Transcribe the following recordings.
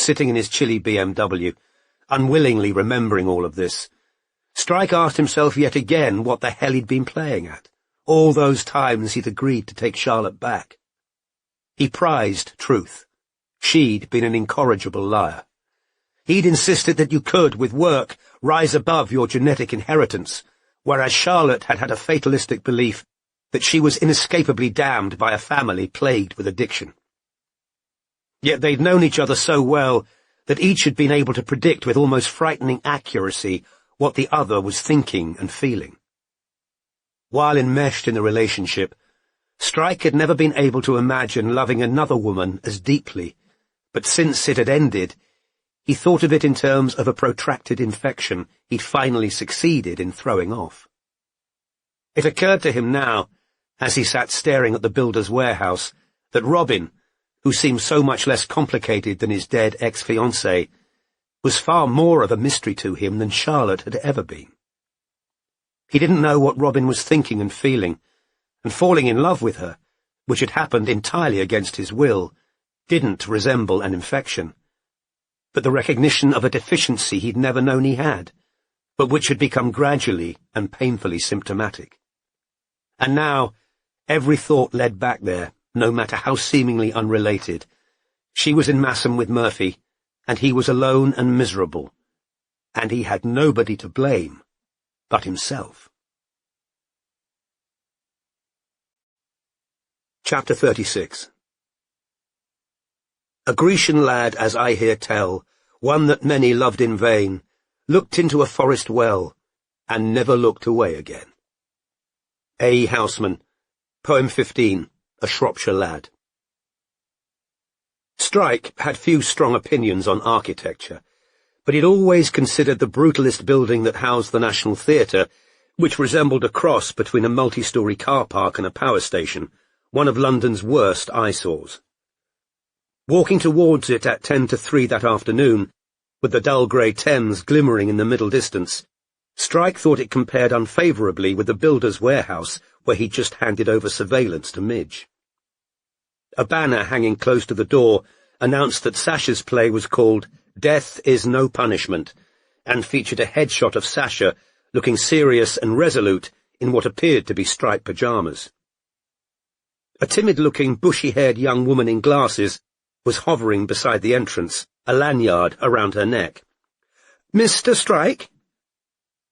sitting in his chilly BMW, unwillingly remembering all of this, Strike asked himself yet again what the hell he'd been playing at, all those times he'd agreed to take Charlotte back. He prized truth. She'd been an incorrigible liar. He'd insisted that you could, with work, rise above your genetic inheritance, whereas Charlotte had had a fatalistic belief that she was inescapably damned by a family plagued with addiction. Yet they'd known each other so well that each had been able to predict with almost frightening accuracy what the other was thinking and feeling. While enmeshed in the relationship, Strike had never been able to imagine loving another woman as deeply, but since it had ended, he thought of it in terms of a protracted infection he'd finally succeeded in throwing off. It occurred to him now, as he sat staring at the builder's warehouse, that Robin, who seemed so much less complicated than his dead ex-fiancée, was far more of a mystery to him than Charlotte had ever been. He didn't know what Robin was thinking and feeling, and falling in love with her, which had happened entirely against his will, didn't resemble an infection, but the recognition of a deficiency he'd never known he had, but which had become gradually and painfully symptomatic. And now, every thought led back there, no matter how seemingly unrelated. She was in Massam with Murphy, and he was alone and miserable, and he had nobody to blame but himself. Chapter 36. A Grecian lad, as I hear tell, one that many loved in vain, looked into a forest well, and never looked away again. A. Houseman, Poem 15, A Shropshire Lad. Strike had few strong opinions on architecture, but he'd always considered the brutalist building that housed the National Theatre, which resembled a cross between a multi-storey car park and a power station, one of London's worst eyesores. Walking towards it at 10 to 3 that afternoon, with the dull grey Thames glimmering in the middle distance, Strike thought it compared unfavourably with the builder's warehouse where he'd just handed over surveillance to Midge. A banner hanging close to the door announced that Sasha's play was called Death is No Punishment, and featured a headshot of Sasha looking serious and resolute in what appeared to be striped pyjamas. A timid-looking, bushy-haired young woman in glasses was hovering beside the entrance, a lanyard around her neck. "Mr. Strike?"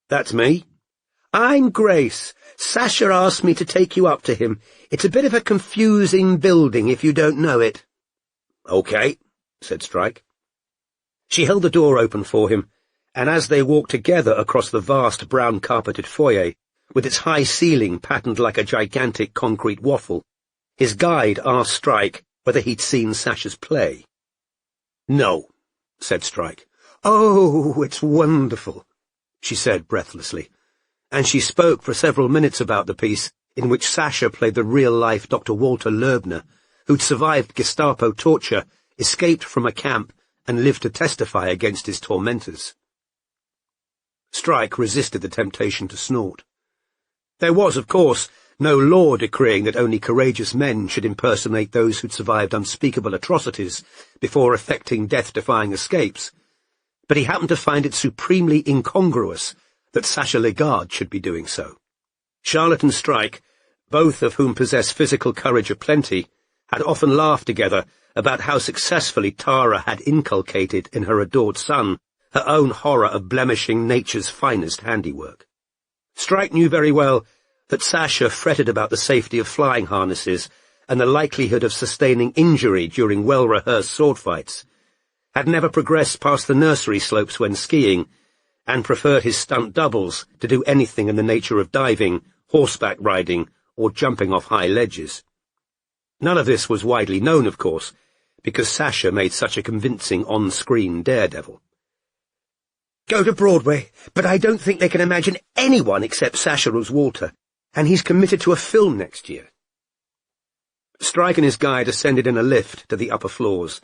"That's me." "I'm Grace. Sasha asked me to take you up to him. It's a bit of a confusing building if you don't know it." "Okay," said Strike. She held the door open for him, and as they walked together across the vast brown-carpeted foyer, with its high ceiling patterned like a gigantic concrete waffle, his guide asked Strike whether he'd seen Sasha's play. "No," said Strike. "Oh, it's wonderful," she said breathlessly, and she spoke for several minutes about the piece in which Sasha played the real-life Dr. Walter Loebner, who'd survived Gestapo torture, escaped from a camp, and lived to testify against his tormentors. Strike resisted the temptation to snort. There was, of course, no law decreeing that only courageous men should impersonate those who'd survived unspeakable atrocities before effecting death-defying escapes, but he happened to find it supremely incongruous that Sasha Legard should be doing so. Charlotte and Strike, both of whom possessed physical courage aplenty, had often laughed together about how successfully Tara had inculcated in her adored son her own horror of blemishing nature's finest handiwork. Strike knew very well that Sasha fretted about the safety of flying harnesses and the likelihood of sustaining injury during well-rehearsed sword fights, had never progressed past the nursery slopes when skiing, and preferred his stunt doubles to do anything in the nature of diving, horseback riding, or jumping off high ledges. None of this was widely known, of course, because Sasha made such a convincing on-screen daredevil. "Go to Broadway, but I don't think they can imagine anyone except Sasha as Walter, and he's committed to a film next year." Strike and his guide ascended in a lift to the upper floors,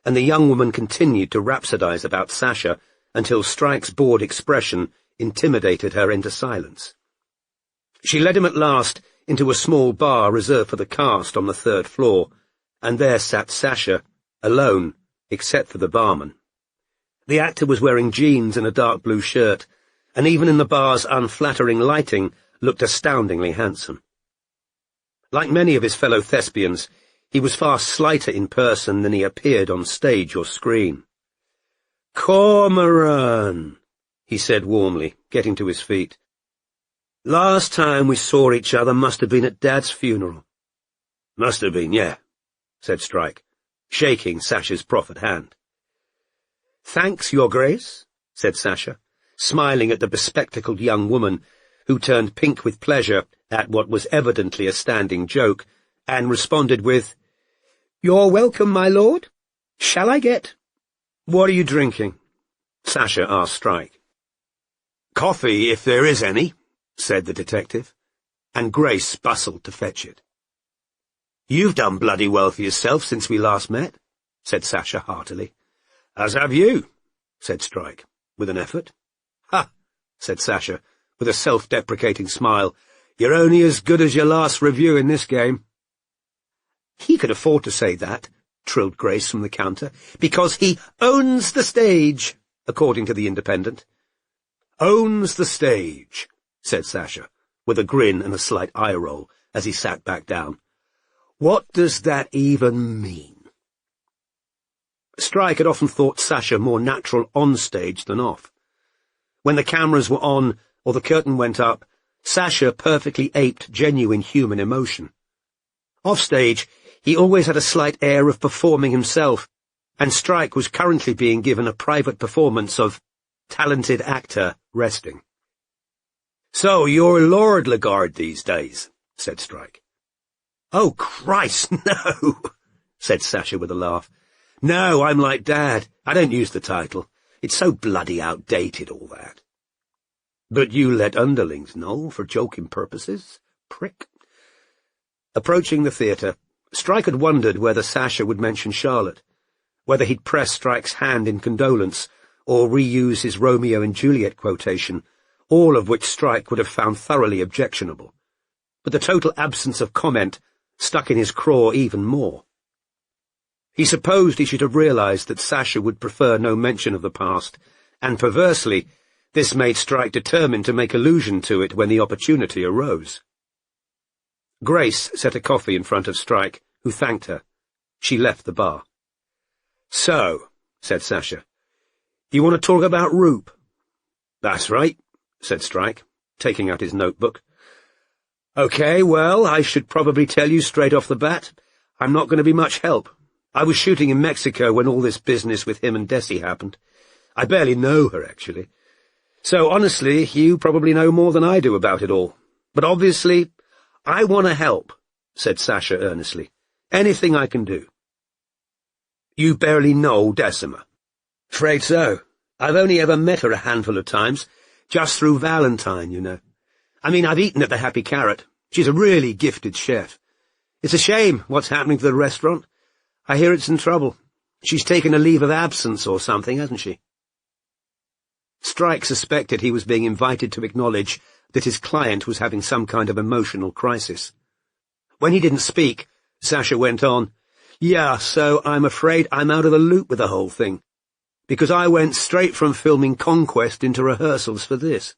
and the young woman continued to rhapsodize about Sasha until Strike's bored expression intimidated her into silence. She led him at last into a small bar reserved for the cast on the 3rd floor, and there sat Sasha, alone, except for the barman. The actor was wearing jeans and a dark blue shirt, and even in the bar's unflattering lighting, looked astoundingly handsome. Like many of his fellow thespians, he was far slighter in person than he appeared on stage or screen. "Cormoran," he said warmly, getting to his feet. "Last time we saw each other must have been at Dad's funeral." "Must have been, yeah," said Strike, shaking Sasha's proffered hand. "Thanks, Your Grace," said Sasha, smiling at the bespectacled young woman, who turned pink with pleasure at what was evidently a standing joke, and responded with, "You're welcome, my lord. Shall I get—" "What are you drinking?" Sasha asked Strike. "Coffee, if there is any," said the detective, and Grace bustled to fetch it. "You've done bloody well for yourself since we last met," said Sasha heartily. "As have you," said Strike, with an effort. "Ha," said Sasha, with a self-deprecating smile. "You're only as good as your last review in this game." "He could afford to say that," trilled Grace from the counter, "because he owns the stage, according to the Independent." "Owns the stage," said Sasha, with a grin and a slight eye-roll as he sat back down. "What does that even mean?" Strike had often thought Sasha more natural on stage than off. When the cameras were on or the curtain went up, Sasha perfectly aped genuine human emotion. Off stage, he always had a slight air of performing himself, and Strike was currently being given a private performance of talented actor resting. "So you're Lord Lagarde these days," said Strike. "Oh, Christ, no," said Sasha with a laugh. "No, I'm like Dad. I don't use the title. It's so bloody outdated, all that." "But you let underlings know for joking purposes, prick." Approaching the theatre, Strike had wondered whether Sasha would mention Charlotte, whether he'd press Strike's hand in condolence, or reuse his Romeo and Juliet quotation, all of which Strike would have found thoroughly objectionable. But the total absence of comment stuck in his craw even more. He supposed he should have realized that Sasha would prefer no mention of the past, and perversely, this made Strike determined to make allusion to it when the opportunity arose. Grace set a coffee in front of Strike, who thanked her. She left the bar. "So," said Sasha, "you want to talk about Roop?" "That's right," said Strike, taking out his notebook. "Okay, well, I should probably tell you straight off the bat, I'm not going to be much help. I was shooting in Mexico when all this business with him and Desi happened. I barely know her, actually. So, honestly, you probably know more than I do about it all. But obviously, I want to help," said Sasha earnestly. "Anything I can do." "You barely know Decima?" "Afraid so. I've only ever met her a handful of times, just through Valentine, you know. I mean, I've eaten at the Happy Carrot. She's a really gifted chef. It's a shame what's happening to the restaurant. I hear it's in trouble. She's taken a leave of absence or something, hasn't she?" Strike suspected he was being invited to acknowledge that his client was having some kind of emotional crisis. When he didn't speak, Sasha went on, "Yeah, so I'm afraid I'm out of the loop with the whole thing, because I went straight from filming Conquest into rehearsals for this."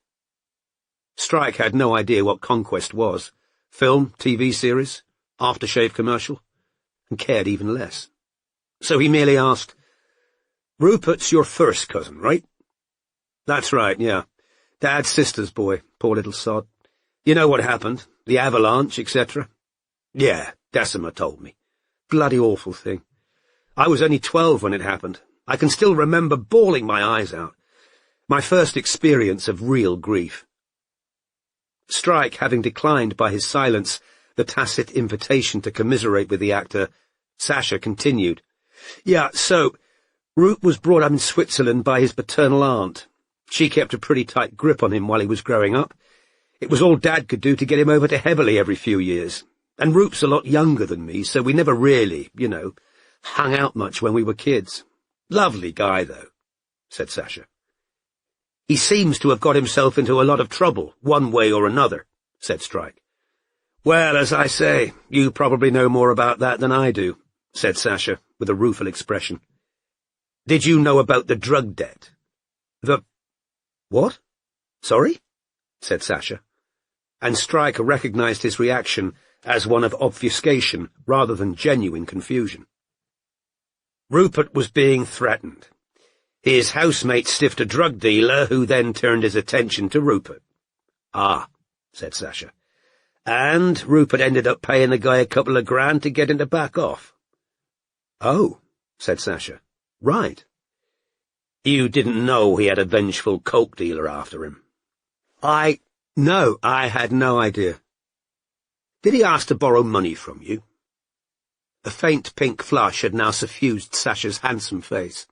Strike had no idea what Conquest was. Film, TV series, aftershave commercial, and cared even less. So he merely asked, "Rupert's your first cousin, right?" "That's right, yeah. Dad's sister's boy, poor little sod. You know what happened, the avalanche, etc." "Yeah, Decima told me. Bloody awful thing. I was only 12 when it happened. I can still remember bawling my eyes out. My first experience of real grief." Strike, having declined by his silence the tacit invitation to commiserate with the actor, Sasha continued, "Yeah, so, Roop was brought up in Switzerland by his paternal aunt. She kept a pretty tight grip on him while he was growing up. It was all Dad could do to get him over to Heberley every few years. And Roop's a lot younger than me, so we never really, hung out much when we were kids. Lovely guy, though," said Sasha. "He seems to have got himself into a lot of trouble, one way or another," said Strike. "Well, as I say, you probably know more about that than I do," said Sasha, with a rueful expression. Did you know about the drug debt? The... What? Sorry? Said Sasha. And Stryker recognized his reaction as one of obfuscation rather than genuine confusion. Rupert was being threatened. His housemate stiffed a drug dealer who then turned his attention to Rupert. Ah, said Sasha. And Rupert ended up paying the guy a couple of grand to get him to back off. Oh, said Sasha. Right. You didn't know he had a vengeful coke dealer after him? No, I had no idea. Did he ask to borrow money from you? A faint pink flush had now suffused Sasha's handsome face.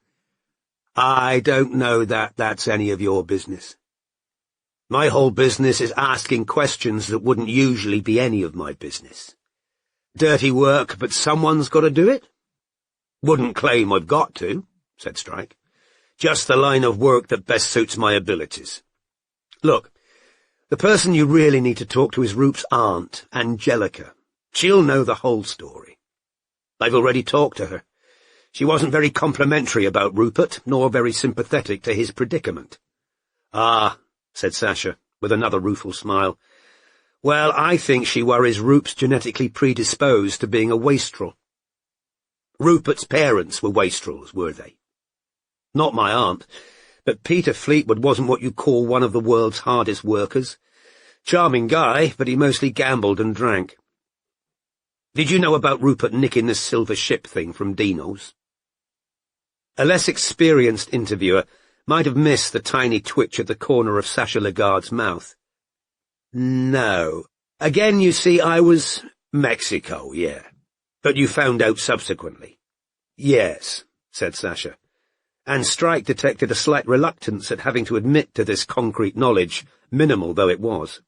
I don't know that that's any of your business. My whole business is asking questions that wouldn't usually be any of my business. Dirty work, but someone's got to do it? Wouldn't claim I've got to, said Strike. Just the line of work that best suits my abilities. Look, the person you really need to talk to is Rupert's aunt, Angelica. She'll know the whole story. I've already talked to her. She wasn't very complimentary about Rupert, nor very sympathetic to his predicament. Ah, said Sasha, with another rueful smile. Well, I think she worries Rupert's genetically predisposed to being a wastrel. Rupert's parents were wastrels, were they? Not my aunt, but Peter Fleetwood wasn't what you call one of the world's hardest workers. Charming guy, but he mostly gambled and drank. Did you know about Rupert nicking the silver ship thing from Dino's? A less experienced interviewer might have missed the tiny twitch at the corner of Sasha Lagarde's mouth. No. Again, you see, I was... Mexico, yeah. But you found out subsequently. Yes, said Sasha. And Strike detected a slight reluctance at having to admit to this concrete knowledge, minimal though it was.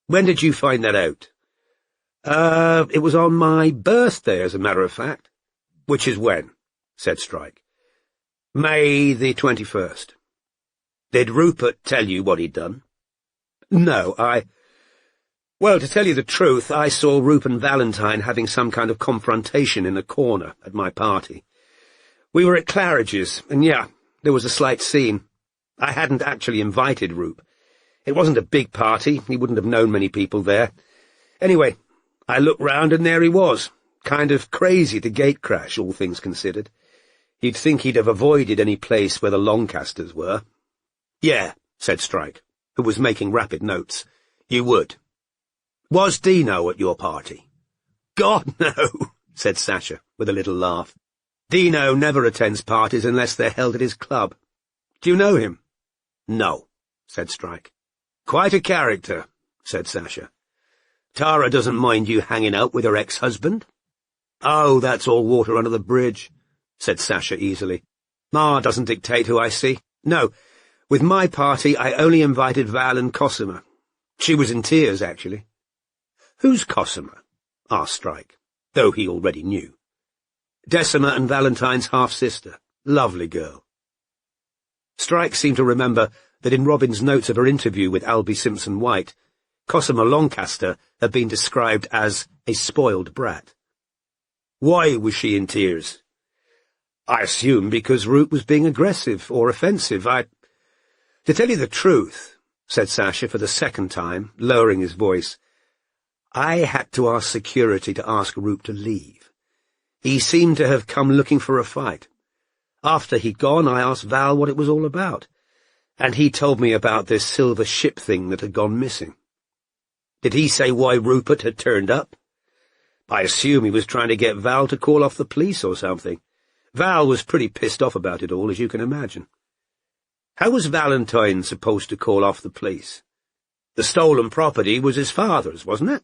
When did you find that out? It was on my birthday, as a matter of fact. Which is when? Said Strike. May the 21st. Did Rupert tell you what he'd done? No, Well, to tell you the truth, I saw Rupert and Valentine having some kind of confrontation in a corner at my party. We were at Claridge's, and yeah, there was a slight scene. I hadn't actually invited Rupe. It wasn't a big party, he wouldn't have known many people there. Anyway, I looked round and there he was, kind of crazy to gatecrash, all things considered. You'd think he'd have avoided any place where the Loncasters were. Yeah, said Strike, who was making rapid notes. You would. Was Dino at your party? God, no, said Sasha, with a little laugh. Dino never attends parties unless they're held at his club. Do you know him? No, said Strike. Quite a character, said Sasha. Tara doesn't mind you hanging out with her ex-husband? Oh, that's all water under the bridge, said Sasha easily. Ma doesn't dictate who I see. No, with my party I only invited Val and Cosima. She was in tears, actually. Who's Cosima? Asked Strike, though he already knew. Decima and Valentine's half-sister. Lovely girl. Strike seemed to remember that in Robin's notes of her interview with Albie Simpson-White, Cosima Lancaster had been described as a spoiled brat. Why was she in tears? I assume because Root was being aggressive or offensive. To tell you the truth, said Sasha for the second time, lowering his voice, I had to ask security to ask Root to leave. He seemed to have come looking for a fight. After he'd gone, I asked Val what it was all about, and he told me about this silver ship thing that had gone missing. Did he say why Rupert had turned up? I assume he was trying to get Val to call off the police or something. Val was pretty pissed off about it all, as you can imagine. How was Valentine supposed to call off the police? The stolen property was his father's, wasn't it?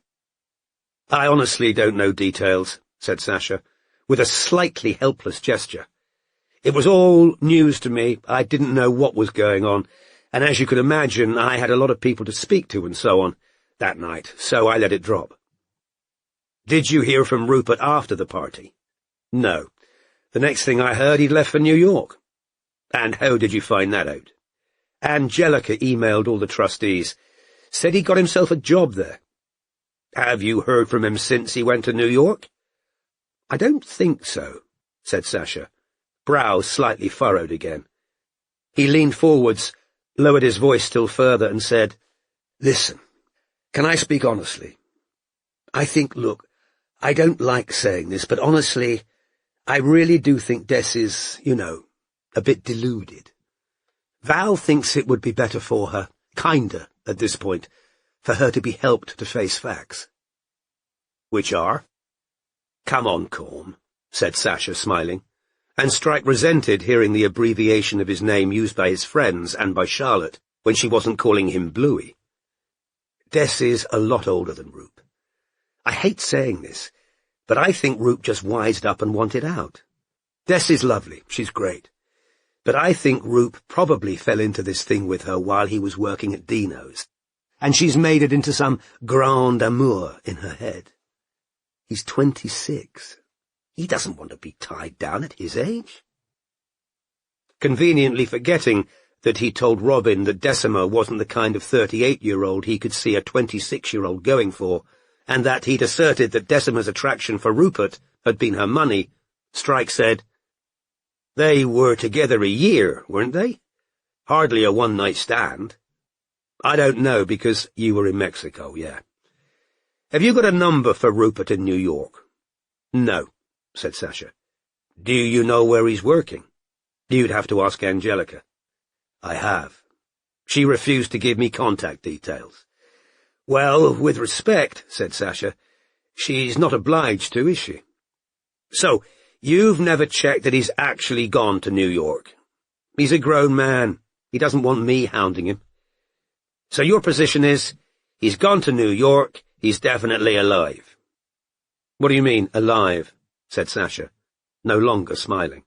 I honestly don't know details, said Sasha, with a slightly helpless gesture. It was all news to me. I didn't know what was going on, and as you can imagine, I had a lot of people to speak to and so on that night, so I let it drop. Did you hear from Rupert after the party? No. The next thing I heard, he'd left for New York. And how did you find that out? Angelica emailed all the trustees. Said he got himself a job there. Have you heard from him since he went to New York? I don't think so, said Sasha. brow slightly furrowed again. He leaned forwards, lowered his voice still further, and said, "Listen, can I speak honestly? Look, I don't like saying this, but honestly, I really do think Des is, a bit deluded. Val thinks it would be better for her, kinder, at this point, for her to be helped to face facts." "Which are?" "Come on, Corm," said Sasha, smiling, and Strike resented hearing the abbreviation of his name used by his friends and by Charlotte when she wasn't calling him Bluey. "Des is a lot older than Roop. I hate saying this, but I think Roop just wised up and wanted out. Des is lovely, she's great, but I think Roop probably fell into this thing with her while he was working at Dino's, and she's made it into some grand amour in her head. He's 26. He doesn't want to be tied down at his age." Conveniently forgetting that he told Robin that Decima wasn't the kind of 38-year-old he could see a 26-year-old going for, and that he'd asserted that Decima's attraction for Rupert had been her money, Strike said, "They were together a year, weren't they? Hardly a one-night stand." "I don't know, because you were in Mexico, yeah. Have you got a number for Rupert in New York?" "No," said Sasha. "Do you know where he's working?" "You'd have to ask Angelica." "I have. She refused to give me contact details." "Well, with respect," said Sasha, "she's not obliged to, is she? So, you've never checked that he's actually gone to New York? He's a grown man. He doesn't want me hounding him. So your position is, he's gone to New York, he's definitely alive." "What do you mean, alive?" said Sasha, no longer smiling.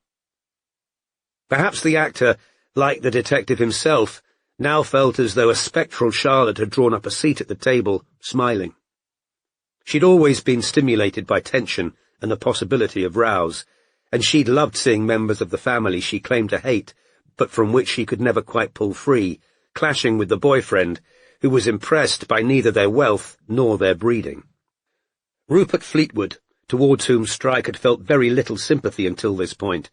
Perhaps the actor, like the detective himself, now felt as though a spectral Charlotte had drawn up a seat at the table, smiling. She'd always been stimulated by tension and the possibility of rows, and she'd loved seeing members of the family she claimed to hate, but from which she could never quite pull free, clashing with the boyfriend, who was impressed by neither their wealth nor their breeding. Rupert Fleetwood, towards whom Strike had felt very little sympathy until this point,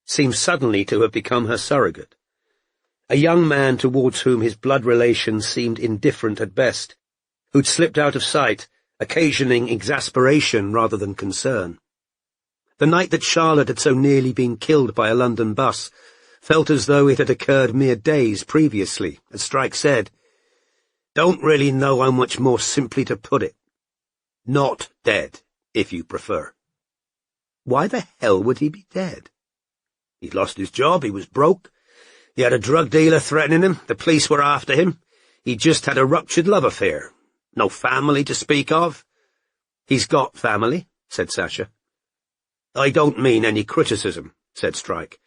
seemed suddenly to have become her surrogate. A young man towards whom his blood relations seemed indifferent at best, who'd slipped out of sight, occasioning exasperation rather than concern. The night that Charlotte had so nearly been killed by a London bus felt as though it had occurred mere days previously, as Strike said. "Don't really know how much more simply to put it. Not dead, if you prefer." Why the hell would he be dead? He'd lost his job, he was broke. He had a drug dealer threatening him, the police were after him. He'd just had a ruptured love affair. No family to speak of. "He's got family," said Sasha. "I don't mean any criticism," said Strike.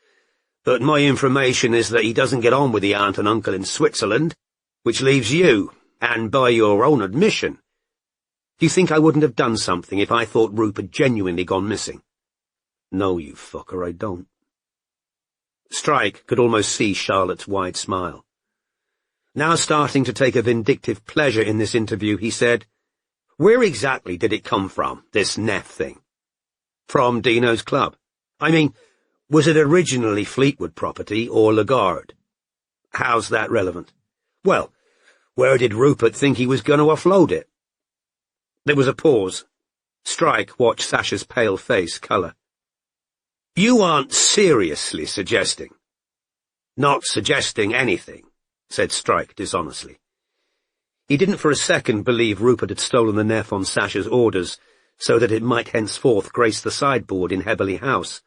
"But my information is that he doesn't get on with the aunt and uncle in Switzerland, which leaves you, and by your own admission. Do you think I wouldn't have done something if I thought Roop had genuinely gone missing?" "No, you fucker, I don't." Strike could almost see Charlotte's wide smile. Now starting to take a vindictive pleasure in this interview, he said, "Where exactly did it come from, this Neff thing?" "From Dino's club. I mean, was it originally Fleetwood property or Lagarde?" "How's that relevant?" "Well, where did Rupert think he was going to offload it?" There was a pause. Strike watched Sasha's pale face colour. "You aren't seriously suggesting—" "Not suggesting anything," said Strike dishonestly. He didn't for a second believe Rupert had stolen the Neff on Sasha's orders, so that it might henceforth grace the sideboard in Heberley House,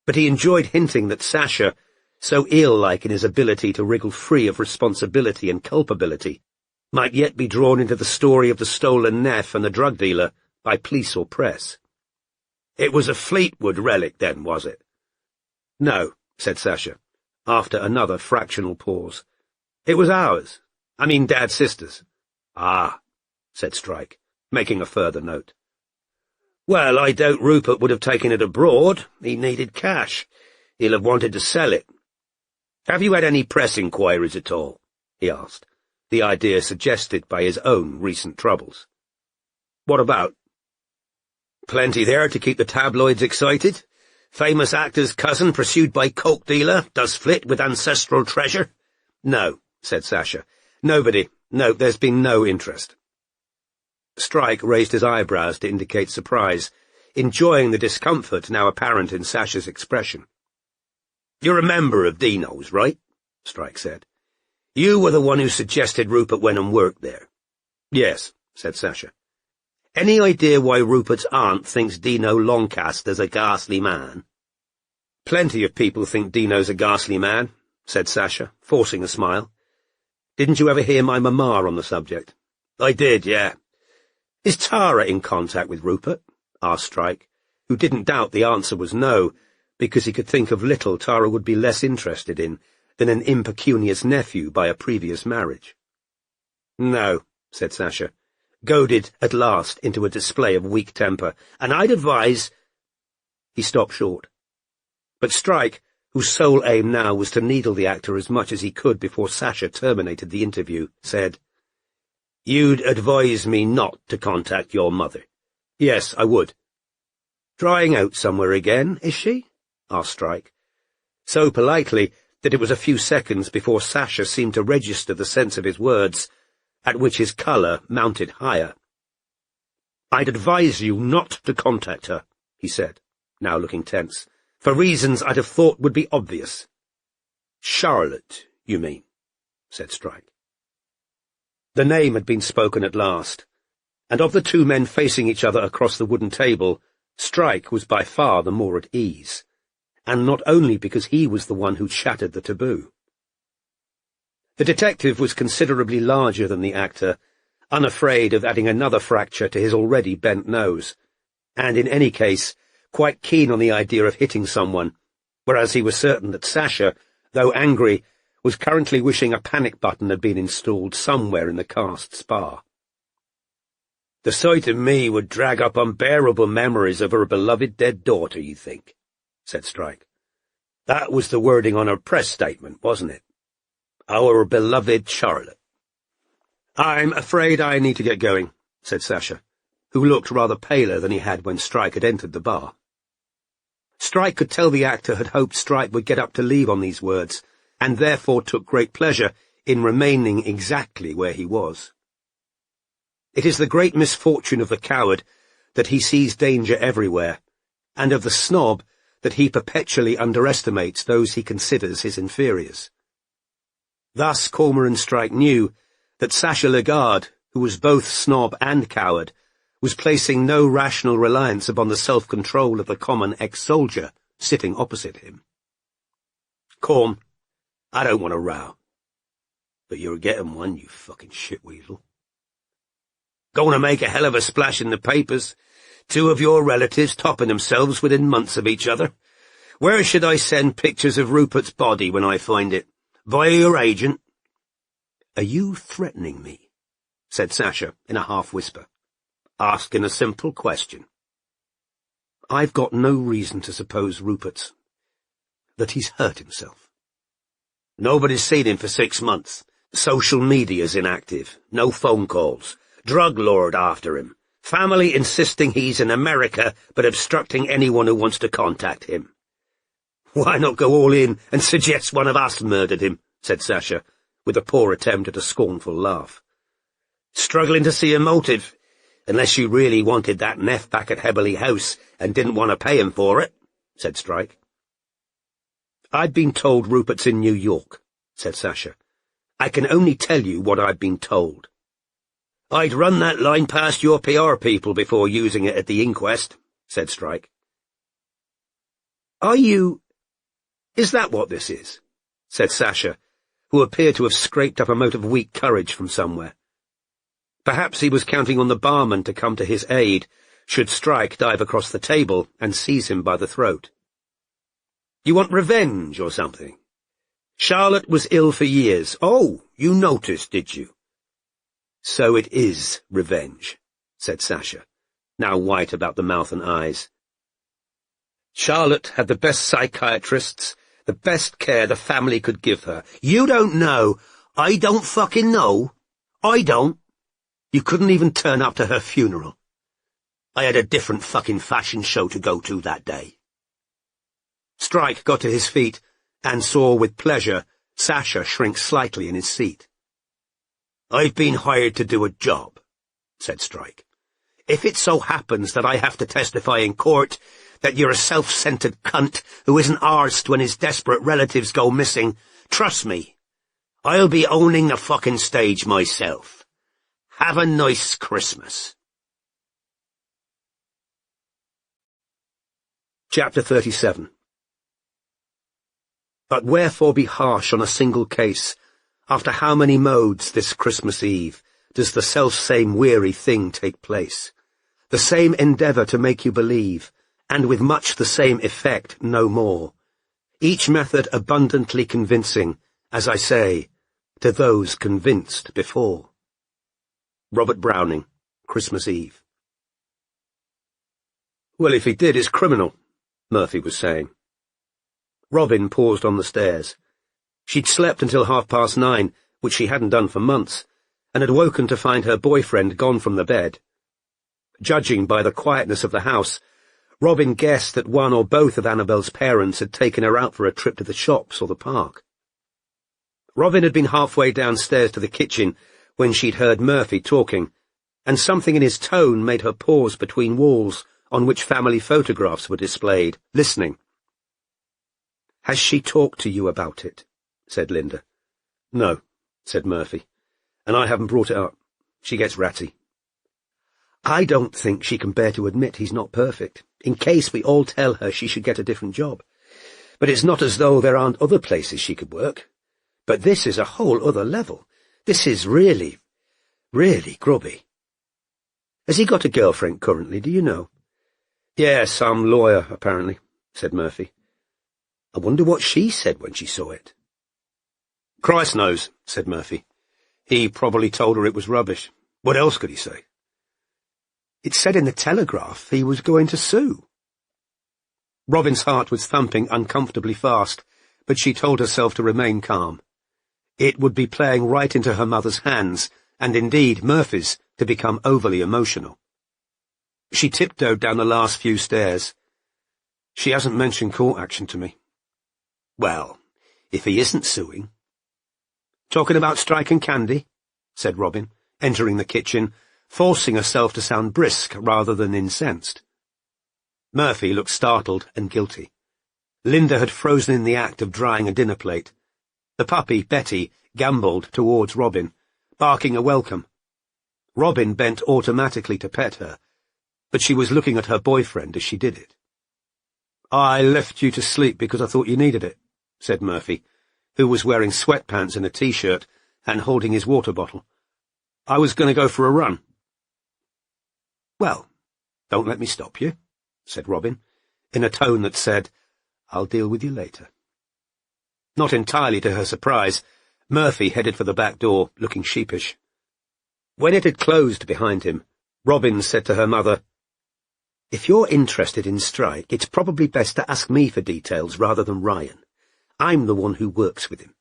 but he enjoyed hinting that Sasha, so eel-like in his ability to wriggle free of responsibility and culpability, might yet be drawn into the story of the stolen Neff and the drug dealer by police or press. "It was a Fleetwood relic, then, was it?" "No," said Sasha, after another fractional pause. "It was ours. I mean Dad's sister's." "Ah," said Strike, making a further note. "Well, I doubt Rupert would have taken it abroad. He needed cash. He'll have wanted to sell it. Have you had any press inquiries at all?" he asked, the idea suggested by his own recent troubles. "What about?" "Plenty there to keep the tabloids excited. Famous actor's cousin pursued by coke dealer, does flit with ancestral treasure? No, said Sasha. Nobody. No, there's been no interest. Strike raised his eyebrows to indicate surprise, enjoying the discomfort now apparent in Sasha's expression. You're a member of Dino's, right? Strike said. You were the one who suggested Rupert Wenham work there. Yes, said Sasha. Any idea why Rupert's aunt thinks Dino Longcaster's a ghastly man? Plenty of people think Dino's a ghastly man, said Sasha, forcing a smile. Didn't you ever hear my mamma on the subject? I did, yeah. Is Tara in contact with Rupert? Asked Strike, who didn't doubt the answer was no, because he could think of little Tara would be less interested in than an impecunious nephew by a previous marriage. No, said Sasha, goaded at last into a display of weak temper, and I'd advise— He stopped short. But Strike, whose sole aim now was to needle the actor as much as he could before Sasha terminated the interview, said, You'd advise me not to contact your mother. Yes, I would. Drying out somewhere again, is she? Asked Strike, so politely that it was a few seconds before Sasha seemed to register the sense of his words, at which his colour mounted higher. I'd advise you not to contact her, he said, now looking tense, for reasons I'd have thought would be obvious. Charlotte, you mean, said Strike. The name had been spoken at last, and of the two men facing each other across the wooden table, Strike was by far the more at ease, and not only because he was the one who shattered the taboo. The detective was considerably larger than the actor, unafraid of adding another fracture to his already bent nose, and in any case, quite keen on the idea of hitting someone, whereas he was certain that Sasha, though angry, was currently wishing a panic button had been installed somewhere in the cast's bar. The sight of me would drag up unbearable memories of her beloved dead daughter, you think, said Strike. That was the wording on her press statement, wasn't it? Our beloved Charlotte. I'm afraid I need to get going, said Sasha, who looked rather paler than he had when Strike had entered the bar. Strike could tell the actor had hoped Strike would get up to leave on these words, and therefore took great pleasure in remaining exactly where he was. It is the great misfortune of the coward that he sees danger everywhere, and of the snob that he perpetually underestimates those he considers his inferiors. Thus Cormoran Strike knew that Sasha Lagarde, who was both snob and coward, was placing no rational reliance upon the self-control of the common ex-soldier sitting opposite him. Corm, I don't want a row. But you're getting one, you fucking shitweasel. Going to make a hell of a splash in the papers. Two of your relatives topping themselves within months of each other. Where should I send pictures of Rupert's body when I find it? Via your agent? Are you threatening me? Said Sasha in a half-whisper. Asking a simple question. I've got no reason to suppose that he's hurt himself. Nobody's seen him for 6 months. Social media's inactive. No phone calls. Drug lord after him. Family insisting he's in America, but obstructing anyone who wants to contact him. Why not go all in and suggest one of us murdered him, said Sasha, with a poor attempt at a scornful laugh. Struggling to see a motive, unless you really wanted that neff back at Heberley House and didn't want to pay him for it, said Strike. I'd been told Rupert's in New York, said Sasha. I can only tell you what I've been told. I'd run that line past your PR people before using it at the inquest, said Strike. Is that what this is? Said Sasha, who appeared to have scraped up a mote of weak courage from somewhere. Perhaps he was counting on the barman to come to his aid, should Strike dive across the table and seize him by the throat. You want revenge or something? Charlotte was ill for years. Oh, you noticed, did you? So it is revenge, said Sasha, now white about the mouth and eyes. Charlotte had the best psychiatrists, the best care the family could give her. You don't know. I don't fucking know. I don't. You couldn't even turn up to her funeral. I had a different fucking fashion show to go to that day. Strike got to his feet and saw with pleasure Sasha shrink slightly in his seat. "I've been hired to do a job," said Strike. "If it so happens that I have to testify in court that you're a self-centered cunt who isn't arsed when his desperate relatives go missing, trust me, I'll be owning the fucking stage myself. Have a nice Christmas." Chapter 37. But wherefore be harsh on a single case? After how many modes this Christmas Eve does the self-same weary thing take place? The same endeavour to make you believe, and with much the same effect no more. Each method abundantly convincing, as I say, to those convinced before. Robert Browning, Christmas Eve. "Well, if he did, it's criminal," Murphy was saying. Robin paused on the stairs. She'd slept until 9:30, which she hadn't done for months, and had woken to find her boyfriend gone from the bed. Judging by the quietness of the house, Robin guessed that one or both of Annabel's parents had taken her out for a trip to the shops or the park. Robin had been halfway downstairs to the kitchen when she'd heard Murphy talking, and something in his tone made her pause between walls on which family photographs were displayed, listening. "Has she talked to you about it?" said Linda. "No," said Murphy, "and I haven't brought it up. She gets ratty." "I don't think she can bear to admit he's not perfect, in case we all tell her she should get a different job. But it's not as though there aren't other places she could work. But this is a whole other level. This is really, really grubby." "Has he got a girlfriend currently, do you know?" "Yes, some lawyer, apparently," said Murphy. "I wonder what she said when she saw it." "Christ knows," said Murphy. "He probably told her it was rubbish. What else could he say?" "It said in the Telegraph he was going to sue." Robin's heart was thumping uncomfortably fast, but she told herself to remain calm. It would be playing right into her mother's hands, and indeed Murphy's, to become overly emotional. She tiptoed down the last few stairs. "She hasn't mentioned court action to me." "Well, if he isn't suing—" "Talking about Strike and Candy?" said Robin, entering the kitchen, forcing herself to sound brisk rather than incensed. Murphy looked startled and guilty. Linda had frozen in the act of drying a dinner plate. The puppy, Betty, gambolled towards Robin, barking a welcome. Robin bent automatically to pet her, but she was looking at her boyfriend as she did it. "I left you to sleep because I thought you needed it," said Murphy, who was wearing sweatpants and a t-shirt and holding his water bottle. "I was going to go for a run." "Well, don't let me stop you," said Robin, in a tone that said, "I'll deal with you later." Not entirely to her surprise, Murphy headed for the back door, looking sheepish. When it had closed behind him, Robin said to her mother, "If you're interested in Strike, it's probably best to ask me for details rather than Ryan. I'm the one who works with him."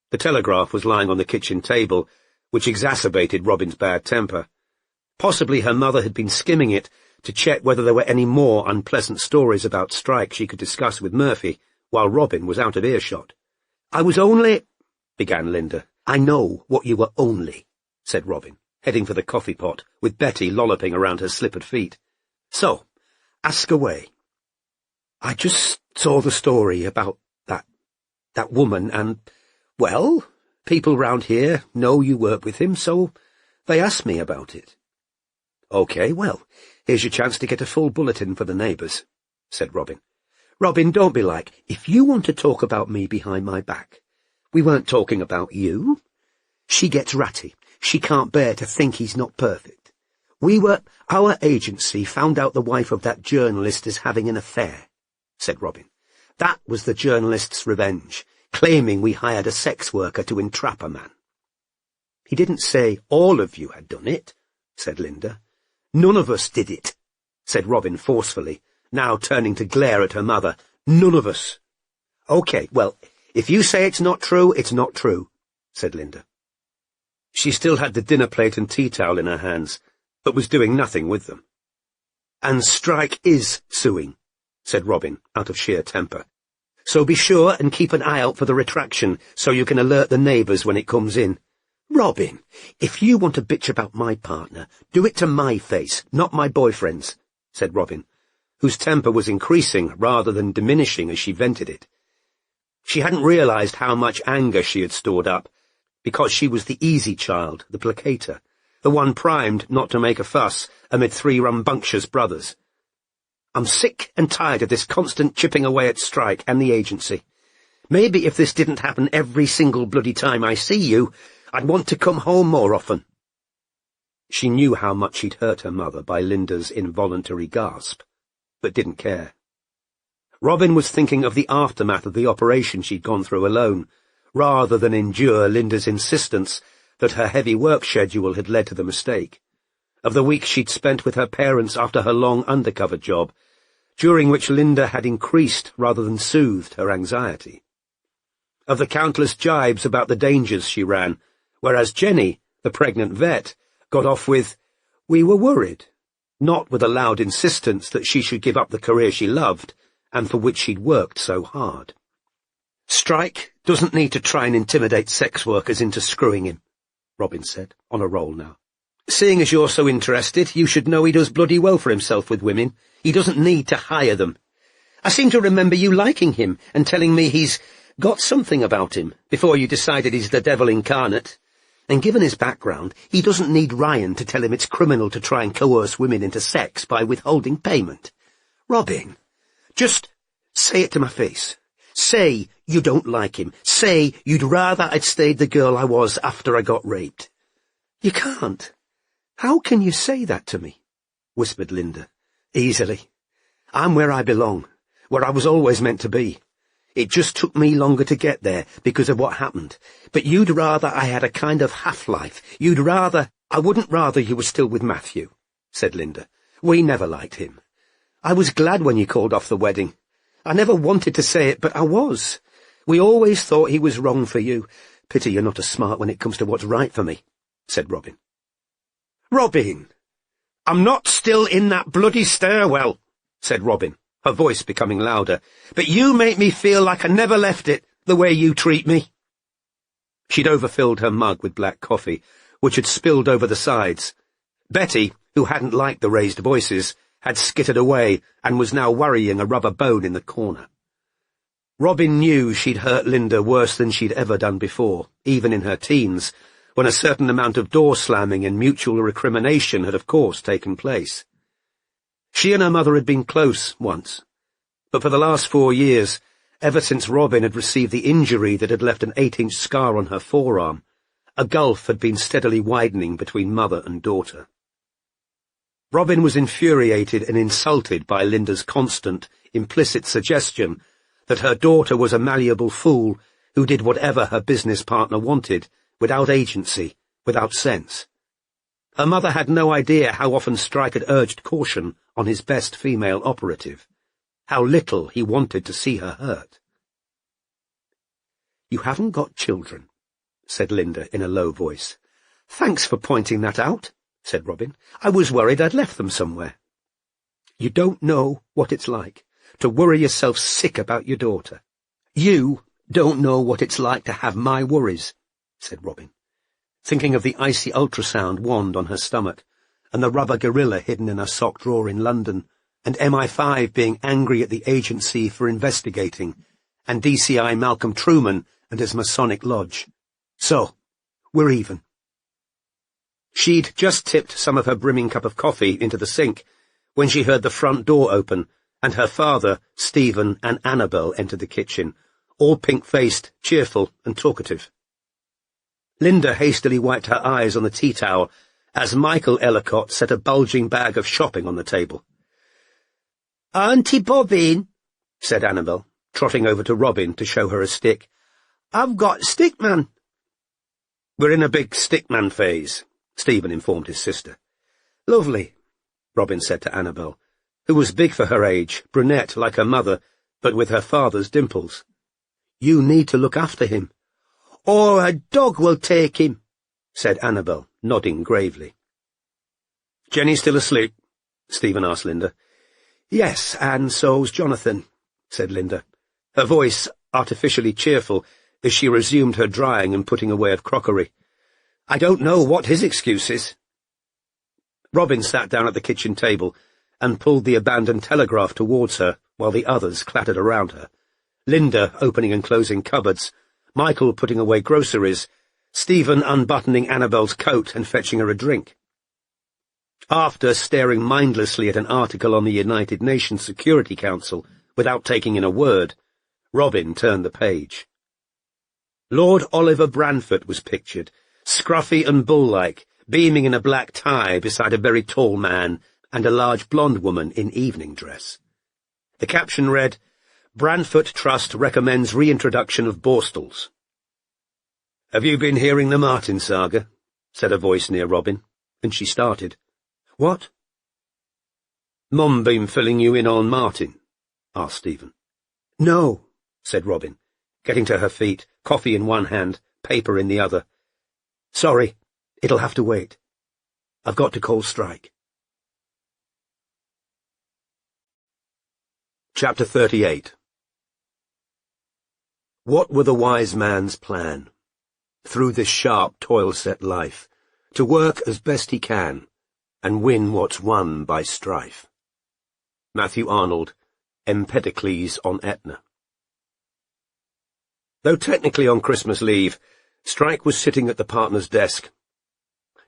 The Telegraph was lying on the kitchen table, which exacerbated Robin's bad temper. Possibly her mother had been skimming it to check whether there were any more unpleasant stories about Strike she could discuss with Murphy, while Robin was out of earshot. "I was only—" began Linda. "I know what you were only," said Robin, heading for the coffee pot, with Betty lolloping around her slippered feet. "So, ask away." "I just saw the story about that woman, and, well, people round here know you work with him, so they asked me about it." "OK, well, here's your chance to get a full bulletin for the neighbours," said Robin. "Robin, don't be like, if you want to talk about me behind my back. We weren't talking about you. She gets ratty. She can't bear to think he's not perfect. Our agency found out the wife of that journalist is having an affair," said Robin. "That was the journalist's revenge, claiming we hired a sex worker to entrap a man." "He didn't say all of you had done it," said Linda. "None of us did it," said Robin forcefully, now turning to glare at her mother. "None of us." "OK, well, if you say it's not true, it's not true," said Linda. She still had the dinner plate and tea towel in her hands, but was doing nothing with them. "And Strike is suing," said Robin, out of sheer temper. "So be sure and keep an eye out for the retraction, so you can alert the neighbours when it comes in." "Robin, if you want to bitch about my partner, do it to my face, not my boyfriend's," said Robin, whose temper was increasing rather than diminishing as she vented it. She hadn't realised how much anger she had stored up, because she was the easy child, the placater, the one primed not to make a fuss amid 3 rambunctious brothers. "I'm sick and tired of this constant chipping away at Strike and the agency. Maybe if this didn't happen every single bloody time I see you, I'd want to come home more often." She knew how much she'd hurt her mother by Linda's involuntary gasp, but didn't care. Robin was thinking of the aftermath of the operation she'd gone through alone, rather than endure Linda's insistence that her heavy work schedule had led to the mistake, of the week she'd spent with her parents after her long undercover job, during which Linda had increased rather than soothed her anxiety, of the countless jibes about the dangers she ran, whereas Jenny, the pregnant vet, got off with, "We were worried," not with a loud insistence that she should give up the career she loved and for which she'd worked so hard. "Strike doesn't need to try and intimidate sex workers into screwing him," Robin said, on a roll now. "Seeing as you're so interested, you should know he does bloody well for himself with women. He doesn't need to hire them. I seem to remember you liking him and telling me he's got something about him before you decided he's the devil incarnate. And given his background, he doesn't need Ryan to tell him it's criminal to try and coerce women into sex by withholding payment. Robin, just say it to my face. Say you don't like him. Say you'd rather I'd stayed the girl I was after I got raped." "You can't. How can you say that to me?" whispered Linda. "Easily. I'm where I belong, where I was always meant to be. It just took me longer to get there because of what happened. But you'd rather I had a kind of half-life. You'd rather—" "I wouldn't rather you were still with Matthew," said Linda. "We never liked him. I was glad when you called off the wedding. I never wanted to say it, but I was. We always thought he was wrong for you. Pity you're not as smart when it comes to what's right for me," said Robin. "Robin! I'm not still in that bloody stairwell," said Robin, her voice becoming louder. "But you make me feel like I never left it, the way you treat me." She'd overfilled her mug with black coffee, which had spilled over the sides. Betty, who hadn't liked the raised voices, had skittered away and was now worrying a rubber bone in the corner. Robin knew she'd hurt Linda worse than she'd ever done before, even in her teens, when a certain amount of door-slamming and mutual recrimination had of course taken place. She and her mother had been close once, but for the last 4 years, ever since Robin had received the injury that had left an 8-inch scar on her forearm, a gulf had been steadily widening between mother and daughter. Robin was infuriated and insulted by Linda's constant, implicit suggestion that her daughter was a malleable fool who did whatever her business partner wanted, without agency, without sense. Her mother had no idea how often Strike had urged caution on his best female operative, how little he wanted to see her hurt. "You haven't got children," said Linda in a low voice. "Thanks for pointing that out," said Robin. "I was worried I'd left them somewhere." "You don't know what it's like to worry yourself sick about your daughter. You don't know what it's like to have my worries," said Robin, thinking of the icy ultrasound wand on her stomach, and the rubber gorilla hidden in her sock drawer in London, and MI5 being angry at the agency for investigating, and DCI Malcolm Truman and his Masonic Lodge. "So, we're even." She'd just tipped some of her brimming cup of coffee into the sink when she heard the front door open, and her father, Stephen, and Annabel entered the kitchen, all pink-faced, cheerful, and talkative. Linda hastily wiped her eyes on the tea towel as Michael Ellicott set a bulging bag of shopping on the table. "Auntie Bobbin," said Annabel, trotting over to Robin to show her a stick. "I've got stickman." "We're in a big stickman phase," Stephen informed his sister. "Lovely," Robin said to Annabel, who was big for her age, brunette like her mother, but with her father's dimples. "You need to look after him." "Or a dog will take him," said Annabel, nodding gravely. "Jenny's still asleep?" Stephen asked Linda. "Yes, and so's Jonathan," said Linda, her voice artificially cheerful as she resumed her drying and putting away of crockery. "I don't know what his excuse is." Robin sat down at the kitchen table and pulled the abandoned telegraph towards her while the others clattered around her. Linda opening and closing cupboards, Michael putting away groceries, Stephen unbuttoning Annabel's coat and fetching her a drink. After staring mindlessly at an article on the United Nations Security Council without taking in a word, Robin turned the page. Lord Oliver Branford was pictured, scruffy and bull-like, beaming in a black tie beside a very tall man and a large blonde woman in evening dress. The caption read, "Branford Trust recommends reintroduction of Borstals." "Have you been hearing the Martin saga?" said a voice near Robin, and she started. "What?" "Mum been filling you in on Martin?" asked Stephen. "No," said Robin, getting to her feet, coffee in one hand, paper in the other. "Sorry, it'll have to wait. I've got to call strike." Chapter 38. What were the wise man's plan? Through this sharp, toil-set life, to work as best he can, and win what's won by strife. Matthew Arnold, Empedocles on Etna. Though technically on Christmas leave, Strike was sitting at the partner's desk.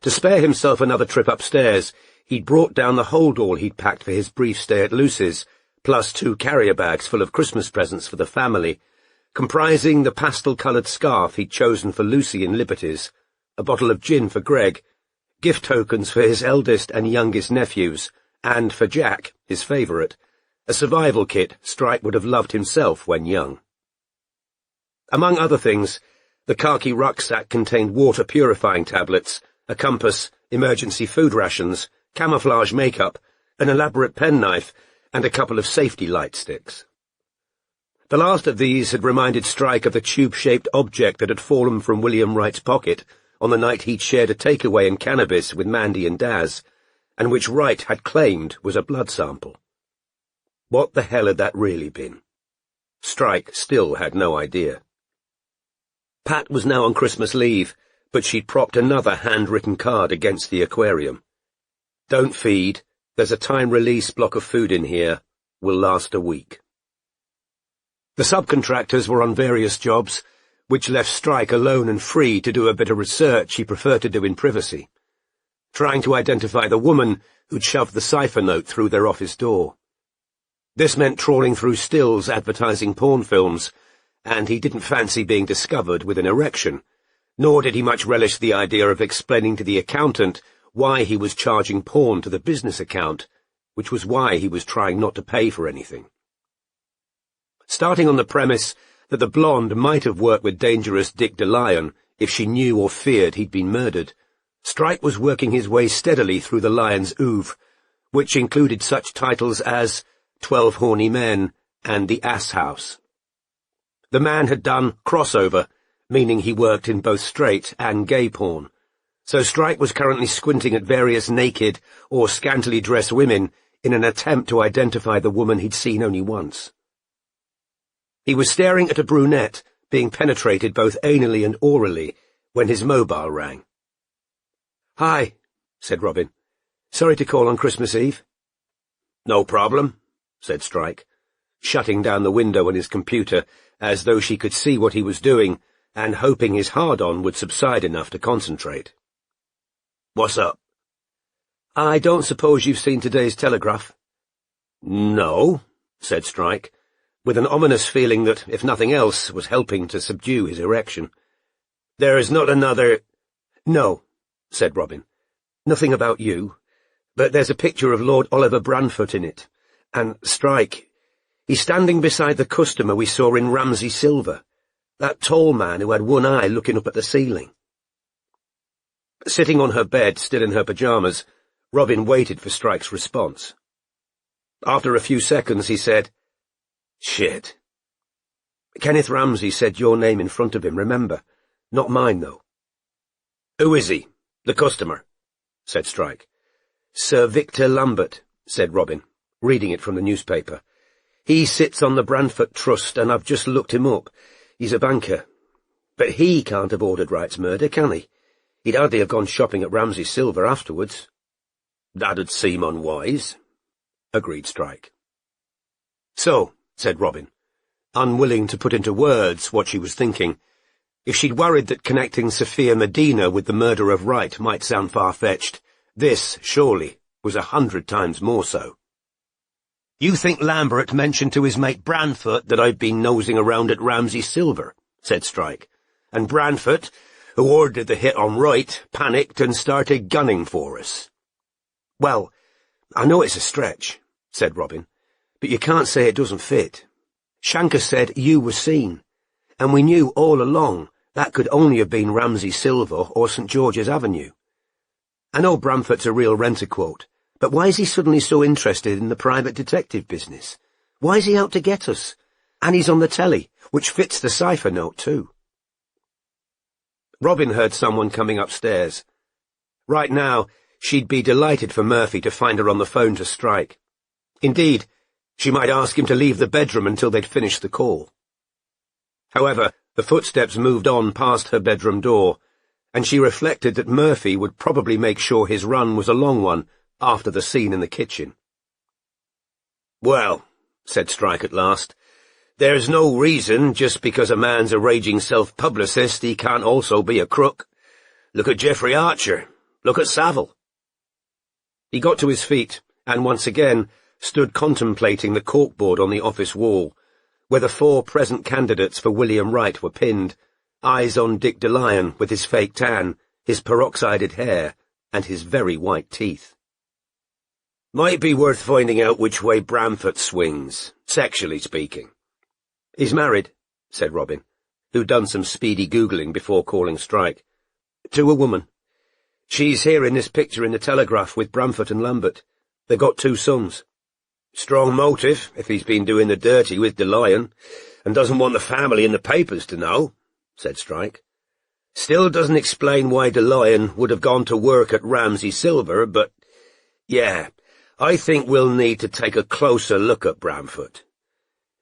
To spare himself another trip upstairs, he'd brought down the hold-all he'd packed for his brief stay at Lucy's, plus 2 carrier bags full of Christmas presents for the family, comprising the pastel-coloured scarf he'd chosen for Lucy in Liberty's, a bottle of gin for Greg, gift tokens for his eldest and youngest nephews, and for Jack, his favourite, a survival kit Strike would have loved himself when young. Among other things, the khaki rucksack contained water-purifying tablets, a compass, emergency food rations, camouflage makeup, an elaborate penknife, and a couple of safety light sticks. The last of these had reminded Strike of the tube-shaped object that had fallen from William Wright's pocket on the night he'd shared a takeaway in cannabis with Mandy and Daz, and which Wright had claimed was a blood sample. What the hell had that really been? Strike still had no idea. Pat was now on Christmas leave, but she'd propped another handwritten card against the aquarium. "Don't feed. There's a time-release block of food in here. Will last a week." The subcontractors were on various jobs, which left Strike alone and free to do a bit of research he preferred to do in privacy, trying to identify the woman who'd shoved the cipher note through their office door. This meant trawling through stills advertising porn films, and he didn't fancy being discovered with an erection, nor did he much relish the idea of explaining to the accountant why he was charging porn to the business account, which was why he was trying not to pay for anything. Starting on the premise that the blonde might have worked with dangerous Dick DeLion if she knew or feared he'd been murdered, Strike was working his way steadily through the Lion's oeuvre, which included such titles as 12 Horny Men and The Ass House. The man had done crossover, meaning he worked in both straight and gay porn, so Strike was currently squinting at various naked or scantily dressed women in an attempt to identify the woman he'd seen only once. He was staring at a brunette being penetrated both anally and orally when his mobile rang. "Hi," said Robin. "Sorry to call on Christmas Eve." "No problem," said Strike, shutting down the window on his computer as though she could see what he was doing and hoping his hard-on would subside enough to concentrate. "What's up?" "I don't suppose you've seen today's Telegraph?" "No," said Strike, with an ominous feeling that, if nothing else, was helping to subdue his erection. "There is not another—" "No," said Robin. "Nothing about you, but there's a picture of Lord Oliver Branford in it, and Strike, he's standing beside the customer we saw in Ramsey Silver, that tall man who had one eye looking up at the ceiling." Sitting on her bed, still in her pyjamas, Robin waited for Strike's response. After a few seconds, he said, "Shit. Kenneth Ramsey said your name in front of him, remember? Not mine, though." "Who is he? The customer?" said Strike. "Sir Victor Lambert," said Robin, reading it from the newspaper. "He sits on the Brantford Trust, and I've just looked him up. He's a banker. But he can't have ordered Wright's murder, can he? He'd hardly have gone shopping at Ramsey Silver afterwards." "That'd seem unwise," agreed Strike. "So," said Robin, unwilling to put into words what she was thinking, if she'd worried that connecting Sophia Medina with the murder of Wright might sound far-fetched, this, surely, was 100 times more so. "You think Lambert mentioned to his mate Branford that I'd been nosing around at Ramsey Silver," said Strike, "and Branford, who ordered the hit on Wright, panicked and started gunning for us." "Well, I know it's a stretch," said Robin, "but you can't say it doesn't fit. Shanker said you were seen, and we knew all along that could only have been Ramsey Silver or St. George's Avenue. I know Bramford's a real rent-a-quote, but why is he suddenly so interested in the private detective business? Why is he out to get us? And he's on the telly, which fits the cipher note too." Robin heard someone coming upstairs. Right now, she'd be delighted for Murphy to find her on the phone to Strike. Indeed, she might ask him to leave the bedroom until they'd finished the call. However, the footsteps moved on past her bedroom door, and she reflected that Murphy would probably make sure his run was a long one after the scene in the kitchen. "Well," said Strike at last, "there's no reason, just because a man's a raging self-publicist, he can't also be a crook. Look at Geoffrey Archer. Look at Saville." He got to his feet, and once again stood contemplating the corkboard on the office wall, where the 4 present candidates for William Wright were pinned, eyes on Dick DeLyon with his fake tan, his peroxided hair, and his very white teeth. "Might be worth finding out which way Bramford swings, sexually speaking." "He's married," said Robin, who'd done some speedy Googling before calling Strike, "to a woman. She's here in this picture in the Telegraph with Bramford and Lambert. They've got 2 sons. Strong motive, if he's been doing the dirty with DeLyon, and doesn't want the family in the papers to know," said Strike. "Still doesn't explain why DeLyon would have gone to work at Ramsey Silver, but, yeah, I think we'll need to take a closer look at Bramford.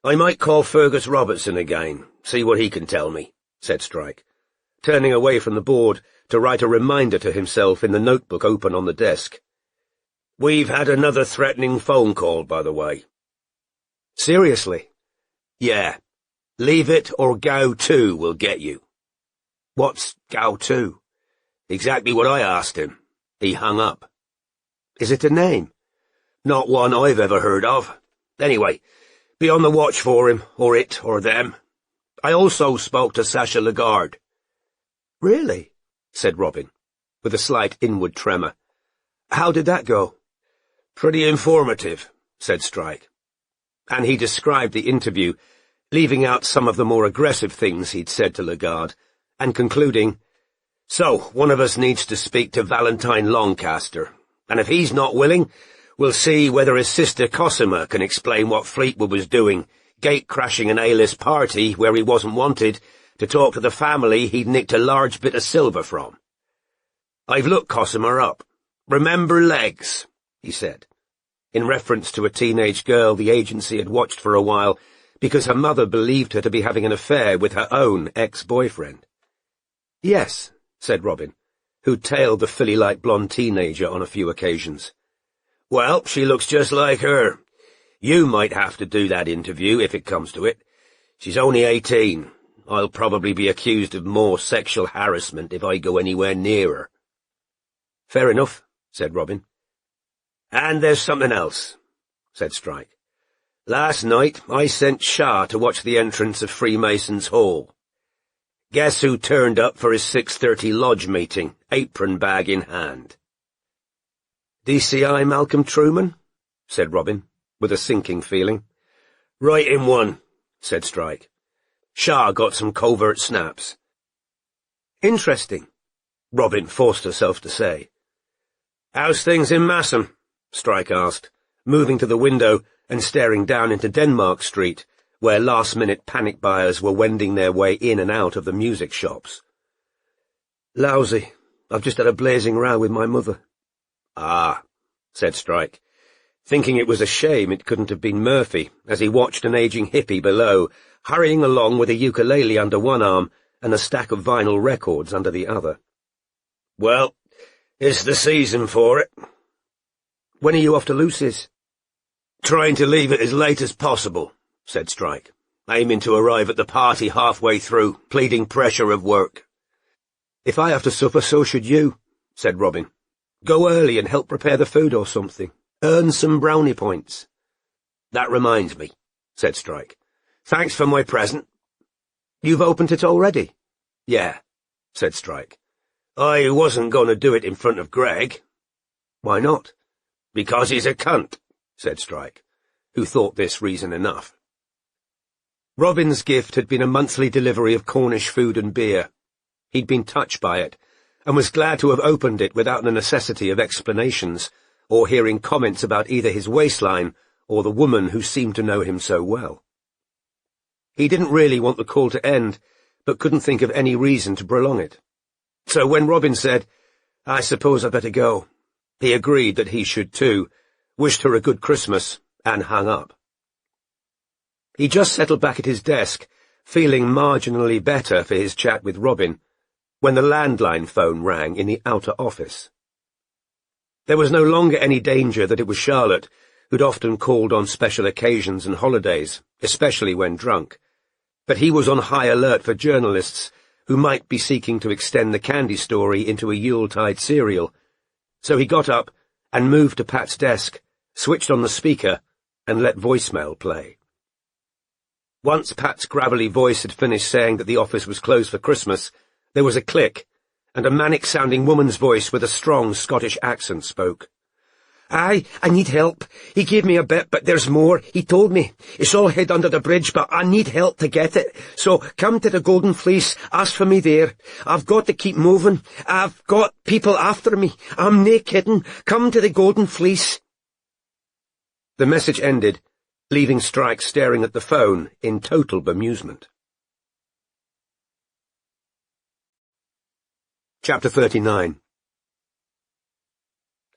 I might call Fergus Robertson again, see what he can tell me," said Strike, turning away from the board to write a reminder to himself in the notebook open on the desk. "We've had another threatening phone call, by the way." "Seriously?" "Yeah. Leave it or Gao 2 will get you." "What's Gao 2? "Exactly what I asked him. He hung up." "Is it a name?" "Not one I've ever heard of. Anyway, be on the watch for him, or it, or them. I also spoke to Sasha Lagarde." "Really?" said Robin, with a slight inward tremor. "How did that go?" "Pretty informative," said Strike. And he described the interview, leaving out some of the more aggressive things he'd said to Lagarde, and concluding, "So, one of us needs to speak to Valentine Loncaster, and if he's not willing, we'll see whether his sister Cosima can explain what Fleetwood was doing, gate-crashing an A-list party where he wasn't wanted, to talk to the family he'd nicked a large bit of silver from. I've looked Cosima up. Remember Legs, he said, in reference to a teenage girl the agency had watched for a while because her mother believed her to be having an affair with her own ex-boyfriend. "Yes," said Robin, who'd tailed the filly-like blonde teenager on a few occasions. "Well, she looks just like her. You might have to do that interview if it comes to it. She's only 18. I'll probably be accused of more sexual harassment if I go anywhere near her." "Fair enough," said Robin. "And there's something else," said Strike. "Last night I sent Shah to watch the entrance of Freemasons' Hall. Guess who turned up for his 6:30 lodge meeting, apron bag in hand?" "DCI Malcolm Truman?" said Robin, with a sinking feeling. "Right in one," said Strike. "Shah got some covert snaps." "Interesting," Robin forced herself to say. "How's things in Massam?" Strike asked, moving to the window and staring down into Denmark Street, where last-minute panic buyers were wending their way in and out of the music shops. "Lousy. I've just had a blazing row with my mother." "Ah," said Strike. thinking it was a shame it couldn't have been Murphy as he watched an aging hippie below, hurrying along with a ukulele under one arm and a stack of vinyl records under the other. "Well, it's the season for it." "When are you off to Lucy's?" "Trying to leave it as late as possible," said Strike, aiming to arrive at the party halfway through, pleading pressure of work. "If I have to suffer, so should you," said Robin. "Go early and help prepare the food or something. Earn some brownie points." "That reminds me," said Strike. "Thanks for my present." "You've opened it already?" "Yeah," said Strike. "I wasn't going to do it in front of Greg." "Why not?" "Because he's a cunt," said Strike, who thought this reason enough. Robin's gift had been a monthly delivery of Cornish food and beer. He'd been touched by it, and was glad to have opened it without the necessity of explanations, or hearing comments about either his waistline or the woman who seemed to know him so well. He didn't really want the call to end, but couldn't think of any reason to prolong it. So when Robin said, "I suppose I'd better go," he agreed that he should too, wished her a good Christmas, and hung up. He just settled back at his desk, feeling marginally better for his chat with Robin, when the landline phone rang in the outer office. There was no longer any danger that it was Charlotte, who'd often called on special occasions and holidays, especially when drunk, but he was on high alert for journalists who might be seeking to extend the candy story into a Yuletide serial, so he got up and moved to Pat's desk, switched on the speaker, and let voicemail play. Once Pat's gravelly voice had finished saying that the office was closed for Christmas, there was a click, and a manic-sounding woman's voice with a strong Scottish accent spoke. "Aye, I need help. He gave me a bit, but there's more. He told me. It's all hid under the bridge, but I need help to get it. So come to the Golden Fleece, ask for me there. I've got to keep moving. I've got people after me. I'm nae kidding. Come to the Golden Fleece." The message ended, leaving Strike staring at the phone in total bemusement. Chapter 39.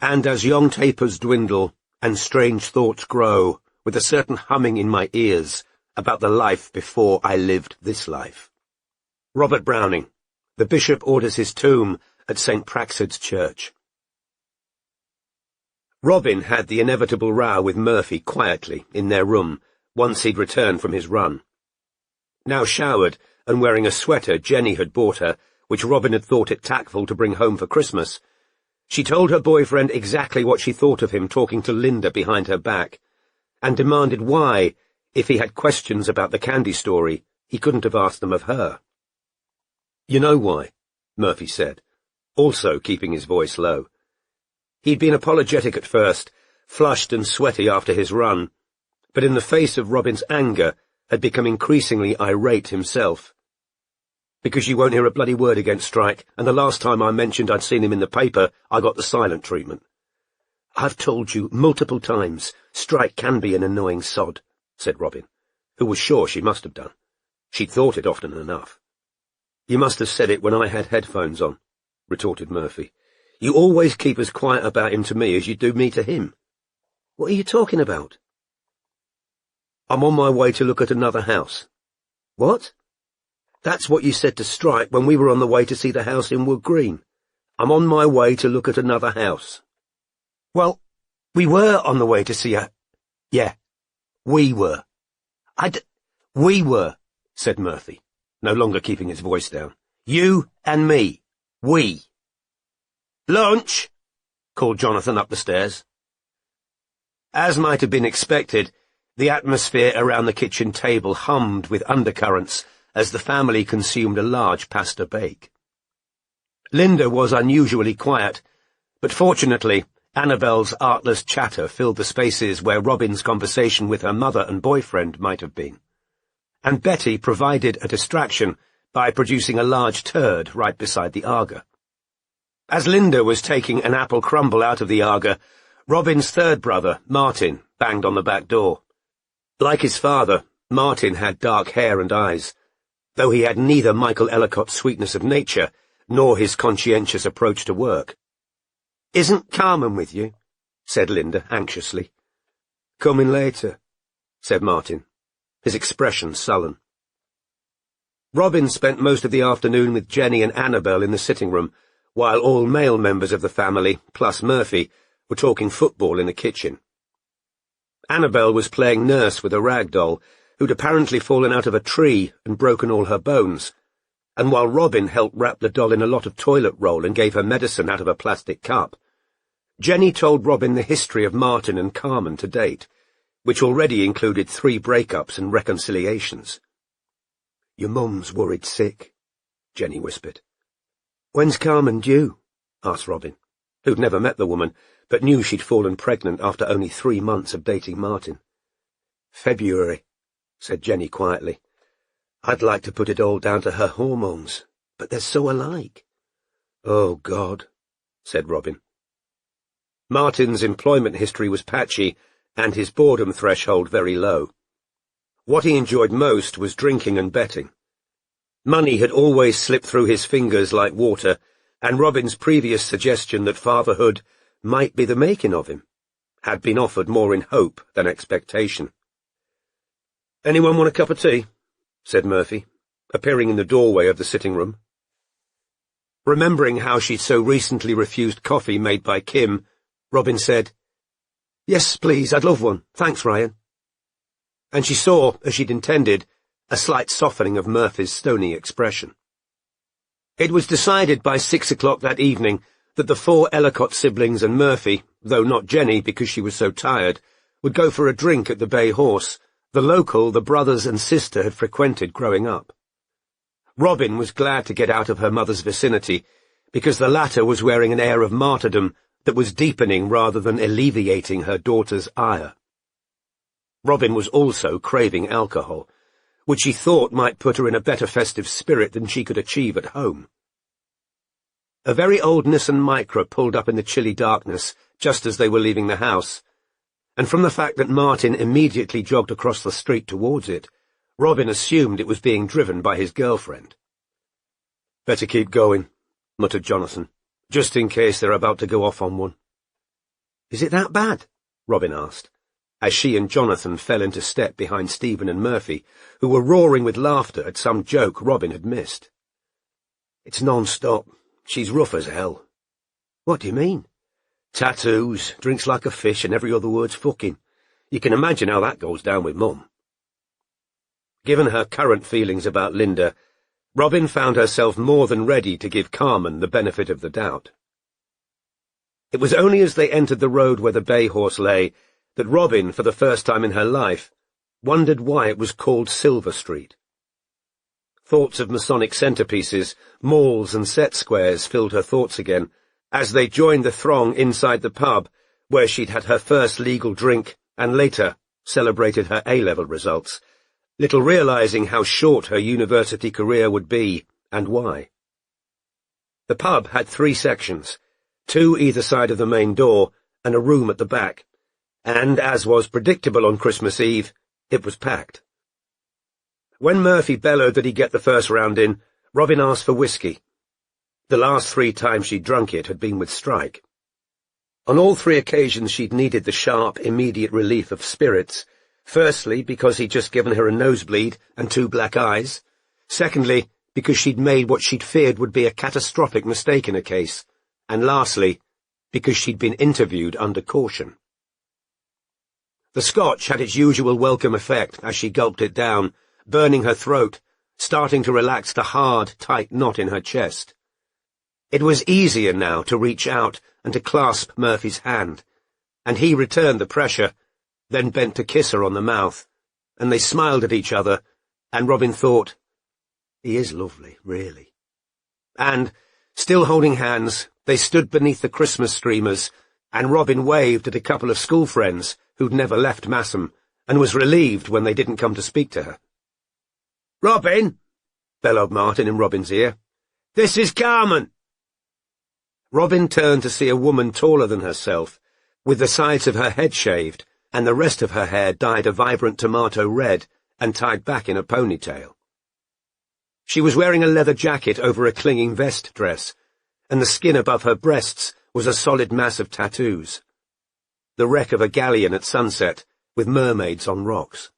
And as young tapers dwindle, and strange thoughts grow, with a certain humming in my ears, about the life before I lived this life. Robert Browning. The Bishop orders his tomb at St. Praxed's Church. Robin had the inevitable row with Murphy quietly in their room, once he'd returned from his run. Now showered, and wearing a sweater Jenny had bought her, which Robin had thought it tactful to bring home for Christmas, she told her boyfriend exactly what she thought of him talking to Linda behind her back, and demanded why, if he had questions about the candy story, he couldn't have asked them of her. "You know why," Murphy said, also keeping his voice low. He'd been apologetic at first, flushed and sweaty after his run, but in the face of Robin's anger had become increasingly irate himself. "Because you won't hear a bloody word against Strike, and the last time I mentioned I'd seen him in the paper, I got the silent treatment." "I've told you multiple times, Strike can be an annoying sod," said Robin, who was sure she must have done. She'd thought it often enough. "You must have said it when I had headphones on," retorted Murphy. "You always keep as quiet about him to me as you do me to him." "What are you talking about?" "I'm on my way to look at another house." "What?" "That's what you said to Strike when we were on the way to see the house in Wood Green. I'm on my way to look at another house." "Well, we were on the way to see a—" "Yeah, we were." "We were," said Murphy, no longer keeping his voice down. "You and me. We." "Lunch!" called Jonathan up the stairs. As might have been expected, the atmosphere around the kitchen table hummed with undercurrents as the family consumed a large pasta bake. Linda was unusually quiet, but fortunately, Annabelle's artless chatter filled the spaces where Robin's conversation with her mother and boyfriend might have been. And Betty provided a distraction by producing a large turd right beside the Aga. As Linda was taking an apple crumble out of the Aga, Robin's third brother, Martin, banged on the back door. Like his father, Martin had dark hair and eyes, though he had neither Michael Ellicott's sweetness of nature nor his conscientious approach to work. "Isn't Carmen with you?" said Linda anxiously. "Coming later," said Martin, his expression sullen. Robin spent most of the afternoon with Jenny and Annabel in the sitting room, while all male members of the family, plus Murphy, were talking football in the kitchen. Annabel was playing nurse with a rag doll, who'd apparently fallen out of a tree and broken all her bones, and while Robin helped wrap the doll in a lot of toilet roll and gave her medicine out of a plastic cup, Jenny told Robin the history of Martin and Carmen to date, which already included 3 breakups and reconciliations. "Your mum's worried sick," Jenny whispered. "When's Carmen due?" asked Robin, who'd never met the woman, but knew she'd fallen pregnant after only 3 months of dating Martin. "February," said Jenny quietly. "I'd like to put it all down to her hormones, but they're so alike." "Oh, God," said Robin. Martin's employment history was patchy, and his boredom threshold very low. What he enjoyed most was drinking and betting. Money had always slipped through his fingers like water, and Robin's previous suggestion that fatherhood might be the making of him had been offered more in hope than expectation. "Anyone want a cup of tea?" said Murphy, appearing in the doorway of the sitting room. Remembering how she'd so recently refused coffee made by Kim, Robin said, "Yes, please, I'd love one. Thanks, Ryan." And she saw, as she'd intended, a slight softening of Murphy's stony expression. It was decided by 6 o'clock that evening that the 4 Ellicott siblings and Murphy, though not Jenny because she was so tired, would go for a drink at the Bay Horse, the local the brothers and sister had frequented growing up. Robin was glad to get out of her mother's vicinity, because the latter was wearing an air of martyrdom that was deepening rather than alleviating her daughter's ire. Robin was also craving alcohol, which she thought might put her in a better festive spirit than she could achieve at home. A very old Nissan Micra pulled up in the chilly darkness just as they were leaving the house, and from the fact that Martin immediately jogged across the street towards it, Robin assumed it was being driven by his girlfriend. "Better keep going," muttered Jonathan, "just in case they're about to go off on one." "Is it that bad?" Robin asked, as she and Jonathan fell into step behind Stephen and Murphy, who were roaring with laughter at some joke Robin had missed. "It's non-stop. She's rough as hell." "What do you mean?" "Tattoos, drinks like a fish, and every other word's fucking. You can imagine how that goes down with Mum." Given her current feelings about Linda, Robin found herself more than ready to give Carmen the benefit of the doubt. It was only as they entered the road where the Bay Horse lay that Robin, for the first time in her life, wondered why it was called Silver Street. Thoughts of Masonic centerpieces, malls and set squares filled her thoughts again, as they joined the throng inside the pub, where she'd had her first legal drink and later celebrated her A-level results, little realizing how short her university career would be and why. The pub had 3 sections, 2 either side of the main door and a room at the back, and, as was predictable on Christmas Eve, it was packed. When Murphy bellowed that he'd get the first round in, Robin asked for whiskey. The last 3 times she'd drunk it had been with Strike. On all 3 occasions she'd needed the sharp, immediate relief of spirits, firstly because he'd just given her a nosebleed and 2 black eyes, secondly because she'd made what she'd feared would be a catastrophic mistake in a case, and lastly because she'd been interviewed under caution. The Scotch had its usual welcome effect as she gulped it down, burning her throat, starting to relax the hard, tight knot in her chest. It was easier now to reach out and to clasp Murphy's hand, and he returned the pressure, then bent to kiss her on the mouth, and they smiled at each other, and Robin thought, "He is lovely, really." And, still holding hands, they stood beneath the Christmas streamers, and Robin waved at a couple of school friends who'd never left Massam, and was relieved when they didn't come to speak to her. "Robin!" bellowed Martin in Robin's ear. "This is Carmen!" Robin turned to see a woman taller than herself, with the sides of her head shaved, and the rest of her hair dyed a vibrant tomato red and tied back in a ponytail. She was wearing a leather jacket over a clinging vest dress, and the skin above her breasts was a solid mass of tattoos. The wreck of a galleon at sunset, with mermaids on rocks.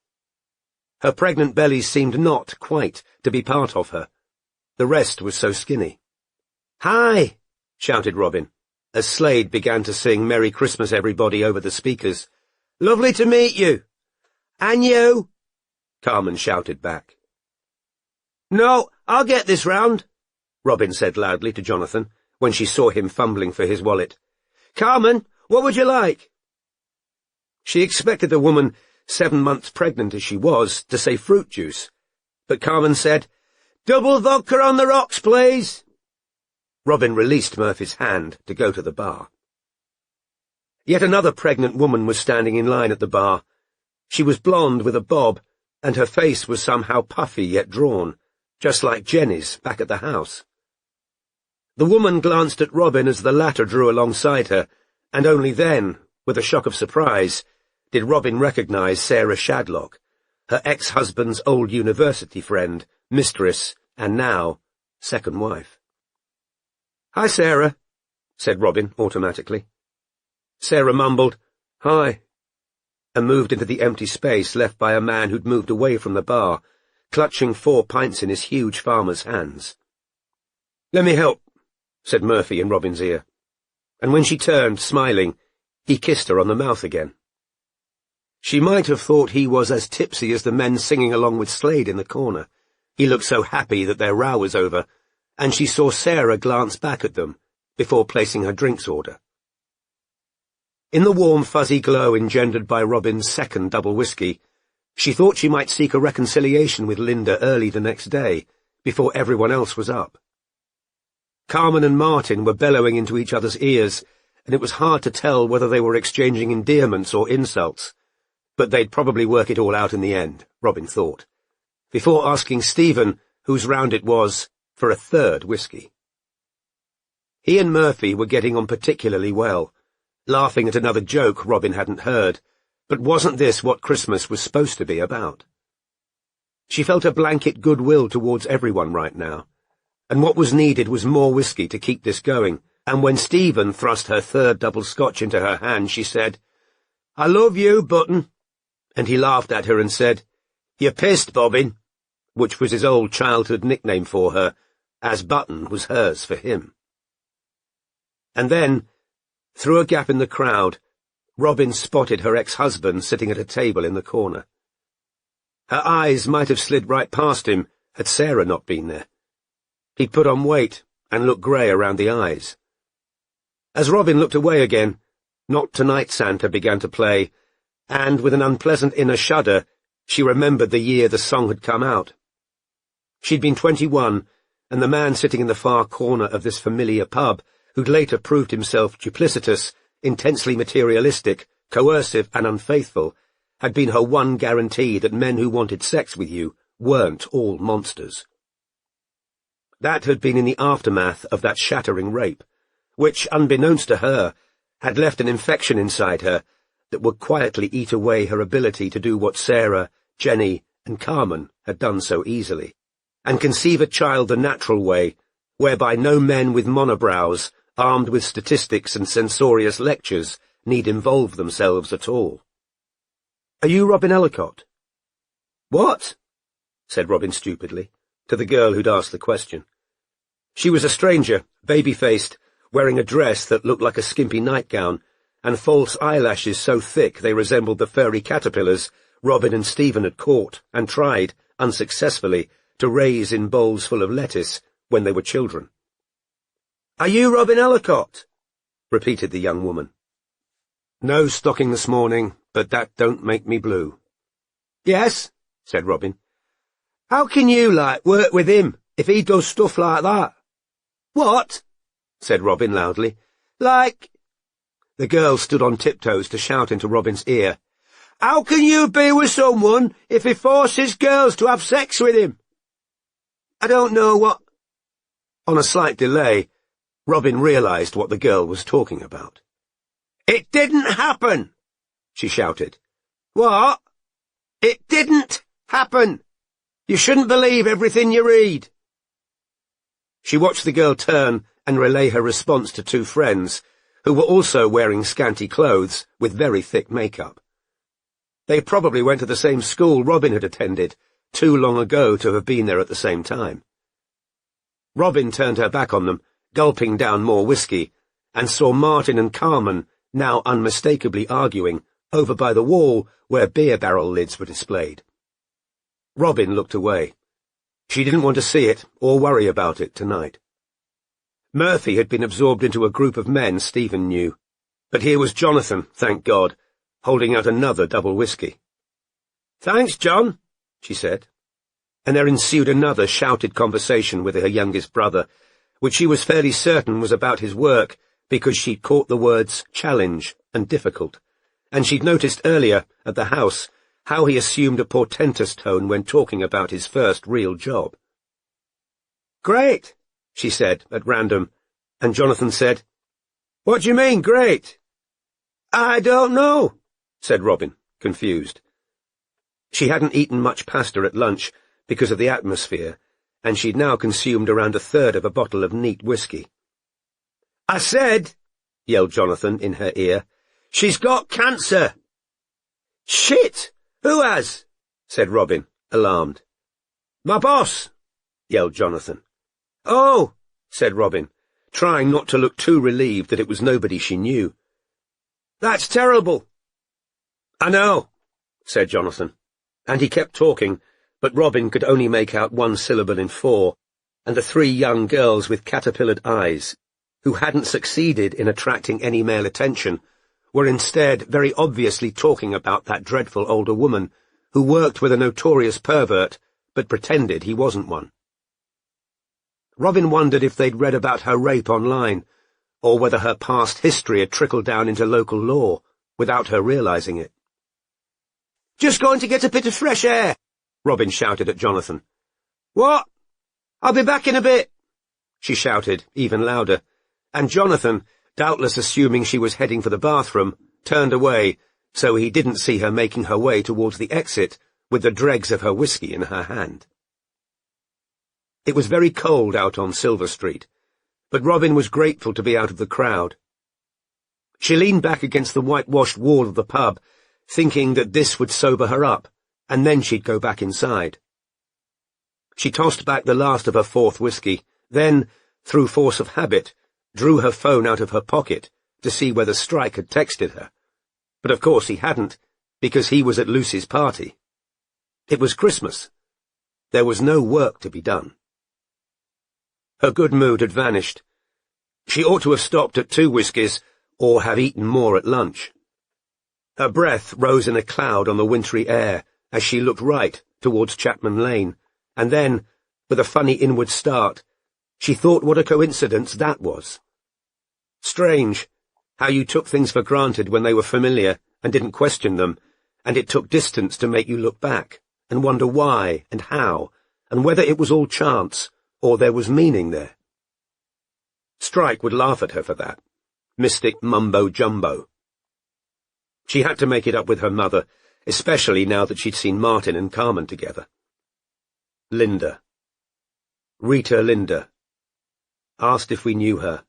Her pregnant belly seemed not quite to be part of her. The rest was so skinny. "Hi!" shouted Robin, as Slade began to sing Merry Christmas Everybody over the speakers. "Lovely to meet you." "And you," Carmen shouted back. "No, I'll get this round," Robin said loudly to Jonathan when she saw him fumbling for his wallet. "Carmen, what would you like?" She expected the woman, 7 months pregnant as she was, to say fruit juice, but Carmen said, "Double vodka on the rocks, please." Robin released Murphy's hand to go to the bar. Yet another pregnant woman was standing in line at the bar. She was blonde with a bob, and her face was somehow puffy yet drawn, just like Jenny's back at the house. The woman glanced at Robin as the latter drew alongside her, and only then, with a shock of surprise, did Robin recognize Sarah Shadlock, her ex-husband's old university friend, mistress, and now second wife. "Hi, Sarah," said Robin automatically. Sarah mumbled, "Hi," and moved into the empty space left by a man who'd moved away from the bar, clutching 4 pints in his huge farmer's hands. "Let me help," said Murphy in Robin's ear, and when she turned, smiling, he kissed her on the mouth again. She might have thought he was as tipsy as the men singing along with Slade in the corner. He looked so happy that their row was over, and she saw Sarah glance back at them before placing her drinks order. In the warm, fuzzy glow engendered by Robin's second double whiskey, she thought she might seek a reconciliation with Linda early the next day, before everyone else was up. Carmen and Martin were bellowing into each other's ears, and it was hard to tell whether they were exchanging endearments or insults, but they'd probably work it all out in the end, Robin thought, before asking Stephen, whose round it was, for a third whiskey. He and Murphy were getting on particularly well, laughing at another joke Robin hadn't heard, but wasn't this what Christmas was supposed to be about? She felt a blanket goodwill towards everyone right now, and what was needed was more whiskey to keep this going, and when Stephen thrust her third double scotch into her hand, she said, "I love you, Button," and he laughed at her and said, "You're pissed, Bobbin," which was his old childhood nickname for her, as Button was hers for him. And then, through a gap in the crowd, Robin spotted her ex-husband sitting at a table in the corner. Her eyes might have slid right past him had Sarah not been there. He'd put on weight and looked grey around the eyes. As Robin looked away again, Not Tonight Santa began to play, and with an unpleasant inner shudder, she remembered the year the song had come out. She'd been 21, and the man sitting in the far corner of this familiar pub, who'd later proved himself duplicitous, intensely materialistic, coercive and unfaithful, had been her one guarantee that men who wanted sex with you weren't all monsters. That had been in the aftermath of that shattering rape, which, unbeknownst to her, had left an infection inside her that would quietly eat away her ability to do what Sarah, Jenny, and Carmen had done so easily, and conceive a child the natural way, whereby no men with monobrows, armed with statistics and censorious lectures, need involve themselves at all. "Are you Robin Ellicott?" "What?" said Robin stupidly, to the girl who'd asked the question. She was a stranger, baby-faced, wearing a dress that looked like a skimpy nightgown, and false eyelashes so thick they resembled the furry caterpillars Robin and Stephen had caught and tried, unsuccessfully, to raise in bowls full of lettuce when they were children. "Are you Robin Ellicott?" repeated the young woman. "No stocking this morning, but that don't make me blue." "Yes," said Robin. "How can you, work with him if he does stuff like that?" "What?" said Robin loudly. The girl stood on tiptoes to shout into Robin's ear. "How can you be with someone if he forces girls to have sex with him?" "I don't know what—" On a slight delay, Robin realized what the girl was talking about. "It didn't happen!" she shouted. "What?" "It didn't happen! You shouldn't believe everything you read." She watched the girl turn and relay her response to 2 friends, who were also wearing scanty clothes with very thick makeup. They probably went to the same school Robin had attended, too long ago to have been there at the same time. Robin turned her back on them, gulping down more whiskey, and saw Martin and Carmen, now unmistakably arguing, over by the wall where beer barrel lids were displayed. Robin looked away. She didn't want to see it or worry about it tonight. Murphy had been absorbed into a group of men Stephen knew, but here was Jonathan, thank God, holding out another double whiskey. "Thanks, John," she said, and there ensued another shouted conversation with her youngest brother, which she was fairly certain was about his work because she'd caught the words challenge and difficult, and she'd noticed earlier, at the house, how he assumed a portentous tone when talking about his first real job. "Great," she said at random, and Jonathan said, "What do you mean, great?" "I don't know," said Robin, confused. She hadn't eaten much pasta at lunch because of the atmosphere, and she'd now consumed around a third of a bottle of neat whiskey. "I said," yelled Jonathan in her ear, "she's got cancer." "Shit! Who has?" said Robin, alarmed. "My boss," yelled Jonathan. "Oh," said Robin, trying not to look too relieved that it was nobody she knew. "That's terrible." "I know," said Jonathan, and he kept talking, but Robin could only make out one syllable in four, and the three young girls with caterpillared eyes, who hadn't succeeded in attracting any male attention, were instead very obviously talking about that dreadful older woman who worked with a notorious pervert but pretended he wasn't one. Robin wondered if they'd read about her rape online, or whether her past history had trickled down into local law without her realizing it. "Just going to get a bit of fresh air," Robin shouted at Jonathan. "What? I'll be back in a bit," she shouted, even louder, and Jonathan, doubtless assuming she was heading for the bathroom, turned away so he didn't see her making her way towards the exit with the dregs of her whiskey in her hand. It was very cold out on Silver Street, but Robin was grateful to be out of the crowd. She leaned back against the whitewashed wall of the pub, thinking that this would sober her up, and then she'd go back inside. She tossed back the last of her fourth whiskey, then, through force of habit, drew her phone out of her pocket to see whether Strike had texted her. But of course he hadn't, because he was at Lucy's party. It was Christmas. There was no work to be done. Her good mood had vanished. She ought to have stopped at 2 whiskies, or have eaten more at lunch. Her breath rose in a cloud on the wintry air as she looked right towards Chapman Lane, and then, with a funny inward start, she thought what a coincidence that was. Strange, how you took things for granted when they were familiar and didn't question them, and it took distance to make you look back and wonder why and how, and whether it was all chance or there was meaning there. Strike would laugh at her for that. Mystic mumbo-jumbo. She had to make it up with her mother, especially now that she'd seen Martin and Carmen together. Linda. Rita Linda. Asked if we knew her.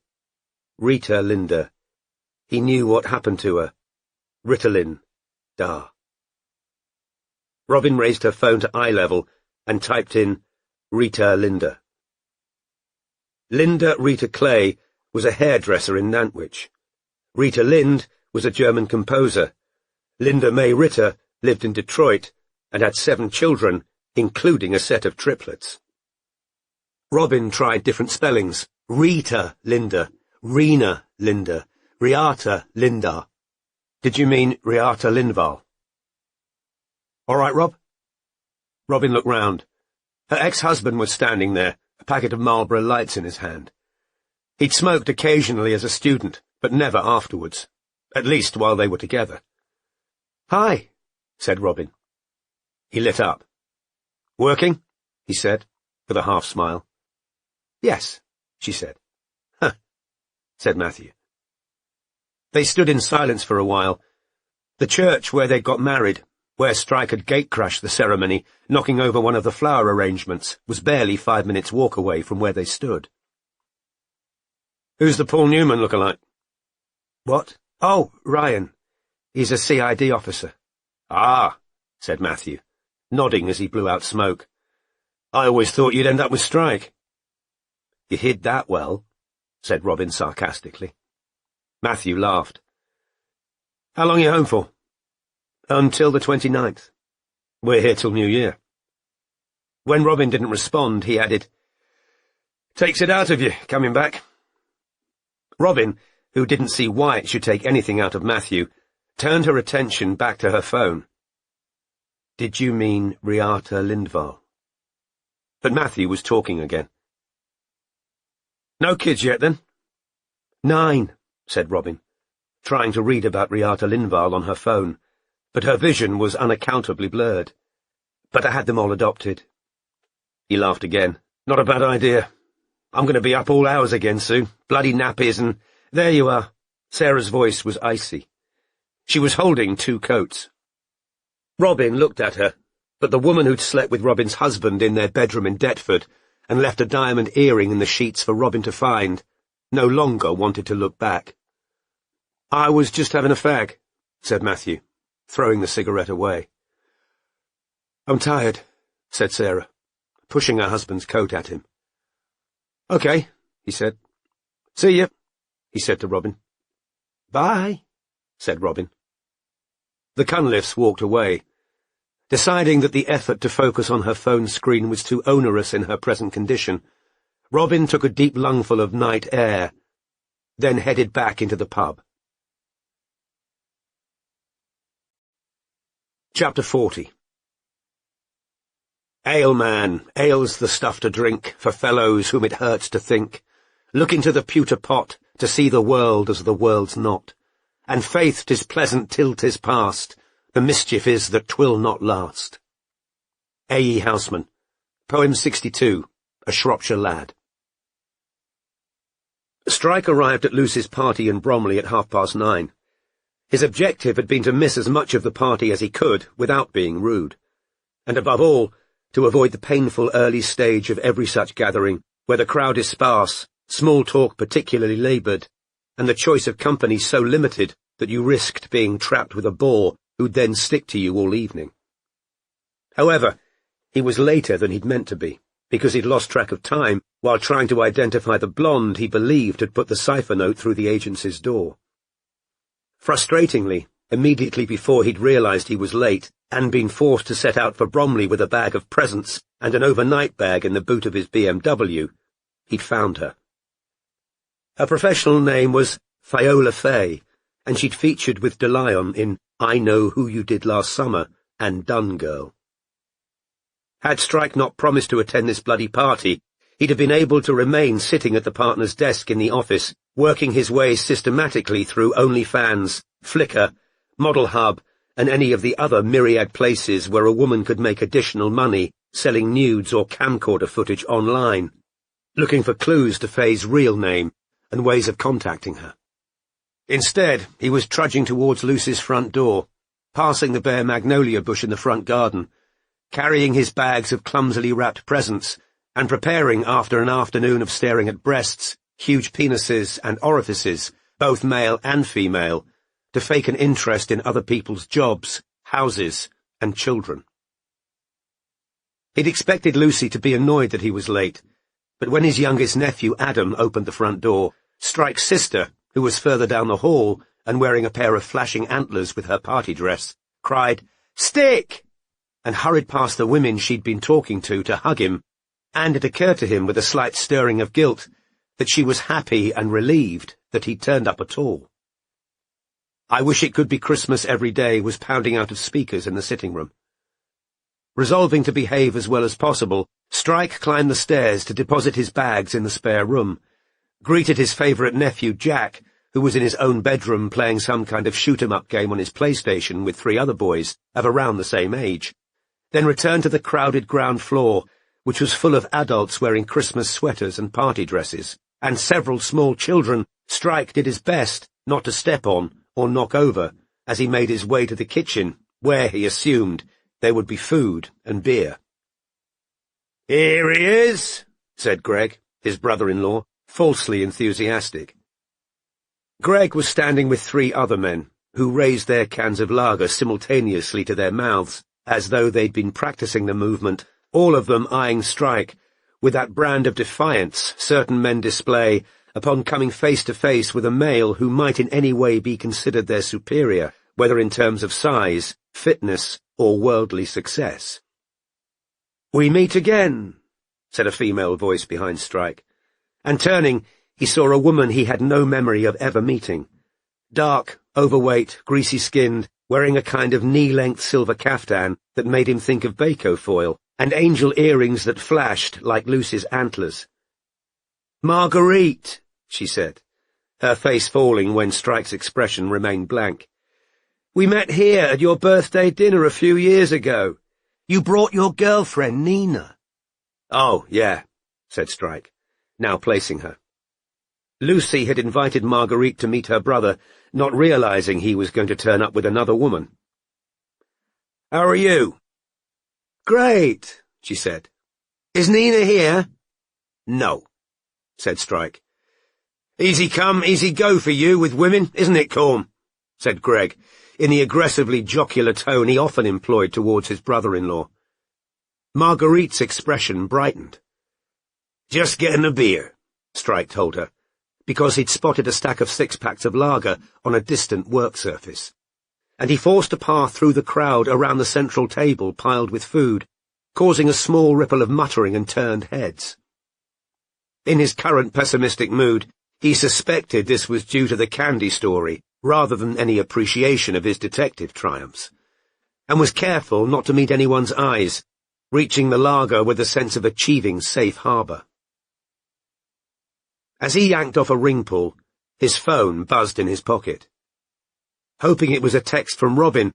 Rita Linda. He knew what happened to her. Ritalin. Da. Robin raised her phone to eye level and typed in Rita Linda. Linda Rita Clay was a hairdresser in Nantwich. Rita Lind was a German composer. Linda May Ritter lived in Detroit and had 7 children, including a set of triplets. Robin tried different spellings. Rita Linda, Rena Linda, Riata Linda. Did you mean Riata Lindvall? All right, Rob? Robin looked round. Her ex-husband was standing there, a packet of Marlboro Lights in his hand. He'd smoked occasionally as a student, but never afterwards, at least while they were together. "Hi," said Robin. He lit up. "Working?" he said, with a half-smile. "Yes," she said. "Huh," said Matthew. They stood in silence for a while. The church where they'd got married, where Strike had gate-crashed the ceremony, knocking over one of the flower arrangements, was barely 5 minutes' walk away from where they stood. "Who's the Paul Newman lookalike?" "What? Oh, Ryan. He's a CID officer." "Ah," said Matthew, nodding as he blew out smoke. "I always thought you'd end up with Strike." "You hid that well," said Robin sarcastically. Matthew laughed. "How long are you home for?" "Until the 29th. We're here till New Year." When Robin didn't respond, he added, "Takes it out of you, coming back." Robin, who didn't see why it should take anything out of Matthew, turned her attention back to her phone. "Did you mean Riata Lindvall?" But Matthew was talking again. "No kids yet, then?" "9, said Robin, trying to read about Riata Lindvall on her phone, but her vision was unaccountably blurred. "But I had them all adopted." He laughed again. "Not a bad idea. I'm going to be up all hours again soon. Bloody nappies and— There you are." Sarah's voice was icy. She was holding 2 coats. Robin looked at her, but the woman who'd slept with Robin's husband in their bedroom in Deptford and left a diamond earring in the sheets for Robin to find no longer wanted to look back. "I was just having a fag," said Matthew, throwing the cigarette away. "I'm tired," said Sarah, pushing her husband's coat at him. "Okay," he said. "See ya," he said to Robin. "Bye," said Robin. The Cunliffes walked away, deciding that the effort to focus on her phone screen was too onerous in her present condition. Robin took a deep lungful of night air, then headed back into the pub. Chapter 40. Ale, man, ale's the stuff to drink for fellows whom it hurts to think. Look into the pewter pot to see the world as the world's not. And faith 'tis pleasant till 'tis past, the mischief is that 'twill not last. A. E. Houseman, Poem 62, A Shropshire Lad. Strike arrived at Lucy's party in Bromley at 9:30. His objective had been to miss as much of the party as he could without being rude, and above all, to avoid the painful early stage of every such gathering, where the crowd is sparse, small talk particularly laboured, and the choice of company so limited that you risked being trapped with a bore who'd then stick to you all evening. However, he was later than he'd meant to be, because he'd lost track of time while trying to identify the blonde he believed had put the cipher note through the agency's door. Frustratingly, immediately before he'd realised he was late and been forced to set out for Bromley with a bag of presents and an overnight bag in the boot of his BMW, he'd found her. Her professional name was Fiola Fay, and she'd featured with DeLyon in I Know Who You Did Last Summer and Done Girl. Had Strike not promised to attend this bloody party, he'd have been able to remain sitting at the partner's desk in the office, working his way systematically through OnlyFans, Flickr, Model Hub, and any of the other myriad places where a woman could make additional money selling nudes or camcorder footage online, looking for clues to Faye's real name and ways of contacting her. Instead, he was trudging towards Lucy's front door, passing the bare magnolia bush in the front garden, carrying his bags of clumsily wrapped presents, and preparing after an afternoon of staring at breasts, huge penises, and orifices, both male and female, to fake an interest in other people's jobs, houses, and children. He'd expected Lucy to be annoyed that he was late, but when his youngest nephew, Adam, opened the front door, Strike's sister, who was further down the hall and wearing a pair of flashing antlers with her party dress, cried, "Stick!" and hurried past the women she'd been talking to hug him, and it occurred to him with a slight stirring of guilt that she was happy and relieved that he'd turned up at all. I Wish It Could Be Christmas Every Day was pounding out of speakers in the sitting room. Resolving to behave as well as possible, Strike climbed the stairs to deposit his bags in the spare room, greeted his favourite nephew, Jack, who was in his own bedroom playing some kind of shoot-'em-up game on his PlayStation with 3 other boys of around the same age, then returned to the crowded ground floor, which was full of adults wearing Christmas sweaters and party dresses, and several small children. Strike did his best not to step on or knock over as he made his way to the kitchen, where, he assumed, there would be food and beer. "Here he is," said Greg, his brother-in-law, falsely enthusiastic. Greg was standing with 3 other men, who raised their cans of lager simultaneously to their mouths, as though they'd been practicing the movement, all of them eyeing Strike with that brand of defiance certain men display upon coming face to face with a male who might in any way be considered their superior, whether in terms of size, fitness, or worldly success. "We meet again," said a female voice behind Strike, and turning, he saw a woman he had no memory of ever meeting. Dark, overweight, greasy-skinned, wearing a kind of knee-length silver caftan that made him think of Baco foil, and angel earrings that flashed like Lucy's antlers. "Marguerite," she said, her face falling when Strike's expression remained blank. "We met here at your birthday dinner a few years ago. You brought your girlfriend, Nina." "Oh, yeah," said Strike, now placing her. Lucy had invited Marguerite to meet her brother, not realizing he was going to turn up with another woman. "How are you?" "Great," she said. "Is Nina here?" "No," said Strike. "Easy come, easy go for you with women, isn't it, Corm?" said Greg, in the aggressively jocular tone he often employed towards his brother-in-law. Marguerite's expression brightened. "Just getting a beer," Strike told her, because he'd spotted a stack of six-packs of lager on a distant work surface, and he forced a path through the crowd around the central table piled with food, causing a small ripple of muttering and turned heads. In his current pessimistic mood, he suspected this was due to the candy story rather than any appreciation of his detective triumphs, and was careful not to meet anyone's eyes, reaching the lager with a sense of achieving safe harbour. As he yanked off a ring pull, his phone buzzed in his pocket. Hoping it was a text from Robin,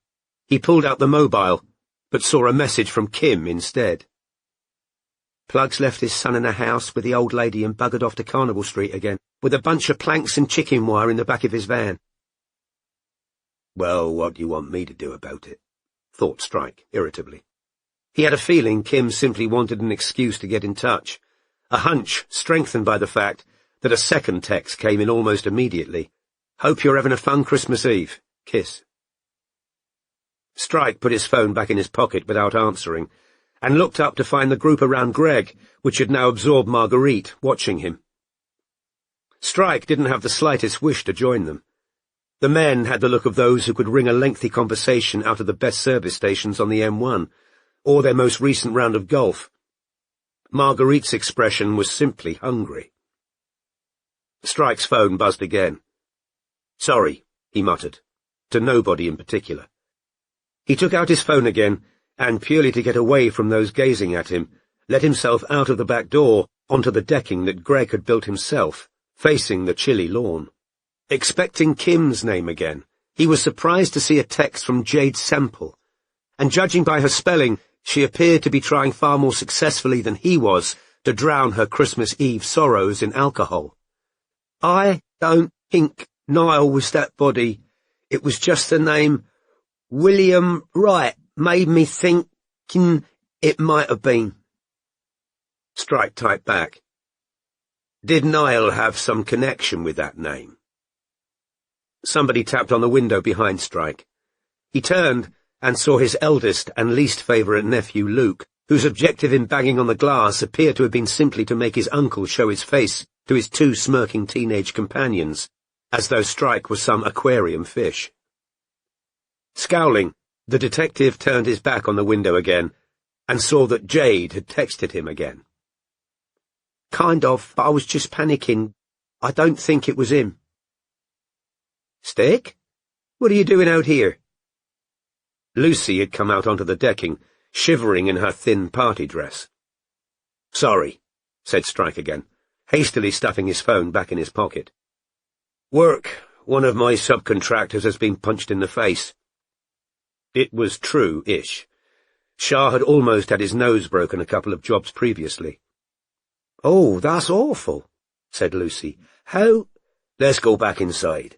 he pulled out the mobile, but saw a message from Kim instead. "Plug's left his son in a house with the old lady and buggered off to Carnival Street again, with a bunch of planks and chicken wire in the back of his van." "Well, what do you want me to do about it?" thought Strike, irritably. He had a feeling Kim simply wanted an excuse to get in touch, a hunch strengthened by the fact that a second text came in almost immediately. "Hope you're having a fun Christmas Eve. Kiss." Strike put his phone back in his pocket without answering, and looked up to find the group around Greg, which had now absorbed Marguerite, watching him. Strike didn't have the slightest wish to join them. The men had the look of those who could wring a lengthy conversation out of the best service stations on the M1, or their most recent round of golf. Marguerite's expression was simply hungry. Strike's phone buzzed again. "Sorry," he muttered, to nobody in particular. He took out his phone again, and purely to get away from those gazing at him, let himself out of the back door onto the decking that Greg had built himself, facing the chilly lawn. Expecting Kim's name again, he was surprised to see a text from Jade Semple, and judging by her spelling, she appeared to be trying far more successfully than he was to drown her Christmas Eve sorrows in alcohol. "I don't think Niall was that body. It was just the name William Wright made me thinking it might have been." Strike typed back. "Did Niall have some connection with that name?" Somebody tapped on the window behind Strike. He turned and saw his eldest and least favourite nephew Luke, whose objective in banging on the glass appeared to have been simply to make his uncle show his face to his two smirking teenage companions, as though Strike was some aquarium fish. Scowling, the detective turned his back on the window again, and saw that Jade had texted him again. "Kind of, but I was just panicking. I don't think it was him." "Stick? What are you doing out here?" Lucy had come out onto the decking, shivering in her thin party dress. "Sorry," said Strike again, hastily stuffing his phone back in his pocket. "Work. One of my subcontractors has been punched in the face." It was true-ish. Shah had almost had his nose broken a couple of jobs previously. "Oh, that's awful," said Lucy. "How—" "Let's go back inside,"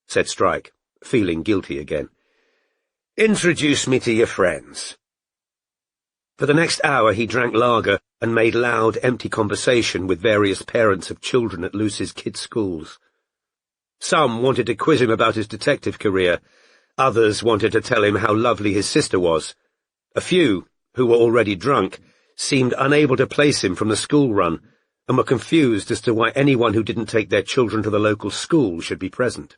said Strike, feeling guilty again. "Introduce me to your friends." For the next hour he drank lager and made loud, empty conversation with various parents of children at Lucy's kids' schools. Some wanted to quiz him about his detective career, Others wanted to tell him how lovely his sister was. A few, who were already drunk, seemed unable to place him from the school run, and were confused as to why anyone who didn't take their children to the local school should be present.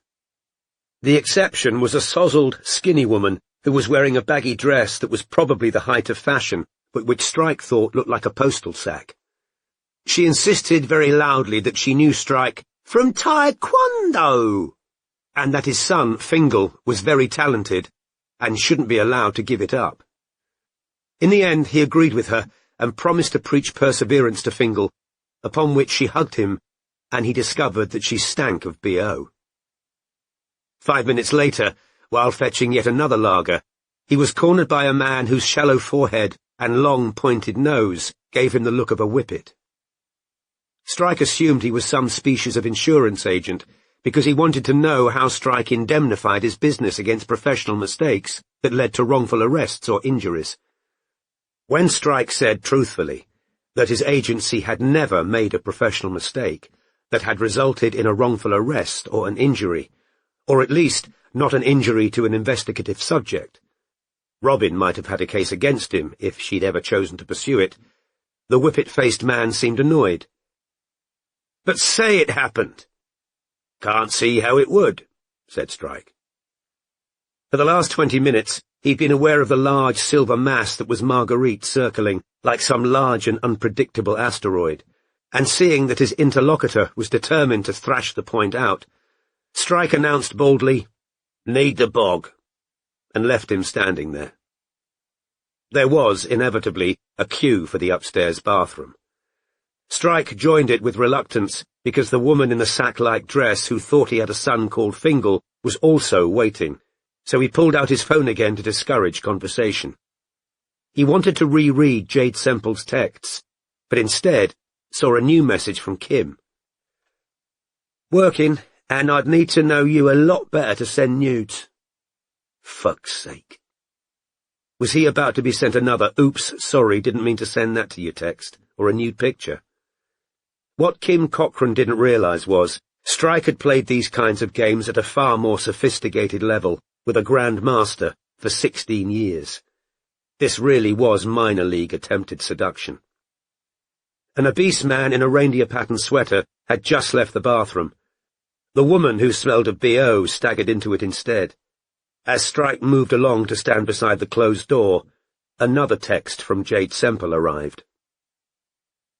The exception was a sozzled, skinny woman who was wearing a baggy dress that was probably the height of fashion, but which Strike thought looked like a postal sack. She insisted very loudly that she knew Strike from Taekwondo, and that his son, Fingal, was very talented, and shouldn't be allowed to give it up. In the end, he agreed with her, and promised to preach perseverance to Fingal, upon which she hugged him, and he discovered that she stank of B.O. 5 minutes later, while fetching yet another lager, he was cornered by a man whose shallow forehead and long pointed nose gave him the look of a whippet. Strike assumed he was some species of insurance agent, because he wanted to know how Strike indemnified his business against professional mistakes that led to wrongful arrests or injuries. When Strike said truthfully that his agency had never made a professional mistake that had resulted in a wrongful arrest or an injury, or at least not an injury to an investigative subject, Robin might have had a case against him if she'd ever chosen to pursue it, the whippet-faced man seemed annoyed. "But say it happened." "Can't see how it would," said Strike. For the last 20 minutes, he'd been aware of the large silver mass that was Marguerite circling, like some large and unpredictable asteroid, and seeing that his interlocutor was determined to thrash the point out, Strike announced boldly, "Need the bog," and left him standing there. There was, inevitably, a queue for the upstairs bathroom. Strike joined it with reluctance, because the woman in the sack-like dress who thought he had a son called Fingal was also waiting, so he pulled out his phone again to discourage conversation. He wanted to reread Jade Semple's texts, but instead saw a new message from Kim. "Working, and I'd need to know you a lot better to send nudes." Fuck's sake. Was he about to be sent another "oops, sorry, didn't mean to send that to you" text, or a nude picture? What Kim Cochran didn't realize was, Strike had played these kinds of games at a far more sophisticated level, with a Grand Master, for 16 years. This really was minor league attempted seduction. An obese man in a reindeer-patterned sweater had just left the bathroom. The woman who smelled of B.O. staggered into it instead. As Strike moved along to stand beside the closed door, another text from Jade Semple arrived.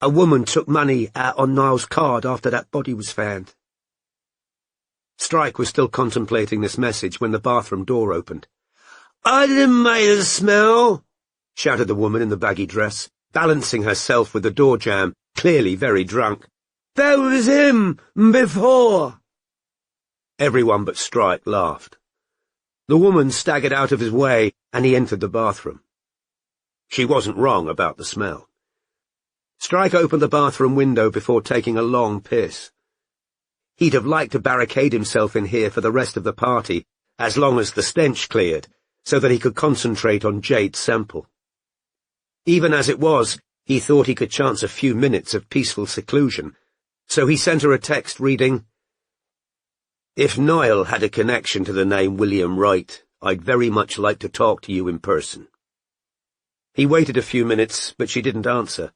"A woman took money out on Niall's card after that body was found." Strike was still contemplating this message when the bathroom door opened. "I didn't make the smell," shouted the woman in the baggy dress, balancing herself with the door jamb, clearly very drunk. "That was him before." Everyone but Strike laughed. The woman staggered out of his way, and he entered the bathroom. She wasn't wrong about the smell. Strike opened the bathroom window before taking a long piss. He'd have liked to barricade himself in here for the rest of the party, as long as the stench cleared, so that he could concentrate on Jade Semple. Even as it was, he thought he could chance a few minutes of peaceful seclusion, so he sent her a text reading, "If Niall had a connection to the name William Wright, I'd very much like to talk to you in person." He waited a few minutes, but she didn't answer.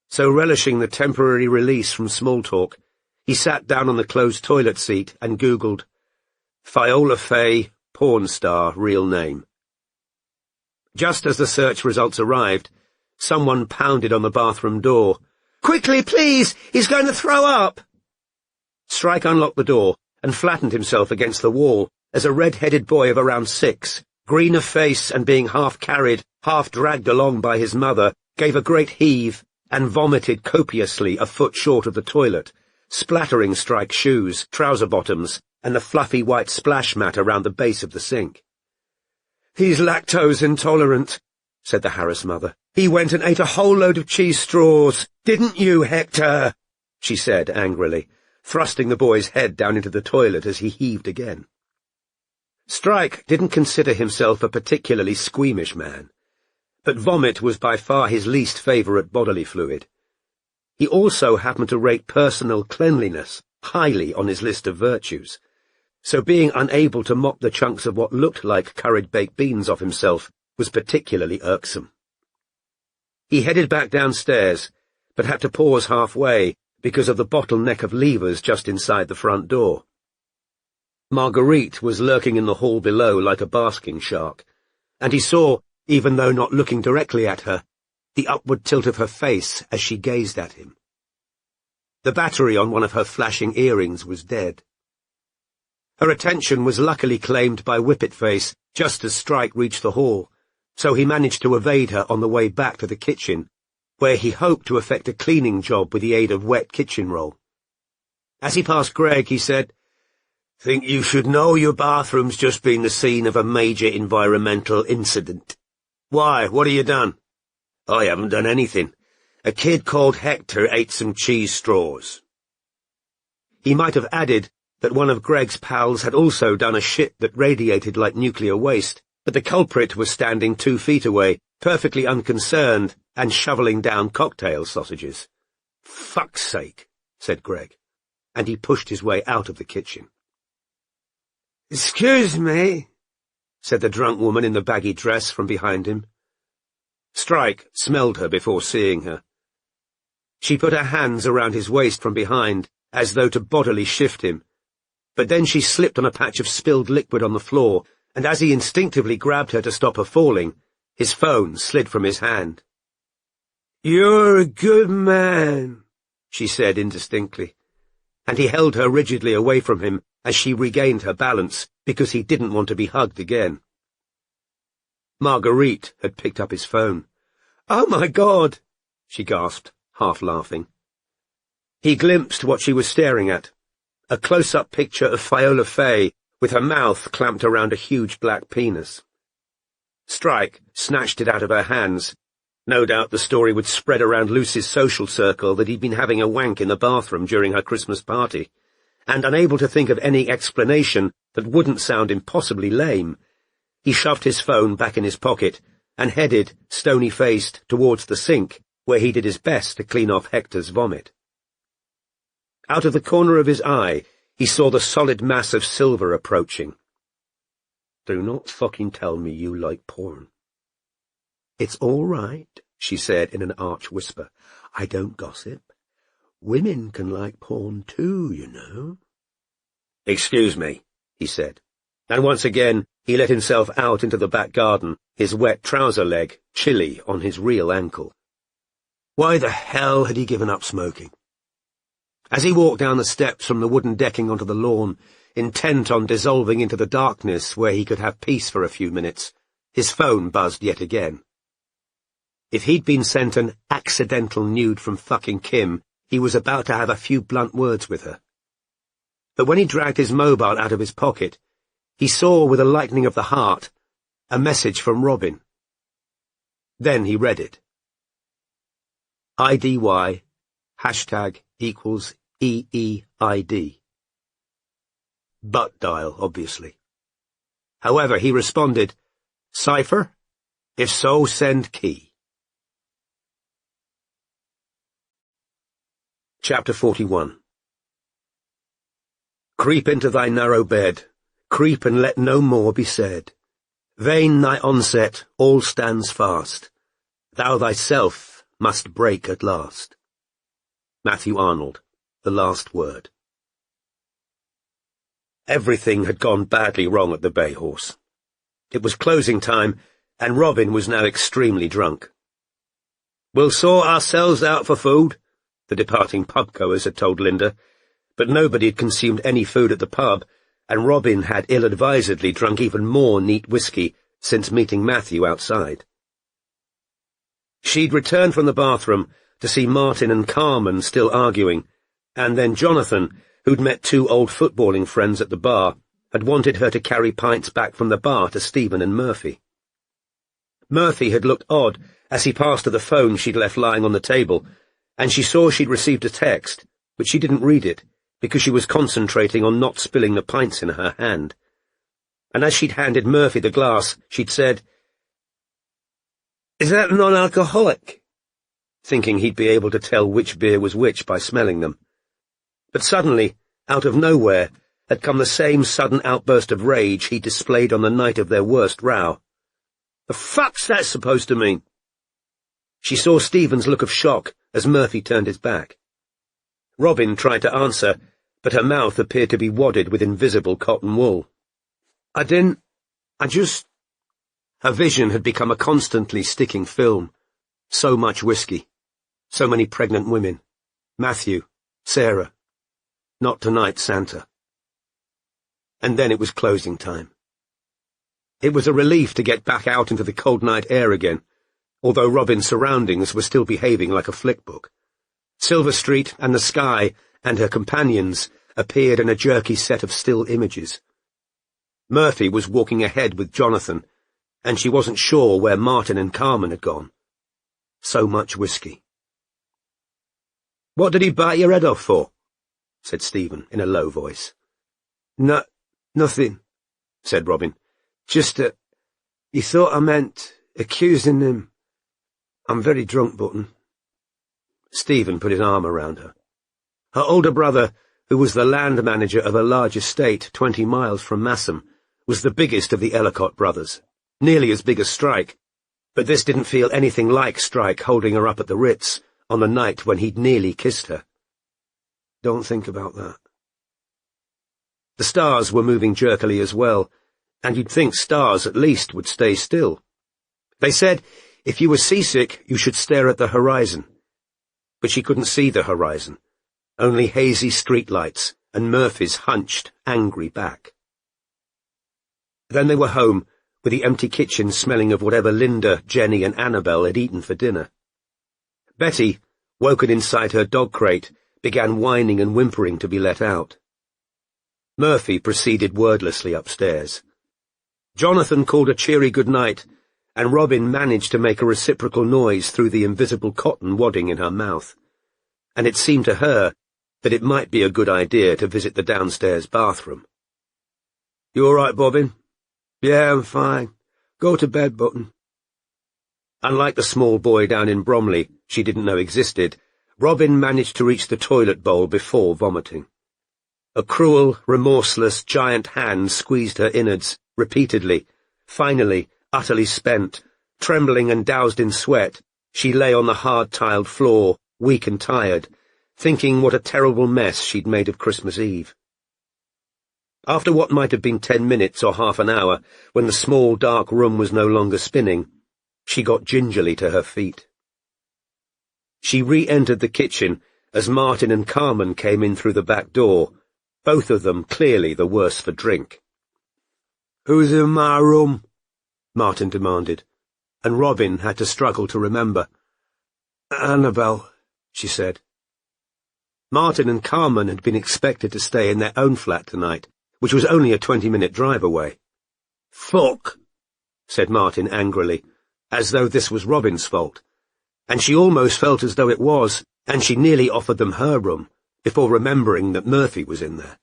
So, relishing the temporary release from small talk, he sat down on the closed toilet seat and Googled, "Viola Fay, porn star, real name." Just as the search results arrived, someone pounded on the bathroom door. "Quickly, please! He's going to throw up!" Strike unlocked the door and flattened himself against the wall as a red-headed boy of around 6, green of face and being half carried, half dragged along by his mother, gave a great heave and vomited copiously a foot short of the toilet, splattering Strike's shoes, trouser bottoms, and the fluffy white splash mat around the base of the sink. "He's lactose intolerant," said the harassed mother. "He went and ate a whole load of cheese straws. Didn't you, Hector?" she said angrily, thrusting the boy's head down into the toilet as he heaved again. Strike didn't consider himself a particularly squeamish man, but vomit was by far his least favourite bodily fluid. He also happened to rate personal cleanliness highly on his list of virtues, so being unable to mop the chunks of what looked like curried baked beans off himself was particularly irksome. He headed back downstairs, but had to pause halfway because of the bottleneck of levers just inside the front door. Marguerite was lurking in the hall below like a basking shark, and he saw, even though not looking directly at her, the upward tilt of her face as she gazed at him. The battery on one of her flashing earrings was dead. Her attention was luckily claimed by Whippet-Face just as Strike reached the hall, so he managed to evade her on the way back to the kitchen, where he hoped to effect a cleaning job with the aid of wet kitchen roll. As he passed Greg, he said, "Think you should know your bathroom's just been the scene of a major environmental incident." "Why, what have you done?" "I haven't done anything. A kid called Hector ate some cheese straws." He might have added that one of Greg's pals had also done a shit that radiated like nuclear waste, but the culprit was standing 2 feet away, perfectly unconcerned, and shoveling down cocktail sausages. "Fuck's sake," said Greg, and he pushed his way out of the kitchen. "Excuse me," said the drunk woman in the baggy dress from behind him. Strike smelled her before seeing her. She put her hands around his waist from behind, as though to bodily shift him, but then she slipped on a patch of spilled liquid on the floor, and as he instinctively grabbed her to stop her falling, his phone slid from his hand. "You're a good man," she said indistinctly, and he held her rigidly away from him as she regained her balance because he didn't want to be hugged again. Marguerite had picked up his phone. "Oh, my God!" she gasped, half laughing. He glimpsed what she was staring at, a close-up picture of Viola Fay with her mouth clamped around a huge black penis. Strike snatched it out of her hands. No doubt the story would spread around Lucy's social circle that he'd been having a wank in the bathroom during her Christmas party, and unable to think of any explanation that wouldn't sound impossibly lame, he shoved his phone back in his pocket and headed, stony-faced, towards the sink, where he did his best to clean off Hector's vomit. Out of the corner of his eye, he saw the solid mass of silver approaching. "Do not fucking tell me you like porn." "It's all right," she said in an arch whisper. "I don't gossip. Women can like porn too, you know." "Excuse me," he said, and once again he let himself out into the back garden, his wet trouser leg chilly on his real ankle. Why the hell had he given up smoking? As he walked down the steps from the wooden decking onto the lawn, intent on dissolving into the darkness where he could have peace for a few minutes, his phone buzzed yet again. If he'd been sent an accidental nude from fucking Kim, he was about to have a few blunt words with her. But when he dragged his mobile out of his pocket, he saw with a lightening of the heart a message from Robin. Then he read it. IDY, hashtag equals EEID. Butt dial, obviously. However, he responded, "Cipher? If so, send key." Chapter 41. Creep into thy narrow bed, creep and let no more be said. Vain thy onset, all stands fast. Thou thyself must break at last. Matthew Arnold, The Last Word. Everything had gone badly wrong at the Bay Horse. It was closing time, and Robin was now extremely drunk. "We'll sort ourselves out for food," the departing pub-goers had told Linda, but nobody had consumed any food at the pub, and Robin had ill-advisedly drunk even more neat whiskey since meeting Matthew outside. She'd returned from the bathroom to see Martin and Carmen still arguing, and then Jonathan, who'd met 2 old footballing friends at the bar, had wanted her to carry pints back from the bar to Stephen and Murphy. Murphy had looked odd as he passed her the phone she'd left lying on the table, and she saw she'd received a text, but she didn't read it, because she was concentrating on not spilling the pints in her hand. And as she'd handed Murphy the glass, she'd said, "Is that non-alcoholic?" thinking he'd be able to tell which beer was which by smelling them. But suddenly, out of nowhere, had come the same sudden outburst of rage he displayed on the night of their worst row. "The fuck's that supposed to mean?" She saw Stephen's look of shock as Murphy turned his back. Robin tried to answer, but her mouth appeared to be wadded with invisible cotton wool. I just—" Her vision had become a constantly sticking film. So much whiskey. So many pregnant women. Matthew. Sarah. Not tonight, Santa. And then it was closing time. It was a relief to get back out into the cold night air again, although Robin's surroundings were still behaving like a flickbook. Silver Street and the sky and her companions appeared in a jerky set of still images. Murphy was walking ahead with Jonathan, and she wasn't sure where Martin and Carmen had gone. So much whiskey. "What did he bite your head off for?" said Stephen in a low voice. Nothing, said Robin. Just he thought I meant accusing him. I'm very drunk, Button. Stephen put his arm around her. Her older brother, who was the land manager of a large estate 20 miles from Massam, was the biggest of the Ellicott brothers, nearly as big as Strike, but this didn't feel anything like Strike holding her up at the Ritz on the night when he'd nearly kissed her. Don't think about that. The stars were moving jerkily as well, and you'd think stars at least would stay still. They said if you were seasick, you should stare at the horizon. But she couldn't see the horizon, only hazy streetlights and Murphy's hunched, angry back. Then they were home, with the empty kitchen smelling of whatever Linda, Jenny and Annabel had eaten for dinner. Betty, woken inside her dog crate, began whining and whimpering to be let out. Murphy proceeded wordlessly upstairs. Jonathan called a cheery good night, and Robin managed to make a reciprocal noise through the invisible cotton wadding in her mouth, and it seemed to her that it might be a good idea to visit the downstairs bathroom. You all right, Bobbin? Yeah, I'm fine. Go to bed, Button. Unlike the small boy down in Bromley she didn't know existed, Robin managed to reach the toilet bowl before vomiting. A cruel, remorseless, giant hand squeezed her innards, repeatedly. Finally, utterly spent, trembling and doused in sweat, she lay on the hard-tiled floor, weak and tired, thinking what a terrible mess she'd made of Christmas Eve. After what might have been 10 minutes or half an hour, when the small, dark room was no longer spinning, she got gingerly to her feet. She re-entered the kitchen as Martin and Carmen came in through the back door, both of them clearly the worse for drink. Who's in my room? Martin demanded, and Robin had to struggle to remember. Annabel, she said. Martin and Carmen had been expected to stay in their own flat tonight, which was only a 20-minute drive away. Fuck, said Martin angrily, as though this was Robin's fault, and she almost felt as though it was, and she nearly offered them her room, before remembering that Murphy was in there.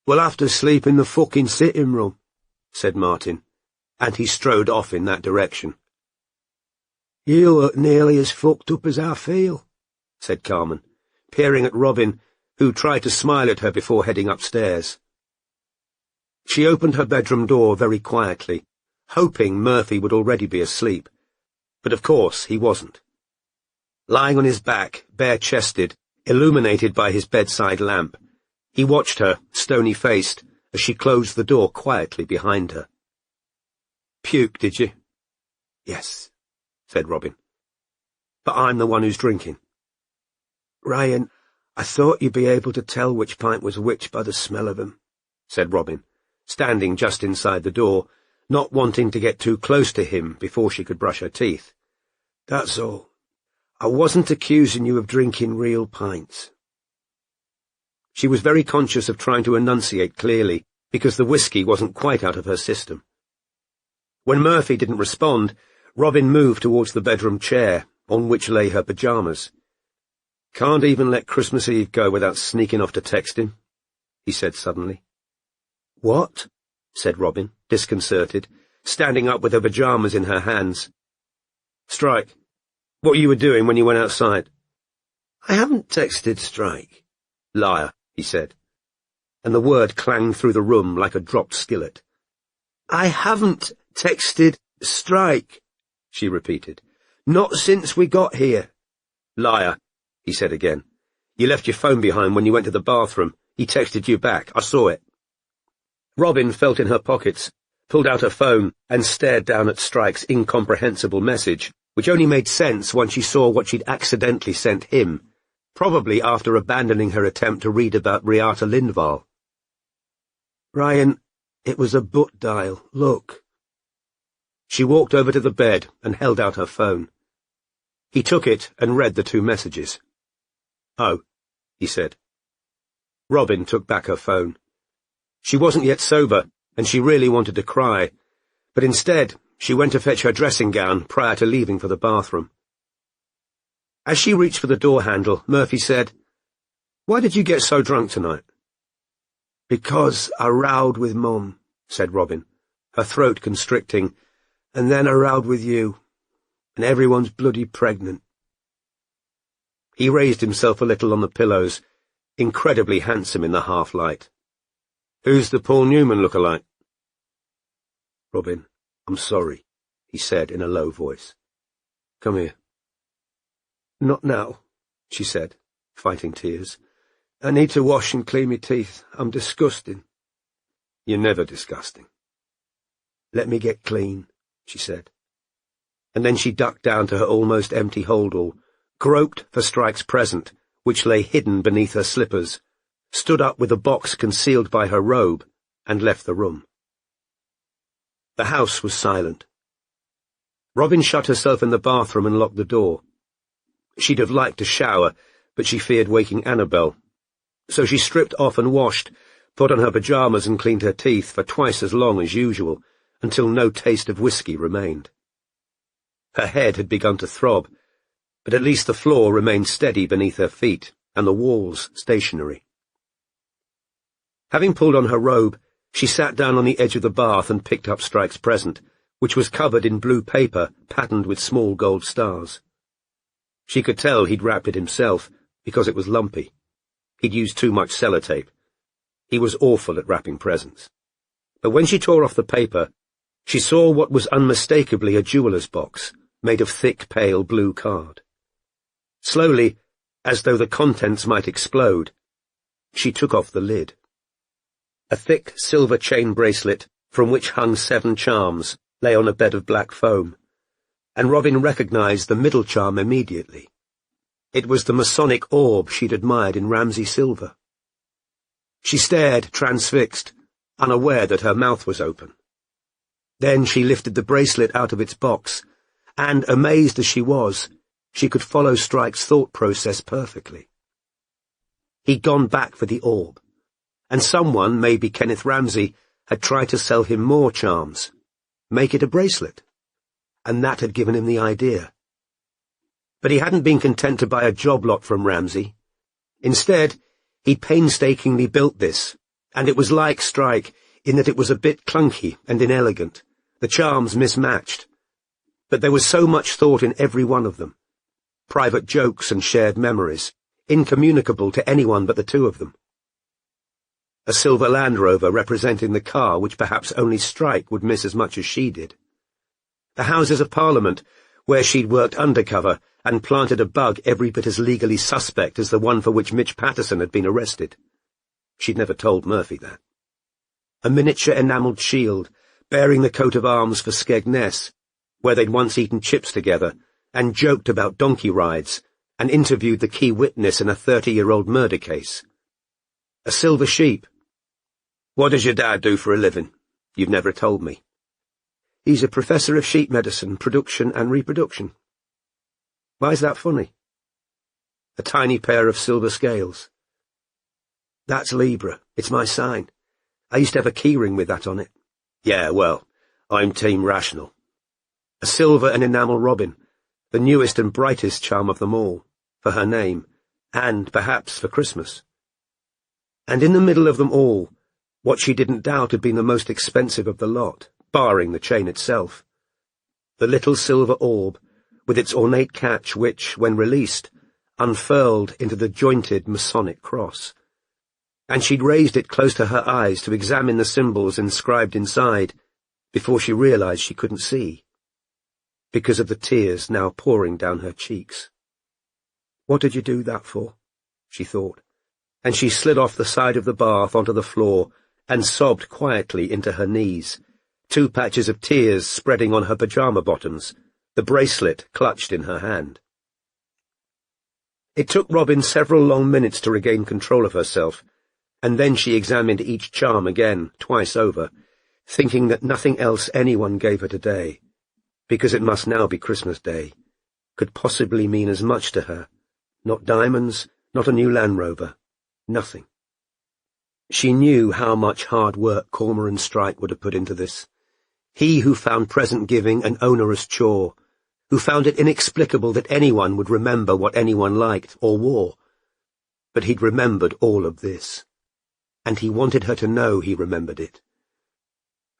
We'll have to sleep in the fucking sitting room, said Martin, and he strode off in that direction. You look nearly as fucked up as I feel, said Carmen, peering at Robin, who tried to smile at her before heading upstairs. She opened her bedroom door very quietly, hoping Murphy would already be asleep, but of course he wasn't. Lying on his back, bare-chested, illuminated by his bedside lamp, he watched her, stony-faced, as she closed the door quietly behind her. Puke, did you? Yes, said Robin. But I'm the one who's drinking. Ryan, I thought you'd be able to tell which pint was which by the smell of 'em, said Robin, standing just inside the door, not wanting to get too close to him before she could brush her teeth. That's all. I wasn't accusing you of drinking real pints. She was very conscious of trying to enunciate clearly, because the whiskey wasn't quite out of her system. When Murphy didn't respond, Robin moved towards the bedroom chair, on which lay her pyjamas. Can't even let Christmas Eve go without sneaking off to text him, he said suddenly. What? Said Robin, disconcerted, standing up with her pyjamas in her hands. Strike, what you were doing when you went outside? I haven't texted Strike. Liar, he said. and the word clanged through the room like a dropped skillet. "I haven't texted Strike," she repeated. "Not since we got here." "Liar," he said again. "You left your phone behind when you went to the bathroom. He texted you back. I saw it." Robin felt in her pockets, pulled out her phone, and stared down at Strike's incomprehensible message, which only made sense once she saw what she'd accidentally sent him, probably after abandoning her attempt to read about Riata Lindvall. "Ryan, it was a butt dial. Look." She walked over to the bed and held out her phone. He took it and read the two messages. "Oh," he said. Robin took back her phone. She wasn't yet sober, and she really wanted to cry, but instead she went to fetch her dressing gown prior to leaving for the bathroom. As she reached for the door handle, Murphy said, "Why did you get so drunk tonight?" "Because I rowed with Mum," said Robin, her throat constricting, "and then I rowed with you, and everyone's bloody pregnant." He raised himself a little on the pillows, incredibly handsome in the half-light. "Who's the Paul Newman look-alike?" "Robin, I'm sorry," he said in a low voice. "Come here." "Not now," she said, fighting tears. "I need to wash and clean my teeth. I'm disgusting." "You're never disgusting." "Let me get clean," she said. And then she ducked down to her almost empty holdall, groped for Strike's present, which lay hidden beneath her slippers, stood up with the box concealed by her robe, and left the room. The house was silent. Robin shut herself in the bathroom and locked the door. She'd have liked to shower, but she feared waking Annabelle, so she stripped off and washed, put on her pyjamas and cleaned her teeth for twice as long as usual, until no taste of whiskey remained. Her head had begun to throb, but at least the floor remained steady beneath her feet, and the walls stationary. Having pulled on her robe, she sat down on the edge of the bath and picked up Strike's present, which was covered in blue paper patterned with small gold stars. She could tell he'd wrapped it himself, because it was lumpy. He'd used too much sellotape. He was awful at wrapping presents. But when she tore off the paper, she saw what was unmistakably a jeweller's box, made of thick, pale blue card. Slowly, as though the contents might explode, she took off the lid. A thick silver chain bracelet, from which hung 7 charms, lay on a bed of black foam, and Robin recognized the middle charm immediately. It was the Masonic orb she'd admired in Ramsay silver. She stared, transfixed, unaware that her mouth was open. Then she lifted the bracelet out of its box, and, amazed as she was, she could follow Strike's thought process perfectly. He'd gone back for the orb, and someone, maybe Kenneth Ramsay, had tried to sell him more charms, make it a bracelet, and that had given him the idea. But he hadn't been content to buy a job lot from Ramsay. Instead, he'd painstakingly built this, and it was like Strike in that it was a bit clunky and inelegant, the charms mismatched. But there was so much thought in every one of them. Private jokes and shared memories, incommunicable to anyone but the two of them. A silver Land Rover representing the car which perhaps only Strike would miss as much as she did. The Houses of Parliament, where she'd worked undercover and planted a bug every bit as legally suspect as the one for which Mitch Patterson had been arrested. She'd never told Murphy that. A miniature enamelled shield, bearing the coat of arms for Skegness, where they'd once eaten chips together, and joked about donkey rides, and interviewed the key witness in a 30-year-old murder case. A silver sheep. "What does your dad do for a living? You've never told me." "He's a professor of sheep medicine, production and reproduction." "Why's that funny?" A tiny pair of silver scales. "That's Libra. It's my sign. I used to have a keyring with that on it." "Yeah, well, I'm Team Rational." A silver and enamel robin, the newest and brightest charm of them all, for her name, and perhaps for Christmas. And in the middle of them all, what she didn't doubt had been the most expensive of the lot, barring the chain itself. The little silver orb, with its ornate catch which, when released, unfurled into the jointed Masonic cross. and she'd raised it close to her eyes to examine the symbols inscribed inside, before she realized she couldn't see, because of the tears now pouring down her cheeks. "What did you do that for?" she thought, and she slid off the side of the bath onto the floor and sobbed quietly into her knees, 2 patches of tears spreading on her pyjama bottoms, the bracelet clutched in her hand. It took Robin several long minutes to regain control of herself, and then she examined each charm again, twice over, thinking that nothing else anyone gave her today, because it must now be Christmas Day, could possibly mean as much to her. Not diamonds, not a new Land Rover, nothing. She knew how much hard work Cormoran Strike would have put into this. He who found present-giving an onerous chore, who found it inexplicable that anyone would remember what anyone liked or wore. But he'd remembered all of this, and he wanted her to know he remembered it.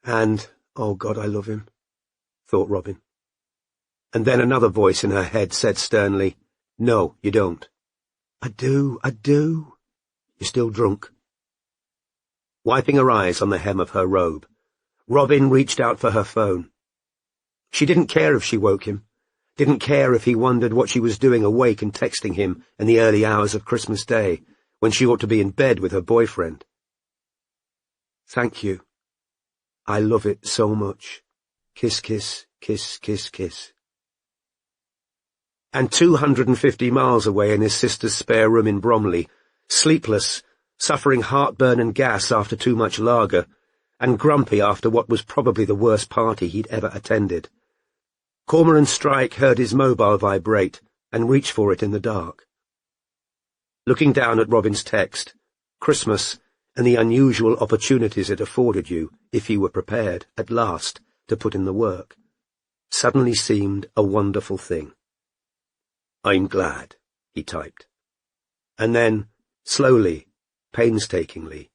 And, oh God, I love him, thought Robin. And then another voice in her head said sternly, "No, you don't." I do. You're still drunk." Wiping her eyes on the hem of her robe, Robin reached out for her phone. She didn't care if she woke him, didn't care if he wondered what she was doing awake and texting him in the early hours of Christmas Day, when she ought to be in bed with her boyfriend. "Thank you. I love it so much. Kiss, kiss, kiss, kiss, kiss." And 250 miles away in his sister's spare room in Bromley, sleepless, suffering heartburn and gas after too much lager, and grumpy after what was probably the worst party he'd ever attended, Cormoran Strike heard his mobile vibrate and reached for it in the dark. Looking down at Robin's text, Christmas and the unusual opportunities it afforded you, if you were prepared, at last, to put in the work, suddenly seemed a wonderful thing. "I'm glad," he typed. And then, slowly, painstakingly,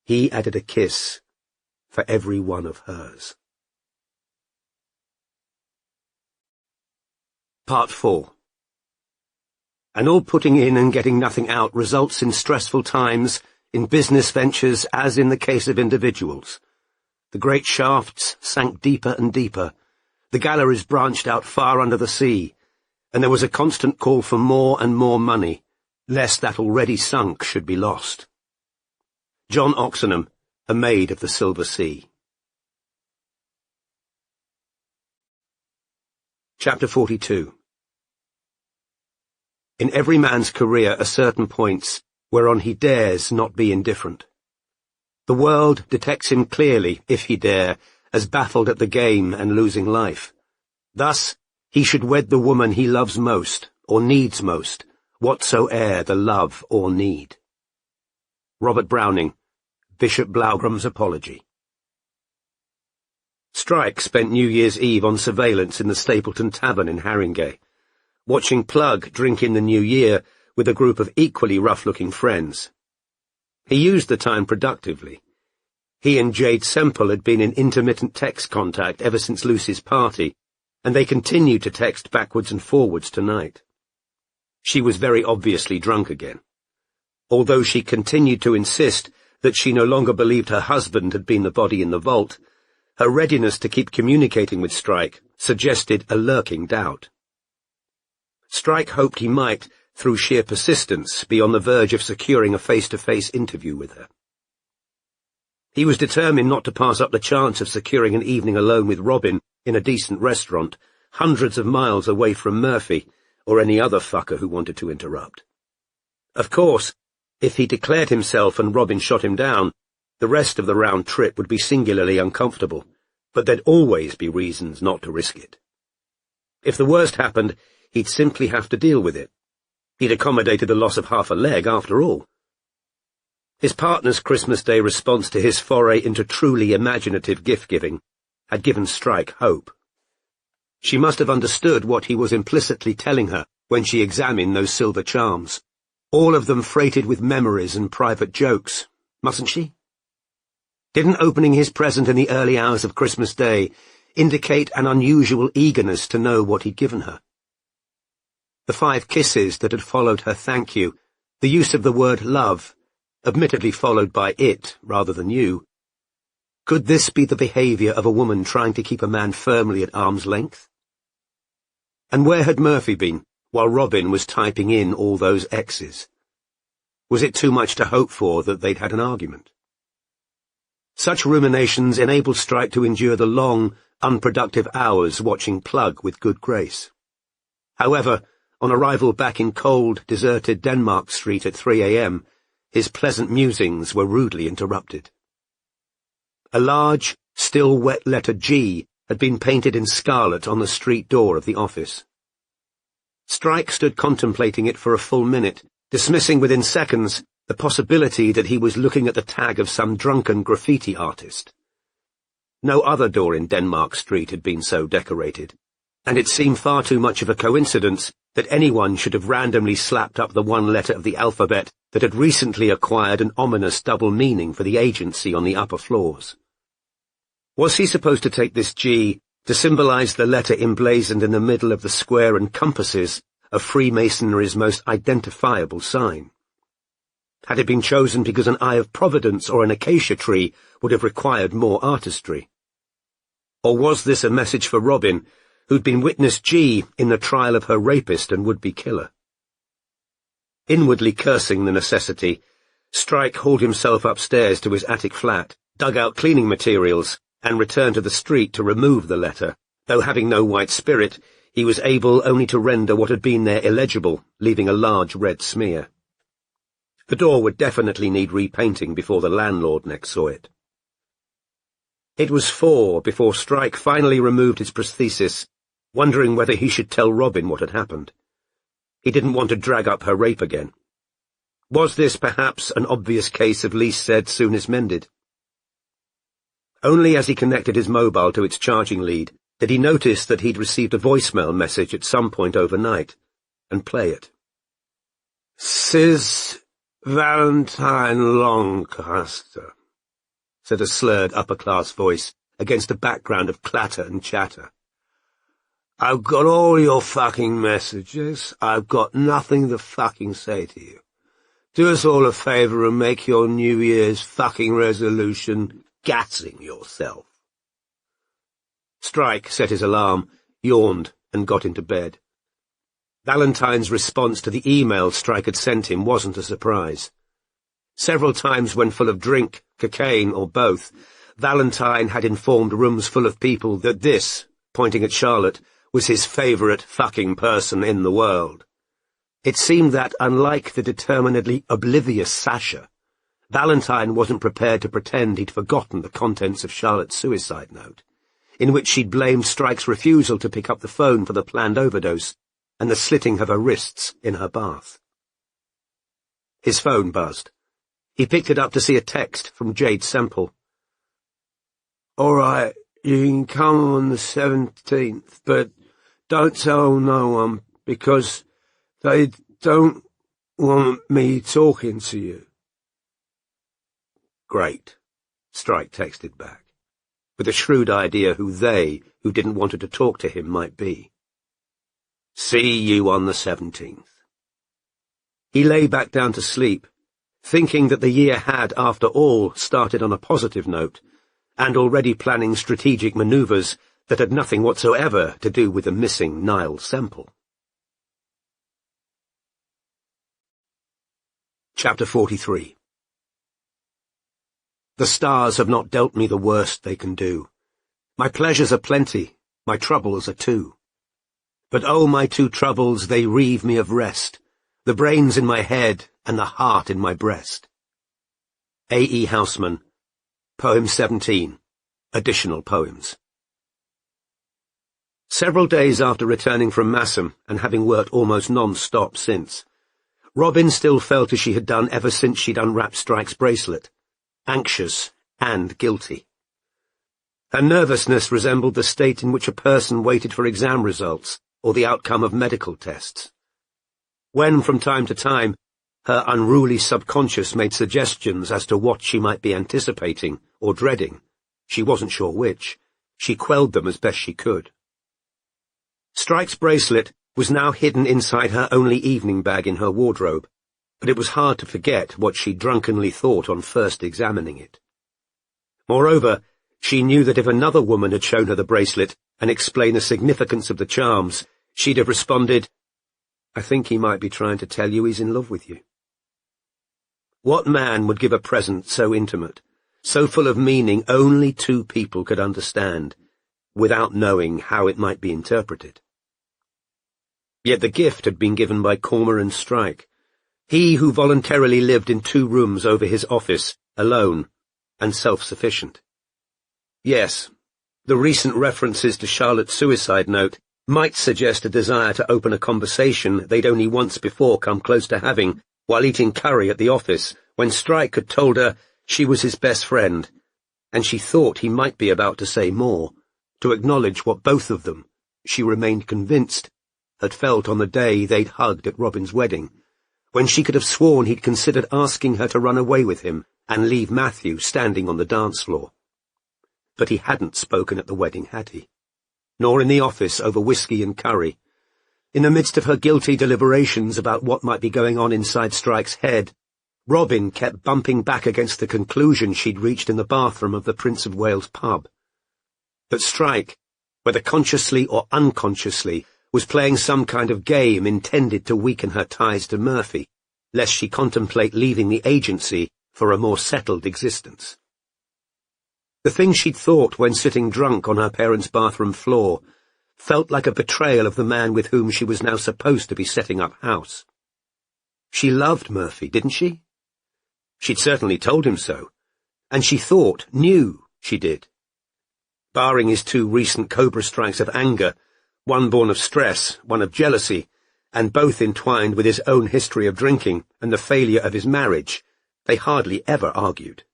he added a kiss for every one of hers. Part 4. And all putting in and getting nothing out results in stressful times, in business ventures as in the case of individuals. The great shafts sank deeper and deeper, the galleries branched out far under the sea, and there was a constant call for more and more money, lest that already sunk should be lost. John Oxenham, A Maid of the Silver Sea. Chapter 42. In every man's career are certain points whereon he dares not be indifferent. The world detects him clearly, if he dare, as baffled at the game and losing life. Thus, he should wed the woman he loves most, or needs most, whatsoe'er the love or need. Robert Browning, Bishop Blaugram's Apology. Strike spent New Year's Eve on surveillance in the Stapleton Tavern in Haringey, watching Plug drink in the New Year with a group of equally rough-looking friends. He used the time productively. He and Jade Semple had been in intermittent text contact ever since Lucy's party, and they continued to text backwards and forwards tonight. She was very obviously drunk again. Although she continued to insist that she no longer believed her husband had been the body in the vault, her readiness to keep communicating with Strike suggested a lurking doubt. Strike hoped he might, through sheer persistence, be on the verge of securing a face-to-face interview with her. He was determined not to pass up the chance of securing an evening alone with Robin in a decent restaurant, hundreds of miles away from Murphy, or any other fucker who wanted to interrupt. Of course, if he declared himself and Robin shot him down, the rest of the round trip would be singularly uncomfortable, but there'd always be reasons not to risk it. If the worst happened, he'd simply have to deal with it. He'd accommodated the loss of half a leg, after all. His partner's Christmas Day response to his foray into truly imaginative gift-giving had given Strike hope. She must have understood what he was implicitly telling her when she examined those silver charms, all of them freighted with memories and private jokes, mustn't she? Didn't opening his present in the early hours of Christmas Day indicate an unusual eagerness to know what he'd given her? The 5 kisses that had followed her thank you, the use of the word love, admittedly followed by it rather than you. Could this be the behaviour of a woman trying to keep a man firmly at arm's length? And where had Murphy been, while Robin was typing in all those X's? Was it too much to hope for that they'd had an argument? Such ruminations enabled Strike to endure the long, unproductive hours watching Plug with good grace. However, on arrival back in cold, deserted Denmark Street at 3 a.m., his pleasant musings were rudely interrupted. A large, still wet letter G had been painted in scarlet on the street door of the office. Strike stood contemplating it for a full minute, dismissing within seconds the possibility that he was looking at the tag of some drunken graffiti artist. No other door in Denmark Street had been so decorated, and it seemed far too much of a coincidence that anyone should have randomly slapped up the one letter of the alphabet that had recently acquired an ominous double meaning for the agency on the upper floors. Was he supposed to take this G to symbolize the letter emblazoned in the middle of the square and compasses of Freemasonry's most identifiable sign? Had it been chosen because an Eye of Providence or an acacia tree would have required more artistry? Or was this a message for Robin, who'd been witness G in the trial of her rapist and would-be killer? Inwardly cursing the necessity, Strike hauled himself upstairs to his attic flat, dug out cleaning materials, and returned to the street to remove the letter, though having no white spirit, he was able only to render what had been there illegible, leaving a large red smear. The door would definitely need repainting before the landlord next saw it. It was 4 before Strike finally removed his prosthesis, wondering whether he should tell Robin what had happened. He didn't want to drag up her rape again. Was this perhaps an obvious case of least said, soonest mended? Only as he connected his mobile to its charging lead did he notice that he'd received a voicemail message at some point overnight, and play it. "Sis Valentine Lancaster," said a slurred upper-class voice against a background of clatter and chatter. "I've got all your fucking messages. I've got nothing to fucking say to you. Do us all a favour and make your New Year's fucking resolution gassing yourself." Strike set his alarm, yawned, and got into bed. Valentine's response to the email Strike had sent him wasn't a surprise. Several times when full of drink, cocaine, or both, Valentine had informed rooms full of people that this, pointing at Charlotte, was his favourite fucking person in the world. It seemed that, unlike the determinedly oblivious Sasha, Valentine wasn't prepared to pretend he'd forgotten the contents of Charlotte's suicide note, in which she'd blamed Strike's refusal to pick up the phone for the planned overdose and the slitting of her wrists in her bath. His phone buzzed. He picked it up to see a text from Jade Semple. "All right, you can come on the 17th, but don't tell no one, because they don't want me talking to you." "Great," Strike texted back, with a shrewd idea who didn't want her to talk to him, might be. "See you on the 17th. He lay back down to sleep, thinking that the year had, after all, started on a positive note, and already planning strategic manoeuvres that had nothing whatsoever to do with the missing Niall Semple. Chapter 43. The stars have not dealt me the worst they can do. My pleasures are plenty, my troubles are too. But oh, my two troubles, they reave me of rest, the brains in my head and the heart in my breast. A. E. Houseman, Poem 17, Additional Poems. Several days after returning from Massam, and having worked almost non-stop since, Robin still felt as she had done ever since she'd unwrapped Strike's bracelet, anxious and guilty. Her nervousness resembled the state in which a person waited for exam results or the outcome of medical tests. When, from time to time, her unruly subconscious made suggestions as to what she might be anticipating or dreading, she wasn't sure which, she quelled them as best she could. Strike's bracelet was now hidden inside her only evening bag in her wardrobe, but it was hard to forget what she drunkenly thought on first examining it. Moreover, she knew that if another woman had shown her the bracelet and explained the significance of the charms, she'd have responded, "I think he might be trying to tell you he's in love with you." What man would give a present so intimate, so full of meaning only two people could understand, without knowing how it might be interpreted? Yet the gift had been given by Cormoran Strike, he who voluntarily lived in 2 rooms over his office, alone, and self-sufficient. Yes, the recent references to Charlotte's suicide note might suggest a desire to open a conversation they'd only once before come close to having while eating curry at the office, when Strike had told her she was his best friend, and she thought he might be about to say more, to acknowledge what both of them, she remained convinced, had felt on the day they'd hugged at Robin's wedding, when she could have sworn he'd considered asking her to run away with him and leave Matthew standing on the dance floor. But he hadn't spoken at the wedding, had he? Nor in the office over whiskey and curry. In the midst of her guilty deliberations about what might be going on inside Strike's head, Robin kept bumping back against the conclusion she'd reached in the bathroom of the Prince of Wales pub. That Strike, whether consciously or unconsciously, was playing some kind of game intended to weaken her ties to Murphy, lest she contemplate leaving the agency for a more settled existence. The things she'd thought when sitting drunk on her parents' bathroom floor felt like a betrayal of the man with whom she was now supposed to be setting up house. She loved Murphy, didn't she? She'd certainly told him so, and she knew she did. Barring his 2 recent cobra strikes of anger, one born of stress, one of jealousy, and both entwined with his own history of drinking and the failure of his marriage, they hardly ever argued.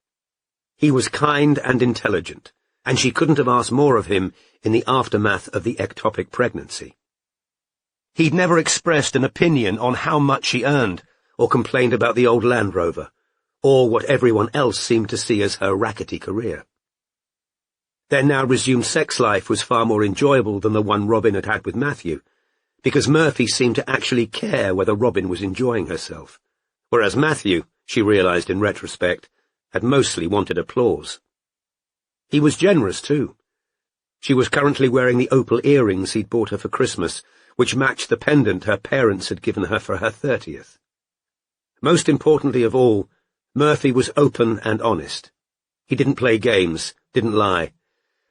He was kind and intelligent, and she couldn't have asked more of him in the aftermath of the ectopic pregnancy. He'd never expressed an opinion on how much she earned, or complained about the old Land Rover, or what everyone else seemed to see as her rackety career. Their now resumed sex life was far more enjoyable than the one Robin had had with Matthew, because Murphy seemed to actually care whether Robin was enjoying herself, whereas Matthew, she realized in retrospect, had mostly wanted applause. He was generous, too. She was currently wearing the opal earrings he'd bought her for Christmas, which matched the pendant her parents had given her for her 30th. Most importantly of all, Murphy was open and honest. He didn't play games, didn't lie,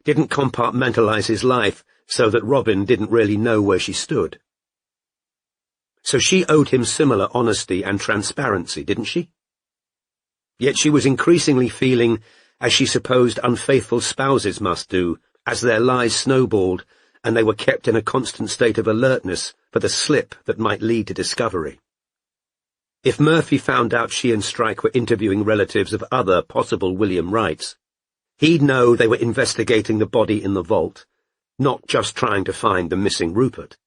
didn't compartmentalize his life so that Robin didn't really know where she stood. So she owed him similar honesty and transparency, didn't she? Yet she was increasingly feeling, as she supposed unfaithful spouses must do, as their lies snowballed and they were kept in a constant state of alertness for the slip that might lead to discovery. If Murphy found out she and Strike were interviewing relatives of other possible William Wrights, he'd know they were investigating the body in the vault, not just trying to find the missing Rupert.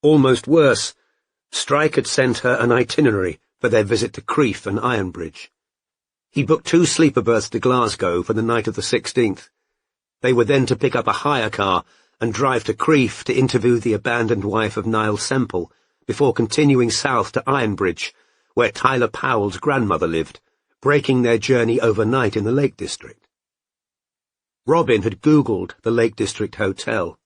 Almost worse, Strike had sent her an itinerary for their visit to Crieff and Ironbridge. He booked 2 sleeper berths to Glasgow for the night of the 16th. They were then to pick up a hire car and drive to Crieff to interview the abandoned wife of Niall Semple, before continuing south to Ironbridge, where Tyler Powell's grandmother lived, breaking their journey overnight in the Lake District. Robin had Googled the Lake District Hotel.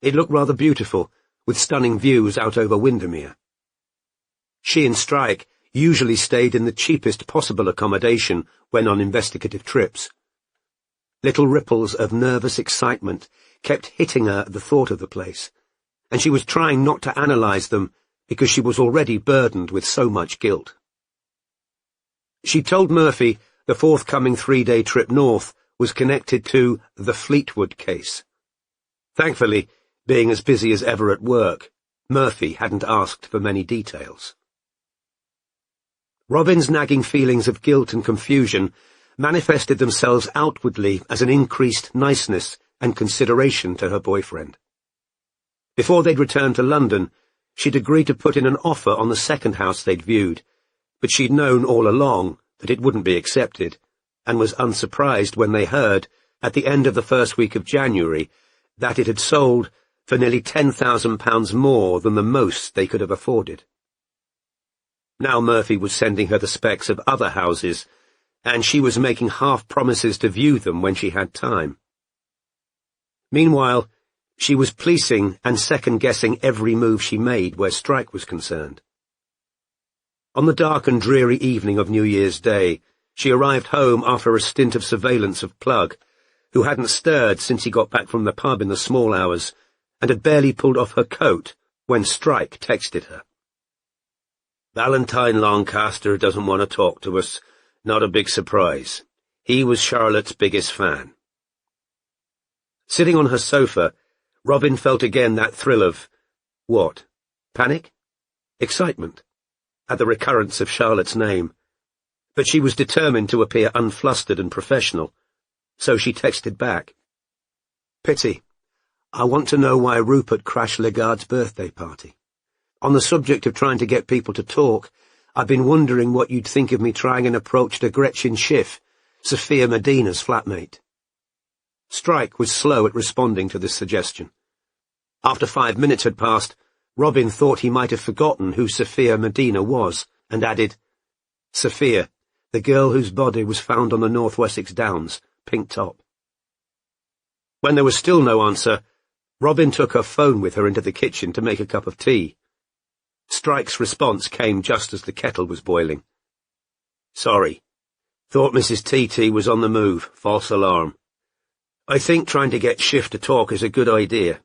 It looked rather beautiful, with stunning views out over Windermere. She and Strike usually stayed in the cheapest possible accommodation when on investigative trips. Little ripples of nervous excitement kept hitting her at the thought of the place, and she was trying not to analyze them because she was already burdened with so much guilt. She told Murphy the forthcoming 3-day trip north was connected to the Fleetwood case. Thankfully, being as busy as ever at work, Murphy hadn't asked for many details. Robin's nagging feelings of guilt and confusion manifested themselves outwardly as an increased niceness and consideration to her boyfriend. Before they'd returned to London, she'd agreed to put in an offer on the second house they'd viewed, but she'd known all along that it wouldn't be accepted, and was unsurprised when they heard, at the end of the first week of January, that it had sold for nearly £10,000 more than the most they could have afforded. Now Murphy was sending her the specs of other houses, and she was making half-promises to view them when she had time. Meanwhile, she was policing and second-guessing every move she made where Strike was concerned. On the dark and dreary evening of New Year's Day, she arrived home after a stint of surveillance of Plug, who hadn't stirred since he got back from the pub in the small hours, and had barely pulled off her coat when Strike texted her. "Valentine Lancaster doesn't want to talk to us. Not a big surprise. He was Charlotte's biggest fan." Sitting on her sofa, Robin felt again that thrill of, what? Panic? Excitement? At the recurrence of Charlotte's name. But she was determined to appear unflustered and professional, so she texted back. "Pity. I want to know why Rupert crashed Legard's birthday party. On the subject of trying to get people to talk, I've been wondering what you'd think of me trying an approach to Gretchen Schiff, Sophia Medina's flatmate." Strike was slow at responding to this suggestion. After 5 minutes had passed, Robin thought he might have forgotten who Sophia Medina was, and added, "Sophia, the girl whose body was found on the North Wessex Downs, pink top." When there was still no answer, Robin took her phone with her into the kitchen to make a cup of tea. Strike's response came just as the kettle was boiling. "Sorry. Thought Mrs. T.T. was on the move. False alarm. I think trying to get Schiff to talk is a good idea.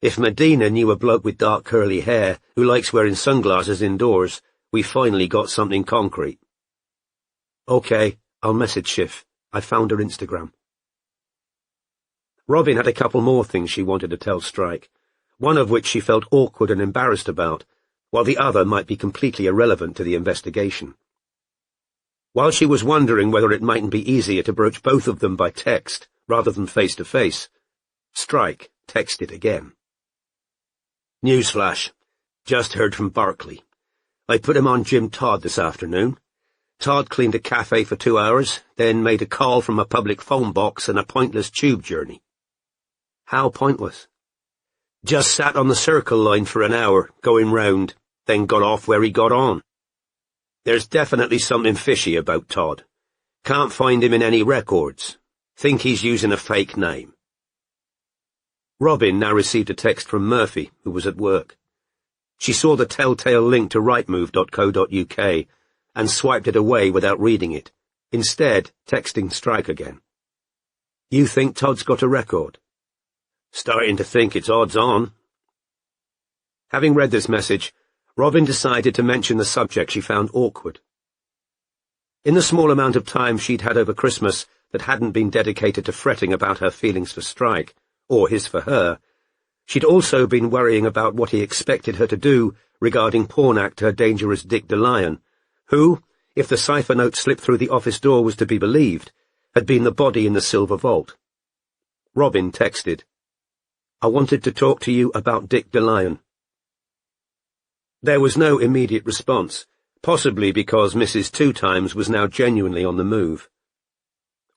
If Medina knew a bloke with dark curly hair who likes wearing sunglasses indoors, we finally got something concrete." "Okay, I'll message Schiff. I found her Instagram." Robin had a couple more things she wanted to tell Strike, one of which she felt awkward and embarrassed about, while the other might be completely irrelevant to the investigation. While she was wondering whether it mightn't be easier to broach both of them by text rather than face-to-face, Strike texted again. "Newsflash. Just heard from Barclay. I put him on Jim Todd this afternoon. Todd cleaned a cafe for 2 hours, then made a call from a public phone box and a pointless tube journey." "How pointless?" "Just sat on the Circle line for an hour, going round, then got off where he got on. There's definitely something fishy about Todd. Can't find him in any records. Think he's using a fake name." Robin now received a text from Murphy, who was at work. She saw the telltale link to rightmove.co.uk and swiped it away without reading it, instead texting Strike again. "You think Todd's got a record?" "Starting to think it's odds on." Having read this message, Robin decided to mention the subject she found awkward. In the small amount of time she'd had over Christmas that hadn't been dedicated to fretting about her feelings for Strike, or his for her, she'd also been worrying about what he expected her to do regarding porn actor Dangerous Dick DeLion, who, if the cipher note slipped through the office door was to be believed, had been the body in the silver vault. Robin texted, "I wanted to talk to you about Dick DeLion." There was no immediate response, possibly because Mrs. Two Times was now genuinely on the move.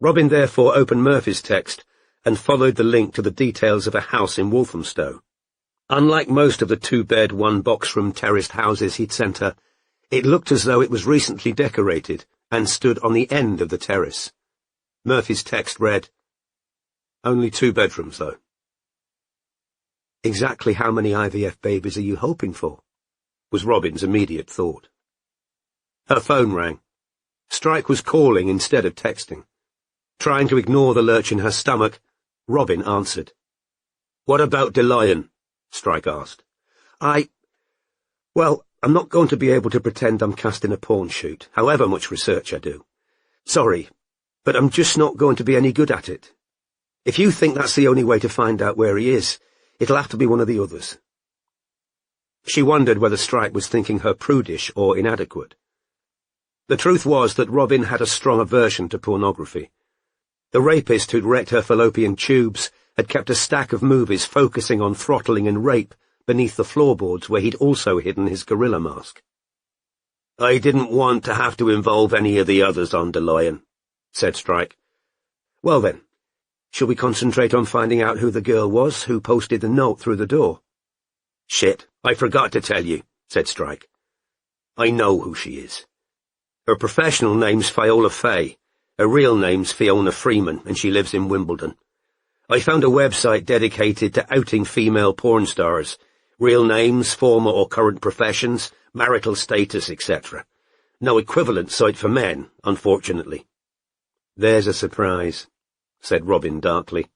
Robin therefore opened Murphy's text and followed the link to the details of a house in Walthamstow. Unlike most of the 2-bed, 1-box-room terraced houses he'd sent her, it looked as though it was recently decorated and stood on the end of the terrace. Murphy's text read, "Only 2 bedrooms, though." "Exactly how many IVF babies are you hoping for?" was Robin's immediate thought. Her phone rang. Strike was calling instead of texting. Trying to ignore the lurch in her stomach, Robin answered. "What about DeLion?" Strike asked. Well, I'm not going to be able to pretend I'm casting a porn shoot, however much research I do. Sorry, but I'm just not going to be any good at it. If you think that's the only way to find out where he is, it'll have to be one of the others." She wondered whether Strike was thinking her prudish or inadequate. The truth was that Robin had a strong aversion to pornography. The rapist who'd wrecked her fallopian tubes had kept a stack of movies focusing on throttling and rape beneath the floorboards where he'd also hidden his gorilla mask. "I didn't want to have to involve any of the others on DeLion," said Strike. "Well then, shall we concentrate on finding out who the girl was who posted the note through the door?" "Shit, I forgot to tell you," said Strike. I know who she is. Her professional name's Viola Fay. Her real name's Fiona Freeman, and she lives in Wimbledon. I found a website dedicated to outing female porn stars. Real names, former or current professions, marital status, etc. No equivalent site for men, unfortunately. There's a surprise, said Robin darkly.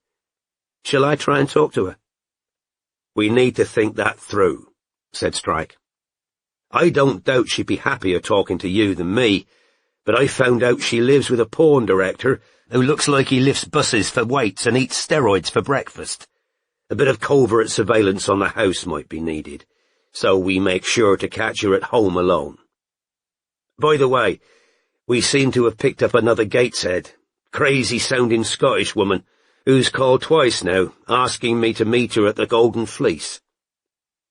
Shall I try and talk to her? We need to think that through, said Strike. I don't doubt she'd be happier talking to you than me, but I found out she lives with a porn director who looks like he lifts buses for weights and eats steroids for breakfast. A bit of covert surveillance on the house might be needed, so we make sure to catch her at home alone. By the way, we seem to have picked up another Gateshead, crazy-sounding Scottish woman, who's called twice now, asking me to meet her at the Golden Fleece.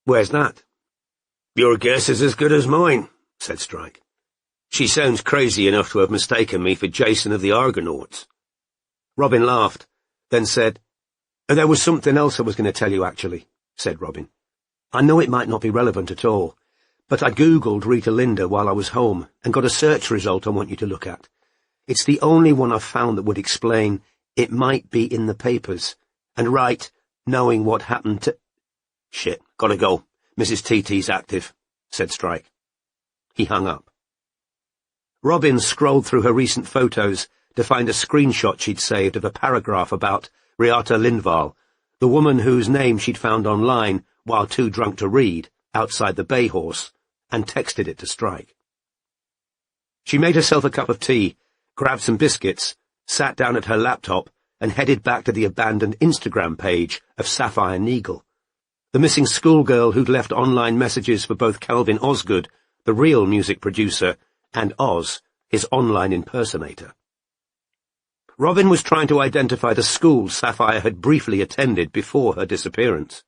Where's that? Your guess is as good as mine, said Strike. She sounds crazy enough to have mistaken me for Jason of the Argonauts. Robin laughed, then said, There was something else I was going to tell you, actually, said Robin. I know it might not be relevant at all, but I googled Rita Linda while I was home and got a search result I want you to look at. It's the only one I've found that would explain it might be in the papers, and right, knowing what happened to— Shit, gotta go. Mrs. TT's active, said Strike. He hung up. Robin scrolled through her recent photos to find a screenshot she'd saved of a paragraph about Reata Lindvall, the woman whose name she'd found online while too drunk to read, outside the Bay Horse, and texted it to Strike. She made herself a cup of tea, grabbed some biscuits, sat down at her laptop, and headed back to the abandoned Instagram page of Sapphire Neagle, the missing schoolgirl who'd left online messages for both Calvin Osgood, the real music producer, and Oz, his online impersonator. Robin was trying to identify the school Sapphire had briefly attended before her disappearance.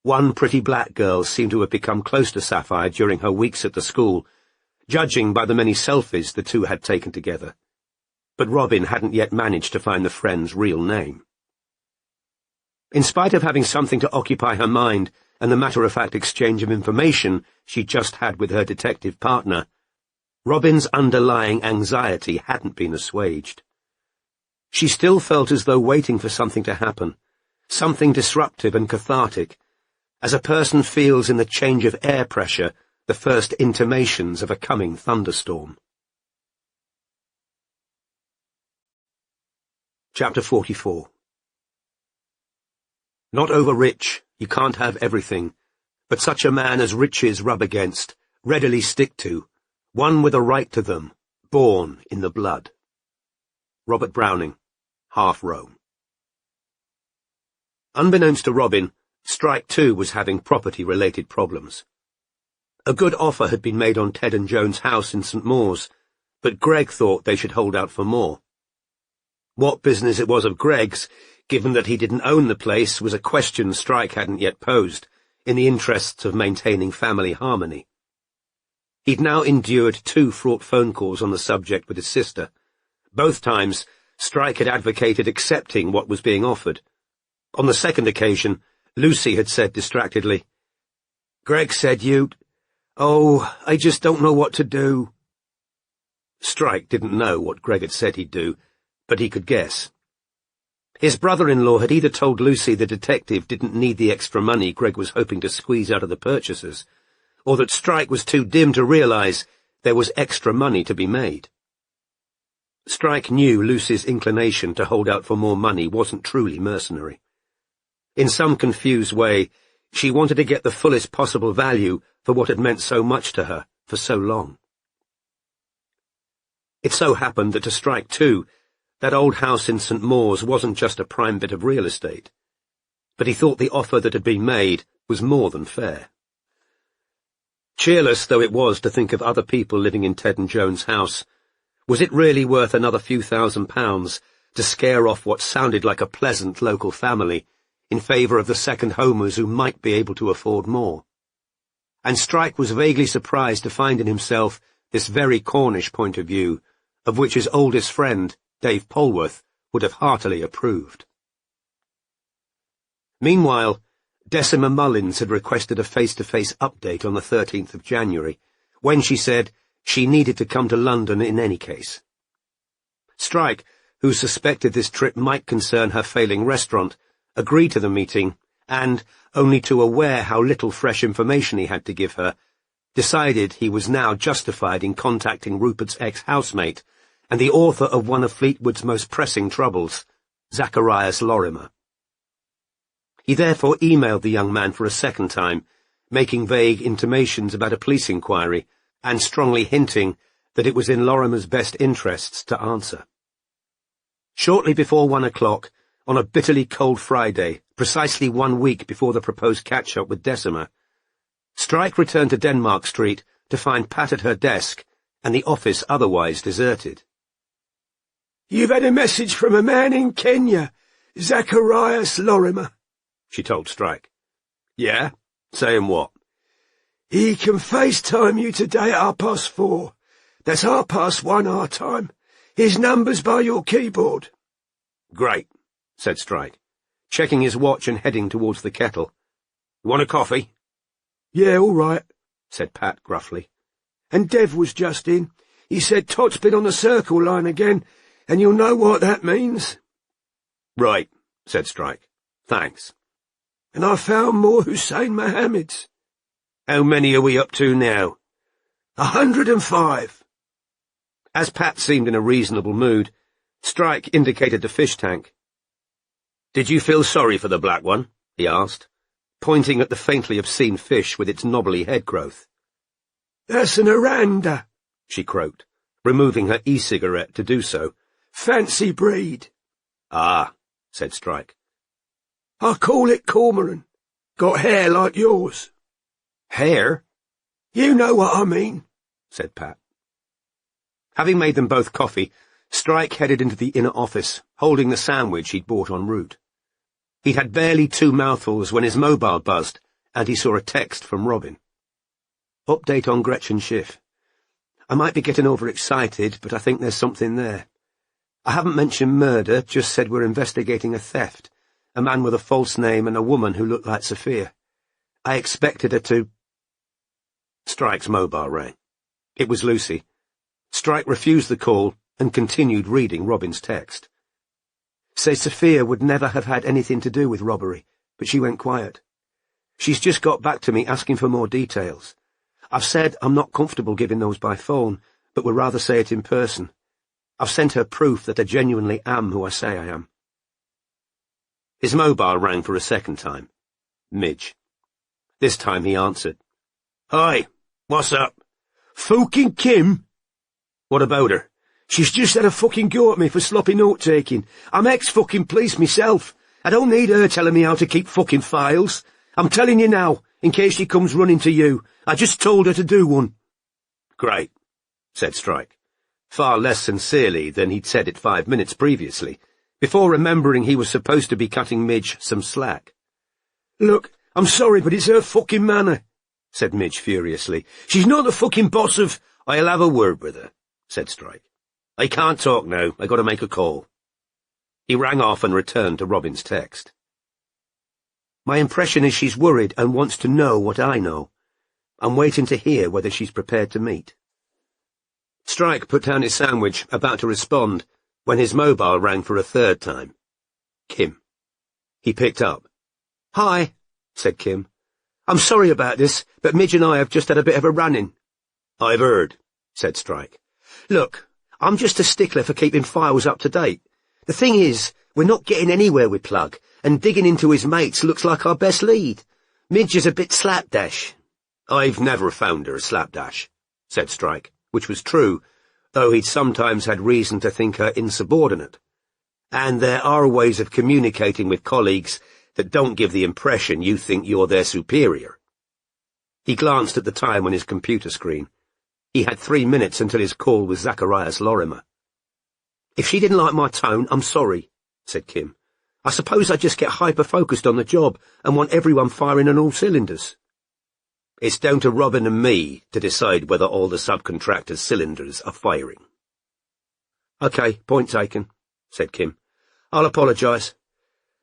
One pretty black girl seemed to have become close to Sapphire during her weeks at the school, judging by the many selfies the two had taken together. But Robin hadn't yet managed to find the friend's real name. In spite of having something to occupy her mind and the matter-of-fact exchange of information she just had with her detective partner, Robin's underlying anxiety hadn't been assuaged. She still felt as though waiting for something to happen, something disruptive and cathartic, as a person feels in the change of air pressure the first intimations of a coming thunderstorm. Chapter 44. Not over-rich, you can't have everything, but such a man as riches rub against, readily stick to, one with a right to them, born in the blood. Robert Browning, Half Rome. Unbeknownst to Robin, Strike too was having property-related problems. A good offer had been made on Ted and Joan's house in St. Mawes, but Greg thought they should hold out for more. What business it was of Greg's, given that he didn't own the place, was a question Strike hadn't yet posed, in the interests of maintaining family harmony. He'd now endured 2 fraught phone calls on the subject with his sister. Both times, Strike had advocated accepting what was being offered. On the second occasion, Lucy had said distractedly, "Greg said you'd— Oh, I just don't know what to do." Strike didn't know what Greg had said he'd do, but he could guess. His brother-in-law had either told Lucy the detective didn't need the extra money Greg was hoping to squeeze out of the purchasers, or that Strike was too dim to realize there was extra money to be made. Strike knew Lucy's inclination to hold out for more money wasn't truly mercenary. In some confused way, she wanted to get the fullest possible value for what had meant so much to her for so long. It so happened that to Strike too, that old house in St. Mawes wasn't just a prime bit of real estate, but he thought the offer that had been made was more than fair. Cheerless though it was to think of other people living in Ted and Joan's house, was it really worth another few £1,000s to scare off what sounded like a pleasant local family in favour of the second homers who might be able to afford more? And Strike was vaguely surprised to find in himself this very Cornish point of view, of which his oldest friend, Dave Polwarth, would have heartily approved. Meanwhile, Decima Mullins had requested a face-to-face update on the 13th of January, when she said she needed to come to London in any case. Strike, who suspected this trip might concern her failing restaurant, agreed to the meeting and, only too aware how little fresh information he had to give her, decided he was now justified in contacting Rupert's ex-housemate and the author of one of Fleetwood's most pressing troubles, Zacharias Lorimer. He therefore emailed the young man for a second time, making vague intimations about a police inquiry and strongly hinting that it was in Lorimer's best interests to answer. Shortly before 1 o'clock, on a bitterly cold Friday, precisely 1 week before the proposed catch-up with Decima, Strike returned to Denmark Street to find Pat at her desk and the office otherwise deserted. "You've had a message from a man in Kenya, Zacharias Lorimer," she told Strike. "Yeah? Saying what?" "He can FaceTime you today at 4:30. That's 1:30 our time. His number's by your keyboard." "Great," said Strike, checking his watch and heading towards the kettle. "You want a coffee?" "Yeah, all right," said Pat gruffly. "And Dev was just in. He said Todd's been on the Circle line again, and you'll know what that means." "Right," said Strike. "Thanks." "And I found more Hussein Mohammeds." "How many are we up to now?" 105. As Pat seemed in a reasonable mood, Strike indicated the fish tank. "Did you feel sorry for the black one?" he asked, pointing at the faintly obscene fish with its knobbly head growth. "That's an Aranda," she croaked, removing her e-cigarette to do so. "Fancy breed." "Ah," said Strike. "I call it cormorant. Got hair like yours." "Hair?" "You know what I mean," said Pat. Having made them both coffee, Strike headed into the inner office, holding the sandwich he'd bought en route. He'd had barely 2 mouthfuls when his mobile buzzed, and he saw a text from Robin. "Update on Gretchen Schiff. I might be getting overexcited, but I think there's something there. I haven't mentioned murder, just said we're investigating a theft, a man with a false name and a woman who looked like Sophia. I expected her to—" Strike's mobile rang. It was Lucy. Strike refused the call and continued reading Robin's text. "Say Sophia would never have had anything to do with robbery, but she went quiet. She's just got back to me asking for more details. I've said I'm not comfortable giving those by phone, but would rather say it in person. I've sent her proof that I genuinely am who I say I am." His mobile rang for a second time. Midge. This time he answered. "Hi, what's up?" "Fucking Kim." "What about her?" "She's just had a fucking go at me for sloppy note-taking. I'm ex-fucking police myself. I don't need her telling me how to keep fucking files. I'm telling you now, in case she comes running to you. I just told her to do one." "Great," said Strike, far less sincerely than he'd said it 5 minutes previously, before remembering he was supposed to be cutting Midge some slack. "Look, I'm sorry, but it's her fucking manner," said Midge furiously. "She's not the fucking boss of—" "I'll have a word with her," said Strike. "I can't talk now. I gotta make a call." He rang off and returned to Robin's text. "My impression is she's worried and wants to know what I know. I'm waiting to hear whether she's prepared to meet." Strike put down his sandwich, about to respond, when his mobile rang for a third time. Kim. He picked up. "Hi," said Kim. "I'm sorry about this, but Midge and I have just had a bit of a run-in." "I've heard," said Strike. "Look, I'm just a stickler for keeping files up to date. The thing is, we're not getting anywhere with Plug, and digging into his mates looks like our best lead. Midge is a bit slapdash." "I've never found her slapdash," said Strike, which was true, though he'd sometimes had reason to think her insubordinate. "And there are ways of communicating with colleagues that don't give the impression you think you're their superior." He glanced at the time on his computer screen. He had 3 minutes until his call with Zacharias Lorimer. "If she didn't like my tone, I'm sorry," said Kim. "I suppose I just get hyper-focused on the job and want everyone firing on all cylinders." "It's down to Robin and me to decide whether all the subcontractors' cylinders are firing." "Okay, point taken," said Kim. "I'll apologise.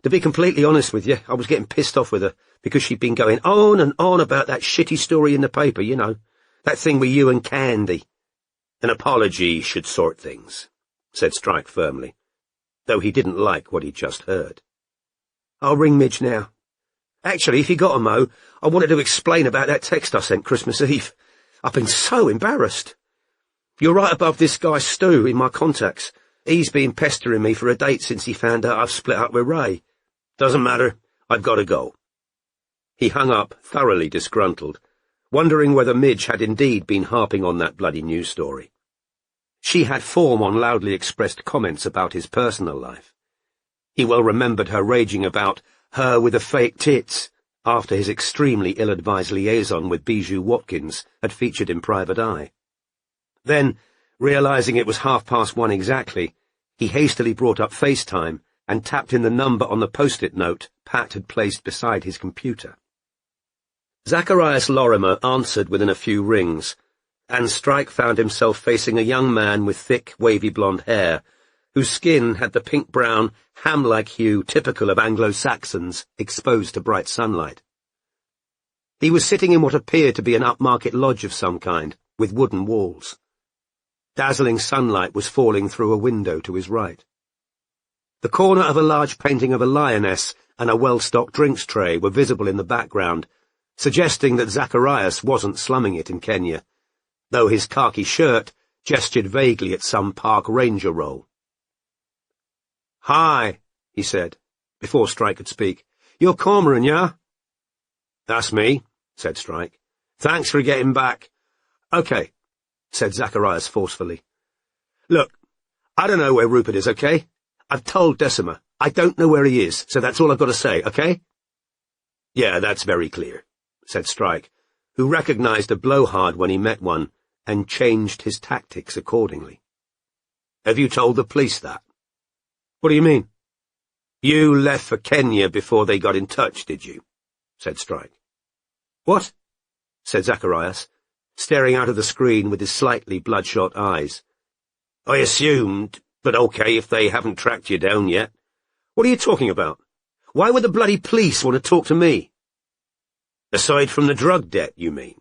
To be completely honest with you, I was getting pissed off with her, because she'd been going on and on about that shitty story in the paper, you know. That thing with you and Candy. An apology should sort things, said Strike firmly, though he didn't like what he'd just heard. I'll ring Midge now. Actually, if you got a mo, I wanted to explain about that text I sent Christmas Eve. I've been so embarrassed. You're right above this guy Stu in my contacts. He's been pestering me for a date since he found out I've split up with Ray. Doesn't matter. I've got to go. He hung up, thoroughly disgruntled, wondering whether Midge had indeed been harping on that bloody news story. She had form on loudly expressed comments about his personal life. He well remembered her raging about her with the fake tits after his extremely ill-advised liaison with Bijou Watkins had featured in Private Eye. Then, realizing it was 1:30 exactly, he hastily brought up FaceTime and tapped in the number on the post-it note Pat had placed beside his computer. Zacharias Lorimer answered within a few rings, and Strike found himself facing a young man with thick, wavy blonde hair, whose skin had the pink-brown, ham-like hue typical of Anglo-Saxons exposed to bright sunlight. He was sitting in what appeared to be an upmarket lodge of some kind, with wooden walls. Dazzling sunlight was falling through a window to his right. The corner of a large painting of a lioness and a well-stocked drinks tray were visible in the background, suggesting that Zacharias wasn't slumming it in Kenya, though his khaki shirt gestured vaguely at some park ranger role. "Hi," he said, before Strike could speak. "You're Cormoran, yeah?" "That's me," said Strike. "Thanks for getting back." "Okay," said Zacharias forcefully. "Look, I don't know where Rupert is, okay? I've told Decima. I don't know where he is, so that's all I've got to say, okay?" "Yeah, that's very clear," said Strike, who recognized a blowhard when he met one, and changed his tactics accordingly. "Have you told the police that?" "What do you mean?" "You left for Kenya before they got in touch, did you?" said Strike. "What?" said Zacharias, staring out of the screen with his slightly bloodshot eyes. "I assumed, but okay if they haven't tracked you down yet." "What are you talking about? Why would the bloody police want to talk to me?" "Aside from the drug debt, you mean?"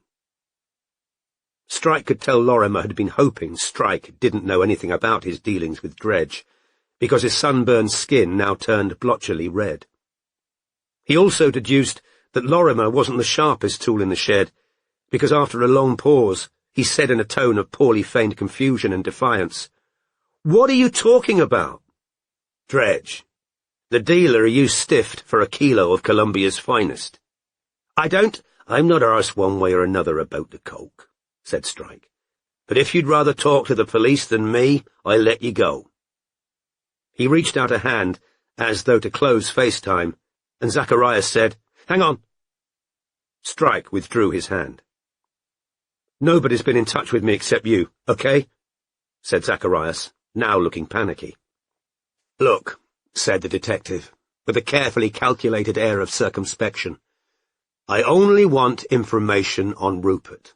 Strike could tell Lorimer had been hoping Strike didn't know anything about his dealings with Dredge, because his sunburned skin now turned blotchily red. He also deduced that Lorimer wasn't the sharpest tool in the shed, because after a long pause, he said in a tone of poorly feigned confusion and defiance, "What are you talking about?" "Dredge, the dealer you stiffed for a kilo of Colombia's finest." I'm not arsed one way or another about the coke," said Strike. "But if you'd rather talk to the police than me, I'll let you go." He reached out a hand, as though to close FaceTime, and Zacharias said, "Hang on." Strike withdrew his hand. "Nobody's been in touch with me except you, okay?" said Zacharias, now looking panicky. "Look," said the detective, with a carefully calculated air of circumspection, "I only want information on Rupert.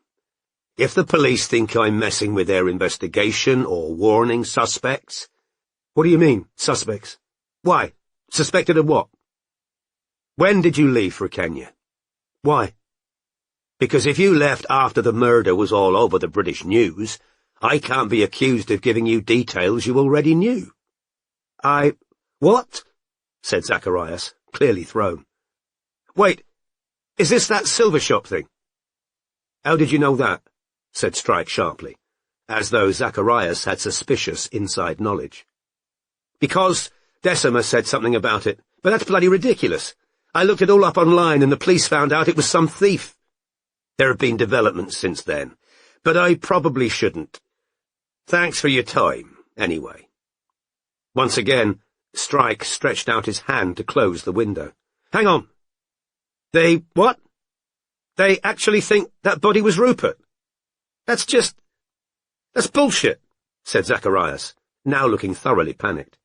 If the police think I'm messing with their investigation or warning suspects—" "What do you mean, suspects? Why? Suspected of what?" "When did you leave for Kenya?" "Why?" "Because if you left after the murder was all over the British news, I can't be accused of giving you details you already knew." "What?" said Zacharias, clearly thrown. "Wait, is this that silver shop thing?" "How did you know that?" said Strike sharply, as though Zacharias had suspicious inside knowledge. "Because Decima said something about it, but that's bloody ridiculous. I looked it all up online and the police found out it was some thief. There have been developments since then, but I probably shouldn't. Thanks for your time, anyway." Once again, Strike stretched out his hand to close the window. "Hang on. What? They actually think that body was Rupert? That's bullshit," said Zacharias, now looking thoroughly panicked.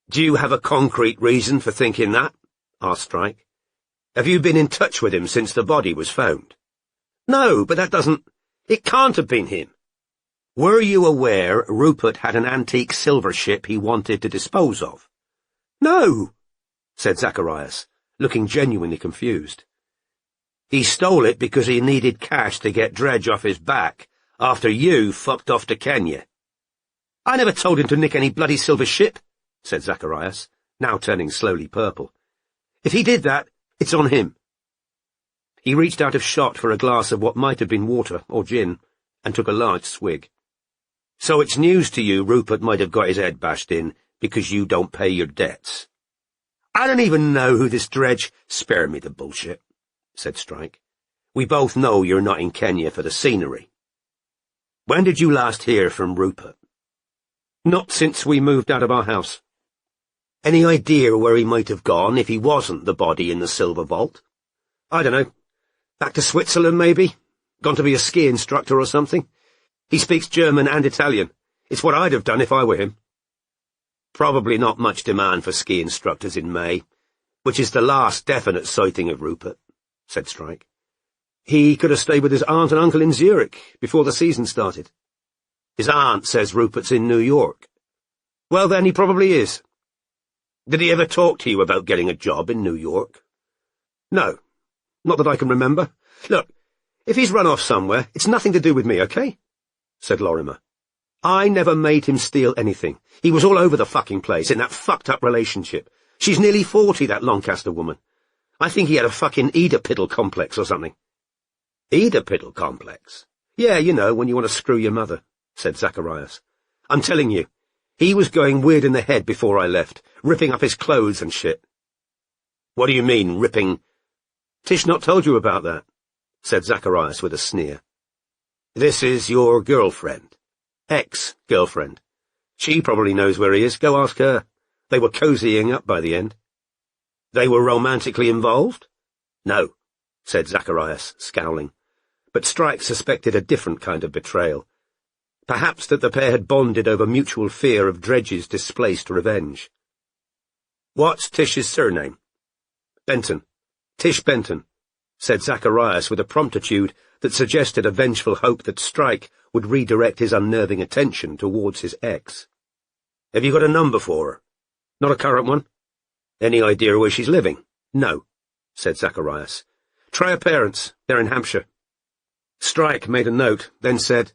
"Do you have a concrete reason for thinking that?" asked Strike. "Have you been in touch with him since the body was found?" "No, but it can't have been him." "Were you aware Rupert had an antique silver ship he wanted to dispose of?" "No," said Zacharias, looking genuinely confused. He stole it because he needed cash to get Dredge off his back, after you fucked off to Kenya. I never told him to nick any bloody silver ship, said Zacharias, now turning slowly purple. If he did that, it's on him. He reached out of shot for a glass of what might have been water or gin, and took a large swig. So it's news to you Rupert might have got his head bashed in because you don't pay your debts. I don't even know who this Dredge— Spare me the bullshit, said Strike. We both know you're not in Kenya for the scenery. When did you last hear from Rupert? Not since we moved out of our house. Any idea where he might have gone if he wasn't the body in the silver vault? I don't know. Back to Switzerland, maybe? Gone to be a ski instructor or something? He speaks German and Italian. It's what I'd have done if I were him. Probably not much demand for ski instructors in May, which is the last definite sighting of Rupert, said Strike. He could have stayed with his aunt and uncle in Zurich before the season started. His aunt says Rupert's in New York. Well, then he probably is. Did he ever talk to you about getting a job in New York? No, not that I can remember. Look, if he's run off somewhere, it's nothing to do with me, okay? Said Lorimer. I never made him steal anything. He was all over the fucking place in that fucked-up relationship. She's nearly 40, that Lancaster woman. I think he had a fucking Oedipal complex or something. Oedipal complex? Yeah, you know, when you want to screw your mother, said Zacharias. I'm telling you, he was going weird in the head before I left, ripping up his clothes and shit. What do you mean, ripping? Tish not told you about that, said Zacharias with a sneer. This is your girlfriend. Ex-girlfriend. She probably knows where he is. Go ask her. They were cozying up by the end. They were romantically involved? No, said Zacharias, scowling. But Strike suspected a different kind of betrayal. Perhaps that the pair had bonded over mutual fear of Dredge's displaced revenge. What's Tish's surname? Benton. Tish Benton, said Zacharias with a promptitude that suggested a vengeful hope that Strike would redirect his unnerving attention towards his ex. Have you got a number for her? Not a current one. Any idea where she's living? No, said Zacharias. Try her parents. They're in Hampshire. Strike made a note, then said,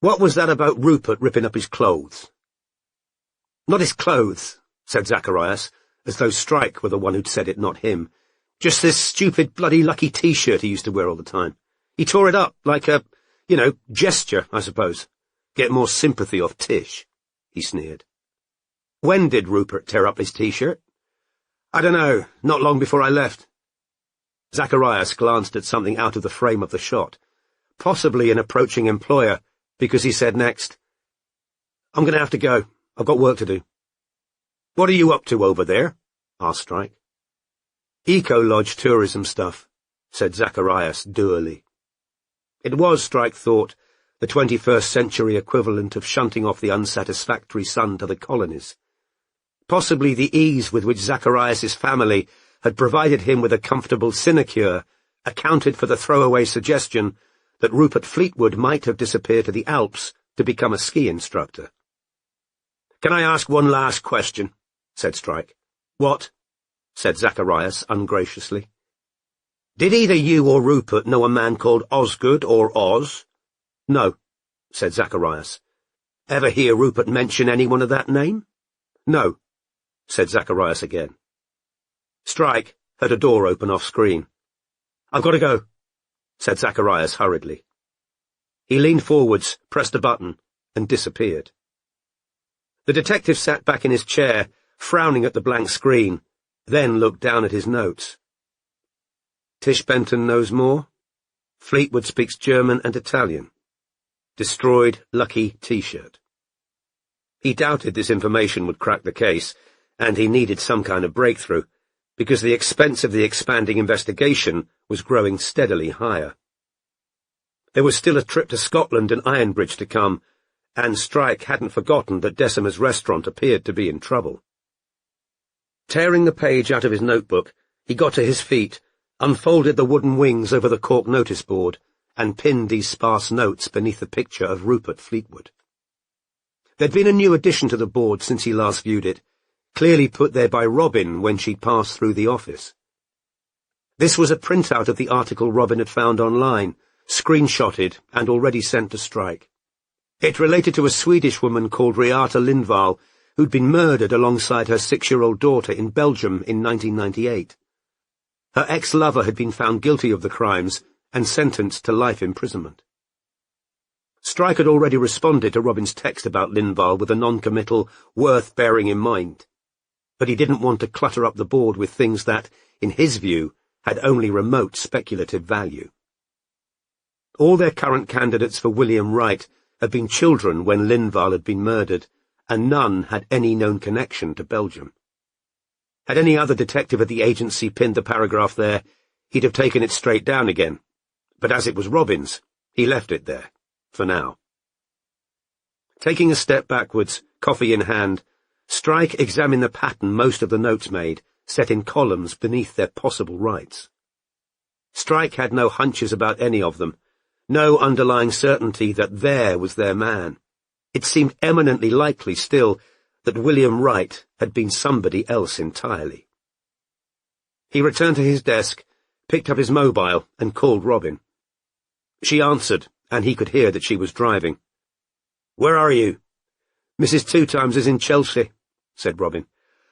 What was that about Rupert ripping up his clothes? Not his clothes, said Zacharias, as though Strike were the one who'd said it, not him. Just this stupid bloody lucky T-shirt he used to wear all the time. He tore it up like a, gesture, I suppose. Get more sympathy off Tish, he sneered. When did Rupert tear up his T-shirt? I don't know, not long before I left. Zacharias glanced at something out of the frame of the shot, possibly an approaching employer, because he said next, I'm going to have to go. I've got work to do. What are you up to over there? Asked Strike. Eco-lodge tourism stuff, said Zacharias dourly. It was, Strike thought, the 21st century equivalent of shunting off the unsatisfactory son to the colonies. Possibly the ease with which Zacharias's family had provided him with a comfortable sinecure accounted for the throwaway suggestion that Rupert Fleetwood might have disappeared to the Alps to become a ski instructor. Can I ask one last question? Said Strike. What? Said Zacharias ungraciously. Did either you or Rupert know a man called Osgood or Oz? No, said Zacharias. Ever hear Rupert mention anyone of that name? No, said Zacharias again. Strike heard a door open off-screen. I've got to go, said Zacharias hurriedly. He leaned forwards, pressed a button, and disappeared. The detective sat back in his chair, frowning at the blank screen, then looked down at his notes. Tish Benton knows more. Fleetwood speaks German and Italian. Destroyed lucky T-shirt. He doubted this information would crack the case, and he needed some kind of breakthrough, because the expense of the expanding investigation was growing steadily higher. There was still a trip to Scotland and Ironbridge to come, and Strike hadn't forgotten that Decima's restaurant appeared to be in trouble. Tearing the page out of his notebook, he got to his feet, unfolded the wooden wings over the cork notice board, and pinned these sparse notes beneath the picture of Rupert Fleetwood. There'd been a new addition to the board since he last viewed it, clearly put there by Robin when she'd passed through the office. This was a printout of the article Robin had found online, screenshotted and already sent to Strike. It related to a Swedish woman called Reata Lindvall, who'd been murdered alongside her 6-year-old daughter in Belgium in 1998. Her ex-lover had been found guilty of the crimes and sentenced to life imprisonment. Strike had already responded to Robin's text about Lindvall with a non-committal, worth bearing in mind, but he didn't want to clutter up the board with things that, in his view, had only remote speculative value. All their current candidates for William Wright had been children when Lindvall had been murdered, and none had any known connection to Belgium. Had any other detective at the agency pinned the paragraph there, he'd have taken it straight down again, but as it was Robin's, he left it there, for now. Taking a step backwards, coffee in hand, Strike examined the pattern most of the notes made, set in columns beneath their possible rights. Strike had no hunches about any of them, no underlying certainty that there was their man. It seemed eminently likely still that William Wright had been somebody else entirely. He returned to his desk, picked up his mobile, and called Robin. She answered, and he could hear that she was driving. "Where are you?" "Mrs. Two Times is in Chelsea," said Robin.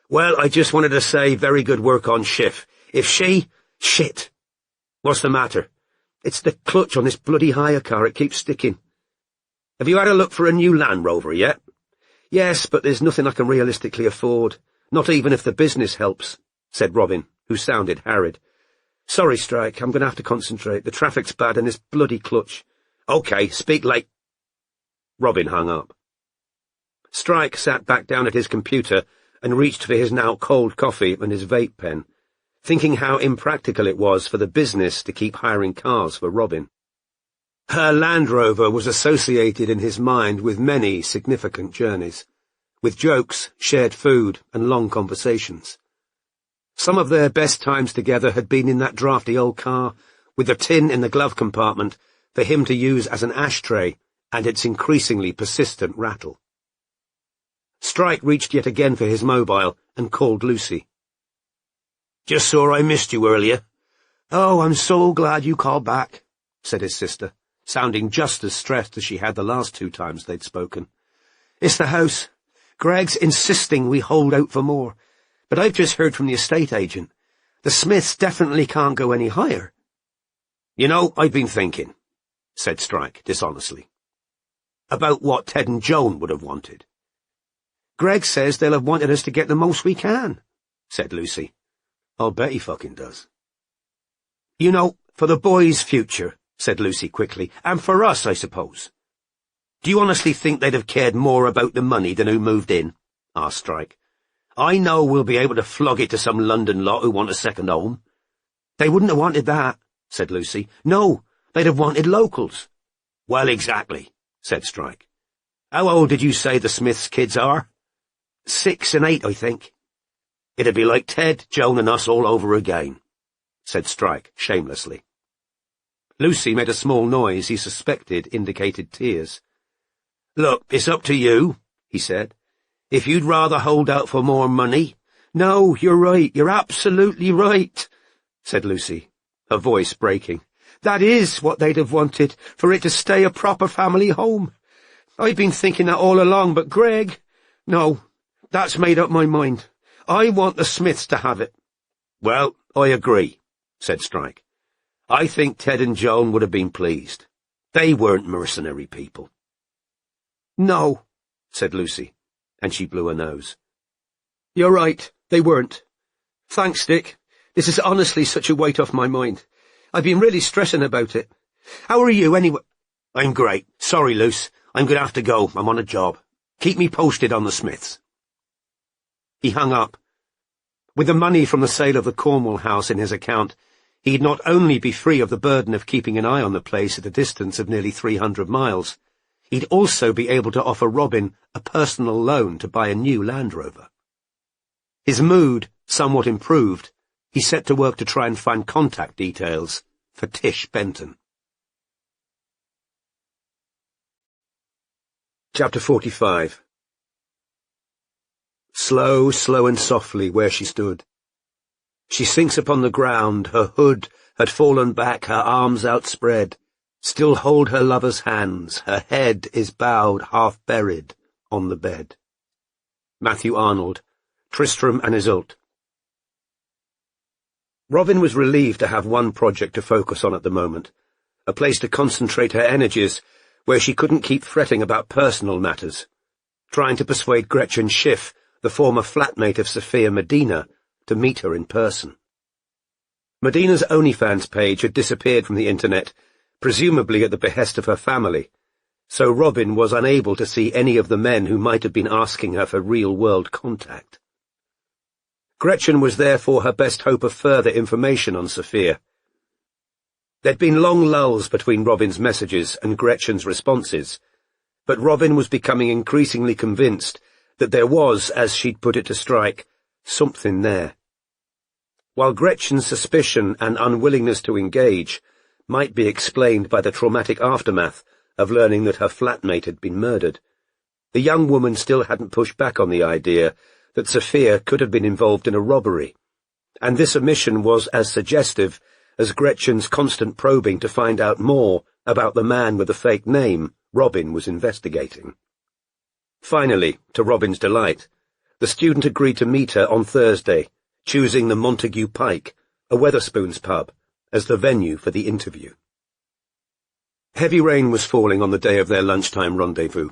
"Well, I just wanted to say very good work on Schiff. If she— Shit! What's the matter?" "It's the clutch on this bloody hire car. It keeps sticking." "Have you had a look for a new Land Rover yet?" "Yes, but there's nothing I can realistically afford. Not even if the business helps," said Robin, who sounded harried. "Sorry, Strike, I'm going to have to concentrate. The traffic's bad and this bloody clutch." "Okay, speak late." Robin hung up. Strike sat back down at his computer and reached for his now cold coffee and his vape pen, thinking how impractical it was for the business to keep hiring cars for Robin. Her Land Rover was associated in his mind with many significant journeys, with jokes, shared food, and long conversations. Some of their best times together had been in that drafty old car, with the tin in the glove compartment for him to use as an ashtray and its increasingly persistent rattle. Strike reached yet again for his mobile and called Lucy. "Just saw I missed you earlier." "Oh, I'm so glad you called back," said his sister, sounding just as stressed as she had the last 2 times they'd spoken. "It's the house. Greg's insisting we hold out for more, but I've just heard from the estate agent. The Smiths definitely can't go any higher." "You know, I've been thinking," said Strike dishonestly, "about what Ted and Joan would have wanted." "Greg says they'll have wanted us to get the most we can," said Lucy. "I'll bet he fucking does." "You know, for the boys' future," said Lucy quickly, "and for us, I suppose." "Do you honestly think they'd have cared more about the money than who moved in?" asked Strike. "I know we'll be able to flog it to some London lot who want a second home." "They wouldn't have wanted that," said Lucy. "No, they'd have wanted locals." "Well, exactly," said Strike. "How old did you say the Smiths' kids are?" 6 and 8, I think. "It'd be like Ted, Joan and us all over again," said Strike shamelessly. Lucy made a small noise he suspected indicated tears. "Look, it's up to you," he said. "If you'd rather hold out for more money—" "No, you're right, you're absolutely right," said Lucy, her voice breaking. "That is what they'd have wanted, for it to stay a proper family home. I've been thinking that all along, but Greg— No, that's made up my mind. I want the Smiths to have it." "Well, I agree," said Strike. "I think Ted and Joan would have been pleased. They weren't mercenary people." "No," said Lucy, and she blew her nose. "You're right, they weren't. Thanks, Dick. This is honestly such a weight off my mind. I've been really stressing about it. How are you, anyway?" "I'm great. Sorry, Luce. I'm going to have to go. I'm on a job. Keep me posted on the Smiths." He hung up. With the money from the sale of the Cornwall house in his account, he'd not only be free of the burden of keeping an eye on the place at a distance of nearly 300 miles, he'd also be able to offer Robin a personal loan to buy a new Land Rover. His mood somewhat improved, he set to work to try and find contact details for Tish Benton. Chapter 45. Slow and softly where she stood. She sinks upon the ground, her hood had fallen back, her arms outspread. Still hold her lover's hands, her head is bowed, half buried, on the bed. Matthew Arnold, Tristram and Iseult. Robin was relieved to have one project to focus on at the moment, a place to concentrate her energies where she couldn't keep fretting about personal matters, trying to persuade Gretchen Schiff, the former flatmate of Sophia Medina, to meet her in person. Medina's OnlyFans page had disappeared from the internet, presumably at the behest of her family, so Robin was unable to see any of the men who might have been asking her for real-world contact. Gretchen was therefore her best hope of further information on Sophia. There'd been long lulls between Robin's messages and Gretchen's responses, but Robin was becoming increasingly convinced that there was, as she'd put it to Strike, something there. While Gretchen's suspicion and unwillingness to engage might be explained by the traumatic aftermath of learning that her flatmate had been murdered, the young woman still hadn't pushed back on the idea that Sophia could have been involved in a robbery, and this omission was as suggestive as Gretchen's constant probing to find out more about the man with the fake name Robin was investigating. Finally, to Robin's delight, the student agreed to meet her on Thursday, choosing the Montague Pike, a Wetherspoons pub, as the venue for the interview. Heavy rain was falling on the day of their lunchtime rendezvous.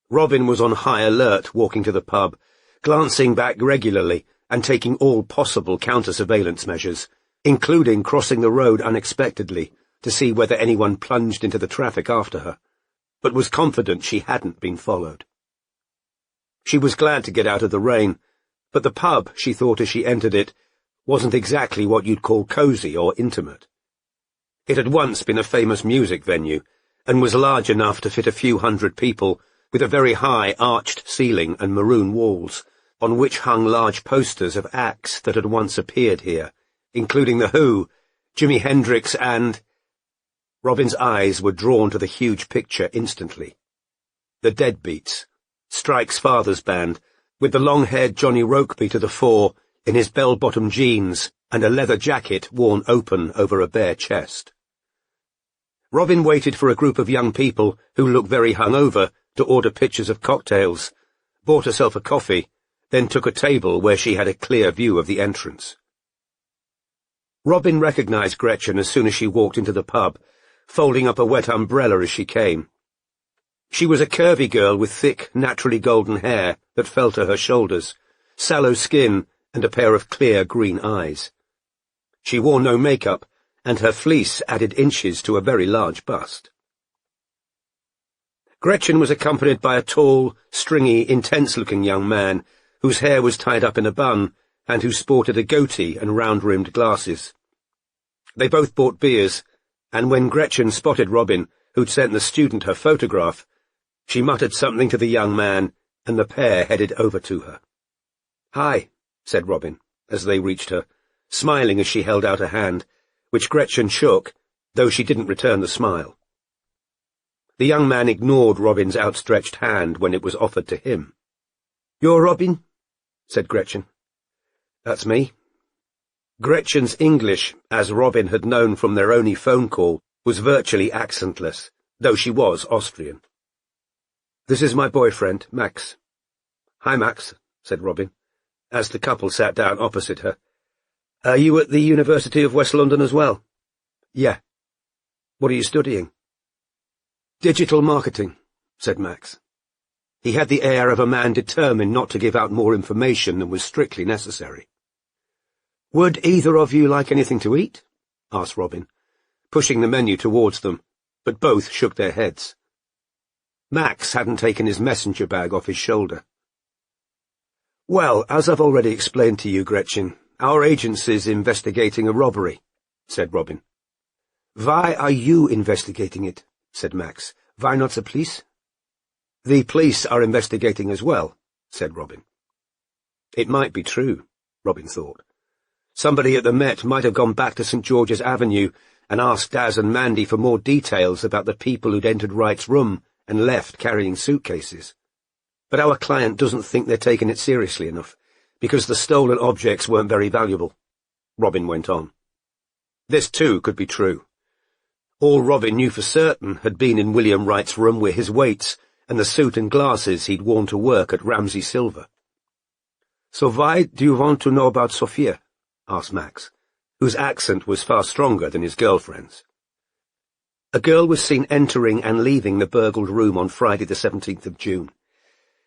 Robin was on high alert walking to the pub, glancing back regularly and taking all possible counter-surveillance measures, including crossing the road unexpectedly to see whether anyone plunged into the traffic after her, but was confident she hadn't been followed. She was glad to get out of the rain, but the pub, she thought as she entered it, wasn't exactly what you'd call cosy or intimate. It had once been a famous music venue, and was large enough to fit a few hundred people, with a very high arched ceiling and maroon walls, on which hung large posters of acts that had once appeared here, including The Who, Jimi Hendrix and— Robin's eyes were drawn to the huge picture instantly. The Deadbeats, Strike's father's band, with the long-haired Johnny Rokeby to the fore, in his bell-bottom jeans and a leather jacket worn open over a bare chest. Robin waited for a group of young people who looked very hungover to order pitchers of cocktails, bought herself a coffee, then took a table where she had a clear view of the entrance. Robin recognized Gretchen as soon as she walked into the pub, folding up a wet umbrella as she came. She was a curvy girl with thick, naturally golden hair that fell to her shoulders, sallow skin, and a pair of clear green eyes. She wore no makeup, and her fleece added inches to a very large bust. Gretchen was accompanied by a tall, stringy, intense-looking young man whose hair was tied up in a bun and who sported a goatee and round-rimmed glasses. They both bought beers, and when Gretchen spotted Robin, who'd sent the student her photograph, she muttered something to the young man, and the pair headed over to her. "Hi," said Robin, as they reached her, smiling as she held out a hand, which Gretchen shook, though she didn't return the smile. The young man ignored Robin's outstretched hand when it was offered to him. "You're Robin?" said Gretchen. "That's me." Gretchen's English, as Robin had known from their only phone call, was virtually accentless, though she was Austrian. "This is my boyfriend, Max." "Hi, Max," said Robin, as the couple sat down opposite her. "Are you at the University of West London as well?" "Yeah." "What are you studying?" "Digital marketing," said Max. He had the air of a man determined not to give out more information than was strictly necessary. "Would either of you like anything to eat?" asked Robin, pushing the menu towards them, but both shook their heads. Max hadn't taken his messenger bag off his shoulder. "Well, as I've already explained to you, Gretchen, our agency's investigating a robbery," said Robin. "Why are you investigating it?" said Max. "Why not the police?" "The police are investigating as well," said Robin. It might be true, Robin thought. Somebody at the Met might have gone back to St. George's Avenue and asked Daz and Mandy for more details about the people who'd entered Wright's room and left carrying suitcases. But our client doesn't think they're taking it seriously enough, because the stolen objects weren't very valuable. Robin went on. This too could be true. All Robin knew for certain had been in William Wright's room were his weights and the suit and glasses he'd worn to work at Ramsay Silver. "So why do you want to know about Sophia?" asked Max, whose accent was far stronger than his girlfriend's. A girl was seen entering and leaving the burgled room on Friday the 17th of June.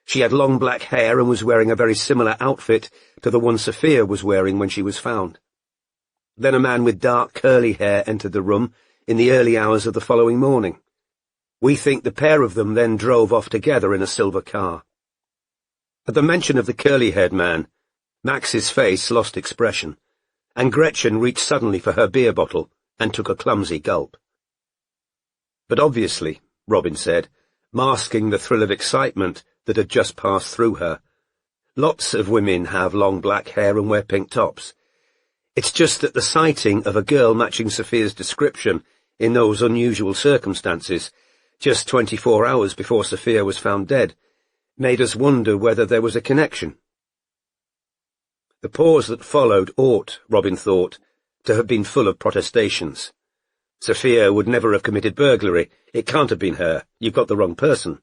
She had long black hair and was wearing a very similar outfit to the one Sophia was wearing when she was found. Then a man with dark curly hair entered the room in the early hours of the following morning. We think the pair of them then drove off together in a silver car. At the mention of the curly-haired man, Max's face lost expression, and Gretchen reached suddenly for her beer bottle and took a clumsy gulp. But obviously, Robin said, masking the thrill of excitement that had just passed through her, lots of women have long black hair and wear pink tops. It's just that the sighting of a girl matching Sophia's description in those unusual circumstances, just 24 hours before Sophia was found dead, made us wonder whether there was a connection. The pause that followed ought, Robin thought, to have been full of protestations. Sophia would never have committed burglary. It can't have been her. You've got the wrong person.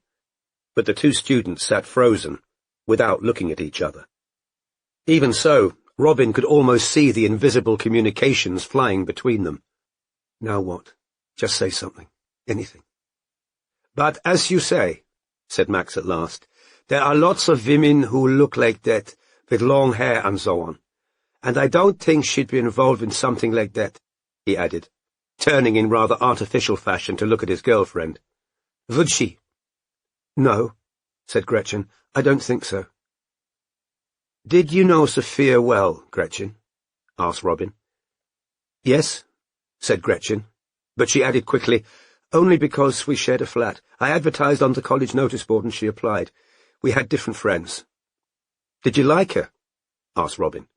But the two students sat frozen, without looking at each other. Even so, Robin could almost see the invisible communications flying between them. "Now what? Just say something. Anything." "But as you say," said Max at last, "there are lots of women who look like that, with long hair and so on. And I don't think she'd be involved in something like that," he added, turning in rather artificial fashion to look at his girlfriend. "Would she?" "No," said Gretchen. "I don't think so." "Did you know Sophia well, Gretchen?" asked Robin. "Yes," said Gretchen, but she added quickly, "only because we shared a flat. I advertised on the college notice board and she applied. We had different friends." "Did you like her?" asked Robin.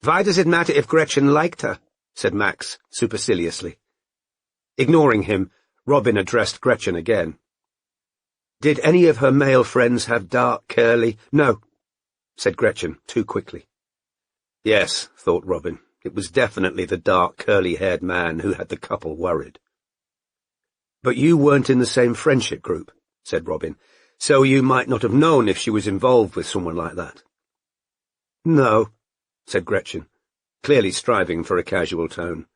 "Why does it matter if Gretchen liked her?" said Max, superciliously. Ignoring him, Robin addressed Gretchen again. "Did any of her male friends have dark, curly—" "No," said Gretchen, too quickly. Yes, thought Robin, it was definitely the dark, curly-haired man who had the couple worried. "But you weren't in the same friendship group," said Robin, "so you might not have known if she was involved with someone like that." "No," said Gretchen, clearly striving for a casual tone.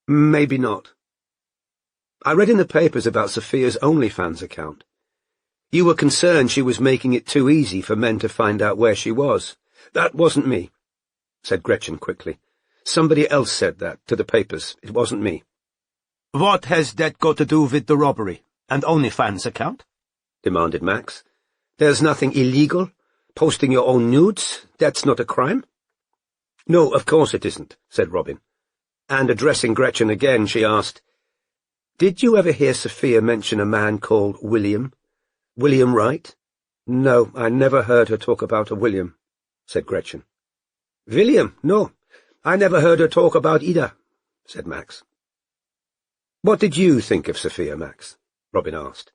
"Maybe not. I read in the papers about Sophia's OnlyFans account. You were concerned she was making it too easy for men to find out where she was." "That wasn't me," said Gretchen quickly. "Somebody else said that to the papers. It wasn't me." "What has that got to do with the robbery and OnlyFans account?" demanded Max. "There's nothing illegal. Posting your own nudes, that's not a crime." "No, of course it isn't," said Robin. And addressing Gretchen again, she asked, "Did you ever hear Sophia mention a man called William? William Wright?" "No, I never heard her talk about a William," said Gretchen. "William? No, I never heard her talk about either," said Max. "What did you think of Sophia, Max?" Robin asked.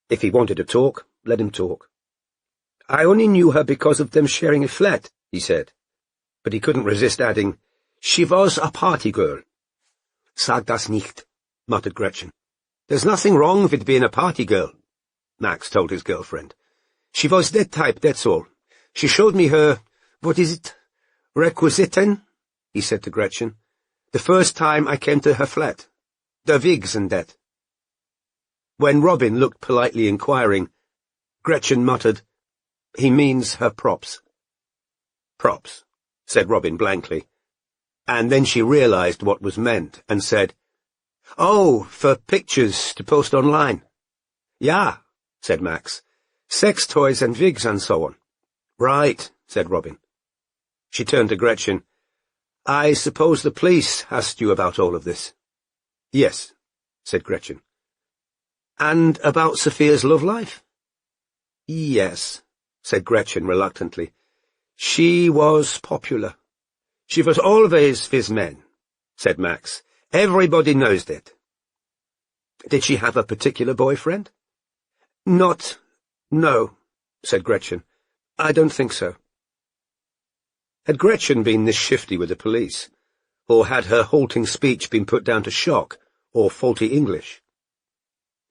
"If he wanted to talk, let him talk." "I only knew her because of them sharing a flat," he said. But he couldn't resist adding, "She was a party girl." "Sag das nicht," muttered Gretchen. "There's nothing wrong with being a party girl," Max told his girlfriend. "She was that type, that's all. She showed me her, what is it, requisitin, he said to Gretchen, "the first time I came to her flat. The wigs and that." When Robin looked politely inquiring, Gretchen muttered, "He means her props." "Props," said Robin blankly, and then she realized what was meant and said, "Oh, for pictures to post online." "Yeah," said Max. "Sex toys and wigs and so on." "Right," said Robin. She turned to Gretchen. "I suppose the police asked you about all of this?" "Yes," said Gretchen. "And about Sophia's love life?" "Yes," said Gretchen reluctantly. "She was popular." "She was always with men," said Max. "Everybody knows that." "Did she have a particular boyfriend?" No, said Gretchen. "I don't think so." Had Gretchen been this shifty with the police, Or had her halting speech been put down to shock or faulty English?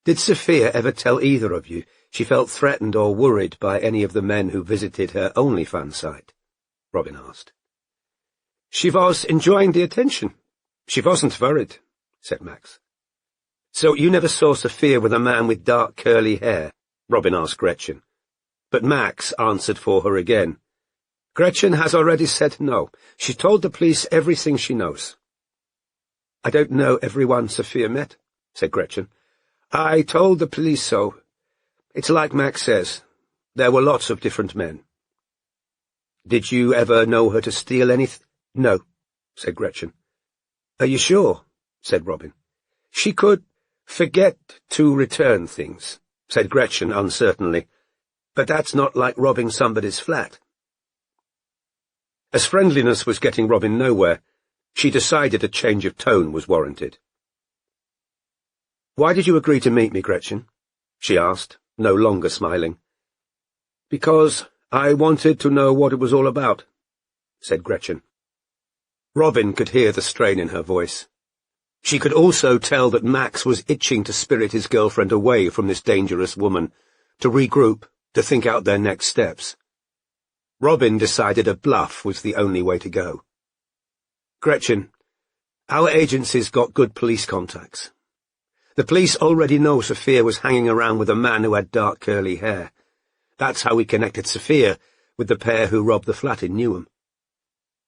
Did Sophia ever tell either of you she felt threatened or worried by any of the men who visited her OnlyFans site? Robin asked. She was enjoying the attention. She wasn't worried, said Max. So you never saw Sophia with a man with dark curly hair? Robin asked Gretchen. But Max answered for her again. Gretchen has already said no. She told the police everything she knows. I don't know everyone Sophia met, said Gretchen. I told the police so. It's like Max says. There were lots of different men. Did you ever know her to steal anything? No, said Gretchen. Are you sure? Said Robin. She could forget to return things, said Gretchen uncertainly. But that's not like robbing somebody's flat. As friendliness was getting Robin nowhere, she decided a change of tone was warranted. Why did you agree to meet me, Gretchen? She asked, no longer smiling. Because I wanted to know what it was all about, said Gretchen. Robin could hear the strain in her voice. She could also tell that Max was itching to spirit his girlfriend away from this dangerous woman, to regroup, to think out their next steps. Robin decided a bluff was the only way to go. Gretchen, our agency's got good police contacts. The police already know Sophia was hanging around with a man who had dark curly hair. That's how we connected Sophia with the pair who robbed the flat in Newham.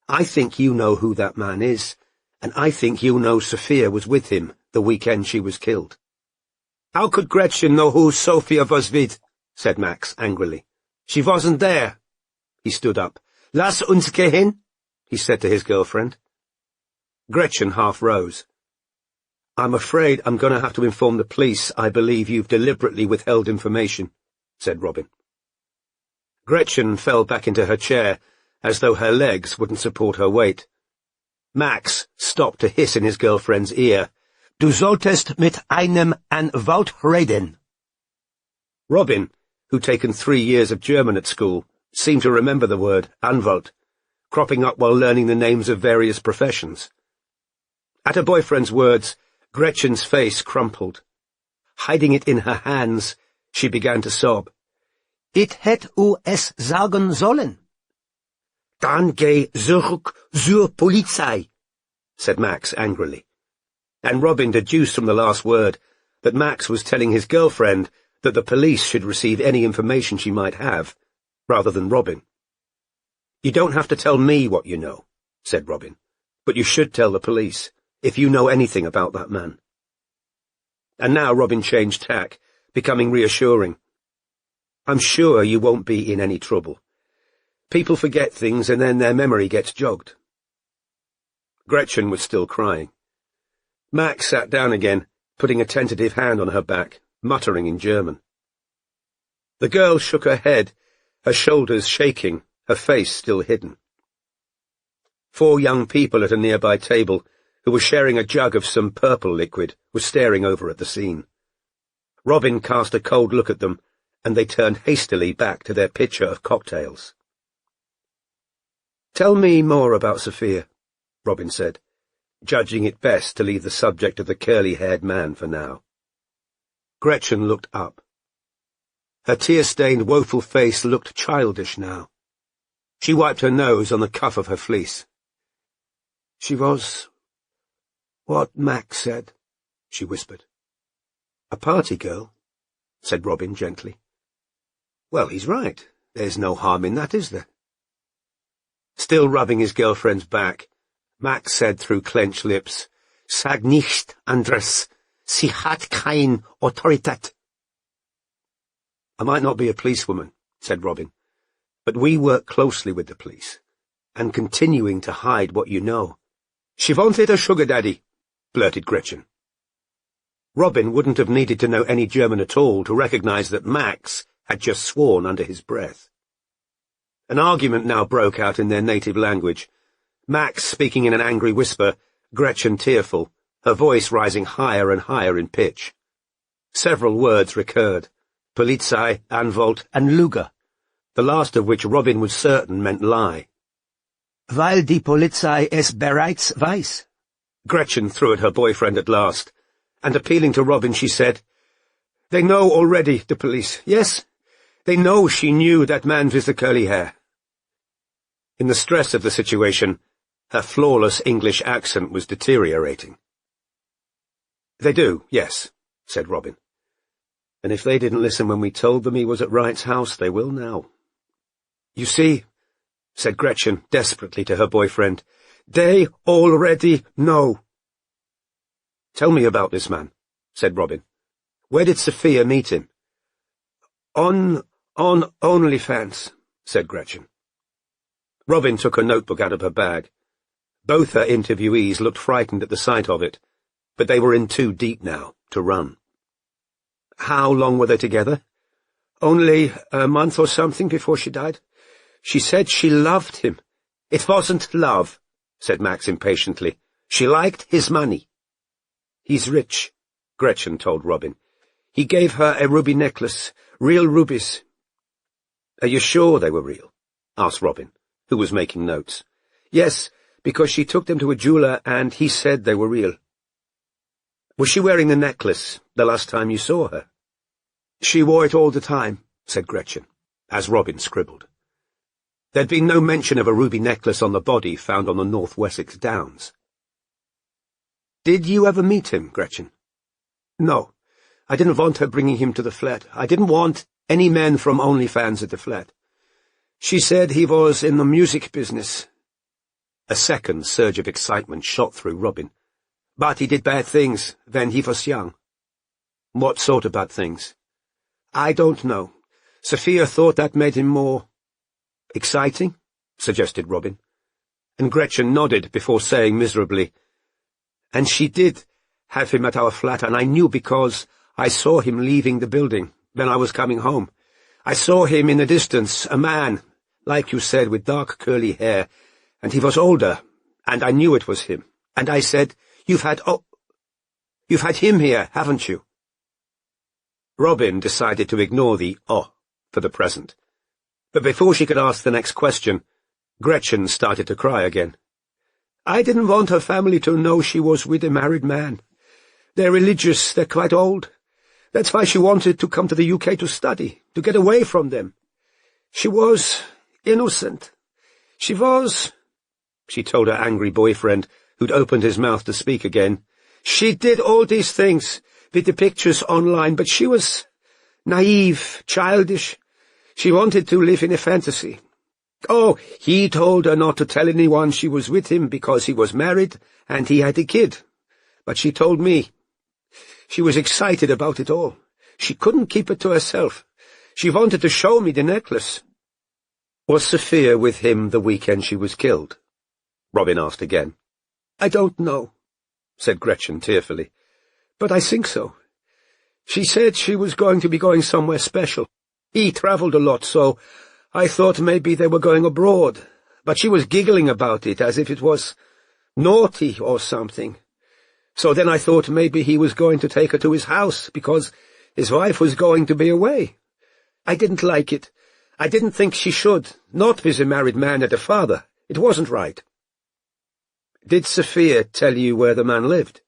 I think you know who that man is, and I think you know Sophia was with him the weekend she was killed. How could Gretchen know who Sophia was with? Said Max angrily. She wasn't there. He stood up. Lass uns gehen, he said to his girlfriend. Gretchen half rose. I'm afraid I'm going to have to inform the police I believe you've deliberately withheld information, said Robin. Gretchen fell back into her chair, as though her legs wouldn't support her weight. Max stopped to hiss in his girlfriend's ear. Du solltest mit einem Anwalt reden. Robin, who'd taken 3 years of German at school, seemed to remember the word Anwalt, cropping up while learning the names of various professions. At her boyfriend's words, Gretchen's face crumpled. Hiding it in her hands, she began to sob. It hätt u es sagen sollen. Dann geh zurück zur Polizei, said Max angrily. And Robin deduced from the last word that Max was telling his girlfriend that the police should receive any information she might have, rather than Robin. You don't have to tell me what you know, said Robin, but you should tell the police, if you know anything about that man. And now Robin changed tack, becoming reassuring. I'm sure you won't be in any trouble. People forget things and then their memory gets jogged. Gretchen was still crying. Max sat down again, putting a tentative hand on her back, muttering in German. The girl shook her head, her shoulders shaking, her face still hidden. 4 young people at a nearby table, who were sharing a jug of some purple liquid, were staring over at the scene. Robin cast a cold look at them, and they turned hastily back to their pitcher of cocktails. Tell me more about Sophia, Robin said, judging it best to leave the subject of the curly-haired man for now. Gretchen looked up. Her tear-stained, woeful face looked childish now. She wiped her nose on the cuff of her fleece. She was what Max said, she whispered. A party girl, said Robin gently. Well, he's right. There's no harm in that, is there? Still rubbing his girlfriend's back, Max said through clenched lips, Sag nicht, Andres. Sie hat kein Autorität. I might not be a policewoman, said Robin, but we work closely with the police, and continuing to hide what you know. She wanted a sugar daddy, blurted Gretchen. Robin wouldn't have needed to know any German at all to recognize that Max had just sworn under his breath. An argument now broke out in their native language, Max speaking in an angry whisper, Gretchen tearful, her voice rising higher and higher in pitch. Several words recurred, Polizei, Anwalt, and Luger, the last of which Robin was certain meant lie. Weil die Polizei es bereits weiß. Gretchen threw at her boyfriend at last, and appealing to Robin she said, "They know already, the police, yes? They know she knew that man with the curly hair." In the stress of the situation, her flawless English accent was deteriorating. "They do, yes," said Robin. "And if they didn't listen when we told them he was at Wright's house, they will now." "You see," said Gretchen desperately to her boyfriend, "they already know." "Tell me about this man," said Robin. "Where did Sophia meet him?" On OnlyFans," said Gretchen. Robin took a notebook out of her bag. Both her interviewees looked frightened at the sight of it, but they were in too deep now to run. "How long were they together?" "Only a month or something before she died. She said she loved him." "It wasn't love," said Max impatiently. "She liked his money." "He's rich," Gretchen told Robin. "He gave her a ruby necklace, real rubies." "Are you sure they were real?" asked Robin, who was making notes. "Yes, because she took them to a jeweler and he said they were real." "Was she wearing the necklace the last time you saw her?" "She wore it all the time," said Gretchen, as Robin scribbled. There'd been no mention of a ruby necklace on the body found on the North Wessex Downs. "Did you ever meet him, Gretchen?" "No. I didn't want her bringing him to the flat. I didn't want any men from OnlyFans at the flat. She said he was in the music business." A second surge of excitement shot through Robin. "But he did bad things when he was young." "What sort of bad things?" "I don't know. Sophia thought that made him more exciting," suggested Robin. And Gretchen nodded before saying miserably, "And she did have him at our flat, and I knew because I saw him leaving the building when I was coming home. I saw him in the distance, a man, like you said, with dark curly hair, and he was older, and I knew it was him. And I said, you've had him here, haven't you?" Robin decided to ignore the for the present. But before she could ask the next question, Gretchen started to cry again. "I didn't want her family to know she was with a married man. They're religious, they're quite old. That's why she wanted to come to the UK to study, to get away from them. She was innocent. She was," she told her angry boyfriend, who'd opened his mouth to speak again. "She did all these things with the pictures online, but she was naive, childish. She wanted to live in a fantasy. Oh, he told her not to tell anyone she was with him because he was married and he had a kid. But she told me. She was excited about it all. She couldn't keep it to herself. She wanted to show me the necklace." "Was Sophia with him the weekend she was killed?" Robin asked again. "I don't know," said Gretchen tearfully, "but I think so. She said she was going to be going somewhere special. He travelled a lot, so I thought maybe they were going abroad, but she was giggling about it as if it was naughty or something. So then I thought maybe he was going to take her to his house because his wife was going to be away. I didn't like it. I didn't think she should, not with a married man and a father. It wasn't right." "Did Sophia tell you where the man lived?"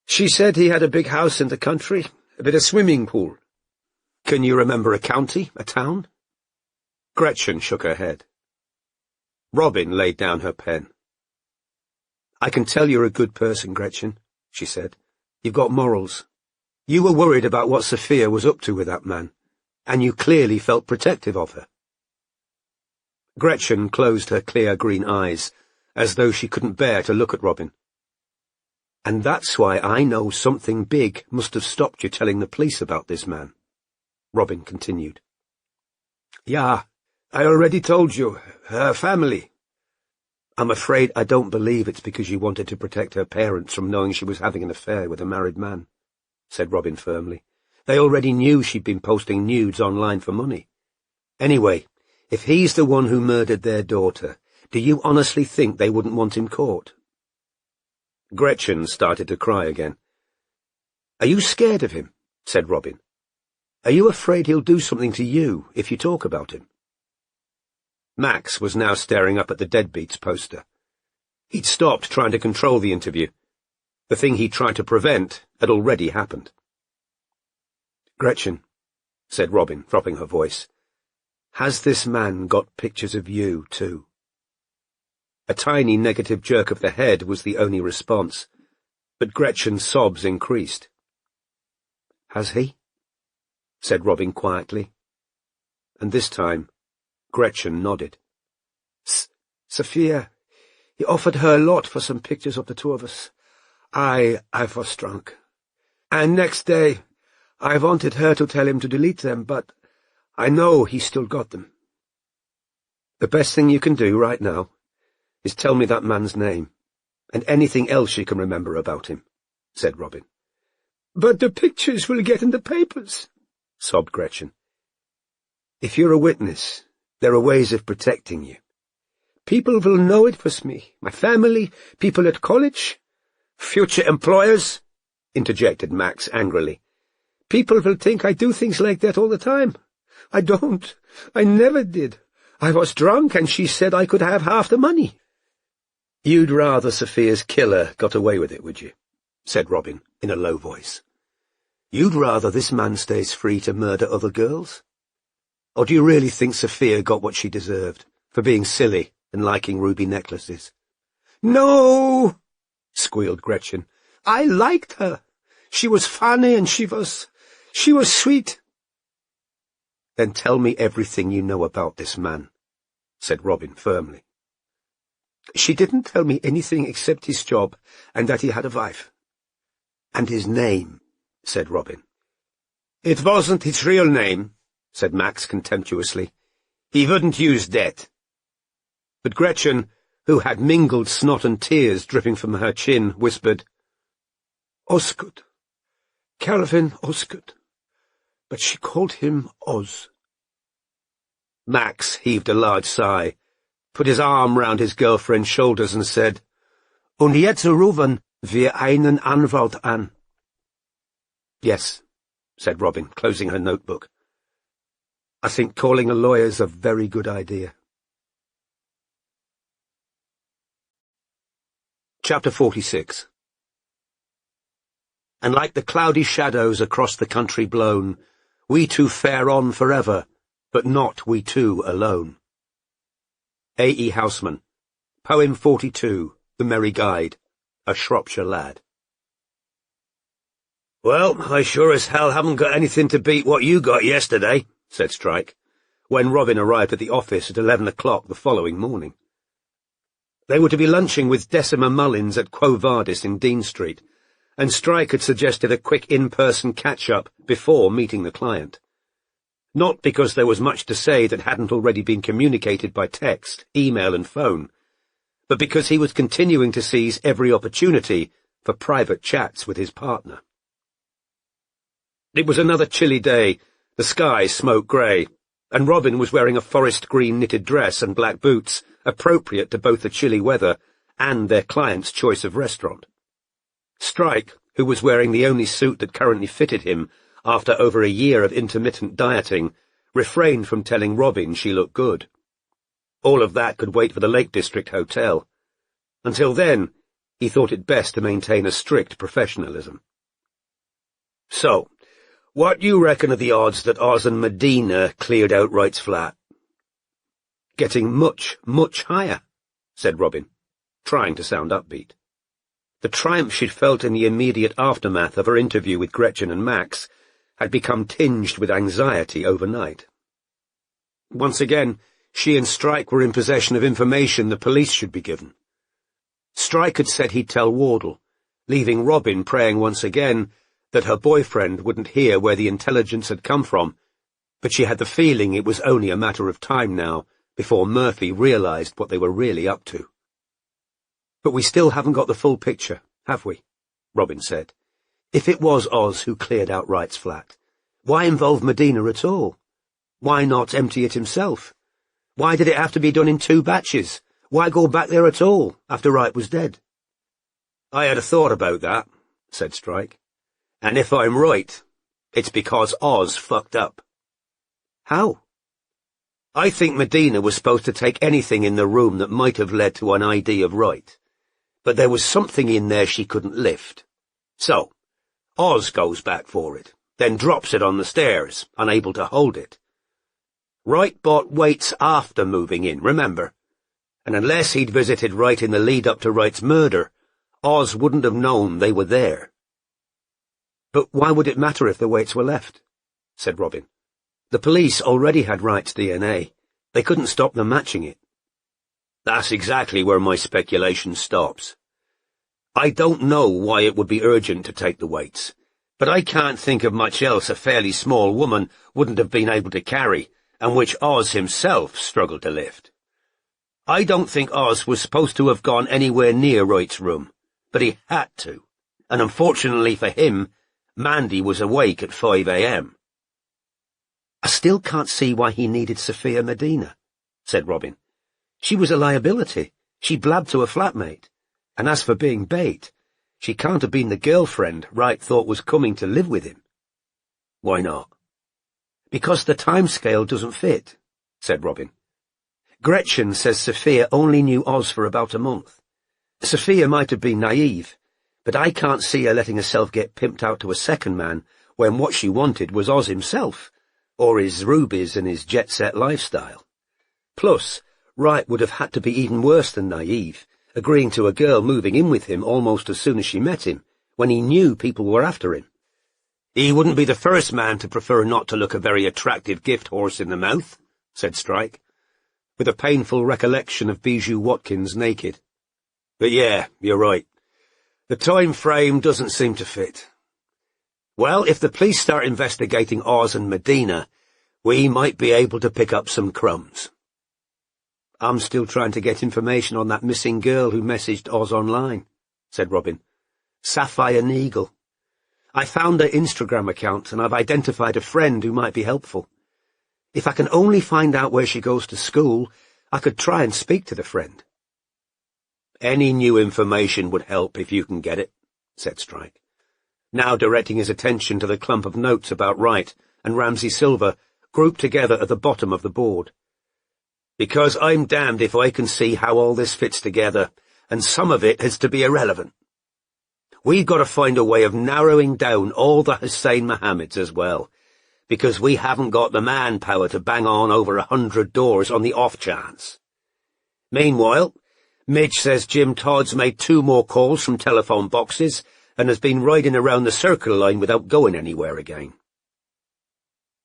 "She said he had a big house in the country, with a swimming pool." "Can you remember a county, a town?" Gretchen shook her head. Robin laid down her pen. "I can tell you're a good person, Gretchen," she said. "You've got morals. You were worried about what Sophia was up to with that man, and you clearly felt protective of her." Gretchen closed her clear green eyes, as though she couldn't bear to look at Robin. "And that's why I know something big must have stopped you telling the police about this man," Robin continued. "Yeah, I already told you. Her family." "I'm afraid I don't believe it's because you wanted to protect her parents from knowing she was having an affair with a married man," said Robin firmly. "They already knew she'd been posting nudes online for money. Anyway, if he's the one who murdered their daughter, do you honestly think they wouldn't want him caught?" Gretchen started to cry again. "Are you scared of him?" said Robin. "Are you afraid he'll do something to you if you talk about him?" Max was now staring up at the Deadbeats poster. He'd stopped trying to control the interview. The thing he'd tried to prevent had already happened. "Gretchen," said Robin, dropping her voice, "has this man got pictures of you, too?" A tiny negative jerk of the head was the only response, but Gretchen's sobs increased. "Has he?" said Robin quietly. And this time, Gretchen nodded. "Sophia, he offered her a lot for some pictures of the two of us. I was drunk. And next day, I wanted her to tell him to delete them, but I know he still got them." "The best thing you can do right now is tell me that man's name, and anything else you can remember about him," said Robin. "But the pictures will get in the papers," sobbed Gretchen. "If you're a witness, there are ways of protecting you." "People will know it was me, my family, people at college." "Future employers," interjected Max angrily. "People will think I do things like that all the time. I don't. I never did. I was drunk and she said I could have half the money." "You'd rather Sophia's killer got away with it, would you?" said Robin in a low voice. "You'd rather this man stays free to murder other girls? Or do you really think Sophia got what she deserved for being silly and liking ruby necklaces?" "No!" squealed Gretchen. "I liked her. She was funny and she was sweet." "Then tell me everything you know about this man," said Robin firmly. "She didn't tell me anything except his job and that he had a wife." "And his name," said Robin. "It wasn't his real name," said Max contemptuously. "He wouldn't use that." But Gretchen, who had mingled snot and tears dripping from her chin, whispered, "Osgood. Calvin Osgood. But she called him Oz." Max heaved a large sigh, put his arm round his girlfriend's shoulders and said, "Und jetzt rufen wir einen Anwalt an." "Yes," said Robin, closing her notebook. "I think calling a lawyer's a very good idea." Chapter 46. And like the cloudy shadows across the country blown, we two fare on forever, but not we two alone. A. E. Houseman. Poem 42, The Merry Guide, a Shropshire Lad. "Well, I sure as hell haven't got anything to beat what you got yesterday," said Strike, when Robin arrived at the office at 11 o'clock the following morning. They were to be lunching with Decima Mullins at Quo Vadis in Dean Street, and Strike had suggested a quick in-person catch-up before meeting the client. Not because there was much to say that hadn't already been communicated by text, email and phone, but because he was continuing to seize every opportunity for private chats with his partner. It was another chilly day, the sky smoke grey, and Robin was wearing a forest green knitted dress and black boots, appropriate to both the chilly weather and their client's choice of restaurant. Strike, who was wearing the only suit that currently fitted him after over a year of intermittent dieting, refrained from telling Robin she looked good. All of that could wait for the Lake District Hotel. Until then, he thought it best to maintain a strict professionalism. "So, what do you reckon of the odds that Oz and Medina cleared out Wright's flat?" "Getting much, much higher," said Robin, trying to sound upbeat. The triumph she'd felt in the immediate aftermath of her interview with Gretchen and Max had become tinged with anxiety overnight. Once again, she and Strike were in possession of information the police should be given. Strike had said he'd tell Wardle, leaving Robin praying once again that her boyfriend wouldn't hear where the intelligence had come from, but she had the feeling it was only a matter of time now before Murphy realized what they were really up to. "But we still haven't got the full picture, have we?" Robin said. "If it was Oz who cleared out Wright's flat, why involve Medina at all? Why not empty it himself? Why did it have to be done in 2 batches? Why go back there at all, after Wright was dead?" "I had a thought about that," said Strike. "And if I'm right, it's because Oz fucked up." "How?" I think Medina was supposed to take anything in the room that might have led to an ID of right, but there was something in there she couldn't lift. So, Oz goes back for it, then drops it on the stairs, unable to hold it. Wright bought weights after moving in, remember? And unless he'd visited Wright in the lead-up to Wright's murder, Oz wouldn't have known they were there. But why would it matter if the weights were left? Said Robin. The police already had Wright's DNA. They couldn't stop them matching it. That's exactly where my speculation stops. I don't know why it would be urgent to take the weights, but I can't think of much else a fairly small woman wouldn't have been able to carry, and which Oz himself struggled to lift. I don't think Oz was supposed to have gone anywhere near Wright's room, but he had to, and unfortunately for him, Mandy was awake at 5 a.m. I still can't see why he needed Sophia Medina, said Robin. She was a liability. She blabbed to a flatmate. And as for being bait, she can't have been the girlfriend Wright thought was coming to live with him. Why not? Because the timescale doesn't fit, said Robin. Gretchen says Sophia only knew Oz for about a month. Sophia might have been naive, but I can't see her letting herself get pimped out to a second man when what she wanted was Oz himself, or his rubies and his jet-set lifestyle. Plus, Wright would have had to be even worse than naive, agreeing to a girl moving in with him almost as soon as she met him, when he knew people were after him. He wouldn't be the first man to prefer not to look a very attractive gift horse in the mouth, said Strike, with a painful recollection of Bijou Watkins naked. But yeah, you're right. The time frame doesn't seem to fit. Well, if the police start investigating Oz and Medina, we might be able to pick up some crumbs. I'm still trying to get information on that missing girl who messaged Oz online, said Robin. Sapphire Neagle. I found her Instagram account and I've identified a friend who might be helpful. If I can only find out where she goes to school, I could try and speak to the friend. Any new information would help if you can get it, said Strike, now directing his attention to the clump of notes about Wright and Ramsay Silver grouped together at the bottom of the board. Because I'm damned if I can see how all this fits together, and some of it has to be irrelevant. We've got to find a way of narrowing down all the Hussein Mohammeds as well, because we haven't got the manpower to bang on over 100 doors on the off chance. Meanwhile, Midge says Jim Todd's made 2 more calls from telephone boxes and has been riding around the circle line without going anywhere again.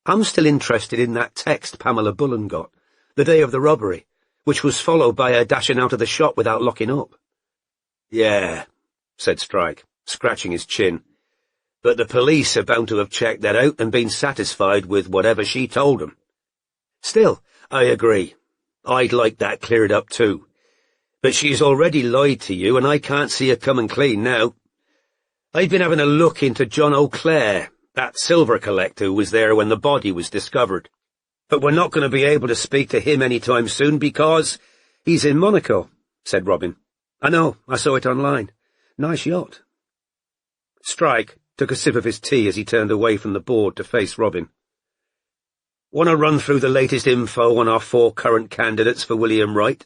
I'm still interested in that text Pamela Bullen got, the day of the robbery, which was followed by her dashing out of the shop without locking up. Yeah, said Strike, scratching his chin. But the police are bound to have checked that out and been satisfied with whatever she told them. Still, I agree. I'd like that cleared up too. But she's already lied to you, and I can't see her coming clean now. I've been having a look into John O'Clair, that silver collector who was there when the body was discovered. But we're not going to be able to speak to him any time soon because he's in Monaco, said Robin. I know, I saw it online. Nice yacht. Strike took a sip of his tea as he turned away from the board to face Robin. Want to run through the latest info on our 4 current candidates for William Wright?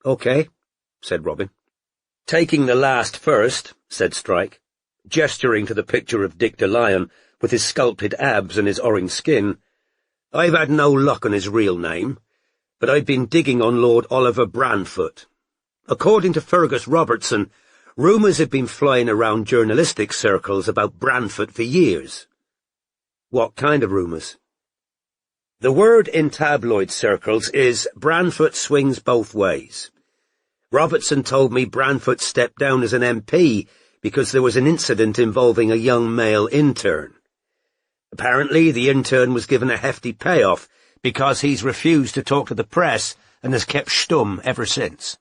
Okay, said Robin. Taking the last first, said Strike, gesturing to the picture of Dick DeLyon with his sculpted abs and his orange skin. I've had no luck on his real name, but I've been digging on Lord Oliver Branfoot. According to Fergus Robertson, rumours have been flying around journalistic circles about Branfoot for years. What kind of rumours? The word in tabloid circles is Branfoot swings both ways. Robertson told me Branfoot stepped down as an MP because there was an incident involving a young male intern. Apparently, the intern was given a hefty payoff because he's refused to talk to the press and has kept stum ever since.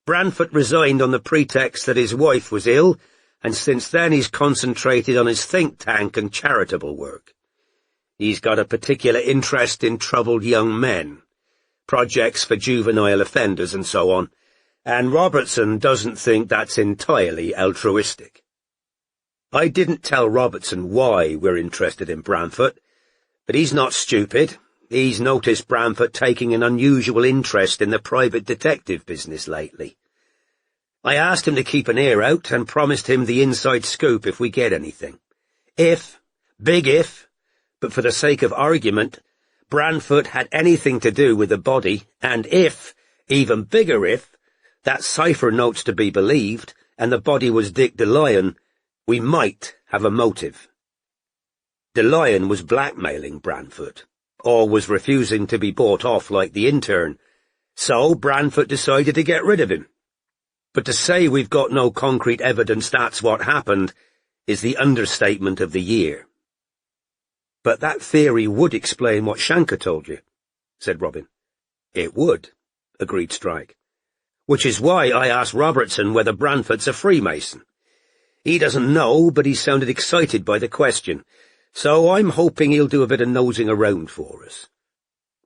Branfoot resigned on the pretext that his wife was ill, and since then he's concentrated on his think tank and charitable work. He's got a particular interest in troubled young men, projects for juvenile offenders and so on, and Robertson doesn't think that's entirely altruistic. I didn't tell Robertson why we're interested in Branfoot, but he's not stupid. He's noticed Branford taking an unusual interest in the private detective business lately. I asked him to keep an ear out and promised him the inside scoop if we get anything. Big if, but for the sake of argument, Branford had anything to do with the body, and if, even bigger if, that cipher note's to be believed, and the body was Dick DeLyon, we might have a motive. DeLyon was blackmailing Branford, or was refusing to be bought off like the intern, so Branford decided to get rid of him. But to say we've got no concrete evidence that's what happened is the understatement of the year. But that theory would explain what Shanker told you, said Robin. It would, agreed Strike. Which is why I asked Robertson whether Branford's a Freemason. He doesn't know, but he sounded excited by the question, so I'm hoping he'll do a bit of nosing around for us.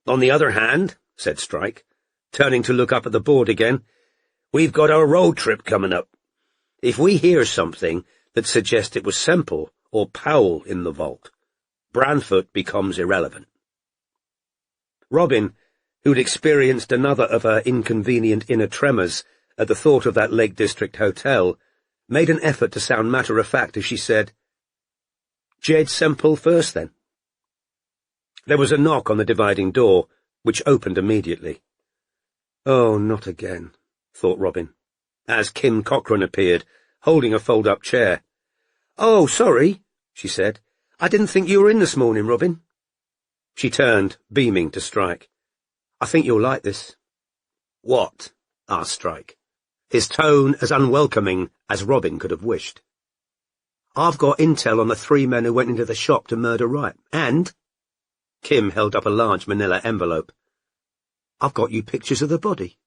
On the other hand, said Strike, turning to look up at the board again, we've got our road trip coming up. If we hear something that suggests it was Semple or Powell in the vault, Branford becomes irrelevant. Robin, who'd experienced another of her inconvenient inner tremors at the thought of that Lake District hotel, made an effort to sound matter-of-fact as she said, Jed Semple first, then. There was a knock on the dividing door, which opened immediately. Oh, not again, thought Robin, as Kim Cochran appeared, holding a fold-up chair. Oh, sorry, she said. I didn't think you were in this morning, Robin. She turned, beaming, to Strike. I think you'll like this. What? Asked Strike, his tone as unwelcoming as Robin could have wished. I've got intel on the 3 men who went into the shop to murder Wright, and... Kim held up a large manila envelope. I've got you pictures of the body.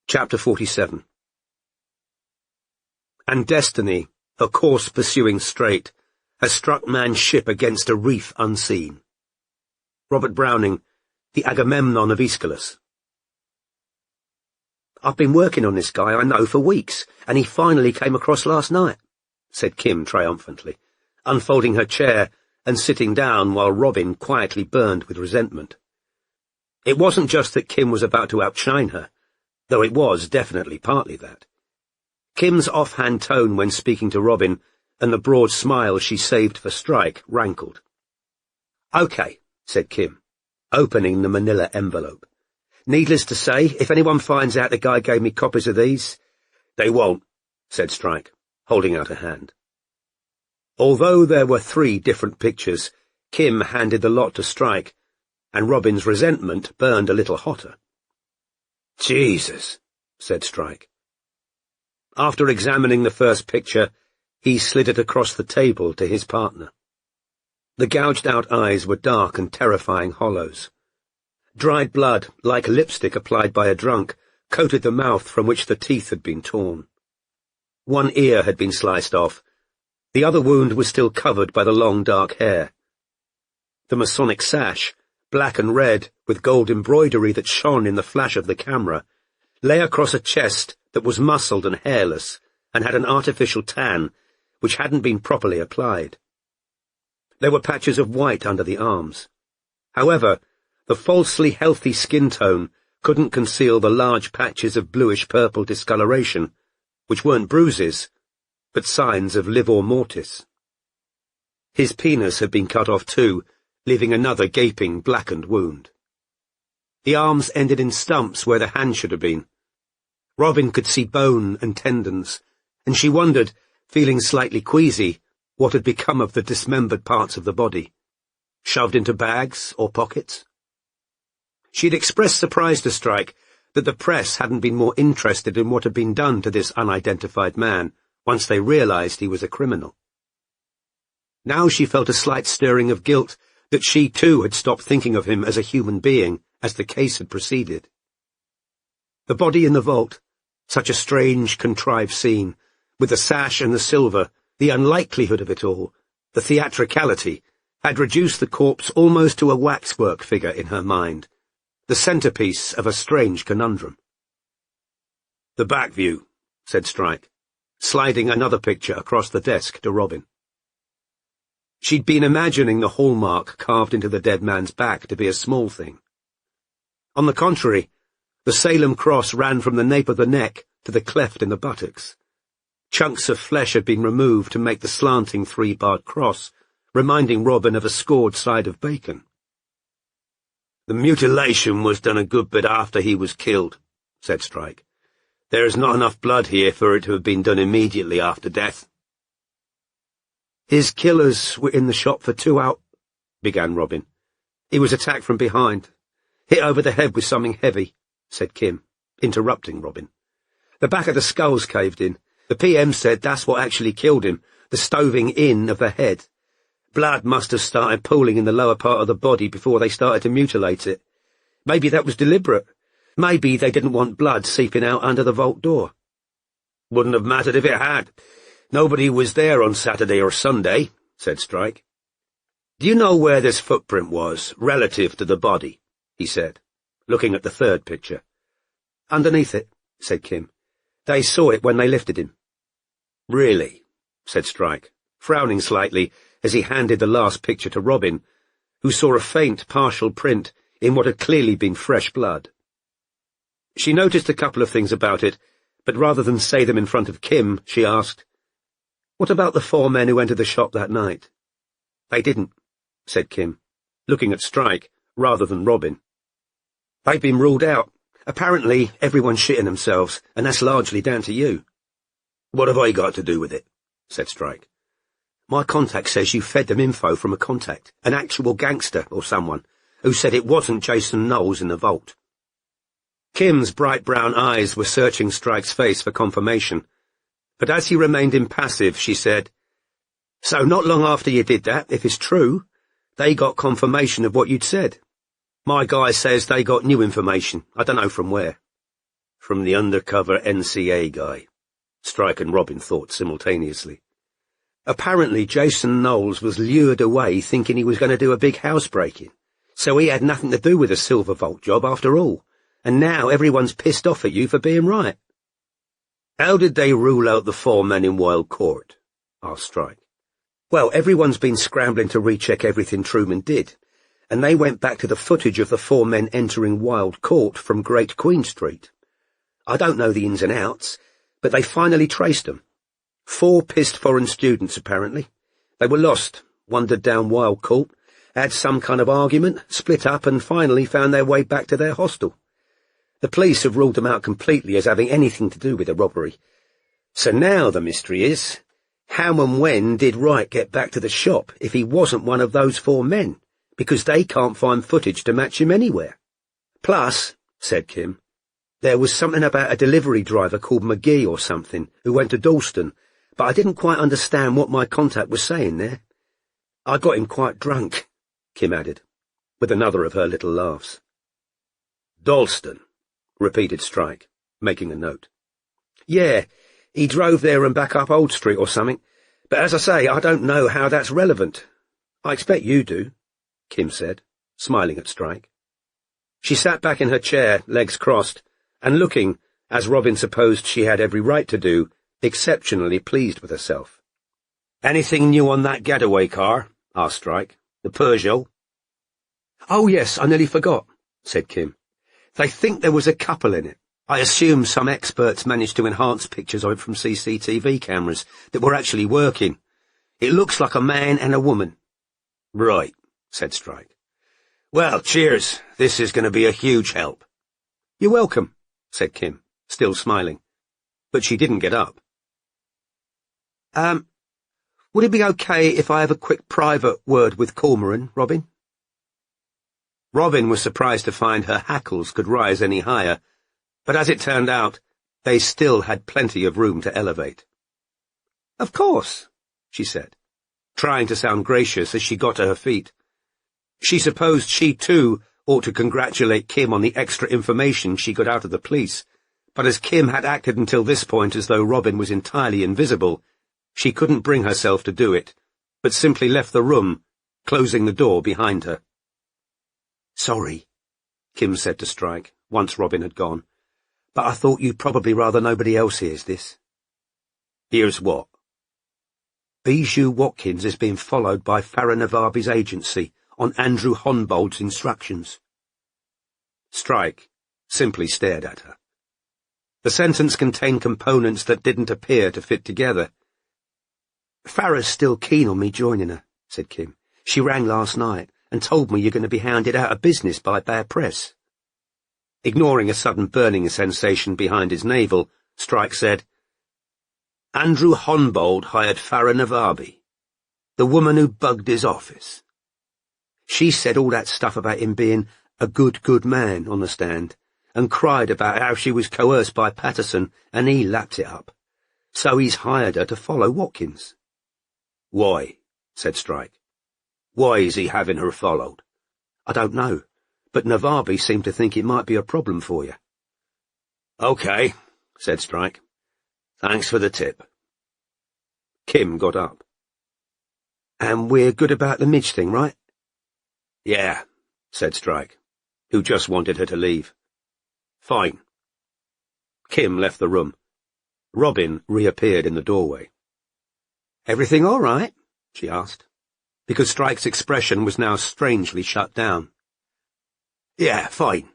Chapter 47. And destiny, a course pursuing straight, has struck man's ship against a reef unseen. Robert Browning, The Agamemnon of Aeschylus. I've been working on this guy I know for weeks, and he finally came across last night, said Kim triumphantly, unfolding her chair and sitting down while Robin quietly burned with resentment. It wasn't just that Kim was about to outshine her, though it was definitely partly that. Kim's offhand tone when speaking to Robin and the broad smile she saved for Strike rankled. Okay, said Kim, opening the manila envelope. Needless to say, if anyone finds out the guy gave me copies of these... They won't, said Strike, holding out a hand. Although there were 3 different pictures, Kim handed the lot to Strike, and Robin's resentment burned a little hotter. Jesus, said Strike. After examining the first picture, he slid it across the table to his partner. The gouged-out eyes were dark and terrifying hollows. Dried blood, like lipstick applied by a drunk, coated the mouth from which the teeth had been torn. One ear had been sliced off. The other wound was still covered by the long dark hair. The Masonic sash, black and red, with gold embroidery that shone in the flash of the camera, lay across a chest that was muscled and hairless, and had an artificial tan, which hadn't been properly applied. There were patches of white under the arms. However, the falsely healthy skin tone couldn't conceal the large patches of bluish-purple discoloration, which weren't bruises, but signs of livor mortis. His penis had been cut off too, leaving another gaping, blackened wound. The arms ended in stumps where the hand should have been. Robin could see bone and tendons, and she wondered, feeling slightly queasy, what had become of the dismembered parts of the body. Shoved into bags or pockets? She'd expressed surprise to Strike that the press hadn't been more interested in what had been done to this unidentified man once they realized he was a criminal. Now she felt a slight stirring of guilt that she too had stopped thinking of him as a human being as the case had proceeded. The body in the vault, such a strange, contrived scene, with the sash and the silver, the unlikelihood of it all, the theatricality, had reduced the corpse almost to a waxwork figure in her mind, the centerpiece of a strange conundrum. The back view, said Strike, sliding another picture across the desk to Robin. She'd been imagining the hallmark carved into the dead man's back to be a small thing. On the contrary, the Salem cross ran from the nape of the neck to the cleft in the buttocks. Chunks of flesh had been removed to make the slanting three-barred cross, reminding Robin of a scored side of bacon. "The mutilation was done a good bit after he was killed," said Strike. "There is not enough blood here for it to have been done immediately after death." "His killers were in the shop for 2 hours," began Robin. "He was attacked from behind, hit over the head with something heavy," said Kim, interrupting Robin. "The back of the skull's caved in. The PM said that's what actually killed him, the stoving in of the head. Blood must have started pooling in the lower part of the body before they started to mutilate it. Maybe that was deliberate. Maybe they didn't want blood seeping out under the vault door." "Wouldn't have mattered if it had. Nobody was there on Saturday or Sunday," said Strike. "Do you know where this footprint was, relative to the body?" he said, looking at the third picture. "Underneath it," said Kim. "They saw it when they lifted him." "Really?" said Strike, frowning slightly as he handed the last picture to Robin, who saw a faint, partial print in what had clearly been fresh blood. She noticed a couple of things about it, but rather than say them in front of Kim, she asked, "What about the 4 men who entered the shop that night?" "They didn't," said Kim, looking at Strike rather than Robin. "They've been ruled out. Apparently everyone's shitting themselves, and that's largely down to you." "What have I got to do with it?" said Strike. "My contact says you fed them info from a contact, an actual gangster or someone, who said it wasn't Jason Knowles in the vault." Kim's bright brown eyes were searching Strike's face for confirmation, but as he remained impassive, she said, "So not long after you did that, if it's true, they got confirmation of what you'd said. My guy says they got new information. I don't know from where." "From the undercover NCA guy," Strike and Robin thought simultaneously. "Apparently Jason Knowles was lured away thinking he was going to do a big housebreaking, so he had nothing to do with the Silver Vault job after all, and now everyone's pissed off at you for being right." "How did they rule out the 4 men in Wild Court?" asked Strike. "Well, everyone's been scrambling to recheck everything Truman did, and they went back to the footage of the 4 men entering Wild Court from Great Queen Street. I don't know the ins and outs, but they finally traced them. 4 pissed foreign students, apparently. They were lost, wandered down Wild Court, had some kind of argument, split up, and finally found their way back to their hostel. The police have ruled them out completely as having anything to do with the robbery. So now the mystery is, how and when did Wright get back to the shop if he wasn't one of those 4 men? Because they can't find footage to match him anywhere. Plus," said Kim, "there was something about a delivery driver called McGee or something who went to Dalston, but I didn't quite understand what my contact was saying there. I got him quite drunk," Kim added, with another of her little laughs. "Dalston," repeated Strike, making a note. "Yeah, he drove there and back up Old Street or something, but as I say, I don't know how that's relevant." "I expect you do," Kim said, smiling at Strike. She sat back in her chair, legs crossed, and looking, as Robin supposed she had every right to do, exceptionally pleased with herself. "Anything new on that getaway car?" asked Strike. "The Peugeot?" "Oh yes, I nearly forgot," said Kim. "They think there was a couple in it. I assume some experts managed to enhance pictures of it from CCTV cameras that were actually working. It looks like a man and a woman." "Right," said Strike. "Well, cheers. This is going to be a huge help." "You're welcome," said Kim, still smiling. But she didn't get up. Would it be okay if I have a quick private word with Cormoran, Robin?" Robin was surprised to find her hackles could rise any higher, but as it turned out, they still had plenty of room to elevate. "Of course," she said, trying to sound gracious as she got to her feet. She supposed she too ought to congratulate Kim on the extra information she got out of the police, but as Kim had acted until this point as though Robin was entirely invisible, she couldn't bring herself to do it, but simply left the room, closing the door behind her. "Sorry," Kim said to Strike, once Robin had gone, "but I thought you'd probably rather nobody else hears this." "Hears what?" Bijou Watkins is being followed by Farah Navabi's agency on Andrew Honbold's instructions. Strike simply stared at her. The sentence contained components that didn't appear to fit together. Farah's still keen on me joining her, said Kim. She rang last night and told me you're going to be hounded out of business by Bear Press. Ignoring a sudden burning sensation behind his navel, Strike said, Andrew Honbold hired Farah Navabi, the woman who bugged his office. She said all that stuff about him being a good man on the stand, and cried about how she was coerced by Patterson, and he lapped it up. So he's hired her to follow Watkins. Why? Said Strike. Why is he having her followed? I don't know, but Navabi seemed to think it might be a problem for you. Okay, said Strike. Thanks for the tip. Kim got up. And we're good about the Midge thing, right? Yeah, said Strike, who just wanted her to leave. Fine. Kim left the room. Robin reappeared in the doorway. Everything all right? She asked, because Strike's expression was now strangely shut down. Yeah, fine,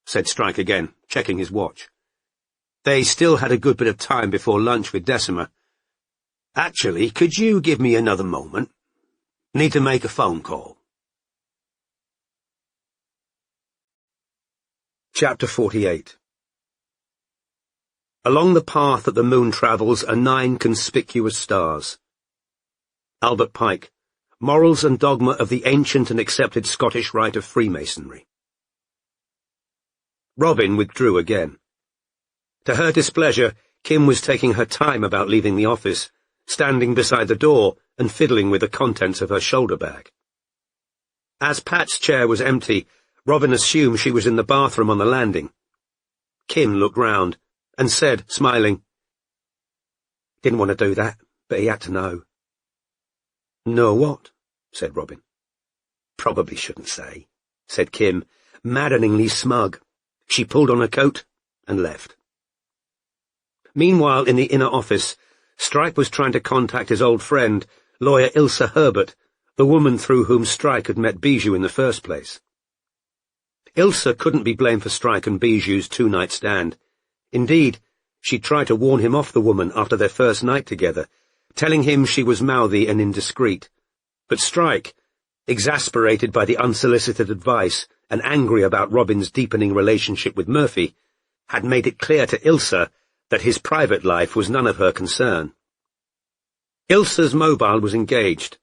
said Strike again, checking his watch. They still had a good bit of time before lunch with Decima. Actually, could you give me another moment? Need to make a phone call. Chapter 48. Along the path that the moon travels are 9 conspicuous stars. Albert Pike, Morals and Dogma of the Ancient and Accepted Scottish Rite of Freemasonry. Robin withdrew again. To her displeasure, Kim was taking her time about leaving the office, standing beside the door and fiddling with the contents of her shoulder bag. As Pat's chair was empty, Robin assumed she was in the bathroom on the landing. Kim looked round and said, smiling, Didn't want to do that, but he had to know. Know what? Said Robin. Probably shouldn't say, said Kim, maddeningly smug. She pulled on her coat and left. Meanwhile, in the inner office, Strike was trying to contact his old friend, lawyer Ilsa Herbert, the woman through whom Strike had met Bijou in the first place. Ilsa couldn't be blamed for Strike and Bijou's 2-night stand. Indeed, she tried to warn him off the woman after their first night together, telling him she was mouthy and indiscreet. But Strike, exasperated by the unsolicited advice and angry about Robin's deepening relationship with Murphy, had made it clear to Ilsa that his private life was none of her concern. Ilsa's mobile was engaged.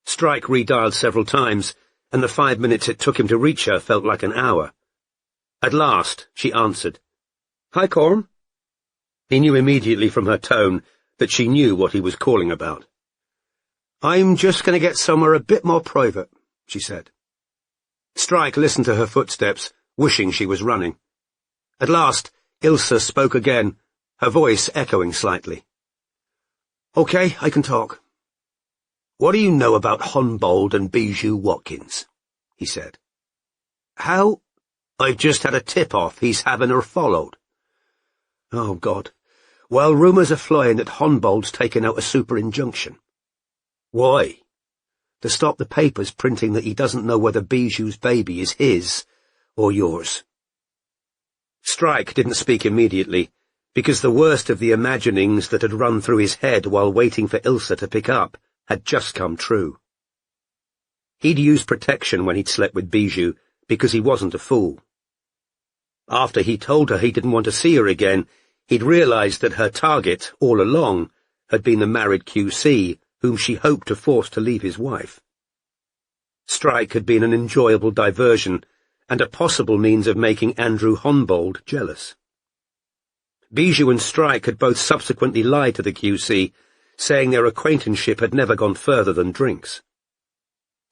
Strike redialed several times, and the 5 minutes it took him to reach her felt like an hour. At last, she answered. Hi, Corm. He knew immediately from her tone that she knew what he was calling about. I'm just going to get somewhere a bit more private, she said. Strike listened to her footsteps, wishing she was running. At last, Ilsa spoke again, her voice echoing slightly. Okay, I can talk. What do you know about Honbold and Bijou Watkins? He said. How? I've just had a tip-off he's having her followed. Oh, God. Well, rumours are flying that Honbold's taken out a super injunction. Why? To stop the papers printing that he doesn't know whether Bijou's baby is his or yours. Strike didn't speak immediately, because the worst of the imaginings that had run through his head while waiting for Ilsa to pick up had just come true. He'd used protection when he'd slept with Bijou, because he wasn't a fool. After he told her he didn't want to see her again, he'd realized that her target, all along, had been the married QC, whom she hoped to force to leave his wife. Strike had been an enjoyable diversion, and a possible means of making Andrew Honbold jealous. Bijou and Strike had both subsequently lied to the QC, saying their acquaintanceship had never gone further than drinks.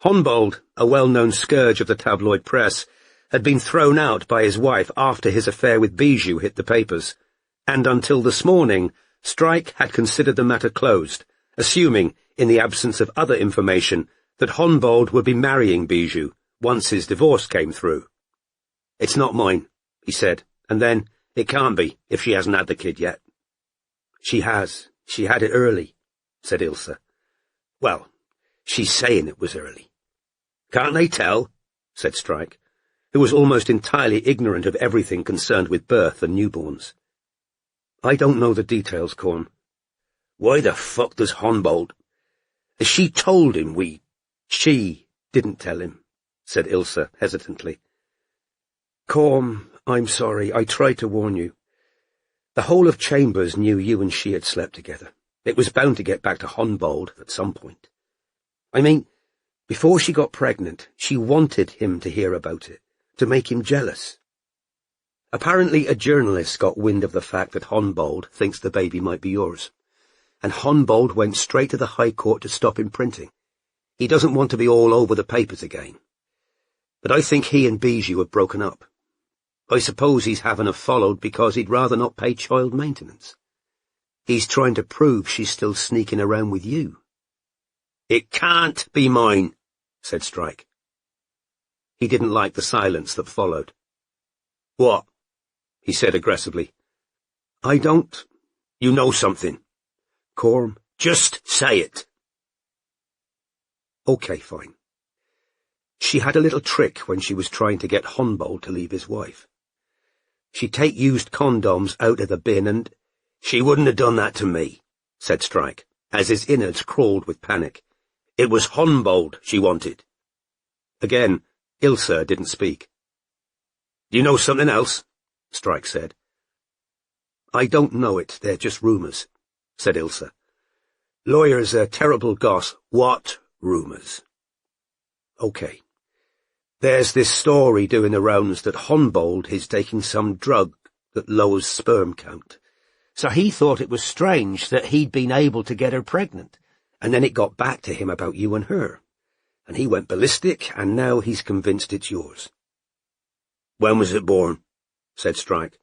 Honbold, a well-known scourge of the tabloid press, had been thrown out by his wife after his affair with Bijou hit the papers, and until this morning, Strike had considered the matter closed, assuming, in the absence of other information, that Honbold would be marrying Bijou once his divorce came through. It's not mine, he said, and then, it can't be, if she hasn't had the kid yet. She has. She had it early, said Ilsa. Well, she's saying it was early. Can't they tell? Said Strike, who was almost entirely ignorant of everything concerned with birth and newborns. I don't know the details, Corm. Why the fuck does Honbold? She told him She didn't tell him, said Ilsa hesitantly. Corm, I'm sorry, I tried to warn you. The whole of Chambers knew you and she had slept together. It was bound to get back to Honbold at some point. I mean, before she got pregnant, she wanted him to hear about it, to make him jealous. Apparently a journalist got wind of the fact that Honbold thinks the baby might be yours, and Honbold went straight to the High Court to stop him printing. He doesn't want to be all over the papers again. But I think he and Bijou have broken up. I suppose he's having her followed because he'd rather not pay child maintenance. He's trying to prove she's still sneaking around with you. It can't be mine, said Strike. He didn't like the silence that followed. What? He said aggressively. I don't. You know something. Corm, just say it. Okay, fine. She had a little trick when she was trying to get Honbold to leave his wife. She'd take used condoms out of the bin and— She wouldn't have done that to me, said Strike, as his innards crawled with panic. It was Honbold she wanted. Again, Ilsa didn't speak. Do you know something else? Strike said. I don't know it, they're just rumours, said Ilsa. Lawyers are terrible goss. What rumours? Okay. There's this story doing the rounds that Honbold is taking some drug that lowers sperm count. So he thought it was strange that he'd been able to get her pregnant, and then it got back to him about you and her. And he went ballistic, and now he's convinced it's yours. When was it born? Said Strike,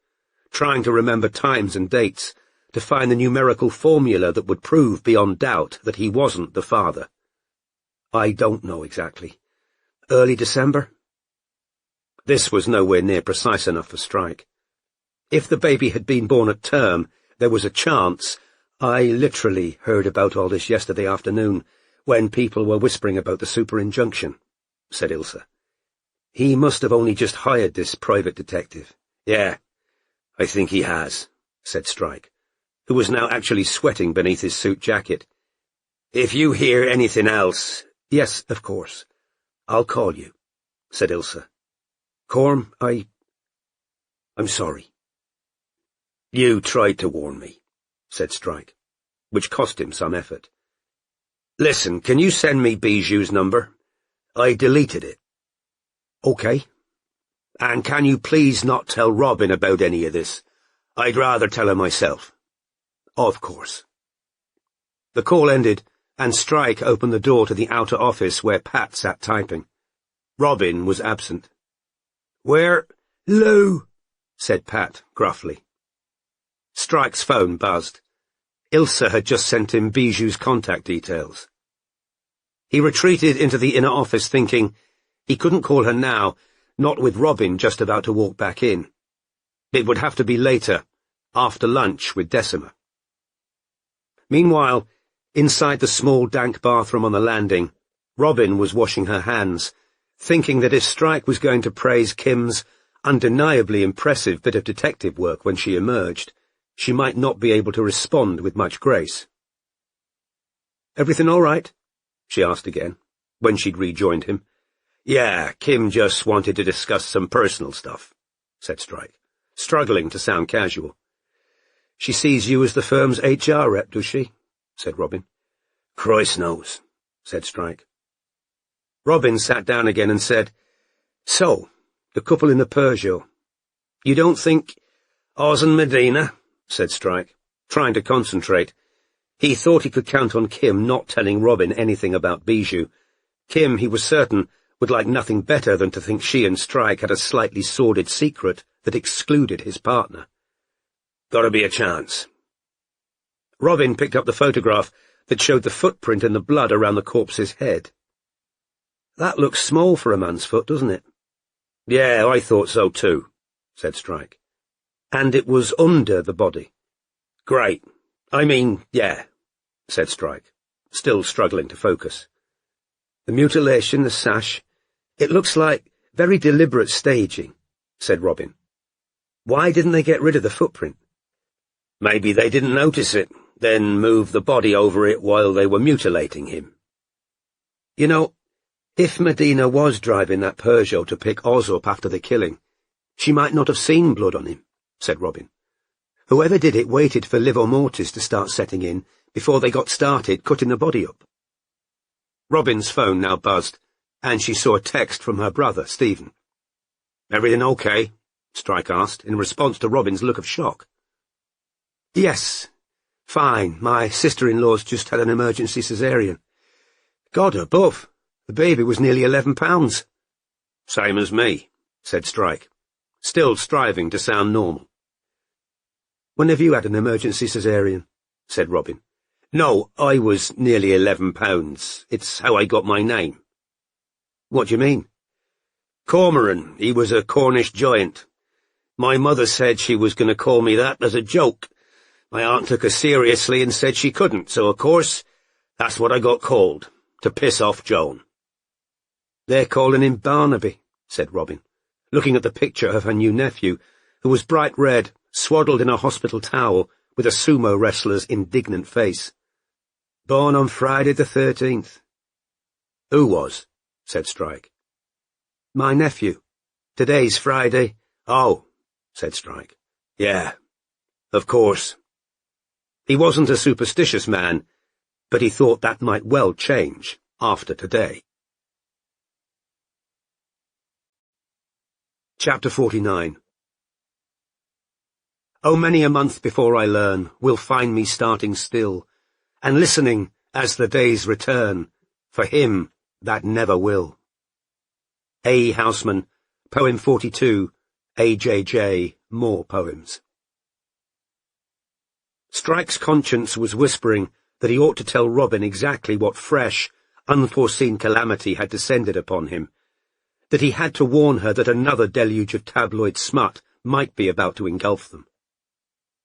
trying to remember times and dates, to find the numerical formula that would prove beyond doubt that he wasn't the father. I don't know exactly. Early December? This was nowhere near precise enough for Strike. If the baby had been born at term, there was a chance. I literally heard about all this yesterday afternoon, when people were whispering about the super injunction, said Ilsa. He must have only just hired this private detective. Yeah, I think he has, said Strike, who was now actually sweating beneath his suit jacket. If you hear anything else— Yes, of course. I'll call you, said Ilsa. Corm, I'm sorry. You tried to warn me, said Strike, which cost him some effort. Listen, can you send me Bijou's number? I deleted it. Okay. And can you please not tell Robin about any of this? I'd rather tell her myself. Of course. The call ended, and Strike opened the door to the outer office where Pat sat typing. Robin was absent. Where— Lou, said Pat gruffly. Strike's phone buzzed. Ilsa had just sent him Bijou's contact details. He retreated into the inner office thinking he couldn't call her now, not with Robin just about to walk back in. It would have to be later, after lunch with Decima. Meanwhile, inside the small dank bathroom on the landing, Robin was washing her hands, thinking that if Strike was going to praise Kim's undeniably impressive bit of detective work when she emerged, she might not be able to respond with much grace. Everything all right? She asked again, when she'd rejoined him. Yeah, Kim just wanted to discuss some personal stuff, said Strike, struggling to sound casual. She sees you as the firm's HR rep, does she? Said Robin. Christ knows, said Strike. Robin sat down again and said, So, the couple in the Peugeot. You don't think— Oz and Medina, said Strike, trying to concentrate. He thought he could count on Kim not telling Robin anything about Bijou. Kim, he was certain, would like nothing better than to think she and Strike had a slightly sordid secret that excluded his partner. Gotta be a chance. Robin picked up the photograph that showed the footprint in the blood around the corpse's head. That looks small for a man's foot, doesn't it? Yeah, I thought so too, said Strike. And it was under the body. Great. I mean, yeah, said Strike, still struggling to focus. "The mutilation, the sash, it looks like very deliberate staging," said Robin. "Why didn't they get rid of the footprint?" "Maybe they didn't notice it, then move the body over it while they were mutilating him." "You know, if Medina was driving that Peugeot to pick Oz up after the killing, she might not have seen blood on him," said Robin. "Whoever did it waited for livor mortis to start setting in before they got started cutting the body up." Robin's phone now buzzed, and she saw a text from her brother, Stephen. "Everything okay?" Strike asked, in response to Robin's look of shock. "Yes, fine. My sister-in-law's just had an emergency caesarean. God above, the baby was nearly 11 pounds. "Same as me," said Strike, still striving to sound normal. "When have you had an emergency caesarean?" said Robin. "No, I was nearly 11 pounds. It's how I got my name." "What do you mean?" "Cormoran, he was a Cornish giant. My mother said she was going to call me that as a joke. My aunt took her seriously and said she couldn't, so of course, that's what I got called, to piss off Joan." "They're calling him Barnaby," said Robin, looking at the picture of her new nephew, who was bright red, swaddled in a hospital towel, with a sumo wrestler's indignant face. "Born on Friday the 13th. "Who was?" said Strike. "My nephew. Today's Friday." "Oh," said Strike. "Yeah, of course." He wasn't a superstitious man, but he thought that might well change after today. Chapter 49. Oh, many a month before I learn will find me starting still, and listening as the days return, for him that never will. A. Houseman, Poem 42, AJJ, More Poems. Strike's conscience was whispering that he ought to tell Robin exactly what fresh, unforeseen calamity had descended upon him, that he had to warn her that another deluge of tabloid smut might be about to engulf them.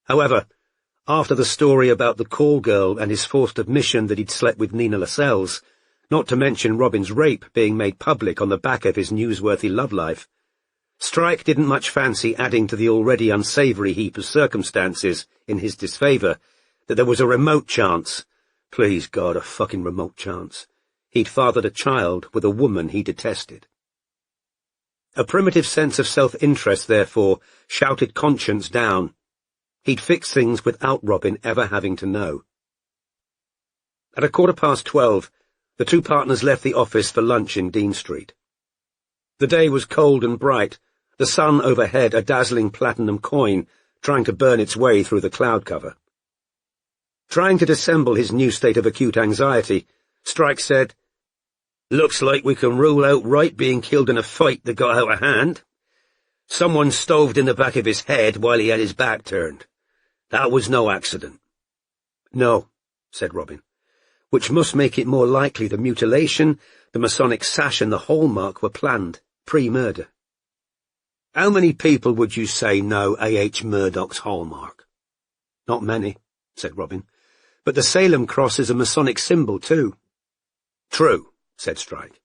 However, after the story about the call girl and his forced admission that he'd slept with Nina Lascelles, not to mention Robin's rape being made public on the back of his newsworthy love life, Strike didn't much fancy adding to the already unsavoury heap of circumstances in his disfavour that there was a remote chance, please God, a fucking remote chance, he'd fathered a child with a woman he detested. A primitive sense of self-interest, therefore, shouted conscience down. He'd fix things without Robin ever having to know. At 12:15, the two partners left the office for lunch in Dean Street. The day was cold and bright, the sun overhead a dazzling platinum coin trying to burn its way through the cloud cover. Trying to dissemble his new state of acute anxiety, Strike said, "Looks like we can rule out Wright being killed in a fight that got out of hand. Someone stoved in the back of his head while he had his back turned. That was no accident." "No," said Robin, "which must make it more likely the mutilation, the Masonic sash and the hallmark were planned, pre-murder." "How many people would you say know A.H. Murdoch's hallmark?" "Not many," said Robin, "but the Salem cross is a Masonic symbol, too." "True," said Strike.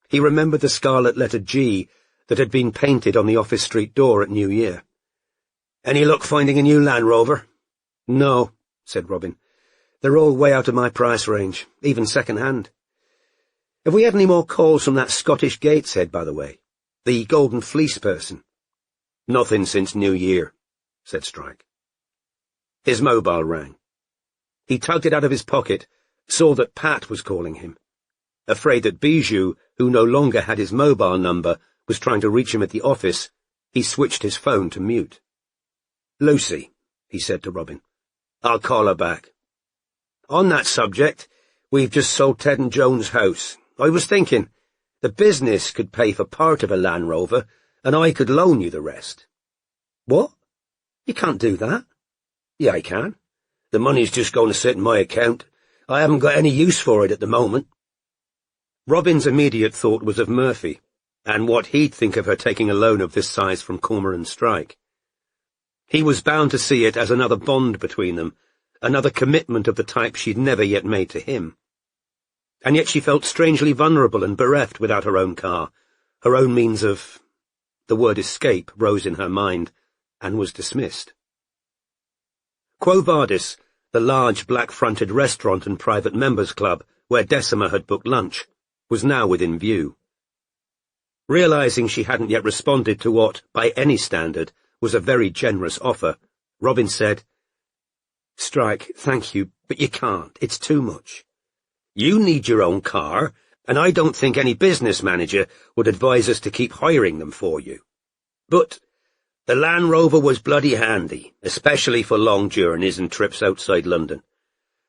He remembered the scarlet letter G that had been painted on the office street door at New Year. "Any luck finding a new Land Rover?" "No," said Robin. "They're all way out of my price range, even second-hand. Have we had any more calls from that Scottish Gateshead, by the way? The Golden Fleece person?" "Nothing since New Year," said Strike. His mobile rang. He tugged it out of his pocket, saw that Pat was calling him. Afraid that Bijou, who no longer had his mobile number, was trying to reach him at the office, he switched his phone to mute. "Lucy," he said to Robin. "I'll call her back. On that subject, we've just sold Ted and Joan's house. I was thinking, the business could pay for part of a Land Rover, and I could loan you the rest." "What? You can't do that." "Yeah, I can. The money's just going to sit in my account. I haven't got any use for it at the moment." Robin's immediate thought was of Murphy, and what he'd think of her taking a loan of this size from Cormoran Strike. He was bound to see it as another bond between them, another commitment of the type she'd never yet made to him. and yet she felt strangely vulnerable and bereft without her own car. Her own means of... The word escape rose in her mind, and was dismissed. Quo Vadis, the large black-fronted restaurant and private members' club where Decima had booked lunch, was now within view. Realizing she hadn't yet responded to what, by any standard, was a very generous offer, Robin said, "Strike, thank you, but you can't. It's too much. You need your own car, and I don't think any business manager would advise us to keep hiring them for you. But the Land Rover was bloody handy, especially for long journeys and trips outside London.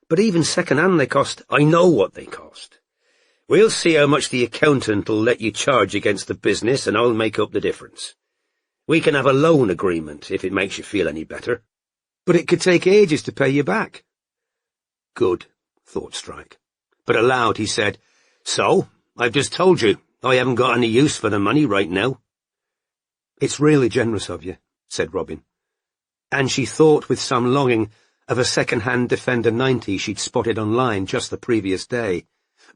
But even second-hand they cost. I know what they cost. We'll see how much the accountant'll let you charge against the business, and I'll make up the difference. We can have a loan agreement, if it makes you feel any better." "But it could take ages to pay you back." "Good," thought Strike. But aloud he said, "So, I've just told you, I haven't got any use for the money right now." "It's really generous of you," said Robin. And she thought with some longing of a second-hand Defender 90 she'd spotted online just the previous day.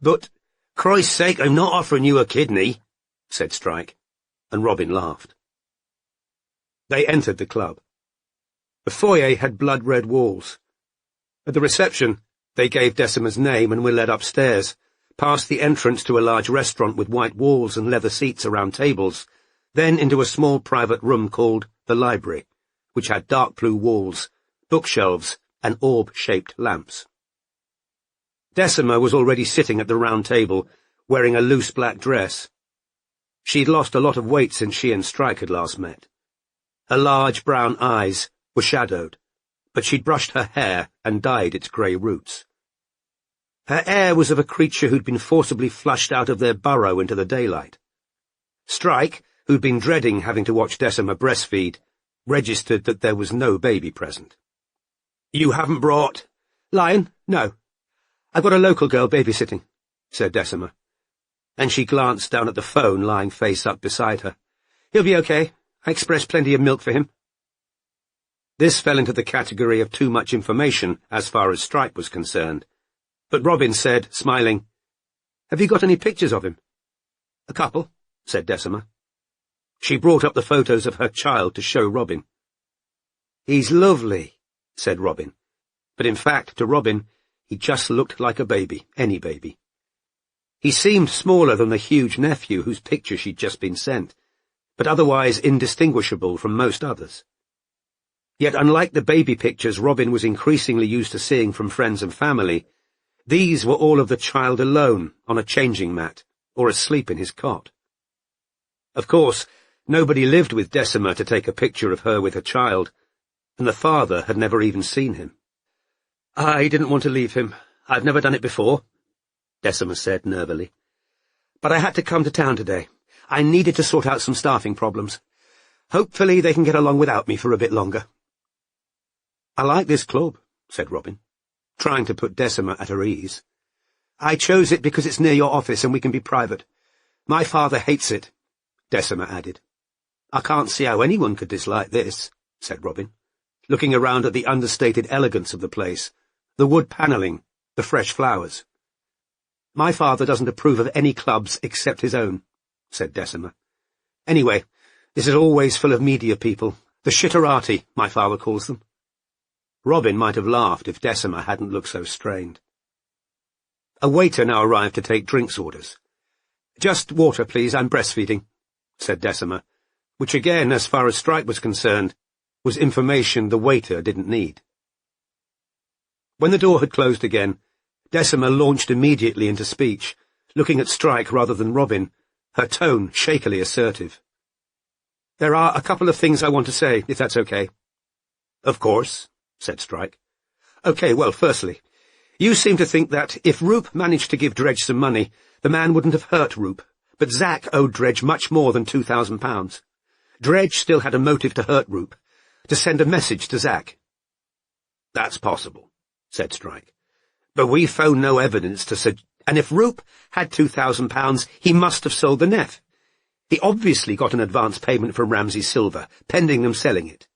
"But, Christ's sake, I'm not offering you a kidney," said Strike, and Robin laughed. They entered the club. The foyer had blood-red walls. At the reception, they gave Decima's name and were led upstairs, past the entrance to a large restaurant with white walls and leather seats around tables, then into a small private room called the library, which had dark blue walls, bookshelves, and orb-shaped lamps. Decima was already sitting at the round table, wearing a loose black dress. She'd lost a lot of weight since she and Strike had last met. Her large brown eyes were shadowed, but she'd brushed her hair and dyed its grey roots. Her air was of a creature who'd been forcibly flushed out of their burrow into the daylight. Strike, who'd been dreading having to watch Decima breastfeed, registered that there was no baby present. "You haven't brought—" "Lion? No. I've got a local girl babysitting," said Decima, and she glanced down at the phone lying face up beside her. "He'll be okay. I expressed plenty of milk for him." This fell into the category of too much information as far as Strike was concerned, but Robin said, smiling, "Have you got any pictures of him?" "A couple," said Decima. She brought up the photos of her child to show Robin. "He's lovely," said Robin, but in fact, to Robin, he just looked like a baby, any baby. He seemed smaller than the huge nephew whose picture she'd just been sent, but otherwise indistinguishable from most others. Yet unlike the baby pictures Robin was increasingly used to seeing from friends and family, these were all of the child alone on a changing mat, or asleep in his cot. Of course, nobody lived with Decima to take a picture of her with her child, and the father had never even seen him. "I didn't want to leave him. I've never done it before," Decima said nervily. "But I had to come to town today. I needed to sort out some staffing problems. Hopefully they can get along without me for a bit longer." "I like this club," said Robin, trying to put Decima at her ease. "I chose it because it's near your office and we can be private. My father hates it," Decima added. "I can't see how anyone could dislike this," said Robin, looking around at the understated elegance of the place, the wood panelling, the fresh flowers. "My father doesn't approve of any clubs except his own," said Decima. "Anyway, this is always full of media people, the shitterati, my father calls them." Robin might have laughed if Decima hadn't looked so strained. A waiter now arrived to take drinks orders. "Just water, please, I'm breastfeeding," said Decima, which again, as far as Strike was concerned, was information the waiter didn't need. When the door had closed again, Decima launched immediately into speech, looking at Strike rather than Robin, her tone shakily assertive. "There are a couple of things I want to say, if that's okay." "Of course," said Strike. "Okay, well, firstly, you seem to think that if Roop managed to give Dredge some money, the man wouldn't have hurt Roop, but Zack owed Dredge much more than £2,000. Dredge still had a motive to hurt Roop, to send a message to Zack." "That's possible," said Strike. "But we found no evidence to and if Roop had £2,000, he must have sold the Neff. He obviously got an advance payment from Ramsey Silver, pending them selling it."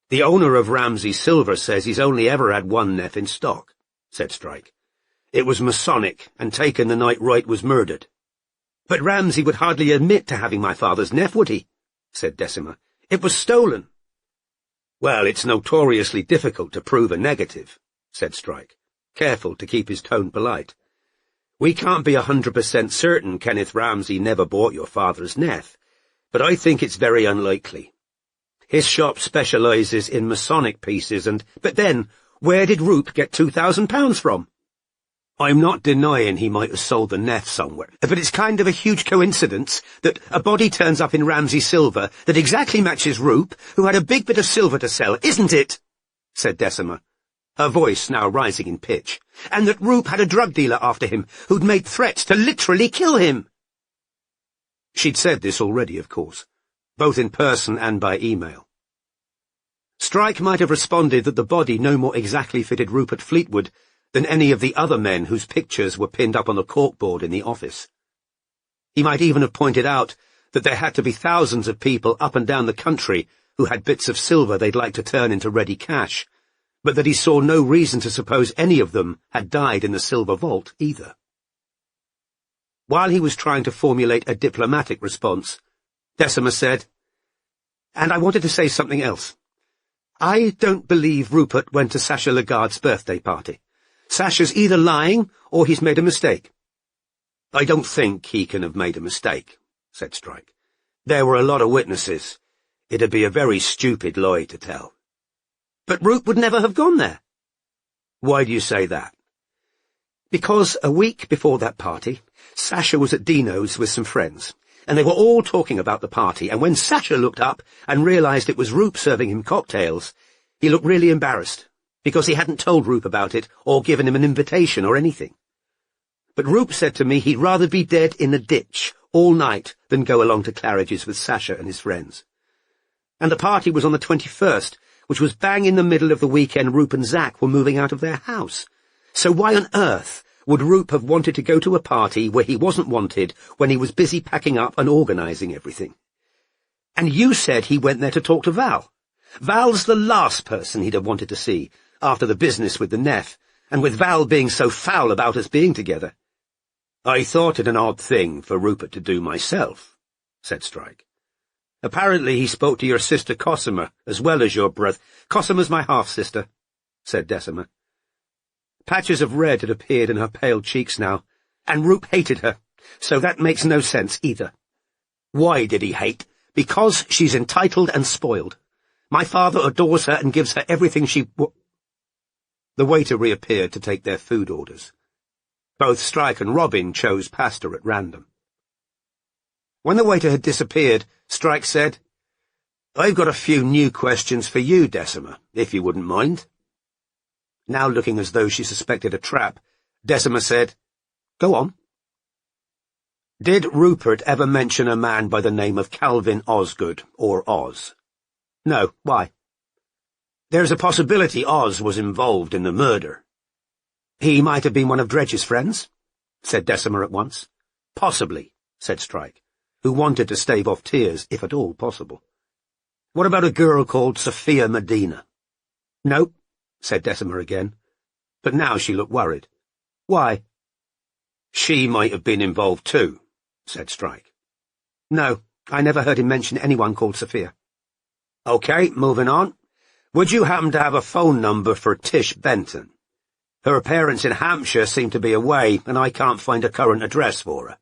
"The owner of Ramsey Silver says he's only ever had one Neff in stock," said Strike. It was Masonic, and taken the night Wright was murdered. But Ramsay would hardly admit to having my father's nef, would he? Said Decima. It was stolen. Well, it's notoriously difficult to prove a negative, said Strike, careful to keep his tone polite. We can't be 100% certain Kenneth Ramsay never bought your father's nef, but I think it's very unlikely. His shop specialises in Masonic pieces, but then, where did Roop get £2,000 from? I'm not denying he might have sold the nef somewhere, but it's kind of a huge coincidence that a body turns up in Ramsay silver that exactly matches Roop, who had a big bit of silver to sell, isn't it? Said Decima, her voice now rising in pitch, and that Roop had a drug dealer after him who'd made threats to literally kill him. She'd said this already, of course, both in person and by email. Strike might have responded that the body no more exactly fitted Rupert Fleetwood than any of the other men whose pictures were pinned up on the corkboard in the office. He might even have pointed out that there had to be thousands of people up and down the country who had bits of silver they'd like to turn into ready cash, but that he saw no reason to suppose any of them had died in the silver vault either. While he was trying to formulate a diplomatic response, Decima said, "And I wanted to say something else. I don't believe Rupert went to Sasha Lagarde's birthday party. Sasha's either lying or he's made a mistake." "I don't think he can have made a mistake," said Strike. "There were a lot of witnesses. It'd be a very stupid lie to tell." "But Roop would never have gone there." "Why do you say that?" "Because a week before that party, Sasha was at Dino's with some friends, and they were all talking about the party, and when Sasha looked up and realised it was Roop serving him cocktails, he looked really embarrassed, because he hadn't told Roop about it or given him an invitation or anything. But Roop said to me he'd rather be dead in a ditch all night than go along to Claridge's with Sasha and his friends. And the party was on the 21st, which was bang in the middle of the weekend Roop and Zack were moving out of their house. So why on earth would Roop have wanted to go to a party where he wasn't wanted when he was busy packing up and organising everything? And you said he went there to talk to Val. Val's the last person he'd have wanted to see, after the business with the nef, and with Val being so foul about us being together. "I thought it an odd thing for Rupert to do myself," said Strike. "Apparently he spoke to your sister Cosima, as well as your brother." "Cosima's my half-sister," said Decima. Patches of red had appeared in her pale cheeks now, and Roop hated her, so that makes no sense either. "Why did he hate?" "Because she's entitled and spoiled. My father adores her and gives her everything she The waiter reappeared to take their food orders. Both Strike and Robin chose pasta at random. When the waiter had disappeared, Strike said, "I've got a few new questions for you, Decima, if you wouldn't mind." Now looking as though she suspected a trap, Decima said, "Go on." "Did Rupert ever mention a man by the name of Calvin Osgood, or Oz?" "No, why?" "There's a possibility Oz was involved in the murder." "He might have been one of Dredge's friends," said Decima at once. "Possibly," said Strike, who wanted to stave off tears, if at all possible. "What about a girl called Sophia Medina?" "No," said Decima again, but now she looked worried. "Why?" "She might have been involved too," said Strike. "No, I never heard him mention anyone called Sophia." "OK, moving on. Would you happen to have a phone number for Tish Benton? Her parents in Hampshire seem to be away, and I can't find a current address for her."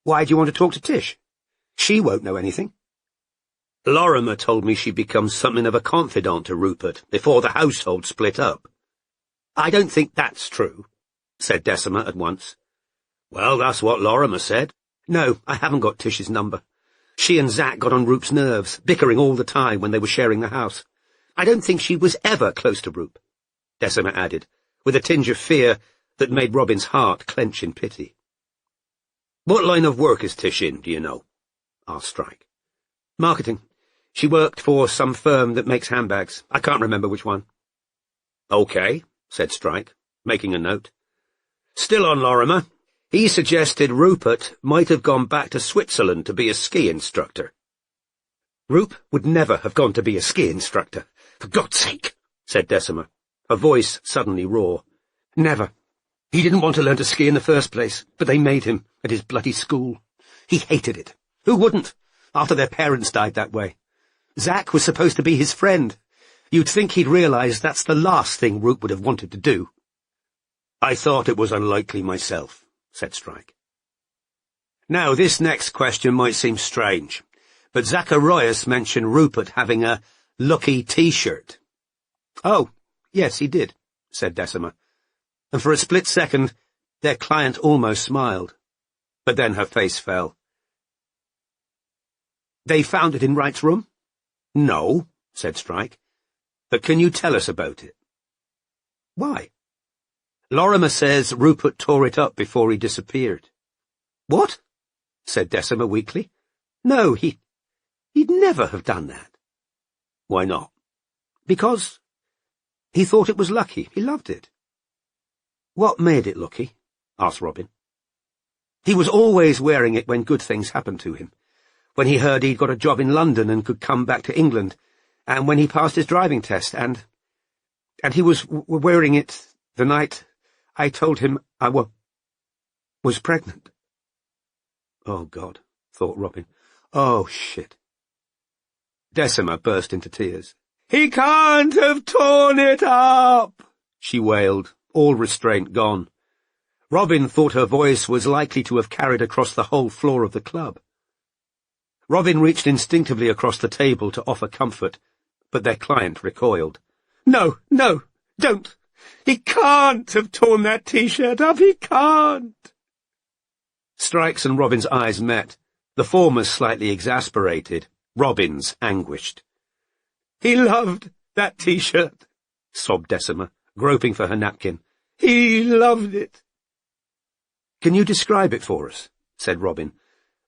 "Why do you want to talk to Tish? She won't know anything." "Lorimer told me she'd become something of a confidant to Rupert before the household split up." "I don't think that's true," said Decima at once. "Well, that's what Lorimer said." "No, I haven't got Tish's number. She and Zack got on Roop's nerves, bickering all the time when they were sharing the house. I don't think she was ever close to Roop," Decima added, with a tinge of fear that made Robin's heart clench in pity. "What line of work is Tish in, do you know?" asked Strike. "Marketing. She worked for some firm that makes handbags. I can't remember which one." "OK," said Strike, making a note. "Still on Lorimer. He suggested Rupert might have gone back to Switzerland to be a ski instructor." "Roop would never have gone to be a ski instructor. For God's sake," said Decima, her voice suddenly raw. "Never. He didn't want to learn to ski in the first place, but they made him at his bloody school. He hated it. Who wouldn't, after their parents died that way? Zach was supposed to be his friend. You'd think he'd realise that's the last thing Roop would have wanted to do. I thought it was unlikely myself, said Strike. Now, this next question might seem strange, but Zacharias mentioned Rupert having a lucky T-shirt. Oh, yes, he did, said Decima, and for a split second their client almost smiled, but then her face fell. They found it in Wright's room? No, said Strike, but can you tell us about it? Why? Lorimer says Rupert tore it up before he disappeared. What? Said Decima weakly. No, he'd never have done that. Why not? Because he thought it was lucky. He loved it. What made it lucky? Asked Robin. He was always wearing it when good things happened to him. When he heard he'd got a job in London and could come back to England, and when he passed his driving test, and he was wearing it the night I told him I was pregnant. Oh, God, thought Robin. Oh, shit. Decima burst into tears. He can't have torn it up, she wailed, all restraint gone. Robin thought her voice was likely to have carried across the whole floor of the club. Robin reached instinctively across the table to offer comfort, but their client recoiled. No, don't. He can't have torn that T-shirt up, he can't. Strike's and Robin's eyes met, the former's slightly exasperated, Robin's anguished. He loved that T-shirt, sobbed Decima, groping for her napkin. He loved it. Can you describe it for us? Said Robin,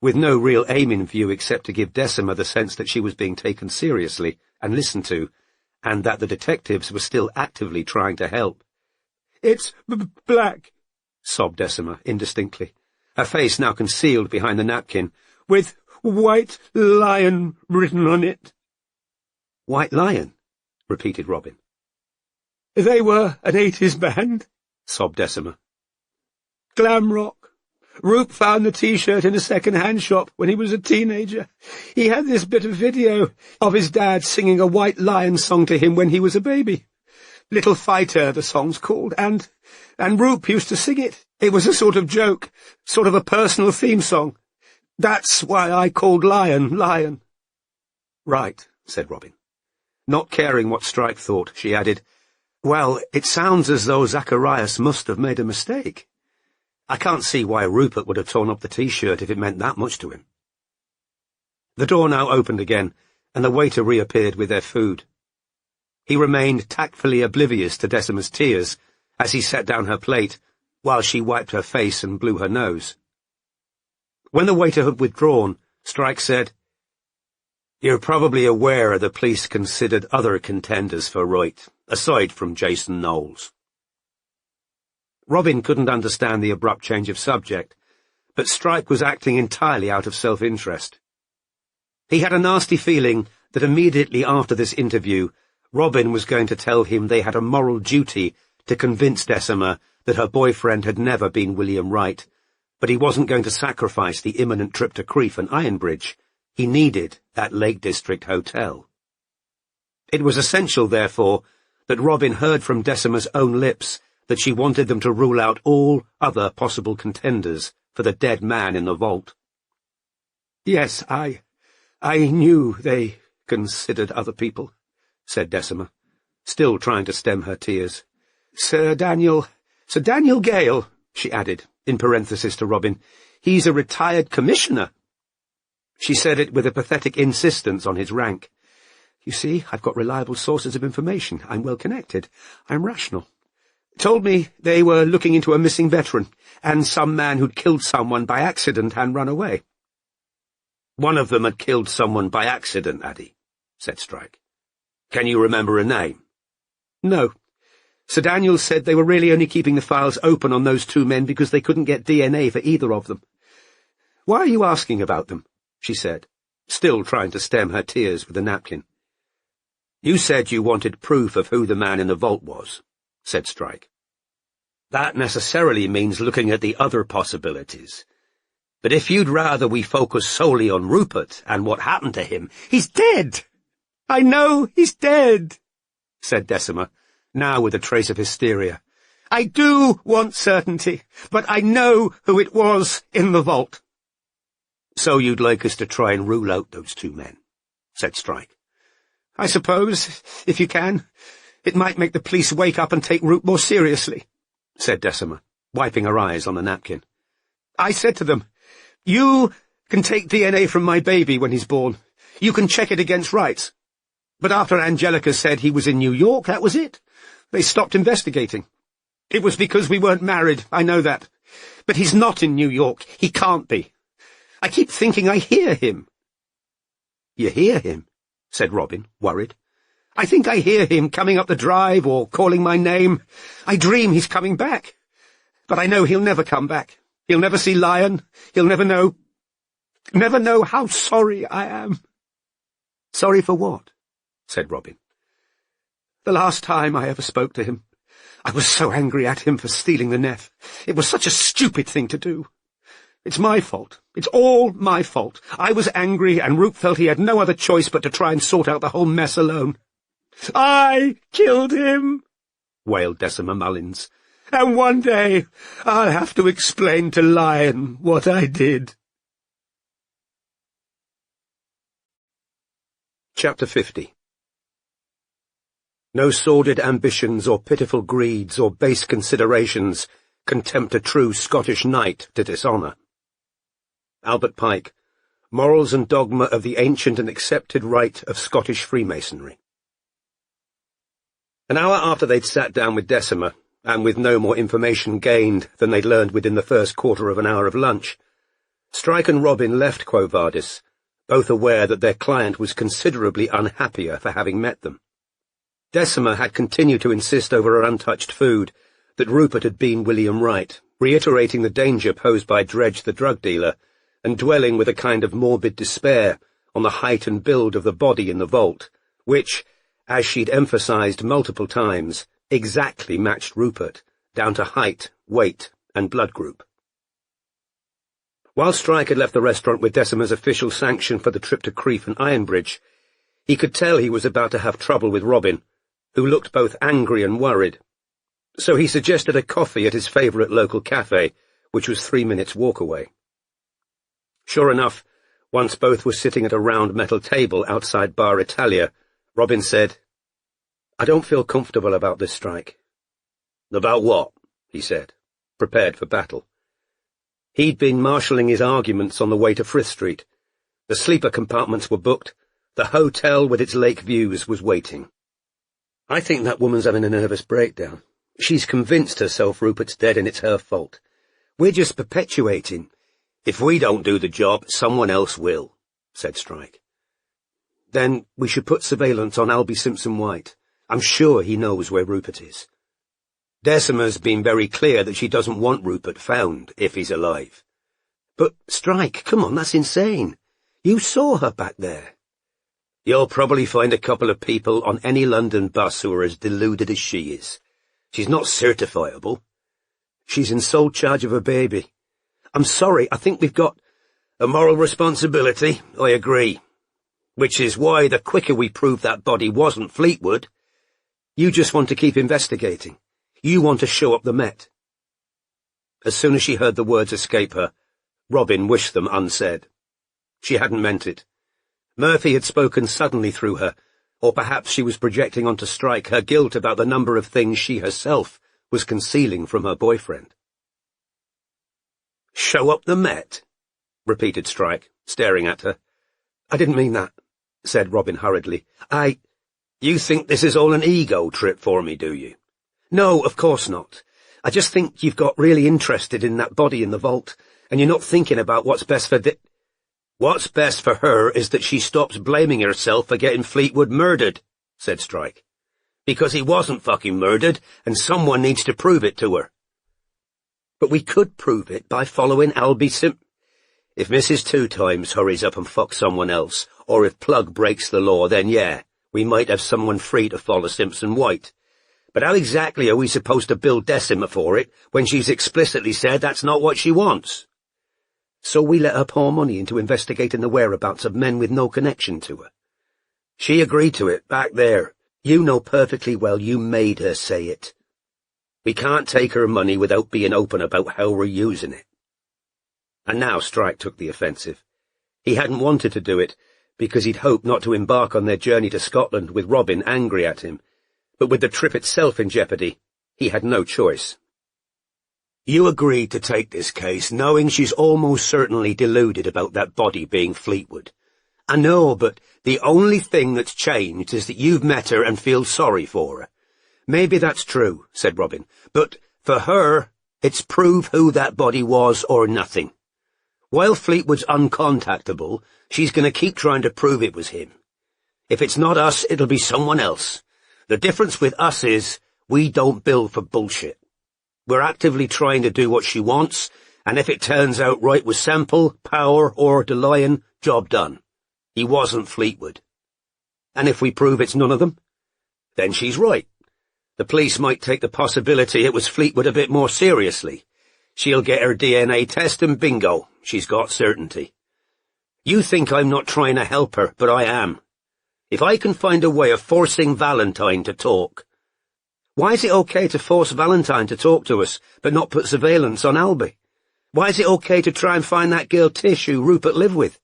with no real aim in view except to give Decima the sense that she was being taken seriously and listened to, and that the detectives were still actively trying to help. It's black, sobbed Decima indistinctly, her face now concealed behind the napkin, with White Lion written on it. White Lion, repeated Robin. They were an 80s band, sobbed Decima. Glam rock. Roop found the T-shirt in a second-hand shop when he was a teenager. He had this bit of video of his dad singing a White Lion song to him when he was a baby. Little Fighter, the song's called, and Roop used to sing it. It was a sort of joke, sort of a personal theme song. That's why I called Lion, Lion. Right, said Robin. Not caring what Strike thought, she added, well, it sounds as though Zacharias must have made a mistake. I can't see why Rupert would have torn up the T-shirt if it meant that much to him. The door now opened again, and the waiter reappeared with their food. He remained tactfully oblivious to Decima's tears as he set down her plate, while she wiped her face and blew her nose. When the waiter had withdrawn, Strike said, You're probably aware the police considered other contenders for Wright, aside from Jason Knowles. Robin couldn't understand the abrupt change of subject, but Strike was acting entirely out of self-interest. He had a nasty feeling that immediately after this interview, Robin was going to tell him they had a moral duty to convince Decima that her boyfriend had never been William Wright, but he wasn't going to sacrifice the imminent trip to Crieff and Ironbridge. He needed that Lake District hotel. It was essential, therefore, that Robin heard from Decima's own lips that she wanted them to rule out all other possible contenders for the dead man in the vault. Yes, I knew they considered other people, said Decima, still trying to stem her tears. Sir Daniel Gale, she added, in parenthesis to Robin. He's a retired commissioner. She said it with a pathetic insistence on his rank. You see, I've got reliable sources of information. I'm well connected. I'm rational. Told me they were looking into a missing veteran, and some man who'd killed someone by accident and run away. One of them had killed someone by accident, Addy, said Strike. Can you remember a name? No. Sir Daniel said they were really only keeping the files open on those two men because they couldn't get DNA for either of them. Why are you asking about them? She said, still trying to stem her tears with a napkin. You said you wanted proof of who the man in the vault was, said Strike. That necessarily means looking at the other possibilities. But if you'd rather we focus solely on Rupert and what happened to him— He's dead! I know he's dead, said Decima, now with a trace of hysteria. I do want certainty, but I know who it was in the vault. So you'd like us to try and rule out those two men, said Strike. I suppose, if you can. It might make the police wake up and take Root more seriously, said Decima, wiping her eyes on the napkin. I said to them, you can take DNA from my baby when he's born. You can check it against rights. But after Angelica said he was in New York, that was it. They stopped investigating. It was because we weren't married, I know that. But he's not in New York. He can't be. I keep thinking I hear him. You hear him? Said Robin, worried. I think I hear him coming up the drive or calling my name. I dream he's coming back. But I know he'll never come back. He'll never see Lion. He'll never know how sorry I am. Sorry for what? Said Robin. The last time I ever spoke to him, I was so angry at him for stealing the Neff. It was such a stupid thing to do. It's my fault. It's all my fault. I was angry, and Root felt he had no other choice but to try and sort out the whole mess alone. I killed him, wailed Decima Mullins. And one day I'll have to explain to Lion what I did. Chapter 50. No sordid ambitions or pitiful greeds or base considerations can tempt a true Scottish knight to dishonour. Albert Pike, Morals and Dogma of the Ancient and Accepted Rite of Scottish Freemasonry. An hour after they'd sat down with Decima, and with no more information gained than they'd learned within the first quarter of an hour of lunch, Strike and Robin left Quo Vadis, both aware that their client was considerably unhappier for having met them. Decima had continued to insist over her untouched food that Rupert had been William Wright, reiterating the danger posed by Dredge the drug dealer, and dwelling with a kind of morbid despair on the height and build of the body in the vault, which, as she'd emphasized multiple times, exactly matched Rupert, down to height, weight, and blood group. While Strike had left the restaurant with Decima's official sanction for the trip to Crieff and Ironbridge, he could tell he was about to have trouble with Robin, who looked both angry and worried. So he suggested a coffee at his favourite local cafe, which was 3 minutes' walk away. Sure enough, once both were sitting at a round metal table outside Bar Italia, Robin said, I don't feel comfortable about this, Strike. About what? He said, prepared for battle. He'd been marshalling his arguments on the way to Frith Street. The sleeper compartments were booked. The hotel with its lake views was waiting. I think that woman's having a nervous breakdown. She's convinced herself Rupert's dead and it's her fault. We're just perpetuating. If we don't do the job, someone else will, said Strike. Then we should put surveillance on Albie Simpson-White. I'm sure he knows where Rupert is. Decima's been very clear that she doesn't want Rupert found, if he's alive. But, Strike, come on, that's insane. You saw her back there. You'll probably find a couple of people on any London bus who are as deluded as she is. She's not certifiable. She's in sole charge of her baby. I'm sorry, I think we've got a moral responsibility, I agree. Which is why the quicker we prove that body wasn't Fleetwood, you just want to keep investigating. You want to show up the Met. As soon as she heard the words escape her, Robin wished them unsaid. She hadn't meant it. Murphy had spoken suddenly through her, or perhaps she was projecting onto Strike her guilt about the number of things she herself was concealing from her boyfriend. Show up the Met? Repeated Strike, staring at her. I didn't mean that, said Robin hurriedly. You think this is all an ego trip for me, do you? No, of course not. I just think you've got really interested in that body in the vault, and you're not thinking about what's best for What's best for her is that she stops blaming herself for getting Fleetwood murdered, said Strike. Because he wasn't fucking murdered, and someone needs to prove it to her. But we could prove it by following Albie If Mrs. Two Times hurries up and fucks someone else, or if Plug breaks the law, then yeah, we might have someone free to follow Simpson-White. But how exactly are we supposed to bill Decima for it when she's explicitly said that's not what she wants? So we let her pour money into investigating the whereabouts of men with no connection to her. She agreed to it, back there. You know perfectly well you made her say it. We can't take her money without being open about how we're using it. And now Strike took the offensive. He hadn't wanted to do it, because he'd hoped not to embark on their journey to Scotland with Robin angry at him. But with the trip itself in jeopardy, he had no choice. You agreed to take this case knowing she's almost certainly deluded about that body being Fleetwood. I know, but the only thing that's changed is that you've met her and feel sorry for her. Maybe that's true, said Robin, but for her, it's prove who that body was or nothing. While Fleetwood's uncontactable, she's going to keep trying to prove it was him. If it's not us, it'll be someone else. The difference with us is we don't bill for bullshit. We're actively trying to do what she wants, and if it turns out right with Semple, Power, or DeLion, job done. He wasn't Fleetwood. And if we prove it's none of them, then she's right. The police might take the possibility it was Fleetwood a bit more seriously. She'll get her DNA test and bingo, she's got certainty. You think I'm not trying to help her, but I am. If I can find a way of forcing Valentine to talk. Why is it okay to force Valentine to talk to us, but not put surveillance on Albie? Why is it okay to try and find that girl Tish who Rupert lived with?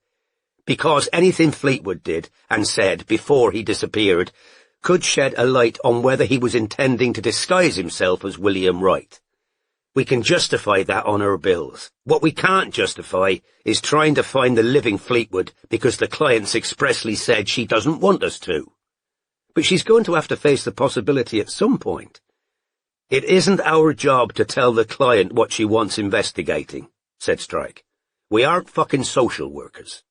Because anything Fleetwood did and said before he disappeared could shed a light on whether he was intending to disguise himself as William Wright. We can justify that on our bills. What we can't justify is trying to find the living Fleetwood because the client's expressly said she doesn't want us to. But she's going to have to face the possibility at some point. It isn't our job to tell the client what she wants investigating, said Strike. We aren't fucking social workers.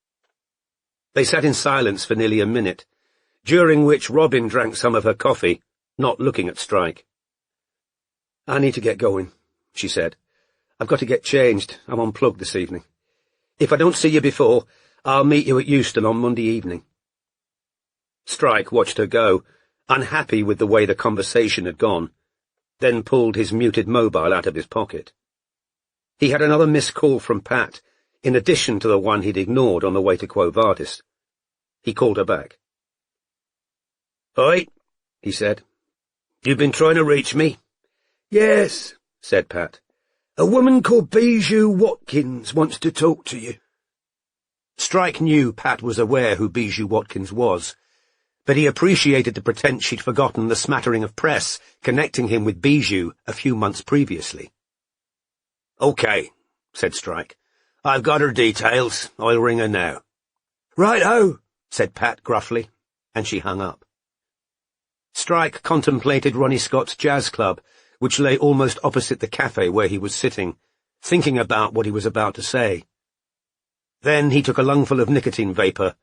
They sat in silence for nearly a minute, during which Robin drank some of her coffee, not looking at Strike. I need to get going, she said. I've got to get changed. I'm unplugged this evening. If I don't see you before, I'll meet you at Euston on Monday evening. Strike watched her go, unhappy with the way the conversation had gone, then pulled his muted mobile out of his pocket. He had another missed call from Pat, in addition to the one he'd ignored on the way to Quo Vadis. He called her back. "Oi," he said. "You've been trying to reach me?" "Yes," said Pat. "A woman called Bijou Watkins wants to talk to you." Strike knew Pat was aware who Bijou Watkins was, but he appreciated the pretense she'd forgotten the smattering of press connecting him with Bijou a few months previously. "Okay," said Strike. "I've got her details. I'll ring her now." "Right-ho," said Pat gruffly, and she hung up. Strike contemplated Ronnie Scott's jazz club, which lay almost opposite the cafe where he was sitting, thinking about what he was about to say. Then he took a lungful of nicotine vapour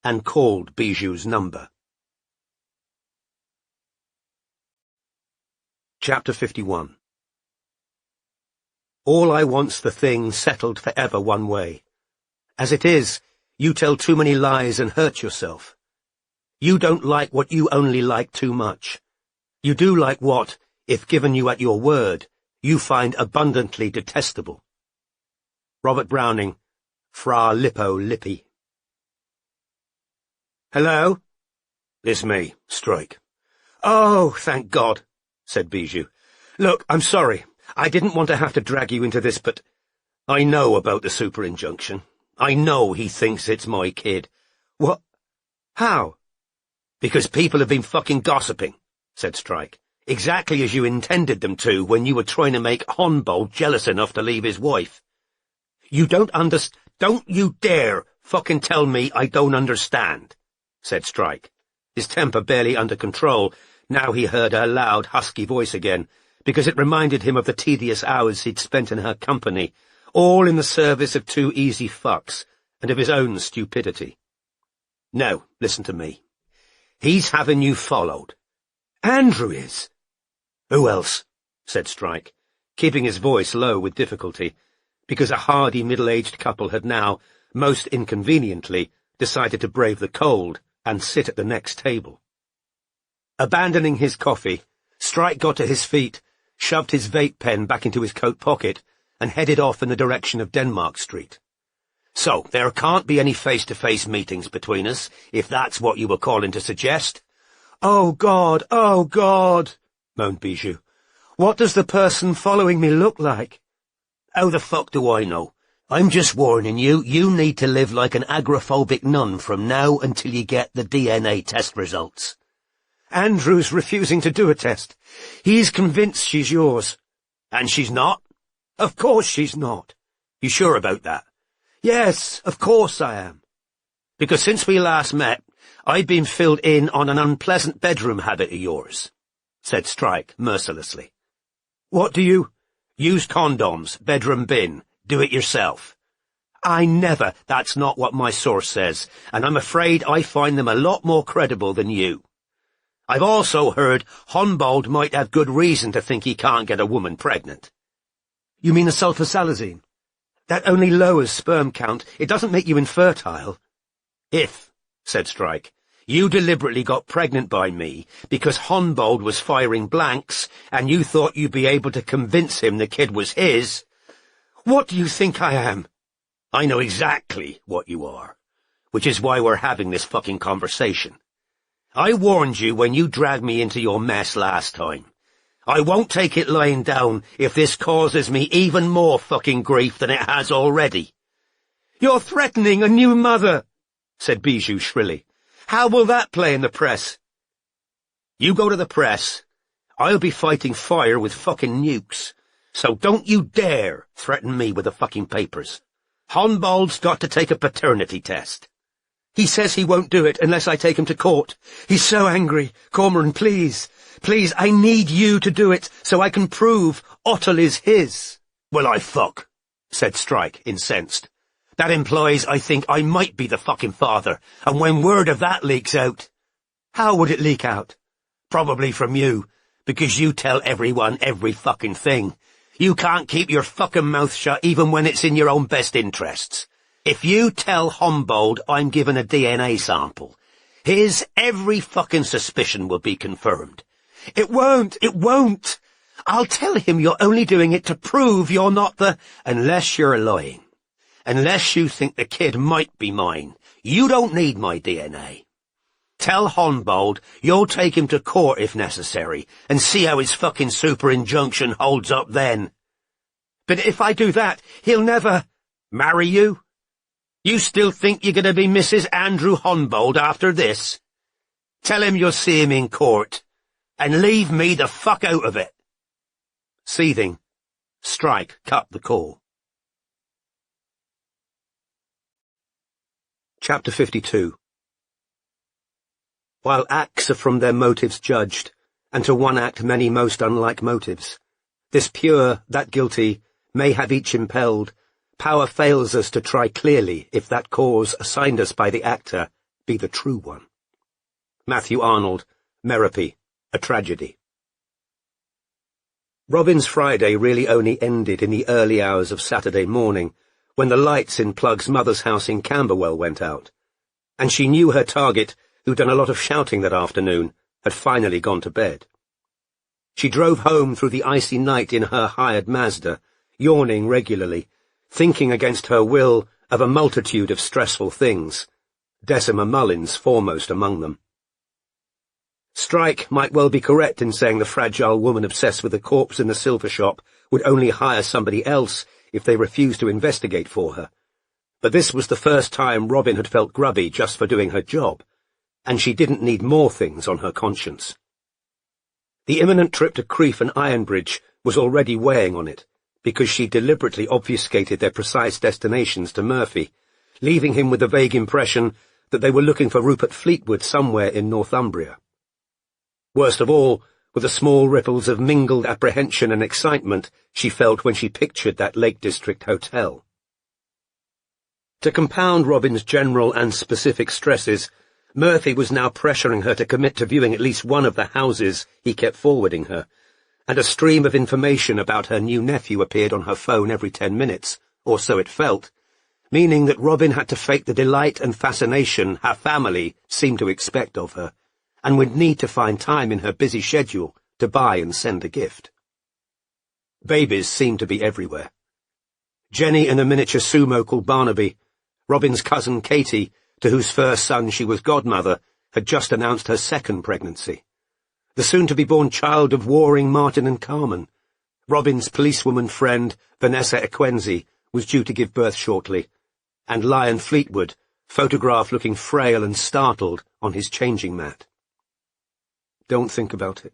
and called Bijou's number. Chapter 51. All I want's the thing settled forever one way. As it is, you tell too many lies and hurt yourself. You don't like what you only like too much. You do like what, if given you at your word, you find abundantly detestable. Robert Browning, Fra Lippo Lippi. "Hello?" "It's me, Strike." "Oh, thank God," said Bijou. "Look, I'm sorry. I didn't want to have to drag you into this, but I know about the super injunction. I know he thinks it's my kid." "What? How?" "Because people have been fucking gossiping," said Strike. "Exactly as you intended them to when you were trying to make Honbold jealous enough to leave his wife." "You don't Don't you dare fucking tell me I don't understand," said Strike, his temper barely under control. Now he heard her loud, husky voice again, because it reminded him of the tedious hours he'd spent in her company, all in the service of two easy fucks, and of his own stupidity. "No, listen to me. He's having you followed. Andrew is." "Who else?" said Strike, keeping his voice low with difficulty, because a hardy middle-aged couple had now, most inconveniently, decided to brave the cold and sit at the next table. Abandoning his coffee, Strike got to his feet, shoved his vape pen back into his coat pocket, and headed off in the direction of Denmark Street. So, there can't be any face-to-face meetings between us, if that's what you were calling to suggest? Oh, God, moaned Bijou. What does the person following me look like? How the fuck do I know? I'm just warning you, you need to live like an agoraphobic nun from now until you get the DNA test results. Andrew's refusing to do a test. He's convinced she's yours. And she's not? Of course she's not. You sure about that? Yes, of course I am. Because since we last met, I've been filled in on an unpleasant bedroom habit of yours, said Strike mercilessly. What do you... Use condoms, bedroom bin, do it yourself. I never... That's not what my source says, and I'm afraid I find them a lot more credible than you. I've also heard Humboldt might have good reason to think he can't get a woman pregnant. You mean the sulfasalazine? That only lowers sperm count. It doesn't make you infertile. If, said Strike, you deliberately got pregnant by me because Humboldt was firing blanks and you thought you'd be able to convince him the kid was his. What do you think I am? I know exactly what you are, which is why we're having this fucking conversation. I warned you when you dragged me into your mess last time. I won't take it lying down if this causes me even more fucking grief than it has already. You're threatening a new mother, said Bijou shrilly. How will that play in the press? You go to the press. I'll be fighting fire with fucking nukes. So don't you dare threaten me with the fucking papers. Humboldt's got to take a paternity test. He says he won't do it unless I take him to court. He's so angry. Cormoran, please. Please, I need you to do it so I can prove Otto is his. Well, I fuck, said Strike, incensed. That implies I think I might be the fucking father, and when word of that leaks out... How would it leak out? Probably from you, because you tell everyone every fucking thing. You can't keep your fucking mouth shut even when it's in your own best interests. If you tell Humboldt I'm given a DNA sample, his every fucking suspicion will be confirmed. It won't. I'll tell him you're only doing it to prove you're not the... Unless you're lying. Unless you think the kid might be mine. You don't need my DNA. Tell Humboldt you'll take him to court if necessary, and see how his fucking super injunction holds up then. But if I do that, he'll never... Marry you? You still think you're going to be Mrs. Andrew Humboldt after this? Tell him you'll see him in court, and leave me the fuck out of it. Seething, Strike cut the call. Chapter 52. While acts are from their motives judged, and to one act many most unlike motives, this pure, that guilty, may have each impelled, power fails us to try clearly if that cause assigned us by the actor be the true one. Matthew Arnold, Merope, A Tragedy. Robin's Friday really only ended in the early hours of Saturday morning, when the lights in Plug's mother's house in Camberwell went out, and she knew her target, who'd done a lot of shouting that afternoon, had finally gone to bed. She drove home through the icy night in her hired Mazda, yawning regularly, thinking against her will of a multitude of stressful things, Decima Mullins foremost among them. Strike might well be correct in saying the fragile woman obsessed with the corpse in the silver shop would only hire somebody else if they refused to investigate for her. But this was the first time Robin had felt grubby just for doing her job, and she didn't need more things on her conscience. The imminent trip to Crieff and Ironbridge was already weighing on it, because she deliberately obfuscated their precise destinations to Murphy, leaving him with the vague impression that they were looking for Rupert Fleetwood somewhere in Northumbria. Worst of all were the small ripples of mingled apprehension and excitement she felt when she pictured that Lake District hotel. To compound Robin's general and specific stresses, Murphy was now pressuring her to commit to viewing at least one of the houses he kept forwarding her, and a stream of information about her new nephew appeared on her phone every 10 minutes, or so it felt, meaning that Robin had to fake the delight and fascination her family seemed to expect of her, and would need to find time in her busy schedule to buy and send a gift. Babies seemed to be everywhere. Jenny and a miniature sumo called Barnaby, Robin's cousin Katie, to whose first son she was godmother, had just announced her second pregnancy. The soon-to-be-born child of warring Martin and Carmen, Robin's policewoman friend, Vanessa Equenzi, was due to give birth shortly, and Lion Fleetwood, photographed looking frail and startled on his changing mat. Don't think about it.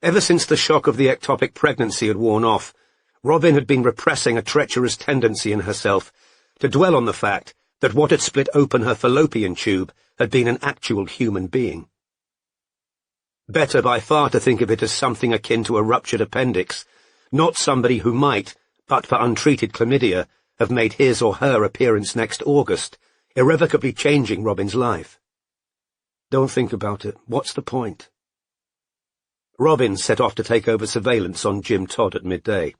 Ever since the shock of the ectopic pregnancy had worn off, Robin had been repressing a treacherous tendency in herself to dwell on the fact that what had split open her fallopian tube had been an actual human being. Better by far to think of it as something akin to a ruptured appendix, not somebody who might, but for untreated chlamydia, have made his or her appearance next August, irrevocably changing Robin's life. Don't think about it. What's the point? Robin set off to take over surveillance on Jim Todd at midday.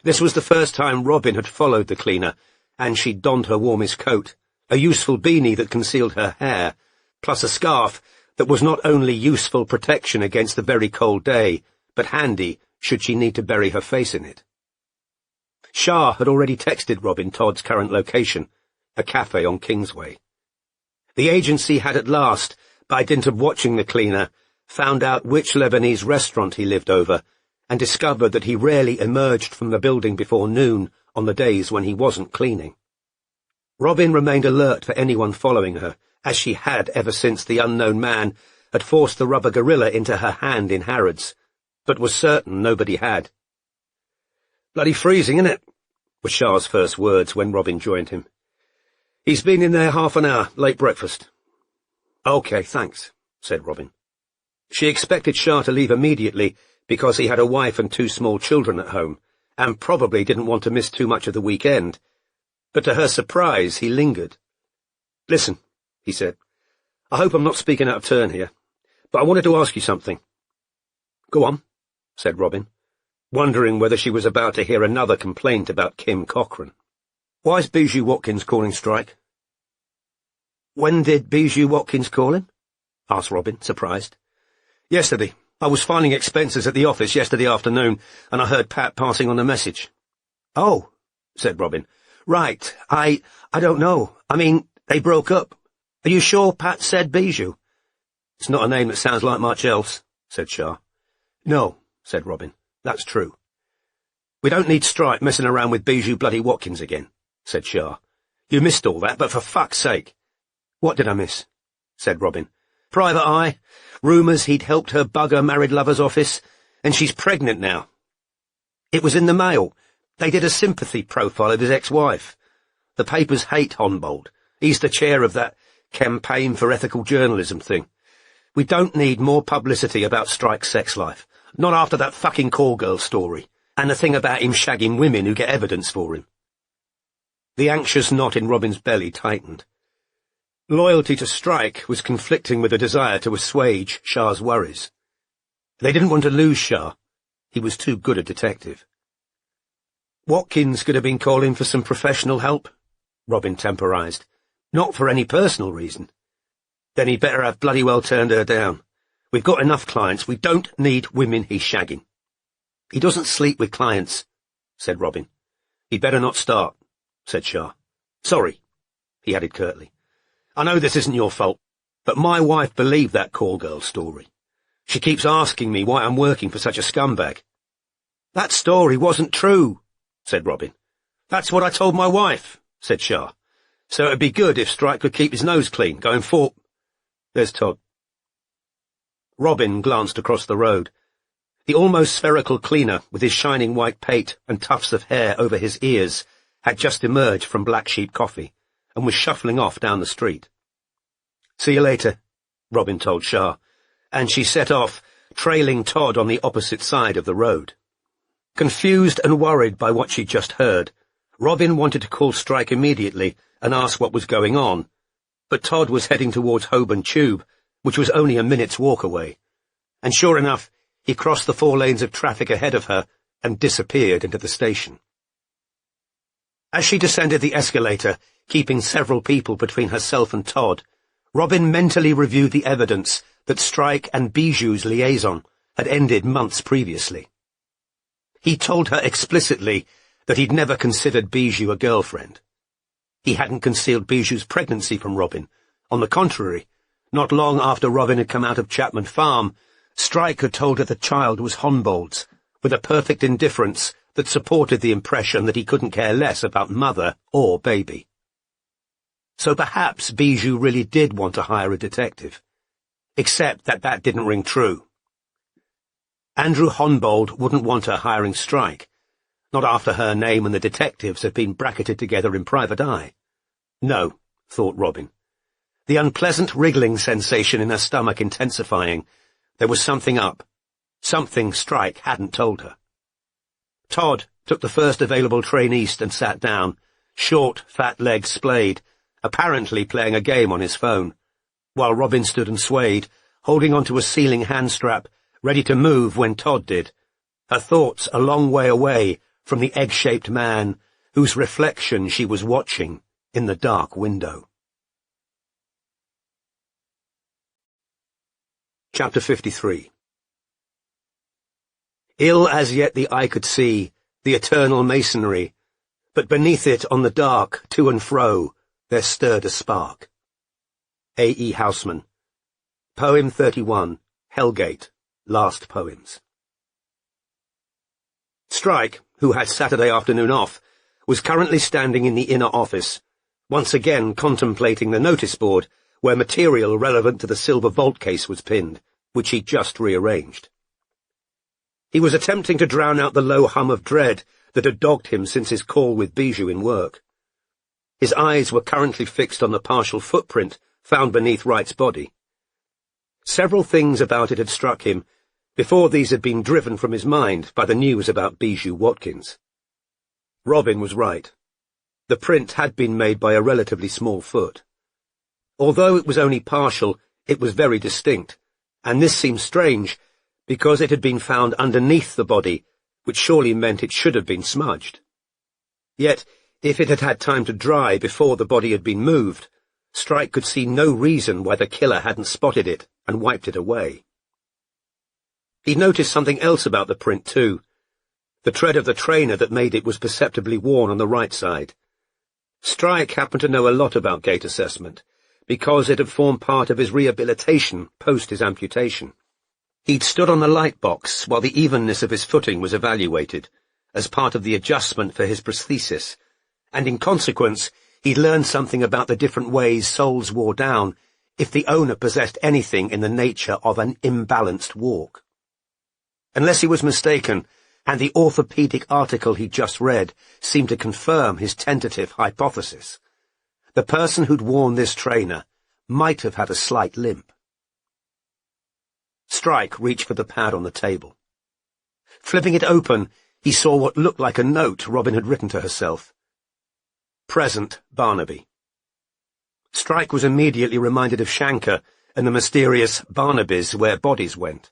This was the first time Robin had followed the cleaner, and she'd donned her warmest coat, a useful beanie that concealed her hair, plus a scarf that was not only useful protection against the very cold day, but handy should she need to bury her face in it. Shah had already texted Robin Todd's current location, a cafe on Kingsway. The agency had at last, by dint of watching the cleaner, found out which Lebanese restaurant he lived over, and discovered that he rarely emerged from the building before noon on the days when he wasn't cleaning. Robin remained alert for anyone following her, as she had ever since the unknown man had forced the rubber gorilla into her hand in Harrods, but was certain nobody had. "Bloody freezing, innit?" were Shah's first words when Robin joined him. "He's been in there half an hour, late breakfast." "OK, thanks," said Robin. She expected Shah to leave immediately because he had a wife and 2 small children at home, and probably didn't want to miss too much of the weekend. But to her surprise, he lingered. "Listen," he said, "I hope I'm not speaking out of turn here, but I wanted to ask you something." "Go on," said Robin, wondering whether she was about to hear another complaint about Kim Cochran. "Why's Bijou Watkins calling strike?" "When did Bijou Watkins call him?" asked Robin, surprised. "Yesterday. I was filing expenses at the office yesterday afternoon, and I heard Pat passing on a message." "Oh," said Robin. "Right. I don't know. I mean, they broke up. Are you sure Pat said Bijou?" "It's not a name that sounds like much else," said Shah. "No," said Robin. "That's true." "We don't need Strike messing around with Bijou bloody Watkins again," said Shah. "You missed all that, but for fuck's sake." "What did I miss?" said Robin. "Private eye, rumours he'd helped her bug her married lover's office, and she's pregnant now. It was in the Mail. They did a sympathy profile of his ex-wife. The papers hate Honbold. He's the chair of that campaign for ethical journalism thing. We don't need more publicity about Strike's sex life, not after that fucking call girl story, and the thing about him shagging women who get evidence for him." The anxious knot in Robin's belly tightened. Loyalty to Strike was conflicting with a desire to assuage Shah's worries. They didn't want to lose Shah. He was too good a detective. "Watkins could have been calling for some professional help," Robin temporised. "Not for any personal reason." "Then he'd better have bloody well turned her down. We've got enough clients. We don't need women he's shagging." "He doesn't sleep with clients," said Robin. "He'd better not start," said Shah. "Sorry," he added curtly. "I know this isn't your fault, but my wife believed that call girl story. She keeps asking me why I'm working for such a scumbag." "That story wasn't true," said Robin. "That's what I told my wife," said Shah. "So it'd be good if Strike could keep his nose clean, going for—" "There's Todd." Robin glanced across the road. The almost spherical cleaner, with his shining white pate and tufts of hair over his ears, had just emerged from Black Sheep Coffee, and was shuffling off down the street. "See you later," Robin told Shah, and she set off, trailing Todd on the opposite side of the road. Confused and worried by what she'd just heard, Robin wanted to call Strike immediately and ask what was going on, but Todd was heading towards Holborn Tube, which was only a minute's walk away, and sure enough, he crossed the 4 lanes of traffic ahead of her and disappeared into the station. As she descended the escalator, keeping several people between herself and Todd, Robin mentally reviewed the evidence that Strike and Bijou's liaison had ended months previously. He told her explicitly that he'd never considered Bijou a girlfriend. He hadn't concealed Bijou's pregnancy from Robin. On the contrary, not long after Robin had come out of Chapman Farm, Strike had told her the child was Honbold's, with a perfect indifference that supported the impression that he couldn't care less about mother or baby. So perhaps Bijou really did want to hire a detective, except that didn't ring true. Andrew Honbold wouldn't want her hiring Strike, not after her name and the detectives had been bracketed together in private eye. No, thought Robin. The unpleasant wriggling sensation in her stomach intensifying, there was something up, something Strike hadn't told her. Todd took the first available train east and sat down, short, fat legs splayed, apparently playing a game on his phone, while Robin stood and swayed, holding onto a ceiling hand strap, ready to move when Todd did, her thoughts a long way away from the egg-shaped man whose reflection she was watching in the dark window. Chapter 53. Ill as yet the eye could see, the eternal masonry, but beneath it on the dark, to and fro, there stirred a spark. A. E. Houseman. Poem 31, Hellgate, Last Poems. Strike, who had Saturday afternoon off, was currently standing in the inner office, once again contemplating the notice board where material relevant to the silver vault case was pinned, which he'd just rearranged. He was attempting to drown out the low hum of dread that had dogged him since his call with Bijou in work. His eyes were currently fixed on the partial footprint found beneath Wright's body. Several things about it had struck him, before these had been driven from his mind by the news about Bijou Watkins. Robin was right. The print had been made by a relatively small foot. Although it was only partial, it was very distinct, and this seemed strange, because it had been found underneath the body, which surely meant it should have been smudged. Yet, if it had had time to dry before the body had been moved, Strike could see no reason why the killer hadn't spotted it and wiped it away. He noticed something else about the print, too. The tread of the trainer that made it was perceptibly worn on the right side. Strike happened to know a lot about gait assessment, because it had formed part of his rehabilitation post his amputation. He'd stood on the light box while the evenness of his footing was evaluated, as part of the adjustment for his prosthesis, and in consequence he'd learned something about the different ways soles wore down if the owner possessed anything in the nature of an imbalanced walk. Unless he was mistaken, and the orthopedic article he'd just read seemed to confirm his tentative hypothesis, the person who'd worn this trainer might have had a slight limp. Strike reached for the pad on the table. Flipping it open, he saw what looked like a note Robin had written to herself. Present, Barnaby. Strike was immediately reminded of Shanker and the mysterious Barnabys where bodies went.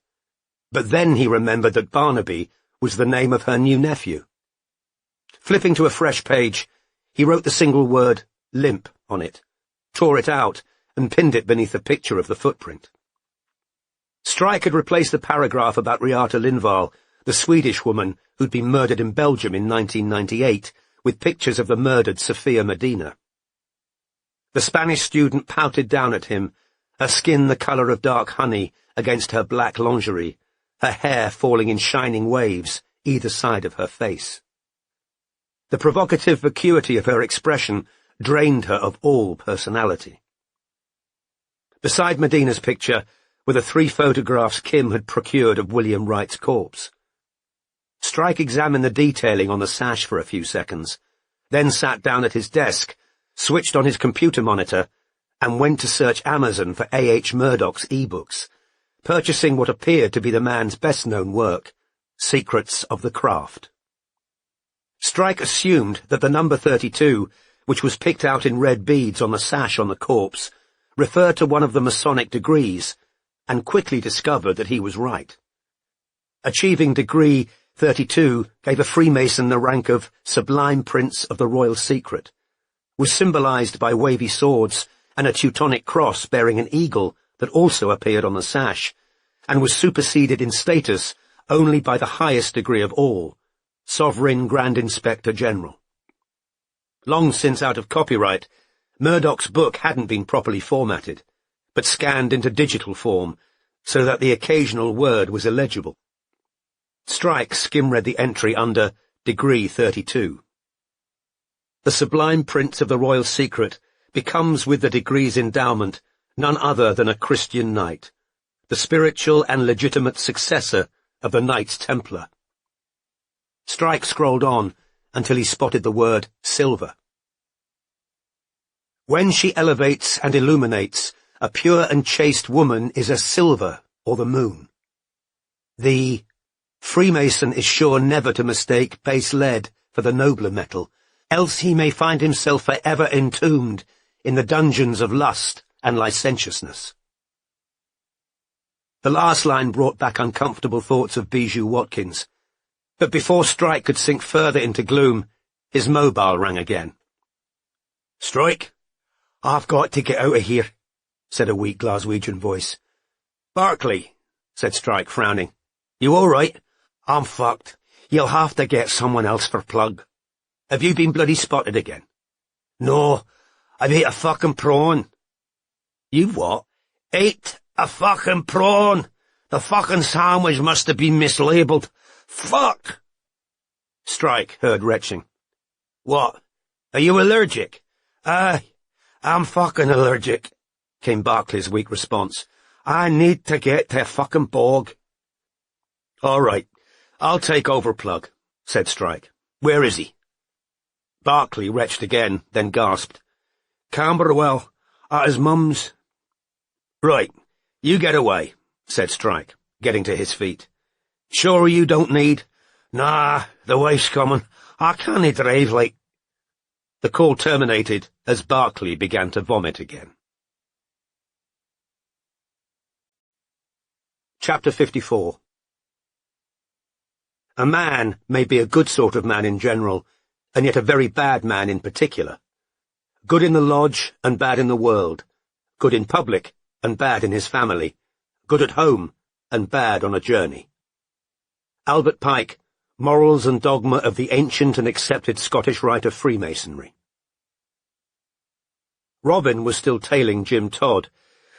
But then he remembered that Barnaby was the name of her new nephew. Flipping to a fresh page, he wrote the single word, limp, on it, tore it out, and pinned it beneath a picture of the footprint. Strike had replaced the paragraph about Riata Lindvall, the Swedish woman who'd been murdered in Belgium in 1998, with pictures of the murdered Sophia Medina. The Spanish student pouted down at him, her skin the colour of dark honey against her black lingerie, her hair falling in shining waves either side of her face. The provocative vacuity of her expression drained her of all personality. Beside Medina's picture were the 3 photographs Kim had procured of William Wright's corpse. Strike examined the detailing on the sash for a few seconds, then sat down at his desk, switched on his computer monitor, and went to search Amazon for A.H. Murdoch's e-books, purchasing what appeared to be the man's best-known work, Secrets of the Craft. Strike assumed that the number 32, which was picked out in red beads on the sash on the corpse, referred to one of the Masonic degrees, and quickly discovered that he was right. Achieving degree 32 gave a Freemason the rank of Sublime Prince of the Royal Secret, was symbolized by wavy swords and a Teutonic cross bearing an eagle that also appeared on the sash, and was superseded in status only by the highest degree of all, Sovereign Grand Inspector General. Long since out of copyright, Murdoch's book hadn't been properly formatted, but scanned into digital form so that the occasional word was illegible. Strike skim-read the entry under Degree 32. The sublime prince of the royal secret becomes with the degree's endowment none other than a Christian knight, the spiritual and legitimate successor of the Knights Templar. Strike scrolled on until he spotted the word silver. When she elevates and illuminates, a pure and chaste woman is as silver or the moon. The Freemason is sure never to mistake base lead for the nobler metal, else he may find himself forever entombed in the dungeons of lust and licentiousness. The last line brought back uncomfortable thoughts of Bijou Watkins, but before Strike could sink further into gloom, his mobile rang again. "Strike, I've got to get out of here," said a weak Glaswegian voice. "Barclay," said Strike, frowning. "You all right?" "I'm fucked. You'll have to get someone else for plug." "Have you been bloody spotted again?" "No, I've ate a fucking prawn." "You what?" "Ate a fucking prawn. The fucking sandwich must have been mislabelled. Fuck!" Strike heard retching. "What? Are you allergic?" I'm fucking allergic," came Barclay's weak response. "I need to get to a fucking bog." "All right, I'll take over plug," said Strike. "Where is he?" Barclay retched again, then gasped. "Camberwell, at his mum's." "Right, you get away," said Strike, getting to his feet. "Sure you don't need—" "Nah, the wife's coming. I can't drive like—" The call terminated as Barclay began to vomit again. Chapter 54. A man may be a good sort of man in general, and yet a very bad man in particular. Good in the lodge and bad in the world. Good in public and bad in his family. Good at home and bad on a journey. Albert Pike, Morals and Dogma of the Ancient and Accepted Scottish Rite of Freemasonry. Robin was still tailing Jim Todd,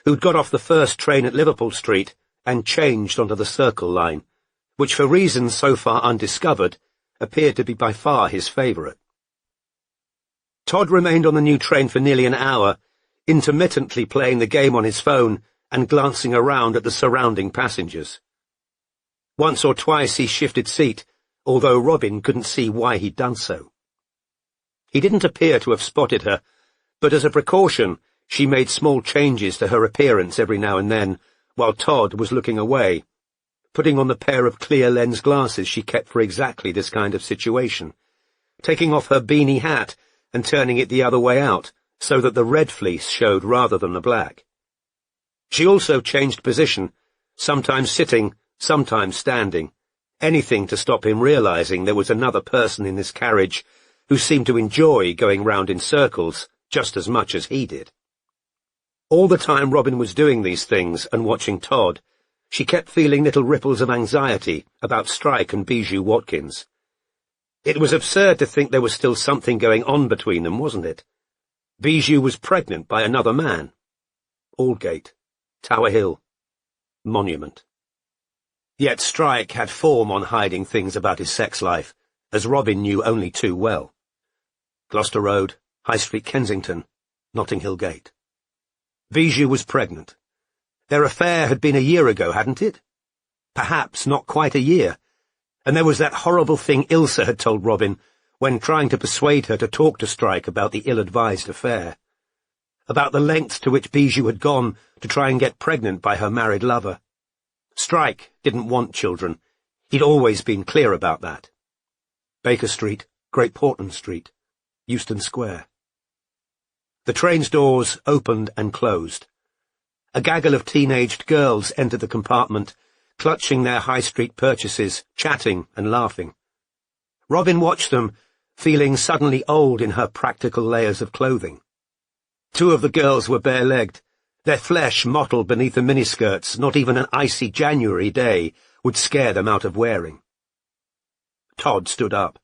who'd got off the first train at Liverpool Street and changed onto the Circle line, which for reasons so far undiscovered appeared to be by far his favourite. Todd remained on the new train for nearly an hour, intermittently playing the game on his phone and glancing around at the surrounding passengers. Once or twice he shifted seat, although Robin couldn't see why he'd done so. He didn't appear to have spotted her, but as a precaution she made small changes to her appearance every now and then, while Todd was looking away, putting on the pair of clear lens glasses she kept for exactly this kind of situation, taking off her beanie hat and turning it the other way out, so that the red fleece showed rather than the black. She also changed position, sometimes sitting, sometimes standing, anything to stop him realizing there was another person in this carriage who seemed to enjoy going round in circles just as much as he did. All the time Robin was doing these things and watching Todd, she kept feeling little ripples of anxiety about Strike and Bijou Watkins. It was absurd to think there was still something going on between them, wasn't it? Bijou was pregnant by another man. Aldgate, Tower Hill, Monument. Yet Strike had form on hiding things about his sex life, as Robin knew only too well. Gloucester Road, High Street, Kensington, Notting Hill Gate. Bijou was pregnant. Their affair had been a year ago, hadn't it? Perhaps not quite a year. And there was that horrible thing Ilse had told Robin when trying to persuade her to talk to Strike about the ill-advised affair. About the lengths to which Bijou had gone to try and get pregnant by her married lover. Strike didn't want children. He'd always been clear about that. Baker Street, Great Portland Street, Euston Square. The train's doors opened and closed. A gaggle of teenaged girls entered the compartment, clutching their high street purchases, chatting and laughing. Robin watched them, feeling suddenly old in her practical layers of clothing. Two of the girls were bare-legged, Their flesh mottled beneath the miniskirts. Not even an icy January day would scare them out of wearing. Todd stood up.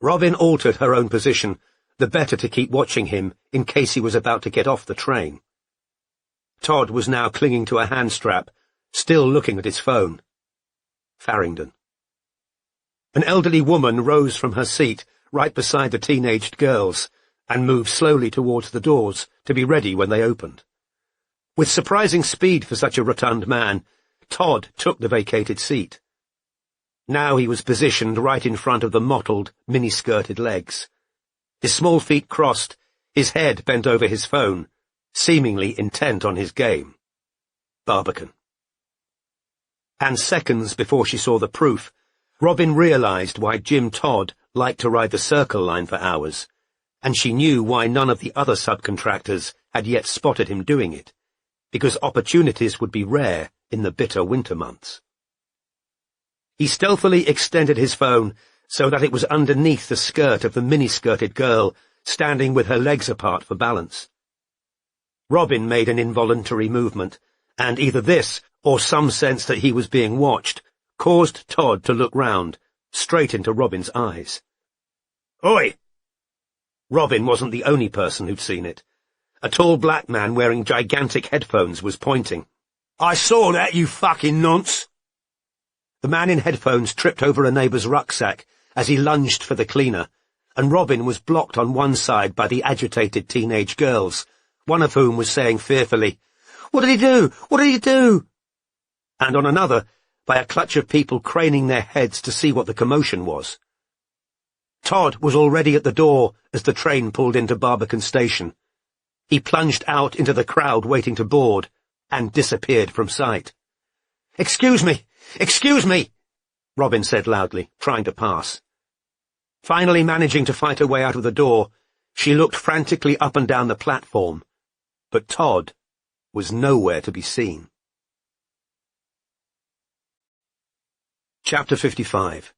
Robin altered her own position, the better to keep watching him in case he was about to get off the train. Todd was now clinging to a hand strap, still looking at his phone. Farringdon. An elderly woman rose from her seat right beside the teenaged girls and moved slowly towards the doors to be ready when they opened. With surprising speed for such a rotund man, Todd took the vacated seat. Now he was positioned right in front of the mottled, mini-skirted legs. His small feet crossed, his head bent over his phone, seemingly intent on his game. Barbican. And seconds before she saw the proof, Robin realized why Jim Todd liked to ride the Circle Line for hours, and she knew why none of the other subcontractors had yet spotted him doing it, because opportunities would be rare in the bitter winter months. He stealthily extended his phone so that it was underneath the skirt of the mini-skirted girl, standing with her legs apart for balance. Robin made an involuntary movement, and either this or some sense that he was being watched caused Todd to look round, straight into Robin's eyes. "Oi!" Robin wasn't the only person who'd seen it. A tall black man wearing gigantic headphones was pointing. "I saw that, you fucking nonce!" The man in headphones tripped over a neighbour's rucksack as he lunged for the cleaner, and Robin was blocked on one side by the agitated teenage girls, one of whom was saying fearfully, "What did he do? What did he do?" And on another, by a clutch of people craning their heads to see what the commotion was. Todd was already at the door as the train pulled into Barbican Station. He plunged out into the crowd waiting to board, and disappeared from sight. "Excuse me! Excuse me!" Robin said loudly, trying to pass. Finally managing to fight her way out of the door, she looked frantically up and down the platform, but Todd was nowhere to be seen. Chapter 55.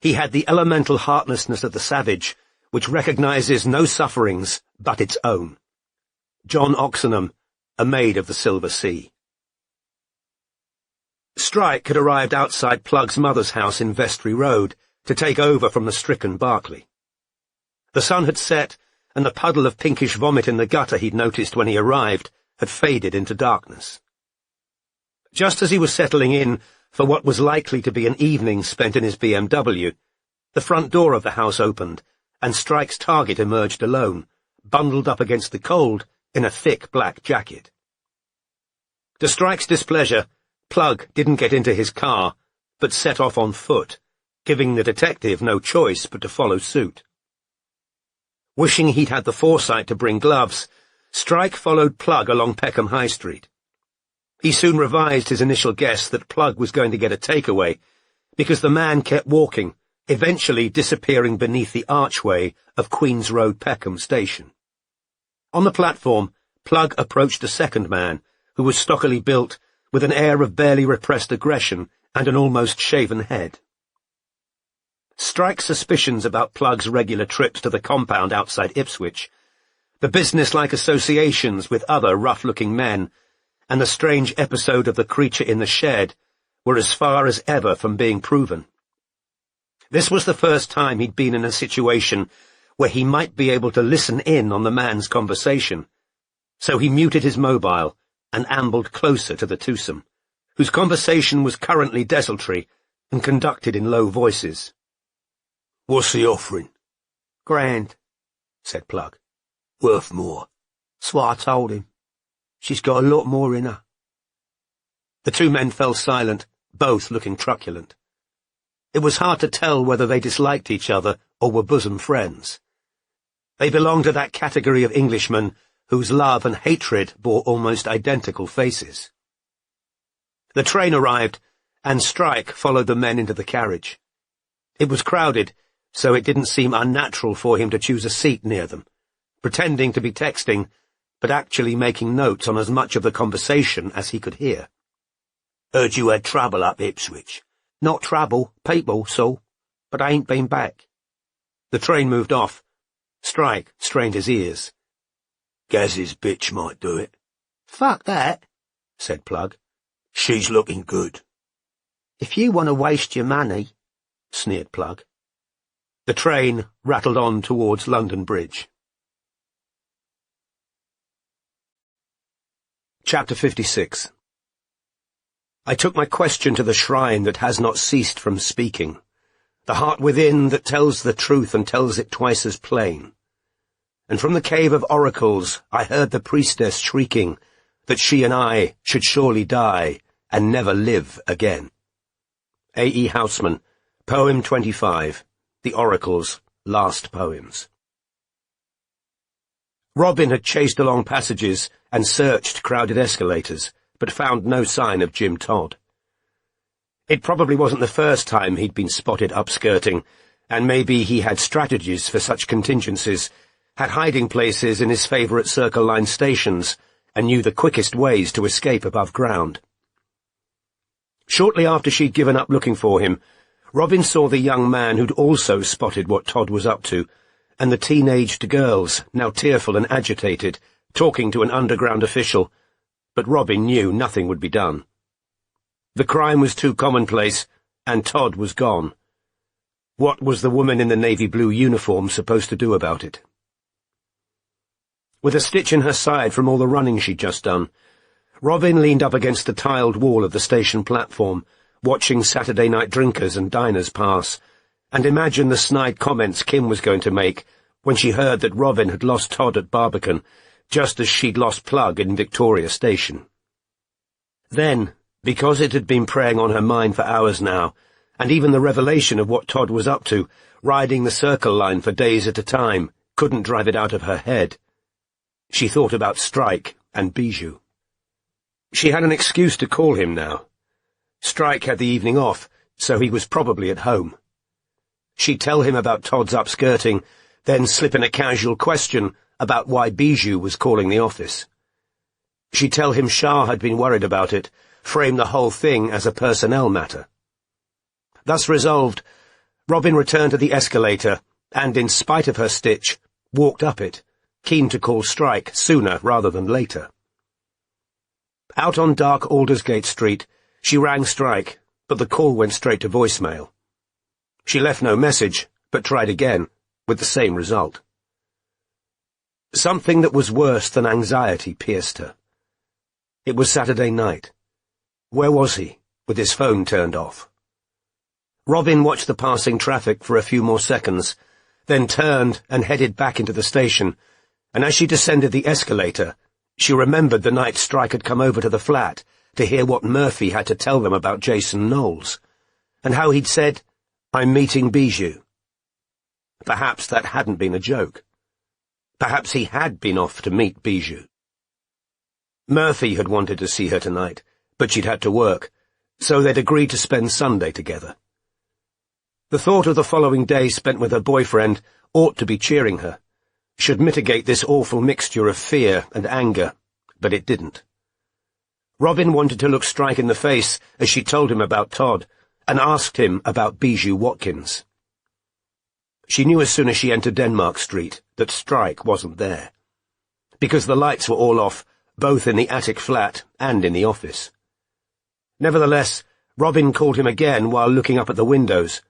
He had the elemental heartlessness of the savage, which recognizes no sufferings but its own. John Oxenham, A Maid of the Silver Sea. Strike had arrived outside Plug's mother's house in Vestry Road to take over from the stricken Barclay. The sun had set, and the puddle of pinkish vomit in the gutter he'd noticed when he arrived had faded into darkness. Just as he was settling in for what was likely to be an evening spent in his BMW, the front door of the house opened, and Strike's target emerged alone, bundled up against the cold in a thick black jacket. To Strike's displeasure, Plug didn't get into his car, but set off on foot, giving the detective no choice but to follow suit. Wishing he'd had the foresight to bring gloves, Strike followed Plug along Peckham High Street. He soon revised his initial guess that Plug was going to get a takeaway, because the man kept walking, eventually disappearing beneath the archway of Queen's Road Peckham Station. On the platform, Plug approached a second man, who was stockily built, with an air of barely repressed aggression and an almost shaven head. Strike's suspicions about Plug's regular trips to the compound outside Ipswich, the business-like associations with other rough-looking men, and the strange episode of the creature in the shed were as far as ever from being proven. This was the first time he'd been in a situation where he might be able to listen in on the man's conversation, so he muted his mobile and ambled closer to the twosome, whose conversation was currently desultory and conducted in low voices. "What's the offering?" "Grand," said Plug. "Worth more." "That's what I told him. She's got a lot more in her." The two men fell silent, both looking truculent. It was hard to tell whether they disliked each other or were bosom friends. They belonged to that category of Englishmen whose love and hatred bore almost identical faces. The train arrived, and Strike followed the men into the carriage. It was crowded, so it didn't seem unnatural for him to choose a seat near them, pretending to be texting, but actually making notes on as much of the conversation as he could hear. "Heard you had trouble up Ipswich." "Not trouble, people, so, but I ain't been back." The train moved off. Strike strained his ears. Gaz's bitch might do it. Fuck that, said Plug. She's looking good. If you want to waste your money, sneered Plug. The train rattled on towards London Bridge. Chapter 56. I took my question to the shrine that has not ceased from speaking, the heart within that tells the truth and tells it twice as plain. And from the cave of oracles I heard the priestess shrieking that she and I should surely die and never live again. A. E. Houseman, Poem 25, The Oracle's Last Poems. Robin had chased along passages and searched crowded escalators, but found no sign of Jim Todd. It probably wasn't the first time he'd been spotted upskirting, and maybe he had strategies for such contingencies, had hiding places in his favourite Circle Line stations, and knew the quickest ways to escape above ground. Shortly after she'd given up looking for him, Robin saw the young man who'd also spotted what Todd was up to, and the teen-aged girls, now tearful and agitated, talking to an underground official, but Robin knew nothing would be done. The crime was too commonplace, and Todd was gone. What was the woman in the navy blue uniform supposed to do about it? With a stitch in her side from all the running she'd just done, Robin leaned up against the tiled wall of the station platform, watching Saturday night drinkers and diners pass, and imagined the snide comments Kim was going to make when she heard that Robin had lost Todd at Barbican, just as she'd lost Plug in Victoria Station. Then, because it had been preying on her mind for hours now, and even the revelation of what Todd was up to, riding the Circle Line for days at a time, couldn't drive it out of her head, she thought about Strike and Bijou. She had an excuse to call him now. Strike had the evening off, so he was probably at home. She'd tell him about Todd's upskirting, then slip in a casual question about why Bijou was calling the office. She'd tell him Shah had been worried about it, frame the whole thing as a personnel matter. Thus resolved, Robin returned to the escalator and, in spite of her stitch, walked up it, keen to call Strike sooner rather than later. Out on dark Aldersgate Street, she rang Strike, but the call went straight to voicemail. She left no message, but tried again, with the same result. Something that was worse than anxiety pierced her. It was Saturday night. Where was he, with his phone turned off? Robin watched the passing traffic for a few more seconds, then turned and headed back into the station, and as she descended the escalator, she remembered the night Strike had come over to the flat to hear what Murphy had to tell them about Jason Knowles, and how he'd said, "I'm meeting Bijou." Perhaps that hadn't been a joke. Perhaps he had been off to meet Bijou. Murphy had wanted to see her tonight, but she'd had to work, so they'd agreed to spend Sunday together. The thought of the following day spent with her boyfriend ought to be cheering her, should mitigate this awful mixture of fear and anger, but it didn't. Robin wanted to look Strike in the face as she told him about Todd, and asked him about Bijou Watkins. She knew as soon as she entered Denmark Street that Strike wasn't there, because the lights were all off, both in the attic flat and in the office. Nevertheless, Robin called him again while looking up at the windows.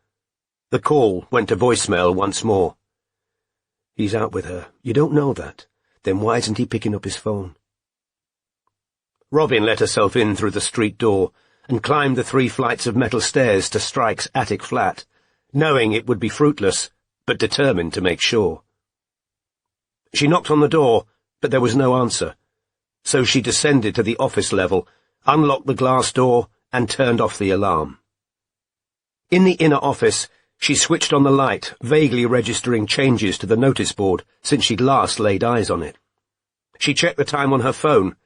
The call went to voicemail once more. "He's out with her. You don't know that. Then why isn't he picking up his phone?" Robin let herself in through the street door and climbed the 3 flights of metal stairs to Strike's attic flat, knowing it would be fruitless, but determined to make sure. She knocked on the door, but there was no answer, so she descended to the office level, unlocked the glass door, and turned off the alarm. In the inner office, she switched on the light, vaguely registering changes to the notice board since she'd last laid eyes on it. She checked the time on her phone.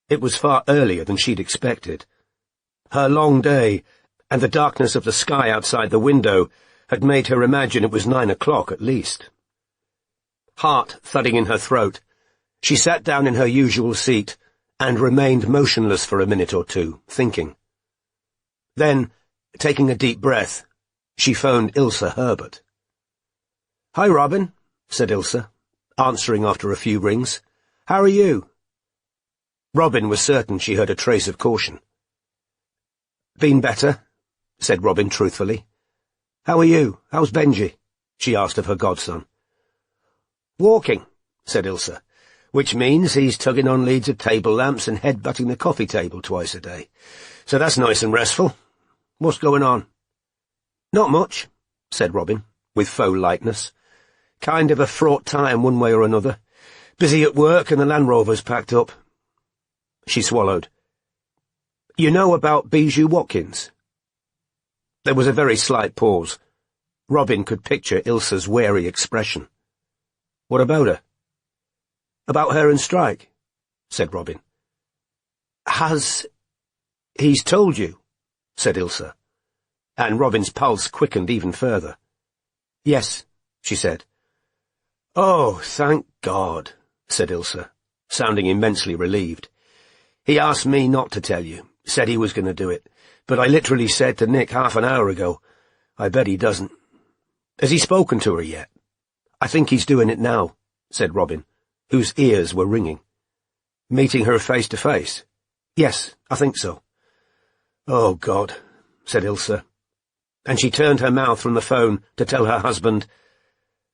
It was far earlier than she'd expected. Her long day, and the darkness of the sky outside the window, had made her imagine it was 9 o'clock at least. Heart thudding in her throat, she sat down in her usual seat and remained motionless for a minute or two, thinking. Then, taking a deep breath, she phoned Ilsa Herbert. "Hi, Robin," said Ilsa, answering after a few rings. How are you?" Robin was certain she heard a trace of caution. "Been better," said Robin truthfully. "How are you? How's Benji?" she asked of her godson. "Walking," said Ilsa, "which means he's tugging on leads of table lamps and head-butting the coffee table twice a day. So that's nice and restful. What's going on?" "Not much," said Robin, with faux lightness. "Kind of a fraught time one way or another. Busy at work and the Land Rover's packed up." She swallowed. "You know about Bijou Watkins?" There was a very slight pause. Robin could picture Ilsa's wary expression. "What about her?" "About her and Strike," said Robin. "He's told you?" said Ilsa, and Robin's pulse quickened even further. "Yes," she said. "Oh, thank God," said Ilsa, sounding immensely relieved. "He asked me not to tell you, said he was going to do it, but I literally said to Nick half an hour ago, I bet he doesn't. Has he spoken to her yet?" "I think he's doing it now," said Robin, whose ears were ringing. "Meeting her face to face?" "Yes, I think so." "Oh, God," said Ilsa, and she turned her mouth from the phone to tell her husband,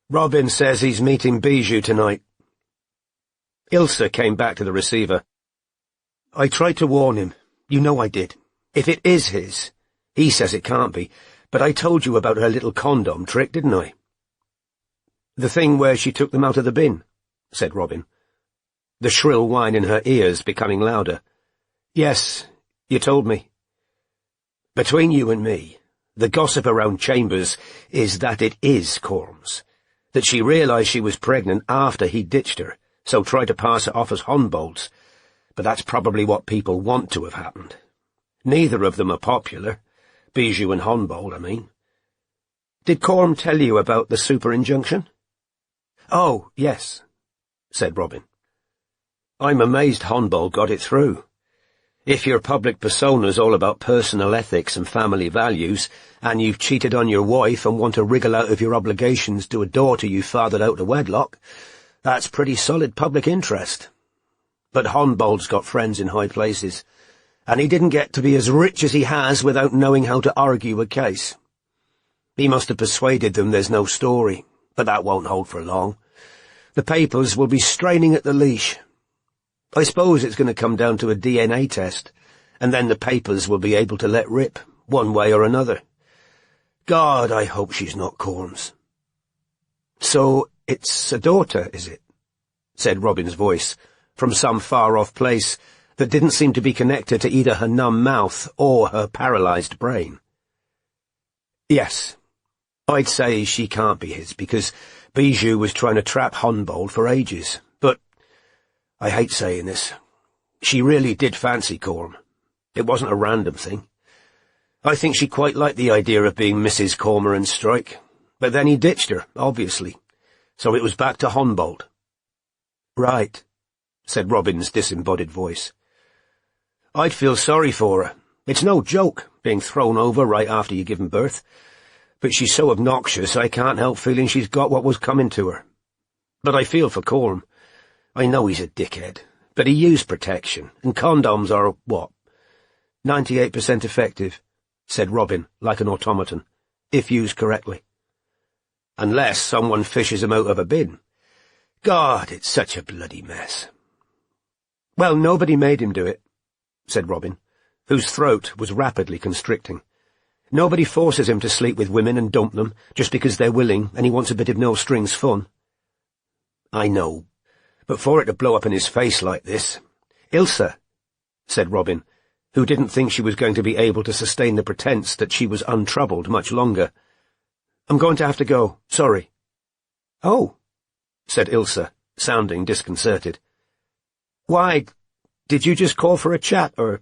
"Robin says he's meeting Bijou tonight." Ilsa came back to the receiver. "I tried to warn him. You know I did. If it is his, he says it can't be, but I told you about her little condom trick, didn't I?" "The thing where she took them out of the bin," said Robin, the shrill whine in her ears becoming louder. "Yes, you told me." "Between you and me, the gossip around Chambers is that it is Corms, that she realized she was pregnant after he ditched her, so tried to pass it off as Honbolt's, but that's probably what people want to have happened. Neither of them are popular, Bijou and Honbolt, I mean." "Did Corm tell you about the super injunction?" "Oh, yes," said Robin. "I'm amazed Honbolt got it through. If your public persona's all about personal ethics and family values, and you've cheated on your wife and want to wriggle out of your obligations to a daughter you fathered out of wedlock, that's pretty solid public interest. But Honbolt's got friends in high places, and he didn't get to be as rich as he has without knowing how to argue a case. He must have persuaded them there's no story, but that won't hold for long. The papers will be straining at the leash. I suppose it's going to come down to a DNA test, and then the papers will be able to let rip, one way or another. God, I hope she's not Corms." "So it's a daughter, is it?" said Robin's voice, from some far-off place that didn't seem to be connected to either her numb mouth or her paralyzed brain. "Yes. I'd say she can't be his, because Bijou was trying to trap Honbolt for ages, but I hate saying this. She really did fancy Corm. It wasn't a random thing. I think she quite liked the idea of being Mrs. Cormorant Strike, but then he ditched her, obviously, so it was back to Honbolt." "Right," said Robin's disembodied voice. "I'd feel sorry for her. It's no joke, being thrown over right after you give him birth, but she's so obnoxious I can't help feeling she's got what was coming to her. But I feel for Corm. I know he's a dickhead, but he used protection, and condoms are, 98% effective, said Robin, like an automaton, if used correctly. Unless someone fishes him out of a bin. God, it's such a bloody mess." "Well, nobody made him do it," said Robin, whose throat was rapidly constricting. "Nobody forces him to sleep with women and dump them just because they're willing and he wants a bit of no-strings fun." "I know. But for it to blow up in his face like this—" "Ilsa," said Robin, who didn't think she was going to be able to sustain the pretense that she was untroubled much longer. "I'm going to have to go. Sorry." "Oh," said Ilsa, sounding disconcerted. "Why, did you just call for a chat, or—"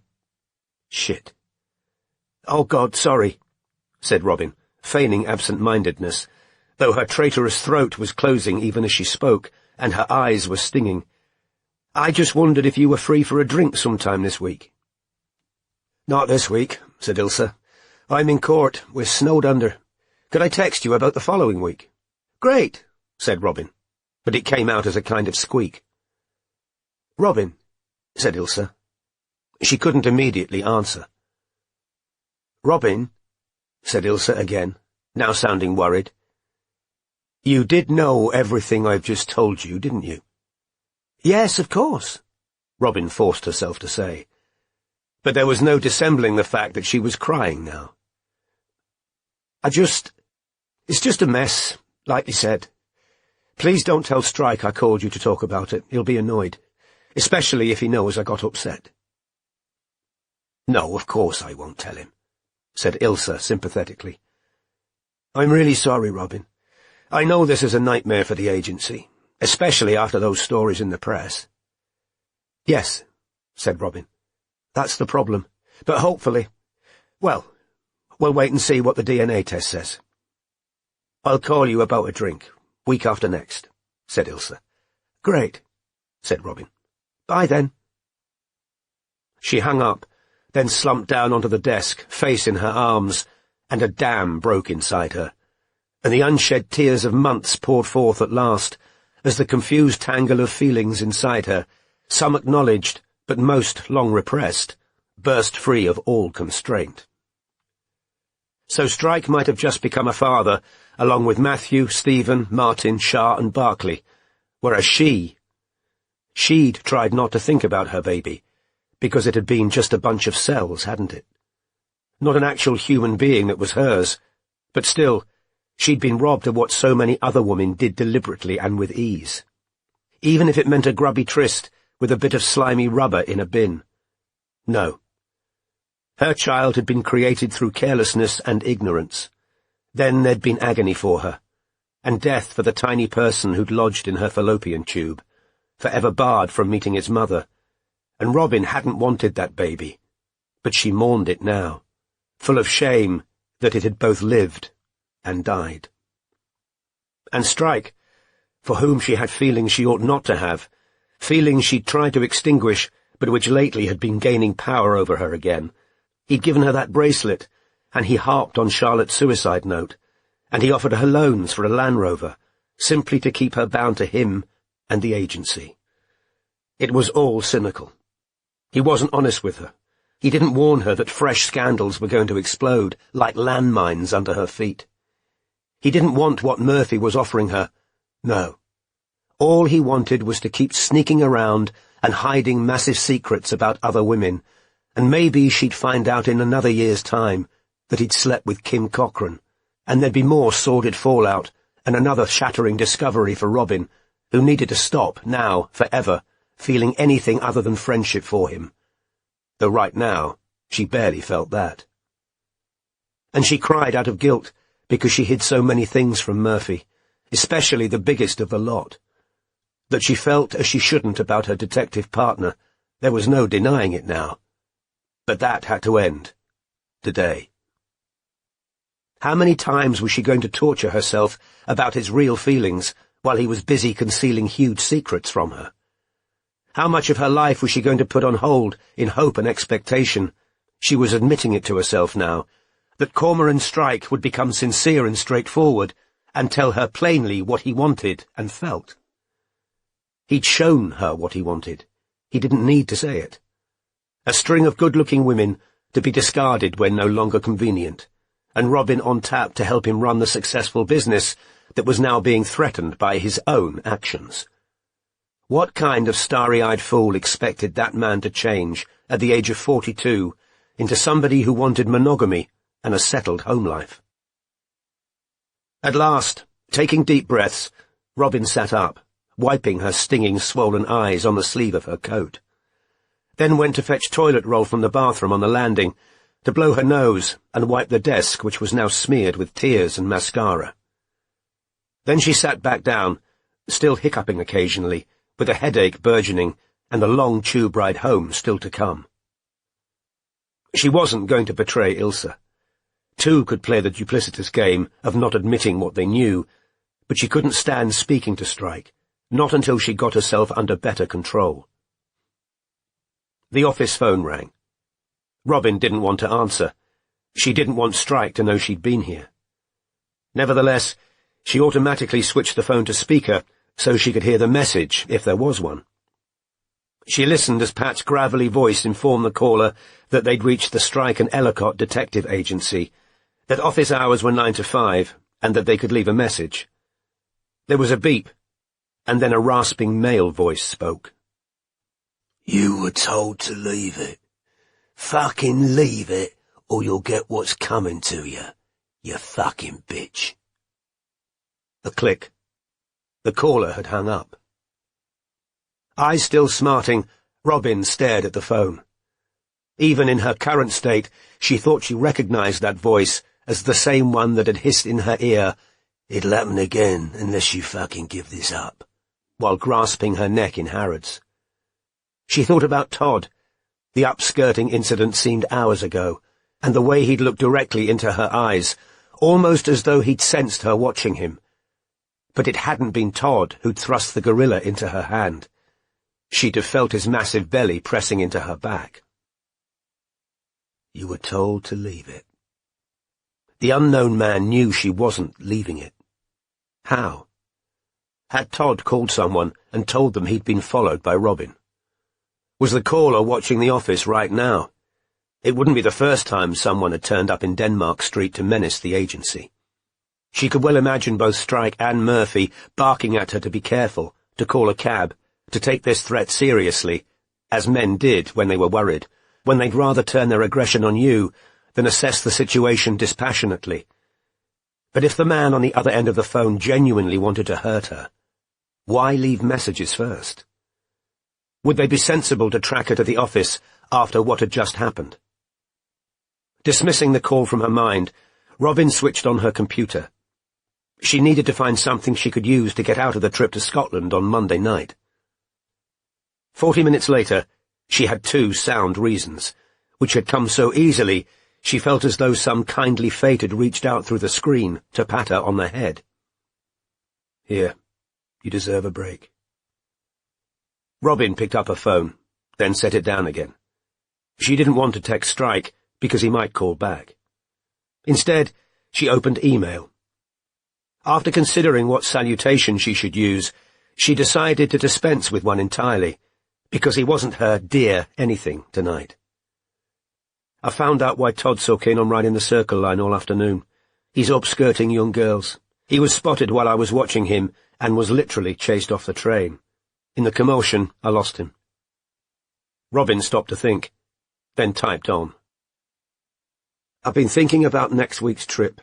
"Shit." "Oh, God, sorry," said Robin, feigning absent-mindedness, though her traitorous throat was closing even as she spoke, and her eyes were stinging. "I just wondered if you were free for a drink sometime this week." "Not this week," said Ilsa. "I'm in court. We're snowed under. Could I text you about the following week?" "Great," said Robin, but it came out as a kind of squeak. "Robin," said Ilse. She couldn't immediately answer. "Robin," said Ilse again, now sounding worried. "You did know everything I've just told you, didn't you?" "Yes, of course," Robin forced herself to say. But there was no dissembling the fact that she was crying now. It's just a mess, like you said. Please don't tell Strike I called you to talk about it. He'll be annoyed, especially if he knows I got upset." "No, of course I won't tell him," said Ilse sympathetically. "I'm really sorry, Robin. I know this is a nightmare for the agency, especially after those stories in the press." "Yes," said Robin. "That's the problem. But hopefully, well, we'll wait and see what the DNA test says." "I'll call you about a drink, week after next," said Ilse. "Great," said Robin. "Bye then." She hung up, then slumped down onto the desk, face in her arms, and a dam broke inside her, and the unshed tears of months poured forth at last, as the confused tangle of feelings inside her, some acknowledged, but most long repressed, burst free of all constraint. So Strike might have just become a father, along with Matthew, Stephen, Martin, Shah, and Barclay, whereas she'd tried not to think about her baby, because it had been just a bunch of cells, hadn't it? Not an actual human being that was hers, but still, she'd been robbed of what so many other women did deliberately and with ease. Even if it meant a grubby tryst with a bit of slimy rubber in a bin. No. Her child had been created through carelessness and ignorance. Then there'd been agony for her, and death for the tiny person who'd lodged in her fallopian tube, forever barred from meeting its mother. And Robin hadn't wanted that baby, but she mourned it now, full of shame that it had both lived and died. And Strike, for whom she had feelings she ought not to have, feelings she'd tried to extinguish, but which lately had been gaining power over her again. He'd given her that bracelet, and he harped on Charlotte's suicide note, and he offered her loans for a Land Rover, simply to keep her bound to him and the agency. It was all cynical. He wasn't honest with her. He didn't warn her that fresh scandals were going to explode like landmines under her feet. He didn't want what Murphy was offering her. No. All he wanted was to keep sneaking around and hiding massive secrets about other women, and maybe she'd find out in another year's time that he'd slept with Kim Cochran, and there'd be more sordid fallout and another shattering discovery for Robin, who needed to stop, now, forever, feeling anything other than friendship for him. Though right now, she barely felt that. And she cried out of guilt because she hid so many things from Murphy, especially the biggest of the lot. That she felt as she shouldn't about her detective partner, there was no denying it now. But that had to end. Today. How many times was she going to torture herself about his real feelings while he was busy concealing huge secrets from her? How much of her life was she going to put on hold in hope and expectation? She was admitting it to herself now, that Cormoran Strike would become sincere and straightforward and tell her plainly what he wanted and felt. He'd shown her what he wanted. He didn't need to say it. A string of good-looking women to be discarded when no longer convenient, and Robin on tap to help him run the successful business that was now being threatened by his own actions. What kind of starry-eyed fool expected that man to change, at the age of 42, into somebody who wanted monogamy and a settled home life? At last, taking deep breaths, Robin sat up, wiping her stinging, swollen eyes on the sleeve of her coat. Then went to fetch toilet roll from the bathroom on the landing, to blow her nose and wipe the desk which was now smeared with tears and mascara. Then she sat back down, still hiccuping occasionally, with a headache burgeoning and the long tube ride home still to come. She wasn't going to betray Ilse. Two could play the duplicitous game of not admitting what they knew, but she couldn't stand speaking to Strike, not until she got herself under better control. The office phone rang. Robin didn't want to answer. She didn't want Strike to know she'd been here. Nevertheless, she automatically switched the phone to speaker so she could hear the message, if there was one. She listened as Pat's gravelly voice informed the caller that they'd reached the Strike and Ellicott Detective Agency, that office hours were 9 to 5, and that they could leave a message. There was a beep, and then a rasping male voice spoke. You were told to leave it. Fucking leave it, or you'll get what's coming to you, you fucking bitch. A click. The caller had hung up. Eyes still smarting, Robin stared at the phone. Even in her current state, she thought she recognized that voice as the same one that had hissed in her ear, "It'll happen again unless you fucking give this up," while grasping her neck in Harrods. She thought about Todd. The upskirting incident seemed hours ago, and the way he'd looked directly into her eyes, almost as though he'd sensed her watching him. But it hadn't been Todd who'd thrust the gorilla into her hand. She'd have felt his massive belly pressing into her back. You were told to leave it. The unknown man knew she wasn't leaving it. How? Had Todd called someone and told them he'd been followed by Robin? Was the caller watching the office right now? It wouldn't be the first time someone had turned up in Denmark Street to menace the agency. She could well imagine both Strike and Murphy barking at her to be careful, to call a cab, to take this threat seriously, as men did when they were worried, when they'd rather turn their aggression on you than assess the situation dispassionately. But if the man on the other end of the phone genuinely wanted to hurt her, why leave messages first? Would they be sensible to track her to the office after what had just happened? Dismissing the call from her mind, Robin switched on her computer. She needed to find something she could use to get out of the trip to Scotland on Monday night. 40 minutes later, she had 2 sound reasons, which had come so easily she felt as though some kindly fate had reached out through the screen to pat her on the head. Here, you deserve a break. Robin picked up her phone, then set it down again. She didn't want to text Strike because he might call back. Instead, she opened email. After considering what salutation she should use, she decided to dispense with one entirely, because he wasn't her dear anything tonight. I found out why Todd's so keen on riding the Circle Line all afternoon. He's upskirting young girls. He was spotted while I was watching him and was literally chased off the train. In the commotion, I lost him. Robin stopped to think, then typed on. I've been thinking about next week's trip,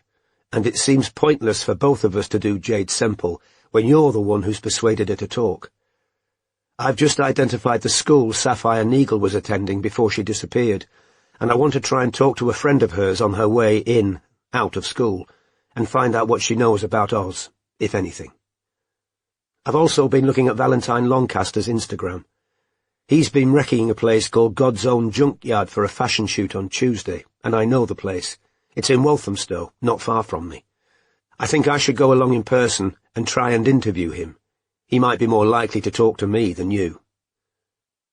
and it seems pointless for both of us to do Jade Semple when you're the one who's persuaded her to talk. I've just identified the school Sapphire Neagle was attending before she disappeared, and I want to try and talk to a friend of hers on her way in, out of school, and find out what she knows about Oz, if anything. I've also been looking at Valentine Lancaster's Instagram. He's been wrecking a place called God's Own Junkyard for a fashion shoot on Tuesday, and I know the place. It's in Walthamstow, not far from me. I think I should go along in person and try and interview him. He might be more likely to talk to me than you.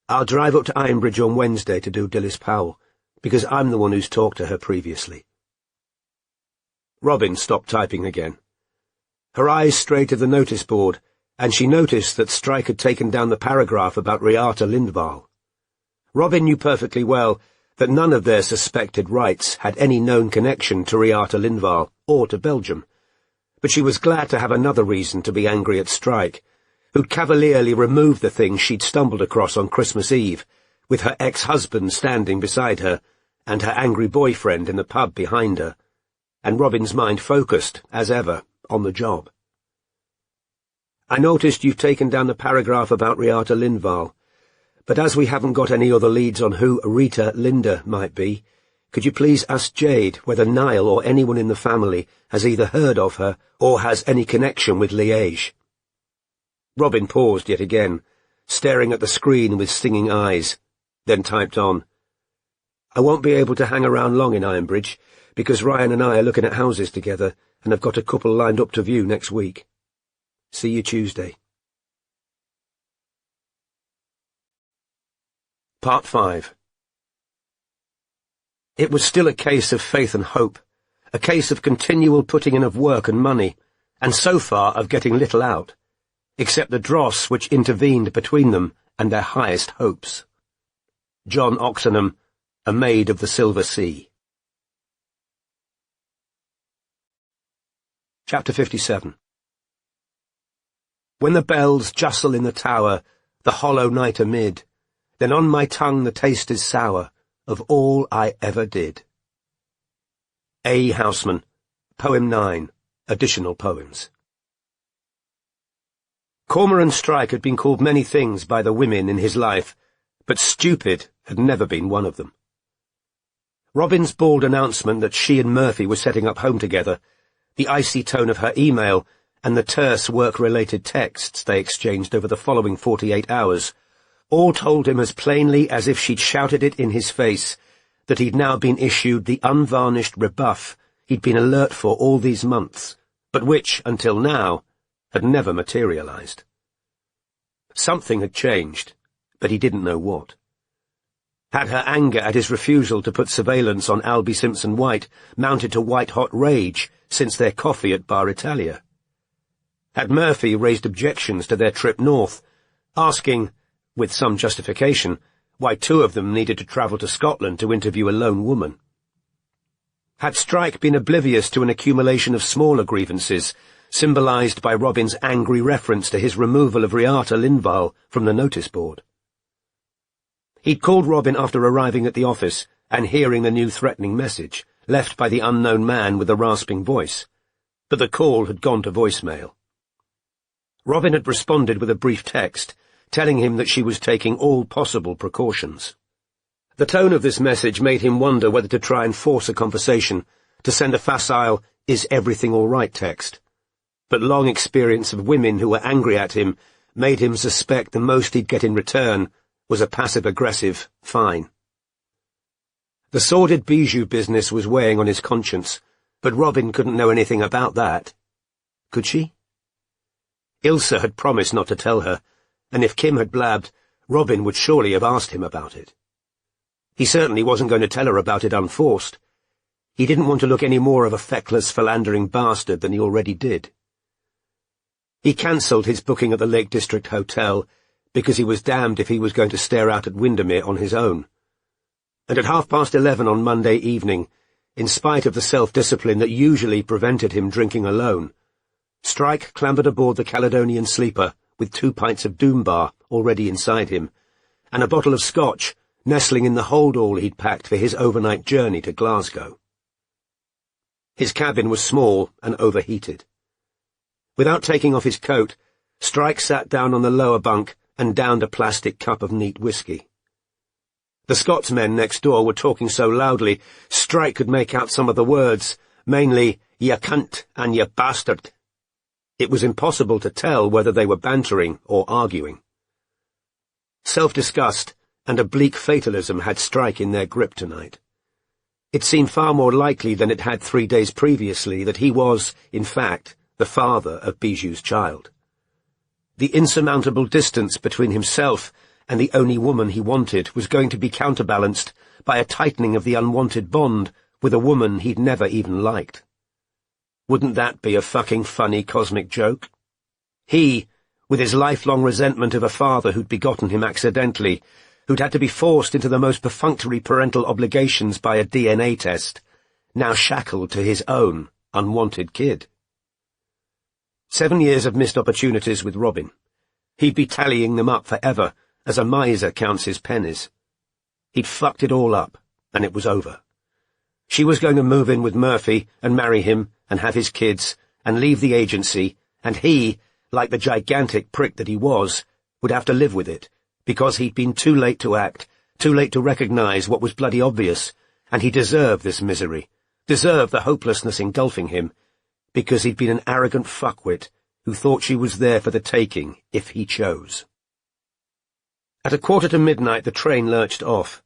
I'll drive up to Ironbridge on Wednesday to do Dilys Powell, because I'm the one who's talked to her previously. Robin stopped typing again. Her eyes strayed to the notice board, and she noticed that Strike had taken down the paragraph about Riata Lindvall. Robin knew perfectly well that none of their suspected rights had any known connection to Riata Lindvall or to Belgium, but she was glad to have another reason to be angry at Strike, who'd cavalierly removed the thing she'd stumbled across on Christmas Eve, with her ex-husband standing beside her and her angry boyfriend in the pub behind her, and Robin's mind focused, as ever, on the job. I noticed you've taken down the paragraph about Riata Lindvall, but as we haven't got any other leads on who Rita Linda might be, could you please ask Jade whether Niall or anyone in the family has either heard of her or has any connection with Liège? Robin paused yet again, staring at the screen with stinging eyes, then typed on. I won't be able to hang around long in Ironbridge, because Ryan and I are looking at houses together, and have got a couple lined up to view next week. See you Tuesday. Part 5. It was still a case of faith and hope, a case of continual putting in of work and money, and so far of getting little out, except the dross which intervened between them and their highest hopes. John Oxenham, A Maid of the Silver Sea. Chapter 57. When the bells justle in the tower, the hollow night amid, then on my tongue the taste is sour of all I ever did. A. Houseman, Poem 9, Additional Poems. Cormoran Strike had been called many things by the women in his life, but stupid had never been one of them. Robin's bald announcement that she and Murphy were setting up home together, the icy tone of her email, and the terse work-related texts they exchanged over the following 48 hours, all told him as plainly as if she'd shouted it in his face that he'd now been issued the unvarnished rebuff he'd been alert for all these months, but which, until now, had never materialized. Something had changed, but he didn't know what. Had her anger at his refusal to put surveillance on Albie Simpson-White mounted to white-hot rage since their coffee at Bar Italia? Had Murphy raised objections to their trip north, asking, with some justification, why two of them needed to travel to Scotland to interview a lone woman? Had Strike been oblivious to an accumulation of smaller grievances, symbolized by Robin's angry reference to his removal of Riata Lindvall from the notice board? He'd called Robin after arriving at the office and hearing the new threatening message, left by the unknown man with the rasping voice, but the call had gone to voicemail. Robin had responded with a brief text, telling him that she was taking all possible precautions. The tone of this message made him wonder whether to try and force a conversation, to send a facile, "Is everything all right?" text. But long experience of women who were angry at him made him suspect the most he'd get in return was a passive-aggressive "fine." The sordid bijou business was weighing on his conscience, but Robin couldn't know anything about that. Could she? Ilsa had promised not to tell her, and if Kim had blabbed, Robin would surely have asked him about it. He certainly wasn't going to tell her about it unforced. He didn't want to look any more of a feckless, philandering bastard than he already did. He cancelled his booking at the Lake District Hotel because he was damned if he was going to stare out at Windermere on his own. And at 11:30 on Monday evening, in spite of the self-discipline that usually prevented him drinking alone, Strike clambered aboard the Caledonian sleeper with 2 pints of Doombar already inside him, and a bottle of scotch nestling in the hold-all he'd packed for his overnight journey to Glasgow. His cabin was small and overheated. Without taking off his coat, Strike sat down on the lower bunk and downed a plastic cup of neat whiskey. The Scotsmen next door were talking so loudly, Strike could make out some of the words, mainly, "ya cunt" and "ya bastard." It was impossible to tell whether they were bantering or arguing. Self-disgust and a bleak fatalism had Strike in their grip tonight. It seemed far more likely than it had 3 days previously that he was, in fact, the father of Bijou's child. The insurmountable distance between himself and the only woman he wanted was going to be counterbalanced by a tightening of the unwanted bond with a woman he'd never even liked. Wouldn't that be a fucking funny cosmic joke? He, with his lifelong resentment of a father who'd begotten him accidentally, who'd had to be forced into the most perfunctory parental obligations by a DNA test, now shackled to his own unwanted kid. 7 years of missed opportunities with Robin. He'd be tallying them up forever, as a miser counts his pennies. He'd fucked it all up, and it was over. She was going to move in with Murphy and marry him and have his kids and leave the agency, and he, like the gigantic prick that he was, would have to live with it, because he'd been too late to act, too late to recognize what was bloody obvious, and he deserved this misery, deserved the hopelessness engulfing him, because he'd been an arrogant fuckwit who thought she was there for the taking if he chose. At 11:45 the train lurched off,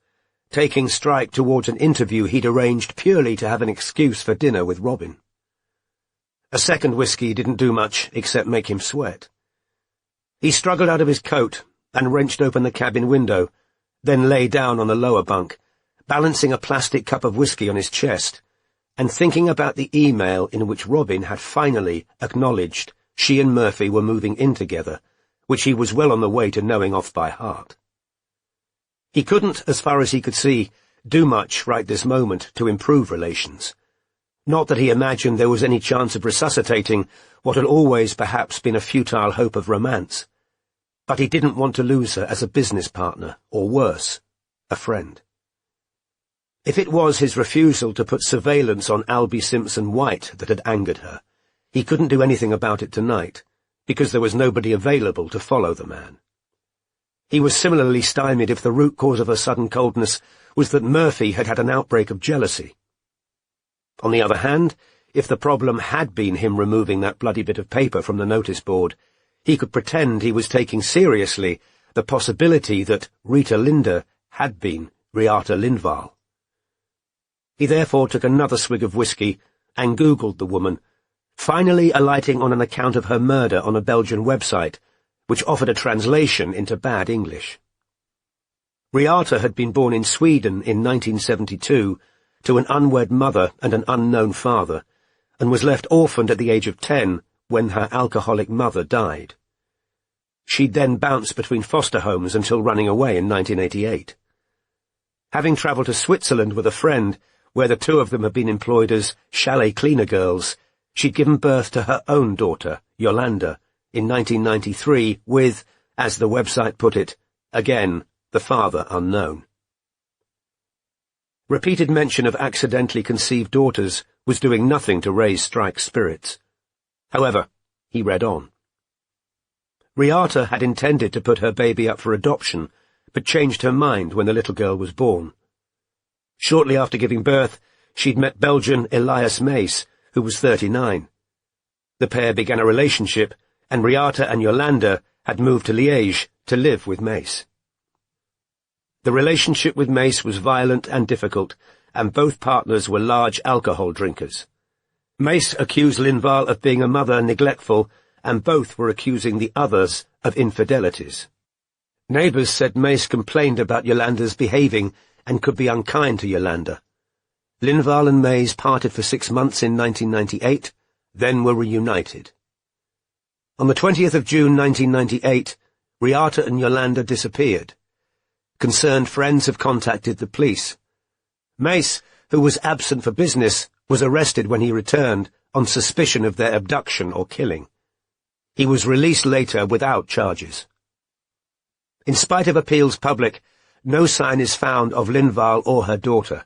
taking Strike towards an interview he'd arranged purely to have an excuse for dinner with Robin. A second whiskey didn't do much except make him sweat. He struggled out of his coat and wrenched open the cabin window, then lay down on the lower bunk, balancing a plastic cup of whiskey on his chest, and thinking about the email in which Robin had finally acknowledged she and Murphy were moving in together, which he was well on the way to knowing off by heart. He couldn't, as far as he could see, do much right this moment to improve relations. Not that he imagined there was any chance of resuscitating what had always perhaps been a futile hope of romance. But he didn't want to lose her as a business partner, or worse, a friend. If it was his refusal to put surveillance on Albie Simpson White that had angered her, he couldn't do anything about it tonight, because there was nobody available to follow the man. He was similarly stymied if the root cause of her sudden coldness was that Murphy had had an outbreak of jealousy. On the other hand, if the problem had been him removing that bloody bit of paper from the notice board, he could pretend he was taking seriously the possibility that Rita Linda had been Reata Lindvall. He therefore took another swig of whiskey and Googled the woman, finally alighting on an account of her murder on a Belgian website, which offered a translation into bad English. Reata had been born in Sweden in 1972 to an unwed mother and an unknown father, and was left orphaned at the age of 10 when her alcoholic mother died. She'd then bounced between foster homes until running away in 1988. Having travelled to Switzerland with a friend, where the two of them had been employed as chalet cleaner girls, she'd given birth to her own daughter, Yolanda, in 1993 with, as the website put it, again, the father unknown. Repeated mention of accidentally conceived daughters was doing nothing to raise Strike's spirits. However, he read on. Reata had intended to put her baby up for adoption, but changed her mind when the little girl was born. Shortly after giving birth, she'd met Belgian Elias Mace, who was 39. The pair began a relationship, and Reata and Yolanda had moved to Liège to live with Mace. The relationship with Mace was violent and difficult, and both partners were large alcohol drinkers. Mace accused Lindvall of being a mother neglectful, and both were accusing the others of infidelities. Neighbours said Mace complained about Yolanda's behaving and could be unkind to Yolanda. Lindvall and Mace parted for 6 months in 1998, then were reunited. On the 20th of June 1998, Reata and Yolanda disappeared. Concerned friends have contacted the police. Mace, who was absent for business, was arrested when he returned on suspicion of their abduction or killing. He was released later without charges. In spite of appeals public, no sign is found of Lindvall or her daughter.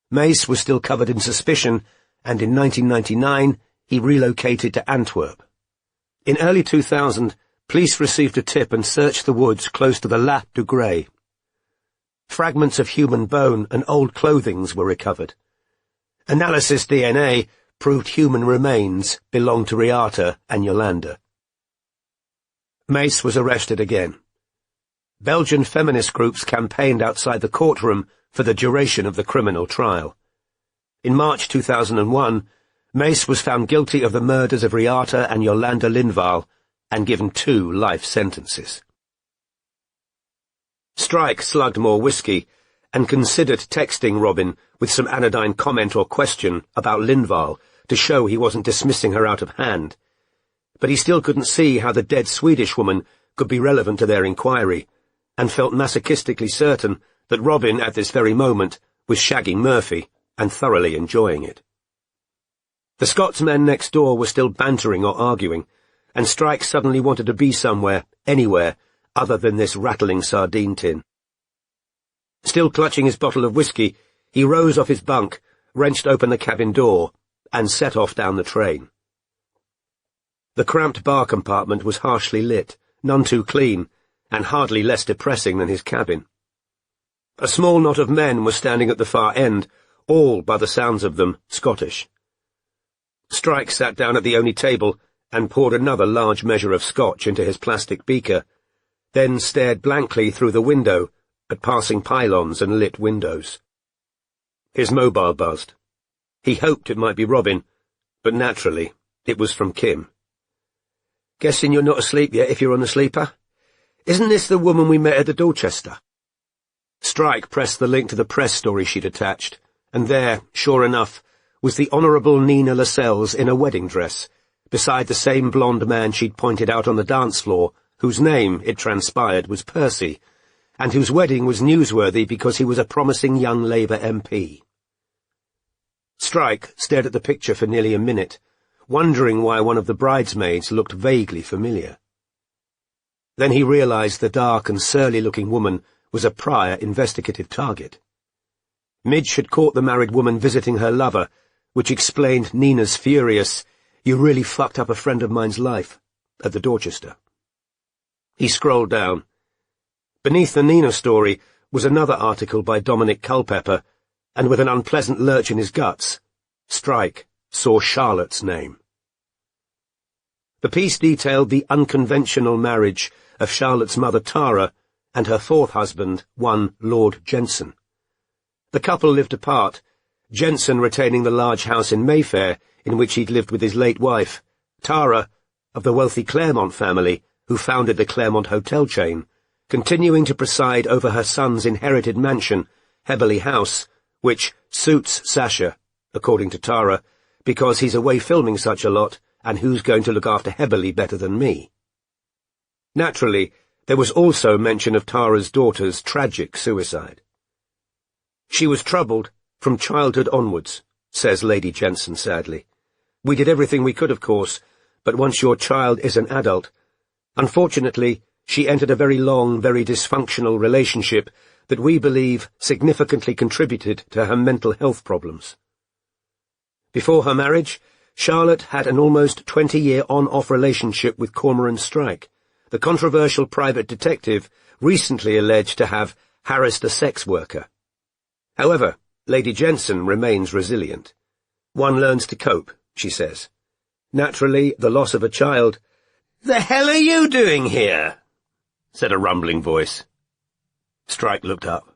Mace was still covered in suspicion, and in 1999 he relocated to Antwerp. In early 2000, police received a tip and searched the woods close to the Lac du Grès. Fragments of human bone and old clothing were recovered. Analysis DNA proved human remains belonged to Reata and Yolanda. Mace was arrested again. Belgian feminist groups campaigned outside the courtroom for the duration of the criminal trial. In March 2001, Mace was found guilty of the murders of Reata and Yolanda Lindvall and given 2 life sentences. Strike slugged more whiskey and considered texting Robin with some anodyne comment or question about Lindvall to show he wasn't dismissing her out of hand. But he still couldn't see how the dead Swedish woman could be relevant to their inquiry, and felt masochistically certain that Robin at this very moment was shagging Murphy and thoroughly enjoying it. The Scotsmen next door were still bantering or arguing, and Strike suddenly wanted to be somewhere, anywhere, other than this rattling sardine tin. Still clutching his bottle of whiskey, he rose off his bunk, wrenched open the cabin door, and set off down the train. The cramped bar compartment was harshly lit, none too clean, and hardly less depressing than his cabin. A small knot of men were standing at the far end, all, by the sounds of them, Scottish. Strike sat down at the only table and poured another large measure of scotch into his plastic beaker, then stared blankly through the window at passing pylons and lit windows. His mobile buzzed. He hoped it might be Robin, but naturally, it was from Kim. "Guessing you're not asleep yet if you're on the sleeper? Isn't this the woman we met at the Dorchester?" Strike pressed the link to the press story she'd attached, and there, sure enough, was the Honourable Nina Lascelles in a wedding dress, beside the same blonde man she'd pointed out on the dance floor whose name, it transpired, was Percy, and whose wedding was newsworthy because he was a promising young Labour MP. Strike stared at the picture for nearly a minute, wondering why one of the bridesmaids looked vaguely familiar. Then he realized the dark and surly-looking woman was a prior investigative target. Midge had caught the married woman visiting her lover, which explained Nina's furious, "You really fucked up a friend of mine's life," at the Dorchester. He scrolled down. Beneath the Nina story was another article by Dominic Culpepper, and with an unpleasant lurch in his guts, Strike saw Charlotte's name. The piece detailed the unconventional marriage of Charlotte's mother Tara and her fourth husband, one Lord Jensen. The couple lived apart, Jensen retaining the large house in Mayfair in which he'd lived with his late wife, Tara, of the wealthy Claremont family, who founded the Claremont hotel chain, continuing to preside over her son's inherited mansion, Heberley House, which suits Sasha, according to Tara, because he's away filming such a lot, and who's going to look after Heberley better than me? Naturally, there was also mention of Tara's daughter's tragic suicide. She was troubled from childhood onwards, says Lady Jensen sadly. We did everything we could, of course, but once your child is an adult, unfortunately, she entered a very long, very dysfunctional relationship that we believe significantly contributed to her mental health problems. Before her marriage, Charlotte had an almost 20-year on-off relationship with Cormoran Strike, the controversial private detective recently alleged to have harassed a sex worker. However, Lady Jensen remains resilient. One learns to cope, she says. Naturally, the loss of a child— "The hell are you doing here?" said a rumbling voice. Strike looked up.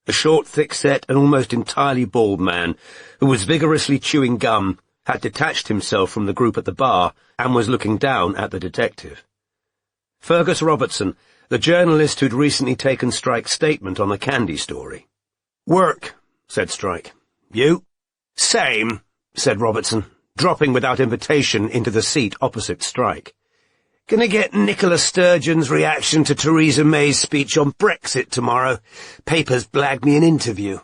A short, thick-set and almost entirely bald man, who was vigorously chewing gum, had detached himself from the group at the bar and was looking down at the detective. Fergus Robertson, the journalist who'd recently taken Strike's statement on the Candy story. "Work," said Strike. "You?" "Same," said Robertson, dropping without invitation into the seat opposite Strike. "Gonna get Nicola Sturgeon's reaction to Theresa May's speech on Brexit tomorrow. Papers blagged me an interview."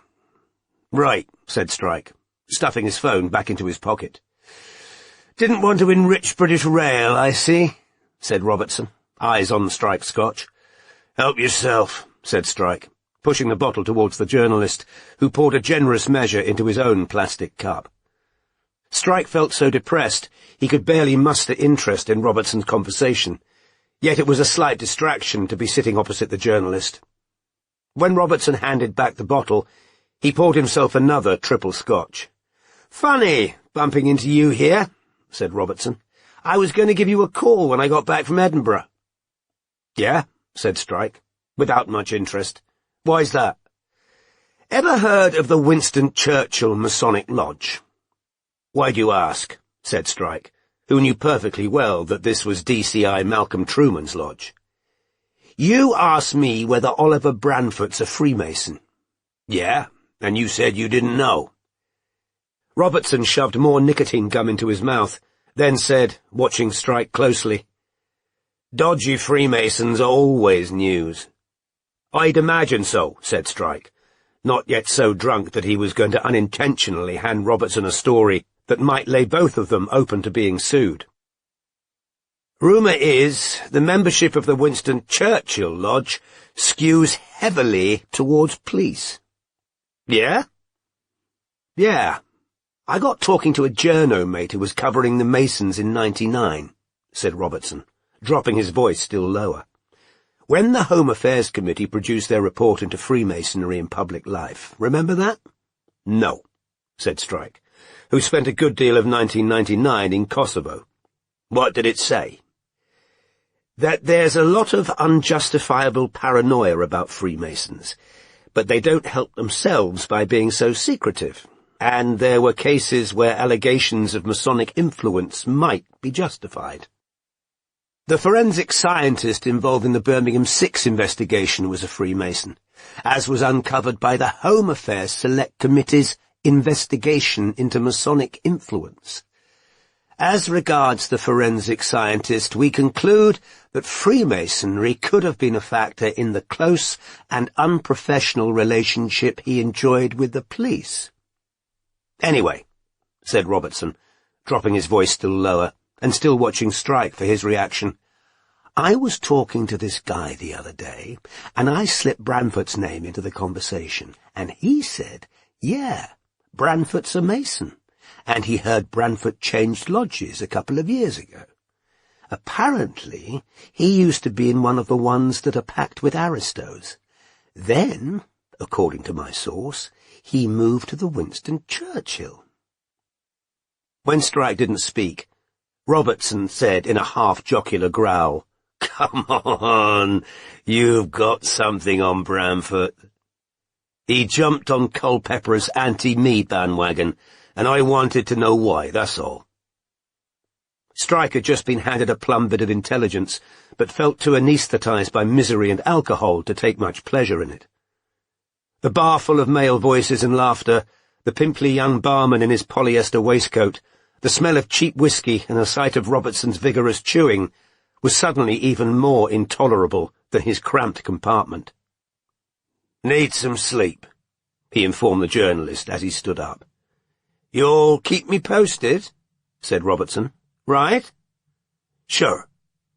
"Right," said Strike, stuffing his phone back into his pocket. "Didn't want to enrich British Rail, I see," said Robertson, eyes on Strike's scotch. "Help yourself," said Strike, pushing the bottle towards the journalist, who poured a generous measure into his own plastic cup. Strike felt so depressed he could barely muster interest in Robertson's conversation, yet it was a slight distraction to be sitting opposite the journalist. When Robertson handed back the bottle, he poured himself another triple scotch. "Funny, bumping into you here," said Robertson. "I was going to give you a call when I got back from Edinburgh." "Yeah?" said Strike, without much interest. "Why's that?" "Ever heard of the Winston Churchill Masonic Lodge?" "Why do you ask?" said Strike, who knew perfectly well that this was DCI Malcolm Truman's lodge. "You asked me whether Oliver Branfoot's a Freemason." "Yeah, and you said you didn't know." Robertson shoved more nicotine gum into his mouth, then said, watching Strike closely, "Dodgy Freemasons are always news." "I'd imagine so," said Strike, not yet so drunk that he was going to unintentionally hand Robertson a story that might lay both of them open to being sued. "Rumour is the membership of the Winston Churchill Lodge skews heavily towards police." "Yeah?" "Yeah. I got talking to a journo mate who was covering the Masons in '99, said Robertson, dropping his voice still lower. "When the Home Affairs Committee produced their report into Freemasonry in public life, remember that?" "No," said Strike, who spent a good deal of 1999 in Kosovo. "What did it say?" "That there's a lot of unjustifiable paranoia about Freemasons, but they don't help themselves by being so secretive, and there were cases where allegations of Masonic influence might be justified. The forensic scientist involved in the Birmingham 6 investigation was a Freemason, as was uncovered by the Home Affairs Select Committee's investigation into Masonic influence. As regards the forensic scientist, we conclude that Freemasonry could have been a factor in the close and unprofessional relationship he enjoyed with the police. Anyway, said Robertson, dropping his voice still lower, and still watching Strike for his reaction, I was talking to this guy the other day, and I slipped Branford's name into the conversation, and he said, yeah, Branford's a Mason, and he heard Branford changed lodges a couple of years ago. Apparently, he used to be in one of the ones that are packed with aristos. Then, according to my source, he moved to the Winston Churchill. When Strike didn't speak, Robertson said in a half-jocular growl, Come on, you've got something on Branford. He jumped on Culpepper's anti-me bandwagon, and I wanted to know why, that's all. Strike had just been handed a plum bit of intelligence, but felt too anaesthetised by misery and alcohol to take much pleasure in it. The bar full of male voices and laughter, the pimply young barman in his polyester waistcoat, the smell of cheap whiskey and the sight of Robertson's vigorous chewing was suddenly even more intolerable than his cramped compartment. Need some sleep, he informed the journalist as he stood up. You'll keep me posted, said Robertson. Right? Sure,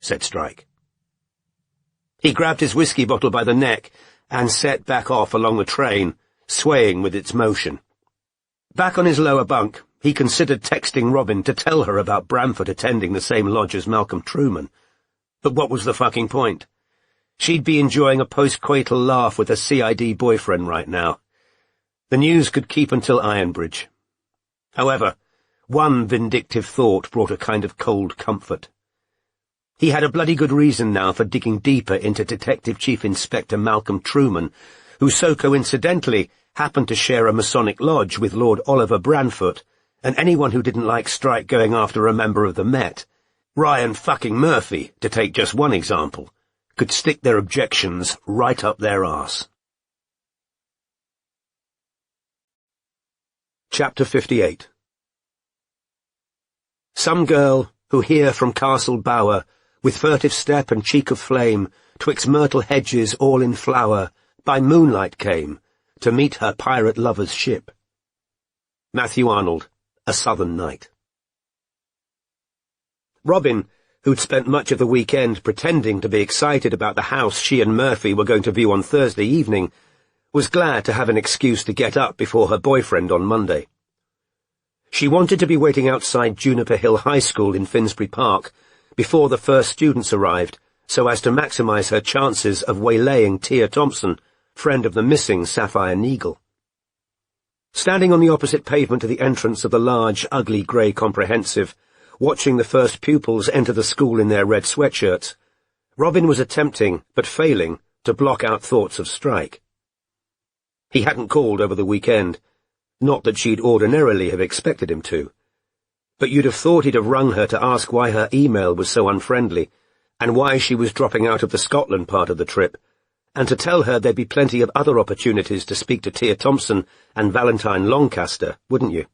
said Strike. He grabbed his whiskey bottle by the neck and set back off along the train, swaying with its motion. Back on his lower bunk, he considered texting Robin to tell her about Branford attending the same lodge as Malcolm Truman. But what was the fucking point? She'd be enjoying a post-coital laugh with a CID boyfriend right now. The news could keep until Ironbridge. However, one vindictive thought brought a kind of cold comfort. He had a bloody good reason now for digging deeper into Detective Chief Inspector Malcolm Truman, who so coincidentally happened to share a Masonic lodge with Lord Oliver Branford, and anyone who didn't like Strike going after a member of the Met, Ryan fucking Murphy, to take just one example, could stick their objections right up their arse. Chapter 58. Some girl who here from Castle Bower, with furtive step and cheek of flame, twixt myrtle hedges all in flower, by moonlight came, to meet her pirate lover's ship. Matthew Arnold, A Southern Night. Robin, who'd spent much of the weekend pretending to be excited about the house she and Murphy were going to view on Thursday evening, was glad to have an excuse to get up before her boyfriend on Monday. She wanted to be waiting outside Juniper Hill High School in Finsbury Park before the first students arrived, so as to maximise her chances of waylaying Tia Thompson, friend of the missing Sapphire Neagle. Standing on the opposite pavement to the entrance of the large, ugly grey comprehensive, watching the first pupils enter the school in their red sweatshirts, Robin was attempting, but failing, to block out thoughts of Strike. He hadn't called over the weekend, not that she'd ordinarily have expected him to, but you'd have thought he'd have rung her to ask why her email was so unfriendly, and why she was dropping out of the Scotland part of the trip, and to tell her there'd be plenty of other opportunities to speak to Tia Thompson and Valentine Lancaster, wouldn't you?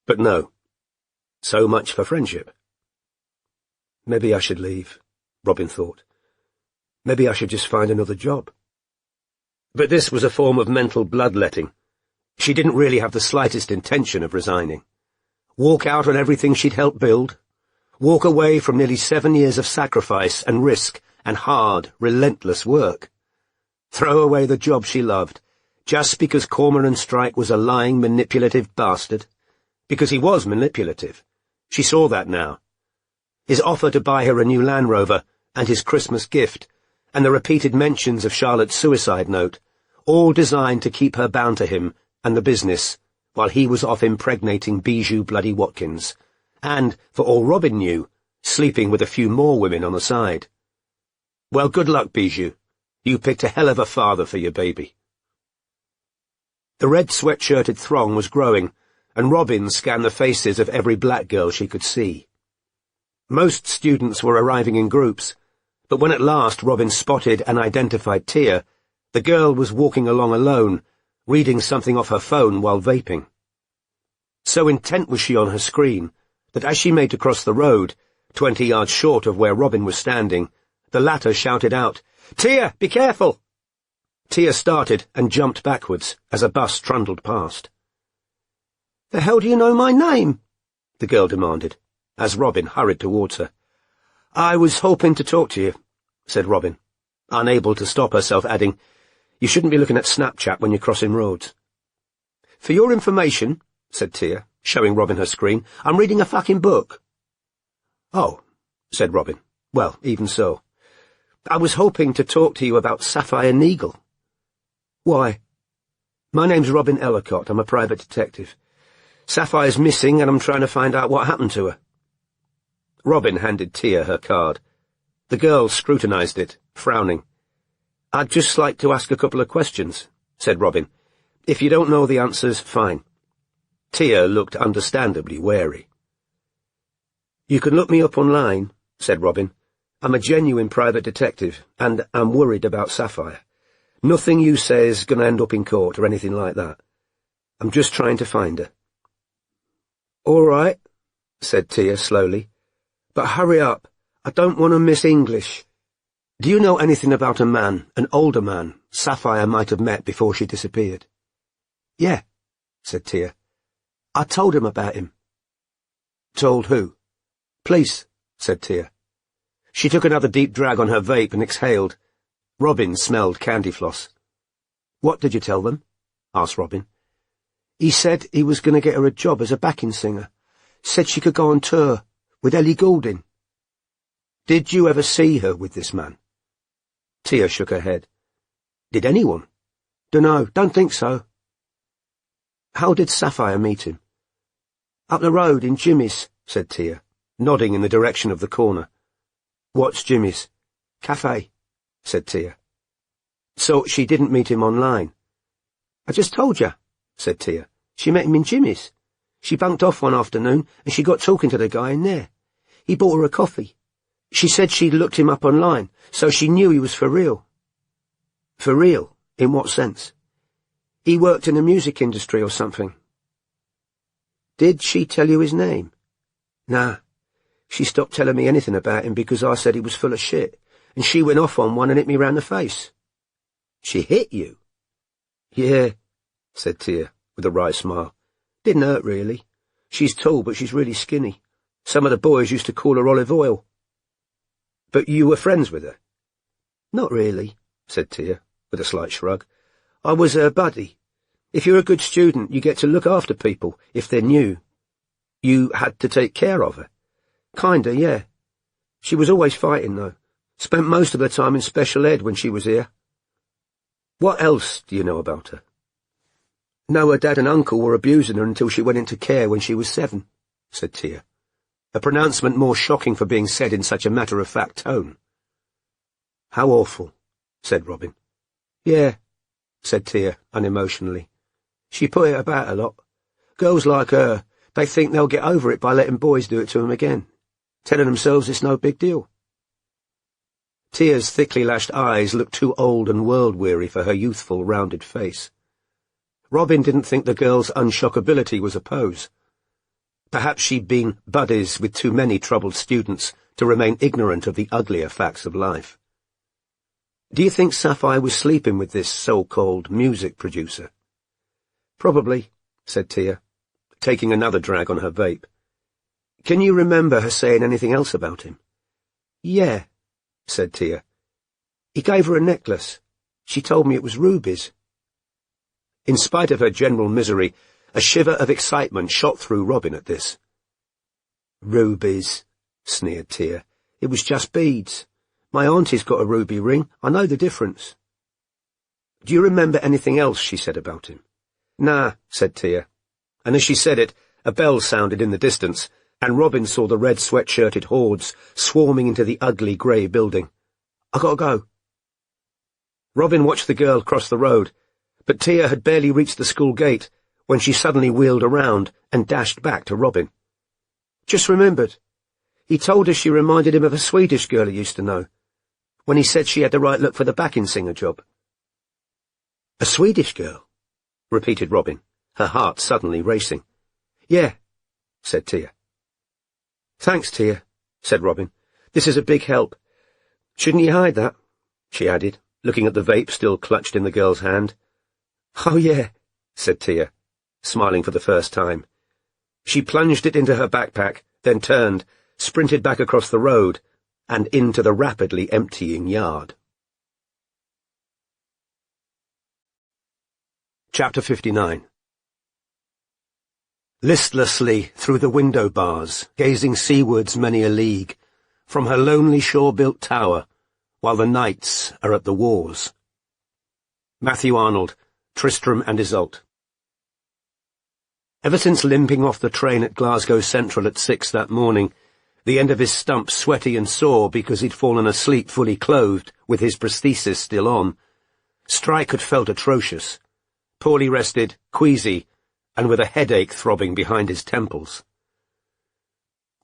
But no. So much for friendship. Maybe I should leave, Robin thought. Maybe I should just find another job. But this was a form of mental bloodletting. She didn't really have the slightest intention of resigning. Walk out on everything she'd helped build. Walk away from nearly 7 years of sacrifice and risk and hard, relentless work. Throw away the job she loved, just because Cormoran Strike was a lying, manipulative bastard. Because he was manipulative. She saw that now. His offer to buy her a new Land Rover, and his Christmas gift, and the repeated mentions of Charlotte's suicide note, all designed to keep her bound to him and the business, while he was off impregnating Bijou Bloody Watkins, and, for all Robin knew, sleeping with a few more women on the side. Well, good luck, Bijou. You picked a hell of a father for your baby. The red sweatshirted throng was growing, and Robin scanned the faces of every black girl she could see. Most students were arriving in groups, but when at last Robin spotted and identified Tia, the girl was walking along alone, reading something off her phone while vaping. So intent was she on her screen, that as she made to cross the road, 20 yards short of where Robin was standing, the latter shouted out, "Tia, be careful!" Tia started and jumped backwards as a bus trundled past. "The hell do you know my name?" the girl demanded, as Robin hurried towards her. "I was hoping to talk to you," said Robin, unable to stop herself, adding, "You shouldn't be looking at Snapchat when you're crossing roads." "For your information," said Tia, showing Robin her screen, "I'm reading a fucking book." "Oh," said Robin. "Well, even so. I was hoping to talk to you about Sapphire Neagle." "Why?" "My name's Robin Ellicott. I'm a private detective. Sapphire's missing, and I'm trying to find out what happened to her." Robin handed Tia her card. The girl scrutinized it, frowning. "I'd just like to ask a couple of questions," said Robin. "If you don't know the answers, fine." Tia looked understandably wary. "You can look me up online," said Robin. "I'm a genuine private detective, and I'm worried about Sapphire. Nothing you say is going to end up in court or anything like that. I'm just trying to find her." "All right," said Tia slowly. "But hurry up. I don't want to miss English. Do you know anything about a man, an older man, Sapphire might have met before she disappeared?" "Yeah," said Tia. "I told him about him." "Told who?" "Police," said Tia. She took another deep drag on her vape and exhaled. Robin smelled candy floss. "What did you tell them?" asked Robin. "He said he was going to get her a job as a backing singer. Said she could go on tour with Ellie Goulding." "Did you ever see her with this man?" Tia shook her head. "Did anyone?" "Dunno, don't think so." "How did Sapphire meet him?" "Up the road in Jimmy's," said Tia, nodding in the direction of the corner. "What's Jimmy's?" "Cafe," said Tia. "So she didn't meet him online?" "I just told you," said Tia. "She met him in Jimmy's. She bunked off one afternoon, and she got talking to the guy in there. He bought her a coffee. She said she'd looked him up online, so she knew he was for real." "For real? In what sense?" "He worked in the music industry or something." "Did she tell you his name?" "Nah. She stopped telling me anything about him because I said he was full of shit, and she went off on one and hit me round the face." "She hit you?" "Yeah," said Tia, with a wry smile. "Didn't hurt, really. She's tall, but she's really skinny. Some of the boys used to call her Olive Oil." "But you were friends with her?" "Not really," said Tia, with a slight shrug. "I was her buddy. If you're a good student, you get to look after people, if they're new." "You had to take care of her?" "Kinda, yeah. She was always fighting, though. Spent most of her time in special ed when she was here." "What else do you know about her?" "Know her dad and uncle were abusing her until she went into care when she was 7, said Tia, a pronouncement more shocking for being said in such a matter-of-fact tone. "How awful," said Robin. "Yeah," said Tia unemotionally. "She put it about a lot. Girls like her, they think they'll get over it by letting boys do it to them again, telling themselves it's no big deal." Tia's thickly lashed eyes looked too old and world-weary for her youthful, rounded face. Robin didn't think the girl's unshockability was a pose. Perhaps she'd been buddies with too many troubled students to remain ignorant of the uglier facts of life. "Do you think Sapphire was sleeping with this so-called music producer?" "Probably," said Tia, taking another drag on her vape. "Can you remember her saying anything else about him?" "Yeah," said Tia. "He gave her a necklace. She told me it was rubies." In spite of her general misery, a shiver of excitement shot through Robin at this. "Rubies," sneered Tia. "It was just beads. My auntie's got a ruby ring. I know the difference." "Do you remember anything else she said about him?" "Nah," said Tia, and as she said it, a bell sounded in the distance, and Robin saw the red sweat-shirted hordes swarming into the ugly grey building. "I gotta go." Robin watched the girl cross the road, but Tia had barely reached the school gate when she suddenly wheeled around and dashed back to Robin. "Just remembered. He told her she reminded him of a Swedish girl he used to know, when he said she had the right look for the backing singer job." "A Swedish girl?" repeated Robin, her heart suddenly racing. "Yeah," said Tia. "Thanks, Tia," said Robin. "This is a big help. Shouldn't you hide that?" she added, looking at the vape still clutched in the girl's hand. "Oh, yeah," said Tia, smiling for the first time. She plunged it into her backpack, then turned, sprinted back across the road, and into the rapidly emptying yard. Chapter 59. Listlessly through the window bars, gazing seawards many a league, from her lonely shore-built tower, while the knights are at the wars. Matthew Arnold, Tristram and Isolde. Ever since limping off the train at Glasgow Central at 6 that morning, the end of his stump sweaty and sore because he'd fallen asleep fully clothed, with his prosthesis still on, Strike had felt atrocious, poorly rested, queasy, and with a headache throbbing behind his temples.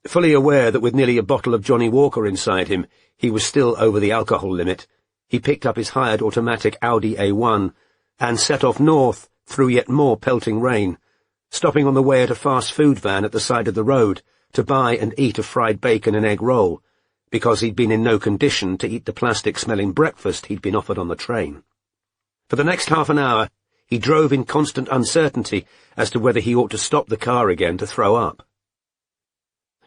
Fully aware that with nearly a bottle of Johnny Walker inside him, he was still over the alcohol limit, he picked up his hired automatic Audi A1 and set off north through yet more pelting rain, stopping on the way at a fast food van at the side of the road to buy and eat a fried bacon and egg roll, because he'd been in no condition to eat the plastic-smelling breakfast he'd been offered on the train. For the next half an hour, he drove in constant uncertainty as to whether he ought to stop the car again to throw up.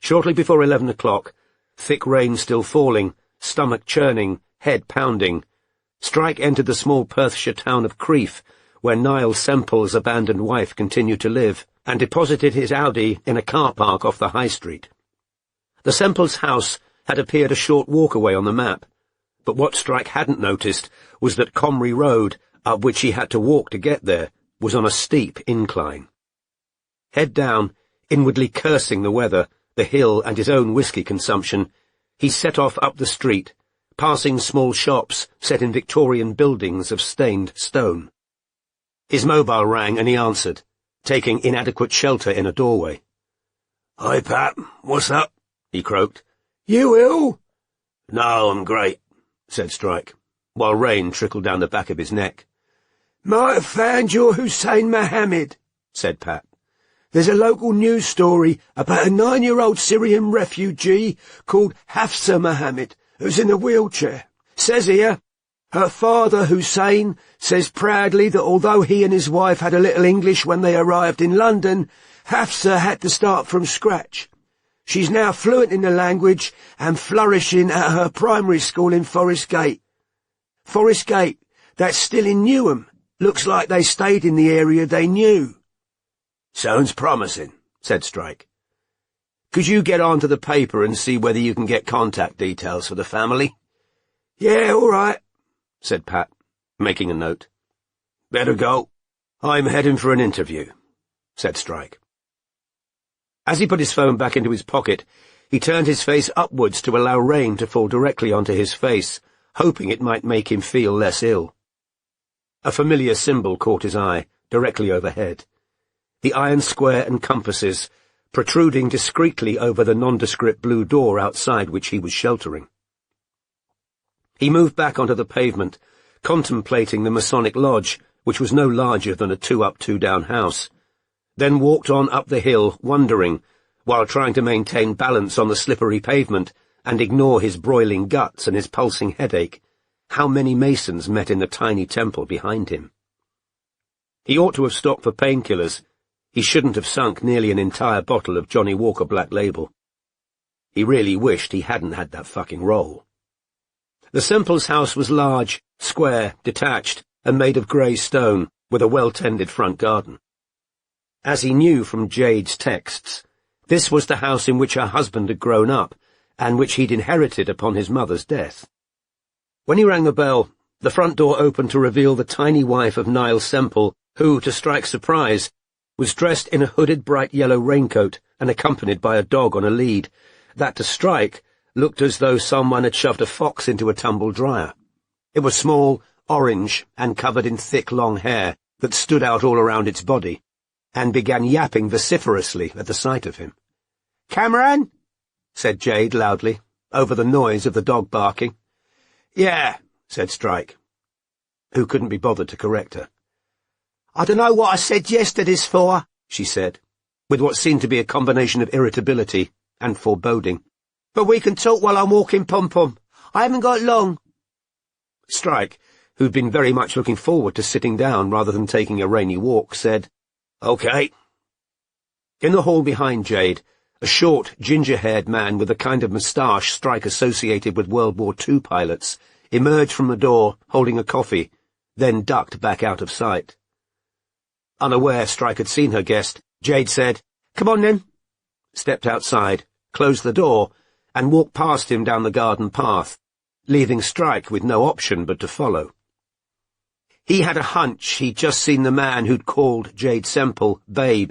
Shortly before 11 o'clock, thick rain still falling, stomach churning, head pounding, Strike entered the small Perthshire town of Crieff, where Niall Semple's abandoned wife continued to live, and deposited his Audi in a car park off the high street. The Semple's house had appeared a short walk away on the map, but what Strike hadn't noticed was that Comrie Road, up which he had to walk to get there, was on a steep incline. Head down, inwardly cursing the weather, the hill and his own whiskey consumption, he set off up the street, passing small shops set in Victorian buildings of stained stone. His mobile rang and he answered, taking inadequate shelter in a doorway. "Hi, Pat. What's up?" he croaked. "You ill?" "No, I'm great," said Strike, while rain trickled down the back of his neck. "Might have found you're Hussein Mohammed," said Pat. "There's a local news story about a 9-year-old Syrian refugee called Hafsa Mohammed, who's in a wheelchair. Says here, her father, Hussein, says proudly that although he and his wife had a little English when they arrived in London, Hafsa had to start from scratch. She's now fluent in the language and flourishing at her primary school in Forest Gate. Forest Gate, that's still in Newham. Looks like they stayed in the area they knew." "Sounds promising," said Strike. "Could you get on to the paper and see whether you can get contact details for the family?" "Yeah, all right," said Pat, making a note. "Better go. I'm heading for an interview," said Strike. As he put his phone back into his pocket, he turned his face upwards to allow rain to fall directly onto his face, hoping it might make him feel less ill. A familiar symbol caught his eye, directly overhead. The iron square and compasses, protruding discreetly over the nondescript blue door outside which he was sheltering. He moved back onto the pavement, contemplating the Masonic Lodge, which was no larger than a 2-up, 2-down house, then walked on up the hill, wondering, while trying to maintain balance on the slippery pavement and ignore his broiling guts and his pulsing headache, how many Masons met in the tiny temple behind him. He ought to have stopped for painkillers. He shouldn't have sunk nearly an entire bottle of Johnny Walker Black Label. He really wished he hadn't had that fucking roll. The Semple's house was large, square, detached, and made of grey stone, with a well-tended front garden. As he knew from Jade's texts, this was the house in which her husband had grown up, and which he'd inherited upon his mother's death. When he rang the bell, the front door opened to reveal the tiny wife of Niall Semple, who, to Strike's surprise, was dressed in a hooded bright yellow raincoat and accompanied by a dog on a lead, that to Strike looked as though someone had shoved a fox into a tumble dryer. It was small, orange, and covered in thick long hair that stood out all around its body, and began yapping vociferously at the sight of him. "Cameron?" said Jade loudly, over the noise of the dog barking. "Yeah," said Strike, who couldn't be bothered to correct her. "I dunno what I said yesterday's for," she said, with what seemed to be a combination of irritability and foreboding. "But we can talk while I'm walking, Pom-Pom. I haven't got long." Strike, who'd been very much looking forward to sitting down rather than taking a rainy walk, said, "OK." In the hall behind Jade, a short, ginger-haired man with the kind of moustache Strike associated with World War II pilots emerged from the door holding a coffee, then ducked back out of sight. Unaware Strike had seen her guest, Jade said, "Come on then," stepped outside, closed the door, and walked past him down the garden path, leaving Strike with no option but to follow. He had a hunch he'd just seen the man who'd called Jade Semple Babe,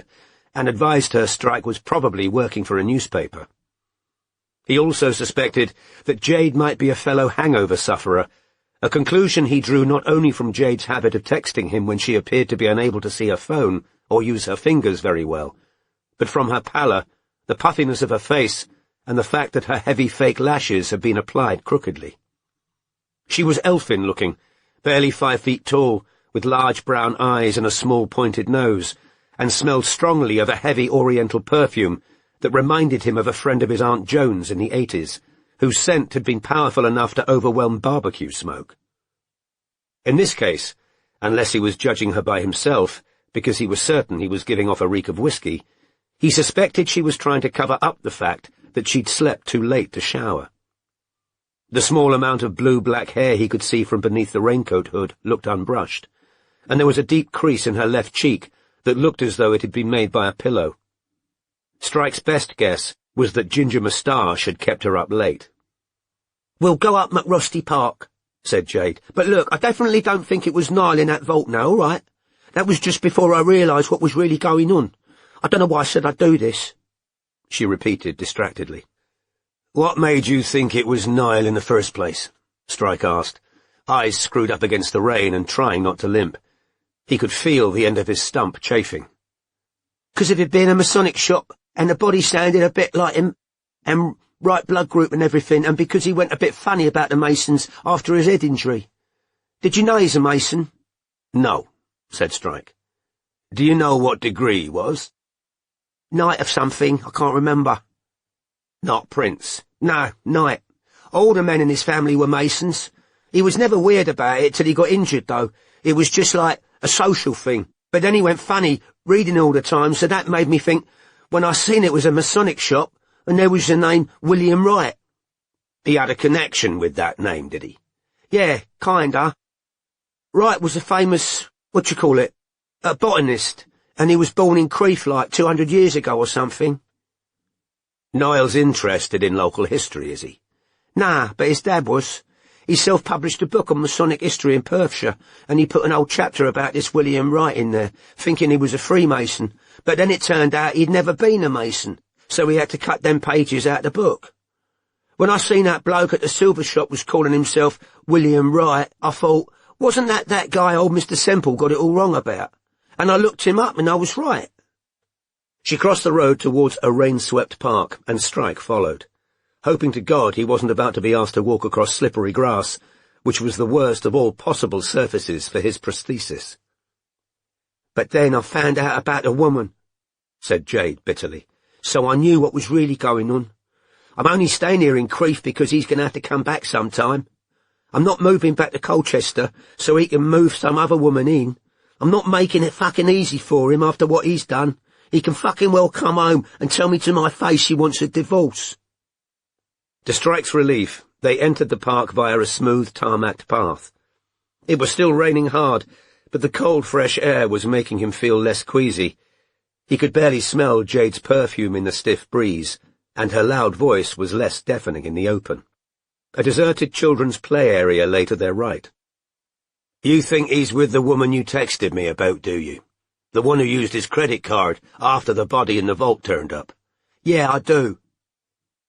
and advised her Strike was probably working for a newspaper. He also suspected that Jade might be a fellow hangover sufferer, a conclusion he drew not only from Jade's habit of texting him when she appeared to be unable to see her phone or use her fingers very well, but from her pallor, the puffiness of her face, and the fact that her heavy fake lashes had been applied crookedly. She was elfin-looking, barely 5 feet tall, with large brown eyes and a small pointed nose, and smelled strongly of a heavy oriental perfume that reminded him of a friend of his Aunt Joan's in the 80s, whose scent had been powerful enough to overwhelm barbecue smoke. In this case, unless he was judging her by himself, because he was certain he was giving off a reek of whiskey, he suspected she was trying to cover up the fact that she'd slept too late to shower. The small amount of blue-black hair he could see from beneath the raincoat hood looked unbrushed, and there was a deep crease in her left cheek that looked as though it had been made by a pillow. Strike's best guess was that Ginger Moustache had kept her up late. "We'll go up McRusty Park," said Jade. "But look, I definitely don't think it was Niall in that vault now, all right? That was just before I realised what was really going on. I don't know why I said I'd do this," she repeated distractedly. "What made you think it was Niall in the first place?" Strike asked, eyes screwed up against the rain and trying not to limp. He could feel the end of his stump chafing. "'Cause of it being a Masonic shop, and the body sounded a bit like him, and right blood group and everything, and because he went a bit funny about the Masons after his head injury. Did you know he's a Mason?" "No," said Strike. "Do you know what degree he was?" "Knight of something, I can't remember." "Not Prince?" "No, Knight. All the men in his family were Masons. He was never weird about it till he got injured, though. It was just like a social thing. But then he went funny, reading all the time, so that made me think, when I seen it was a Masonic shop, and there was the name William Wright." "He had a connection with that name, did he?" "Yeah, kinda. Wright was a famous, a botanist, and he was born in Crieff like 200 years ago or something." "Niall's interested in local history, is he?" "Nah, but his dad was. He self-published a book on Masonic history in Perthshire, and he put an old chapter about this William Wright in there, thinking he was a Freemason, but then it turned out he'd never been a Mason, so he had to cut them pages out of the book. When I seen that bloke at the silver shop was calling himself William Wright, I thought, wasn't that guy old Mr. Semple got it all wrong about? And I looked him up and I was right." She crossed the road towards a rain-swept park, and Strike followed, hoping to God he wasn't about to be asked to walk across slippery grass, which was the worst of all possible surfaces for his prosthesis. "But then I found out about the woman," said Jade bitterly, "so I knew what was really going on. I'm only staying here in Crieff because he's going to have to come back sometime. I'm not moving back to Colchester so he can move some other woman in. I'm not making it fucking easy for him after what he's done. He can fucking well come home and tell me to my face he wants a divorce." To Strike's relief, they entered the park via a smooth tarmacked path. It was still raining hard, but the cold fresh air was making him feel less queasy. He could barely smell Jade's perfume in the stiff breeze, and her loud voice was less deafening in the open. A deserted children's play area lay to their right. "You think he's with the woman you texted me about, do you? The one who used his credit card after the body in the vault turned up?" "Yeah, I do."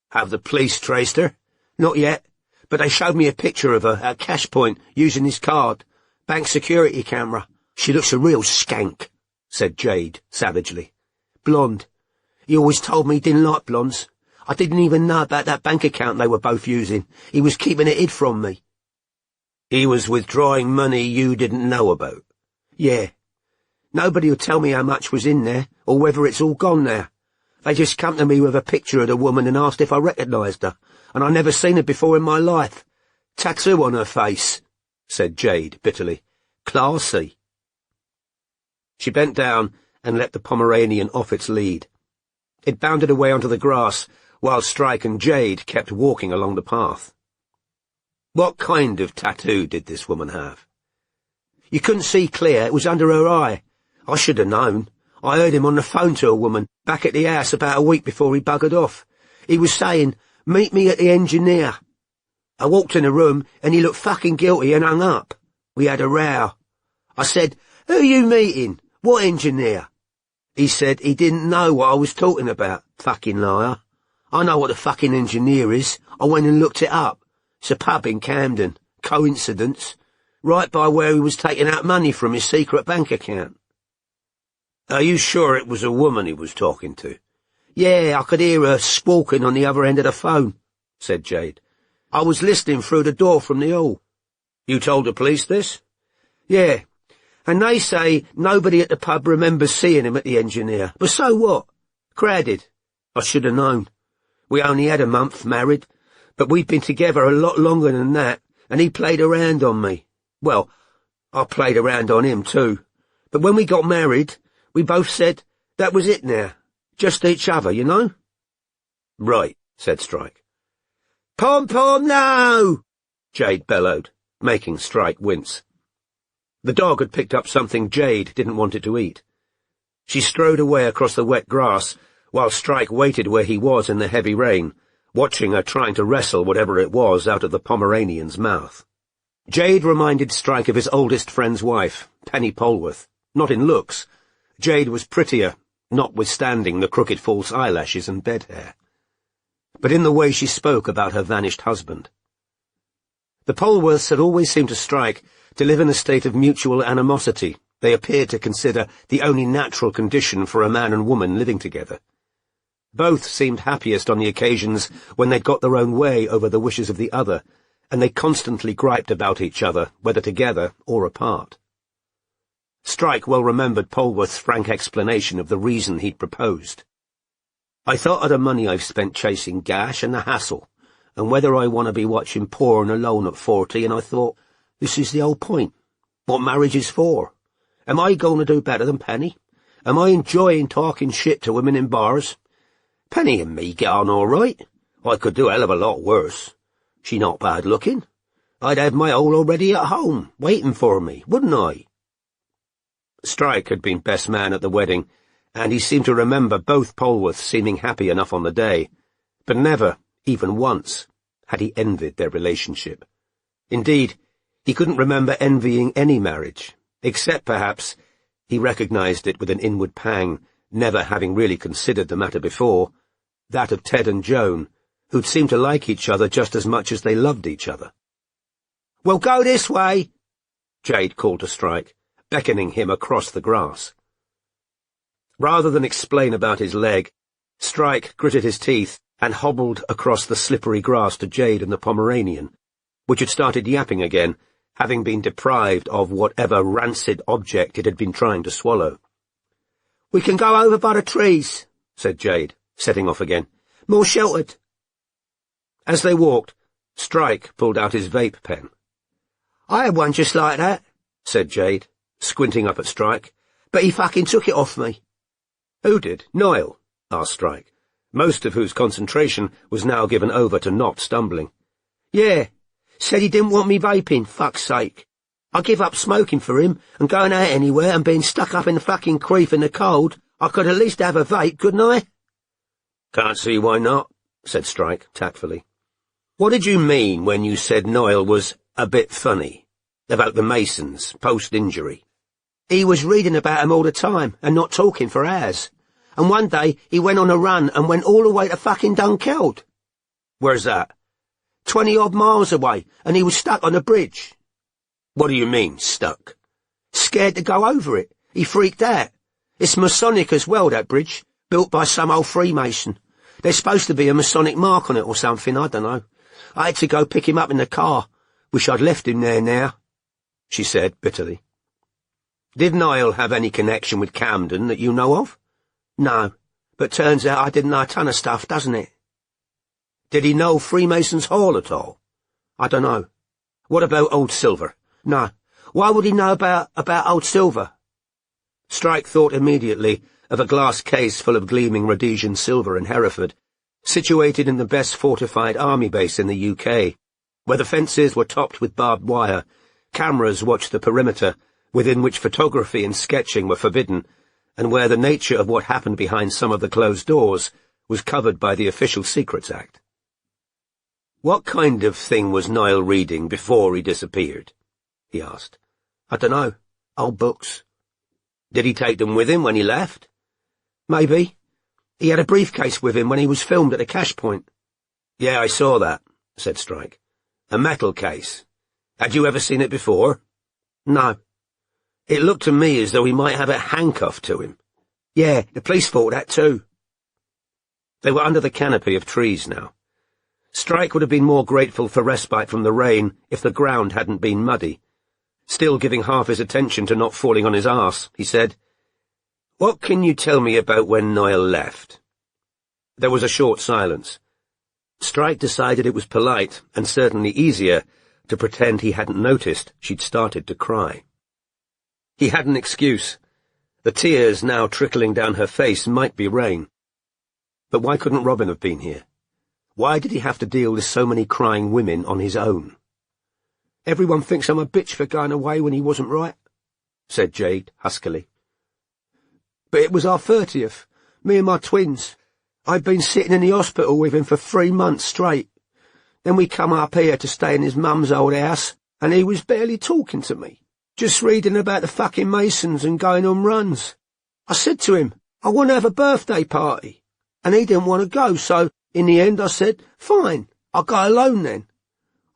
"Have the police traced her?" "Not yet, but they showed me a picture of her at cash point using his card. Bank security camera. She looks a real skank," said Jade savagely. "Blonde. He always told me he didn't like blondes. I didn't even know about that bank account they were both using. He was keeping it hid from me." "He was withdrawing money you didn't know about?" "Yeah. Nobody'll tell me how much was in there, or whether it's all gone now. They just come to me with a picture of the woman and asked if I recognised her, and I never seen her before in my life. Tattoo on her face," said Jade bitterly. "Classy." She bent down and let the Pomeranian off its lead. It bounded away onto the grass, while Strike and Jade kept walking along the path. What kind of tattoo did this woman have? You couldn't see clear, it was under her eye. I should have known. I heard him on the phone to a woman back at the house about a week before he buggered off. He was saying, "Meet me at the engineer." I walked in the room and he looked fucking guilty and hung up. We had a row. I said, "Who are you meeting? What engineer?" He said he didn't know what I was talking about. Fucking liar. I know what the fucking engineer is. I went and looked it up. It's a pub in Camden. Coincidence. Right by where he was taking out money from his secret bank account. "Are you sure it was a woman he was talking to?" "Yeah, I could hear her squawking on the other end of the phone," said Jade. "I was listening through the door from the hall." "You told the police this?" "Yeah, and they say nobody at the pub remembers seeing him at the engineer. But so what? Crowded. I should have known. We only had a month married, but we'd been together a lot longer than that, and he played around on me. Well, I played around on him too. But when we got married, we both said that was it now. Just each other, you know?" "Right," said Strike. "Pom-pom, no!" Jade bellowed, making Strike wince. The dog had picked up something Jade didn't want it to eat. She strode away across the wet grass, while Strike waited where he was in the heavy rain, watching her trying to wrestle whatever it was out of the Pomeranian's mouth. Jade reminded Strike of his oldest friend's wife, Penny Polwarth. Not in looks. Jade was prettier, notwithstanding the crooked false eyelashes and bed hair, but in the way she spoke about her vanished husband. The Polwarths had always seemed to Strike to live in a state of mutual animosity. They appeared to consider the only natural condition for a man and woman living together. Both seemed happiest on the occasions when they'd got their own way over the wishes of the other, and they constantly griped about each other, whether together or apart. Strike well remembered Polwarth's frank explanation of the reason he'd proposed. "I thought of the money I've spent chasing Gash and the hassle, and whether I want to be watching porn alone at 40, and I thought, this is the whole point. What marriage is for. Am I going to do better than Penny? Am I enjoying talking shit to women in bars? Penny and me get on all right. I could do a hell of a lot worse. She not bad looking. I'd have my hole already at home, waiting for me, wouldn't I?" Strike had been best man at the wedding, and he seemed to remember both Polwarths seeming happy enough on the day, but never, even once, had he envied their relationship. Indeed, he couldn't remember envying any marriage, except, perhaps, he recognized it with an inward pang, never having really considered the matter before, that of Ted and Joan, who'd seemed to like each other just as much as they loved each other. "Well, go this way," Jade called to Strike, beckoning him across the grass. Rather than explain about his leg, Strike gritted his teeth and hobbled across the slippery grass to Jade and the Pomeranian, which had started yapping again, having been deprived of whatever rancid object it had been trying to swallow. "We can go over by the trees," said Jade, setting off again. "More sheltered." As they walked, Strike pulled out his vape pen. "I had one just like that," said Jade, squinting up at Strike, "but he fucking took it off me." "Who did? Niall?" asked Strike, most of whose concentration was now given over to not stumbling. "Yeah, said he didn't want me vaping, fuck's sake. I give up smoking for him, and going out anywhere and being stuck up in the fucking creep in the cold, I could at least have a vape, couldn't I?" "Can't see why not," said Strike tactfully. "What did you mean when you said Niall was a bit funny? About the Masons, post-injury?" "He was reading about 'em all the time, and not talking for hours. And one day he went on a run and went all the way to fucking Dunkeld." "Where's that?" 20-odd miles away, and he was stuck on a bridge." "What do you mean, stuck?" "Scared to go over it. He freaked out. It's Masonic as well, that bridge, built by some old Freemason. There's supposed to be a Masonic mark on it or something, I don't know. I had to go pick him up in the car. Wish I'd left him there now," she said bitterly. "Did Niall have any connection with Camden that you know of?" "No. But turns out I didn't know a ton of stuff, doesn't it? Did he know Freemasons' Hall at all? I don't know. What about Old Silver? No. Why would he know about Old Silver? Strike thought immediately of a glass case full of gleaming Rhodesian silver in Hereford, situated in the best fortified army base in the UK, where the fences were topped with barbed wire, cameras watched the perimeter, within which photography and sketching were forbidden, and where the nature of what happened behind some of the closed doors was covered by the Official Secrets Act. What kind of thing was Niall reading before he disappeared? He asked. I don't know. Old books. Did he take them with him when he left? Maybe. He had a briefcase with him when he was filmed at the cash point. Yeah, I saw that, said Strike. A metal case. Had you ever seen it before? No. It looked to me as though he might have it handcuffed to him. Yeah, the police thought that too. They were under the canopy of trees now. Strike would have been more grateful for respite from the rain if the ground hadn't been muddy. Still giving half his attention to not falling on his arse, he said, "What can you tell me about when Niall left?" There was a short silence. Strike decided it was polite, and certainly easier, to pretend he hadn't noticed she'd started to cry. He had an excuse. The tears now trickling down her face might be rain. But why couldn't Robin have been here? Why did he have to deal with so many crying women on his own? Everyone thinks I'm a bitch for going away when he wasn't right, said Jade huskily. But it was our 30th, me and my twins. I'd been sitting in the hospital with him for 3 months straight. Then we come up here to stay in his mum's old house, and he was barely talking to me, just reading about the fucking Masons and going on runs. I said to him, I want to have a birthday party, and he didn't want to go, so in the end I said, fine, I'll go alone then.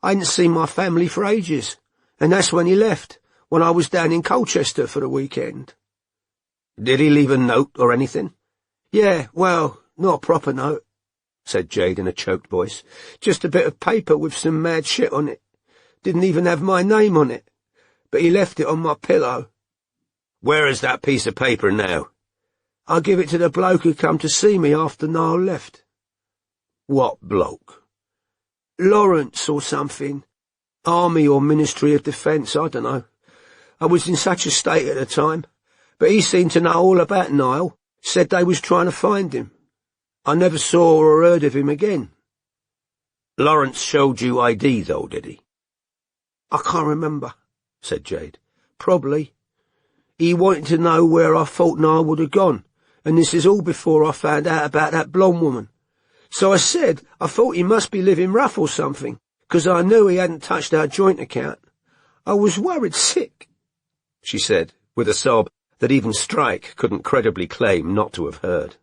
I hadn't seen my family for ages, and that's when he left, when I was down in Colchester for the weekend. Did he leave a note or anything? Yeah, well, not a proper note, said Jade in a choked voice. Just a bit of paper with some mad shit on it. Didn't even have my name on it, but he left it on my pillow. Where is that piece of paper now? I give it to the bloke who come to see me after Niall left. What bloke? Lawrence or something. Army or Ministry of Defence, I don't know. I was in such a state at the time, but he seemed to know all about Niall, said they was trying to find him. I never saw or heard of him again. Lawrence showed you ID, though, did he? I can't remember, said Jade. Probably. He wanted to know where I thought Niall would have gone, and this is all before I found out about that blonde woman. So I said I thought he must be living rough or something, 'cause I knew he hadn't touched our joint account. I was worried sick, she said, with a sob that even Strike couldn't credibly claim not to have heard.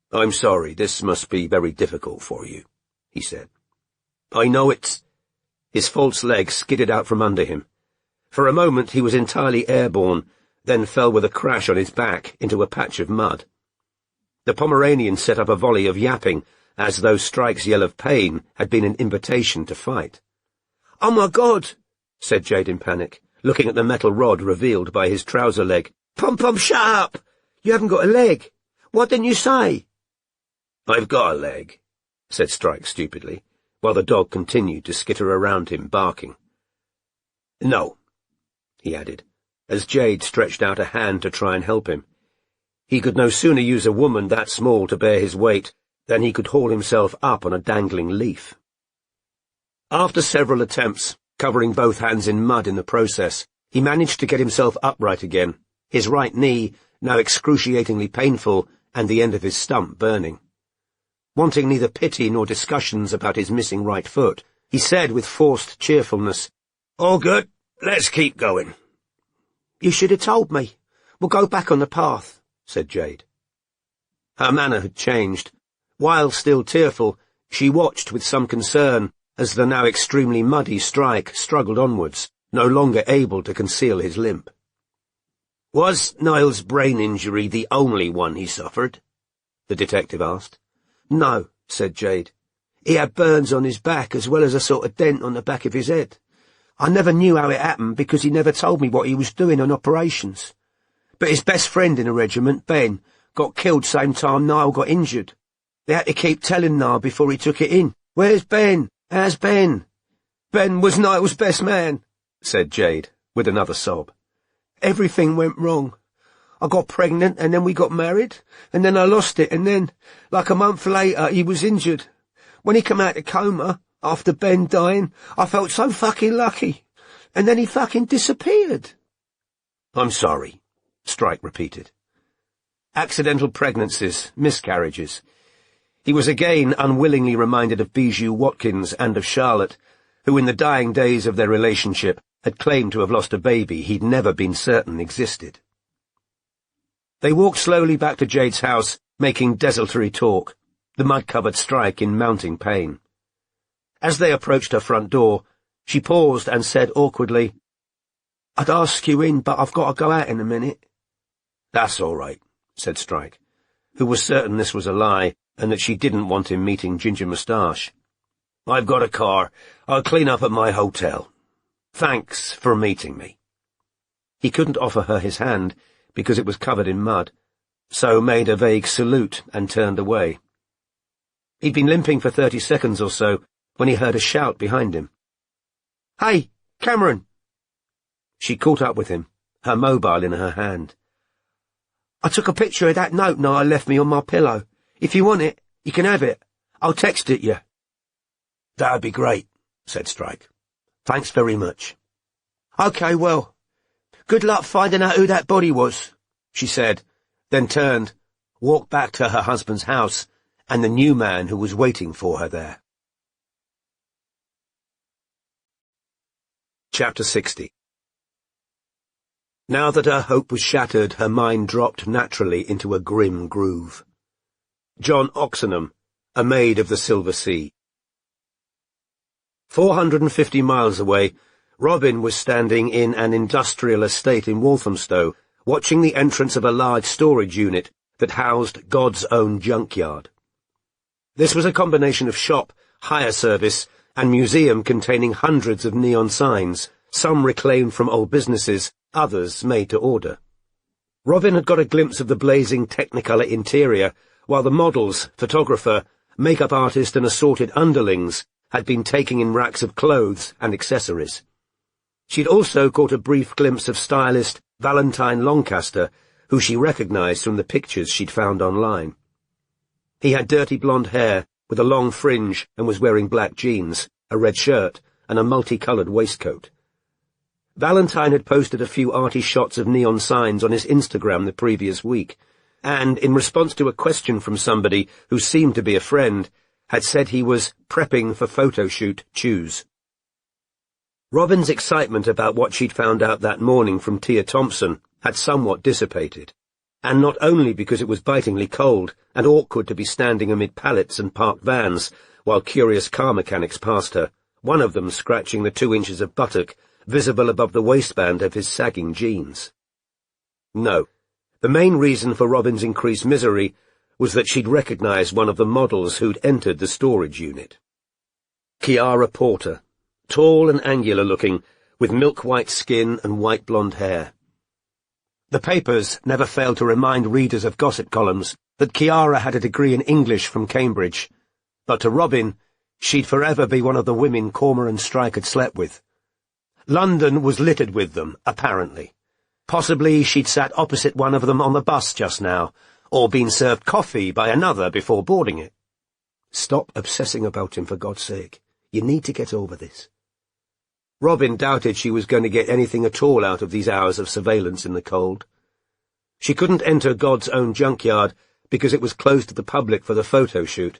I'm sorry, this must be very difficult for you, he said. I know it's... His false leg skidded out from under him. For a moment he was entirely airborne, then fell with a crash on his back into a patch of mud. The Pomeranian set up a volley of yapping, as though Strike's yell of pain had been an invitation to fight. Oh my God, said Jade in panic, looking at the metal rod revealed by his trouser leg. Pom-Pom, shut up! You haven't got a leg. What didn't you say? I've got a leg, said Strike stupidly, while the dog continued to skitter around him, barking. No, he added, as Jade stretched out a hand to try and help him. He could no sooner use a woman that small to bear his weight than he could haul himself up on a dangling leaf. After several attempts, covering both hands in mud in the process, he managed to get himself upright again, his right knee now excruciatingly painful and the end of his stump burning. Wanting neither pity nor discussions about his missing right foot, he said with forced cheerfulness, All good, let's keep going. You should have told me. We'll go back on the path, said Jade. Her manner had changed. While still tearful, she watched with some concern as the now extremely muddy Strike struggled onwards, no longer able to conceal his limp. Was Niall's brain injury the only one he suffered? The detective asked. No, said Jade. He had burns on his back as well as a sort of dent on the back of his head. I never knew how it happened because he never told me what he was doing on operations. But his best friend in the regiment, Ben, got killed same time Niall got injured. They had to keep telling Niall before he took it in. Where's Ben? How's Ben? Ben was Niall's best man, said Jade, with another sob. Everything went wrong. I got pregnant, and then we got married, and then I lost it, and then, like a month later, he was injured. When he came out of coma, after Ben dying, I felt so fucking lucky. And then he fucking disappeared. I'm sorry, Strike repeated. Accidental pregnancies, miscarriages. He was again unwillingly reminded of Bijou Watkins and of Charlotte, who in the dying days of their relationship had claimed to have lost a baby he'd never been certain existed. They walked slowly back to Jade's house, making desultory talk, the mud-covered Strike in mounting pain. As they approached her front door, she paused and said awkwardly, I'd ask you in, but I've got to go out in a minute. That's all right, said Strike, who was certain this was a lie and that she didn't want him meeting Ginger Moustache. I've got a car. I'll clean up at my hotel. Thanks for meeting me. He couldn't offer her his hand because it was covered in mud, so made a vague salute and turned away. He'd been limping for 30 seconds or so when he heard a shout behind him. Hey, Cameron! She caught up with him, her mobile in her hand. I took a picture of that note Niall left me on my pillow. If you want it, you can have it. I'll text it you. That'd be great, said Strike. Thanks very much. Okay, well, good luck finding out who that body was, she said, then turned, walked back to her husband's house and the new man who was waiting for her there. Chapter 60. Now that her hope was shattered, her mind dropped naturally into a grim groove. John Oxenham, a maid of the Silver Sea. 450 miles away, Robin was standing in an industrial estate in Walthamstow, watching the entrance of a large storage unit that housed God's own junkyard. This was a combination of shop, hire service, and museum containing hundreds of neon signs, some reclaimed from old businesses, others made to order. Robin had got a glimpse of the blazing Technicolor interior, while the models, photographer, makeup artist and assorted underlings had been taking in racks of clothes and accessories. She'd also caught a brief glimpse of stylist Valentine Lancaster, who she recognized from the pictures she'd found online. He had dirty blonde hair, with a long fringe, and was wearing black jeans, a red shirt, and a multicolored waistcoat. Valentine had posted a few arty shots of neon signs on his Instagram the previous week, and, in response to a question from somebody who seemed to be a friend, had said he was prepping for photo shoot Choose. Robin's excitement about what she'd found out that morning from Tia Thompson had somewhat dissipated, and not only because it was bitingly cold and awkward to be standing amid pallets and parked vans while curious car mechanics passed her, one of them scratching the 2 inches of buttock visible above the waistband of his sagging jeans. No, the main reason for Robin's increased misery was that she'd recognized one of the models who'd entered the storage unit. Kiara Porter, tall and angular-looking, with milk-white skin and white blonde hair. The papers never failed to remind readers of gossip columns that Kiara had a degree in English from Cambridge, but to Robin, she'd forever be one of the women Cormoran Strike had slept with. London was littered with them, apparently. Possibly she'd sat opposite one of them on the bus just now, or been served coffee by another before boarding it. Stop obsessing about him, for God's sake. You need to get over this. Robin doubted she was going to get anything at all out of these hours of surveillance in the cold. She couldn't enter God's own junkyard because it was closed to the public for the photo shoot,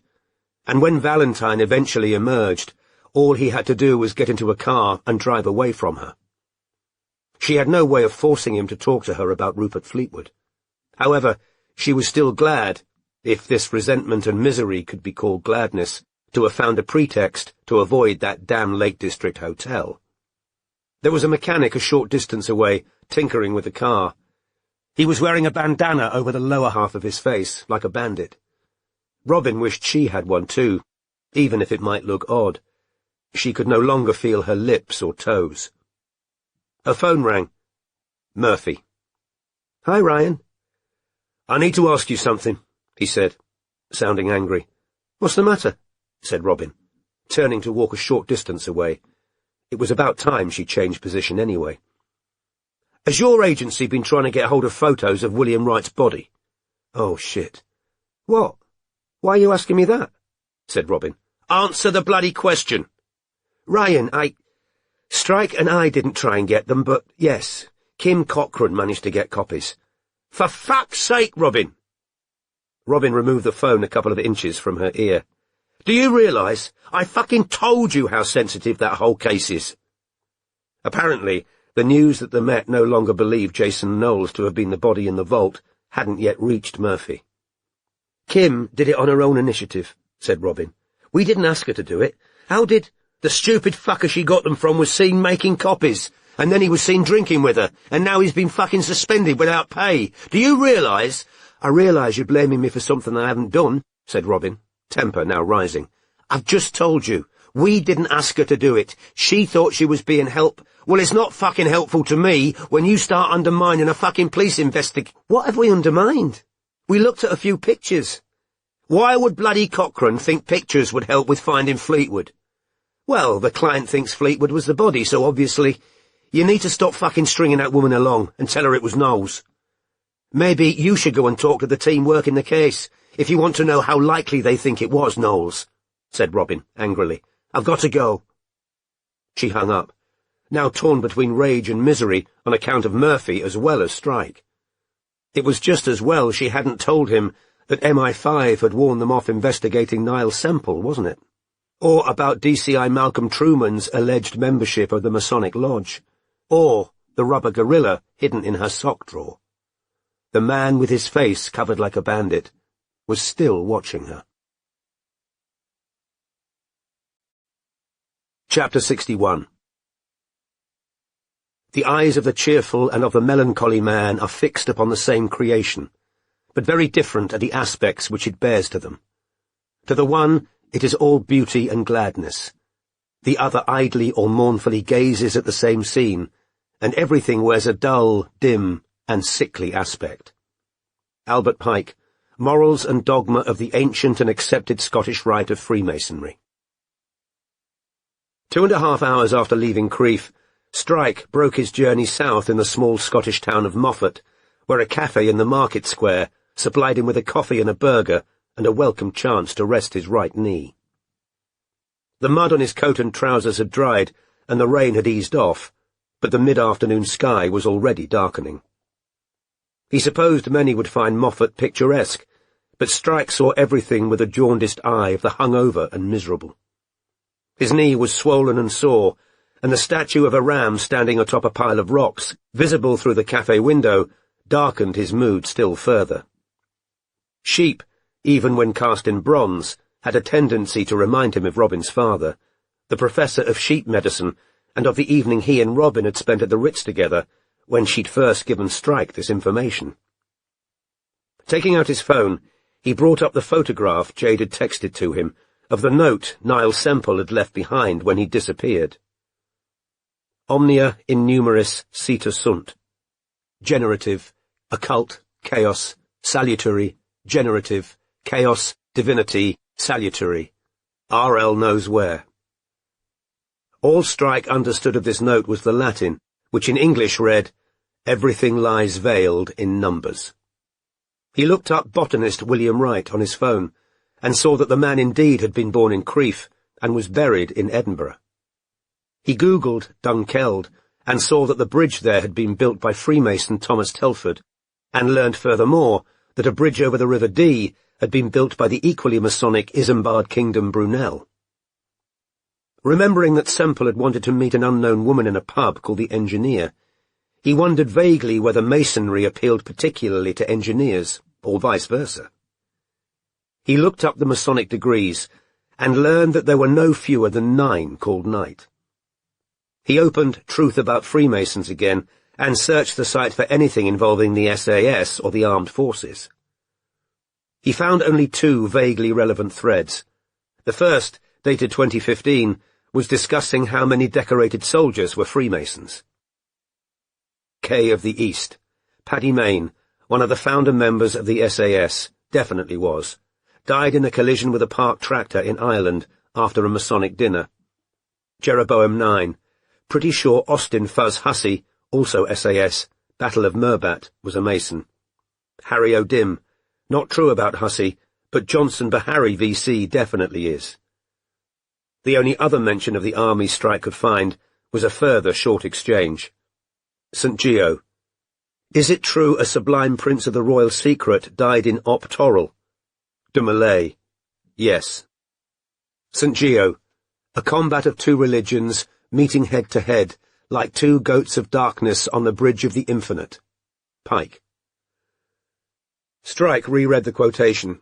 and when Valentine eventually emerged, all he had to do was get into a car and drive away from her. She had no way of forcing him to talk to her about Rupert Fleetwood. However, she was still glad, if this resentment and misery could be called gladness, to have found a pretext to avoid that damn Lake District hotel. There was a mechanic a short distance away, tinkering with the car. He was wearing a bandana over the lower half of his face, like a bandit. Robin wished she had one too, even if it might look odd. She could no longer feel her lips or toes. Her phone rang. Murphy. Hi, Ryan. "I need to ask you something," he said, sounding angry. "What's the matter?" said Robin, turning to walk a short distance away. It was about time she changed position anyway. "Has your agency been trying to get hold of photos of William Wright's body?" "Oh, shit." "What? Why are you asking me that?" said Robin. "Answer the bloody question." "Ryan, Strike and I didn't try and get them, but yes, Kim Cochran managed to get copies." "For fuck's sake, Robin!" Robin removed the phone a couple of inches from her ear. "Do you realise I fucking told you how sensitive that whole case is?" Apparently, the news that the Met no longer believed Jason Knowles to have been the body in the vault hadn't yet reached Murphy. "Kim did it on her own initiative," said Robin. "We didn't ask her to do it. How did—" "The stupid fucker she got them from was seen making copies, and then he was seen drinking with her, and now he's been fucking suspended without pay. Do you realise—" "I realise you're blaming me for something I haven't done," said Robin, temper now rising. "I've just told you. We didn't ask her to do it. She thought she was being Well, it's not fucking helpful to me when you start undermining a fucking police What have we undermined? We looked at a few pictures." "Why would bloody Cochran think pictures would help with finding Fleetwood?" "Well, the client thinks Fleetwood was the body, so obviously you need to stop fucking stringing that woman along and tell her it was Knowles. Maybe you should go and talk to the team working the case, if you want to know how likely they think it was Knowles," said Robin, angrily. "I've got to go." She hung up, now torn between rage and misery on account of Murphy as well as Strike. It was just as well she hadn't told him that MI5 had warned them off investigating Niall Semple, wasn't it? Or about DCI Malcolm Truman's alleged membership of the Masonic Lodge. Or the rubber gorilla hidden in her sock drawer. The man with his face covered like a bandit was still watching her. Chapter 61. The eyes of the cheerful and of the melancholy man are fixed upon the same creation, but very different are the aspects which it bears to them. To the one, it is all beauty and gladness. The other idly or mournfully gazes at the same scene, and everything wears a dull, dim, and sickly aspect. Albert Pike, Morals and Dogma of the Ancient and Accepted Scottish Rite of Freemasonry. 2.5 hours after leaving Crieff, Strike broke his journey south in the small Scottish town of Moffat, where a cafe in the market square supplied him with a coffee and a burger and a welcome chance to rest his right knee. The mud on his coat and trousers had dried, and the rain had eased off, but the mid-afternoon sky was already darkening. He supposed many would find Moffat picturesque, but Strike saw everything with the jaundiced eye of the hungover and miserable. His knee was swollen and sore, and the statue of a ram standing atop a pile of rocks, visible through the cafe window, darkened his mood still further. Sheep, even when cast in bronze, had a tendency to remind him of Robin's father, the professor of sheep medicine, and of the evening he and Robin had spent at the Ritz together, when she'd first given Strike this information. Taking out his phone, he brought up the photograph Jade had texted to him of the note Niall Semple had left behind when he disappeared. Omnia innumeris cita sunt. Generative, occult, chaos, salutary, generative, chaos, divinity, salutary. R.L. knows where. All Strike understood of this note was the Latin, which in English read, "Everything lies veiled in numbers." He looked up botanist William Wright on his phone, and saw that the man indeed had been born in Crieff, and was buried in Edinburgh. He Googled Dunkeld, and saw that the bridge there had been built by Freemason Thomas Telford, and learned furthermore that a bridge over the River Dee had been built by the equally Masonic Isambard Kingdom Brunel. Remembering that Semple had wanted to meet an unknown woman in a pub called the Engineer, he wondered vaguely whether Masonry appealed particularly to engineers, or vice versa. He looked up the Masonic degrees, and learned that there were no fewer than 9 called Knight. He opened Truth About Freemasons again, and searched the site for anything involving the SAS or the armed forces. He found only 2 vaguely relevant threads. The first, dated 2015, was discussing how many decorated soldiers were Freemasons. K of the East, Paddy Mayne, one of the founder members of the SAS, definitely was, died in a collision with a parked tractor in Ireland after a Masonic dinner. Jeroboam 9, pretty sure Austin Fuzz Hussey, also SAS, Battle of Mirbat, was a Mason. Harry O'Dim, not true about Hussey, but Johnson Bahari VC definitely is. The only other mention of the army Strike could find was a further short exchange. St. Geo. Is it true a sublime prince of the royal secret died in Op Toril? De Malay. Yes. St. Geo. A combat of two religions, meeting head to head, like two goats of darkness on the bridge of the infinite. Pike. Strike reread the quotation.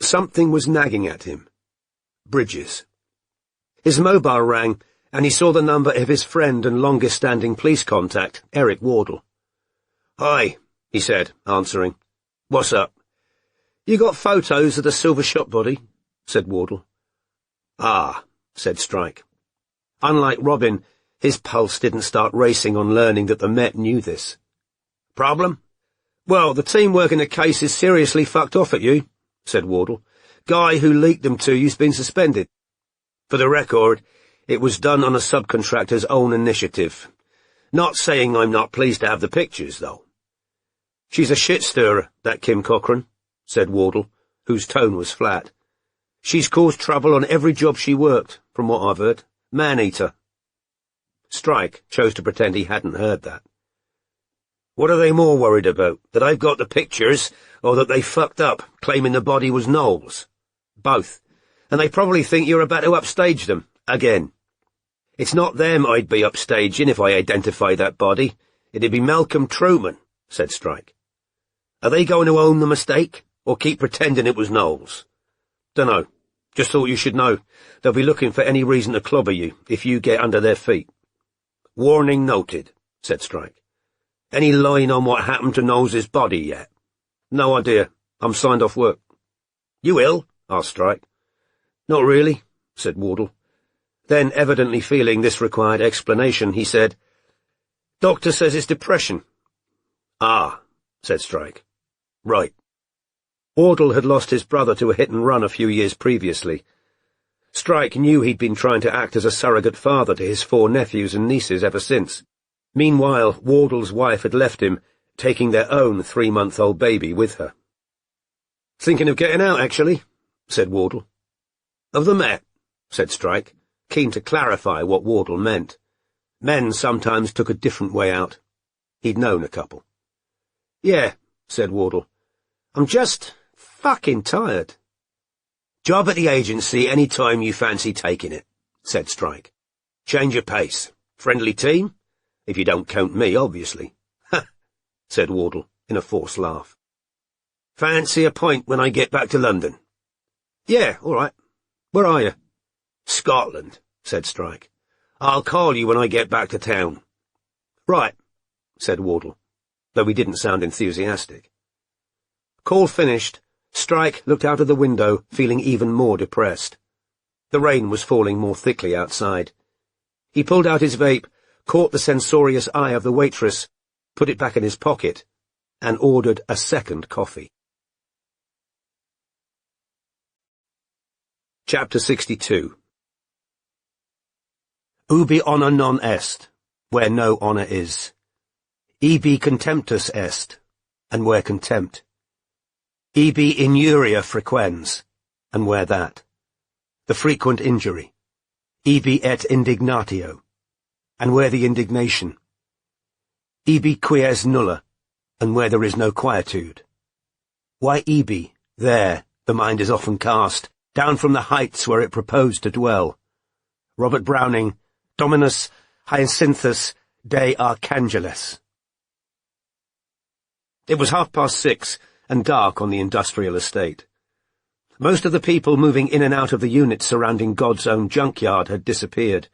Something was nagging at him. Bridges. His mobile rang, and he saw the number of his friend and longest-standing police contact, Eric Wardle. "Hi," he said, answering. "What's up?" "You got photos of the silver shot body?" said Wardle. "Ah," said Strike. Unlike Robin, his pulse didn't start racing on learning that the Met knew this. "Problem? Well, the team working the case is seriously fucked off at you," said Wardle. "Guy who leaked them to you's been suspended. For the record, it was done on a subcontractor's own initiative. Not saying I'm not pleased to have the pictures, though." "She's a shit-stirrer, that Kim Cochran," said Wardle, whose tone was flat. "She's caused trouble on every job she worked, from what I've heard. Man-eater." Strike chose to pretend he hadn't heard that. "What are they more worried about, that I've got the pictures, or that they fucked up, claiming the body was Noel's?" "Both. And they probably think you're about to upstage them, again." "It's not them I'd be upstaging if I identified that body. It'd be Malcolm Truman," said Strike. "Are they going to own the mistake, or keep pretending it was Noel's?" "Dunno. Just thought you should know. They'll be looking for any reason to clobber you, if you get under their feet." "Warning noted," said Strike. "Any line on what happened to Knowles' body yet?" "No idea. I'm signed off work." "You ill?" asked Strike. "Not really," said Wardle. Then, evidently feeling this required explanation, he said, "Doctor says it's depression." "Ah," said Strike. "Right." Wardle had lost his brother to a hit-and-run a few years previously. Strike knew he'd been trying to act as a surrogate father to his 4 nephews and nieces ever since. Meanwhile, Wardle's wife had left him, taking their own 3-month-old baby with her. "Thinking of getting out, actually," said Wardle. "Of the Met," said Strike, keen to clarify what Wardle meant. Men sometimes took a different way out. He'd known a couple. "Yeah," said Wardle. "I'm just fucking tired." "Job at the agency any time you fancy taking it," said Strike. "Change your pace. Friendly team? If you don't count me, obviously." "Ha," said Wardle, in a forced laugh. "Fancy a pint when I get back to London?" "Yeah, all right. Where are you?" "Scotland," said Strike. "I'll call you when I get back to town." "Right," said Wardle, though he didn't sound enthusiastic. Call finished, Strike looked out of the window, feeling even more depressed. The rain was falling more thickly outside. He pulled out his vape, caught the censorious eye of the waitress, put it back in his pocket, and ordered a second coffee. Chapter 62. Ubi honor non est, where no honor is. Ibi contemptus est, and where contempt. Ibi inuria frequens, and where that. The frequent injury. Ibi et indignatio, and where the indignation. Ibi quies nulla, and where there is no quietude. Why ibi, there, the mind is often cast, down from the heights where it proposed to dwell. Robert Browning, Dominus Hyacinthus de Archangelis. It was 6:30, and dark on the industrial estate. Most of the people moving in and out of the units surrounding God's own junkyard had disappeared,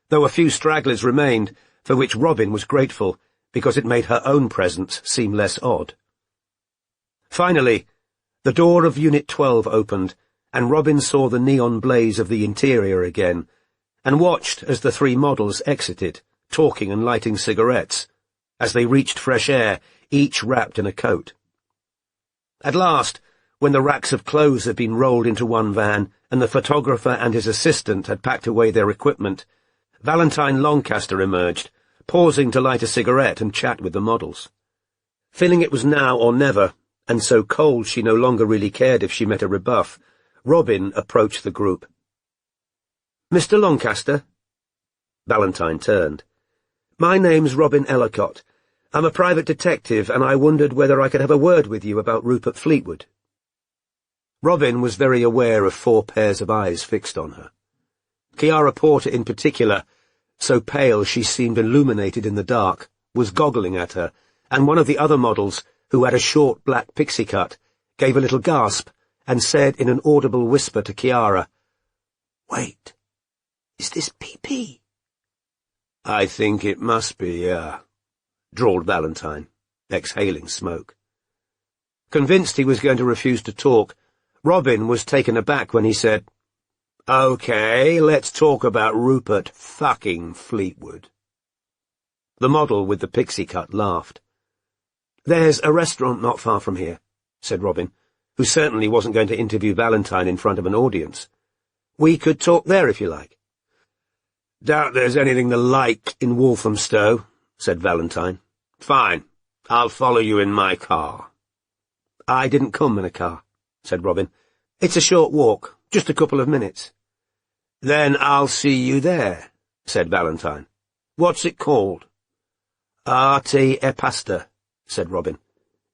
though a few stragglers remained, for which Robin was grateful, because it made her own presence seem less odd. Finally, the door of Unit 12 opened, and Robin saw the neon blaze of the interior again, and watched as the 3 models exited, talking and lighting cigarettes, as they reached fresh air, each wrapped in a coat. At last, when the racks of clothes had been rolled into one van and the photographer and his assistant had packed away their equipment, Valentine Lancaster emerged, pausing to light a cigarette and chat with the models. Feeling it was now or never, and so cold she no longer really cared if she met a rebuff, Robin approached the group. "Mr. Lancaster?" Valentine turned. "My name's Robin Ellicott. I'm a private detective, and I wondered whether I could have a word with you about Rupert Fleetwood." Robin was very aware of 4 pairs of eyes fixed on her. Chiara Porter in particular, so pale she seemed illuminated in the dark, was goggling at her, and one of the other models, who had a short black pixie cut, gave a little gasp and said in an audible whisper to Chiara, "Wait, is this PP?" "I think it must be, drawled Valentine, exhaling smoke. Convinced he was going to refuse to talk, Robin was taken aback when he said, "Okay, let's talk about Rupert fucking Fleetwood." The model with the pixie cut laughed. "There's a restaurant not far from here," said Robin, who certainly wasn't going to interview Valentine in front of an audience. "We could talk there if you like." "Doubt there's anything the like in Walthamstow," said Valentine. "Fine, I'll follow you in my car." "I didn't come in a car," said Robin. "It's a short walk, just a couple of minutes." "Then I'll see you there," said Valentine. "What's it called?" "Arte e Pasta," said Robin.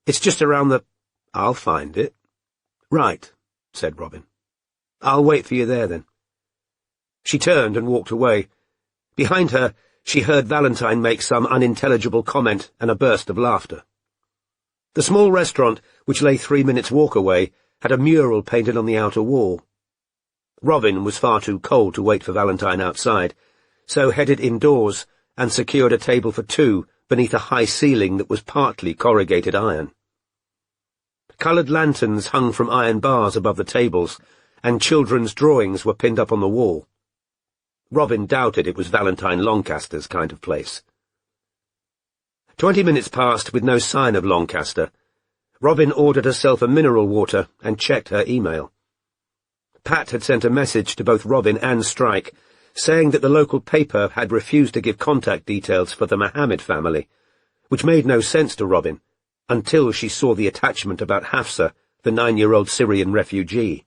"It's just around the—" "I'll find it." "Right," said Robin. "I'll wait for you there, then." She turned and walked away. Behind her, she heard Valentine make some unintelligible comment and a burst of laughter. The small restaurant, which lay 3 minutes' walk away, had a mural painted on the outer wall. Robin was far too cold to wait for Valentine outside, so headed indoors and secured a table for 2 beneath a high ceiling that was partly corrugated iron. Coloured lanterns hung from iron bars above the tables, and children's drawings were pinned up on the wall. Robin doubted it was Valentine Lancaster's kind of place. 20 minutes passed with no sign of Lancaster. Robin ordered herself a mineral water and checked her email. Pat had sent a message to both Robin and Strike, saying that the local paper had refused to give contact details for the Mohammed family, which made no sense to Robin, until she saw the attachment about Hafsa, the 9-year-old Syrian refugee.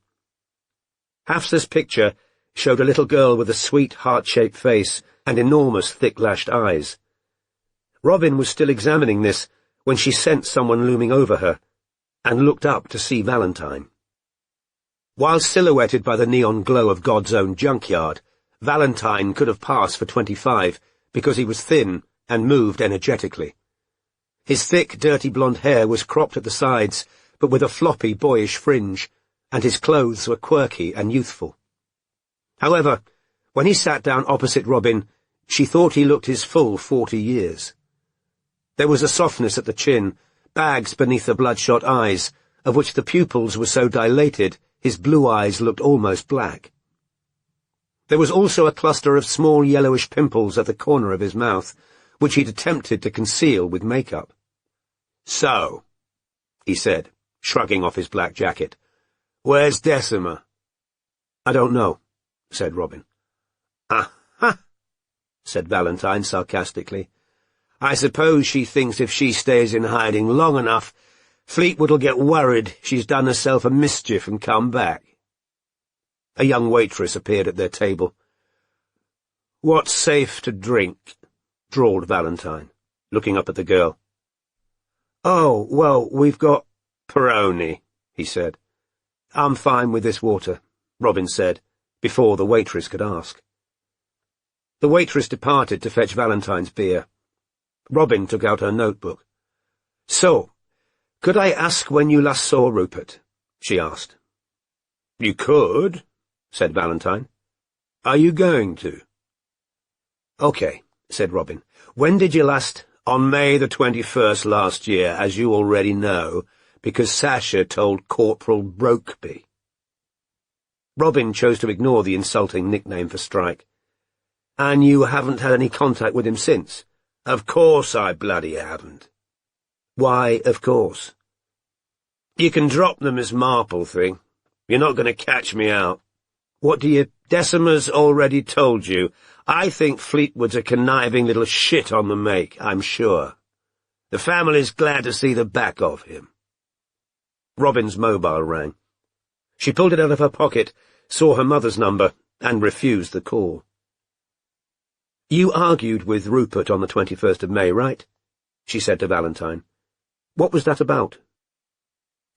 Hafsa's picture showed a little girl with a sweet, heart-shaped face and enormous, thick-lashed eyes. Robin was still examining this when she sensed someone looming over her, and looked up to see Valentine. While silhouetted by the neon glow of God's own junkyard, Valentine could have passed for 25 because he was thin and moved energetically. His thick, dirty blonde hair was cropped at the sides, but with a floppy, boyish fringe, and his clothes were quirky and youthful. However, when he sat down opposite Robin, she thought he looked his full 40 years. There was a softness at the chin, bags beneath the bloodshot eyes, of which the pupils were so dilated his blue eyes looked almost black. There was also a cluster of small yellowish pimples at the corner of his mouth, which he'd attempted to conceal with makeup. "So," he said, shrugging off his black jacket, "where's Decima?" "I don't know," said Robin. "Ah-ha," said Valentine sarcastically. "I suppose she thinks if she stays in hiding long enough, Fleetwood'll get worried she's done herself a mischief and come back." A young waitress appeared at their table. "What's safe to drink?" drawled Valentine, looking up at the girl. "Oh, well, we've got—" "Peroni," he said. "I'm fine with this water," Robin said, before the waitress could ask. The waitress departed to fetch Valentine's beer. Robin took out her notebook. "So, could I ask when you last saw Rupert?" she asked. "You could," said Valentine. "Are you going to?" "Okay," said Robin. "When did you last—" "On May the 21st last year, as you already know, because Sasha told Corporal Brokeby." Robin chose to ignore the insulting nickname for Strike. "And you haven't had any contact with him since?" "Of course I bloody haven't." "Why, of course?" You can drop them as Marple thing. You're not going to catch me out. What do you... Decima's already told you. I think Fleetwood's a conniving little shit on the make, I'm sure. The family's glad to see the back of him. Robin's mobile rang. She pulled it out of her pocket, saw her mother's number, and refused the call. You argued with Rupert on the 21st of May, right? She said to Valentine. What was that about?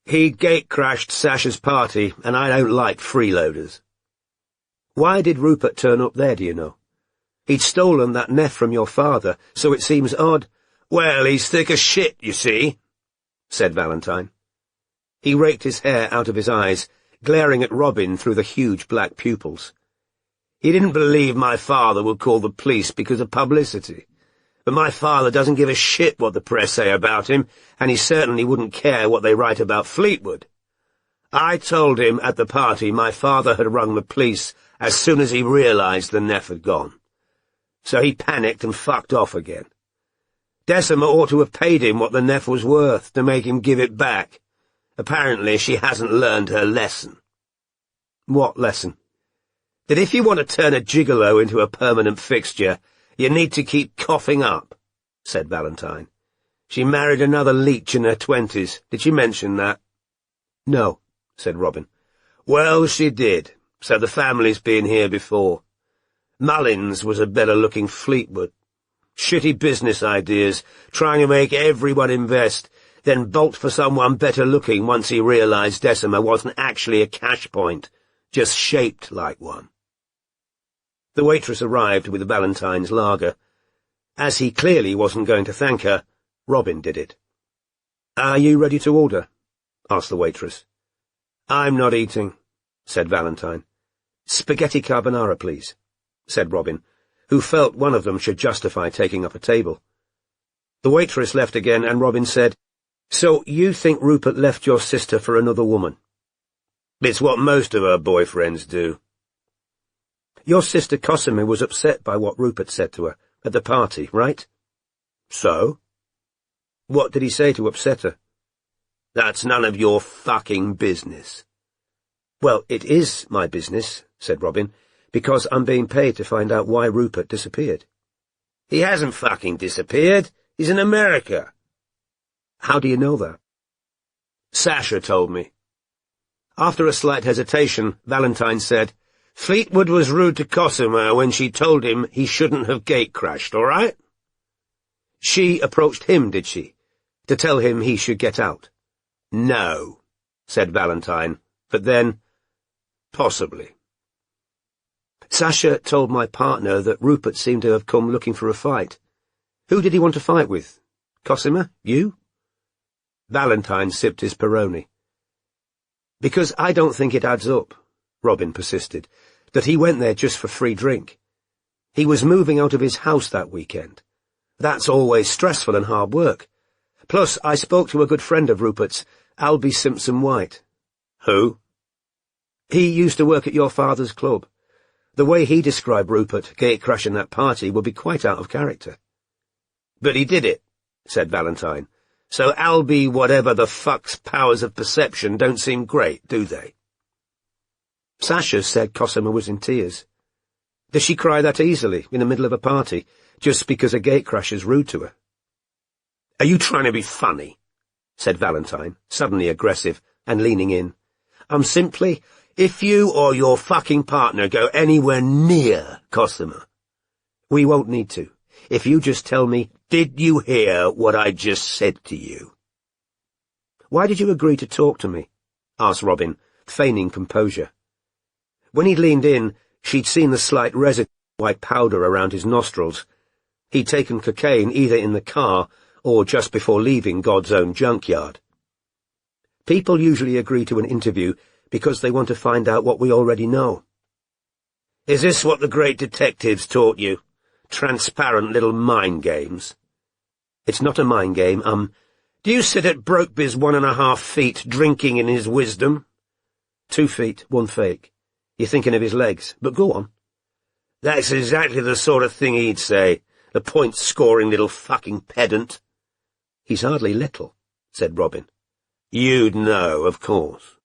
He gate-crashed Sasha's party, and I don't like freeloaders. Why did Rupert turn up there, do you know? He'd stolen that neff from your father, so it seems odd. Well, he's thick as shit, you see, said Valentine. He raked his hair out of his eyes, glaring at Robin through the huge black pupils. He didn't believe my father would call the police because of publicity. But my father doesn't give a shit what the press say about him, and he certainly wouldn't care what they write about Fleetwood. I told him at the party my father had rung the police as soon as he realized the neff had gone. So he panicked and fucked off again. Decima ought to have paid him what the neff was worth to make him give it back. Apparently she hasn't learned her lesson. What lesson? That if you want to turn a gigolo into a permanent fixture, you need to keep coughing up, said Valentine. She married another leech in her 20s. Did she mention that? No, said Robin. Well, she did, so the family's been here before. Mullins was a better-looking Fleetwood. Shitty business ideas, trying to make everyone invest, then bolt for someone better-looking once he realized Decima wasn't actually a cash point, just shaped like one. The waitress arrived with Valentine's lager. As he clearly wasn't going to thank her, Robin did it. "Are you ready to order?" asked the waitress. "I'm not eating," said Valentine. "Spaghetti carbonara, please," said Robin, who felt one of them should justify taking up a table. The waitress left again, and Robin said, "So you think Rupert left your sister for another woman?" "It's what most of her boyfriends do." "Your sister Cosima was upset by what Rupert said to her at the party, right?" "So?" "What did he say to upset her?" "That's none of your fucking business." "Well, it is my business," said Robin, "because I'm being paid to find out why Rupert disappeared." "He hasn't fucking disappeared. He's in America." "How do you know that?" "Sasha told me." After a slight hesitation, Valentine said, "Fleetwood was rude to Cosima when she told him he shouldn't have gate-crashed, all right?" "She approached him, did she, to tell him he should get out?" "No," said Valentine, but then, "Possibly." "Sasha told my partner that Rupert seemed to have come looking for a fight. Who did he want to fight with? Cosima? You?" Valentine sipped his Peroni. "Because I don't think it adds up," Robin persisted, "that he went there just for free drink. He was moving out of his house that weekend. That's always stressful and hard work. Plus, I spoke to a good friend of Rupert's, Albie Simpson-White." "Who?" "He used to work at your father's club. The way he described Rupert gate-crashing that party would be quite out of character." "But he did it," said Valentine. "So Albie whatever the fuck's powers of perception don't seem great, do they?" "Sasha said Cosima was in tears. Does she cry that easily in the middle of a party, just because a gatecrasher's rude to her?" "Are you trying to be funny?" said Valentine, suddenly aggressive and leaning in. "I'm simply, if you or your fucking partner go anywhere near Cosima, we won't need to. If you just tell me, did you hear what I just said to you?" "Why did you agree to talk to me?" asked Robin, feigning composure. When he'd leaned in, she'd seen the slight residue of white powder around his nostrils. He'd taken cocaine either in the car or just before leaving God's own junkyard. "People usually agree to an interview because they want to find out what we already know." "Is this what the great detectives taught you? Transparent little mind games?" "It's not a mind game, Do you sit at Brokeby's 1.5 feet drinking in his wisdom?" 2 feet, 1 fake. You're thinking of his legs, but go on." "That's exactly the sort of thing he'd say, the point-scoring little fucking pedant." "He's hardly little," said Robin. You'd know, of course.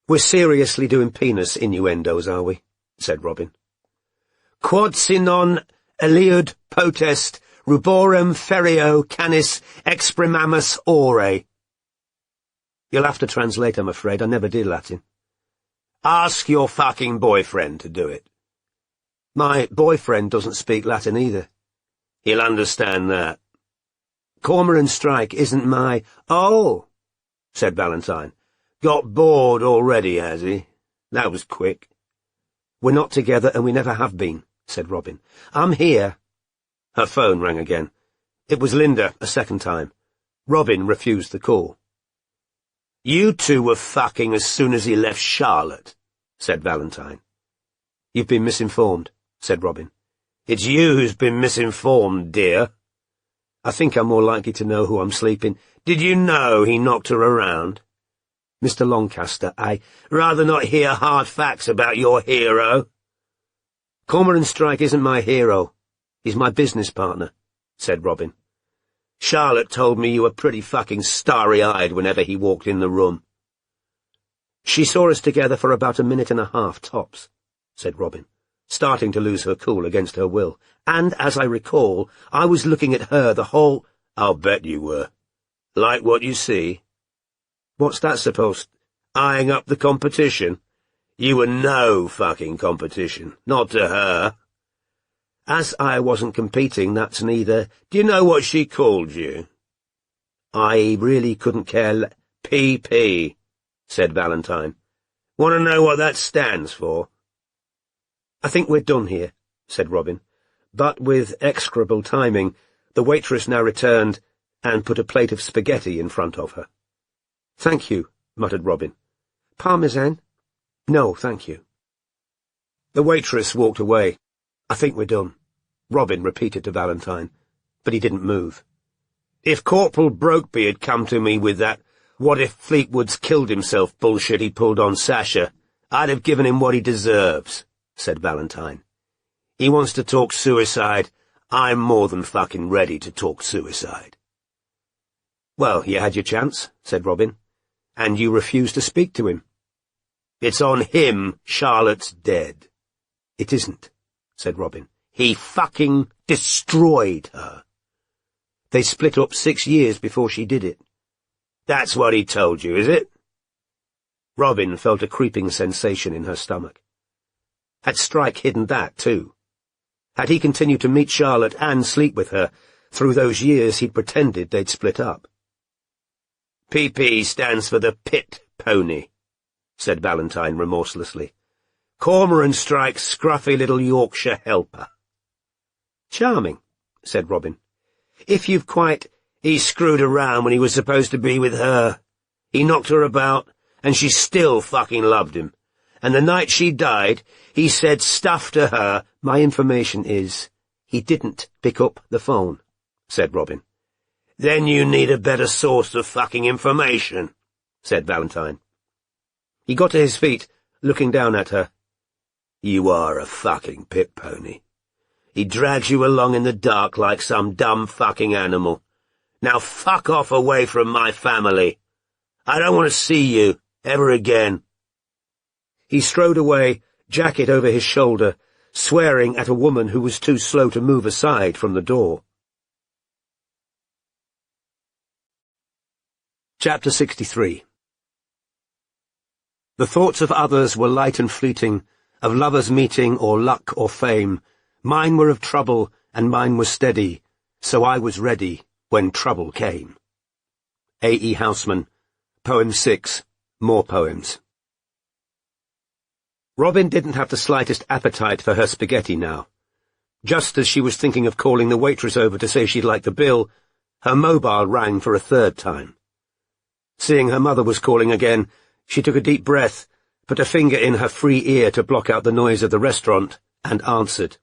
We're seriously doing penis innuendos, are we? Said Robin. Quod si non eliud potest ruborem ferio canis exprimamus ore. You'll have to translate, I'm afraid. I never did Latin. Ask your fucking boyfriend to do it. My boyfriend doesn't speak Latin either. He'll understand that. Cormoran Strike isn't my— Oh, said Valentine. Got bored already, has he? That was quick. We're not together and we never have been, said Robin. I'm here. Her phone rang again. It was Linda, a second time. Robin refused the call. You two were fucking as soon as he left Charlotte, said Valentine. You've been misinformed, said Robin. It's you who's been misinformed, dear. I think I'm more likely to know who I'm sleeping. Did you know he knocked her around? Mr. Lancaster, I— Rather not hear hard facts about your hero. Cormoran Strike isn't my hero. He's my business partner, said Robin. Charlotte told me you were pretty fucking starry-eyed whenever he walked in the room. She saw us together for about a minute and a half, tops, said Robin, starting to lose her cool against her will. And, as I recall, I was looking at her the whole— I'll bet you were. Like what you see? What's that supposed— Eyeing up the competition? You were no fucking competition, not to her. As I wasn't competing, that's neither— Do you know what she called you? I really couldn't care— PP, said Valentine. Want to know what that stands for? I think we're done here, said Robin. But with execrable timing, the waitress now returned and put a plate of spaghetti in front of her. Thank you, muttered Robin. Parmesan? No, thank you. The waitress walked away. I think we're done, Robin repeated to Valentine, but he didn't move. If Corporal Brokeby had come to me with that what if Fleetwood's killed himself bullshit he pulled on Sasha, I'd have given him what he deserves, said Valentine. He wants to talk suicide. I'm more than fucking ready to talk suicide. Well, you had your chance, said Robin, and you refused to speak to him. It's on him Charlotte's dead. It isn't, said Robin. He fucking destroyed her. They split up 6 years before she did it. That's what he told you, is it? Robin felt a creeping sensation in her stomach. Had Strike hidden that, too? Had he continued to meet Charlotte and sleep with her through those years he'd pretended they'd split up? PP stands for the pit pony, said Valentine remorselessly. Cormoran Strike's scruffy little Yorkshire helper. Charming, said Robin. If you've quite— He screwed around when he was supposed to be with her. He knocked her about, and she still fucking loved him. And the night she died, he said stuff to her. My information is, he didn't pick up the phone, said Robin. Then you need a better source of fucking information, said Valentine. He got to his feet, looking down at her. You are a fucking pit pony. He drags you along in the dark like some dumb fucking animal. Now fuck off away from my family. I don't want to see you ever again. He strode away, jacket over his shoulder, swearing at a woman who was too slow to move aside from the door. Chapter 63. The thoughts of others were light and fleeting, of lovers meeting or luck or fame. Mine were of trouble, and mine was steady, so I was ready when trouble came. A. E. Housman, Poem 6, More Poems. Robin didn't have the slightest appetite for her spaghetti now. Just as she was thinking of calling the waitress over to say she'd like the bill, her mobile rang for a third time. Seeing her mother was calling again, she took a deep breath, put a finger in her free ear to block out the noise of the restaurant, and answered.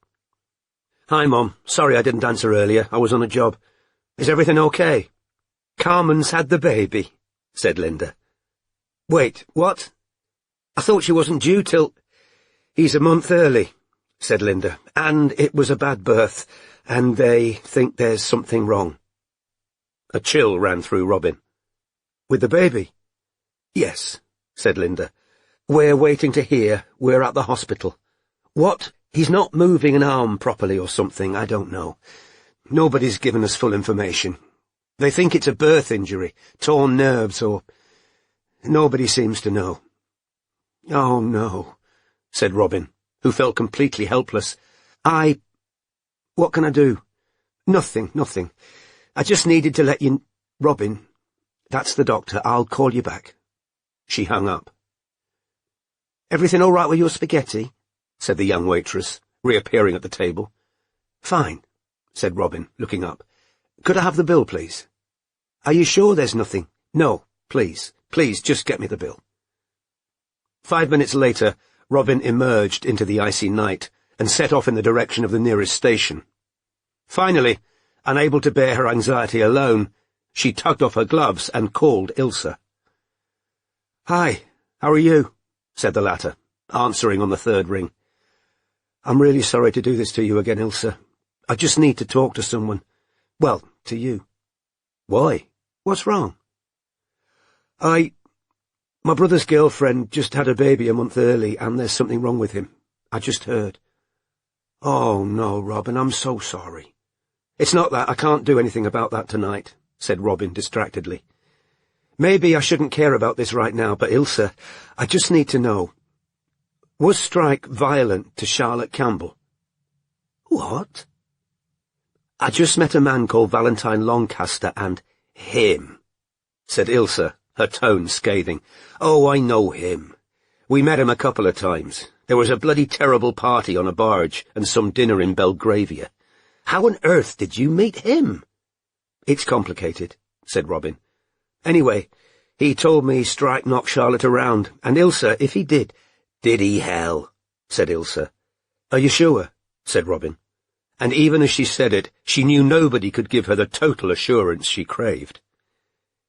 Hi, Mom. Sorry I didn't answer earlier. I was on a job. Is everything okay? Carmen's had the baby, said Linda. Wait, what? I thought she wasn't due till— He's a month early, said Linda, and it was a bad birth, and they think there's something wrong. A chill ran through Robin. With the baby? Yes, said Linda. We're waiting to hear. We're at the hospital. What? He's not moving an arm properly or something, I don't know. Nobody's given us full information. They think it's a birth injury, torn nerves, or... Nobody seems to know. Oh, no, said Robin, who felt completely helpless. What can I do? Nothing. I just needed to let you... Robin, that's the doctor. I'll call you back. She hung up. Everything all right with your spaghetti? Said the young waitress, reappearing at the table. Fine, said Robin, looking up. Could I have the bill, please? Are you sure there's nothing? No, please, just get me the bill. 5 minutes later, Robin emerged into the icy night and set off in the direction of the nearest station. Finally, unable to bear her anxiety alone, she tugged off her gloves and called Ilse. "Hi, how are you?" said the latter, answering on the third ring. "I'm really sorry to do this to you again, Ilse. I just need to talk to someone. Well, to you." "Why? What's wrong?" My brother's girlfriend just had a baby a month early, and there's something wrong with him. I just heard." "Oh, no, Robin, I'm so sorry." "It's not that. I can't do anything about that tonight," said Robin distractedly. "Maybe I shouldn't care about this right now, but Ilse, I just need to know. Was Strike violent to Charlotte Campbell?" "What?" "I just met a man called Valentine Lancaster, and him," said Ilse, her tone scathing. "Oh, I know him. We met him a couple of times. There was a bloody terrible party on a barge and some dinner in Belgravia. How on earth did you meet him?" "It's complicated," said Robin. "Anyway, he told me Strike knocked Charlotte around, and Ilse, if he did—" "Did he, hell?" said Ilse. "Are you sure?" said Robin. And even as she said it, she knew nobody could give her the total assurance she craved.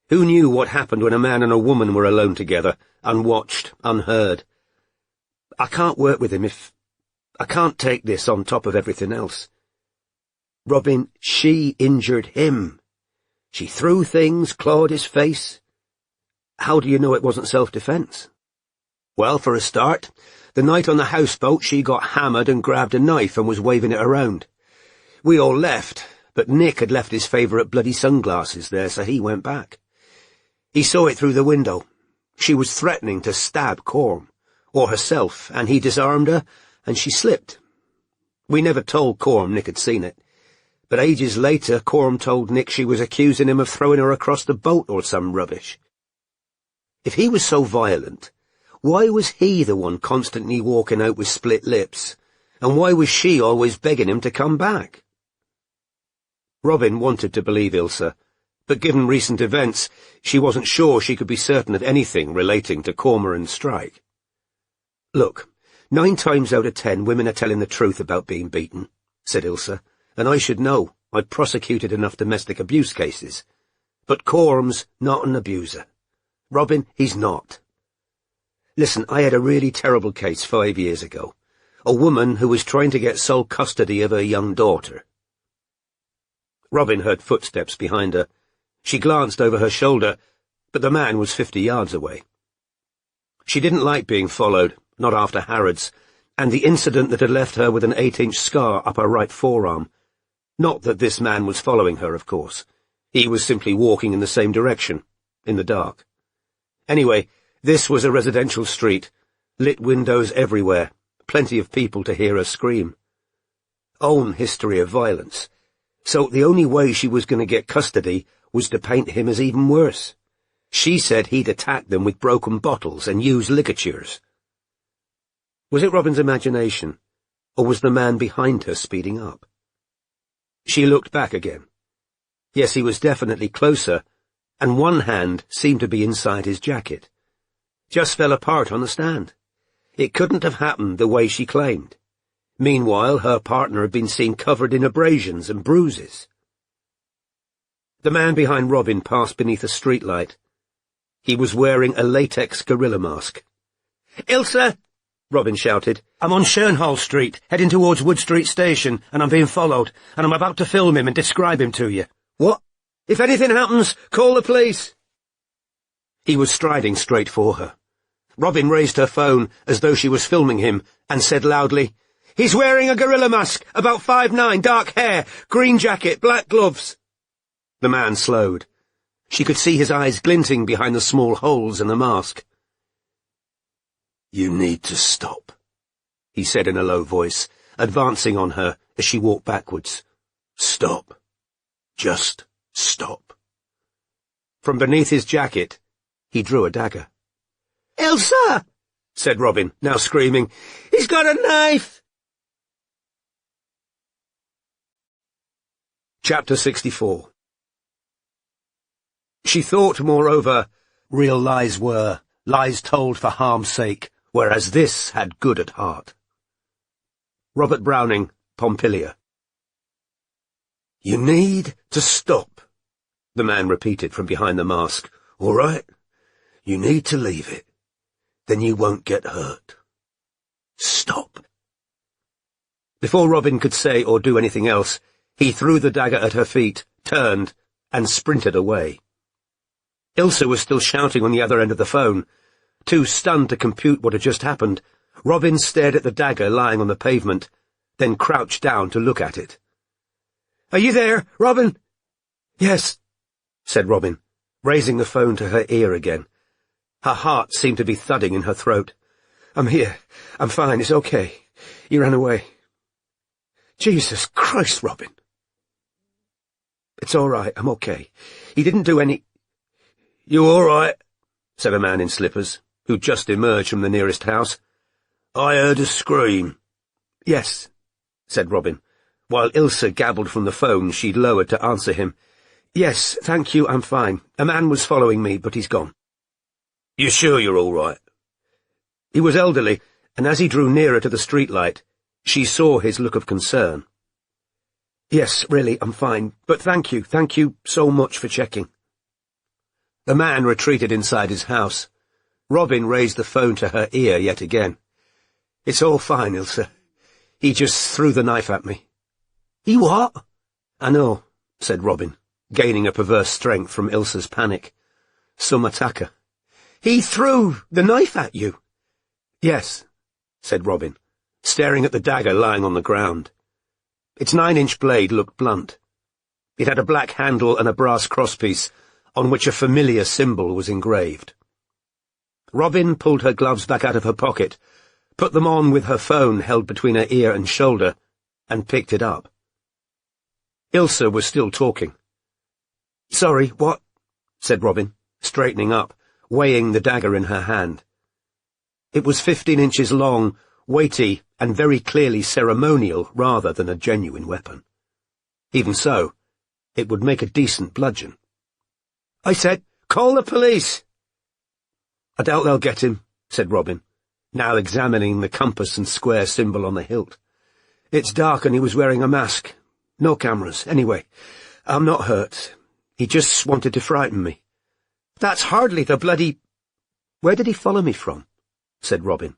Who knew what happened when a man and a woman were alone together, unwatched, unheard? "I can't work with him if... I can't take this on top of everything else." "Robin, she injured him. She threw things, clawed his face." "How do you know it wasn't self-defense?" "Well, for a start, the night on the houseboat she got hammered and grabbed a knife and was waving it around. We all left, but Nick had left his favourite bloody sunglasses there, so he went back. He saw it through the window. She was threatening to stab Corm, or herself, and he disarmed her, and she slipped. We never told Corm Nick had seen it, but ages later Corm told Nick she was accusing him of throwing her across the boat or some rubbish. If he was so violent, why was he the one constantly walking out with split lips, and why was she always begging him to come back?" Robin wanted to believe Ilse, but given recent events, she wasn't sure she could be certain of anything relating to Cormoran Strike. "Look, 9 times out of 10 women are telling the truth about being beaten," said Ilse, "and I should know. I've prosecuted enough domestic abuse cases. But Corm's not an abuser. Robin, he's not. Listen, I had a really terrible case 5 years ago. A woman who was trying to get sole custody of her young daughter." Robin heard footsteps behind her. She glanced over her shoulder, but the man was 50 yards away. She didn't like being followed, not after Harrods, and the incident that had left her with an 8-inch scar up her right forearm. Not that this man was following her, of course. He was simply walking in the same direction, in the dark. Anyway, this was a residential street, lit windows everywhere, plenty of people to hear her scream. Own history of violence. So the only way she was going to get custody was to paint him as even worse. She said he'd attacked them with broken bottles and used ligatures. Was it Robin's imagination, or was the man behind her speeding up? She looked back again. Yes, he was definitely closer, and one hand seemed to be inside his jacket. Just fell apart on the stand. It couldn't have happened the way she claimed. Meanwhile, her partner had been seen covered in abrasions and bruises. The man behind Robin passed beneath a streetlight. He was wearing a latex gorilla mask. "Ilse!" Robin shouted. "I'm on Schönhall Street, heading towards Wood Street Station, and I'm being followed, and I'm about to film him and describe him to you." "What? If anything happens, call the police." He was striding straight for her. Robin raised her phone as though she was filming him and said loudly, "He's wearing a gorilla mask, about 5'9", dark hair, green jacket, black gloves." The man slowed. She could see his eyes glinting behind the small holes in the mask. "You need to stop," he said in a low voice, advancing on her as she walked backwards. "Stop. Just stop." From beneath his jacket, he drew a dagger. "Elsa!" said Robin, now screaming. "He's got a knife!" Chapter 64. She thought, moreover, real lies were, lies told for harm's sake, whereas this had good at heart. Robert Browning, Pompilia. "You need to stop," the man repeated from behind the mask. "All right? You need to leave it. Then you won't get hurt. Stop." Before Robin could say or do anything else, he threw the dagger at her feet, turned, and sprinted away. Ilsa was still shouting on the other end of the phone. Too stunned to compute what had just happened, Robin stared at the dagger lying on the pavement, then crouched down to look at it. "Are you there, Robin?" "Yes," said Robin, raising the phone to her ear again. Her heart seemed to be thudding in her throat. "I'm here. I'm fine. It's okay. He ran away." "Jesus Christ, Robin." "It's all right. I'm okay. He didn't do any—" "You all right?" said a man in slippers, who'd just emerged from the nearest house. "I heard a scream." "Yes," said Robin, while Ilsa gabbled from the phone she'd lowered to answer him. "Yes, thank you, I'm fine. A man was following me, but he's gone." "You sure you're all right?" He was elderly, and as he drew nearer to the streetlight, she saw his look of concern. "Yes, really, I'm fine, but thank you so much for checking." The man retreated inside his house. Robin raised the phone to her ear yet again. "It's all fine, Ilsa. He just threw the knife at me." "He what?" "I know," said Robin, gaining a perverse strength from Ilsa's panic. Some attacker. "He threw the knife at you?" "Yes," said Robin, staring at the dagger lying on the ground. Its 9-inch blade looked blunt. It had a black handle and a brass crosspiece, on which a familiar symbol was engraved. Robin pulled her gloves back out of her pocket, put them on with her phone held between her ear and shoulder, and picked it up. Ilsa was still talking. "Sorry, what?" said Robin, straightening up, weighing the dagger in her hand. It was 15 inches long, weighty, and very clearly ceremonial rather than a genuine weapon. Even so, it would make a decent bludgeon. "I said, call the police!" "I doubt they'll get him," said Robin, now examining the compass and square symbol on the hilt. "It's dark and he was wearing a mask. No cameras. Anyway, I'm not hurt. He just wanted to frighten me." "That's hardly the bloody—" "Where did he follow me from?" said Robin,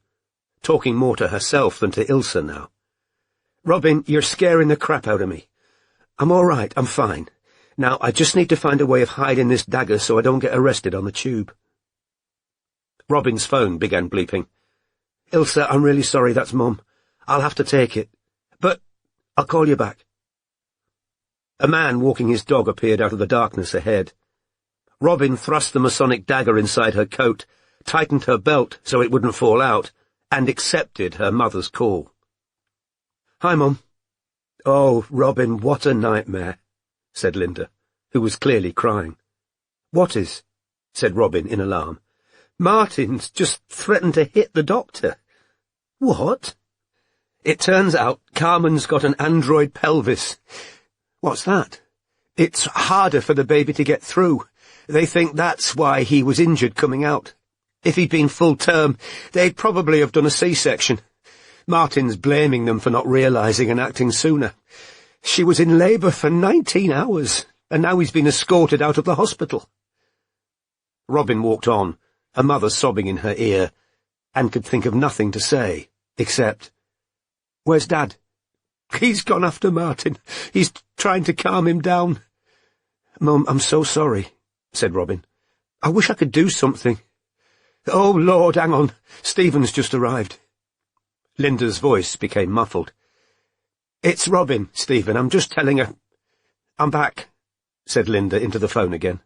talking more to herself than to Ilsa now. "Robin, you're scaring the crap out of me. I'm all right. I'm fine. Now, I just need to find a way of hiding this dagger so I don't get arrested on the tube." Robin's phone began bleeping. "Ilsa, I'm really sorry, that's Mum. I'll have to take it. But I'll call you back." A man walking his dog appeared out of the darkness ahead. Robin thrust the Masonic dagger inside her coat, tightened her belt so it wouldn't fall out, and accepted her mother's call. "Hi, Mum." "Oh, Robin, what a nightmare," said Linda, who was clearly crying. "What is?" said Robin in alarm. "Martin's just threatened to hit the doctor." "What?" "It turns out Carmen's got an android pelvis." "What's that?" "It's harder for the baby to get through. They think that's why he was injured coming out. If he'd been full term, they'd probably have done a C-section. Martin's blaming them for not realizing and acting sooner. She was in labour for 19 hours, and now he's been escorted out of the hospital." Robin walked on, her mother sobbing in her ear, and could think of nothing to say, except, "Where's Dad?" "He's gone after Martin. He's trying to calm him down." "Mum, I'm so sorry," said Robin. I wish I could do something. Oh, Lord, hang on. Stephen's just arrived. Linda's voice became muffled. It's Robin, Stephen. I'm just telling her. I'm back, said Linda into the phone again.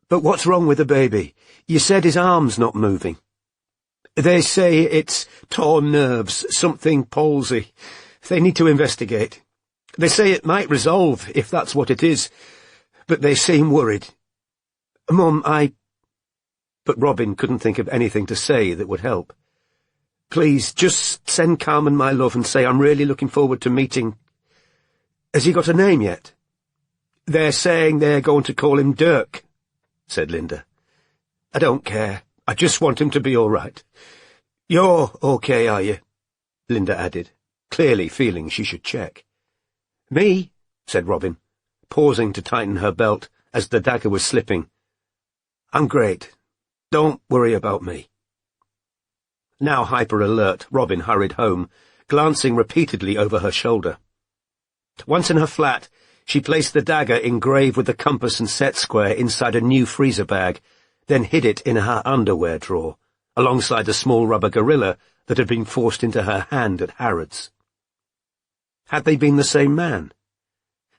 But what's wrong with the baby? You said his arm's not moving. They say it's torn nerves, something palsy. They need to investigate. They say it might resolve, if that's what it is, but they seem worried. Mum, But Robin couldn't think of anything to say that would help. Please, just send Carmen my love and say I'm really looking forward to meeting... Has he got a name yet? They're saying they're going to call him Dirk, said Linda. I don't care. I just want him to be all right. You're okay, are you? Linda added, clearly feeling she should check. Me? Said Robin, pausing to tighten her belt as the dagger was slipping. I'm great. Don't worry about me. Now hyper-alert, Robin hurried home, glancing repeatedly over her shoulder. Once in her flat, she placed the dagger engraved with the compass and set square inside a new freezer bag, then hid it in her underwear drawer, alongside the small rubber gorilla that had been forced into her hand at Harrods. Had they been the same man?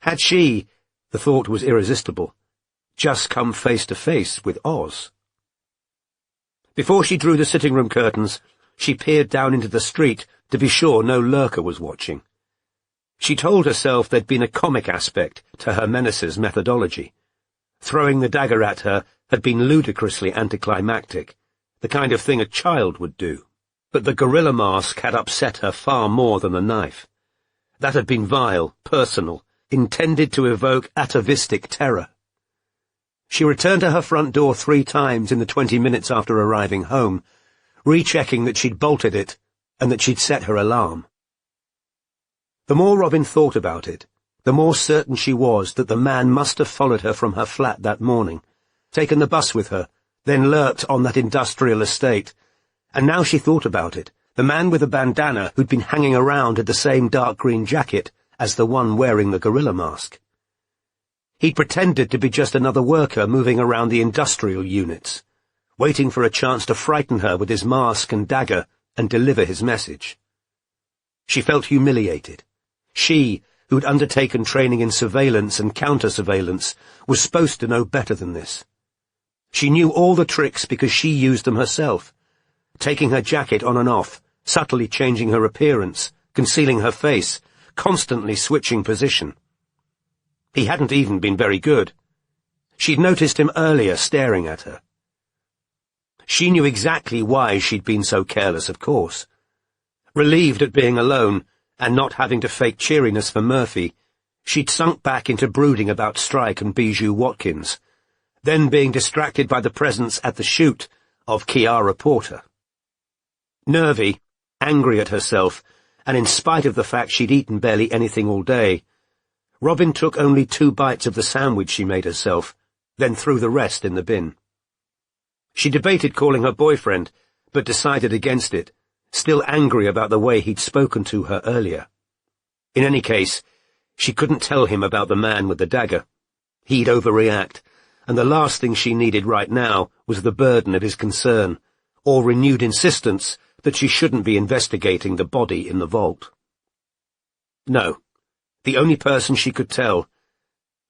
Had she, the thought was irresistible, just come face to face with Oz? Before she drew the sitting-room curtains, she peered down into the street to be sure no lurker was watching. She told herself there'd been a comic aspect to her menace's methodology. Throwing the dagger at her had been ludicrously anticlimactic, the kind of thing a child would do. But the gorilla mask had upset her far more than the knife. That had been vile, personal, intended to evoke atavistic terror. She returned to her front door 3 times in the 20 minutes after arriving home, rechecking that she'd bolted it and that she'd set her alarm. The more Robin thought about it, the more certain she was that the man must have followed her from her flat that morning, taken the bus with her, then lurked on that industrial estate. And now she thought about it, the man with the bandana who'd been hanging around had the same dark green jacket as the one wearing the gorilla mask. He'd pretended to be just another worker moving around the industrial units, waiting for a chance to frighten her with his mask and dagger and deliver his message. She felt humiliated. She, who'd undertaken training in surveillance and counter-surveillance, was supposed to know better than this. She knew all the tricks because she used them herself, taking her jacket on and off, subtly changing her appearance, concealing her face, constantly switching position. He hadn't even been very good. She'd noticed him earlier staring at her. She knew exactly why she'd been so careless, of course. Relieved at being alone and not having to fake cheeriness for Murphy, she'd sunk back into brooding about Strike and Bijou Watkins, then being distracted by the presence at the shoot of Kiara Porter. Nervy, angry at herself, and in spite of the fact she'd eaten barely anything all day, Robin took only 2 bites of the sandwich she made herself, then threw the rest in the bin. She debated calling her boyfriend, but decided against it, still angry about the way he'd spoken to her earlier. In any case, she couldn't tell him about the man with the dagger. He'd overreact, and the last thing she needed right now was the burden of his concern, or renewed insistence that she shouldn't be investigating the body in the vault. No. The only person she could tell,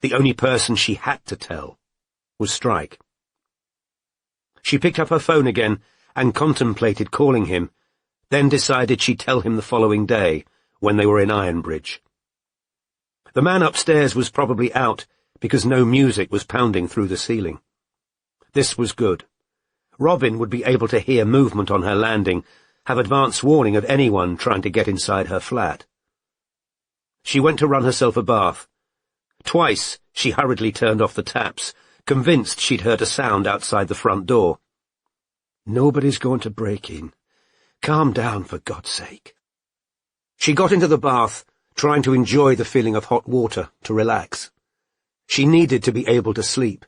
the only person she had to tell, was Strike. She picked up her phone again and contemplated calling him, then decided she'd tell him the following day, when they were in Ironbridge. The man upstairs was probably out because no music was pounding through the ceiling. This was good. Robin would be able to hear movement on her landing, have advance warning of anyone trying to get inside her flat. She went to run herself a bath. Twice she hurriedly turned off the taps, convinced she'd heard a sound outside the front door. Nobody's going to break in. Calm down, for God's sake. She got into the bath, trying to enjoy the feeling of hot water, to relax. She needed to be able to sleep.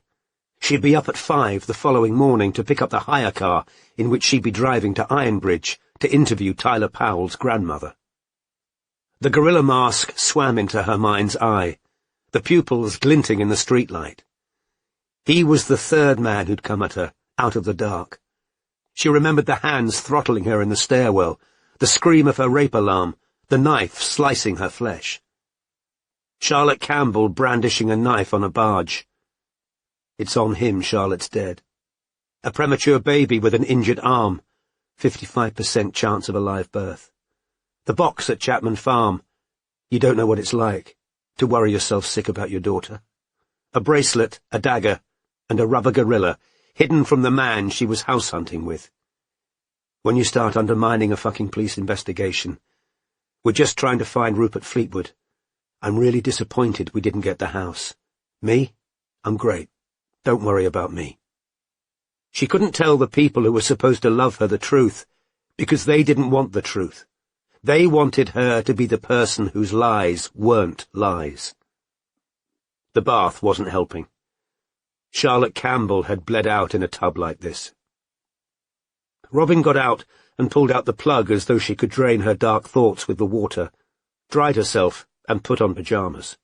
She'd be up at 5 the following morning to pick up the hire car in which she'd be driving to Ironbridge to interview Tyler Powell's grandmother. The gorilla mask swam into her mind's eye, the pupils glinting in the streetlight. He was the third man who'd come at her, out of the dark. She remembered the hands throttling her in the stairwell, the scream of her rape alarm, the knife slicing her flesh. Charlotte Campbell brandishing a knife on a barge. It's on him Charlotte's dead. A premature baby with an injured arm, 55% chance of a live birth. The box at Chapman Farm. You don't know what it's like to worry yourself sick about your daughter. A bracelet, a dagger, and a rubber gorilla, hidden from the man she was house hunting with. When you start undermining a fucking police investigation, we're just trying to find Rupert Fleetwood. I'm really disappointed we didn't get the house. Me? I'm great. Don't worry about me. She couldn't tell the people who were supposed to love her the truth, because they didn't want the truth. They wanted her to be the person whose lies weren't lies. The bath wasn't helping. Charlotte Campbell had bled out in a tub like this. Robin got out and pulled out the plug as though she could drain her dark thoughts with the water, dried herself, and put on pyjamas.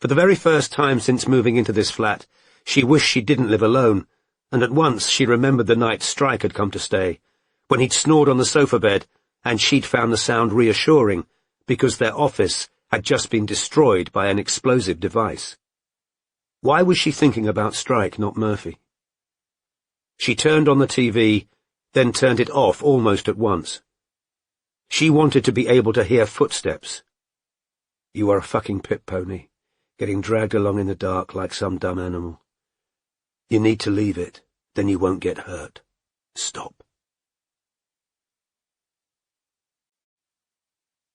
For the very first time since moving into this flat, she wished she didn't live alone, and at once she remembered the night Strike had come to stay, when he'd snored on the sofa bed, and she'd found the sound reassuring, because their office had just been destroyed by an explosive device. Why was she thinking about Strike, not Murphy? She turned on the TV, then turned it off almost at once. She wanted to be able to hear footsteps. You are a fucking pit pony, getting dragged along in the dark like some dumb animal. You need to leave it, then you won't get hurt. Stop.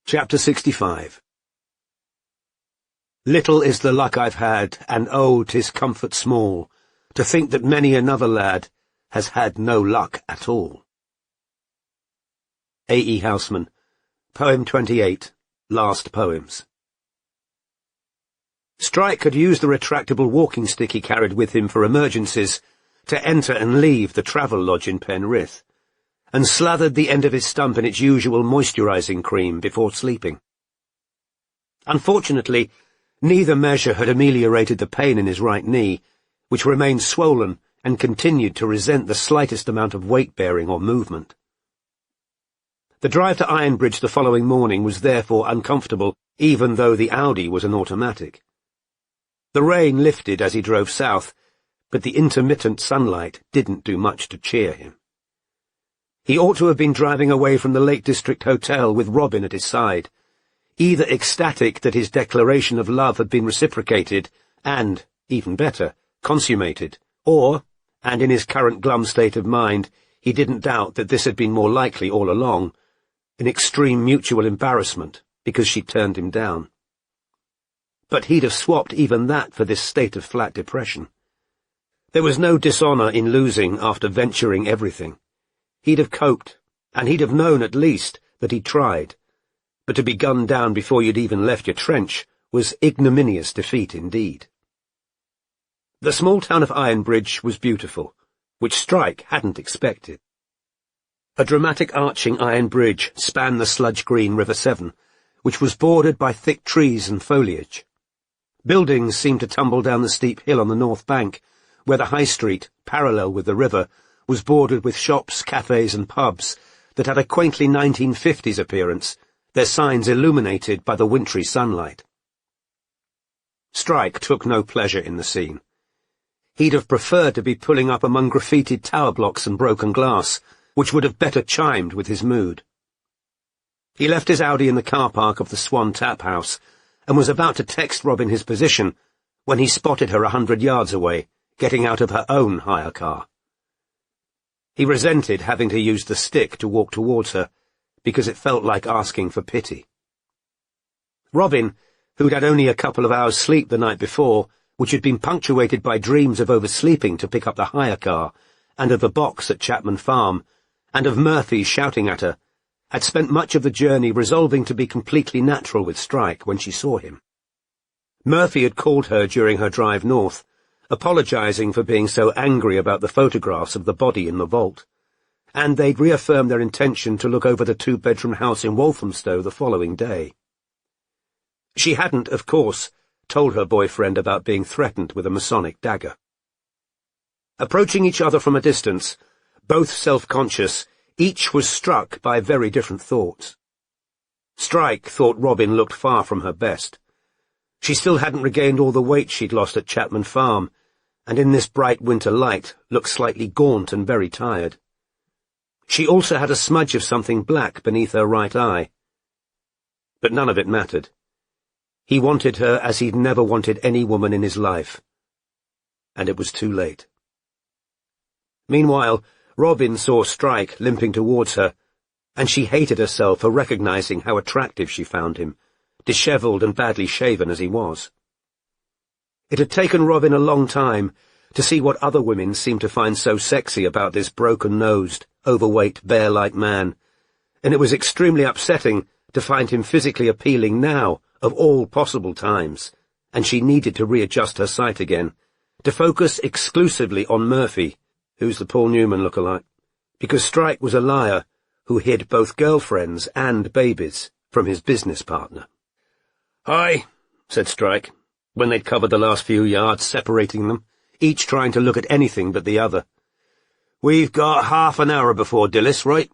Chapter 65. Little is the luck I've had, and oh, 'tis comfort small, to think that many another lad has had no luck at all. A. E. Housman, Poem 28, Last Poems. Strike had used the retractable walking stick he carried with him for emergencies to enter and leave the travel lodge in Penrith, and slathered the end of his stump in its usual moisturizing cream before sleeping. Unfortunately, neither measure had ameliorated the pain in his right knee, which remained swollen and continued to resent the slightest amount of weight-bearing or movement. The drive to Ironbridge the following morning was therefore uncomfortable, even though the Audi was an automatic. The rain lifted as he drove south, but the intermittent sunlight didn't do much to cheer him. He ought to have been driving away from the Lake District Hotel with Robin at his side, either ecstatic that his declaration of love had been reciprocated and, even better, consummated, or, and in his current glum state of mind, he didn't doubt that this had been more likely all along, in extreme mutual embarrassment because she turned him down. But he'd have swapped even that for this state of flat depression. There was no dishonour in losing after venturing everything. He'd have coped, and he'd have known at least that he'd tried, but to be gunned down before you'd even left your trench was ignominious defeat indeed. The small town of Ironbridge was beautiful, which Strike hadn't expected. A dramatic arching iron bridge spanned the sludge-green River Severn, which was bordered by thick trees and foliage. Buildings seemed to tumble down the steep hill on the north bank, where the high street, parallel with the river, was bordered with shops, cafes and pubs that had a quaintly 1950s appearance, their signs illuminated by the wintry sunlight. Strike took no pleasure in the scene. He'd have preferred to be pulling up among graffitied tower blocks and broken glass, which would have better chimed with his mood. He left his Audi in the car park of the Swan Tap House, and was about to text Robin his position when he spotted her 100 yards away, getting out of her own hire car. He resented having to use the stick to walk towards her, because it felt like asking for pity. Robin, who'd had only a couple of hours' sleep the night before, which had been punctuated by dreams of oversleeping to pick up the hire car, and of the box at Chapman Farm, and of Murphy shouting at her, had spent much of the journey resolving to be completely natural with Strike when she saw him. Murphy had called her during her drive north, apologizing for being so angry about the photographs of the body in the vault, and they'd reaffirmed their intention to look over the two-bedroom house in Walthamstow the following day. She hadn't, of course, told her boyfriend about being threatened with a Masonic dagger. Approaching each other from a distance, both self-conscious, each was struck by very different thoughts. Strike thought Robin looked far from her best. She still hadn't regained all the weight she'd lost at Chapman Farm, and in this bright winter light looked slightly gaunt and very tired. She also had a smudge of something black beneath her right eye. But none of it mattered. He wanted her as he'd never wanted any woman in his life. And it was too late. Meanwhile, Robin saw Strike limping towards her, and she hated herself for recognizing how attractive she found him, dishevelled and badly shaven as he was. It had taken Robin a long time to see what other women seemed to find so sexy about this broken-nosed, overweight, bear-like man, and it was extremely upsetting to find him physically appealing now, of all possible times, and she needed to readjust her sight again, to focus exclusively on Murphy, who's the Paul Newman lookalike, because Strike was a liar who hid both girlfriends and babies from his business partner. "Hi," said Strike, when they'd covered the last few yards separating them, each trying to look at anything but the other. "We've got half an hour before Dillis, right?"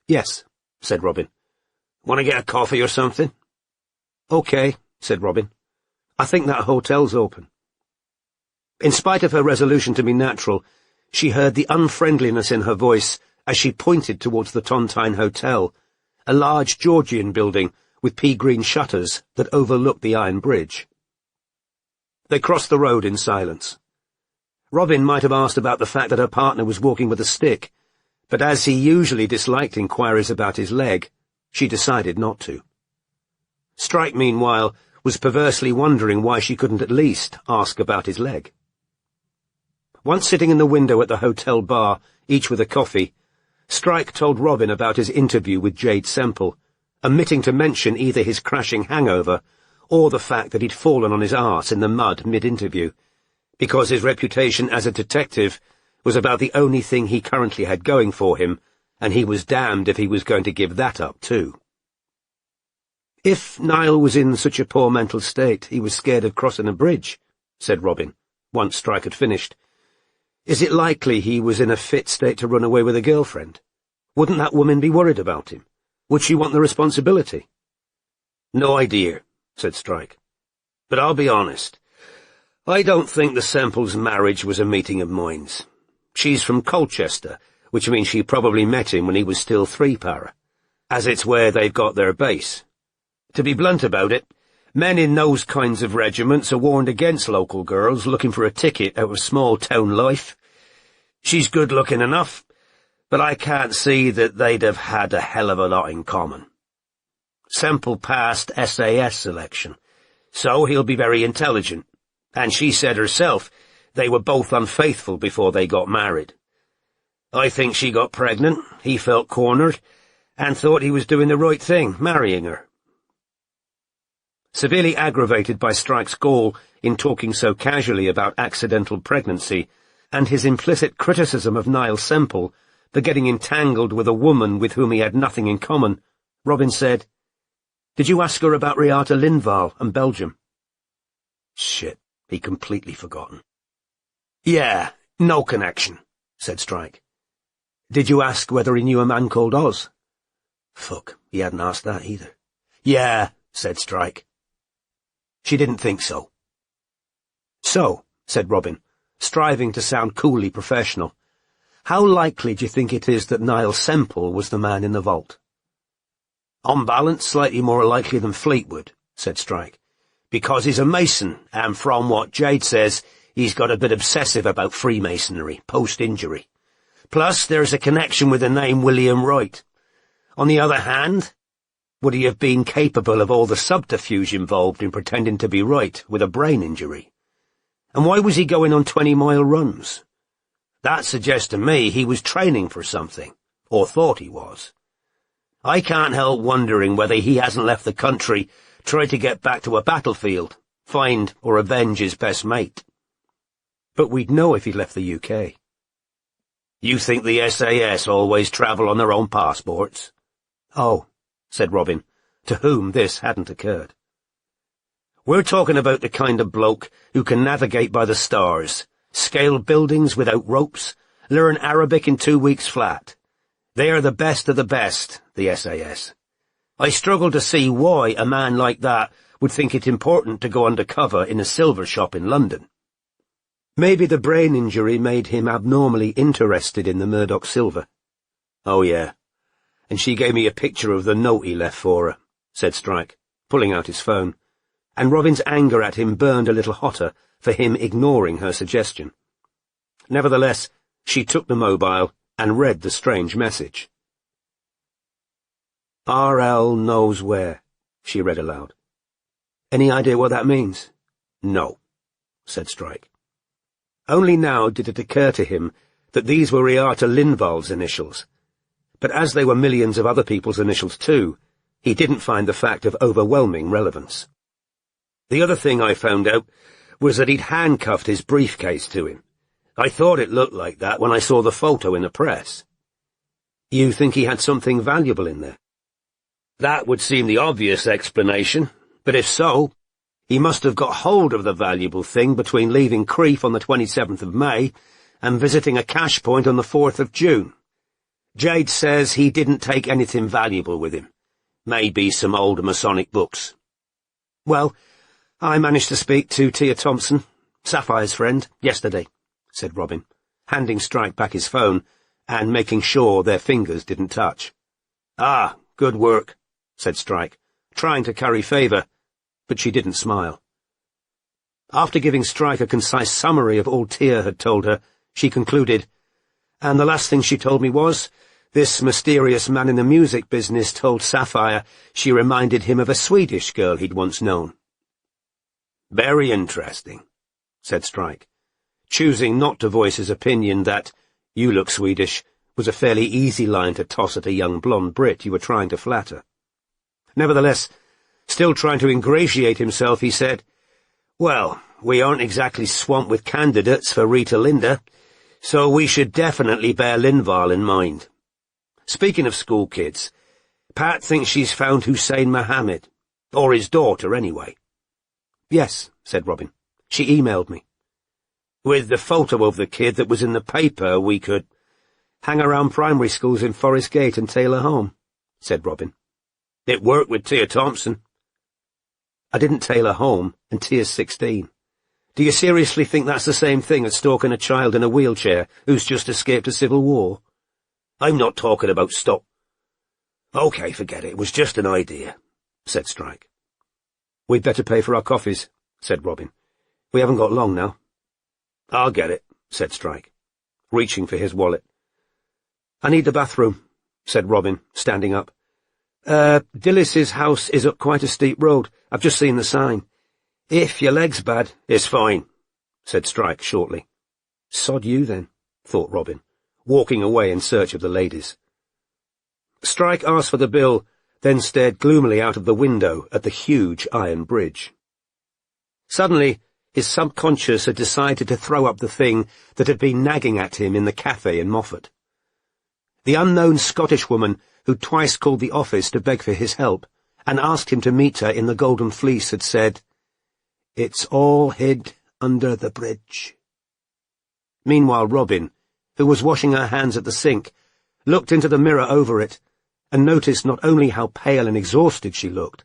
"Yes," said Robin. "Want to get a coffee or something?" "Okay," said Robin. "I think that hotel's open." In spite of her resolution to be natural, she heard the unfriendliness in her voice as she pointed towards the Tontine Hotel, a large Georgian building with pea-green shutters that overlooked the iron bridge. They crossed the road in silence. Robin might have asked about the fact that her partner was walking with a stick, but as he usually disliked inquiries about his leg, she decided not to. Strike, meanwhile, was perversely wondering why she couldn't at least ask about his leg. Once sitting in the window at the hotel bar, each with a coffee, Strike told Robin about his interview with Jade Semple, omitting to mention either his crashing hangover or the fact that he'd fallen on his arse in the mud mid-interview, because his reputation as a detective was about the only thing he currently had going for him, and he was damned if he was going to give that up, too. "If Niall was in such a poor mental state he was scared of crossing a bridge," said Robin, once Strike had finished, "is it likely he was in a fit state to run away with a girlfriend? Wouldn't that woman be worried about him? Would she want the responsibility?" "No idea," said Strike. "But I'll be honest. I don't think the Semple's marriage was a meeting of minds. She's from Colchester, which means she probably met him when he was still 3-para, as it's where they've got their base. To be blunt about it, men in those kinds of regiments are warned against local girls looking for a ticket out of small-town life. She's good-looking enough, but I can't see that they'd have had a hell of a lot in common. Semple passed SAS selection, so he'll be very intelligent, and she said herself they were both unfaithful before they got married. I think she got pregnant, he felt cornered, and thought he was doing the right thing, marrying her." Severely aggravated by Strike's gall in talking so casually about accidental pregnancy, and his implicit criticism of Niall Semple for getting entangled with a woman with whom he had nothing in common, Robin said, "Did you ask her about Riata Lindval and Belgium?" Shit, he'd completely forgotten. "Yeah, no connection," said Strike. "Did you ask whether he knew a man called Oz?" Fuck, he hadn't asked that either. "Yeah," said Strike. "She didn't think so." "So," said Robin, striving to sound coolly professional, "how likely do you think it is that Niall Semple was the man in the vault?" "On balance, slightly more likely than Fleetwood," said Strike, "because he's a Mason, and from what Jade says, he's got a bit obsessive about Freemasonry, post-injury. Plus, there's a connection with the name William Wright. On the other hand, would he have been capable of all the subterfuge involved in pretending to be right with a brain injury? And why was he going on 20-mile runs? That suggests to me he was training for something, or thought he was. I can't help wondering whether he hasn't left the country, tried to get back to a battlefield, find or avenge his best mate. But we'd know if he left the UK. You think the SAS always travel on their own passports? Oh, said Robin, to whom this hadn't occurred. We're talking about the kind of bloke who can navigate by the stars, Scale buildings without ropes, learn Arabic in 2 weeks flat. They are the best of the best, the SAS. I struggle to see why a man like that would think it important to go undercover in a silver shop in London. Maybe the brain injury made him abnormally interested in the Murdoch silver. Oh, yeah. And she gave me a picture of the note he left for her, said Strike, pulling out his phone, and Robin's anger at him burned a little hotter for him ignoring her suggestion. Nevertheless, she took the mobile and read the strange message. RL knows where, she read aloud. Any idea what that means? No, said Strike. Only now did it occur to him that these were Riata Lindval's initials, but as they were millions of other people's initials too, he didn't find the fact of overwhelming relevance. The other thing I found out was that he'd handcuffed his briefcase to him. I thought it looked like that when I saw the photo in the press. You think he had something valuable in there? That would seem the obvious explanation, but if so, he must have got hold of the valuable thing between leaving Crieff on the 27th of May and visiting a cash point on the 4th of June. Jade says he didn't take anything valuable with him. Maybe some old Masonic books. Well, I managed to speak to Tia Thompson, Sapphire's friend, yesterday, said Robin, handing Strike back his phone and making sure their fingers didn't touch. Ah, good work, said Strike, trying to curry favour, but she didn't smile. After giving Strike a concise summary of all Tia had told her, she concluded, and the last thing she told me was, this mysterious man in the music business told Sapphire she reminded him of a Swedish girl he'd once known. Very interesting, said Strike, choosing not to voice his opinion that, you look Swedish, was a fairly easy line to toss at a young blonde Brit you were trying to flatter. Nevertheless, still trying to ingratiate himself, he said, well, we aren't exactly swamped with candidates for Rita Linda, so we should definitely bear Lindval in mind. Speaking of school kids, Pat thinks she's found Hussein Mohammed, or his daughter anyway. Yes, said Robin. She emailed me. With the photo of the kid that was in the paper, we could hang around primary schools in Forest Gate and tail her home, said Robin. It worked with Tia Thompson. I didn't tail her home, and Tia's 16. Do you seriously think that's the same thing as stalking a child in a wheelchair who's just escaped a civil war? I'm not talking about stop. Okay, forget it. It was just an idea, said Strike. We'd better pay for our coffees, said Robin. We haven't got long now. I'll get it, said Strike, reaching for his wallet. I need the bathroom, said Robin, standing up. Dillis's house is up quite a steep road. I've just seen the sign. If your leg's bad, it's fine, said Strike shortly. Sod you then, thought Robin, walking away in search of the ladies. Strike asked for the bill, then stared gloomily out of the window at the huge iron bridge. Suddenly, his subconscious had decided to throw up the thing that had been nagging at him in the cafe in Moffat. The unknown Scottish woman who twice called the office to beg for his help and asked him to meet her in the Golden Fleece had said, "It's all hid under the bridge." Meanwhile Robin, who was washing her hands at the sink, looked into the mirror over it and noticed not only how pale and exhausted she looked,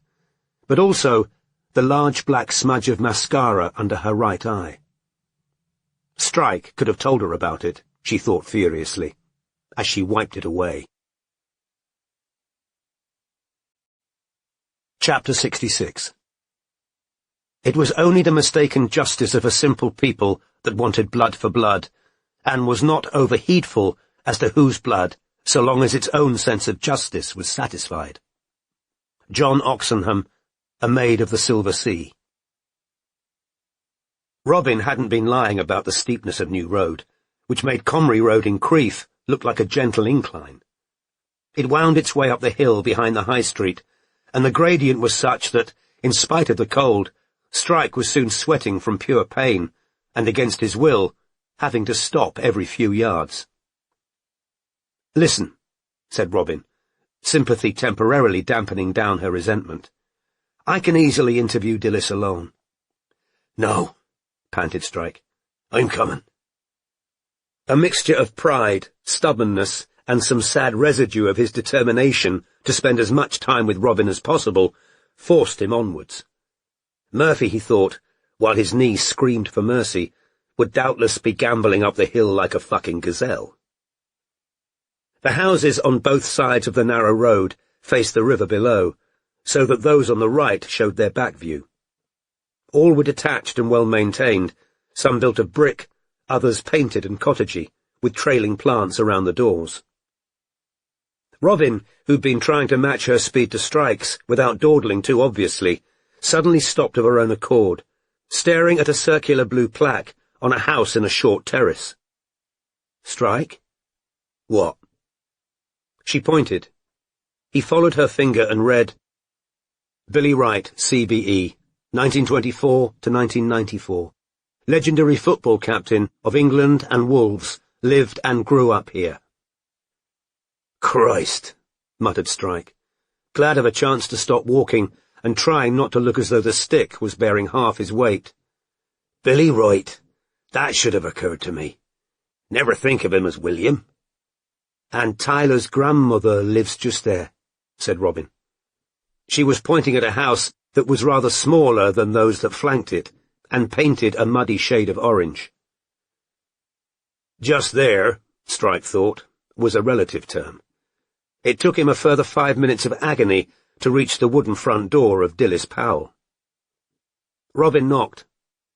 but also the large black smudge of mascara under her right eye. Strike could have told her about it, she thought furiously, as she wiped it away. Chapter 66. It was only the mistaken justice of a simple people that wanted blood for blood, and was not over-heedful as to whose blood, so long as its own sense of justice was satisfied. John Oxenham, A Maid of the Silver Sea. Robin hadn't been lying about the steepness of New Road, which made Comrie Road in Crieff look like a gentle incline. It wound its way up the hill behind the High Street, and the gradient was such that, in spite of the cold, Strike was soon sweating from pure pain, and against his will, having to stop every few yards. "Listen," said Robin, sympathy temporarily dampening down her resentment. "I can easily interview Dillis alone." "No," panted Strike. "I'm coming." A mixture of pride, stubbornness, and some sad residue of his determination to spend as much time with Robin as possible forced him onwards. Murphy, he thought, while his knees screamed for mercy, would doubtless be gambolling up the hill like a fucking gazelle. The houses on both sides of the narrow road faced the river below, so that those on the right showed their back view. All were detached and well maintained, some built of brick, others painted and cottagey, with trailing plants around the doors. Robin, who'd been trying to match her speed to Strike's without dawdling too obviously, suddenly stopped of her own accord, staring at a circular blue plaque on a house in a short terrace. Strike? What? She pointed. He followed her finger and read, Billy Wright, CBE, 1924 to 1994. Legendary football captain of England and Wolves, lived and grew up here. Christ, muttered Strike, glad of a chance to stop walking and trying not to look as though the stick was bearing half his weight. Billy Wright, that should have occurred to me. Never think of him as William. And Tyler's grandmother lives just there, said Robin. She was pointing at a house that was rather smaller than those that flanked it, and painted a muddy shade of orange. Just there, Strike thought, was a relative term. It took him a further 5 minutes of agony to reach the wooden front door of Dilys Powell. Robin knocked,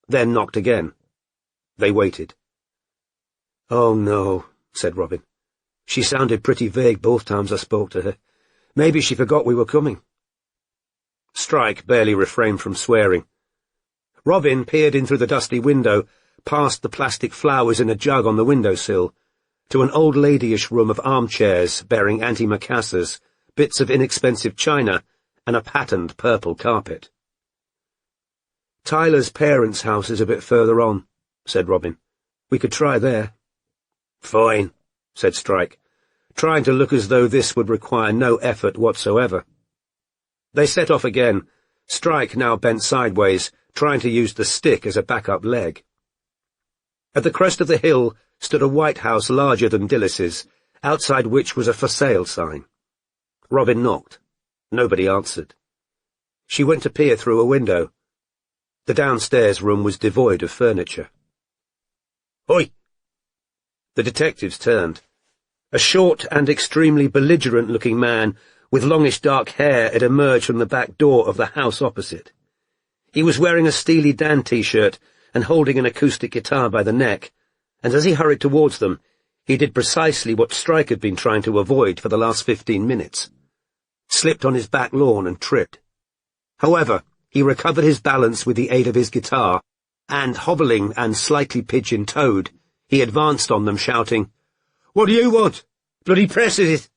then knocked again. They waited. Oh no, said Robin. She sounded pretty vague both times I spoke to her. Maybe she forgot we were coming. Strike barely refrained from swearing. Robin peered in through the dusty window, past the plastic flowers in a jug on the windowsill, to an old ladyish room of armchairs bearing antimacassars, bits of inexpensive china, and a patterned purple carpet. Tyler's parents' house is a bit further on, said Robin. We could try there. Fine, said Strike, trying to look as though this would require no effort whatsoever. They set off again, Strike now bent sideways, trying to use the stick as a backup leg. At the crest of the hill stood a white house larger than Dilys's, outside which was a for sale sign. Robin knocked. Nobody answered. She went to peer through a window. The downstairs room was devoid of furniture. Oi! The detectives turned. A short and extremely belligerent-looking man with longish dark hair had emerged from the back door of the house opposite. He was wearing a Steely Dan t-shirt and holding an acoustic guitar by the neck, and as he hurried towards them, he did precisely what Strike had been trying to avoid for the last 15 minutes. Slipped on his back lawn and tripped. However, he recovered his balance with the aid of his guitar, and, hobbling and slightly pigeon-toed, he advanced on them, shouting, What do you want? Bloody press is it?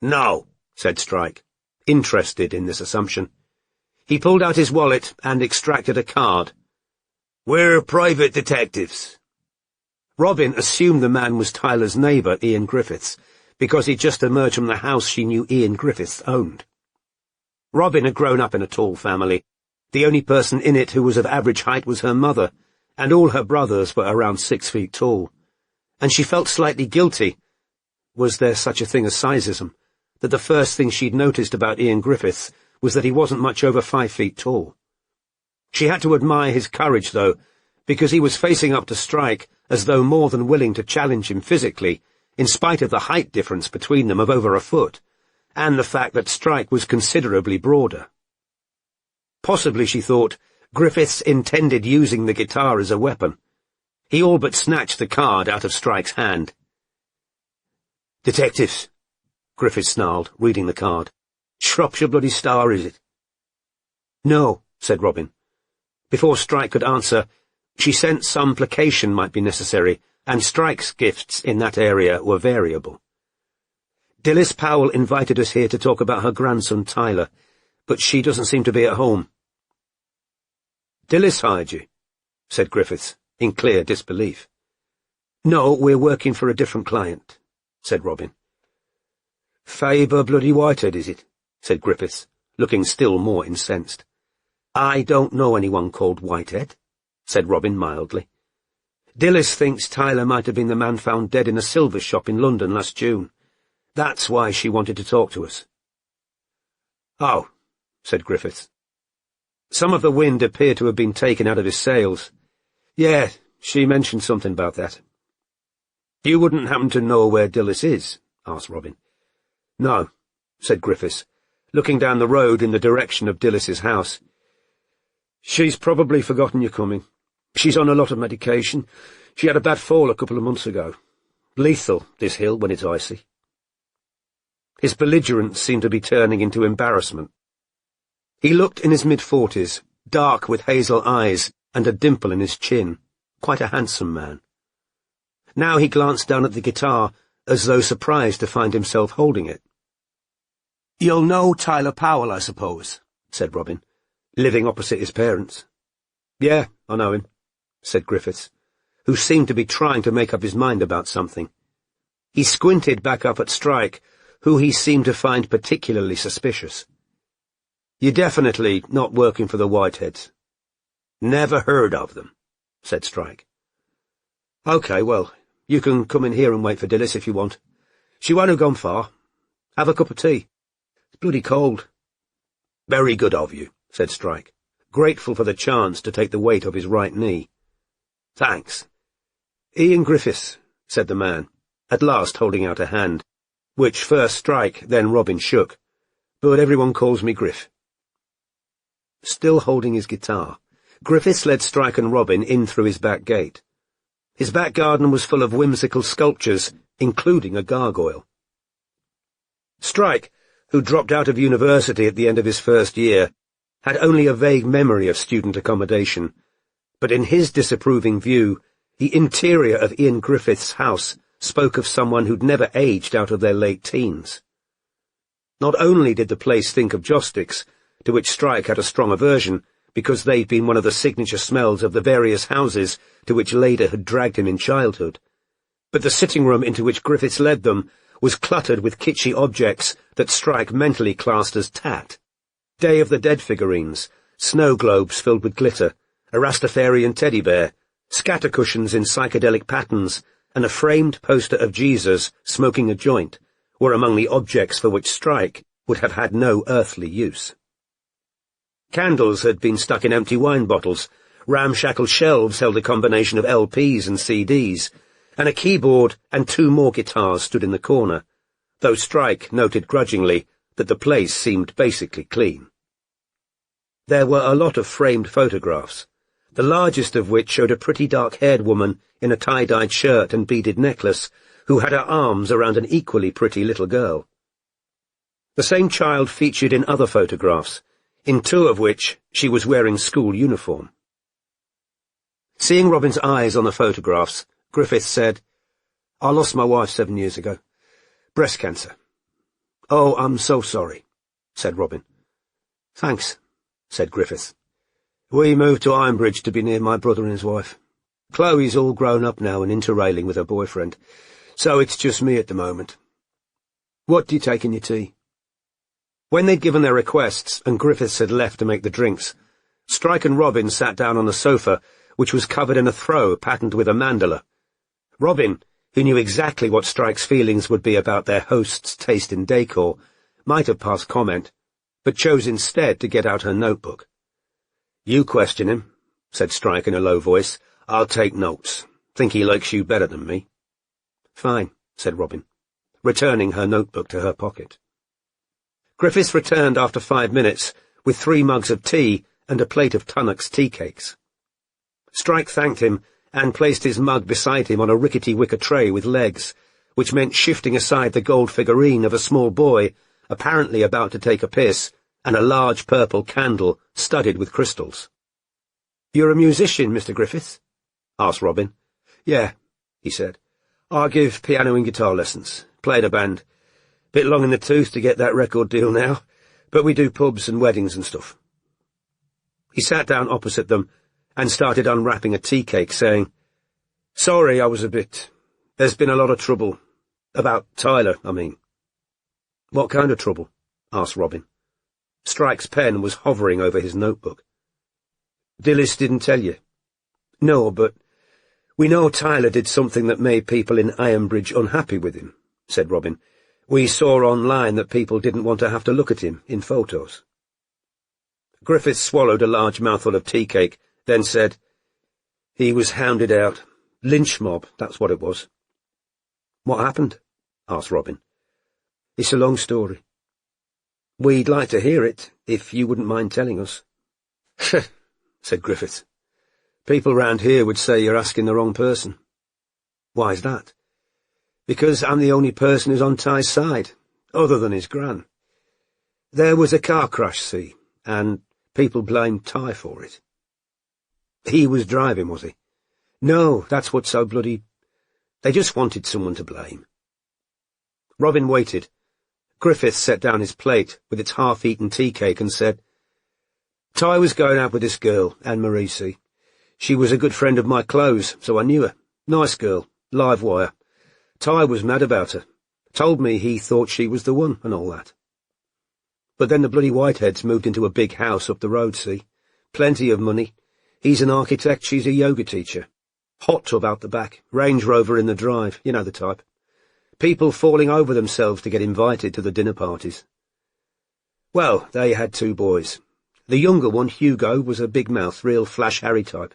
No, said Strike, interested in this assumption. He pulled out his wallet and extracted a card. We're private detectives. Robin assumed the man was Tyler's neighbour, Ian Griffiths, because he'd just emerged from the house she knew Ian Griffiths owned. Robin had grown up in a tall family. The only person in it who was of average height was her mother, and all her brothers were around 6 feet tall. And she felt slightly guilty, was there such a thing as sizeism, that the first thing she'd noticed about Ian Griffiths was that he wasn't much over 5 feet tall. She had to admire his courage, though, because he was facing up to Strike as though more than willing to challenge him physically, in spite of the height difference between them of over a foot, and the fact that Strike was considerably broader. Possibly, she thought, Griffiths intended using the guitar as a weapon. He all but snatched the card out of Strike's hand. Detectives, Griffiths snarled, reading the card. Shropshire bloody Star, is it? No, said Robin. Before Strike could answer, she sensed some placation might be necessary, and Strike's gifts in that area were variable. Dilys Powell invited us here to talk about her grandson Tyler, but she doesn't seem to be at home. Dilys hired you, said Griffiths, in clear disbelief. No, we're working for a different client, said Robin. Faber bloody Whitehead, is it? Said Griffiths, looking still more incensed. I don't know anyone called Whitehead, said Robin mildly. Dilys thinks Tyler might have been the man found dead in a silver shop in London last June. That's why she wanted to talk to us." "Oh," said Griffiths. Some of the wind appeared to have been taken out of his sails. "Yeah, she mentioned something about that." "You wouldn't happen to know where Dilys is?" asked Robin. "No," said Griffiths, looking down the road in the direction of Dilys's house. "She's probably forgotten you're coming. She's on a lot of medication. She had a bad fall a couple of months ago. Lethal, this hill, when it's icy." His belligerence seemed to be turning into embarrassment. He looked in his mid-40s, dark with hazel eyes and a dimple in his chin. Quite a handsome man. Now he glanced down at the guitar, as though surprised to find himself holding it. "You'll know Tyler Powell, I suppose," said Robin, "Living opposite his parents." "Yeah, I know him," said Griffiths, who seemed to be trying to make up his mind about something. He squinted back up at Strike, who he seemed to find particularly suspicious. "You're definitely not working for the Whiteheads." "Never heard of them," said Strike. "OK, well, you can come in here and wait for Dilys if you want. She won't have gone far. Have a cup of tea. It's bloody cold." "Very good of you," said Strike, grateful for the chance to take the weight of his right knee. "Thanks." "Ian Griffiths," said the man, at last holding out a hand, which first Strike, then Robin shook. "But everyone calls me Griff." Still holding his guitar, Griffiths led Strike and Robin in through his back gate. His back garden was full of whimsical sculptures, including a gargoyle. Strike, who dropped out of university at the end of his first year, had only a vague memory of student accommodation, but in his disapproving view, the interior of Ian Griffiths' house spoke of someone who'd never aged out of their late teens. Not only did the place think of joss sticks, to which Strike had a strong aversion, because they'd been one of the signature smells of the various houses to which Leda had dragged him in childhood, but the sitting room into which Griffiths led them was cluttered with kitschy objects that Strike mentally classed as tat. Day of the Dead figurines, snow globes filled with glitter, a Rastafarian teddy bear, scatter cushions in psychedelic patterns, and a framed poster of Jesus smoking a joint were among the objects for which Strike would have had no earthly use. Candles had been stuck in empty wine bottles, ramshackle shelves held a combination of LPs and CDs, and a keyboard and two more guitars stood in the corner, though Strike noted grudgingly that the place seemed basically clean. There were a lot of framed photographs, the largest of which showed a pretty dark-haired woman in a tie-dyed shirt and beaded necklace, who had her arms around an equally pretty little girl. The same child featured in other photographs, in two of which she was wearing school uniform. Seeing Robin's eyes on the photographs, Griffith said, "I lost my wife 7 years ago. Breast cancer." "Oh, I'm so sorry," said Robin. "Thanks," said Griffith. "We moved to Ironbridge to be near my brother and his wife. Chloe's all grown up now and interrailing with her boyfriend, so it's just me at the moment. What do you take in your tea?" When they'd given their requests and Griffiths had left to make the drinks, Strike and Robin sat down on the sofa, which was covered in a throw patterned with a mandala. Robin, who knew exactly what Strike's feelings would be about their host's taste in decor, might have passed comment, but chose instead to get out her notebook. "You question him," said Strike in a low voice. "I'll take notes. Think he likes you better than me." "Fine," said Robin, returning her notebook to her pocket. Griffiths returned after 5 minutes, with 3 mugs of tea and a plate of Tunnock's tea cakes. Strike thanked him and placed his mug beside him on a rickety wicker tray with legs, which meant shifting aside the gold figurine of a small boy, apparently about to take a piss, and a large purple candle studded with crystals. "You're a musician, Mr. Griffiths?" asked Robin. "Yeah," he said. "I give piano and guitar lessons. Play in a band. Bit long in the tooth to get that record deal now, but we do pubs and weddings and stuff." He sat down opposite them and started unwrapping a tea cake, saying, "Sorry, I was a bit... There's been a lot of trouble. About Tyler, I mean." "What kind of trouble?" asked Robin. Strike's pen was hovering over his notebook. "Dilys didn't tell you?" "No, but "We know Tyler did something that made people in Ironbridge unhappy with him," said Robin. "We saw online that people didn't want to have to look at him in photos." Griffith swallowed a large mouthful of tea cake, then said, "He was hounded out. Lynch mob, that's what it was." "What happened?" asked Robin. "It's a long story." "We'd like to hear it, if you wouldn't mind telling us." said Griffith. "People round here would say you're asking the wrong person." "Why's that?" "Because I'm the only person who's on Ty's side, other than his gran. There was a car crash, see, and people blamed Ty for it." "He was driving, was he?" "No, that's what's so bloody... They just wanted someone to blame." Robin waited. Griffith set down his plate with its half-eaten tea cake and said, "Ty was going out with this girl, Anne-Marie, see. She was a good friend of my clothes, so I knew her. Nice girl, live wire. Ty was mad about her. Told me he thought she was the one and all that. But then the bloody Whiteheads moved into a big house up the road, see. Plenty of money. He's an architect, she's a yoga teacher. Hot tub out the back, Range Rover in the drive, you know the type. People falling over themselves to get invited to the dinner parties. Well, they had 2 boys. The younger one, Hugo, was a big mouth, real Flash Harry type.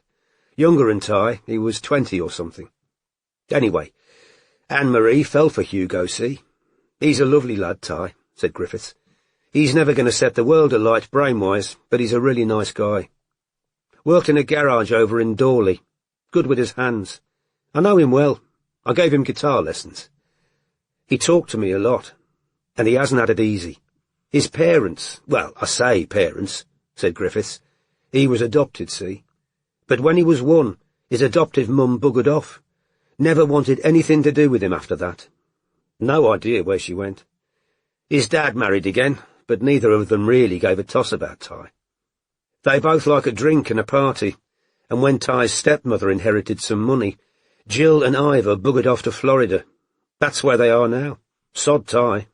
Younger than Ty, he was 20 or something. Anyway, Anne-Marie fell for Hugo, see. He's a lovely lad, Ty," said Griffiths. "He's never going to set the world alight brain-wise, but he's a really nice guy. Worked in a garage over in Dawley. Good with his hands. I know him well. I gave him guitar lessons. He talked to me a lot, and he hasn't had it easy. His parents, well, I say parents," said Griffiths. "He was adopted, see. But when he was 1, his adoptive mum buggered off. Never wanted anything to do with him after that. No idea where she went. His dad married again, but neither of them really gave a toss about Ty. They both like a drink and a party, and when Ty's stepmother inherited some money, Jill and Ivor buggered off to Florida. That's where they are now. Sod Ty.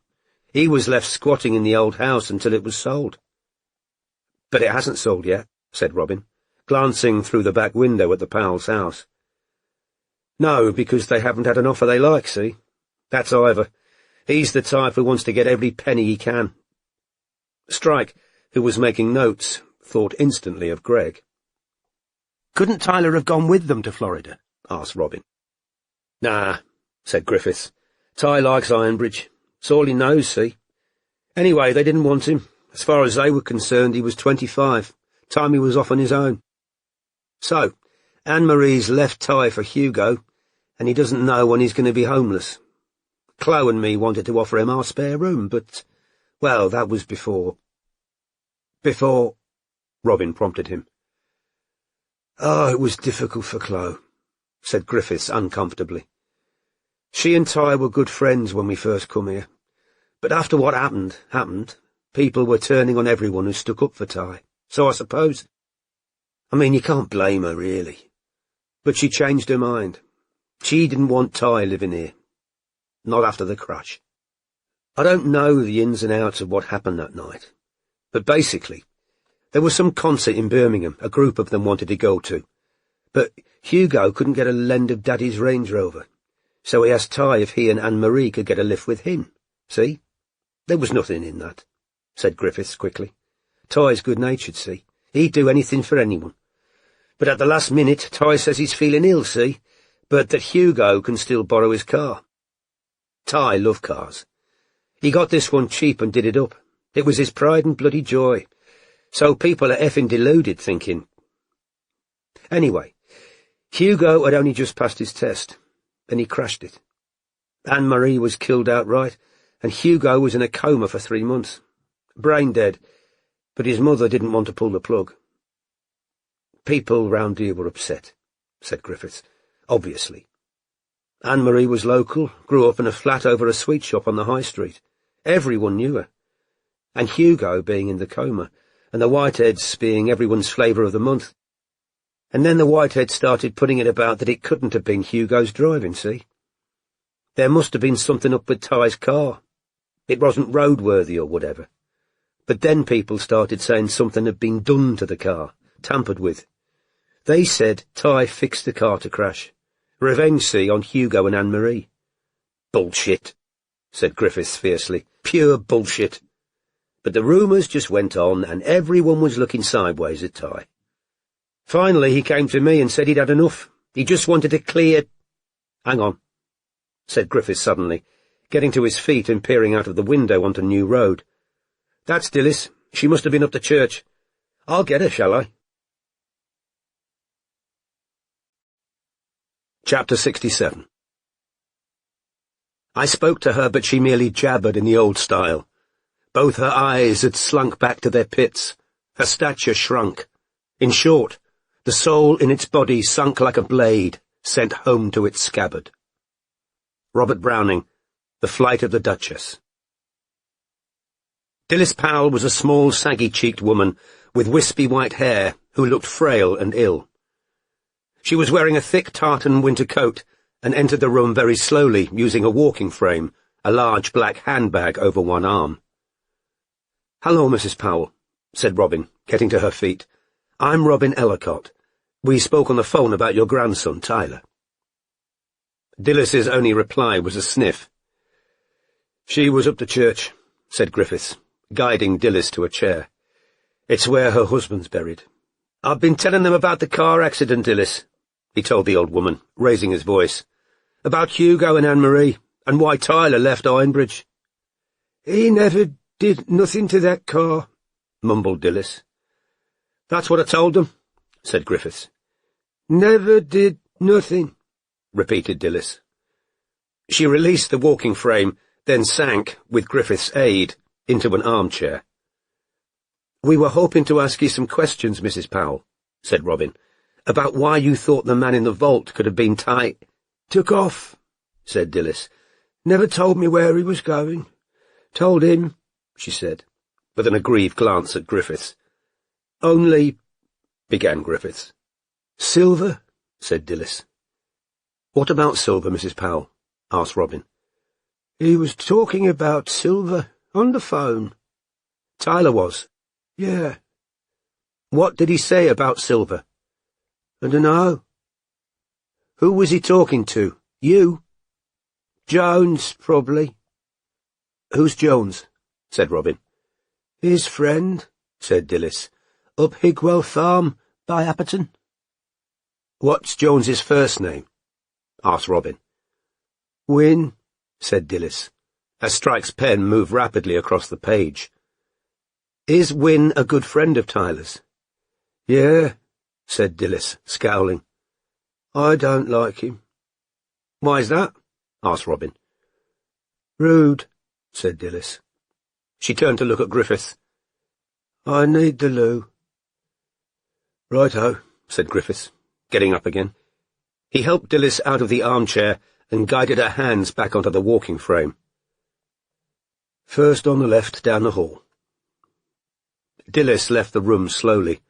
He was left squatting in the old house until it was sold." "But it hasn't sold yet," said Robin, glancing through the back window at the Powell's house. "No, because they haven't had an offer they like, see? That's Ivor. He's the type who wants to get every penny he can." Strike, who was making notes, thought instantly of Greg. "Couldn't Tyler have gone with them to Florida?" asked Robin. "Nah," said Griffiths. "Ty likes Ironbridge. It's all he knows, see. Anyway, they didn't want him. As far as they were concerned, he was 25. Time he was off on his own. So, Anne-Marie's left Ty for Hugo, and he doesn't know when he's going to be homeless. Chloe and me wanted to offer him our spare room, but, well, that was before..." "Before?" Robin prompted him. "Oh, it was difficult for Chloe," said Griffiths uncomfortably. "She and Ty were good friends when we first come here. But after what happened, people were turning on everyone who stuck up for Ty. So I suppose... I mean, you can't blame her, really. But she changed her mind. She didn't want Ty living here. Not after the crash. I don't know the ins and outs of what happened that night. But basically, there was some concert in Birmingham a group of them wanted to go to. But Hugo couldn't get a lend of Daddy's Range Rover. So he asked Ty if he and Anne-Marie could get a lift with him. See? There was nothing in that," said Griffiths quickly. "Ty's good-natured, see? He'd do anything for anyone. But at the last minute, Ty says he's feeling ill, see? But that Hugo can still borrow his car. Ty loved cars. He got this one cheap and did it up. It was his pride and bloody joy. So people are effing deluded, thinking... Anyway, Hugo had only just passed his test, and he crashed it. Anne-Marie was killed outright, and Hugo was in a coma for 3 months. Brain dead, but his mother didn't want to pull the plug. People round here were upset, said Griffiths. Obviously. Anne-Marie was local, grew up in a flat over a sweet shop on the high street. Everyone knew her. And Hugo being in the coma, and the Whiteheads being everyone's flavour of the month. And then the Whiteheads started putting it about that it couldn't have been Hugo's driving, see? There must have been something up with Ty's car. It wasn't roadworthy or whatever. But then people started saying something had been done to the car, tampered with. They said Ty fixed the car to crash, Revenge, see, on Hugo and Anne-Marie. Bullshit, said Griffiths fiercely. Pure bullshit. But the rumours just went on, and everyone was looking sideways at Ty. Finally, he came to me and said he'd had enough. He just wanted to clear— Hang on, said Griffiths suddenly, getting to his feet and peering out of the window onto New Road. That's Dilys. She must have been up to church. I'll get her, shall I? Chapter 67. I spoke to her, but she merely jabbered in the old style. Both her eyes had slunk back to their pits. Her stature shrunk. In short, the soul in its body sunk like a blade, sent home to its scabbard. Robert Browning, The Flight of the Duchess. Dilys Powell was a small, saggy-cheeked woman with wispy white hair who looked frail and ill. She was wearing a thick tartan winter coat and entered the room very slowly, using a walking frame, a large black handbag over one arm. "Hello, Mrs. Powell," said Robin, getting to her feet. "I'm Robin Ellicott. We spoke on the phone about your grandson, Tyler." Dilys's only reply was a sniff. "She was up to church," said Griffiths, guiding Dilys to a chair. "It's where her husband's buried." "I've been telling them about the car accident, Dilys," he told the old woman, raising his voice. "About Hugo and Anne-Marie, and why Tyler left Ironbridge." "He never did nothing to that car," mumbled Dilys. "That's what I told them," said Griffiths. "Never did nothing," repeated Dilys. She released the walking frame, then sank, with Griffiths' aid, into an armchair. "We were hoping to ask you some questions, Mrs. Powell," said Robin, "about why you thought the man in the vault could have been "Took off," said Dilys. "Never told me where he was going." "Told him," she said, with an aggrieved glance at Griffiths. "Only—" began Griffiths. "Silver," said Dilys. "What about Silver, Mrs. Powell?" asked Robin. "He was talking about Silver on the phone." "Tyler was?" "Yeah." "What did he say about Silver?" "I dunno." "Who was he talking to? You?" "Jones, probably." "Who's Jones?" said Robin. "His friend," said Dilys. "Up Higwell Farm, by Apperton." "What's Jones's first name?" asked Robin. "Wynne," said Dilys, as Strike's pen moved rapidly across the page. "Is Wynne a good friend of Tyler's?" "Yeah," said Dilys, scowling. "I don't like him." "Why's that?" asked Robin. "Rude," said Dilys. She turned to look at Griffiths. "I need the loo." "Righto," said Griffiths, getting up again. He helped Dilys out of the armchair and guided her hands back onto the walking frame. "First on the left, down the hall." Dilys left the room slowly.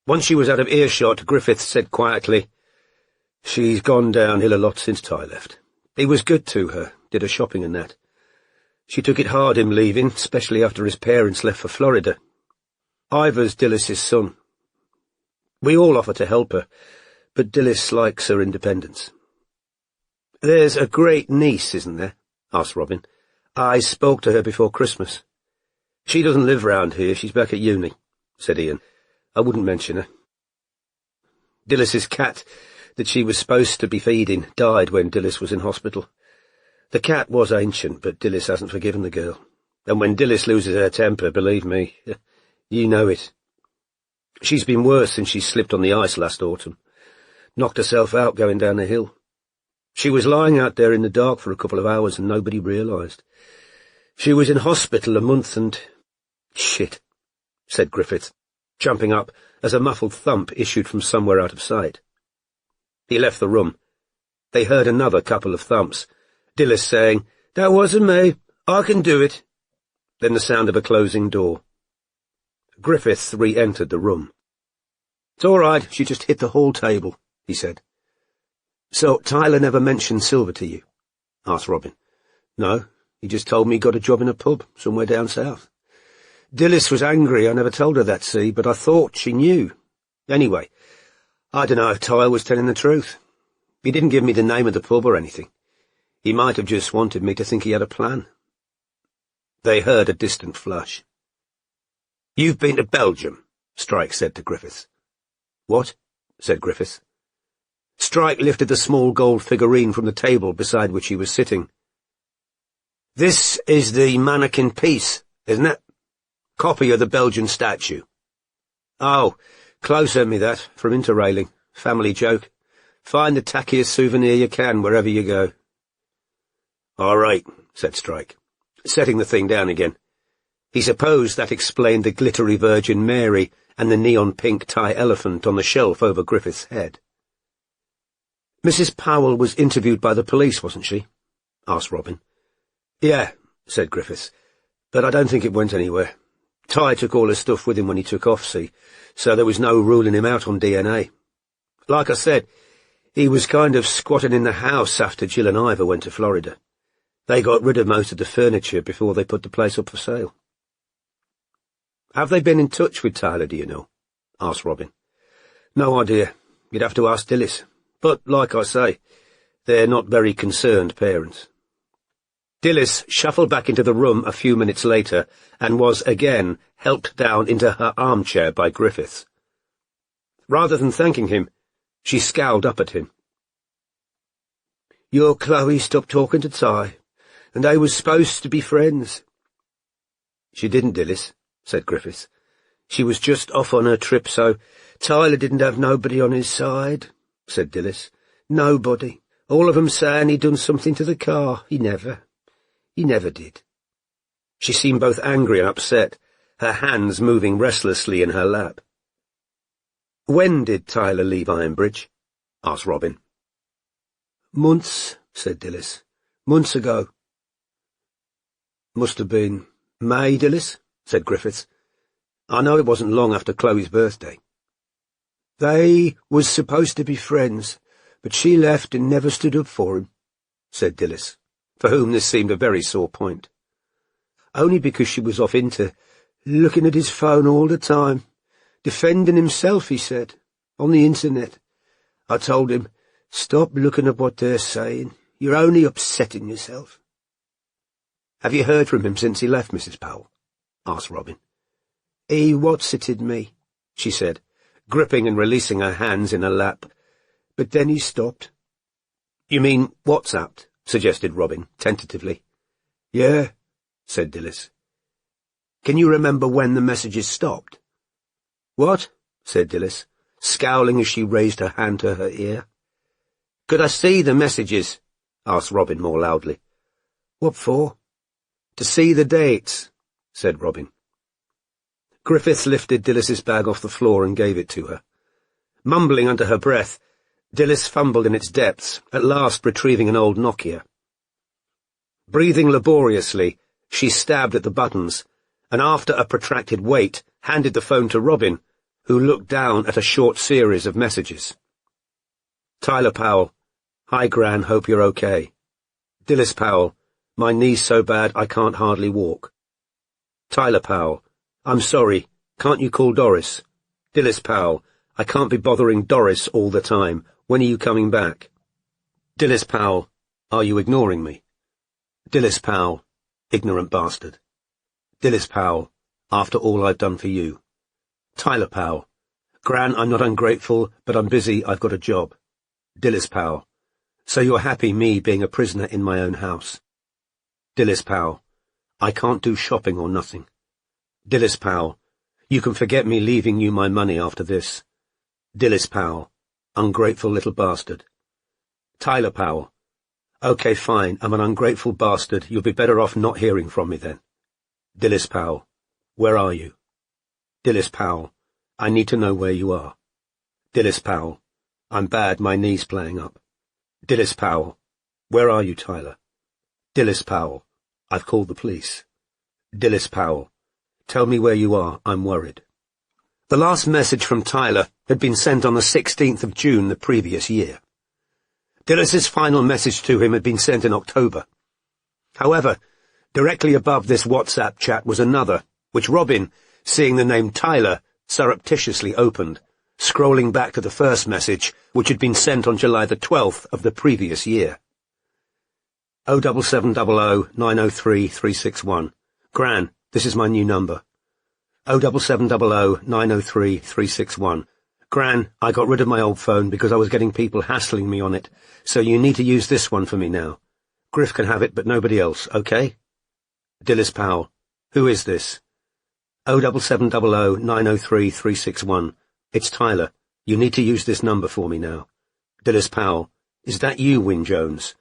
Once she was out of earshot, Griffiths said quietly, "She's gone downhill a lot since Ty left. He was good to her, did her shopping and that. She took it hard him leaving, especially after his parents left for Florida. Ivor's Dilys's son. We all offer to help her, but Dilys likes her independence." "There's a great niece, isn't there?" asked Robin. "I spoke to her before Christmas." "She doesn't live round here, she's back at uni," said Ian. "I wouldn't mention her." Dilys's cat, that she was supposed to be feeding, died when Dilys was in hospital. The cat was ancient, but Dilys hasn't forgiven the girl. And when Dilys loses her temper, believe me, you know it. She's been worse since she slipped on the ice last autumn. Knocked herself out going down the hill. She was lying out there in the dark for a couple of hours and nobody realised. She was in hospital a month and— "Shit," said Griffith, jumping up as a muffled thump issued from somewhere out of sight. He left the room. They heard another couple of thumps, Dilys saying, "That wasn't me, I can do it." Then the sound of a closing door. Griffiths re-entered the room. "It's all right, she just hit the hall table," he said. "So Tyler never mentioned Silver to you?" asked Robin. "No, he just told me he got a job in a pub somewhere down south. Dilys was angry I never told her that, see, but I thought she knew. Anyway, I dunno if Tyler was telling the truth. He didn't give me the name of the pub or anything. He might have just wanted me to think he had a plan. They heard a distant flush. "You've been to Belgium," Strike said to Griffiths. "What?" said Griffiths. Strike lifted the small gold figurine from the table beside which he was sitting. "This is the mannequin piece, isn't it? Copy of the Belgian statue." "Oh, Chloe sent me that, from Interrogating. Family joke. Find the tackiest souvenir you can wherever you go." "All right," said Strike, setting the thing down again. He supposed that explained the glittery Virgin Mary and the neon-pink tie elephant on the shelf over Griffith's head. "Mrs. Powell was interviewed by the police, wasn't she?" asked Robin. "Yeah," said Griffiths, "but I don't think it went anywhere. Ty took all his stuff with him when he took off, see, so there was no ruling him out on DNA. Like I said, he was kind of squatting in the house after Jill and Ivor went to Florida. They got rid of most of the furniture before they put the place up for sale." "Have they been in touch with Tyler, do you know?" asked Robin. "No idea. You'd have to ask Dillis. But, like I say, they're not very concerned parents." Dillis shuffled back into the room a few minutes later and was again helped down into her armchair by Griffiths. Rather than thanking him, she scowled up at him. "Your Chloe stopped talking to Ty, and they was supposed to be friends." "She didn't, Dillis," said Griffiths. "She was just off on her trip, so Tyler didn't have nobody on his side," said Dillis. "Nobody. All of 'em saying he'd done something to the car. He never did." She seemed both angry and upset, her hands moving restlessly in her lap. "When did Tyler leave Ironbridge?" asked Robin. "Months," said Dillis. "Months ago." "Must have been May, Dillis," said Griffiths. "I know it wasn't long after Chloe's birthday." "They was supposed to be friends, but she left and never stood up for him," said Dillis, for whom this seemed a very sore point. "Only because she was off into looking at his phone all the time. Defending himself, he said, on the internet. I told him, stop looking at what they're saying. You're only upsetting yourself." "Have you heard from him since he left, Mrs. Powell?" asked Robin. "He what's-itted me," she said, gripping and releasing her hands in her lap. "But then he stopped." "You mean WhatsApped?" suggested Robin, tentatively. "Yeah," said Dillis. "Can you remember when the messages stopped?" "What?" said Dillis, scowling as she raised her hand to her ear. "Could I see the messages?" asked Robin more loudly. "What for?" "To see the dates," said Robin. Griffiths lifted Dillis's bag off the floor and gave it to her. Mumbling under her breath, Dillis fumbled in its depths, at last retrieving an old Nokia. Breathing laboriously, she stabbed at the buttons, and after a protracted wait, handed the phone to Robin, who looked down at a short series of messages. "Tyler Powell. Hi, Gran, hope you're okay. Dillis Powell. My knee's so bad I can't hardly walk. Tyler Powell. I'm sorry, can't you call Doris? Dillis Powell. I can't be bothering Doris all the time. When are you coming back? Dillis Powell. Are you ignoring me? Dillis Powell. Ignorant bastard. Dillis Powell. After all I've done for you. Tyler Powell. Gran, I'm not ungrateful, but I'm busy, I've got a job. Dillis Powell. So you're happy me being a prisoner in my own house? Dillis Powell. I can't do shopping or nothing. Dillis Powell. You can forget me leaving you my money after this. Dillis Powell. Ungrateful little bastard. Tyler Powell. Okay, fine, I'm an ungrateful bastard. You'll be better off not hearing from me then. Dillis Powell. Where are you? Dillis Powell. I need to know where you are. Dillis Powell. I'm bad, my knee's playing up. Dillis Powell. Where are you, Tyler? Dillis Powell. I've called the police. Dillis Powell. Tell me where you are, I'm worried. The last message from Tyler had been sent on the 16th of June the previous year. Dillis's final message to him had been sent in October. However, directly above this WhatsApp chat was another, which Robin, seeing the name Tyler, surreptitiously opened, scrolling back to the first message, which had been sent on July the 12th of the previous year. 07700 903 361. Gran, this is my new number. 07700 903 361. Gran, I got rid of my old phone because I was getting people hassling me on it, so you need to use this one for me now. Griff can have it, but nobody else, okay? Dilys Powell. Who is this? 07700 903 361. It's Tyler. You need to use this number for me now. Dilys Powell. Is that you, Wyn Jones?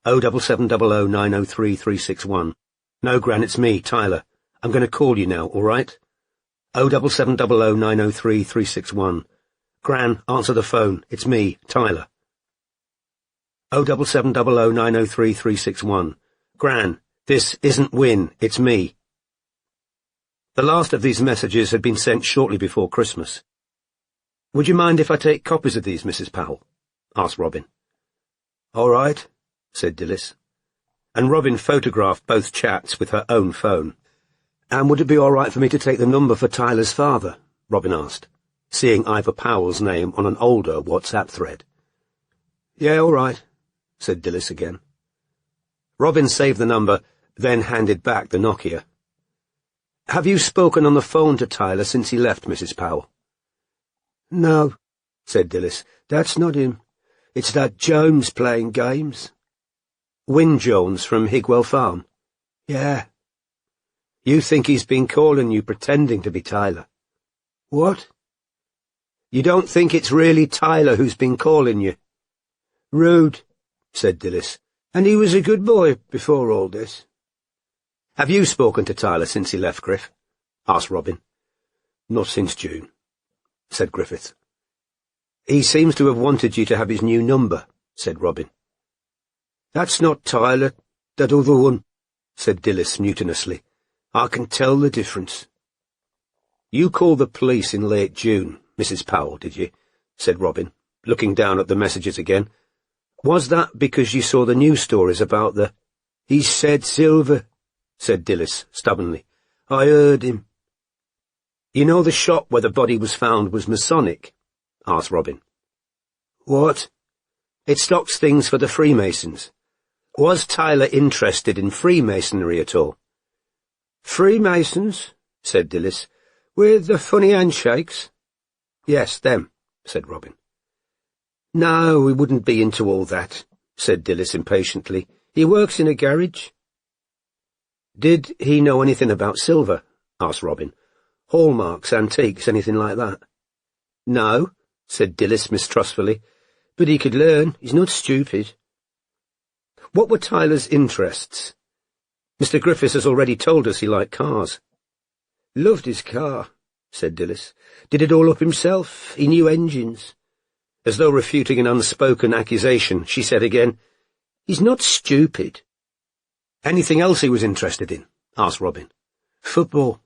07700 903 361. No, Gran, it's me, Tyler. I'm going to call you now, all right? 07700 903 361. Gran, answer the phone. It's me, Tyler. 07700 903 361. Gran, this isn't Wyn, it's me. The last of these messages had been sent shortly before Christmas. Would you mind if I take copies of these, Mrs. Powell? Asked Robin. All right, said Dilys. And Robin photographed both chats with her own phone. And would it be all right for me to take the number for Tyler's father? Robin asked, seeing Ivor Powell's name on an older WhatsApp thread. Yeah, all right, said Dilys again. Robin saved the number, then handed back the Nokia. Have you spoken on the phone to Tyler since he left, Mrs. Powell? No, said Dilys. That's not him. It's that Jones playing games. Wyn Jones from Higwell Farm? Yeah. You think he's been calling you pretending to be Tyler? What? You don't think it's really Tyler who's been calling you? Rude, said Dilys. And he was a good boy before all this. Have you spoken to Tyler since he left, Griff? Asked Robin. Not since June, said Griffith. He seems to have wanted you to have his new number, said Robin. That's not Tyler, that other one, said Dilys mutinously. I can tell the difference. You called the police in late June, Mrs. Powell, did you? Said Robin, looking down at the messages again. Was that because you saw the news stories about the... He said silver, said Dilys stubbornly. I heard him. You know the shop where the body was found was Masonic? Asked Robin. What? It stocks things for the Freemasons. Was Tyler interested in Freemasonry at all? Freemasons, said Dilys, with the funny handshakes? Yes, them, said Robin. No, we wouldn't be into all that, said Dilys impatiently. He works in a garage. Did he know anything about silver? Asked Robin. Hallmarks, antiques, anything like that? No, said Dilys mistrustfully, but he could learn. He's not stupid. What were Tyler's interests? Mr. Griffiths has already told us he liked cars. Loved his car, said Dilys. Did it all up himself. He knew engines. As though refuting an unspoken accusation, she said again, He's not stupid. Anything else he was interested in? Asked Robin. Football,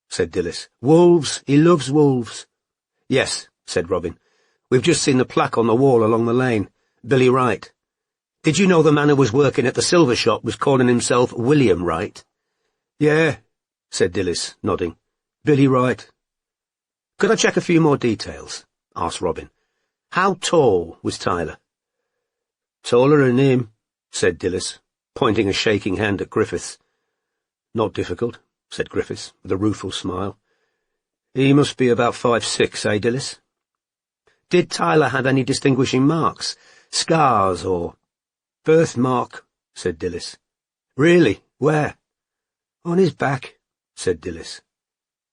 said Dilys. Wolves. He loves wolves. Yes, said Robin. We've just seen the plaque on the wall along the lane. Billy Wright. Did you know the man who was working at the silver shop was calling himself William Wright? Yeah, said Dilys, nodding. Billy Wright. Could I check a few more details? Asked Robin. How tall was Tyler? Taller than him, said Dilys, pointing a shaking hand at Griffiths. Not difficult, said Griffiths, with a rueful smile. He must be about 5'6", eh, Dilys? Did Tyler have any distinguishing marks, scars or... Birthmark, said Dilys. Really? Where? On his back, said Dilys.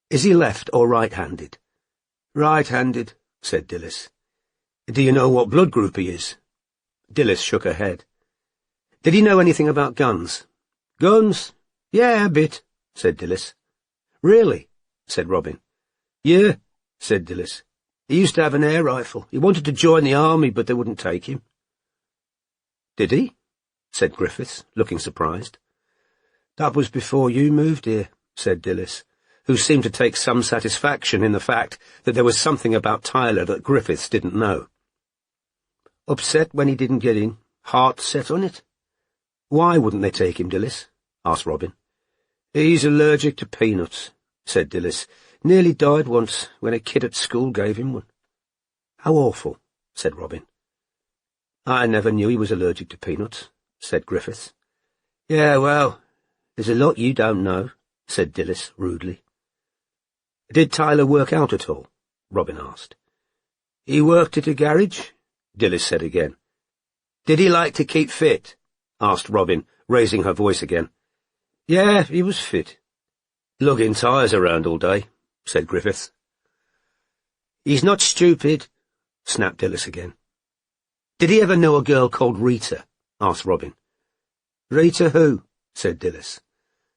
Is he left or right-handed? Right-handed, said Dilys. Do you know what blood group he is? Dilys shook her head. Did he know anything about guns? Guns? Yeah, a bit, said Dilys. Really? Said Robin. Yeah, said Dilys. He used to have an air rifle. He wanted to join the army, but they wouldn't take him. Did he? Said Griffiths, looking surprised. That was before you moved here, said Dilys, who seemed to take some satisfaction in the fact that there was something about Tyler that Griffiths didn't know. Upset when he didn't get in? Heart set on it? Why wouldn't they take him, Dilys? Asked Robin. He's allergic to peanuts, said Dilys. Nearly died once when a kid at school gave him one. How awful, said Robin. I never knew he was allergic to peanuts, said Griffiths. Yeah, well, there's a lot you don't know, said Dillis rudely. Did Tyler work out at all? Robin asked. He worked at a garage, Dillis said again. Did he like to keep fit? Asked Robin, raising her voice again. Yeah, he was fit. Lugging tyres around all day, said Griffiths. He's not stupid, snapped Dillis again. Did he ever know a girl called Rita? Asked Robin. Rita who? Said Dillis.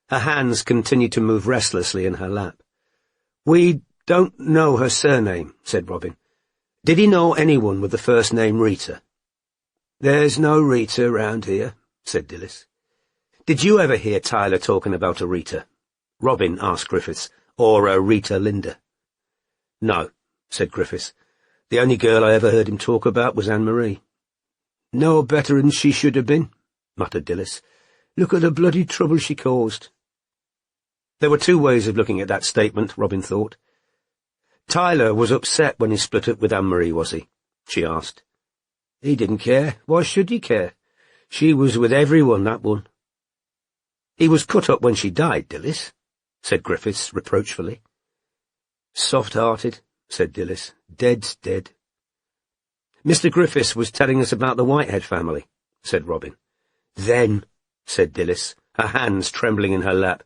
Her hands continued to move restlessly in her lap. We don't know her surname, said Robin. Did he know anyone with the first name Rita? There's no Rita round here, said Dillis. Did you ever hear Tyler talking about a Rita? Robin asked Griffiths, or a Rita Linda. No, said Griffiths. The only girl I ever heard him talk about was Anne-Marie. No better than she should have been, muttered Dillis. Look at the bloody trouble she caused. There were two ways of looking at that statement, Robin thought. Tyler was upset when he split up with Anne-Marie, was he? She asked. He didn't care. Why should he care? She was with everyone, that one. He was cut up when she died, Dillis, said Griffiths reproachfully. Soft-hearted, said Dillis. Dead's dead. Mr. Griffiths was telling us about the Whitehead family, said Robin. Then, said Dillis, her hands trembling in her lap.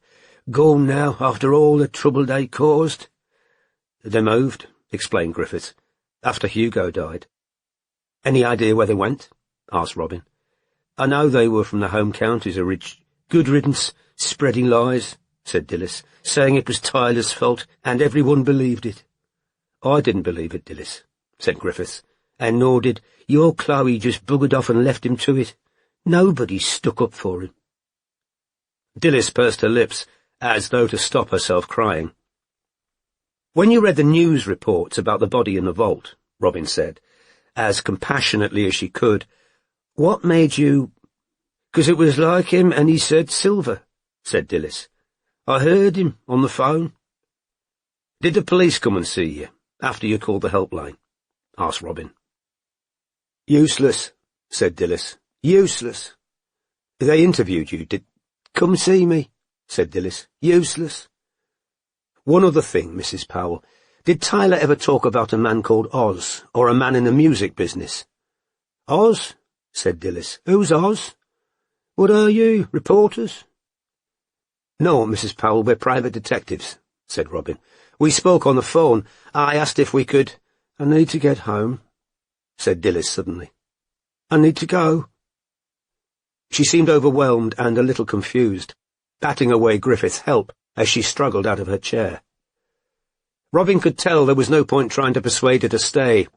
Gone now, after all the trouble they caused. They moved, explained Griffiths, after Hugo died. Any idea where they went? Asked Robin. I know they were from the home counties Good riddance, spreading lies, said Dillis, saying it was Tyler's fault, and everyone believed it. I didn't believe it, Dillis, said Griffiths, and nor did your Chloe just buggered off and left him to it. Nobody stuck up for him. Dillis pursed her lips, as though to stop herself crying. When you read the news reports about the body in the vault, Robin said, as compassionately as she could, what made you— "'Cause it was like him and he said silver," said Dillis. "I heard him on the phone." "Did the police come and see you, after you called the helpline?" asked Robin. "Useless," said Dillis. "Useless." "They interviewed you, did—" "Come see me," said Dillis. "Useless." "One other thing, Mrs. Powell. Did Tyler ever talk about a man called Oz, or a man in the music business?" "Oz?" said Dillis. "Who's Oz? What are you, reporters?" "No, Mrs. Powell, we're private detectives," said Robin. "We spoke on the phone. I asked if we could—" "I need to get home," said Dillis suddenly. "I need to go." She seemed overwhelmed and a little confused, batting away Griffith's help as she struggled out of her chair. Robin could tell there was no point trying to persuade her to stay.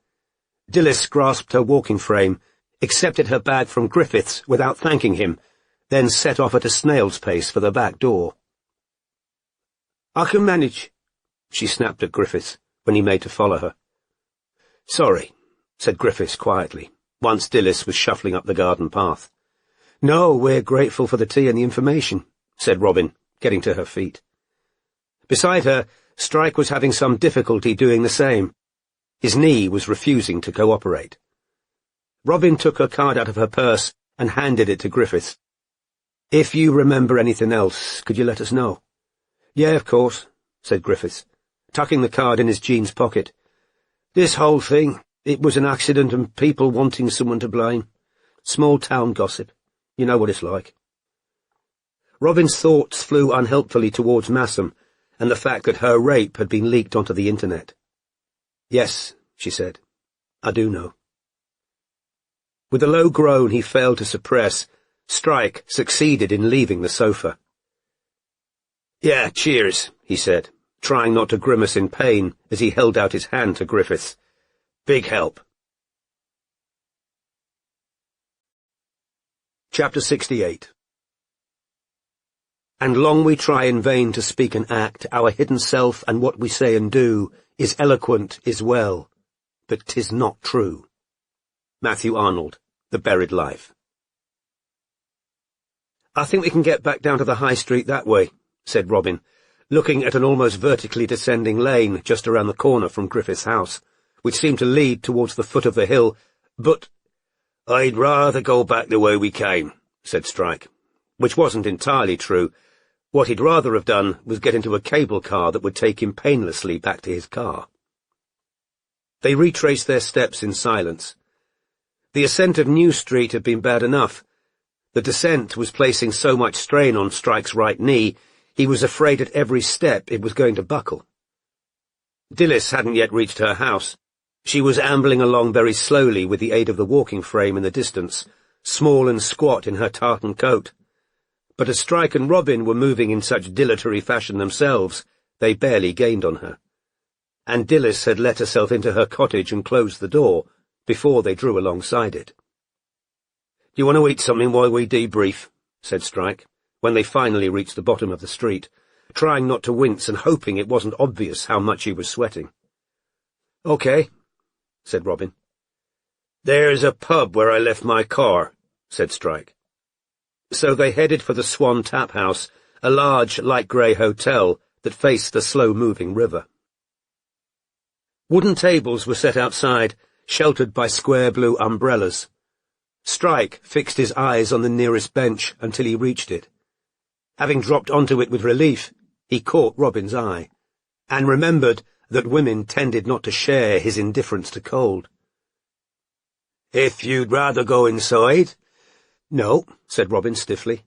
Dillis grasped her walking frame, accepted her bag from Griffiths without thanking him, then set off at a snail's pace for the back door. "I can manage," she snapped at Griffiths when he made to follow her. "Sorry," said Griffiths quietly, once Dillis was shuffling up the garden path. "No, we're grateful for the tea and the information," said Robin, getting to her feet. Beside her, Strike was having some difficulty doing the same. His knee was refusing to cooperate. Robin took her card out of her purse and handed it to Griffiths. "If you remember anything else, could you let us know?" "Yeah, of course," said Griffiths, tucking the card in his jeans pocket. "This whole thing, it was an accident and people wanting someone to blame. Small-town gossip. You know what it's like." Robin's thoughts flew unhelpfully towards Massam and the fact that her rape had been leaked onto the internet. "Yes," she said, "I do know." With a low groan he failed to suppress, Strike succeeded in leaving the sofa. "Yeah, cheers," he said, trying not to grimace in pain as he held out his hand to Griffiths. "Big help." Chapter 68. And long we try in vain to speak and act, our hidden self and what we say and do is eloquent, is well, but 'tis not true. Matthew Arnold, The Buried Life. "I think we can get back down to the High Street that way," said Robin, looking at an almost vertically descending lane just around the corner from Griffith's house, which seemed to lead towards the foot of the hill, but "I'd rather go back the way we came," said Strike, which wasn't entirely true. What he'd rather have done was get into a cable car that would take him painlessly back to his car. They retraced their steps in silence. The ascent of New Street had been bad enough. The descent was placing so much strain on Strike's right knee, he was afraid at every step it was going to buckle. Dilys hadn't yet reached her house. She was ambling along very slowly with the aid of the walking frame in the distance, small and squat in her tartan coat. But as Strike and Robin were moving in such dilatory fashion themselves, they barely gained on her. And Dilys had let herself into her cottage and closed the door before they drew alongside it. "Do you want to eat something while we debrief?" said Strike, when they finally reached the bottom of the street, trying not to wince and hoping it wasn't obvious how much he was sweating. "Okay," said Robin. "There's a pub where I left my car," said Strike. So they headed for the Swan Tap House, a large, light-grey hotel that faced the slow-moving river. Wooden tables were set outside, sheltered by square blue umbrellas. Strike fixed his eyes on the nearest bench until he reached it. Having dropped onto it with relief, he caught Robin's eye, and remembered that women tended not to share his indifference to cold. "If you'd rather go inside—" "No," said Robin stiffly,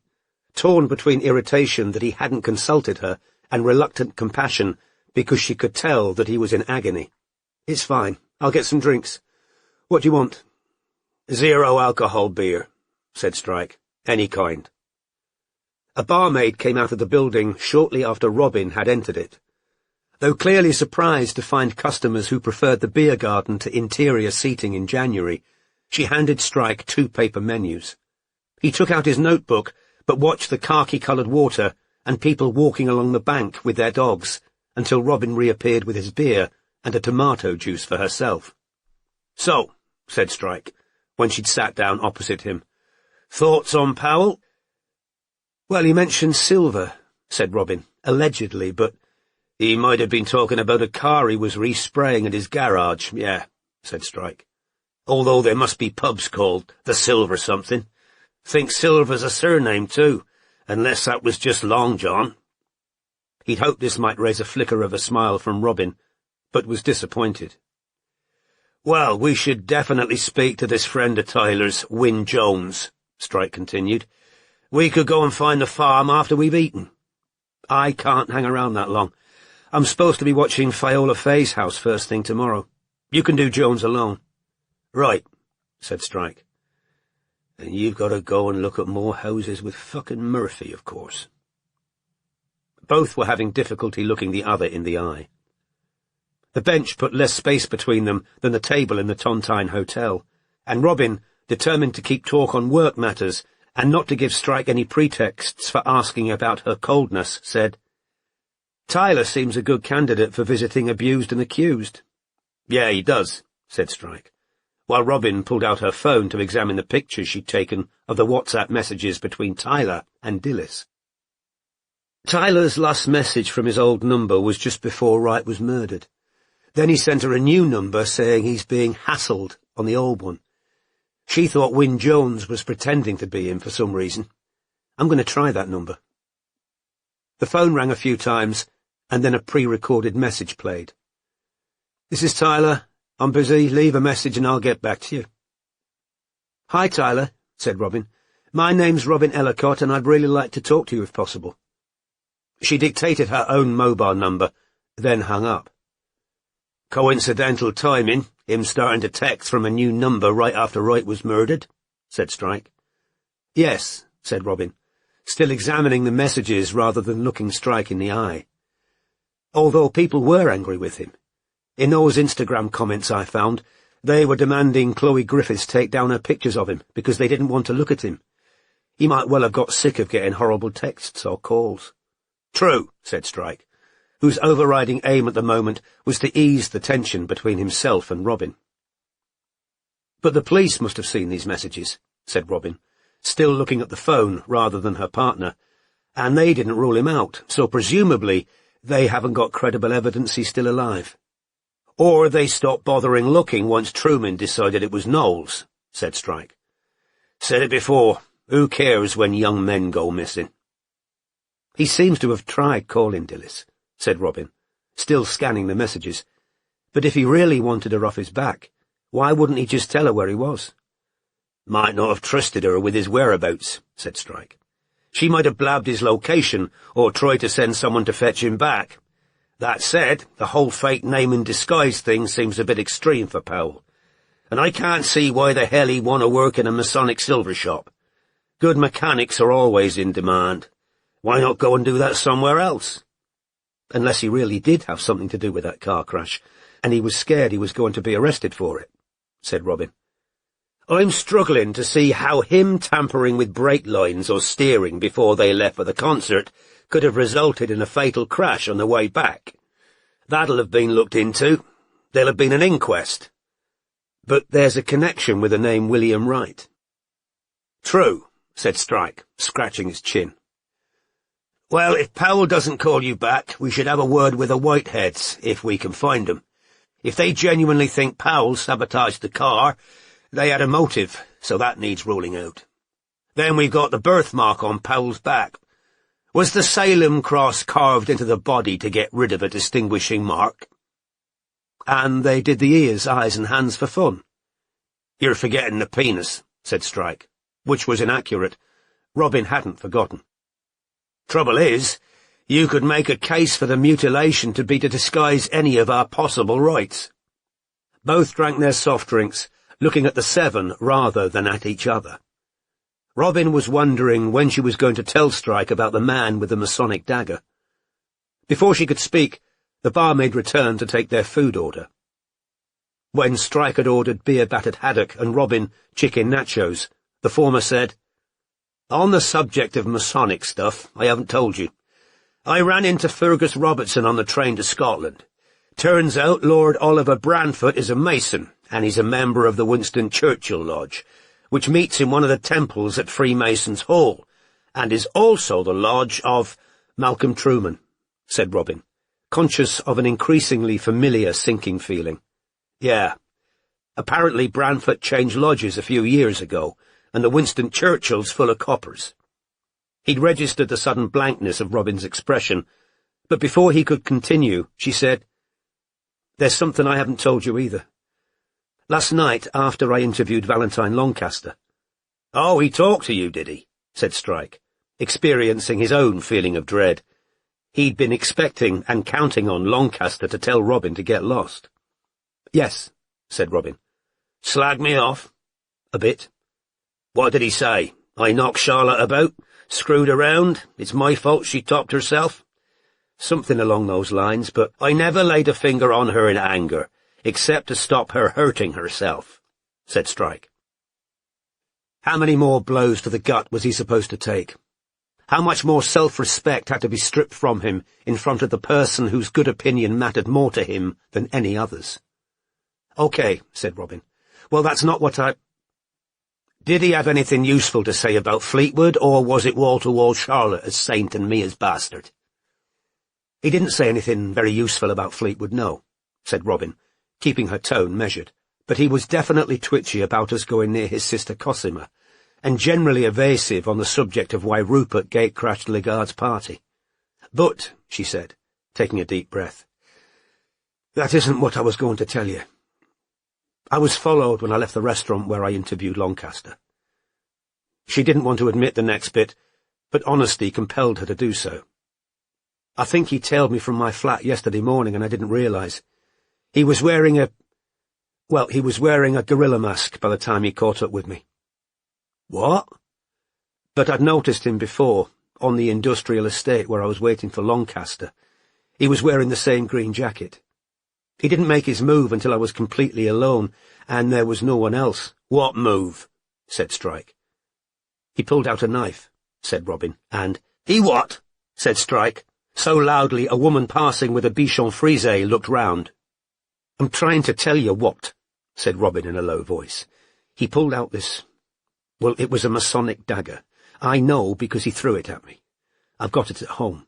torn between irritation that he hadn't consulted her and reluctant compassion because she could tell that he was in agony. "It's fine. I'll get some drinks. What do you want?" "Zero alcohol beer," said Strike. "Any kind." A barmaid came out of the building shortly after Robin had entered it. Though clearly surprised to find customers who preferred the beer garden to interior seating in January, she handed Strike 2 paper menus. He took out his notebook, but watched the khaki-coloured water and people walking along the bank with their dogs until Robin reappeared with his beer and a tomato juice for herself. "So," said Strike, when she'd sat down opposite him, "thoughts on Powell?" "Well, he mentioned silver," said Robin, allegedly, but "he might have been talking about a car he was respraying at his garage, yeah," said Strike. "Although there must be pubs called the Silver something. Think Silver's a surname, too, unless that was just Long John." He'd hoped this might raise a flicker of a smile from Robin, but was disappointed. "Well, we should definitely speak to this friend of Tyler's, Wyn Jones," Strike continued. "We could go and find the farm after we've eaten." "I can't hang around that long. I'm supposed to be watching Fiola Fay's house first thing tomorrow. You can do Jones alone." "Right," said Strike. "And you've got to go and look at more houses with fucking Murphy, of course." Both were having difficulty looking the other in the eye. The bench put less space between them than the table in the Tontine Hotel, and Robin, determined to keep talk on work matters and not to give Strike any pretexts for asking about her coldness, said, "Tyler seems a good candidate for visiting abused and accused." "Yeah, he does," said Strike, while Robin pulled out her phone to examine the pictures she'd taken of the WhatsApp messages between Tyler and Dilys. Tyler's last message from his old number was just before Wright was murdered. Then he sent her a new number saying he's being hassled on the old one. She thought Wyn Jones was pretending to be him for some reason. I'm going to try that number. The phone rang a few times, and then a pre-recorded message played. "This is Tyler. I'm busy. Leave a message and I'll get back to you." "Hi, Tyler," said Robin. "My name's Robin Ellicott, and I'd really like to talk to you if possible." She dictated her own mobile number, then hung up. "Coincidental timing, him starting to text from a new number right after Wright was murdered," said Strike. "Yes," said Robin, still examining the messages rather than looking Strike in the eye. Although people were angry with him. In those Instagram comments I found, they were demanding Chloe Griffiths take down her pictures of him because they didn't want to look at him. He might well have got sick of getting horrible texts or calls. "True," said Strike, whose overriding aim at the moment was to ease the tension between himself and Robin. "But the police must have seen these messages," said Robin, still looking at the phone rather than her partner, "and they didn't rule him out, so presumably they haven't got credible evidence he's still alive." Or they stopped bothering looking once Truman decided it was Knowles, said Strike. Said it before, who cares when young men go missing? He seems to have tried calling Dillis, said Robin, still scanning the messages. But if he really wanted her off his back, why wouldn't he just tell her where he was? Might not have trusted her with his whereabouts, said Strike. She might have blabbed his location, or tried to send someone to fetch him back. That said, the whole fake name and disguise thing seems a bit extreme for Powell, and I can't see why the hell he'd want to work in a Masonic silver shop. Good mechanics are always in demand. Why not go and do that somewhere else? Unless he really did have something to do with that car crash, and he was scared he was going to be arrested for it, said Robin. I'm struggling to see how him tampering with brake lines or steering before they left for the concert could have resulted in a fatal crash on the way back. That'll have been looked into. There'll have been an inquest. But there's a connection with the name William Wright. True, said Strike, scratching his chin. Well, if Powell doesn't call you back, we should have a word with the Whiteheads, if we can find them. If they genuinely think Powell sabotaged the car, they had a motive, so that needs ruling out. Then we've got the birthmark on Powell's back. Was the Salem cross carved into the body to get rid of a distinguishing mark? And they did the ears, eyes, and hands for fun. You're forgetting the penis, said Strike, which was inaccurate. Robin hadn't forgotten. Trouble is, you could make a case for the mutilation to be to disguise any of our possible rights. Both drank their soft drinks, looking at the seven rather than at each other. Robin was wondering when she was going to tell Strike about the man with the Masonic dagger. Before she could speak, the barmaid returned to take their food order. When Strike had ordered beer-battered haddock and Robin chicken nachos, the former said, On the subject of Masonic stuff, I haven't told you. I ran into Fergus Robertson on the train to Scotland. Turns out Lord Oliver Branfoot is a Mason, and he's a member of the Winston Churchill Lodge, which meets in one of the temples at Freemasons' Hall, and is also the lodge of Malcolm Truman, said Robin, conscious of an increasingly familiar sinking feeling. Yeah. Apparently Branfoot changed lodges a few years ago, and the Winston Churchill's full of coppers. He'd registered the sudden blankness of Robin's expression, but before he could continue, she said, There's something I haven't told you either. Last night, after I interviewed Valentine Lancaster— Oh, he talked to you, did he? Said Strike, experiencing his own feeling of dread. He'd been expecting and counting on Lancaster to tell Robin to get lost. Yes, said Robin. Slag me off? A bit. What did he say? I knocked Charlotte about? Screwed around? It's my fault she topped herself? Something along those lines, but I never laid a finger on her in anger, except to stop her hurting herself, said Strike. How many more blows to the gut was he supposed to take? How much more self-respect had to be stripped from him in front of the person whose good opinion mattered more to him than any others? Okay, said Robin. Well, that's not what I— Did he have anything useful to say about Fleetwood, or was it wall-to-wall Charlotte as saint and me as bastard? He didn't say anything very useful about Fleetwood, no, said Robin, keeping her tone measured, but he was definitely twitchy about us going near his sister Cosima, and generally evasive on the subject of why Rupert gate-crashed Ligard's party. But, she said, taking a deep breath, that isn't what I was going to tell you. I was followed when I left the restaurant where I interviewed Lancaster. She didn't want to admit the next bit, but honesty compelled her to do so. I think he tailed me from my flat yesterday morning and I didn't realize. He was wearing a gorilla mask by the time he caught up with me. What? But I'd noticed him before, on the industrial estate where I was waiting for Lancaster. He was wearing the same green jacket. He didn't make his move until I was completely alone, and there was no one else. What move? Said Strike. He pulled out a knife, said Robin, and— He what? Said Strike, so loudly a woman passing with a bichon frise looked round. I'm trying to tell you what, said Robin in a low voice. He pulled out this— well, it was a Masonic dagger. I know because he threw it at me. I've got it at home.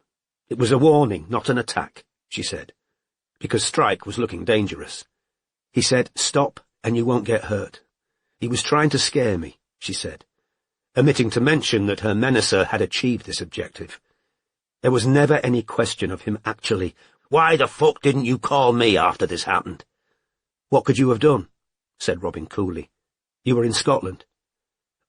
It was a warning, not an attack, she said. because Strike was looking dangerous. He said, "Stop, and you won't get hurt." "He was trying to scare me," she said, omitting to mention that her menacer had achieved this objective. There was never any question of him actually. "Why the fuck didn't you call me after this happened?" "What could you have done?" said Robin coolly. "You were in Scotland."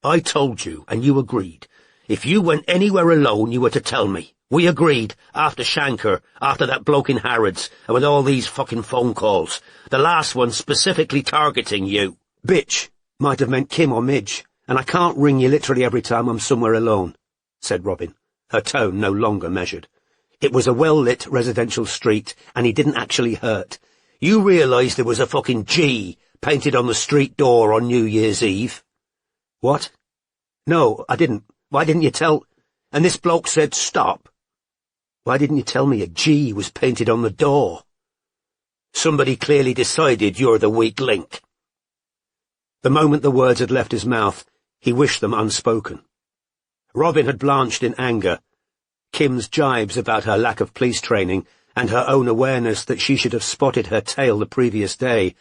"I told you, and you agreed. If you went anywhere alone, you were to tell me. We agreed, after Shanker, after that bloke in Harrods, and with all these fucking phone calls. The last one specifically targeting you." "Bitch might have meant Kim or Midge, and I can't ring you literally every time I'm somewhere alone," said Robin, her tone no longer measured. "It was a well-lit residential street, and he didn't actually hurt. You realise there was a fucking G painted on the street door on New Year's Eve?" "What? No, I didn't. Why didn't you tell—" "And this bloke said stop. Why didn't you tell me a G was painted on the door?" "Somebody clearly decided you're the weak link." The moment the words had left his mouth, he wished them unspoken. Robin had blanched in anger. Kim's jibes about her lack of police training and her own awareness that she should have spotted her tail the previous day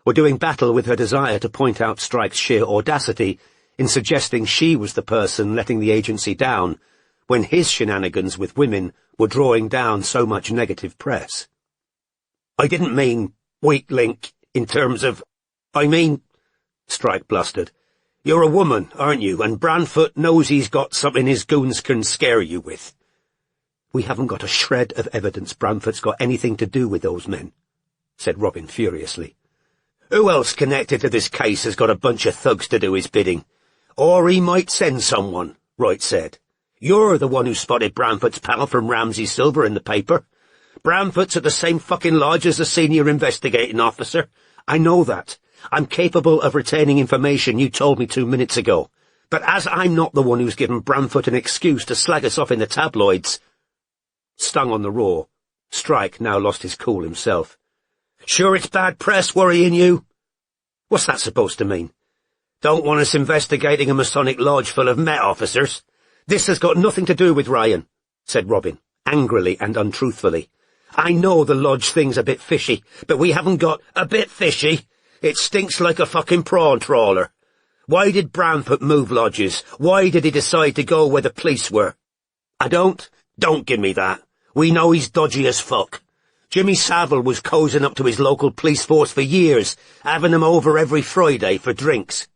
were doing battle with her desire to point out Strike's sheer audacity in suggesting she was the person letting the agency down when his shenanigans with women were drawing down so much negative press. "I didn't mean weak link in terms of... I mean," Strike blustered, "you're a woman, aren't you, and Branfoot knows he's got something his goons can scare you with." "We haven't got a shred of evidence Branfoot's got anything to do with those men," said Robin furiously. "Who else connected to this case has got a bunch of thugs to do his bidding? Or he might send someone," Wright said. "You're the one who spotted Branfoot's pal from Ramsey Silver in the paper. Branfoot's at the same fucking lodge as the senior investigating officer. I know that. I'm capable of retaining information you told me 2 minutes ago. But as I'm not the one who's given Branfoot an excuse to slag us off in the tabloids—" Stung on the raw, Strike now lost his cool himself. "Sure it's bad press worrying you? What's that supposed to mean? Don't want us investigating a Masonic lodge full of Met officers? This has got nothing to do with Ryan," said Robin, angrily and untruthfully. "I know the lodge thing's a bit fishy, but we haven't got a bit fishy. It stinks like a fucking prawn trawler. Why did Branfoot move lodges? Why did he decide to go where the police were?" Don't give me that. We know he's dodgy as fuck. Jimmy Savile was cozying up to his local police force for years, having him over every Friday for drinks.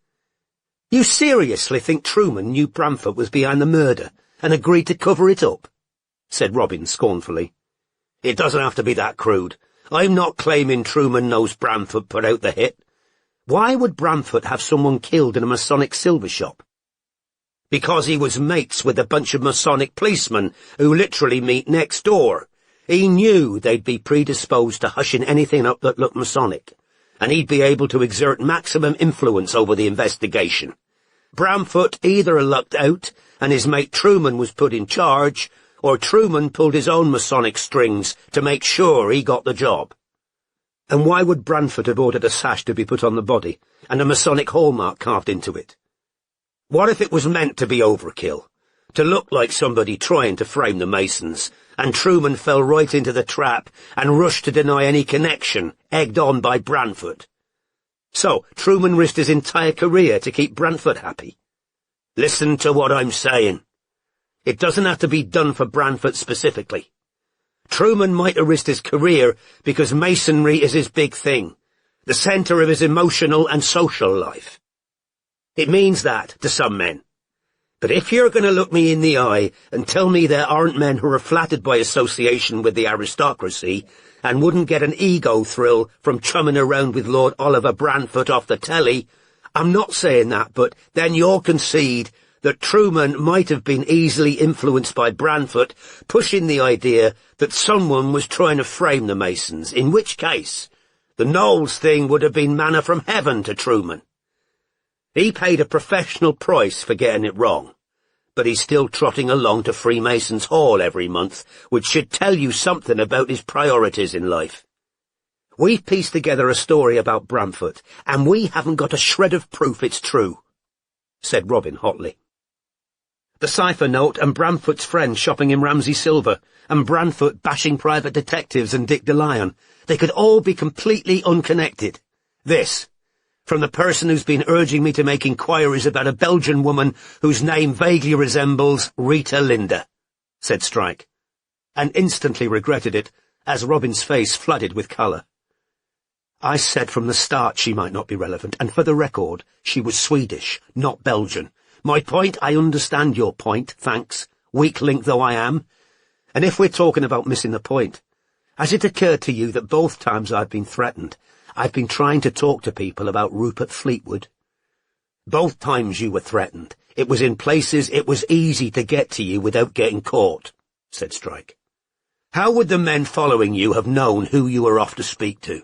You seriously think Truman knew Branfoot was behind the murder and agreed to cover it up?" said Robin scornfully. "It doesn't have to be that crude. I'm not claiming Truman knows Branfoot put out the hit. Why would Branfoot have someone killed in a Masonic silver shop? Because he was mates with a bunch of Masonic policemen who literally meet next door. He knew they'd be predisposed to hushing anything up that looked Masonic, and he'd be able to exert maximum influence over the investigation. Branfoot either lucked out and his mate Truman was put in charge, or Truman pulled his own Masonic strings to make sure he got the job." "And why would Branfoot have ordered a sash to be put on the body, and a Masonic hallmark carved into it?" "What if it was meant to be overkill? To look like somebody trying to frame the Masons, and Truman fell right into the trap and rushed to deny any connection, egged on by Branfoot. So Truman risked his entire career to keep Branfoot happy? Listen to what I'm saying. It doesn't have to be done for Branfoot specifically. Truman might have risked his career because Masonry is his big thing, the centre of his emotional and social life. It means that to some men. But if you're going to look me in the eye and tell me there aren't men who are flattered by association with the aristocracy and wouldn't get an ego thrill from chumming around with Lord Oliver Branfoot off the telly, I'm not saying that, but then you'll concede that Truman might have been easily influenced by Branfoot pushing the idea that someone was trying to frame the Masons, in which case the Knowles thing would have been manna from heaven to Truman. He paid a professional price for getting it wrong, but he's still trotting along to Freemasons Hall every month, which should tell you something about his priorities in life. We've pieced together a story about Branfoot, and we haven't got a shred of proof it's true," said Robin hotly. The cipher note and Branfoot's friend shopping in Ramsey Silver, and Branfoot bashing private detectives and Dick DeLyon. They could all be completely unconnected. This, from the person who's been urging me to make inquiries about a Belgian woman whose name vaguely resembles Rita Linda, said Strike, and instantly regretted it as Robin's face flooded with colour. I said from the start she might not be relevant, and for the record, she was Swedish, not Belgian. My point, I understand your point, thanks, weak link though I am. And if we're talking about missing the point, has it occurred to you that both times I've been threatened, I've been trying to talk to people about Rupert Fleetwood? Both times you were threatened, it was in places it was easy to get to you without getting caught, said Strike. How would the men following you have known who you were off to speak to?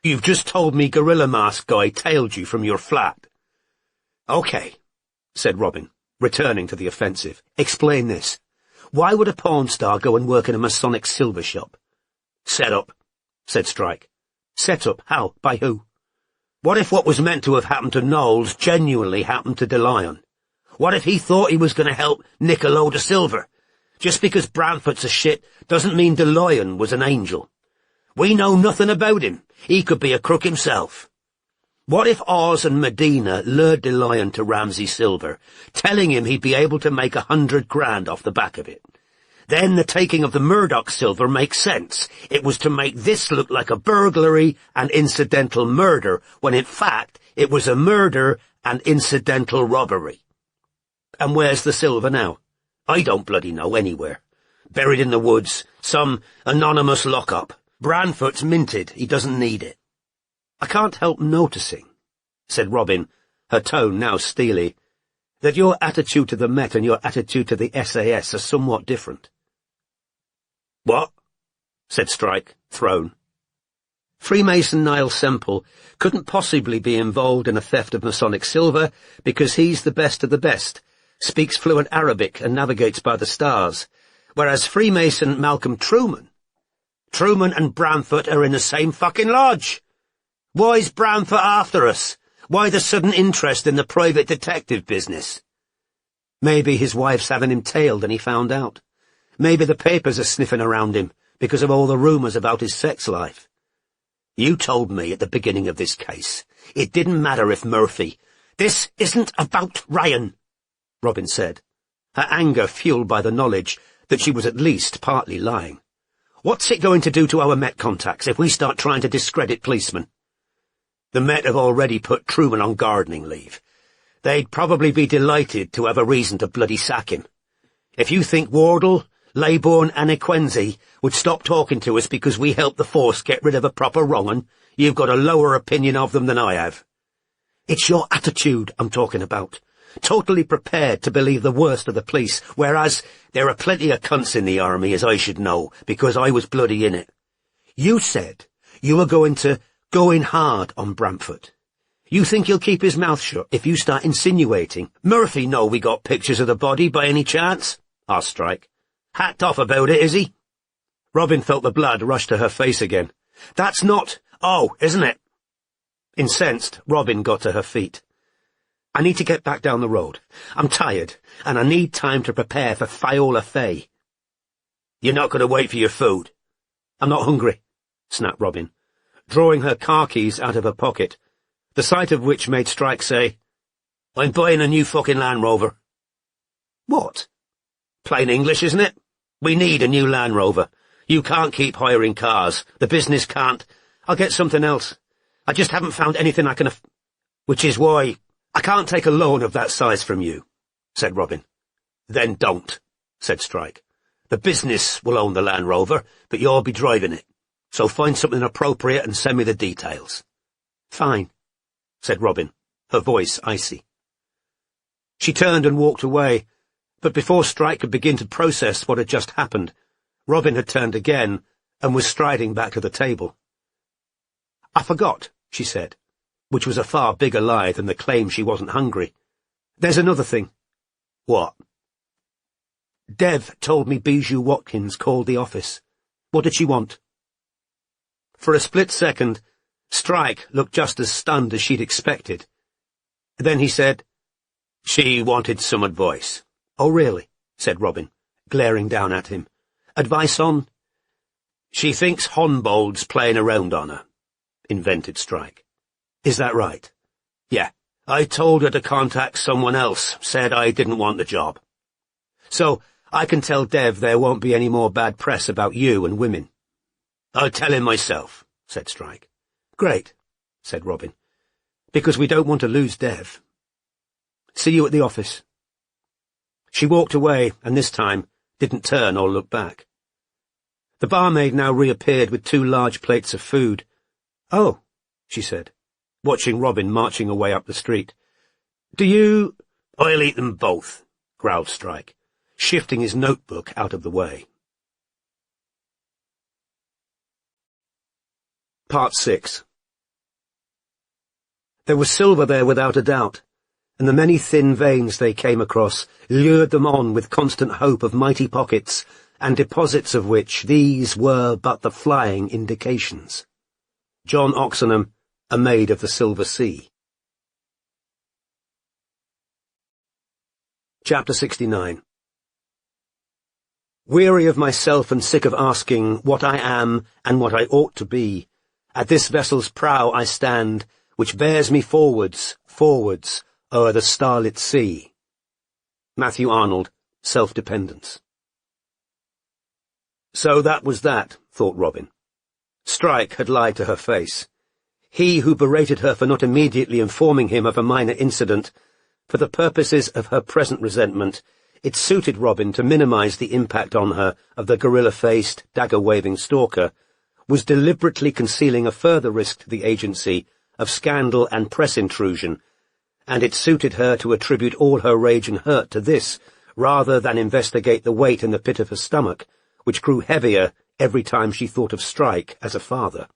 You've just told me Gorilla Mask guy tailed you from your flat. Okay, said Robin, returning to the offensive. Explain this. Why would a porn star go and work in a Masonic silver shop? Set up, said Strike. Set up? How? By who? What if what was meant to have happened to Knowles genuinely happened to DeLyon? What if he thought he was going to help nick a load of silver? Just because Branfoot's a shit doesn't mean DeLyon was an angel. We know nothing about him. He could be a crook himself. What if Oz and Medina lured DeLyon to Ramsey Silver, telling him he'd be able to make 100 grand off the back of it? Then the taking of the Murdoch silver makes sense. It was to make this look like a burglary and incidental murder, when in fact it was a murder and incidental robbery. And where's the silver now? I don't bloody know anywhere. Buried in the woods, some anonymous lock-up. Branfoot's minted, he doesn't need it. I can't help noticing, said Robin, her tone now steely, that your attitude to the Met and your attitude to the SAS are somewhat different. What? Said Strike, thrown. Freemason Niall Semple couldn't possibly be involved in a theft of Masonic silver because he's the best of the best, speaks fluent Arabic and navigates by the stars, whereas Freemason Malcolm Truman and Branfoot are in the same fucking lodge. Why's Branfoot after us? Why the sudden interest in the private detective business? Maybe his wife's having him tailed and he found out. Maybe the papers are sniffing around him because of all the rumours about his sex life. You told me at the beginning of this case it didn't matter if Murphy— This isn't about Ryan, Robin said, her anger fueled by the knowledge that she was at least partly lying. What's it going to do to our Met contacts if we start trying to discredit policemen? The Met have already put Truman on gardening leave. They'd probably be delighted to have a reason to bloody sack him. If you think Wardle, Leybourne and Equenzi would stop talking to us because we helped the force get rid of a proper wrong'un, you've got a lower opinion of them than I have. It's your attitude I'm talking about. Totally prepared to believe the worst of the police, whereas there are plenty of cunts in the army, as I should know, because I was bloody in it. You said you were going to go in hard on Branfoot. You think he'll keep his mouth shut if you start insinuating? Murphy know we got pictures of the body by any chance? Asked Strike. Hacked off about it, is he? Robin felt the blood rush to her face again. That's not— Oh, isn't it? Incensed, Robin got to her feet. I need to get back down the road. I'm tired, and I need time to prepare for Fiola Fay. You're not going to wait for your food? I'm not hungry, snapped Robin, drawing her car keys out of her pocket, the sight of which made Strike say, I'm buying a new fucking Land Rover. What? Plain English, isn't it? We need a new Land Rover. You can't keep hiring cars. The business can't. I'll get something else. I just haven't found anything I can which is why I can't take a loan of that size from you, said Robin. Then don't, said Strike. The business will own the Land Rover, but you'll be driving it. So find something appropriate and send me the details. Fine, said Robin, her voice icy. She turned and walked away, but before Strike could begin to process what had just happened, Robin had turned again and was striding back to the table. I forgot, she said, which was a far bigger lie than the claim she wasn't hungry. There's another thing. What? Dev told me Bijou Watkins called the office. What did she want? For a split second, Strike looked just as stunned as she'd expected. Then he said, She wanted some advice. "Oh, really?" said Robin, glaring down at him. "Advice on—" "She thinks Honbold's playing around on her," invented Strike. "Is that right?" "Yeah. I told her to contact someone else, said I didn't want the job." "So, I can tell Dev there won't be any more bad press about you and women." "I'll tell him myself," said Strike. "Great," said Robin, "because we don't want to lose Dev. See you at the office." She walked away, and this time didn't turn or look back. The barmaid now reappeared with 2 large plates of food. "Oh," she said, watching Robin marching away up the street. "Do you—" "I'll eat them both," growled Strike, shifting his notebook out of the way. Part 6. There was silver there without a doubt, and the many thin veins they came across lured them on with constant hope of mighty pockets, and deposits of which these were but the flying indications. John Oxenham, A Maid of the Silver Sea. Chapter 69. Weary of myself and sick of asking what I am and what I ought to be, at this vessel's prow I stand, which bears me forwards, forwards, o'er the starlit sea. Matthew Arnold, Self-Dependence. So that was that, thought Robin. Strike had lied to her face. He who berated her for not immediately informing him of a minor incident. For the purposes of her present resentment, it suited Robin to minimize the impact on her of the gorilla-faced, dagger-waving stalker, was deliberately concealing a further risk to the agency of scandal and press intrusion, and it suited her to attribute all her rage and hurt to this, rather than investigate the weight in the pit of her stomach, which grew heavier every time she thought of Strike as a father.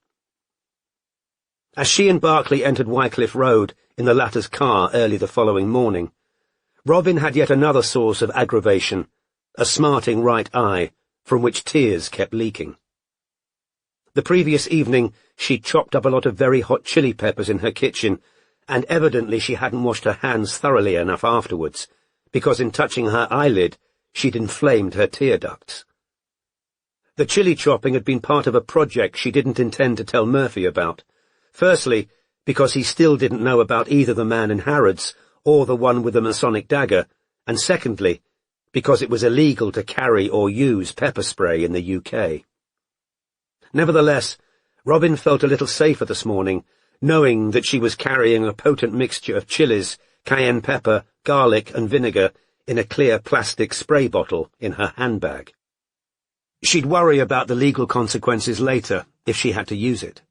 As she and Berkeley entered Wycliffe Road in the latter's car early the following morning, Robin had yet another source of aggravation, a smarting right eye, from which tears kept leaking. The previous evening she'd chopped up a lot of very hot chili peppers in her kitchen, and evidently she hadn't washed her hands thoroughly enough afterwards, because in touching her eyelid she'd inflamed her tear ducts. The chili chopping had been part of a project she didn't intend to tell Murphy about. Firstly, because he still didn't know about either the man in Harrods or the one with the Masonic dagger, and secondly, because it was illegal to carry or use pepper spray in the UK. Nevertheless, Robin felt a little safer this morning, knowing that she was carrying a potent mixture of chilies, cayenne pepper, garlic and vinegar in a clear plastic spray bottle in her handbag. She'd worry about the legal consequences later, if she had to use it.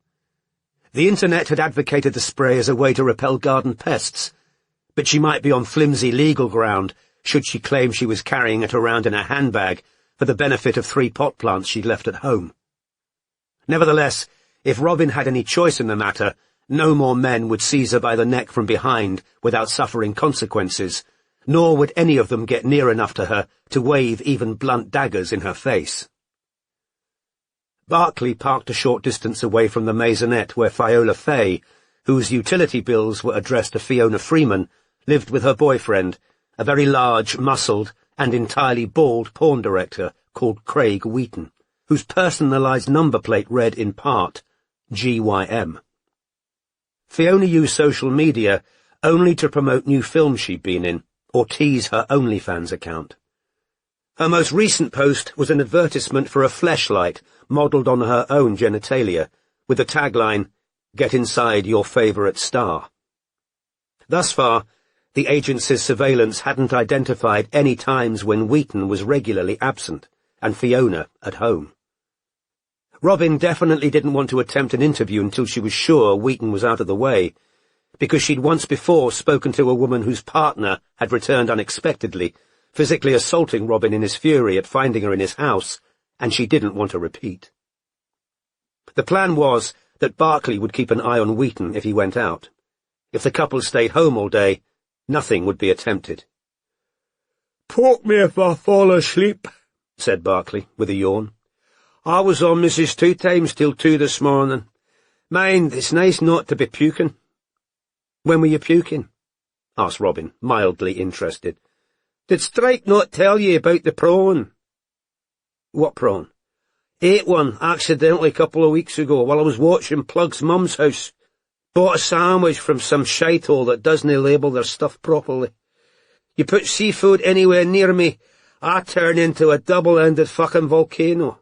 The internet had advocated the spray as a way to repel garden pests, but she might be on flimsy legal ground should she claim she was carrying it around in a handbag for the benefit of 3 pot plants she'd left at home. Nevertheless, if Robin had any choice in the matter, no more men would seize her by the neck from behind without suffering consequences, nor would any of them get near enough to her to wave even blunt daggers in her face. Berkeley parked a short distance away from the maisonette where Fiola Fay, whose utility bills were addressed to Fiona Freeman, lived with her boyfriend, a very large, muscled, and entirely bald porn director called Craig Wheaton, whose personalised number plate read in part, GYM. Fiona used social media only to promote new films she'd been in, or tease her OnlyFans account. Her most recent post was an advertisement for a fleshlight modelled on her own genitalia, with the tagline, "Get inside your favourite star." Thus far, the agency's surveillance hadn't identified any times when Wheaton was regularly absent, and Fiona at home. Robin definitely didn't want to attempt an interview until she was sure Wheaton was out of the way, because she'd once before spoken to a woman whose partner had returned unexpectedly, physically assaulting Robin in his fury at finding her in his house, and she didn't want a repeat. The plan was that Berkeley would keep an eye on Wheaton if he went out. If the couple stayed home all day, nothing would be attempted. "Poke me if I fall asleep," said Berkeley, with a yawn. "I was on Mrs. 2 times till 2 this morning. Mind, it's nice not to be puking." "When were you puking?" asked Robin, mildly interested. Did Strike not tell ye about the prawn? What prawn? Ate one accidentally a couple of weeks ago while I was watching Plug's mum's house. Bought a sandwich from some shithole that doesn't label their stuff properly. You put seafood anywhere near me, I turn into a double-ended fucking volcano.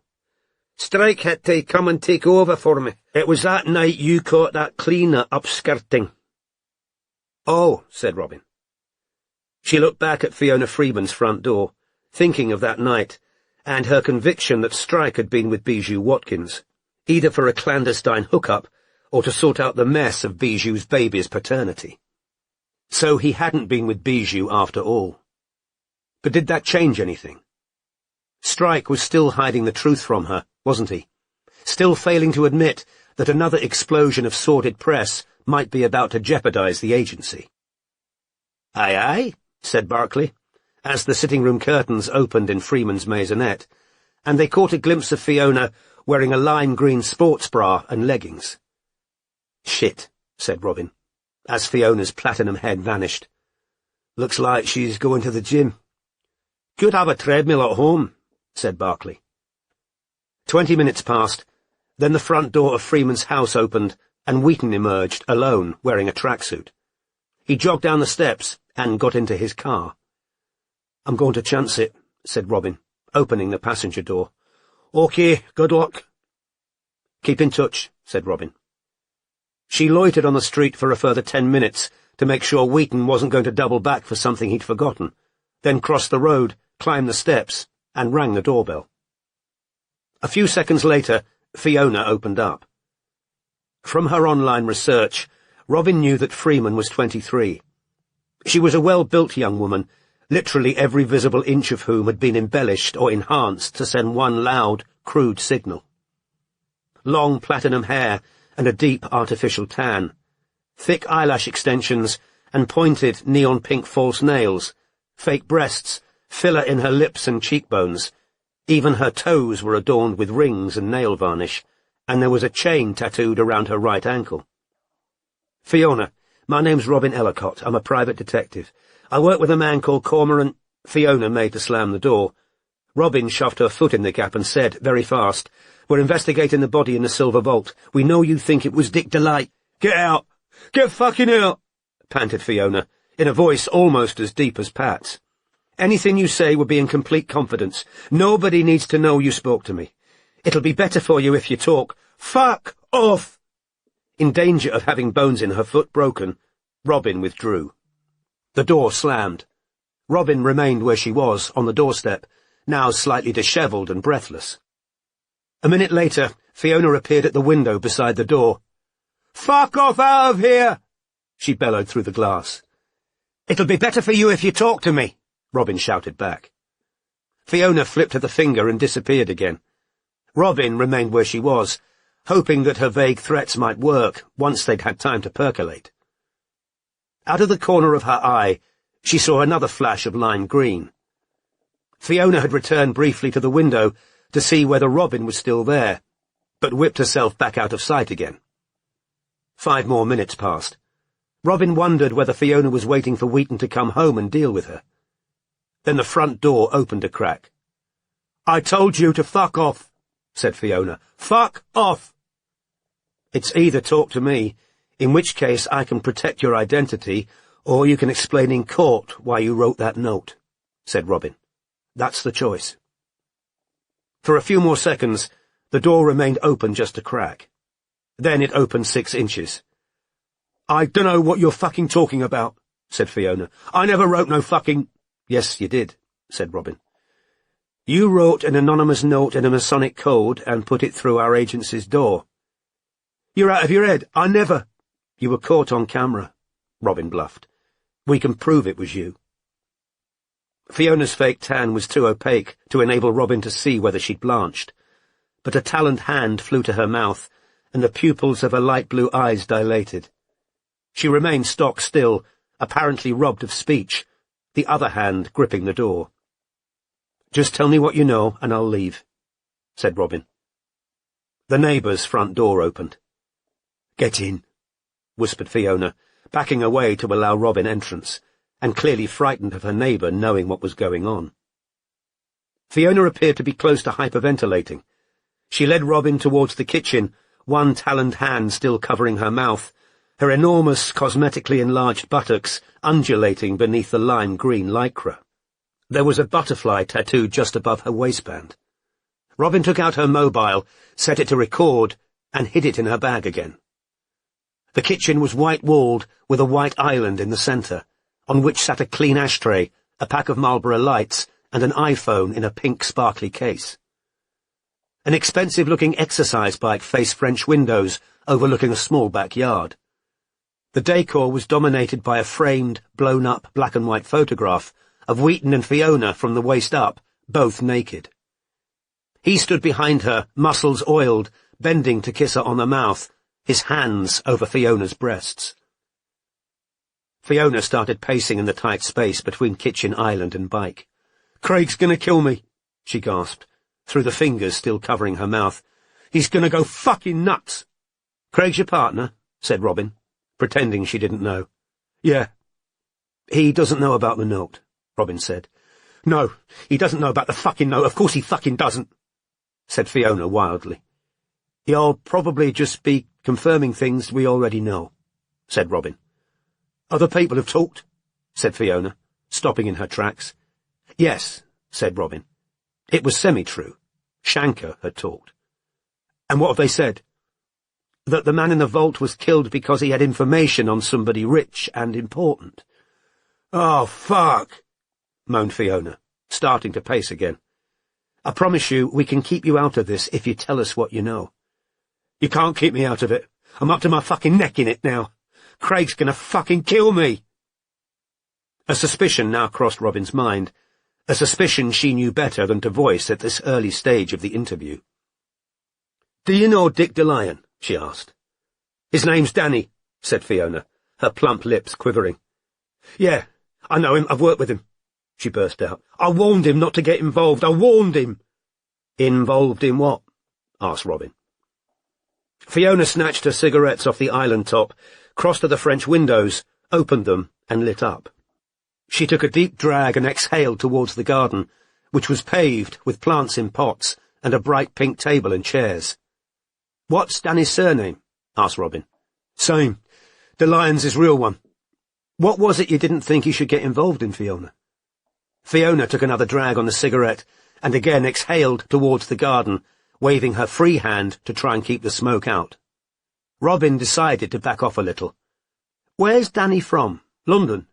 Strike had to come and take over for me. It was that night you caught that cleaner upskirting. Oh, said Robin. She looked back at Fiona Freeman's front door, thinking of that night, and her conviction that Strike had been with Bijou Watkins, either for a clandestine hookup or to sort out the mess of Bijou's baby's paternity. So he hadn't been with Bijou after all. But did that change anything? Strike was still hiding the truth from her, wasn't he? Still failing to admit that another explosion of sordid press might be about to jeopardize the agency. "Aye, aye," said Barclay, as the sitting-room curtains opened in Freeman's maisonette, and they caught a glimpse of Fiona wearing a lime-green sports bra and leggings. "Shit," said Robin, as Fiona's platinum head vanished. "Looks like she's going to the gym." "Could have a treadmill at home," said Barclay. 20 minutes passed, then the front door of Freeman's house opened, and Wheaton emerged, alone, wearing a tracksuit. He jogged down the steps and got into his car. "I'm going to chance it," said Robin, opening the passenger door. "OK, good luck." "Keep in touch," said Robin. She loitered on the street for a further 10 minutes to make sure Wheaton wasn't going to double back for something he'd forgotten, then crossed the road, climbed the steps, and rang the doorbell. A few seconds later, Fiona opened up. From her online research, Robin knew that Freeman was 23. She was a well-built young woman, literally every visible inch of whom had been embellished or enhanced to send one loud, crude signal. Long platinum hair and a deep artificial tan, thick eyelash extensions and pointed neon-pink false nails, fake breasts, filler in her lips and cheekbones. Even her toes were adorned with rings and nail varnish, and there was a chain tattooed around her right ankle. "Fiona, my name's Robin Ellicott. I'm a private detective. I work with a man called Cormoran—" Fiona made to slam the door. Robin shoved her foot in the gap and said, very fast, "We're investigating the body in the Silver Vault. We know you think it was Dick Delight." "Get out! Get fucking out!" panted Fiona, in a voice almost as deep as Pat's. "Anything you say will be in complete confidence. Nobody needs to know you spoke to me. It'll be better for you if you talk." "Fuck off!" In danger of having bones in her foot broken, Robin withdrew. The door slammed. Robin remained where she was, on the doorstep, now slightly dishevelled and breathless. A minute later, Fiona appeared at the window beside the door. "Fuck off out of here!" she bellowed through the glass. "It'll be better for you if you talk to me," Robin shouted back. Fiona flipped her the finger and disappeared again. Robin remained where she was, hoping that her vague threats might work once they'd had time to percolate. Out of the corner of her eye, she saw another flash of lime green. Fiona had returned briefly to the window to see whether Robin was still there, but whipped herself back out of sight again. 5 more minutes passed. Robin wondered whether Fiona was waiting for Wheaton to come home and deal with her. Then the front door opened a crack. "I told you to fuck off," said Fiona. "Fuck off!" "It's either talk to me, in which case I can protect your identity, or you can explain in court why you wrote that note," said Robin. "That's the choice." For a few more seconds, the door remained open just a crack. Then it opened 6 inches. "I dunno what you're fucking talking about," said Fiona. "I never wrote no fucking—" "Yes, you did," said Robin. "You wrote an anonymous note in a Masonic code and put it through our agency's door." "You're out of your head. I never—" "You were caught on camera," Robin bluffed. "We can prove it was you." Fiona's fake tan was too opaque to enable Robin to see whether she'd blanched, but a taloned hand flew to her mouth, and the pupils of her light blue eyes dilated. She remained stock still, apparently robbed of speech, the other hand gripping the door. "Just tell me what you know, and I'll leave," said Robin. The neighbour's front door opened. "Get in," whispered Fiona, backing away to allow Robin entrance, and clearly frightened of her neighbour knowing what was going on. Fiona appeared to be close to hyperventilating. She led Robin towards the kitchen, one taloned hand still covering her mouth, her enormous, cosmetically enlarged buttocks undulating beneath the lime-green lycra. There was a butterfly tattooed just above her waistband. Robin took out her mobile, set it to record, and hid it in her bag again. The kitchen was white-walled, with a white island in the centre, on which sat a clean ashtray, a pack of Marlboro Lights, and an iPhone in a pink sparkly case. An expensive-looking exercise bike faced French windows, overlooking a small backyard. The decor was dominated by a framed, blown-up black-and-white photograph of Wheaton and Fiona from the waist up, both naked. He stood behind her, muscles oiled, bending to kiss her on the mouth, his hands over Fiona's breasts. Fiona started pacing in the tight space between kitchen island and bike. "Craig's gonna kill me," she gasped, through the fingers still covering her mouth. "He's gonna go fucking nuts." "Craig's your partner?" said Robin, pretending she didn't know. "Yeah." "He doesn't know about the note," Robin said. "No, he doesn't know about the fucking note. Of course he fucking doesn't," said Fiona wildly. "He'll probably just be confirming things we already know," said Robin. "Other people have talked," said Fiona, stopping in her tracks. "Yes," said Robin. It was semi-true. Shankar had talked. "And what have they said?" "That the man in the vault was killed because he had information on somebody rich and important." "Oh, fuck," moaned Fiona, starting to pace again. "I promise you we can keep you out of this if you tell us what you know." "You can't keep me out of it. I'm up to my fucking neck in it now. Craig's gonna fucking kill me." A suspicion now crossed Robin's mind, a suspicion she knew better than to voice at this early stage of the interview. "Do you know Dick DeLion?" she asked. "His name's Danny," said Fiona, her plump lips quivering. "Yeah, I know him. I've worked with him," she burst out. "I warned him not to get involved. I warned him." "Involved in what?" asked Robin. Fiona snatched her cigarettes off the island top, crossed to the French windows, opened them, and lit up. She took a deep drag and exhaled towards the garden, which was paved with plants in pots and a bright pink table and chairs. "What's Danny's surname?" asked Robin. "Same. DeLion's his real one." "What was it you didn't think he should get involved in, Fiona?" Fiona took another drag on the cigarette and again exhaled towards the garden, waving her free hand to try and keep the smoke out. Robin decided to back off a little. "Where's Danny from? London?"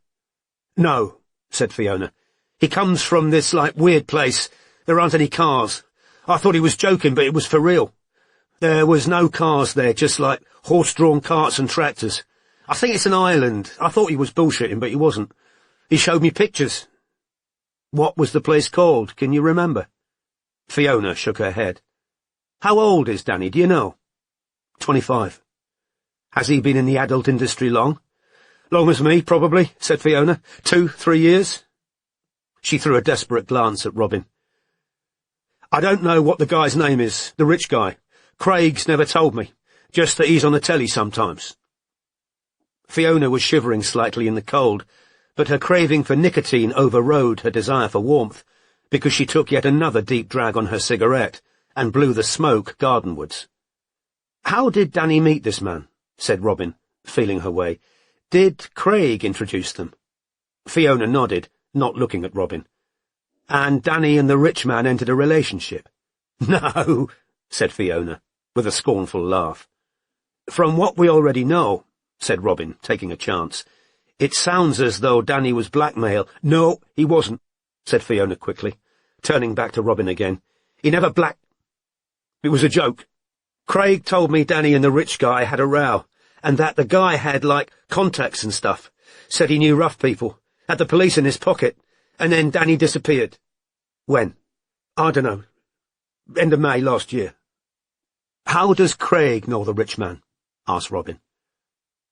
"No," said Fiona. "He comes from this, weird place. There aren't any cars. I thought he was joking, but it was for real. There was no cars there, just horse-drawn carts and tractors. I think it's an island. I thought he was bullshitting, but he wasn't. He showed me pictures." "What was the place called? Can you remember?" Fiona shook her head. "How old is Danny, do you know?" 25. "Has he been in the adult industry long?" "Long as me, probably," said Fiona. 2-3 years. She threw a desperate glance at Robin. "I don't know what the guy's name is, the rich guy. Craig's never told me, just that he's on the telly sometimes." Fiona was shivering slightly in the cold, but her craving for nicotine overrode her desire for warmth, because she took yet another deep drag on her cigarette and blew the smoke gardenwards. "How did Danny meet this man?" said Robin, feeling her way. "Did Craig introduce them?" Fiona nodded, not looking at Robin. "And Danny and the rich man entered a relationship?" "No," said Fiona, with a scornful laugh. "From what we already know," said Robin, taking a chance, "it sounds as though Danny was blackmail." "No, he wasn't," said Fiona quickly, turning back to Robin again. "He never It was a joke. Craig told me Danny and the rich guy had a row, and that the guy had, contacts and stuff. Said he knew rough people, had the police in his pocket, and then Danny disappeared." "When?" "I dunno. End of May last year." "How does Craig know the rich man?" asked Robin.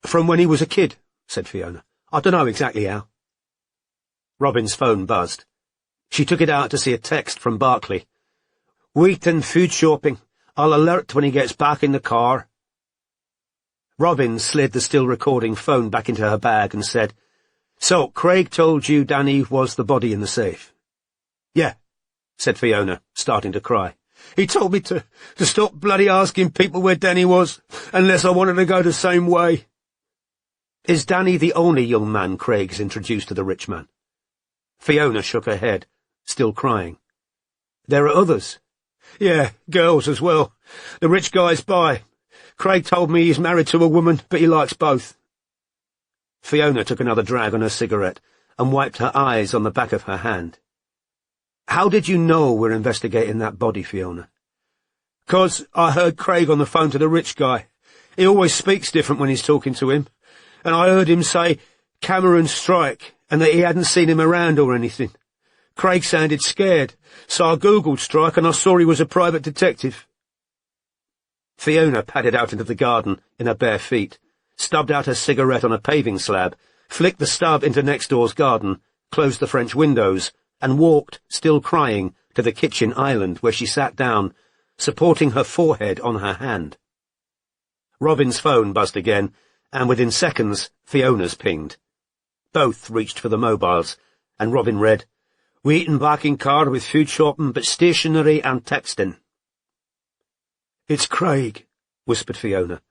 "From when he was a kid," said Fiona. "I dunno exactly how." Robin's phone buzzed. She took it out to see a text from Barclay. "Wheaton food shopping. I'll alert when he gets back in the car." Robin slid the still-recording phone back into her bag and said, So, Craig told you Danny was the body in the safe? Yeah, said Fiona, starting to cry. He told me to stop bloody asking people where Danny was, unless I wanted to go the same way. Is Danny the only young man Craig's introduced to the rich man? Fiona shook her head, still crying. There are others. Yeah, girls as well. The rich guy's bi. Craig told me he's married to a woman, but he likes both. Fiona took another drag on her cigarette and wiped her eyes on the back of her hand. How did you know we're investigating that body, Fiona? 'Cause I heard Craig on the phone to the rich guy. He always speaks different when he's talking to him. And I heard him say Cameron Strike, and that he hadn't seen him around or anything. Craig sounded scared, so I googled Strike and I saw he was a private detective. Fiona padded out into the garden in her bare feet, stubbed out her cigarette on a paving slab, flicked the stub into next door's garden, closed the French windows, and walked, still crying, to the kitchen island where she sat down, supporting her forehead on her hand. Robin's phone buzzed again, and within seconds Fiona's pinged. Both reached for the mobiles, and Robin read, "We eatin' back in car with food shopping, but stationery and texting." "It's Craig," whispered Fiona,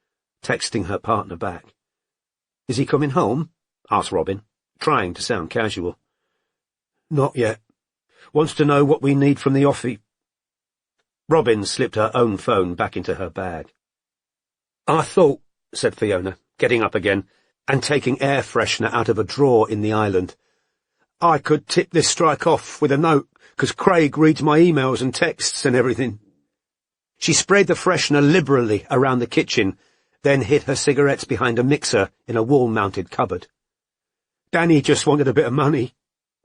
texting her partner back. "Is he coming home?" asked Robin, trying to sound casual. "Not yet. Wants to know what we need from the office." Robin slipped her own phone back into her bag. "I thought," said Fiona, getting up again and taking air freshener out of a drawer in the island, "I could tip this strike off with a note, 'cause Craig reads my emails and texts and everything." She sprayed the freshener liberally around the kitchen, then hid her cigarettes behind a mixer in a wall-mounted cupboard. "Danny just wanted a bit of money,"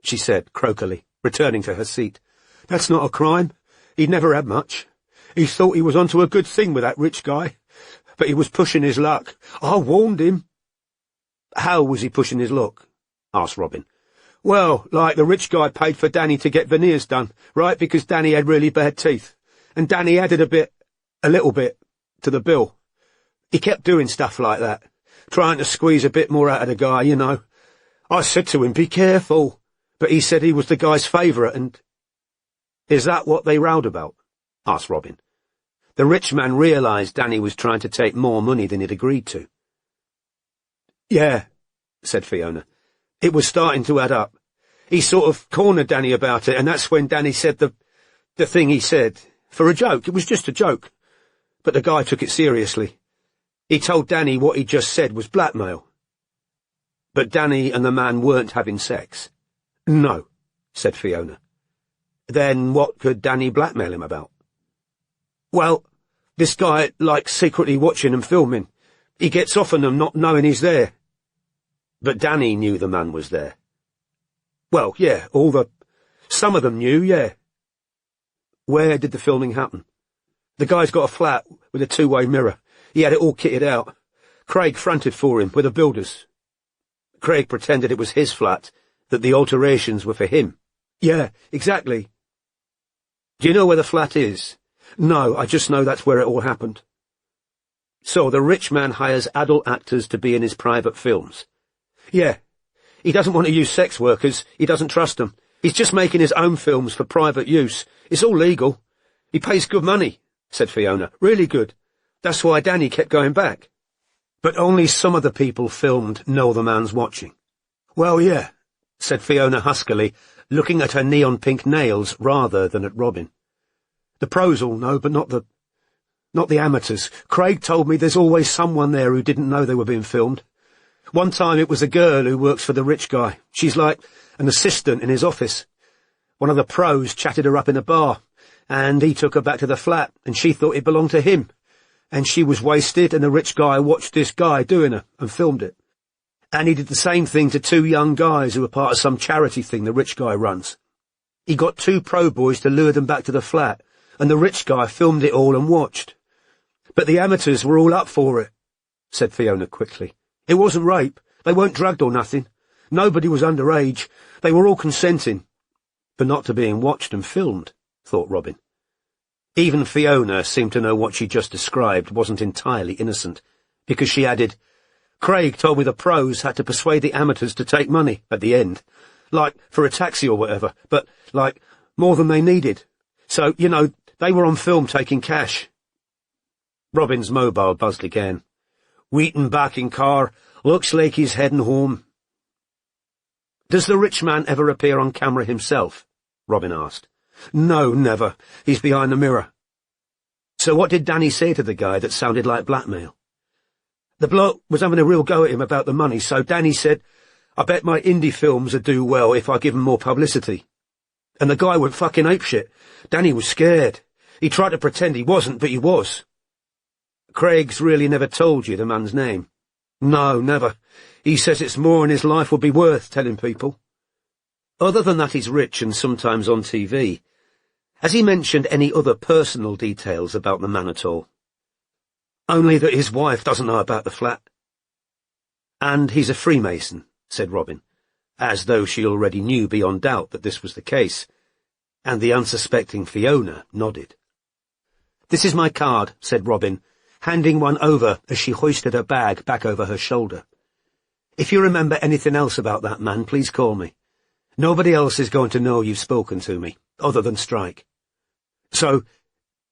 she said croakily, returning to her seat. "That's not a crime. He'd never had much. He thought he was onto a good thing with that rich guy, but he was pushing his luck. I warned him." "How was he pushing his luck?" asked Robin. "Well, like the rich guy paid for Danny to get veneers done, right, because Danny had really bad teeth. And Danny added a little bit, to the bill. He kept doing stuff like that, trying to squeeze a bit more out of the guy, you know. I said to him, be careful, but he said he was the guy's favourite and—" "Is that what they rowed about?" asked Robin. The rich man realised Danny was trying to take more money than he'd agreed to. "Yeah," said Fiona. "It was starting to add up. He sort of cornered Danny about it, and that's when Danny said the thing he said. For a joke, it was just a joke. But the guy took it seriously. He told Danny what he just said was blackmail." "But Danny and the man weren't having sex?" "No," said Fiona. "Then what could Danny blackmail him about?" "Well, this guy likes secretly watching and filming. He gets off on them not knowing he's there." "But Danny knew the man was there." "Well, yeah, some of them knew, yeah." "Where did the filming happen?" "The guy's got a flat with a two-way mirror. He had it all kitted out. Craig fronted for him with the builders." "Craig pretended it was his flat, that the alterations were for him?" "Yeah, exactly." "Do you know where the flat is?" "No, I just know that's where it all happened." "So the rich man hires adult actors to be in his private films?" "Yeah. He doesn't want to use sex workers. He doesn't trust them. He's just making his own films for private use. It's all legal. He pays good money," said Fiona. "Really good. That's why Danny kept going back." "But only some of the people filmed know the man's watching." "Well, yeah," said Fiona huskily, looking at her neon-pink nails rather than at Robin. "The pros all know, but not the amateurs. Craig told me there's always someone there who didn't know they were being filmed. One time it was a girl who works for the rich guy. She's like an assistant in his office. One of the pros chatted her up in a bar, and he took her back to the flat, and she thought it belonged to him. And she was wasted, and the rich guy watched this guy doing her and filmed it. And he did the same thing to two young guys who were part of some charity thing the rich guy runs. He got two pro boys to lure them back to the flat, and the rich guy filmed it all and watched. But the amateurs were all up for it," said Fiona quickly. "It wasn't rape. They weren't drugged or nothing. Nobody was underage. They were all consenting." "But not to being watched and filmed," thought Robin. Even Fiona seemed to know what she just described wasn't entirely innocent, because she added, Craig told me the pros had to persuade the amateurs to take money at the end. Like, for a taxi or whatever, but, like, more than they needed. So, you know, they were on film taking cash. Robin's mobile buzzed again. Wheaton back in car. Looks like he's heading home. Does the rich man ever appear on camera himself? Robin asked. No, never. He's behind the mirror. So what did Danny say to the guy that sounded like blackmail? The bloke was having a real go at him about the money, so Danny said, I bet my indie films would do well if I give him more publicity. And the guy went fucking apeshit. Danny was scared. He tried to pretend he wasn't, but he was. Craig's really never told you the man's name? No, never. He says it's more in his life would be worth telling people. Other than that he's rich and sometimes on TV. Has he mentioned any other personal details about the man at all? Only that his wife doesn't know about the flat. And he's a Freemason, said Robin, as though she already knew beyond doubt that this was the case, and the unsuspecting Fiona nodded. This is my card, said Robin, handing one over as she hoisted her bag back over her shoulder. If you remember anything else about that man, please call me. Nobody else is going to know you've spoken to me, other than Strike. So,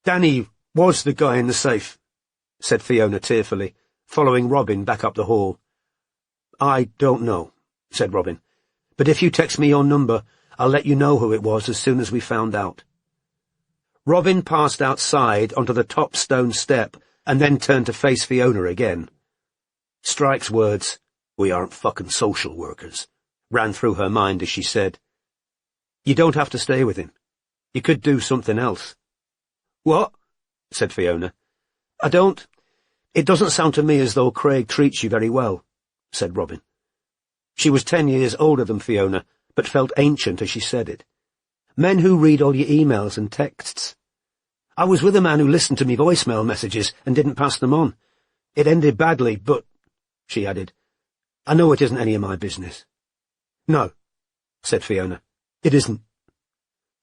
Danny was the guy in the safe, said Fiona tearfully, following Robin back up the hall. I don't know, said Robin, but if you text me your number, I'll let you know who it was as soon as we found out. Robin passed outside onto the top stone step and then turned to face Fiona again. Strike's words, "We aren't fucking social workers," ran through her mind as she said, "You don't have to stay with him. You could do something else." "What?" said Fiona. It doesn't sound to me as though Craig treats you very well," said Robin. She was 10 years older than Fiona, but felt ancient as she said it. "Men who read all your emails and texts. I was with a man who listened to me voicemail messages and didn't pass them on. It ended badly, but," she added, "I know it isn't any of my business." "No," said Fiona, "it isn't."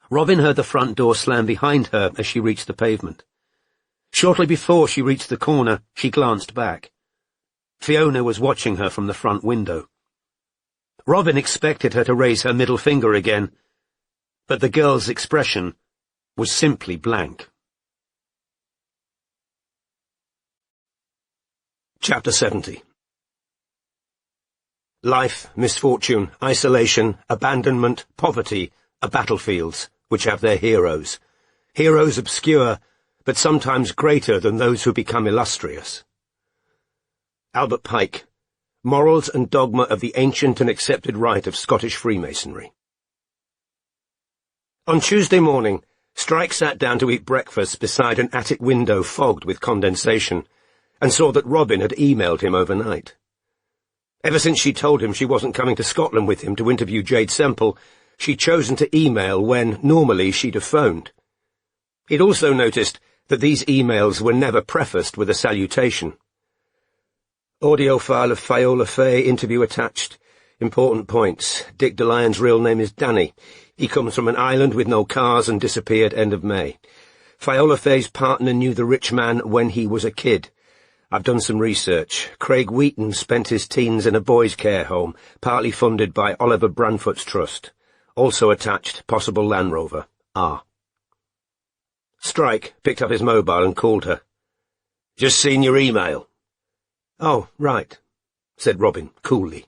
Robin heard the front door slam behind her as she reached the pavement. Shortly before she reached the corner, she glanced back. Fiona was watching her from the front window. Robin expected her to raise her middle finger again, but the girl's expression was simply blank. Chapter 70. Life, misfortune, isolation, abandonment, poverty are battlefields which have their heroes. Heroes obscure, but sometimes greater than those who become illustrious. Albert Pike, Morals and Dogma of the Ancient and Accepted Rite of Scottish Freemasonry. On Tuesday morning, Strike sat down to eat breakfast beside an attic window fogged with condensation, and saw that Robin had emailed him overnight. Ever since she told him she wasn't coming to Scotland with him to interview Jade Semple, she'd chosen to email when normally she'd have phoned. He'd also noticed that these emails were never prefaced with a salutation. Audio file of Fiola Fay, interview attached. Important points. Dick DeLion's real name is Danny. He comes from an island with no cars and disappeared end of May. Fiola Fay's partner knew the rich man when he was a kid. I've done some research. Craig Wheaton spent his teens in a boys' care home, partly funded by Oliver Branfoot's trust. Also attached, possible Land Rover. R. Strike picked up his mobile and called her. "Just seen your email." "Oh, right," said Robin, coolly.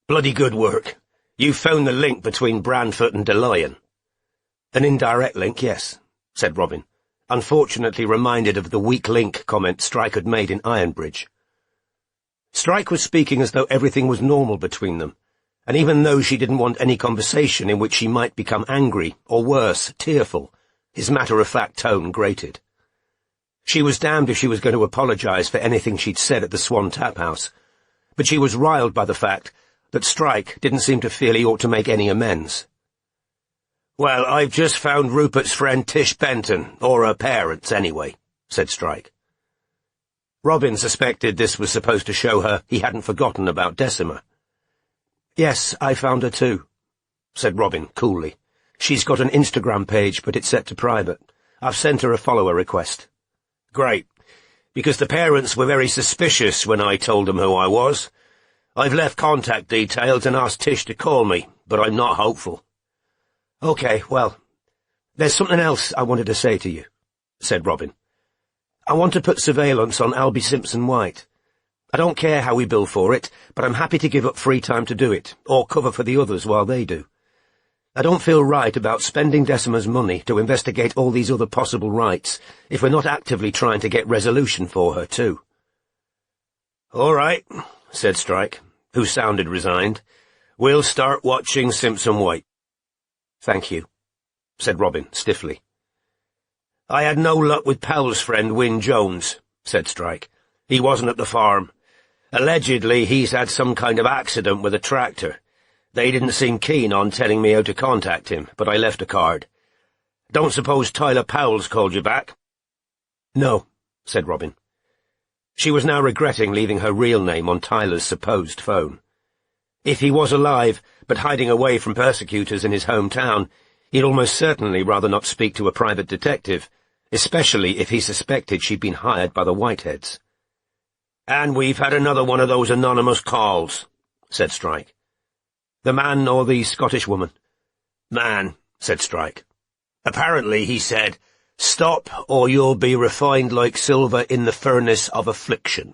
"Bloody good work. You found the link between Branfoot and DeLion." "An indirect link, yes," said Robin, unfortunately reminded of the weak link comment Strike had made in Ironbridge. Strike was speaking as though everything was normal between them, and even though she didn't want any conversation in which she might become angry, or worse, tearful, his matter-of-fact tone grated. She was damned if she was going to apologize for anything she'd said at the Swan Tap House, but she was riled by the fact that Strike didn't seem to feel he ought to make any amends. "Well, I've just found Rupert's friend Tish Benton, or her parents, anyway," said Strike. Robin suspected this was supposed to show her he hadn't forgotten about Decima. "Yes, I found her too," said Robin coolly. "She's got an Instagram page, but it's set to private. I've sent her a follower request." "Great. because the parents were very suspicious when I told them who I was. I've left contact details and asked Tish to call me, but I'm not hopeful." "OK, well, there's something else I wanted to say to you," said Robin. "I want to put surveillance on Albie Simpson-White. I don't care how we bill for it, but I'm happy to give up free time to do it, or cover for the others while they do. I don't feel right about spending Decima's money to investigate all these other possible rights if we're not actively trying to get resolution for her, too." "All right," said Strike, who sounded resigned. "We'll start watching Simpson-White." "Thank you," said Robin stiffly. "I had no luck with Powell's friend Wyn Jones," said Strike. "He wasn't at the farm. Allegedly, he's had some kind of accident with a tractor. They didn't seem keen on telling me how to contact him, but I left a card. Don't suppose Tyler Powell's called you back?" "No," said Robin. She was now regretting leaving her real name on Tyler's supposed phone. If he was alive, but hiding away from persecutors in his hometown, he'd almost certainly rather not speak to a private detective, especially if he suspected she'd been hired by the Whiteheads. "And we've had another one of those anonymous calls," said Strike. "The man or the Scottish woman?" "Man," said Strike. "Apparently he said, 'Stop, or you'll be refined like silver in the furnace of affliction.'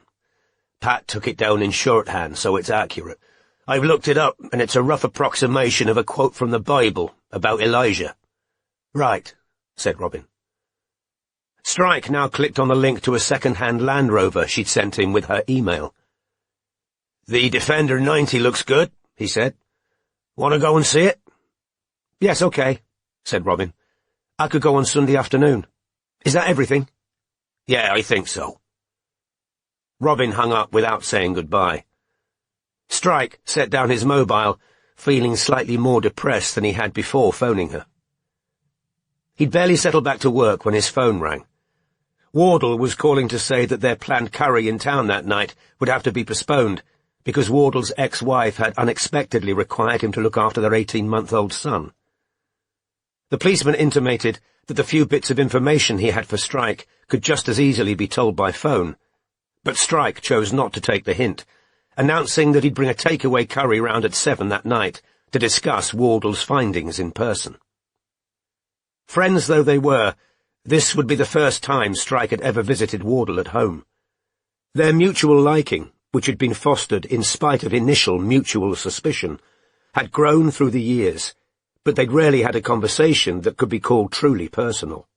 Pat took it down in shorthand, so it's accurate. I've looked it up, and it's a rough approximation of a quote from the Bible about Elijah." "Right," said Robin. Strike now clicked on the link to a second-hand Land Rover she'd sent him with her email. "The Defender 90 looks good," he said. "Want to go and see it?" "Yes, OK," said Robin. "I could go on Sunday afternoon. Is that everything?" "Yeah, I think so." Robin hung up without saying goodbye. Strike set down his mobile, feeling slightly more depressed than he had before phoning her. He'd barely settled back to work when his phone rang. Wardle was calling to say that their planned curry in town that night would have to be postponed, because Wardle's ex-wife had unexpectedly required him to look after their 18-month-old son. The policeman intimated that the few bits of information he had for Strike could just as easily be told by phone, but Strike chose not to take the hint, announcing that he'd bring a takeaway curry round at 7 that night to discuss Wardle's findings in person. Friends though they were, this would be the first time Strike had ever visited Wardle at home. Their mutual liking, which had been fostered in spite of initial mutual suspicion, had grown through the years, but they'd rarely had a conversation that could be called truly personal.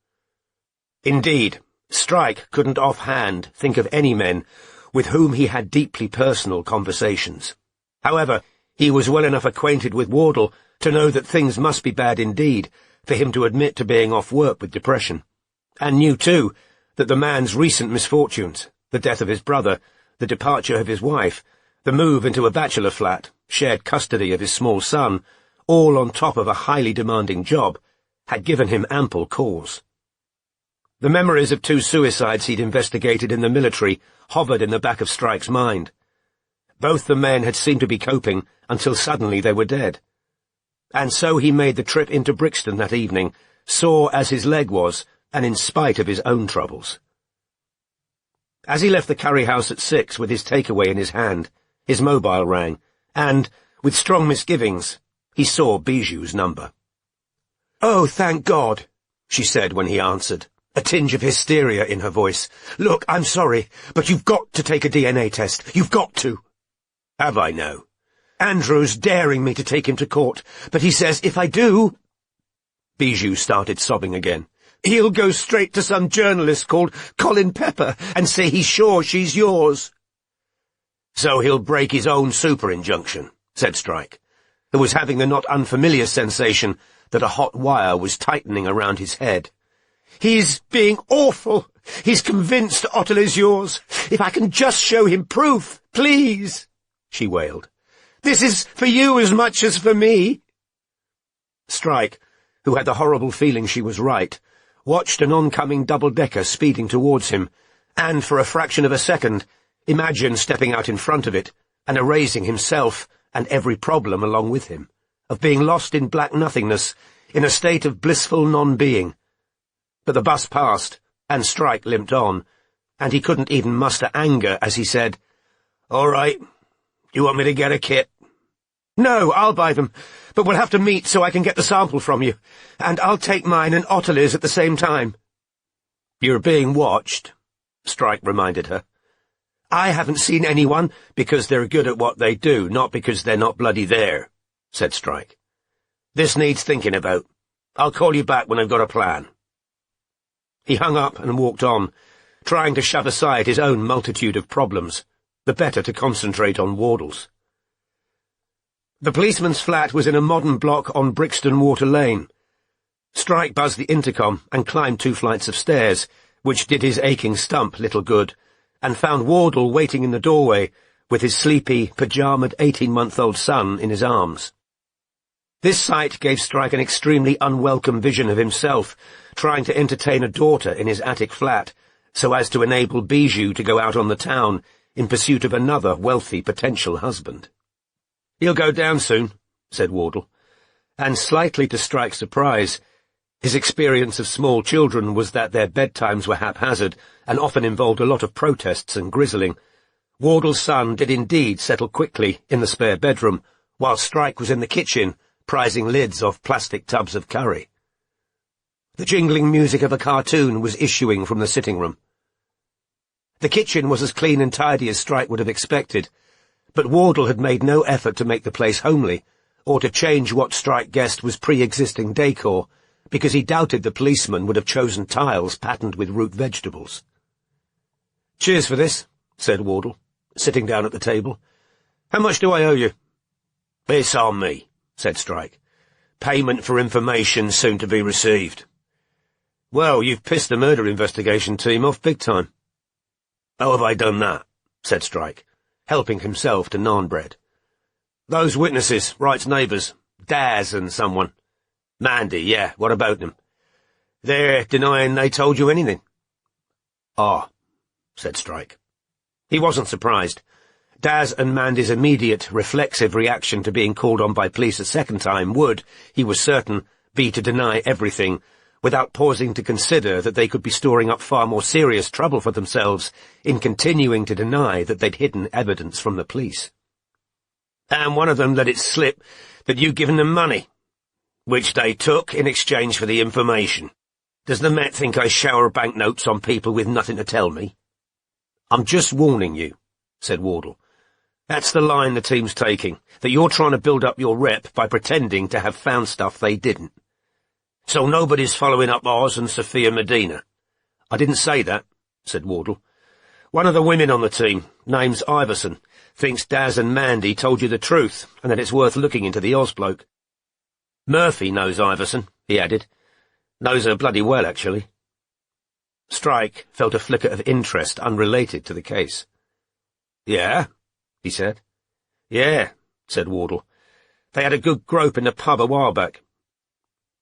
Indeed, Strike couldn't offhand think of any men with whom he had deeply personal conversations. However, he was well enough acquainted with Wardle to know that things must be bad indeed for him to admit to being off work with depression, and knew, too, that the man's recent misfortunes, the death of his brother, the departure of his wife, the move into a bachelor flat, shared custody of his small son, all on top of a highly demanding job, had given him ample cause. The memories of 2 suicides he'd investigated in the military hovered in the back of Strike's mind. Both the men had seemed to be coping until suddenly they were dead. And so he made the trip into Brixton that evening, sore as his leg was, and in spite of his own troubles. As he left the curry house at 6 with his takeaway in his hand, his mobile rang, and, with strong misgivings, he saw Bijou's number. "Oh, thank God," she said when he answered, a tinge of hysteria in her voice. "Look, I'm sorry, but you've got to take a DNA test. You've got to." "Have I now?" "Andrew's daring me to take him to court, but he says if I do—" Bijou started sobbing again. "He'll go straight to some journalist called Colin Pepper and say he's sure she's yours." "So he'll break his own super-injunction," said Strike, who was having the not unfamiliar sensation that a hot wire was tightening around his head. "He's being awful. He's convinced Ottilie's yours. If I can just show him proof, please," she wailed. "This is for you as much as for me." Strike, who had the horrible feeling she was right, watched an oncoming double-decker speeding towards him, and for a fraction of a second imagined stepping out in front of it and erasing himself and every problem along with him, of being lost in black nothingness, in a state of blissful non-being. But the bus passed, and Strike limped on, and he couldn't even muster anger as he said, "All right, do you want me to get a kit?" "No, I'll buy them, but we'll have to meet so I can get the sample from you, and I'll take mine and Ottilie's at the same time." "You're being watched," Strike reminded her. "I haven't seen anyone." "Because they're good at what they do, not because they're not bloody there," said Strike. "This needs thinking about. I'll call you back when I've got a plan." He hung up and walked on, trying to shove aside his own multitude of problems, the better to concentrate on Wardle's. The policeman's flat was in a modern block on Brixton Water Lane. Strike buzzed the intercom and climbed 2 flights of stairs, which did his aching stump little good, and found Wardle waiting in the doorway with his sleepy, pyjamaed 18-month-old son in his arms. This sight gave Strike an extremely unwelcome vision of himself, trying to entertain a daughter in his attic flat, so as to enable Bijou to go out on the town in pursuit of another wealthy potential husband. "He'll go down soon," said Wardle, and slightly to Strike's surprise, his experience of small children was that their bedtimes were haphazard and often involved a lot of protests and grizzling. Wardle's son did indeed settle quickly in the spare bedroom, while Strike was in the kitchen, prizing lids off plastic tubs of curry. The jingling music of a cartoon was issuing from the sitting room. The kitchen was as clean and tidy as Strike would have expected, but Wardle had made no effort to make the place homely, or to change what Strike guessed was pre-existing decor, because he doubted the policeman would have chosen tiles patterned with root vegetables. "Cheers for this," said Wardle, sitting down at the table. "How much do I owe you?" "It's on me," said Strike. "Payment for information soon to be received." "Well, you've pissed the murder investigation team off big time." "How have I done that?" said Strike, helping himself to naan bread. "Those witnesses, Wright's neighbours, Daz and someone." "Mandy, yeah, what about them?" "They're denying they told you anything." "Ah," said Strike. He wasn't surprised. Daz and Mandy's immediate, reflexive reaction to being called on by police a second time would, he was certain, be to deny everything, without pausing to consider that they could be storing up far more serious trouble for themselves in continuing to deny that they'd hidden evidence from the police. "And one of them let it slip that you'd given them money, which they took in exchange for the information. Does the Met think I shower banknotes on people with nothing to tell me?" "I'm just warning you," said Wardle. "That's the line the team's taking, that you're trying to build up your rep by pretending to have found stuff they didn't. So nobody's following up Oz and Sophia Medina." "I didn't say that," said Wardle. "One of the women on the team, name's Iverson, thinks Daz and Mandy told you the truth, and that it's worth looking into the Oz bloke. Murphy knows Iverson," he added. "Knows her bloody well, actually." Strike felt a flicker of interest unrelated to the case. "Yeah?" he said. "Yeah," said Wardle. "They had a good grope in the pub a while back."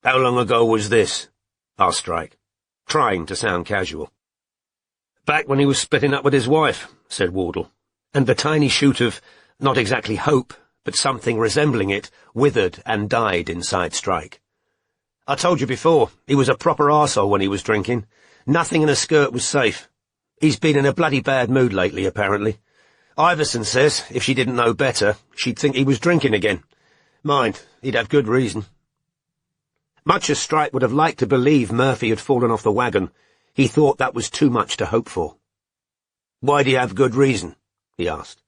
"How long ago was this?" asked Strike, trying to sound casual. "Back when he was splitting up with his wife," said Wardle, and the tiny shoot of, not exactly hope, but something resembling it, withered and died inside Strike. "I told you before, he was a proper arsehole when he was drinking. Nothing in a skirt was safe. He's been in a bloody bad mood lately, apparently. Iverson says if she didn't know better, she'd think he was drinking again. Mind, he'd have good reason." Much as Strike would have liked to believe Murphy had fallen off the wagon, he thought that was too much to hope for. "Why'd he have good reason?" he asked.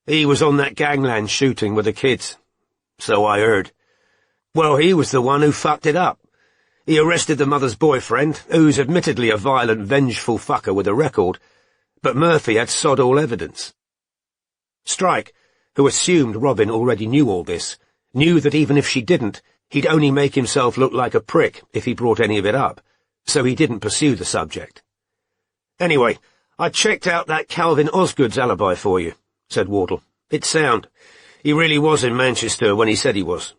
"He was on that gangland shooting with the kids. So I heard. Well, he was the one who fucked it up. He arrested the mother's boyfriend, who's admittedly a violent, vengeful fucker with a record, but Murphy had sod all evidence." Strike, who assumed Robin already knew all this, knew that even if she didn't, he'd only make himself look like a prick if he brought any of it up, so he didn't pursue the subject. "Anyway, I checked out that Calvin Osgood's alibi for you," said Wardle. "It's sound. He really was in Manchester when he said he was."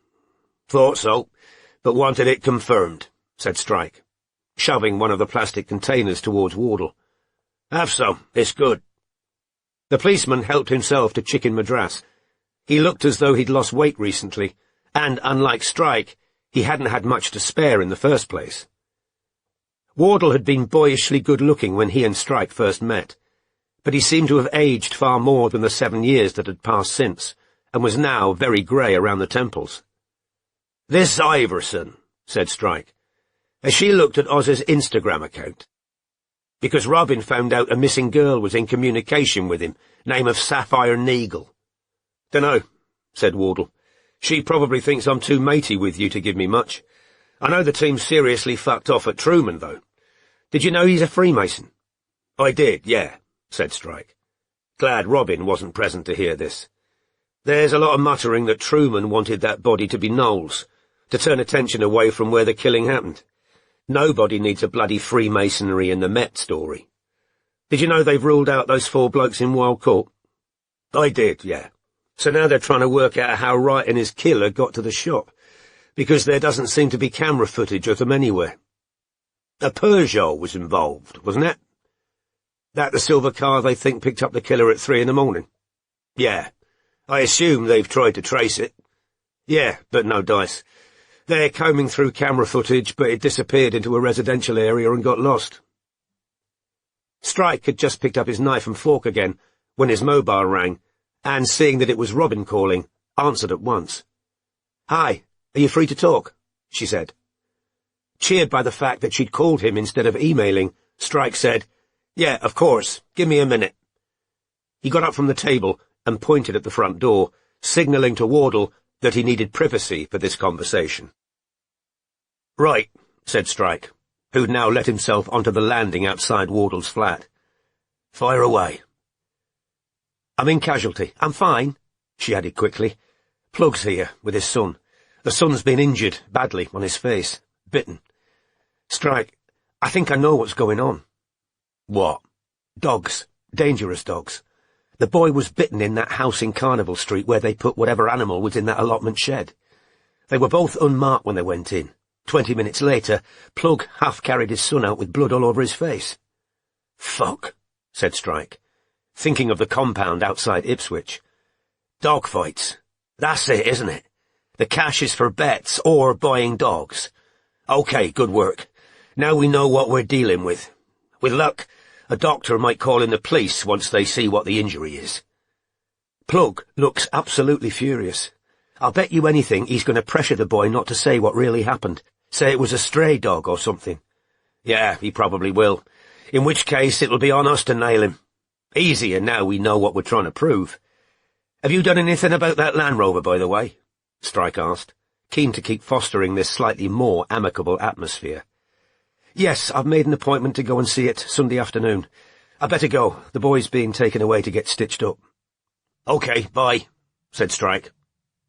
"Thought so, but wanted it confirmed," said Strike, shoving one of the plastic containers towards Wardle. "Have some. It's good." The policeman helped himself to chicken madras. He looked as though he'd lost weight recently, and, unlike Strike, he hadn't had much to spare in the first place. Wardle had been boyishly good-looking when he and Strike first met, but he seemed to have aged far more than the 7 years that had passed since, and was now very grey around the temples. "This Iverson," said Strike. "Has she looked at Oz's Instagram account? Because Robin found out a missing girl was in communication with him, name of Sapphire Neagle." "Dunno," said Wardle. "She probably thinks I'm too matey with you to give me much. I know the team seriously fucked off at Truman, though. Did you know he's a Freemason?" "I did, yeah," said Strike. Glad Robin wasn't present to hear this. There's a lot of muttering that Truman wanted that body to be Knowles, to turn attention away from where the killing happened. Nobody needs a bloody Freemasonry in the Met story. Did you know they've ruled out those 4 blokes in Wild Court? "I did, yeah. So now they're trying to work out how Wright and his killer got to the shop, because there doesn't seem to be camera footage of them anywhere. A Peugeot was involved, wasn't it? That the silver car they think picked up the killer at 3 in the morning? Yeah. I assume they've tried to trace it. Yeah, but no dice. They're combing through camera footage, but it disappeared into a residential area and got lost." Strike had just picked up his knife and fork again when his mobile rang, and seeing that it was Robin calling, answered at once. "Hi, are you free to talk?" she said. Cheered by the fact that she'd called him instead of emailing, Strike said, "Yeah, of course. Give me a minute." He got up from the table and pointed at the front door, signalling to Wardle that he needed privacy for this conversation. "Right," said Strike, who'd now let himself onto the landing outside Wardle's flat. "Fire away." "I'm in casualty. I'm fine," she added quickly. "Plug's here, with his son. The son's been injured, badly, on his face. Bitten. Strike, I think I know what's going on." "What?" "Dogs. Dangerous dogs. The boy was bitten in that house in Carnival Street where they put whatever animal was in that allotment shed. They were both unmarked when they went in. 20 minutes later, Plug half-carried his son out with blood all over his face." "Fuck," said Strike, thinking of the compound outside Ipswich. "Dogfights. That's it, isn't it? The cash is for bets or buying dogs. OK, good work. Now we know what we're dealing with. With luck, a doctor might call in the police once they see what the injury is." "Plug looks absolutely furious. I'll bet you anything he's going to pressure the boy not to say what really happened. Say it was a stray dog or something." "Yeah, he probably will. In which case it'll be on us to nail him. Easier now we know what we're trying to prove. Have you done anything about that Land Rover, by the way?" Strike asked, keen to keep fostering this slightly more amicable atmosphere. "Yes, I've made an appointment to go and see it Sunday afternoon. I better go. The boy's being taken away to get stitched up." "OK, bye," said Strike,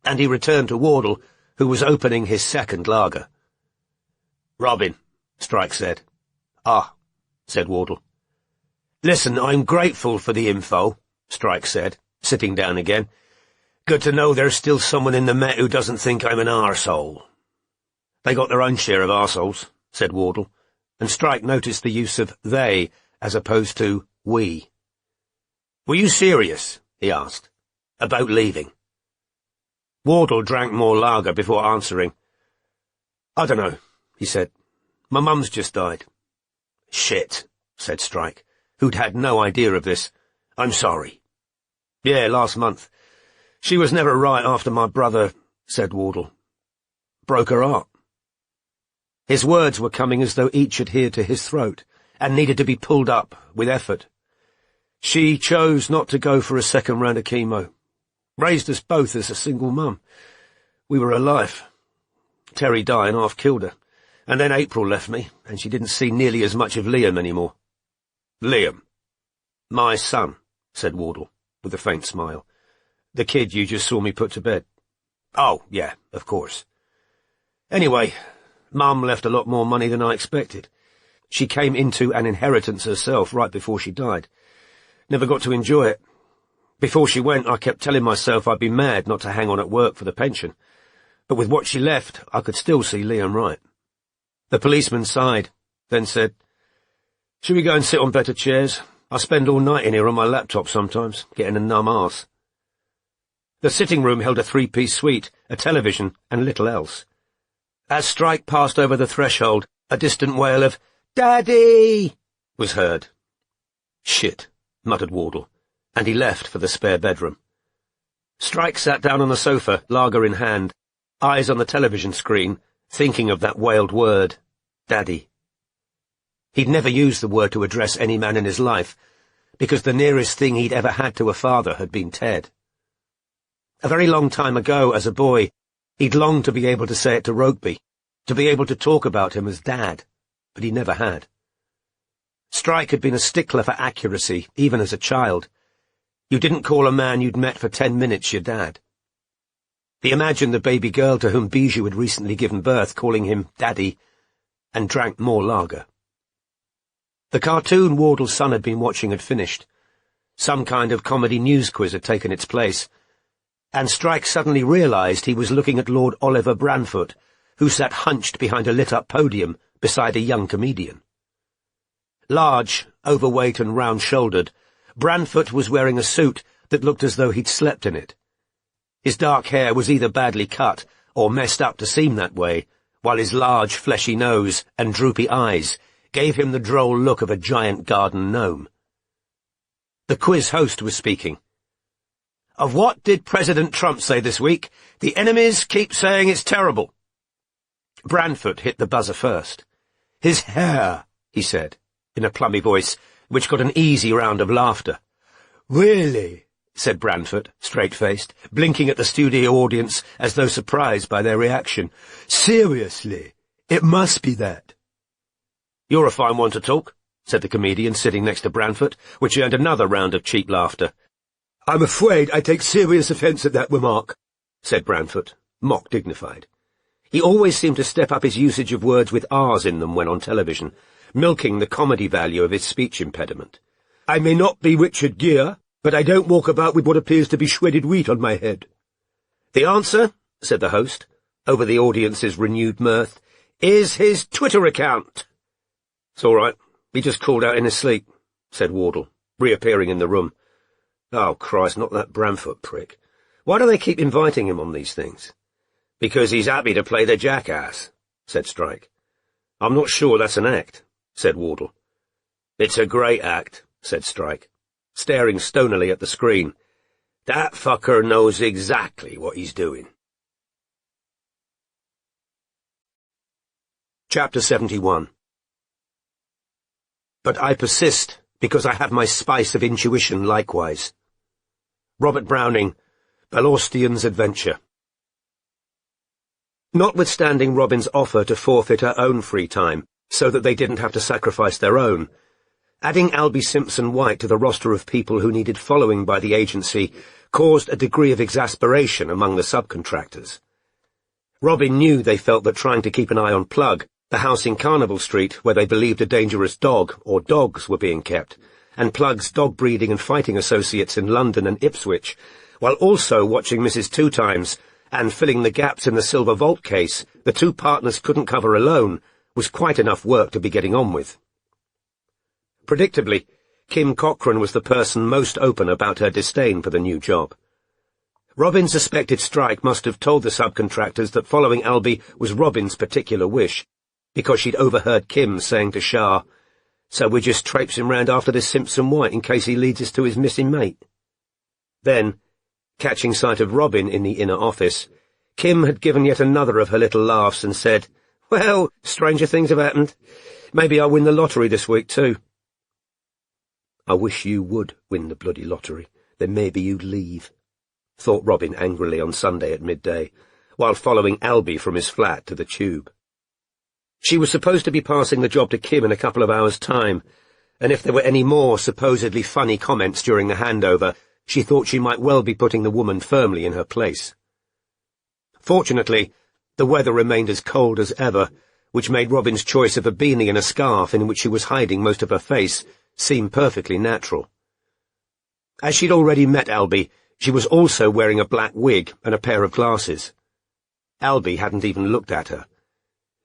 and he returned to Wardle, who was opening his second lager. "Robin," Strike said. "Ah," said Wardle. "Listen, I'm grateful for the info," Strike said, sitting down again. "Good to know there's still someone in the Met who doesn't think I'm an arsehole." "They got their own share of arseholes," said Wardle, and Strike noticed the use of they as opposed to we. "Were you serious," he asked, "about leaving?" Wardle drank more lager before answering. "I dunno," he said. "My mum's just died." "Shit," said Strike, who'd had no idea of this. "I'm sorry." "Yeah, last month. She was never right after my brother," said Wardle. "Broke her heart." His words were coming as though each adhered to his throat, and needed to be pulled up with effort. "She chose not to go for a second round of chemo. Raised us both as a single mum. We were alive. Terry dying half killed her, and then April left me, and she didn't see nearly as much of Liam anymore." "Liam?" "My son," said Wardle, with a faint smile. "The kid you just saw me put to bed." "Oh, yeah, of course. Anyway, Mum left a lot more money than I expected. She came into an inheritance herself right before she died. Never got to enjoy it. Before she went, I kept telling myself I'd be mad not to hang on at work for the pension. But with what she left, I could still see Liam right." The policeman sighed, then said, "Should we go and sit on better chairs? I spend all night in here on my laptop sometimes, getting a numb arse." The sitting room held a 3-piece suite, a television, and little else. As Strike passed over the threshold, a distant wail of "Daddy!" was heard. "Shit," muttered Wardle, and he left for the spare bedroom. Strike sat down on the sofa, lager in hand, eyes on the television screen, thinking of that wailed word, Daddy. He'd never used the word to address any man in his life, because the nearest thing he'd ever had to a father had been Ted. A very long time ago, as a boy, he'd longed to be able to say it to Rugby, to be able to talk about him as Dad, but he never had. Strike had been a stickler for accuracy, even as a child. You didn't call a man you'd met for 10 minutes your dad. He imagined the baby girl to whom Bijou had recently given birth calling him Daddy, and drank more lager. The cartoon Wardle's son had been watching had finished. Some kind of comedy news quiz had taken its place, and Strike suddenly realised he was looking at Lord Oliver Branfoot, who sat hunched behind a lit-up podium beside a young comedian. Large, overweight and round-shouldered, Branfoot was wearing a suit that looked as though he'd slept in it. His dark hair was either badly cut or messed up to seem that way, while his large, fleshy nose and droopy eyes gave him the droll look of a giant garden gnome. The quiz host was speaking. "Of what did President Trump say this week? The enemies keep saying it's terrible." Branfoot hit the buzzer first. "His hair," he said, in a plummy voice, which got an easy round of laughter. "Really?" said Branfoot, straight-faced, blinking at the studio audience as though surprised by their reaction. "Seriously, it must be that." "You're a fine one to talk," said the comedian sitting next to Branfoot, which earned another round of cheap laughter. "I'm afraid I take serious offence at that remark," said Branfoot, mock dignified. He always seemed to step up his usage of words with R's in them when on television, milking the comedy value of his speech impediment. "I may not be Richard Gere, but I don't walk about with what appears to be shredded wheat on my head." "The answer," said the host, over the audience's renewed mirth, "is his Twitter account." "It's all right. He just called out in his sleep," said Wardle, reappearing in the room. "Oh, Christ, not that Branfoot prick. Why do they keep inviting him on these things?" "Because he's happy to play the jackass," said Strike. "I'm not sure that's an act," said Wardle. "It's a great act," said Strike, staring stonily at the screen. "That fucker knows exactly what he's doing." Chapter 71. But I persist, because I have my spice of intuition likewise. Robert Browning, Balaustion's Adventure. Notwithstanding Robin's offer to forfeit her own free time, so that they didn't have to sacrifice their own, adding Albie Simpson-White to the roster of people who needed following by the agency caused a degree of exasperation among the subcontractors. Robin knew they felt that trying to keep an eye on Plug, the house in Carnival Street where they believed a dangerous dog or dogs were being kept, and Plug's dog breeding and fighting associates in London and Ipswich, while also watching Mrs. Two Times and filling the gaps in the silver vault case the two partners couldn't cover alone, was quite enough work to be getting on with. Predictably, Kim Cochran was the person most open about her disdain for the new job. Robin suspected Strike must have told the subcontractors that following Albie was Robin's particular wish, because she'd overheard Kim saying to Shah, "So we're just traipsing round after this Simpson-White in case he leads us to his missing mate." Then, catching sight of Robin in the inner office, Kim had given yet another of her little laughs and said, "Well, stranger things have happened. Maybe I'll win the lottery this week, too." "I wish you would win the bloody lottery, then maybe you'd leave," thought Robin angrily on Sunday at midday, while following Albie from his flat to the Tube. She was supposed to be passing the job to Kim in a couple of hours' time, and if there were any more supposedly funny comments during the handover, she thought she might well be putting the woman firmly in her place. Fortunately, the weather remained as cold as ever, which made Robin's choice of a beanie and a scarf in which she was hiding most of her face seem perfectly natural. As she'd already met Albie, she was also wearing a black wig and a pair of glasses. Albie hadn't even looked at her.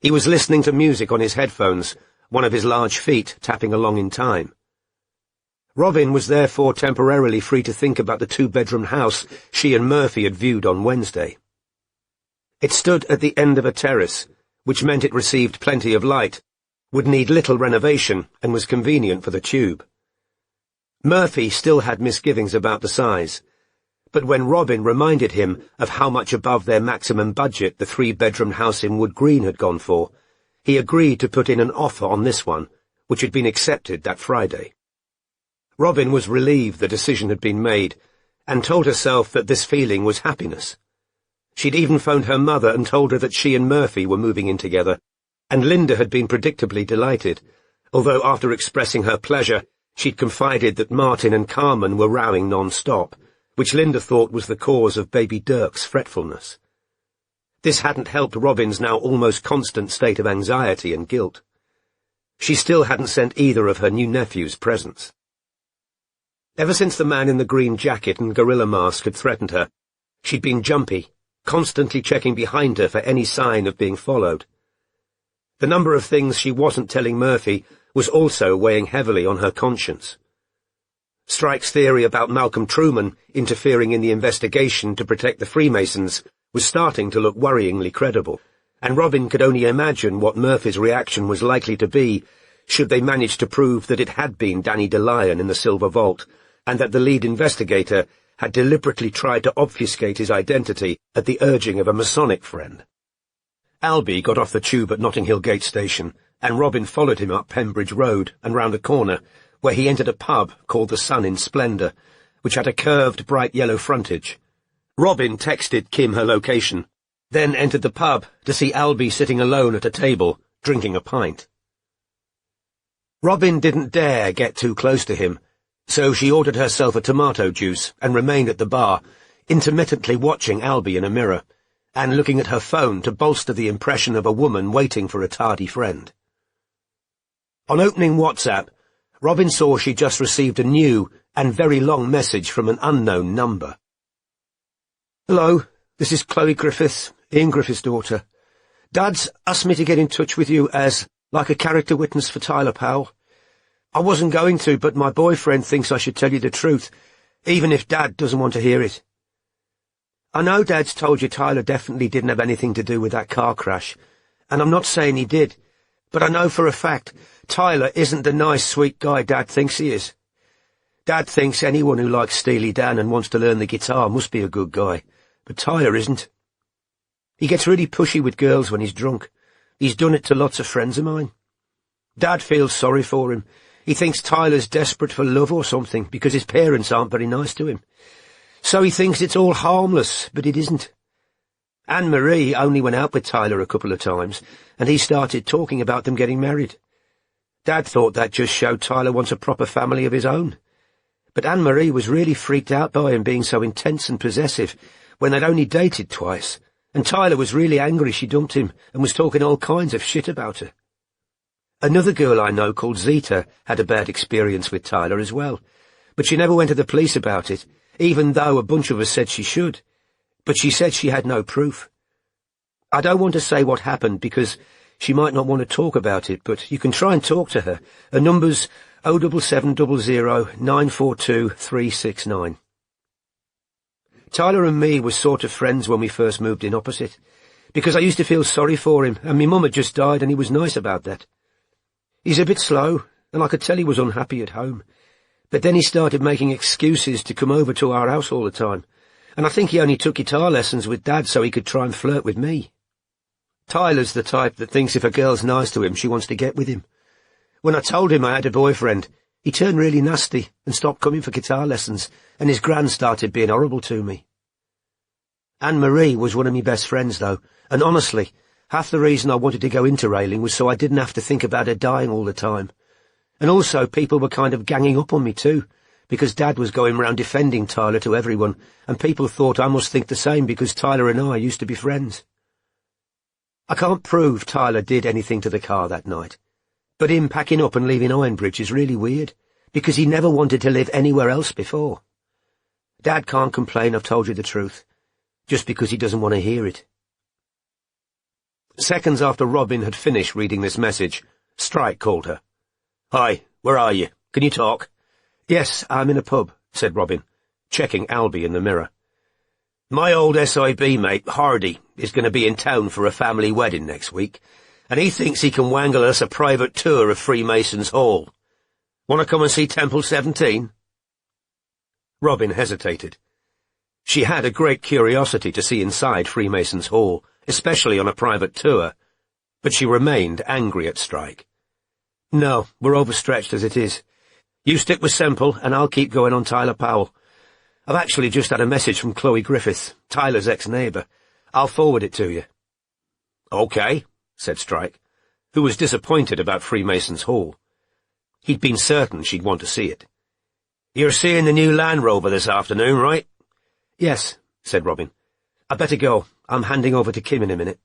He was listening to music on his headphones, one of his large feet tapping along in time. Robin was therefore temporarily free to think about the two-bedroom house she and Murphy had viewed on Wednesday. It stood at the end of a terrace, which meant it received plenty of light, would need little renovation and was convenient for the tube. Murphy still had misgivings about the size, but when Robin reminded him of how much above their maximum budget the three-bedroom house in Wood Green had gone for, he agreed to put in an offer on this one, which had been accepted that Friday. Robin was relieved the decision had been made, and told herself that this feeling was happiness. She'd even phoned her mother and told her that she and Murphy were moving in together, and Linda had been predictably delighted, although after expressing her pleasure, she'd confided that Martin and Carmen were rowing non-stop, which Linda thought was the cause of baby Dirk's fretfulness. This hadn't helped Robin's now almost constant state of anxiety and guilt. She still hadn't sent either of her new nephews presents. Ever since the man in the green jacket and gorilla mask had threatened her, she'd been jumpy, constantly checking behind her for any sign of being followed. The number of things she wasn't telling Murphy was also weighing heavily on her conscience. Strike's theory about Malcolm Truman interfering in the investigation to protect the Freemasons was starting to look worryingly credible, and Robin could only imagine what Murphy's reaction was likely to be should they manage to prove that it had been Danny DeLion in the Silver Vault, and that the lead investigator had deliberately tried to obfuscate his identity at the urging of a Masonic friend. Albie got off the tube at Notting Hill Gate Station, and Robin followed him up Pembridge Road and round a corner, where he entered a pub called the Sun in Splendour, which had a curved, bright yellow frontage. Robin texted Kim her location, then entered the pub to see Albie sitting alone at a table, drinking a pint. Robin didn't dare get too close to him, so she ordered herself a tomato juice and remained at the bar, intermittently watching Albie in a mirror, and looking at her phone to bolster the impression of a woman waiting for a tardy friend. On opening WhatsApp, Robin saw she'd just received a new and very long message from an unknown number. "Hello, this is Chloe Griffiths, Ian Griffiths' daughter. Dad's asked me to get in touch with you as, like a character witness for Tyler Powell. I wasn't going to, but my boyfriend thinks I should tell you the truth, even if Dad doesn't want to hear it. I know Dad's told you Tyler definitely didn't have anything to do with that car crash, and I'm not saying he did, but I know for a fact Tyler isn't the nice, sweet guy Dad thinks he is. Dad thinks anyone who likes Steely Dan and wants to learn the guitar must be a good guy, but Tyler isn't. He gets really pushy with girls when he's drunk. He's done it to lots of friends of mine. Dad feels sorry for him. He thinks Tyler's desperate for love or something because his parents aren't very nice to him. So he thinks it's all harmless, but it isn't. Anne-Marie only went out with Tyler a couple of times, and he started talking about them getting married. Dad thought that just showed Tyler wants a proper family of his own. But Anne-Marie was really freaked out by him being so intense and possessive when they'd only dated twice, and Tyler was really angry she dumped him and was talking all kinds of shit about her. Another girl I know called Zita had a bad experience with Tyler as well, but she never went to the police about it, even though a bunch of us said she should. But she said she had no proof. I don't want to say what happened because she might not want to talk about it, but you can try and talk to her. Her number's 07700 942 369. Tyler and me were sort of friends when we first moved in opposite, because I used to feel sorry for him, and me mum had just died and he was nice about that. He's a bit slow, and I could tell he was unhappy at home. But then he started making excuses to come over to our house all the time, and I think he only took guitar lessons with Dad so he could try and flirt with me. Tyler's the type that thinks if a girl's nice to him, she wants to get with him. When I told him I had a boyfriend, he turned really nasty and stopped coming for guitar lessons, and his gran started being horrible to me. Anne-Marie was one of my best friends, though, and honestly, half the reason I wanted to go interrailing was so I didn't have to think about her dying all the time. And also, people were kind of ganging up on me too, because Dad was going round defending Tyler to everyone, and people thought I must think the same because Tyler and I used to be friends. I can't prove Tyler did anything to the car that night, but him packing up and leaving Ironbridge is really weird, because he never wanted to live anywhere else before. Dad can't complain I've told you the truth, just because he doesn't want to hear it. Seconds after Robin had finished reading this message, Strike called her. "Hi, where are you? Can you talk?" "Yes, I'm in a pub," said Robin, checking Albie in the mirror. "My old SIB mate, Hardy, is going to be in town for a family wedding next week, and he thinks he can wangle us a private tour of Freemasons' Hall. Want to come and see Temple 17? Robin hesitated. She had a great curiosity to see inside Freemasons' Hall, especially on a private tour, but she remained angry at Strike. No, we're overstretched as it is. You stick with Semple, and I'll keep going on Tyler Powell. I've actually just had a message from Chloe Griffiths, Tyler's ex-neighbour. I'll forward it to you. OK, said Strike, who was disappointed about Freemasons' Hall. He'd been certain she'd want to see it. You're seeing the new Land Rover this afternoon, right? Yes, said Robin. I'd better go. I'm handing over to Kim in a minute.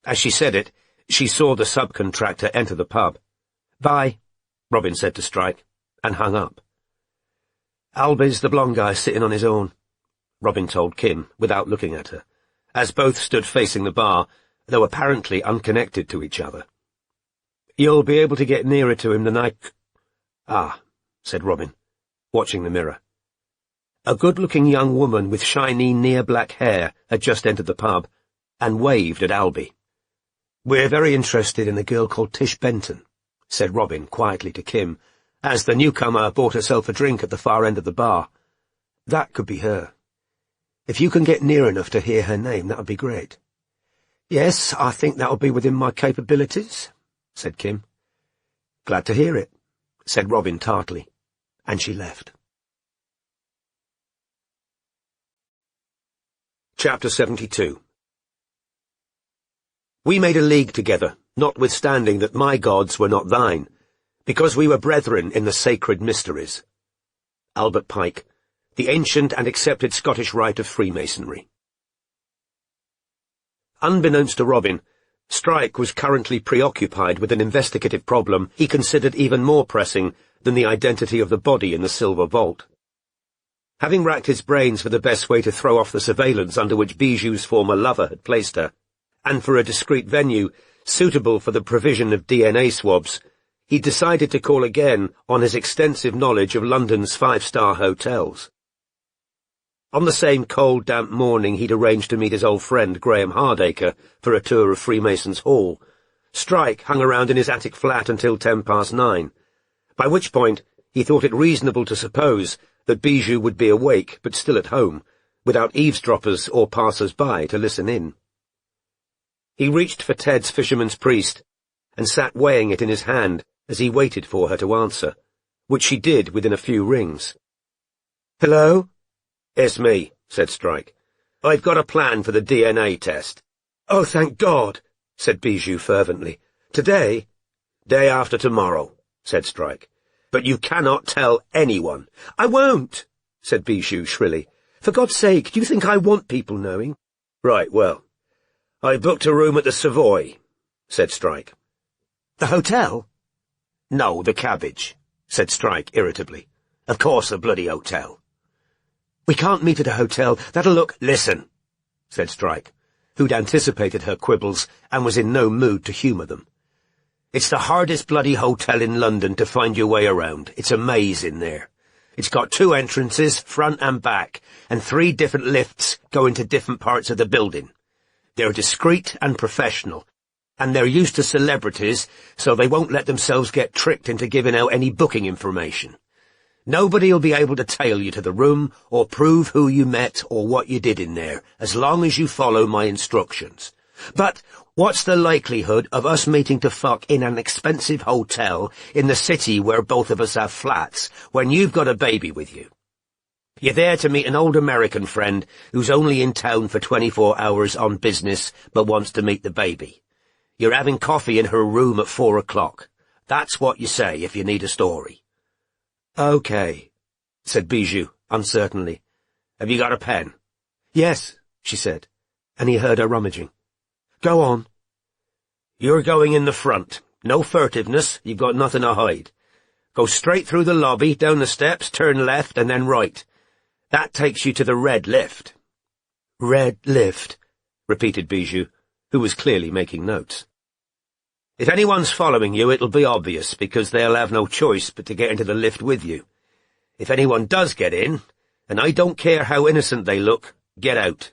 As she said it, she saw the subcontractor enter the pub. Bye, Robin said to Strike, and hung up. Alby's the blonde guy sitting on his own, Robin told Kim, without looking at her, as both stood facing the bar, though apparently unconnected to each other. You'll be able to get nearer to him than I Ah, said Robin, watching the mirror. A good-looking young woman with shiny, near-black hair had just entered the pub, and waved at Alby. We're very interested in a girl called Tish Benton, said Robin quietly to Kim, as the newcomer bought herself a drink at the far end of the bar. That could be her. If you can get near enough to hear her name, that would be great. Yes, I think that will be within my capabilities, said Kim. Glad to hear it, said Robin tartly, and she left. Chapter 72. We made a league together, notwithstanding that my gods were not thine, because we were brethren in the sacred mysteries. Albert Pike, The Ancient and Accepted Scottish Rite of Freemasonry. Unbeknownst to Robin, Strike was currently preoccupied with an investigative problem he considered even more pressing than the identity of the body in the silver vault. Having racked his brains for the best way to throw off the surveillance under which Bijou's former lover had placed her, and for a discreet venue suitable for the provision of DNA swabs, he decided to call again on his extensive knowledge of London's five-star hotels. On the same cold, damp morning he'd arranged to meet his old friend Graham Hardacre for a tour of Freemasons' Hall, Strike hung around in his attic flat until 9:10, by which point he thought it reasonable to suppose that Bijou would be awake but still at home, without eavesdroppers or passers-by to listen in. He reached for Ted's Fisherman's Priest, and sat weighing it in his hand as he waited for her to answer, which she did within a few rings. Hello? It's me, said Strike. I've got a plan for the DNA test. Oh, thank God, said Bijou fervently. Today? Day after tomorrow, said Strike. But you cannot tell anyone. I won't, said Bijou shrilly. For God's sake, do you think I want people knowing? Right, well, I booked a room at the Savoy, said Strike. The hotel? No, the Cabbage, said Strike irritably. Of course the bloody hotel. We can't meet at a hotel. That'll look— Listen, said Strike, who'd anticipated her quibbles and was in no mood to humour them. It's the hardest bloody hotel in London to find your way around. It's a maze in there. It's got 2 entrances, front and back, and 3 different lifts going to different parts of the building. They're discreet and professional, and they're used to celebrities, so they won't let themselves get tricked into giving out any booking information. Nobody'll be able to tail you to the room or prove who you met or what you did in there, as long as you follow my instructions. But what's the likelihood of us meeting to fuck in an expensive hotel in the city where both of us have flats when you've got a baby with you? You're there to meet an old American friend who's only in town for 24 hours on business but wants to meet the baby. You're having coffee in her room at 4 o'clock. That's what you say if you need a story. Okay, said Bijou, uncertainly. Have you got a pen? Yes, she said, and he heard her rummaging. Go on. You're going in the front. No furtiveness, you've got nothing to hide. Go straight through the lobby, down the steps, turn left, and then right. That takes you to the red lift. Red lift, repeated Bijou, who was clearly making notes. If anyone's following you, it'll be obvious, because they'll have no choice but to get into the lift with you. If anyone does get in, and I don't care how innocent they look, get out.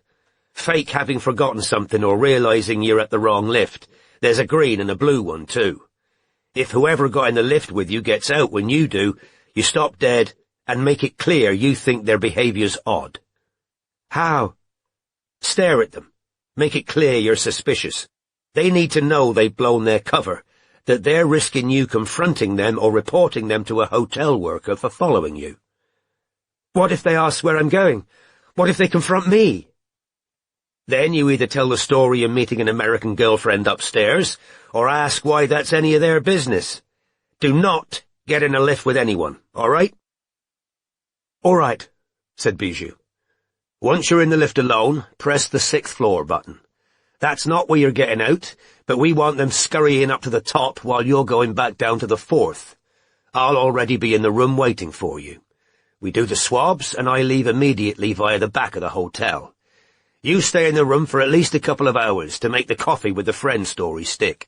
Fake having forgotten something or realizing you're at the wrong lift, There's a green and a blue one, too. If whoever got in the lift with you gets out when you do, you stop dead and make it clear you think their behaviour's odd. How? Stare at them. Make it clear you're suspicious. They need to know they've blown their cover, that they're risking you confronting them or reporting them to a hotel worker for following you. What if they ask where I'm going? What if they confront me? Then you either tell the story of meeting an American girlfriend upstairs, or ask why that's any of their business. Do not get in a lift with anyone, all right? All right, said Bijou. Once you're in the lift alone, press the 6th floor button. That's not where you're getting out, but we want them scurrying up to the top while you're going back down to the 4th. I'll already be in the room waiting for you. We do the swabs, and I leave immediately via the back of the hotel. You stay in the room for at least a couple of hours to make the coffee with the friend story stick.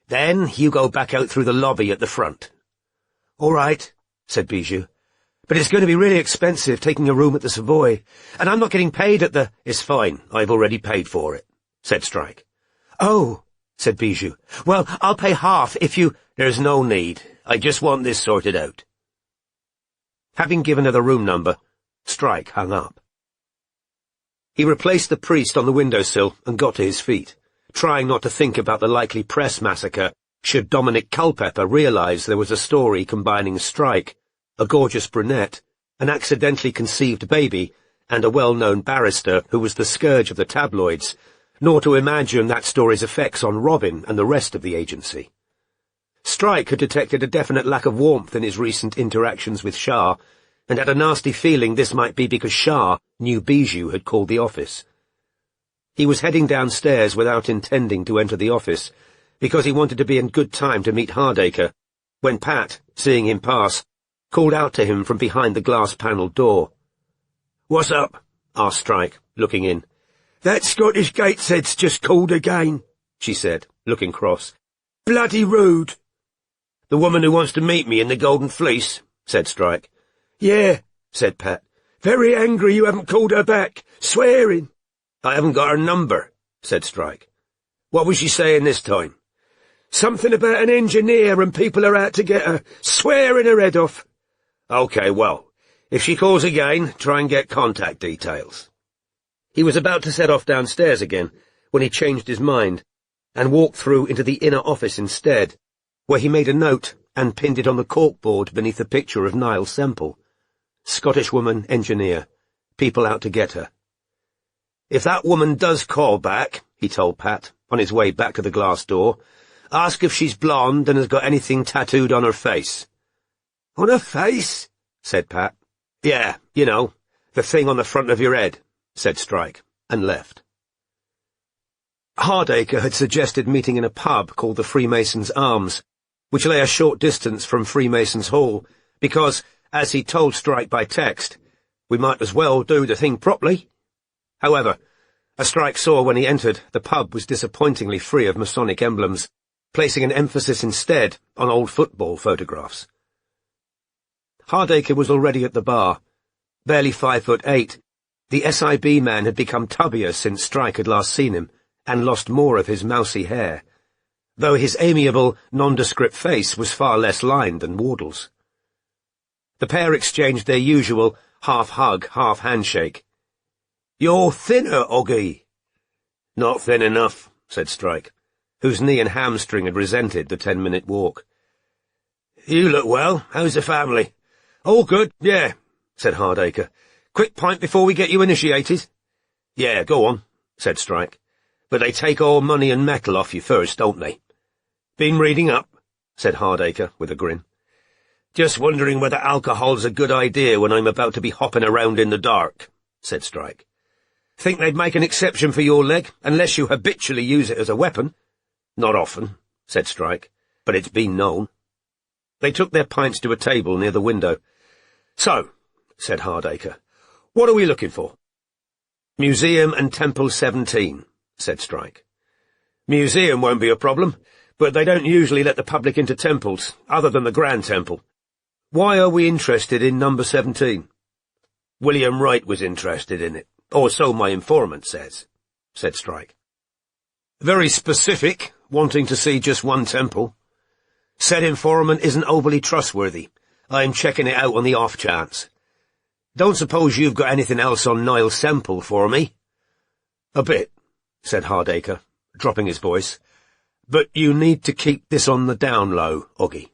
Then you go back out through the lobby at the front. All right, said Bijou. But it's going to be really expensive taking a room at the Savoy, and I'm not getting paid at the— It's fine. I've already paid for it, said Strike. Oh, said Bijou. Well, I'll pay half if you— There's no need. I just want this sorted out. Having given her the room number, Strike hung up. He replaced the priest on the windowsill and got to his feet, trying not to think about the likely press massacre should Dominic Culpepper realise there was a story combining Strike, a gorgeous brunette, an accidentally conceived baby, and a well-known barrister who was the scourge of the tabloids, nor to imagine that story's effects on Robin and the rest of the agency. Strike had detected a definite lack of warmth in his recent interactions with Shah, and had a nasty feeling this might be because Shah knew Bijou had called the office. He was heading downstairs without intending to enter the office, because he wanted to be in good time to meet Hardacre, when Pat, seeing him pass, called out to him from behind the glass-panelled door. "What's up?" asked Strike, looking in. "That Scottish Gateshead's just called again," she said, looking cross. "Bloody rude." "The woman who wants to meet me in the Golden Fleece," said Strike. "Yeah," said Pat. "Very angry you haven't called her back. Swearing." "I haven't got her number," said Strike. "What was she saying this time?" "Something about an engineer and people are out to get her. Swearing her head off." "OK, well, if she calls again, try and get contact details." He was about to set off downstairs again when he changed his mind and walked through into the inner office instead, where he made a note and pinned it on the corkboard beneath a picture of Niall Semple. Scottish woman, engineer. People out to get her. "If that woman does call back," he told Pat, on his way back to the glass door, "ask if she's blonde and has got anything tattooed on her face." "On her face?" said Pat. "Yeah, you know, the thing on the front of your head," said Strike, and left. Hardacre had suggested meeting in a pub called the Freemasons' Arms, which lay a short distance from Freemasons' Hall, because, as he told Strike by text, we might as well do the thing properly. However, as Strike saw when he entered, the pub was disappointingly free of Masonic emblems, placing an emphasis instead on old football photographs. Hardacre was already at the bar. Barely 5'8", the SIB man had become tubbier since Strike had last seen him, and lost more of his mousy hair, though his amiable, nondescript face was far less lined than Wardle's. The pair exchanged their usual half-hug, half-handshake. "You're thinner, Oggy." "Not thin enough," said Strike, whose knee and hamstring had resented the 10-minute walk. "You look well. How's the family?" "All good, yeah," said Hardacre. "Quick pint before we get you initiated?" "Yeah, go on," said Strike. "But they take all money and metal off you first, don't they?" "Been reading up," said Hardacre, with a grin. "Just wondering whether alcohol's a good idea when I'm about to be hopping around in the dark," said Strike. "Think they'd make an exception for your leg, unless you habitually use it as a weapon?" "Not often," said Strike, "but it's been known." They took their pints to a table near the window. "So," said Hardacre, "what are we looking for?" "Museum and Temple 17, said Strike. "Museum won't be a problem, but they don't usually let the public into temples, other than the Grand Temple. Why are we interested in number 17? "William Wright was interested in it, or so my informant says," said Strike. "Very specific," wanting to see just one temple. Said informant isn't overly trustworthy. I'm checking it out on the off chance. Don't suppose you've got anything else on Niall Semple for me? A bit, said Hardacre, dropping his voice. But you need to keep this on the down low, Oggy.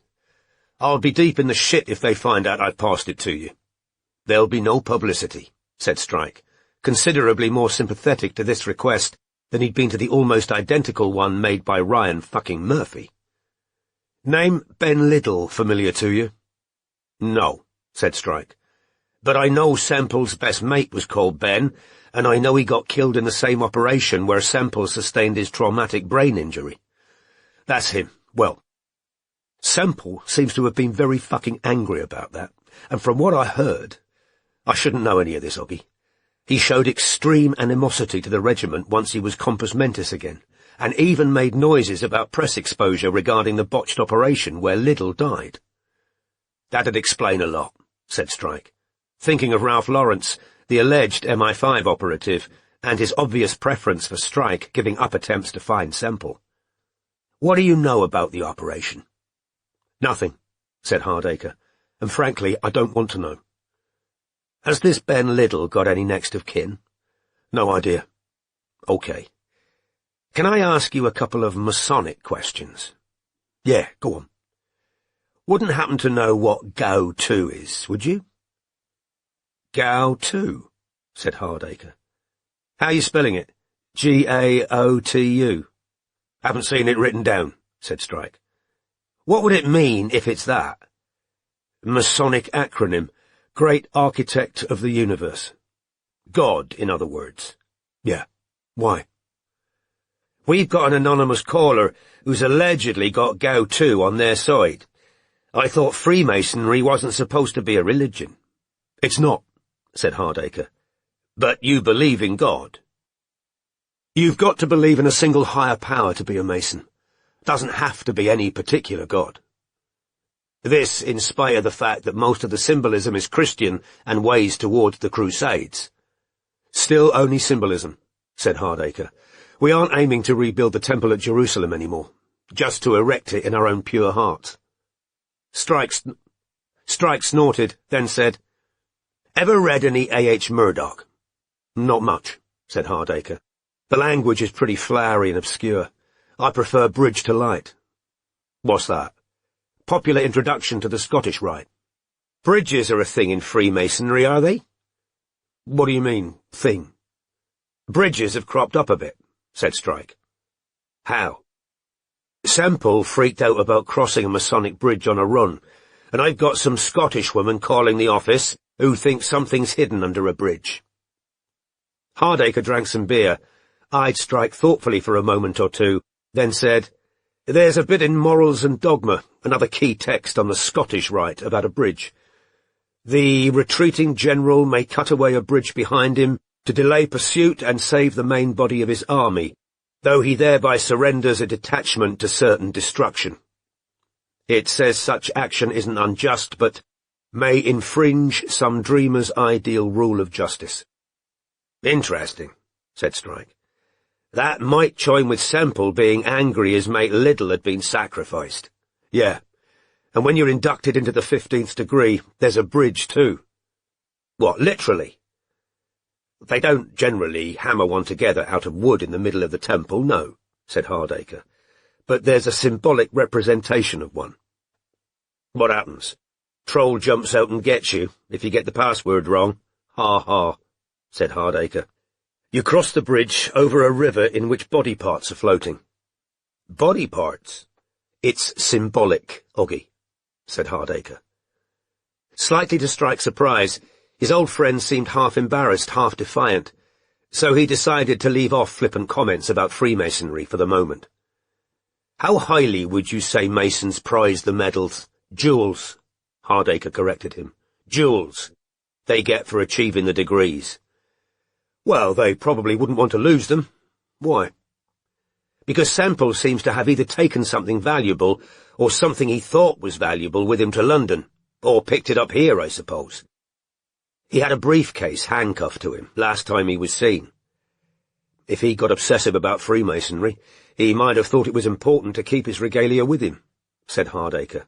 I'll be deep in the shit if they find out I've passed it to you. There'll be no publicity, said Strike, considerably more sympathetic to this request than he'd been to the almost identical one made by Ryan fucking Murphy. Name Ben Liddell familiar to you? No, said Strike. But I know Semple's best mate was called Ben, and I know he got killed in the same operation where Semple sustained his traumatic brain injury. That's him. Well, Semple seems to have been very fucking angry about that, and from what I heard, I shouldn't know any of this, Oggy. He showed extreme animosity to the regiment once he was compos mentis again, and even made noises about press exposure regarding the botched operation where Liddell died. That'd explain a lot, said Strike, thinking of Ralph Lawrence, the alleged MI5 operative, and his obvious preference for Strike giving up attempts to find Semple. What do you know about the operation? Nothing, said Hardacre, and frankly, I don't want to know. Has this Ben Liddell got any next of kin? No idea. Okay. Can I ask you a couple of Masonic questions? Yeah, go on. Wouldn't happen to know what Gao 2 is, would you? Gao 2, said Hardacre. How are you spelling it? G-A-O-T-U. Haven't seen it written down, said Strike. What would it mean if it's that? Masonic acronym, Great Architect of the Universe. God, in other words. Yeah. Why? We've got an anonymous caller who's allegedly got Gao 2 on their side. I thought Freemasonry wasn't supposed to be a religion. It's not, said Hardacre. But you believe in God. You've got to believe in a single higher power to be a Mason. Doesn't have to be any particular God. This in spite of the fact that most of the symbolism is Christian and weighs towards the Crusades. Still only symbolism, said Hardacre. We aren't aiming to rebuild the temple at Jerusalem anymore, just to erect it in our own pure hearts. Strike snorted, then said, Ever read any A.H. Murdoch? Not much, said Hardacre. The language is pretty flowery and obscure. I prefer Bridge to Light. What's that? Popular introduction to the Scottish Rite. Bridges are a thing in Freemasonry, are they? What do you mean, thing? Bridges have cropped up a bit, said Strike. How? Semple freaked out about crossing a Masonic bridge on a run, and I've got some Scottish woman calling the office who thinks something's hidden under a bridge. Hardacre drank some beer, eyed Strike thoughtfully for a moment or two, then said, There's a bit in Morals and Dogma, another key text on the Scottish Rite about a bridge. The retreating general may cut away a bridge behind him to delay pursuit and save the main body of his army, though he thereby surrenders a detachment to certain destruction. It says such action isn't unjust, but may infringe some dreamer's ideal rule of justice. Interesting, said Strike. That might join with Semple being angry his mate Liddell had been sacrificed. Yeah, and when you're inducted into the 15th degree, there's a bridge too. What, literally? They don't generally hammer one together out of wood in the middle of the temple, no, said Hardacre. But there's a symbolic representation of one. What happens? Troll jumps out and gets you, if you get the password wrong. Ha ha, said Hardacre. You cross the bridge over a river in which body parts are floating. Body parts? It's symbolic, Oggy, said Hardacre. Slightly to Strike's surprise, his old friend seemed half embarrassed, half defiant, so he decided to leave off flippant comments about Freemasonry for the moment. How highly would you say Masons prize the medals? Jewels, Hardacre corrected him. Jewels they get for achieving the degrees. Well, they probably wouldn't want to lose them. Why? Because Semple seems to have either taken something valuable or something he thought was valuable with him to London, or picked it up here, I suppose. He had a briefcase handcuffed to him last time he was seen. If he got obsessive about Freemasonry, he might have thought it was important to keep his regalia with him, said Hardacre.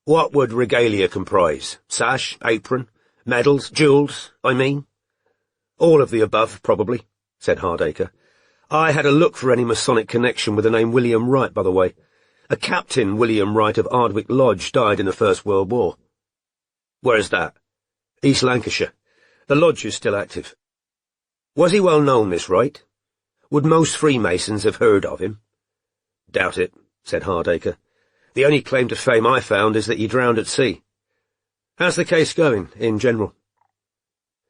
What would regalia comprise? Sash, apron, medals, jewels, I mean? All of the above, probably, said Hardacre. I had a look for any Masonic connection with the name William Wright, by the way. A Captain William Wright of Ardwick Lodge died in the First World War. Where's that? East Lancashire. The lodge is still active. Was he well known, this Wright? Would most Freemasons have heard of him? Doubt it, said Hardacre. The only claim to fame I found is that he drowned at sea. How's the case going, in general?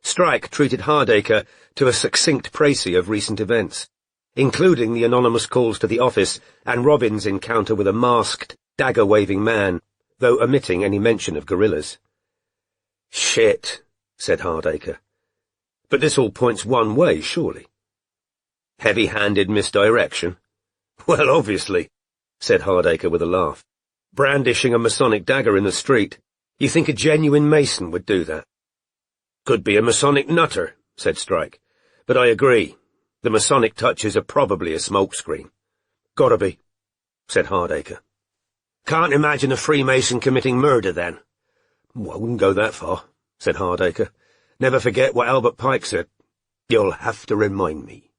Strike treated Hardacre to a succinct précis of recent events, including the anonymous calls to the office and Robin's encounter with a masked, dagger-waving man, though omitting any mention of guerrillas. Shit, said Hardacre. But this all points one way, surely. Heavy-handed misdirection? Well, obviously, said Hardacre with a laugh. Brandishing a Masonic dagger in the street. You think a genuine Mason would do that? Could be a Masonic nutter, said Strike. But I agree. The Masonic touches are probably a smokescreen. Gotta be, said Hardacre. Can't imagine a Freemason committing murder, then. Well, I wouldn't go that far, said Hardacre. Never forget what Albert Pike said. You'll have to remind me.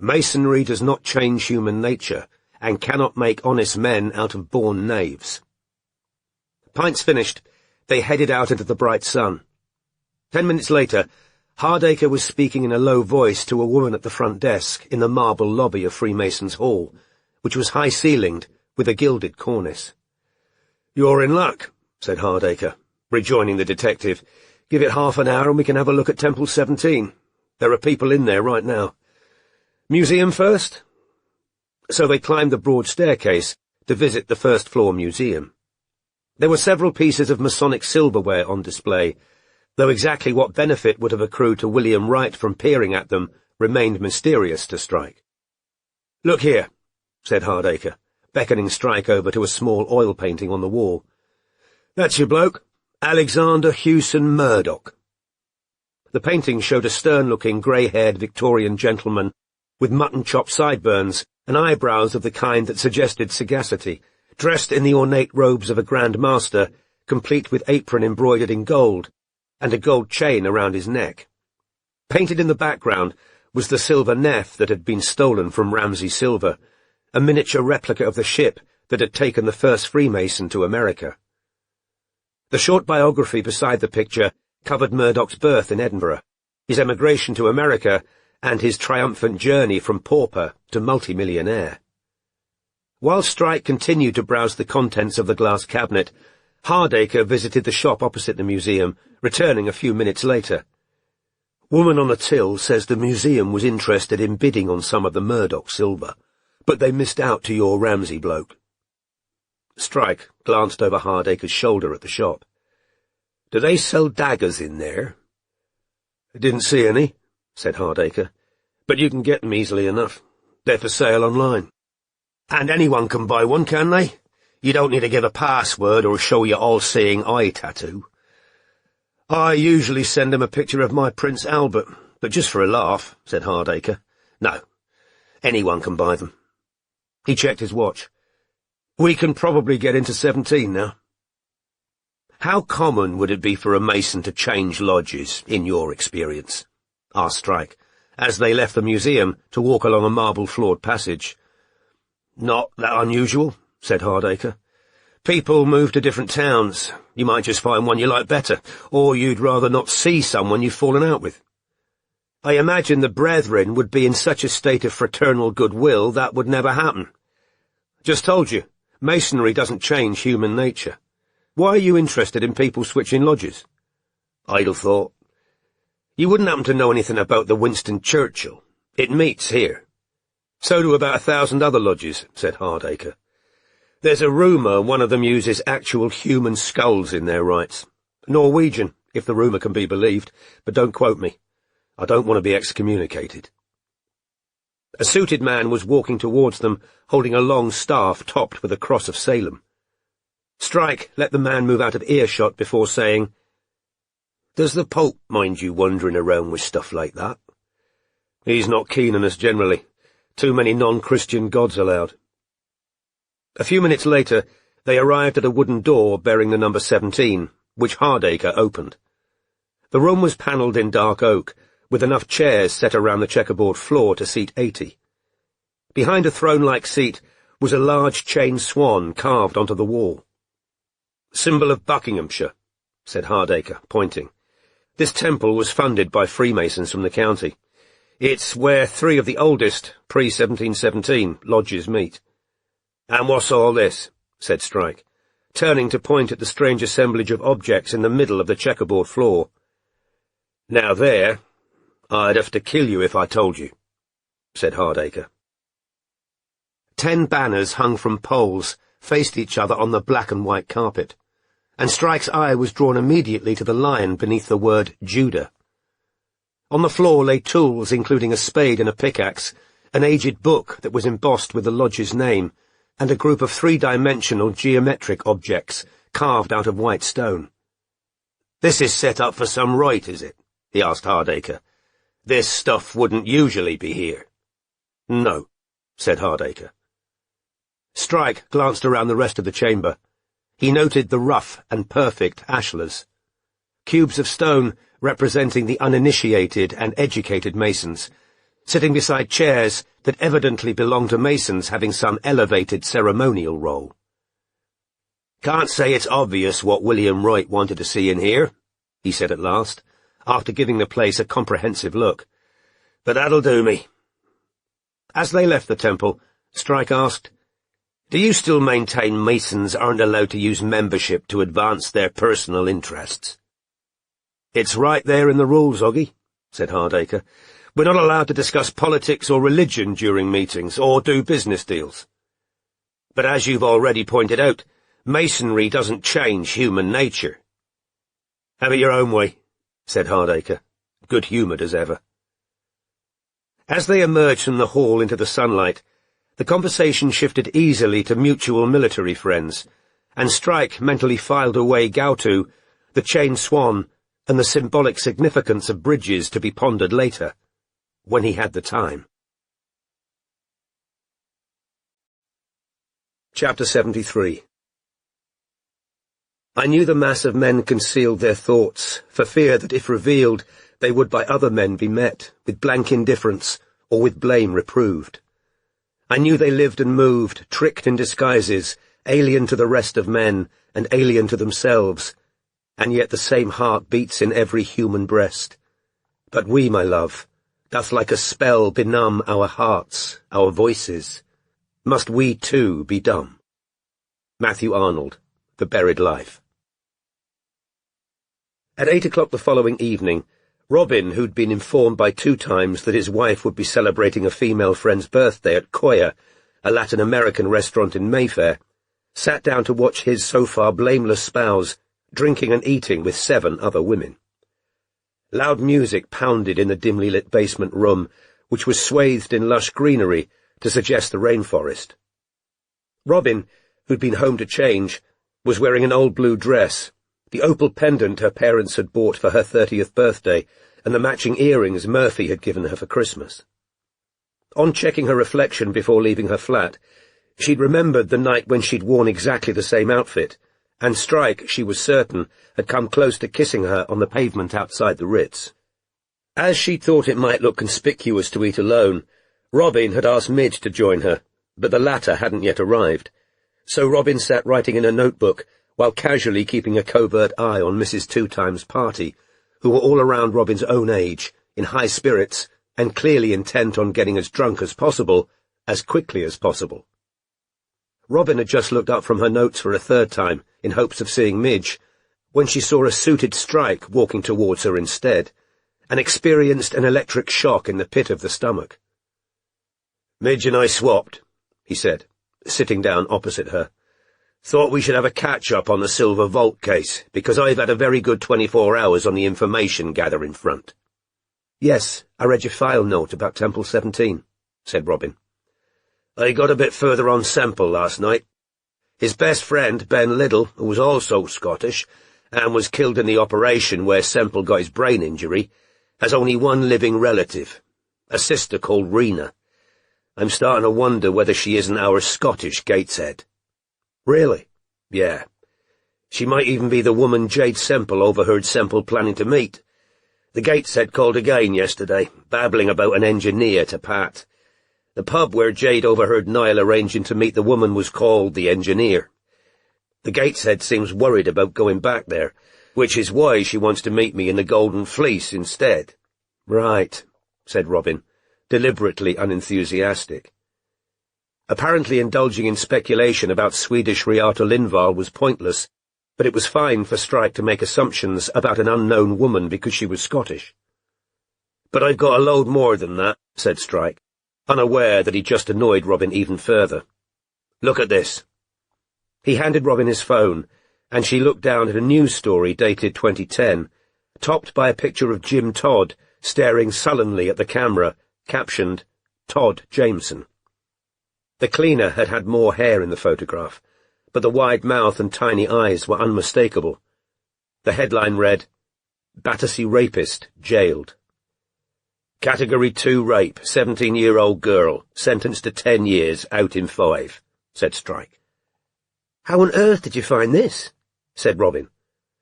Masonry does not change human nature, and cannot make honest men out of born knaves. Pints finished, they headed out into the bright sun. 10 minutes later, Hardacre was speaking in a low voice to a woman at the front desk in the marble lobby of Freemasons' Hall, which was high-ceilinged with a gilded cornice. You're in luck, said Hardacre, rejoining the detective. Give it half an hour and we can have a look at Temple 17. There are people in there right now. Museum first? So they climbed the broad staircase to visit the first-floor museum. There were several pieces of Masonic silverware on display, though exactly what benefit would have accrued to William Wright from peering at them remained mysterious to Strike. Look here, said Hardacre, beckoning Strike over to a small oil painting on the wall. That's your bloke, Alexander Hewson Murdoch. The painting showed a stern-looking, grey-haired Victorian gentleman with mutton-chop sideburns and eyebrows of the kind that suggested sagacity, dressed in the ornate robes of a Grand Master, complete with apron embroidered in gold, and a gold chain around his neck. Painted in the background was the silver Neff that had been stolen from Ramsay Silver, a miniature replica of the ship that had taken the first Freemason to America. The short biography beside the picture covered Murdoch's birth in Edinburgh, his emigration to America, and his triumphant journey from pauper to multimillionaire. While Strike continued to browse the contents of the glass cabinet, Hardacre visited the shop opposite the museum, returning a few minutes later. Woman on the till says the museum was interested in bidding on some of the Murdoch silver, but they missed out to your Ramsay bloke. Strike glanced over Hardacre's shoulder at the shop. Do they sell daggers in there? I didn't see any, said Hardacre, but you can get them easily enough. They're for sale online. And anyone can buy one, can they? You don't need to give a password or show your all-seeing eye tattoo. I usually send them a picture of my Prince Albert, but just for a laugh, said Hardacre. No, anyone can buy them. He checked his watch. We can probably get into 17 now. How common would it be for a Mason to change lodges, in your experience? Asked Strike, as they left the museum to walk along a marble-floored passage. Not that unusual, said Hardacre. People move to different towns. You might just find one you like better, or you'd rather not see someone you've fallen out with. I imagine the brethren would be in such a state of fraternal goodwill that would never happen. Just told you, Masonry doesn't change human nature. Why are you interested in people switching lodges? Idle thought. You wouldn't happen to know anything about the Winston Churchill. It meets here. So do about 1,000 other lodges, said Hardacre. There's a rumour one of them uses actual human skulls in their rites. Norwegian, if the rumour can be believed, but don't quote me. I don't want to be excommunicated. A suited man was walking towards them, holding a long staff topped with a cross of Salem. Strike let the man move out of earshot before saying, Does the Pope mind you wandering around with stuff like that? He's not keen on us generally. Too many non-Christian gods allowed. A few minutes later, they arrived at a wooden door bearing the number 17, which Hardacre opened. The room was panelled in dark oak, with enough chairs set around the checkerboard floor to seat 80. Behind a throne-like seat was a large chain swan carved onto the wall. "Symbol of Buckinghamshire," said Hardacre, pointing. "This temple was funded by Freemasons from the county. It's where 3 of the oldest, pre-1717, lodges meet." "And what's all this?" said Strike, turning to point at the strange assemblage of objects in the middle of the checkerboard floor. "Now there, I'd have to kill you if I told you," said Hardacre. 10 banners hung from poles faced each other on the black and white carpet, and Strike's eye was drawn immediately to the lion beneath the word Judah. On the floor lay tools including a spade and a pickaxe, an aged book that was embossed with the lodge's name, and a group of 3-dimensional geometric objects carved out of white stone. "This is set up for some rite, is it?" he asked Hardacre. "This stuff wouldn't usually be here." "No," said Hardacre. Strike glanced around the rest of the chamber. He noted the rough and perfect ashlars. Cubes of stone representing the uninitiated and educated masons, sitting beside chairs that evidently belonged to masons having some elevated ceremonial role. "Can't say it's obvious what William Wright wanted to see in here," he said at last, after giving the place a comprehensive look. "But that'll do me." As they left the temple, Strike asked, "Do you still maintain masons aren't allowed to use membership to advance their personal interests?" "It's right there in the rules, Oggy," said Hardacre. "We're not allowed to discuss politics or religion during meetings, or do business deals. But as you've already pointed out, masonry doesn't change human nature." "Have it your own way," said Hardacre, good-humoured as ever. As they emerged from the hall into the sunlight, the conversation shifted easily to mutual military friends, and Strike mentally filed away Gautu, the chain swan, and the symbolic significance of bridges to be pondered later, when he had the time. Chapter 73. I knew the mass of men concealed their thoughts, for fear that if revealed, they would by other men be met with blank indifference or with blame reproved. I knew they lived and moved, tricked in disguises, alien to the rest of men, and alien to themselves, and yet the same heart beats in every human breast. But we, my love, doth like a spell benumb our hearts, our voices. Must we too be dumb? Matthew Arnold, The Buried Life. At 8 o'clock the following evening, Robin, who'd been informed by 2 times that his wife would be celebrating a female friend's birthday at Koya, a Latin American restaurant in Mayfair, sat down to watch his so far blameless spouse drinking and eating with 7 other women. Loud music pounded in the dimly lit basement room, which was swathed in lush greenery to suggest the rainforest. Robin, who'd been home to change, was wearing an old blue dress, the opal pendant her parents had bought for her 30th birthday, and the matching earrings Murphy had given her for Christmas. On checking her reflection before leaving her flat, she'd remembered the night when she'd worn exactly the same outfit, and Strike, she was certain, had come close to kissing her on the pavement outside the Ritz. As she thought it might look conspicuous to eat alone, Robin had asked Midge to join her, but the latter hadn't yet arrived, so Robin sat writing in a notebook while casually keeping a covert eye on Mrs. Two-Times' party, who were all around Robin's own age, in high spirits, and clearly intent on getting as drunk as possible, as quickly as possible. Robin had just looked up from her notes for a 3rd time, in hopes of seeing Midge, when she saw a suited Strike walking towards her instead, and experienced an electric shock in the pit of the stomach. "Midge and I swapped," he said, sitting down opposite her. "Thought we should have a catch-up on the silver vault case, because I've had a very good 24 hours on the information gathering front." "Yes, I read your file note about Temple 17, said Robin. "I got a bit further on Semple last night. His best friend, Ben Liddle, who was also Scottish, and was killed in the operation where Semple got his brain injury, has only one living relative, A sister called Rena. I'm starting to wonder whether she isn't our Scottish Gateshead. Really? Yeah. She might even be the woman Jade Semple overheard Semple planning to meet. The Gateshead called again yesterday, babbling about an engineer to Pat. The pub where Jade overheard Niall arranging to meet the woman was called The Engineer. The Gateshead seems worried about going back there, which is why she wants to meet me in the Golden Fleece instead. Right, said Robin, deliberately unenthusiastic. Apparently indulging in speculation about Swedish Riata Lindvall was pointless, but it was fine for Strike to make assumptions about an unknown woman because she was Scottish. But I've got a load more than that, said Strike, unaware that he just annoyed Robin even further. Look at this. He handed Robin his phone, and she looked down at a news story dated 2010, topped by a picture of Jim Todd staring sullenly at the camera, captioned, Todd Jameson. The cleaner had had more hair in the photograph, but the wide mouth and tiny eyes were unmistakable. The headline read, Battersea Rapist Jailed. Category 2 rape, 17-year-old girl, sentenced to 10 years, out in 5, said Strike. How on earth did you find this? Said Robin,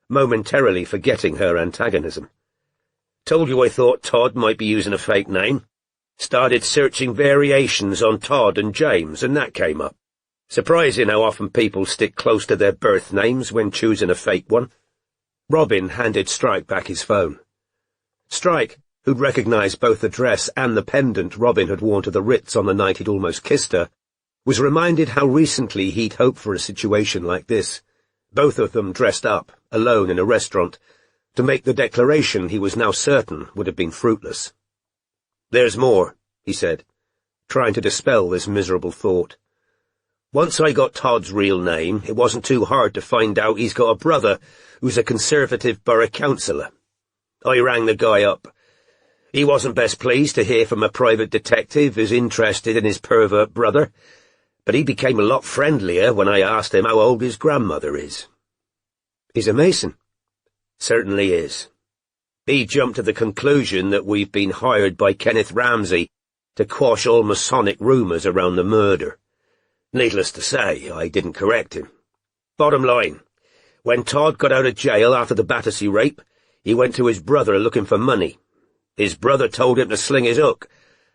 momentarily forgetting her antagonism. Told you I thought Todd might be using a fake name. Started searching variations on Todd and James, and that came up. Surprising how often people stick close to their birth names when choosing a fake one. Robin handed Strike back his phone. Strike, who'd recognised both the dress and the pendant Robin had worn to the Ritz on the night he'd almost kissed her, was reminded how recently he'd hoped for a situation like this, both of them dressed up, alone in a restaurant, to make the declaration he was now certain would have been fruitless. There's more, he said, trying to dispel this miserable thought. Once I got Todd's real name, it wasn't too hard to find out he's got a brother who's a Conservative borough councillor. I rang the guy up. He wasn't best pleased to hear from a private detective who's interested in his pervert brother, but he became a lot friendlier when I asked him how old his grandmother is. He's a Mason. Certainly is. He jumped to the conclusion that we've been hired by Kenneth Ramsay to quash all Masonic rumours around the murder. Needless to say, I didn't correct him. Bottom line, when Todd got out of jail after the Battersea rape, he went to his brother looking for money. His brother told him to sling his hook,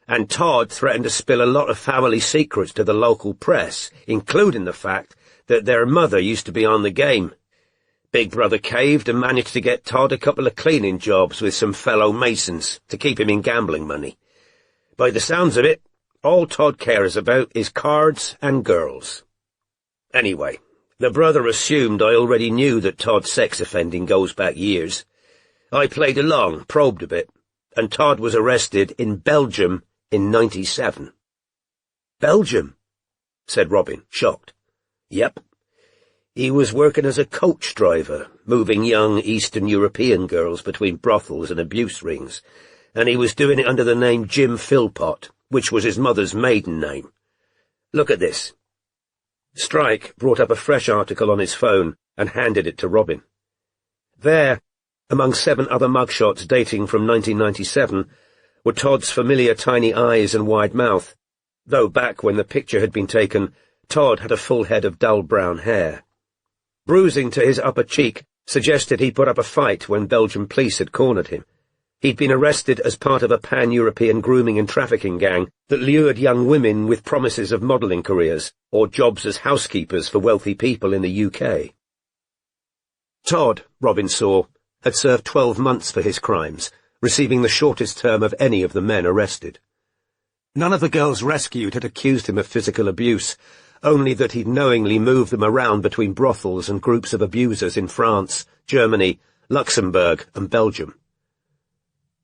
and Todd threatened to spill a lot of family secrets to the local press, including the fact that their mother used to be on the game. Big Brother caved and managed to get Todd a couple of cleaning jobs with some fellow Masons to keep him in gambling money. By the sounds of it, all Todd cares about is cards and girls. Anyway, the brother assumed I already knew that Todd's sex offending goes back years. I played along, probed a bit, and Todd was arrested in Belgium in 97. Belgium? Said Robin, shocked. Yep. He was working as a coach driver, moving young Eastern European girls between brothels and abuse rings, and he was doing it under the name Jim Philpott, which was his mother's maiden name. Look at this. Strike brought up a fresh article on his phone and handed it to Robin. There, among 7 other mugshots dating from 1997, were Todd's familiar tiny eyes and wide mouth, though back when the picture had been taken, Todd had a full head of dull brown hair. Bruising to his upper cheek suggested he put up a fight when Belgian police had cornered him. He'd been arrested as part of a pan-European grooming and trafficking gang that lured young women with promises of modelling careers or jobs as housekeepers for wealthy people in the UK. Todd, Robin saw, had served 12 months for his crimes, receiving the shortest term of any of the men arrested. None of the girls rescued had accused him of physical abuse, only that he'd knowingly moved them around between brothels and groups of abusers in France, Germany, Luxembourg and Belgium.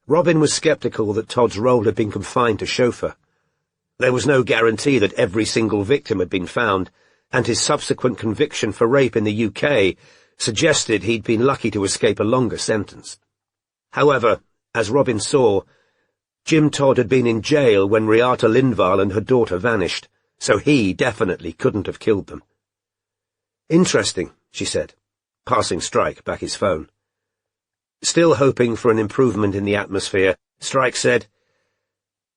Robin was sceptical that Todd's role had been confined to chauffeur. There was no guarantee that every single victim had been found, and his subsequent conviction for rape in the UK suggested he'd been lucky to escape a longer sentence. However, as Robin saw, Jim Todd had been in jail when Riata Lindvall and her daughter vanished, so he definitely couldn't have killed them. Interesting, she said, passing Strike back his phone. Still hoping for an improvement in the atmosphere, Strike said,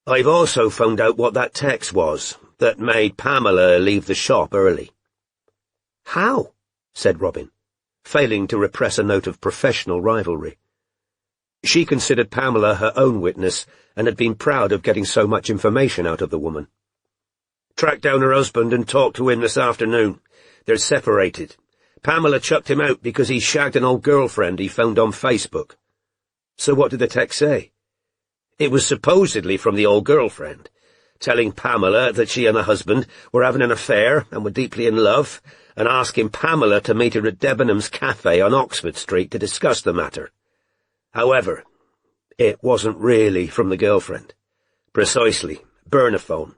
I've also found out what that text was that made Pamela leave the shop early. How? Said Robin, failing to repress a note of professional rivalry. She considered Pamela her own witness and had been proud of getting so much information out of the woman. Tracked down her husband and talked to him this afternoon. They're separated. Pamela chucked him out because he shagged an old girlfriend he found on Facebook. So what did the text say? It was supposedly from the old girlfriend, telling Pamela that she and her husband were having an affair and were deeply in love, and asking Pamela to meet her at Debenham's cafe on Oxford Street to discuss the matter. However, it wasn't really from the girlfriend. Precisely, burner phone.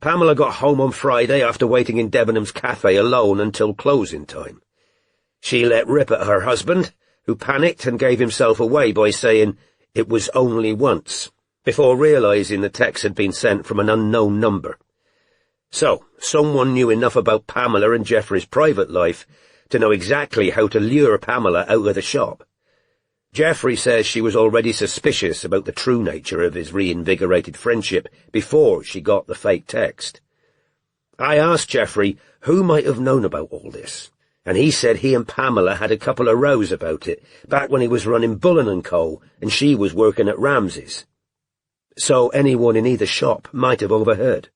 Pamela got home on Friday after waiting in Debenham's cafe alone until closing time. She let rip at her husband, who panicked and gave himself away by saying it was only once, before realizing the text had been sent from an unknown number. So, someone knew enough about Pamela and Geoffrey's private life to know exactly how to lure Pamela out of the shop. Geoffrey says she was already suspicious about the true nature of his reinvigorated friendship before she got the fake text. I asked Geoffrey who might have known about all this, and he said he and Pamela had a couple of rows about it back when he was running Bullen & Co. and she was working at Ramsay's. So anyone in either shop might have overheard.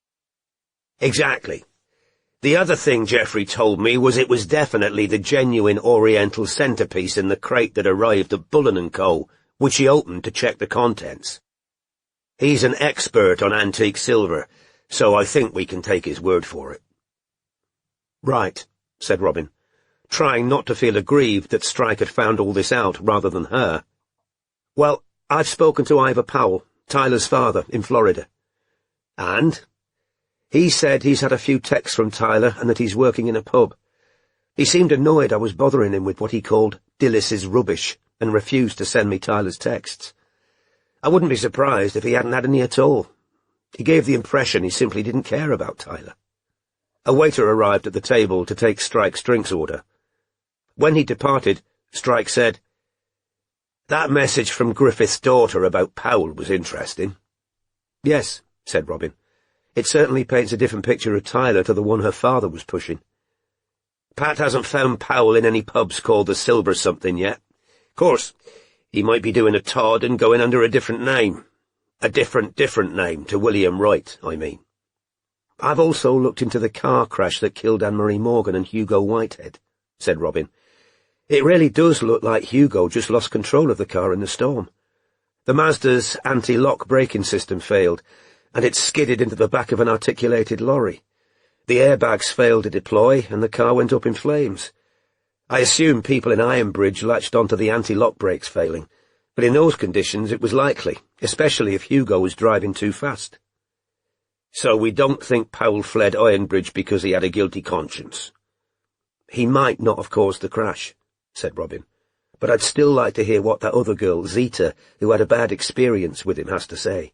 Exactly. The other thing Geoffrey told me was it was definitely the genuine Oriental centrepiece in the crate that arrived at Bullen & Co., which he opened to check the contents. He's an expert on antique silver, so I think we can take his word for it. Right, said Robin, trying not to feel aggrieved that Strike had found all this out rather than her. Well, I've spoken to Ivor Powell, Tyler's father, in Florida. And? He said he's had a few texts from Tyler and that he's working in a pub. He seemed annoyed I was bothering him with what he called Dillis's rubbish and refused to send me Tyler's texts. I wouldn't be surprised if he hadn't had any at all. He gave the impression he simply didn't care about Tyler. A waiter arrived at the table to take Strike's drinks order. When he departed, Strike said, "That message from Griffith's daughter about Powell was interesting." "Yes," said Robin. "It certainly paints a different picture of Tyler to the one her father was pushing." "Pat hasn't found Powell in any pubs called the Silver something yet. Of course, he might be doing a Todd and going under a different name. A different name to William Wright, I mean." "I've also looked into the car crash that killed Anne-Marie Morgan and Hugo Whitehead," said Robin. "It really does look like Hugo just lost control of the car in the storm. The Mazda's anti-lock braking system failed, and it skidded into the back of an articulated lorry. The airbags failed to deploy, and the car went up in flames. I assume people in Ironbridge latched onto the anti-lock brakes failing, but in those conditions it was likely, especially if Hugo was driving too fast." "So we don't think Powell fled Ironbridge because he had a guilty conscience?" "He might not have caused the crash," said Robin, "but I'd still like to hear what that other girl, Zita, who had a bad experience with him, has to say."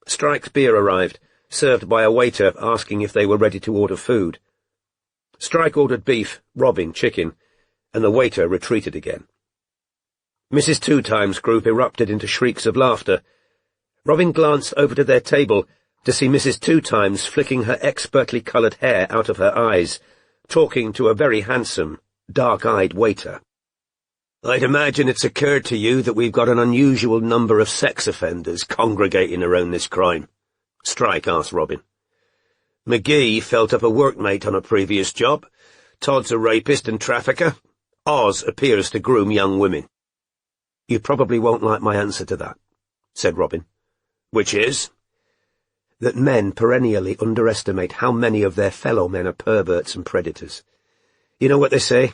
Strike's beer arrived, served by a waiter asking if they were ready to order food. Strike ordered beef, Robin chicken, and the waiter retreated again. Mrs. Two Times' group erupted into shrieks of laughter. Robin glanced over to their table to see Mrs. Two Times flicking her expertly coloured hair out of her eyes, talking to a very handsome, dark-eyed waiter. "I'd imagine it's occurred to you that we've got an unusual number of sex offenders congregating around this crime," Strike asked Robin. "McGee felt up a workmate on a previous job. Todd's a rapist and trafficker. Oz appears to groom young women." "You probably won't like my answer to that," said Robin. "Which is?" "That men perennially underestimate how many of their fellow men are perverts and predators. You know what they say?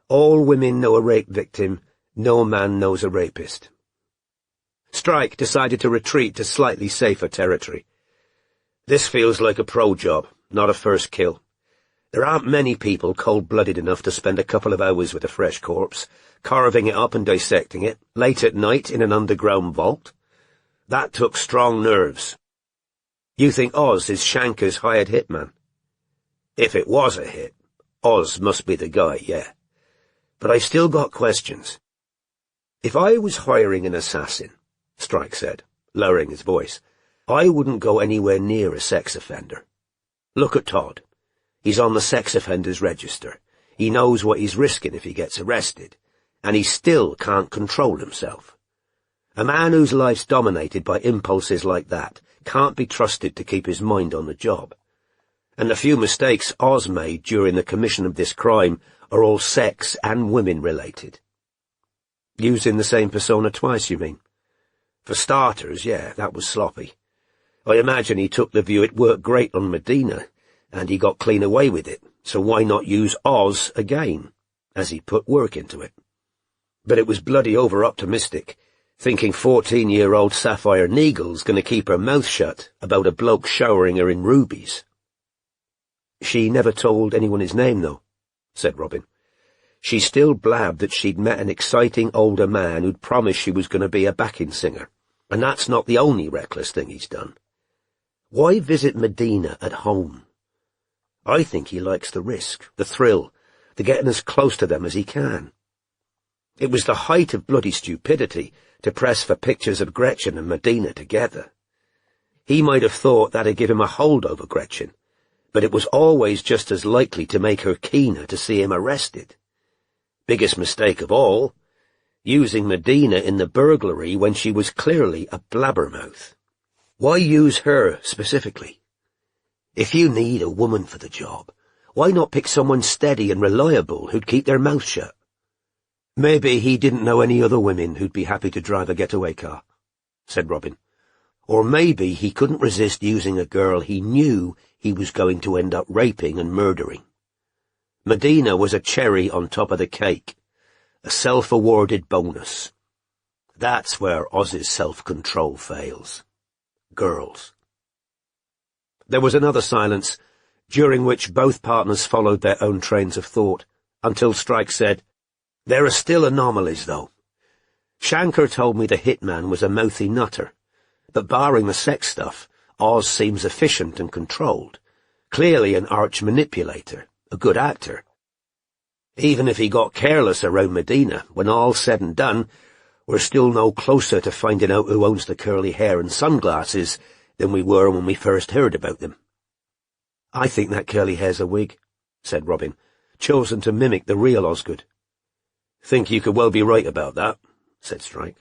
All women know a rape victim, no man knows a rapist." Strike decided to retreat to slightly safer territory. "This feels like a pro job, not a first kill. There aren't many people cold-blooded enough to spend a couple of hours with a fresh corpse, carving it up and dissecting it, late at night in an underground vault. That took strong nerves." "You think Oz is Shanker's hired hitman?" "If it was a hit, Oz must be the guy, yeah. But I've still got questions." "If I was hiring an assassin," Strike said, lowering his voice, "I wouldn't go anywhere near a sex offender. Look at Todd. He's on the sex offenders register. He knows what he's risking if he gets arrested, and he still can't control himself. A man whose life's dominated by impulses like that can't be trusted to keep his mind on the job. And the few mistakes Oz made during the commission of this crime are all sex and women related." "Using the same persona twice, you mean?" "For starters, yeah, that was sloppy. I imagine he took the view it worked great on Medina, and he got clean away with it, so why not use Oz again, as he put work into it? But it was bloody over-optimistic, thinking 14-year-old Sapphire Neagle's going to keep her mouth shut about a bloke showering her in rubies." "She never told anyone his name, though," said Robin. "She still blabbed that she'd met an exciting older man who'd promised she was going to be a backing singer, and that's not the only reckless thing he's done. Why visit Medina at home? I think he likes the risk, the thrill, the getting as close to them as he can. It was the height of bloody stupidity to press for pictures of Gretchen and Medina together. He might have thought that'd give him a hold over Gretchen, but it was always just as likely to make her keener to see him arrested. Biggest mistake of all, using Medina in the burglary when she was clearly a blabbermouth. Why use her specifically? If you need a woman for the job, why not pick someone steady and reliable who'd keep their mouth shut?" "Maybe he didn't know any other women who'd be happy to drive a getaway car," said Robin. "Or maybe he couldn't resist using a girl he knew he was going to end up raping and murdering. Medina was a cherry on top of the cake, a self-awarded bonus. That's where Oz's self-control fails. Girls." There was another silence, during which both partners followed their own trains of thought, until Strike said, "There are still anomalies, though. Shankar told me the hitman was a mouthy nutter, but barring the sex stuff, Oz seems efficient and controlled, clearly an arch manipulator, a good actor. Even if he got careless around Medina, when all's said and done, we're still no closer to finding out who owns the curly hair and sunglasses than we were when we first heard about them." "I think that curly hair's a wig," said Robin, "chosen to mimic the real Osgood." "Think you could well be right about that," said Strike.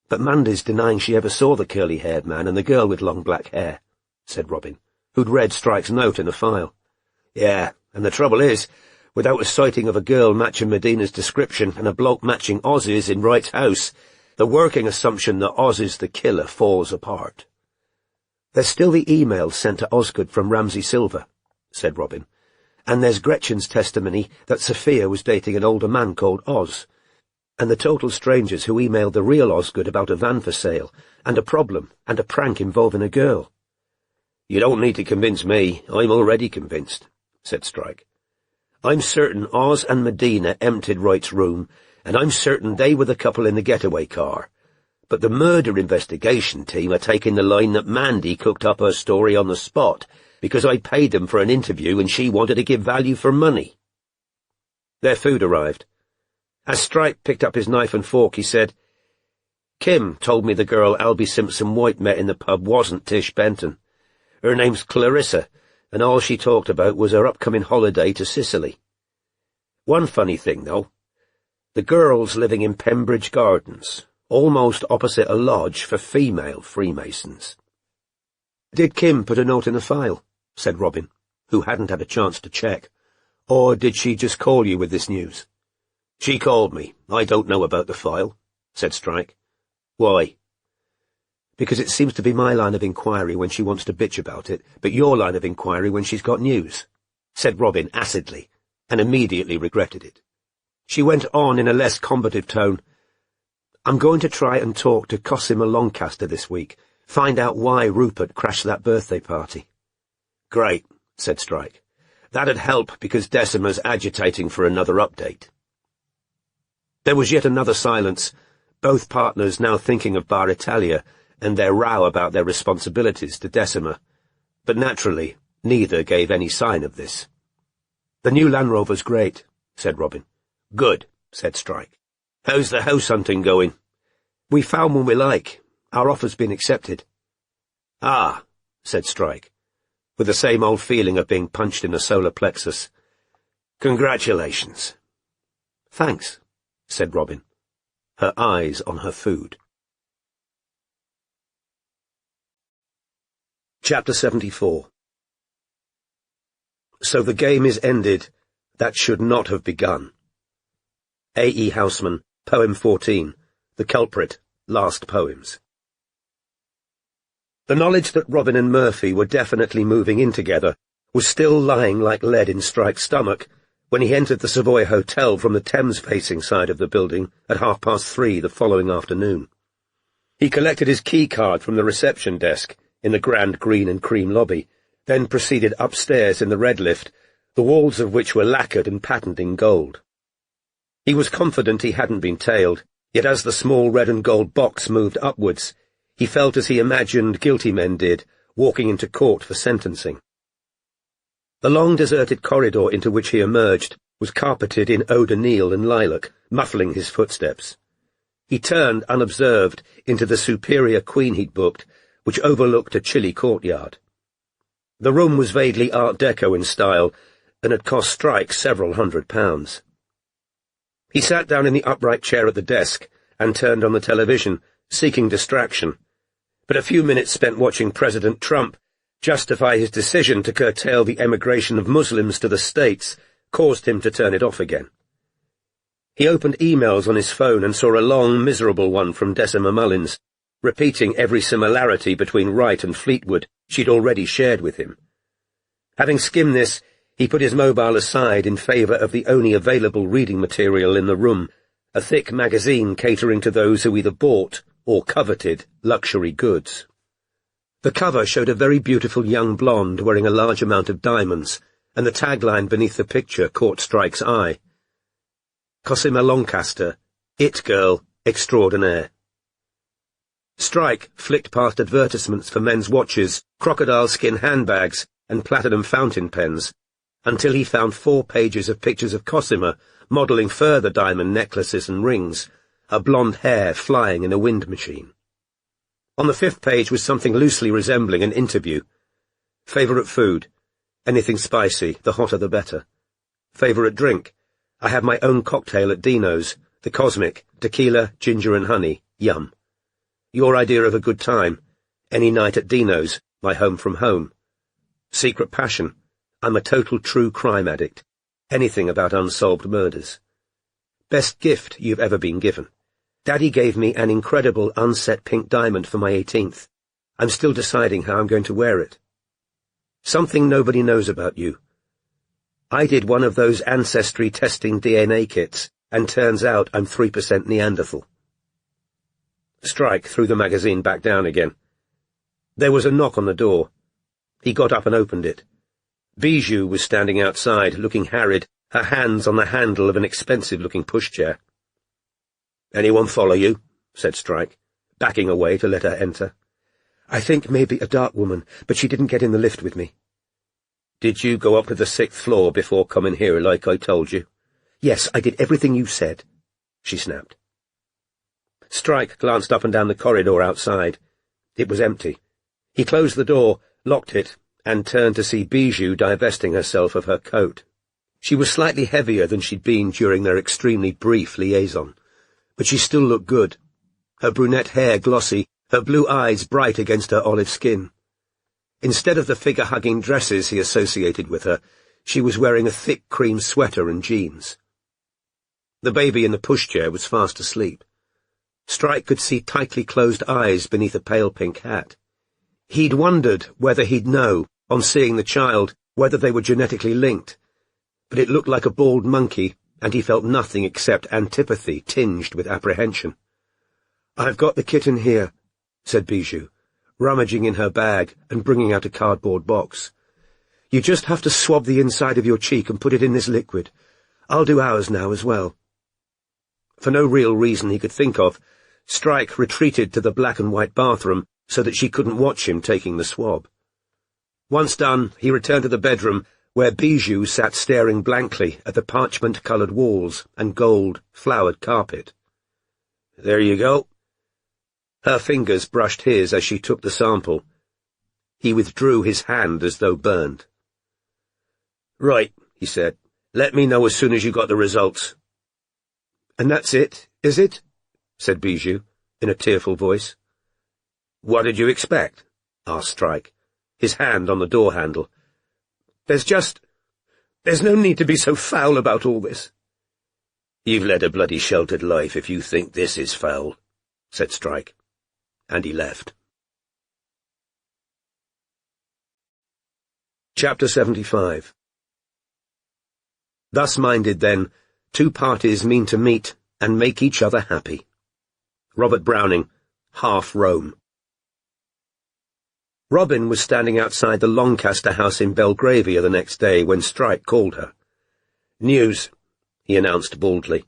"But Mandy's denying she ever saw the curly-haired man and the girl with long black hair," said Robin, who'd read Strike's note in the file. "Yeah, and the trouble is, without a sighting of a girl matching Medina's description and a bloke matching Oz's in Wright's house, the working assumption that Oz is the killer falls apart." "There's still the email sent to Osgood from Ramsay Silver," said Robin, "and there's Gretchen's testimony that Sophia was dating an older man called Oz, and the total strangers who emailed the real Osgood about a van for sale, and a problem, and a prank involving a girl." "You don't need to convince me. I'm already convinced," said Strike. "I'm certain Oz and Medina emptied Wright's room, and I'm certain they were the couple in the getaway car. But the murder investigation team are taking the line that Mandy cooked up her story on the spot because I paid them for an interview and she wanted to give value for money." Their food arrived. As Strike picked up his knife and fork, he said, "Kim told me the girl Albie Simpson-White met in the pub wasn't Tish Benton. Her name's Clarissa, and all she talked about was her upcoming holiday to Sicily. One funny thing, though. The girl's living in Pembridge Gardens, almost opposite a lodge for female Freemasons." "Did Kim put a note in the file?" said Robin, who hadn't had a chance to check. "Or did she just call you with this news?" "She called me. I don't know about the file," said Strike. "Why?" "Because it seems to be my line of inquiry when she wants to bitch about it, but your line of inquiry when she's got news," said Robin acidly, and immediately regretted it. She went on in a less combative tone, "I'm going to try and talk to Cosima Lancaster this week, find out why Rupert crashed that birthday party." "Great," said Strike. "That'd help because Decima's agitating for another update." There was yet another silence, both partners now thinking of Bar Italia and their row about their responsibilities to Decima, but naturally neither gave any sign of this. "The new Land Rover's great," said Robin. "Good," said Strike. "How's the house hunting going?" "We found one we like. Our offer's been accepted." "Ah," said Strike, with the same old feeling of being punched in the solar plexus. "Congratulations." "Thanks," said Robin, her eyes on her food. Chapter 74. So the game is ended that should not have begun. A. E. Housman, Poem 14, The Culprit, Last Poems. The knowledge that Robin and Murphy were definitely moving in together was still lying like lead in Strike's stomach when he entered the Savoy Hotel from the Thames-facing side of the building at 3:30 the following afternoon. He collected his key card from the reception desk in the grand green and cream lobby, then proceeded upstairs in the red lift, the walls of which were lacquered and patterned in gold. He was confident he hadn't been tailed, yet as the small red and gold box moved upwards, he felt as he imagined guilty men did, walking into court for sentencing. The long deserted corridor into which he emerged was carpeted in eau de Nil and lilac, muffling his footsteps. He turned, unobserved, into the superior queen he'd booked, which overlooked a chilly courtyard. The room was vaguely Art Deco in style, and had cost Strike several £100. He sat down in the upright chair at the desk and turned on the television, seeking distraction, but a few minutes spent watching President Trump justify his decision to curtail the emigration of Muslims to the States caused him to turn it off again. He opened emails on his phone and saw a long, miserable one from Decima Mullins, repeating every similarity between Wright and Fleetwood she'd already shared with him. Having skimmed this, he put his mobile aside in favour of the only available reading material in the room, a thick magazine catering to those who either bought or coveted luxury goods. The cover showed a very beautiful young blonde wearing a large amount of diamonds, and the tagline beneath the picture caught Strike's eye. Cosima Lancaster, It Girl Extraordinaire. Strike flicked past advertisements for men's watches, crocodile skin handbags, and platinum fountain pens, until he found 4 pages of pictures of Cosima modelling further diamond necklaces and rings, her blonde hair flying in a wind machine. On the 5th page was something loosely resembling an interview. Favourite food? Anything spicy, the hotter the better. Favourite drink? I have my own cocktail at Dino's, the Cosmic, tequila, ginger and honey, yum. Your idea of a good time? Any night at Dino's, my home from home. Secret passion? I'm a total true crime addict. Anything about unsolved murders. Best gift you've ever been given? Daddy gave me an incredible unset pink diamond for my 18th. I'm still deciding how I'm going to wear it. Something nobody knows about you. I did one of those ancestry testing DNA kits, and turns out I'm 3% Neanderthal. Strike threw the magazine back down again. There was a knock on the door. He got up and opened it. Bijou was standing outside, looking harried, her hands on the handle of an expensive-looking pushchair. "Anyone follow you?" said Strike, backing away to let her enter. "I think maybe a dark woman, but she didn't get in the lift with me." "Did you go up to the 6th floor before coming here like I told you?" "Yes, I did everything you said," she snapped. Strike glanced up and down the corridor outside. It was empty. He closed the door, locked it, and turned to see Bijou divesting herself of her coat. She was slightly heavier than she'd been during their extremely brief liaison, but she still looked good. Her brunette hair glossy, her blue eyes bright against her olive skin. Instead of the figure-hugging dresses he associated with her, she was wearing a thick cream sweater and jeans. The baby in the pushchair was fast asleep. Strike could see tightly closed eyes beneath a pale pink hat. He'd wondered whether he'd know, on seeing the child, whether they were genetically linked, but it looked like a bald monkey, and he felt nothing except antipathy tinged with apprehension. "I've got the kitten here," said Bijou, rummaging in her bag and bringing out a cardboard box. "You just have to swab the inside of your cheek and put it in this liquid. I'll do ours now as well." For no real reason he could think of, Strike retreated to the black-and-white bathroom so that she couldn't watch him taking the swab. Once done, he returned to the bedroom, where Bijou sat staring blankly at the parchment-coloured walls and gold, flowered carpet. "There you go." Her fingers brushed his as she took the sample. He withdrew his hand as though burned. "Right," he said. "Let me know as soon as you got the results." "And that's it, is it?" said Bijou, in a tearful voice. "What did you expect?" asked Strike, his hand on the door handle. There's no need to be so foul about all this." "You've led a bloody sheltered life if you think this is foul," said Strike, and he left. Chapter 75. Thus minded, then, two parties mean to meet and make each other happy. Robert Browning, Half Rome. Robin was standing outside the Lancaster house in Belgravia the next day when Strike called her. "News," he announced baldly.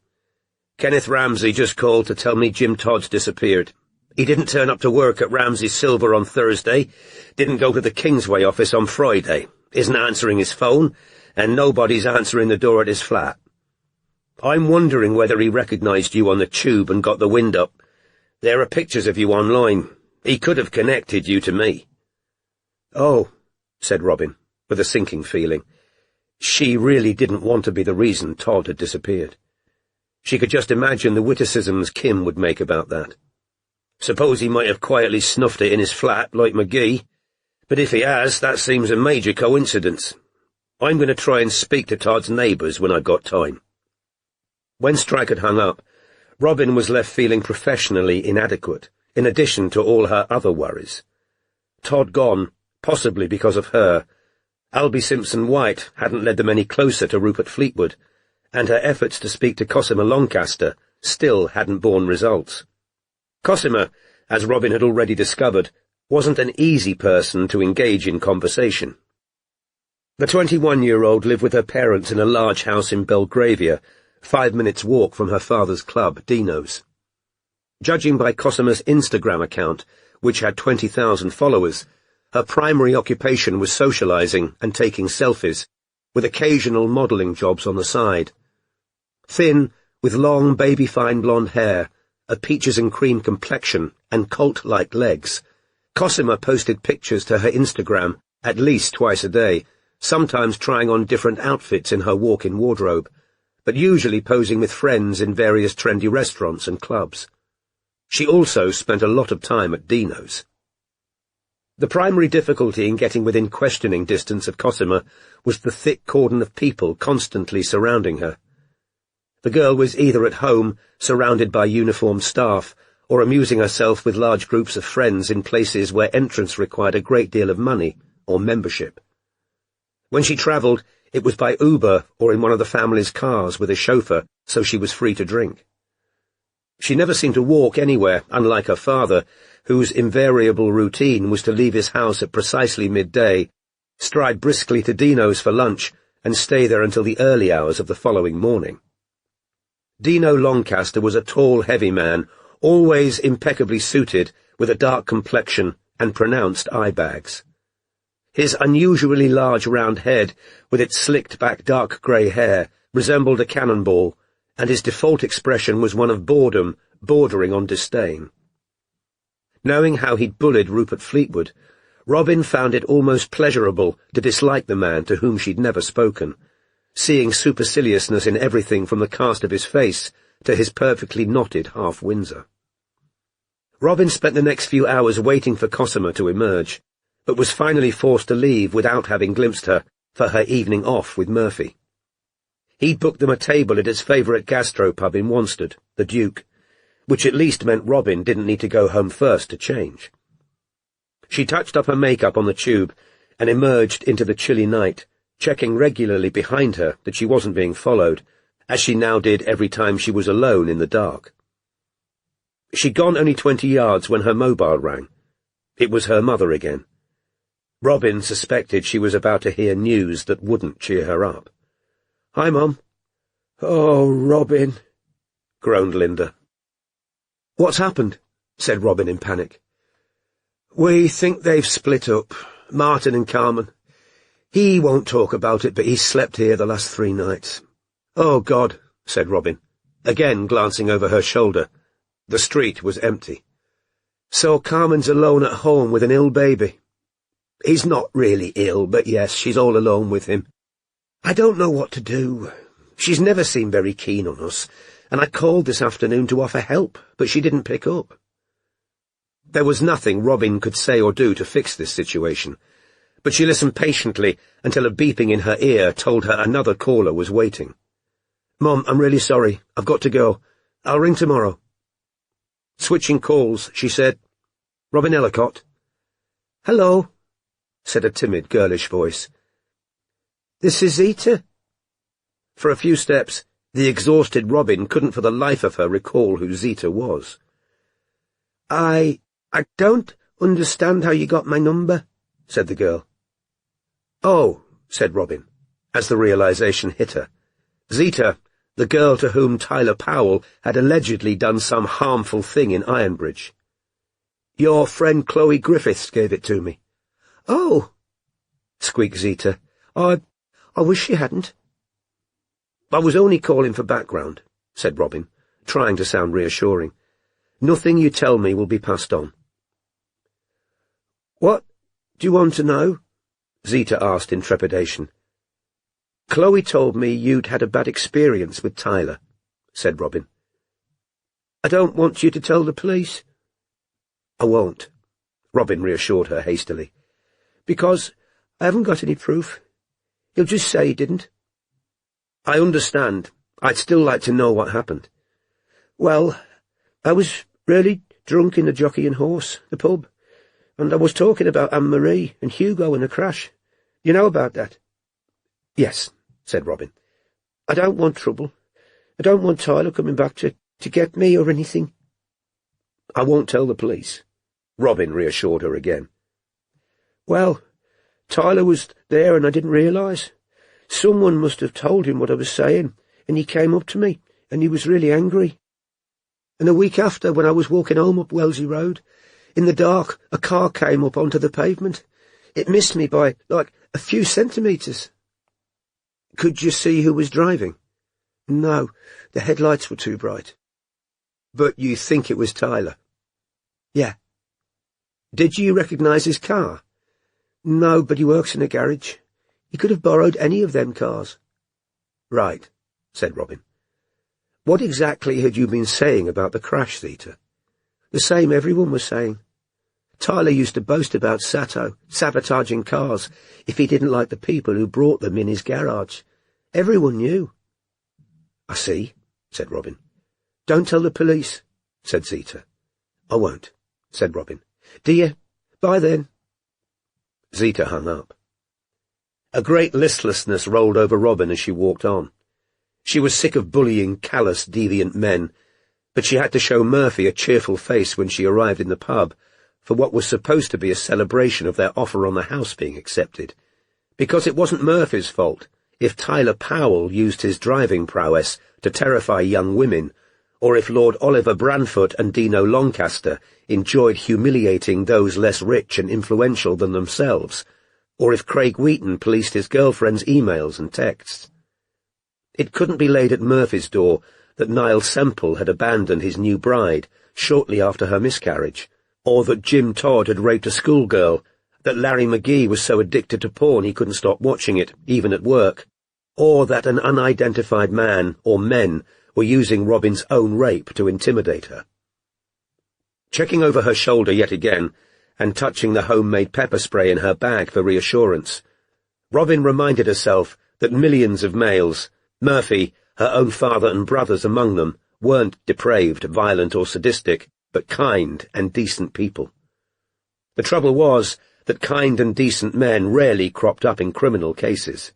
"Kenneth Ramsay just called to tell me Jim Todd's disappeared. He didn't turn up to work at Ramsay Silver on Thursday, didn't go to the Kingsway office on Friday, isn't answering his phone, and nobody's answering the door at his flat. I'm wondering whether he recognized you on the tube and got the wind up. There are pictures of you online. He could have connected you to me." "Oh," said Robin, with a sinking feeling. She really didn't want to be the reason Todd had disappeared. She could just imagine the witticisms Kim would make about that. "Suppose he might have quietly snuffed it in his flat, like McGee. But if he has, that seems a major coincidence. I'm going to try and speak to Todd's neighbours when I've got time." When Strike had hung up, Robin was left feeling professionally inadequate, in addition to all her other worries. Todd gone, possibly because of her. Albie Simpson-White hadn't led them any closer to Rupert Fleetwood, and her efforts to speak to Cosima Lancaster still hadn't borne results. Cosima, as Robin had already discovered, wasn't an easy person to engage in conversation. The 21-year-old lived with her parents in a large house in Belgravia, 5 minutes' walk from her father's club, Dino's. Judging by Cosima's Instagram account, which had 20,000 followers, her primary occupation was socializing and taking selfies, with occasional modeling jobs on the side. Thin, with long, baby-fine blonde hair, a peaches and cream complexion, and colt-like legs, Cosima posted pictures to her Instagram at least twice a day, sometimes trying on different outfits in her walk-in wardrobe, but usually posing with friends in various trendy restaurants and clubs. She also spent a lot of time at Dino's. The primary difficulty in getting within questioning distance of Cosima was the thick cordon of people constantly surrounding her. The girl was either at home, surrounded by uniformed staff, or amusing herself with large groups of friends in places where entrance required a great deal of money or membership. When she travelled, it was by Uber or in one of the family's cars with a chauffeur, so she was free to drink. She never seemed to walk anywhere, unlike her father, whose invariable routine was to leave his house at precisely midday, stride briskly to Dino's for lunch, and stay there until the early hours of the following morning. Dino Lancaster was a tall, heavy man, always impeccably suited, with a dark complexion and pronounced eye bags. His unusually large round head, with its slicked-back dark grey hair, resembled a cannonball, and his default expression was one of boredom, bordering on disdain. Knowing how he'd bullied Rupert Fleetwood, Robin found it almost pleasurable to dislike the man to whom she'd never spoken, seeing superciliousness in everything from the cast of his face to his perfectly knotted half-Windsor. Robin spent the next few hours waiting for Cosima to emerge, but was finally forced to leave without having glimpsed her for her evening off with Murphy. He'd booked them a table at his favourite gastropub in Wanstead, the Duke, which at least meant Robin didn't need to go home first to change. She touched up her makeup on the tube and emerged into the chilly night, checking regularly behind her that she wasn't being followed, as she now did every time she was alone in the dark. She'd gone only 20 yards when her mobile rang. It was her mother again. Robin suspected she was about to hear news that wouldn't cheer her up. "Hi, Mum." "Oh, Robin," groaned Linda. "What's happened?" said Robin in panic. "We think they've split up, Martin and Carmen. He won't talk about it, but he's slept here the last 3 nights. "Oh, God," said Robin, again glancing over her shoulder. The street was empty. So Carmen's alone at home with an ill baby. He's not really ill, but yes, she's all alone with him. I don't know what to do. She's never seemed very keen on us, and I called this afternoon to offer help, but she didn't pick up. There was nothing Robin could say or do to fix this situation, but she listened patiently until a beeping in her ear told her another caller was waiting. "Mom, I'm really sorry. I've got to go. I'll ring tomorrow." Switching calls, she said, "Robin Ellicott." "Hello," said a timid, girlish voice. "This is Zita." For a few steps, the exhausted Robin couldn't for the life of her recall who Zita was. I don't understand how you got my number," said the girl. "Oh," said Robin, as the realization hit her. Zita, the girl to whom Tyler Powell had allegedly done some harmful thing in Ironbridge. "Your friend Chloe Griffiths gave it to me." "Oh," squeaked Zita. I wish she hadn't." "I was only calling for background," said Robin, trying to sound reassuring. "Nothing you tell me will be passed on." "What do you want to know?" Zita asked in trepidation. "Chloe told me you'd had a bad experience with Tyler," said Robin. "I don't want you to tell the police." "I won't," Robin reassured her hastily, "because I haven't got any proof. He'll just say he didn't." "I understand. I'd still like to know what happened." "Well, I was really drunk in the Jockey and Horse, the pub, and I was talking about Anne-Marie and Hugo in the crash. You know about that?" "Yes," said Robin. "I don't want trouble. I don't want Tyler coming back to get me or anything." "I won't tell the police," Robin reassured her again. "Well, Tyler was there and I didn't realise. Someone must have told him what I was saying, and he came up to me, and he was really angry. And a week after, when I was walking home up Wellesley Road, in the dark, a car came up onto the pavement. It missed me by, like, a few centimetres." "Could you see who was driving?" "No, the headlights were too bright." "But you think it was Tyler?" "Yeah." "Did you recognise his car?" "No, but he works in a garage. He could have borrowed any of them cars." "Right," said Robin. "What exactly had you been saying about the crash, Zita?" "The same everyone was saying. Tyler used to boast about Sato sabotaging cars if he didn't like the people who brought them in his garage. Everyone knew." "I see," said Robin. "Don't tell the police," said Zita. "I won't," said Robin. "Dear, bye then." Zita hung up. A great listlessness rolled over Robin as she walked on. She was sick of bullying callous, deviant men, but she had to show Murphy a cheerful face when she arrived in the pub for what was supposed to be a celebration of their offer on the house being accepted, because it wasn't Murphy's fault if Tyler Powell used his driving prowess to terrify young women, or if Lord Oliver Branfoot and Dino Lancaster enjoyed humiliating those less rich and influential than themselves, or if Craig Wheaton policed his girlfriend's emails and texts. It couldn't be laid at Murphy's door that Niall Semple had abandoned his new bride shortly after her miscarriage, or that Jim Todd had raped a schoolgirl, that Larry McGee was so addicted to porn he couldn't stop watching it, even at work, or that an unidentified man or men were using Robin's own rape to intimidate her. Checking over her shoulder yet again, and touching the homemade pepper spray in her bag for reassurance, Robin reminded herself that millions of males, Murphy, her own father and brothers among them, weren't depraved, violent or sadistic, but kind and decent people. The trouble was that kind and decent men rarely cropped up in criminal cases.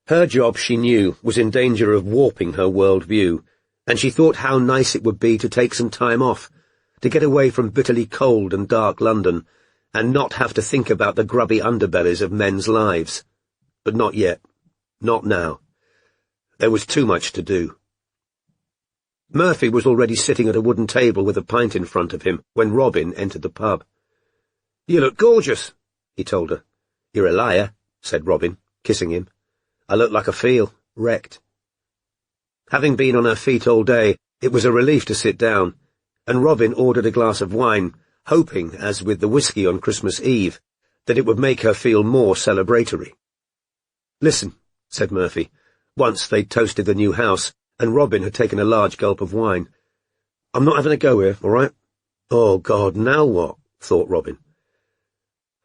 Her job, she knew, was in danger of warping her world view, and she thought how nice it would be to take some time off, to get away from bitterly cold and dark London, and not have to think about the grubby underbellies of men's lives. But not yet. Not now. There was too much to do. Murphy was already sitting at a wooden table with a pint in front of him when Robin entered the pub. "You look gorgeous," he told her. "You're a liar," said Robin, kissing him. "I look like a feel, wrecked." Having been on her feet all day, it was a relief to sit down, and Robin ordered a glass of wine, hoping, as with the whiskey on Christmas Eve, that it would make her feel more celebratory. "Listen," said Murphy, once they'd toasted the new house, and Robin had taken a large gulp of wine. "I'm not having a go here, all right?" "Oh, God, now what?" thought Robin.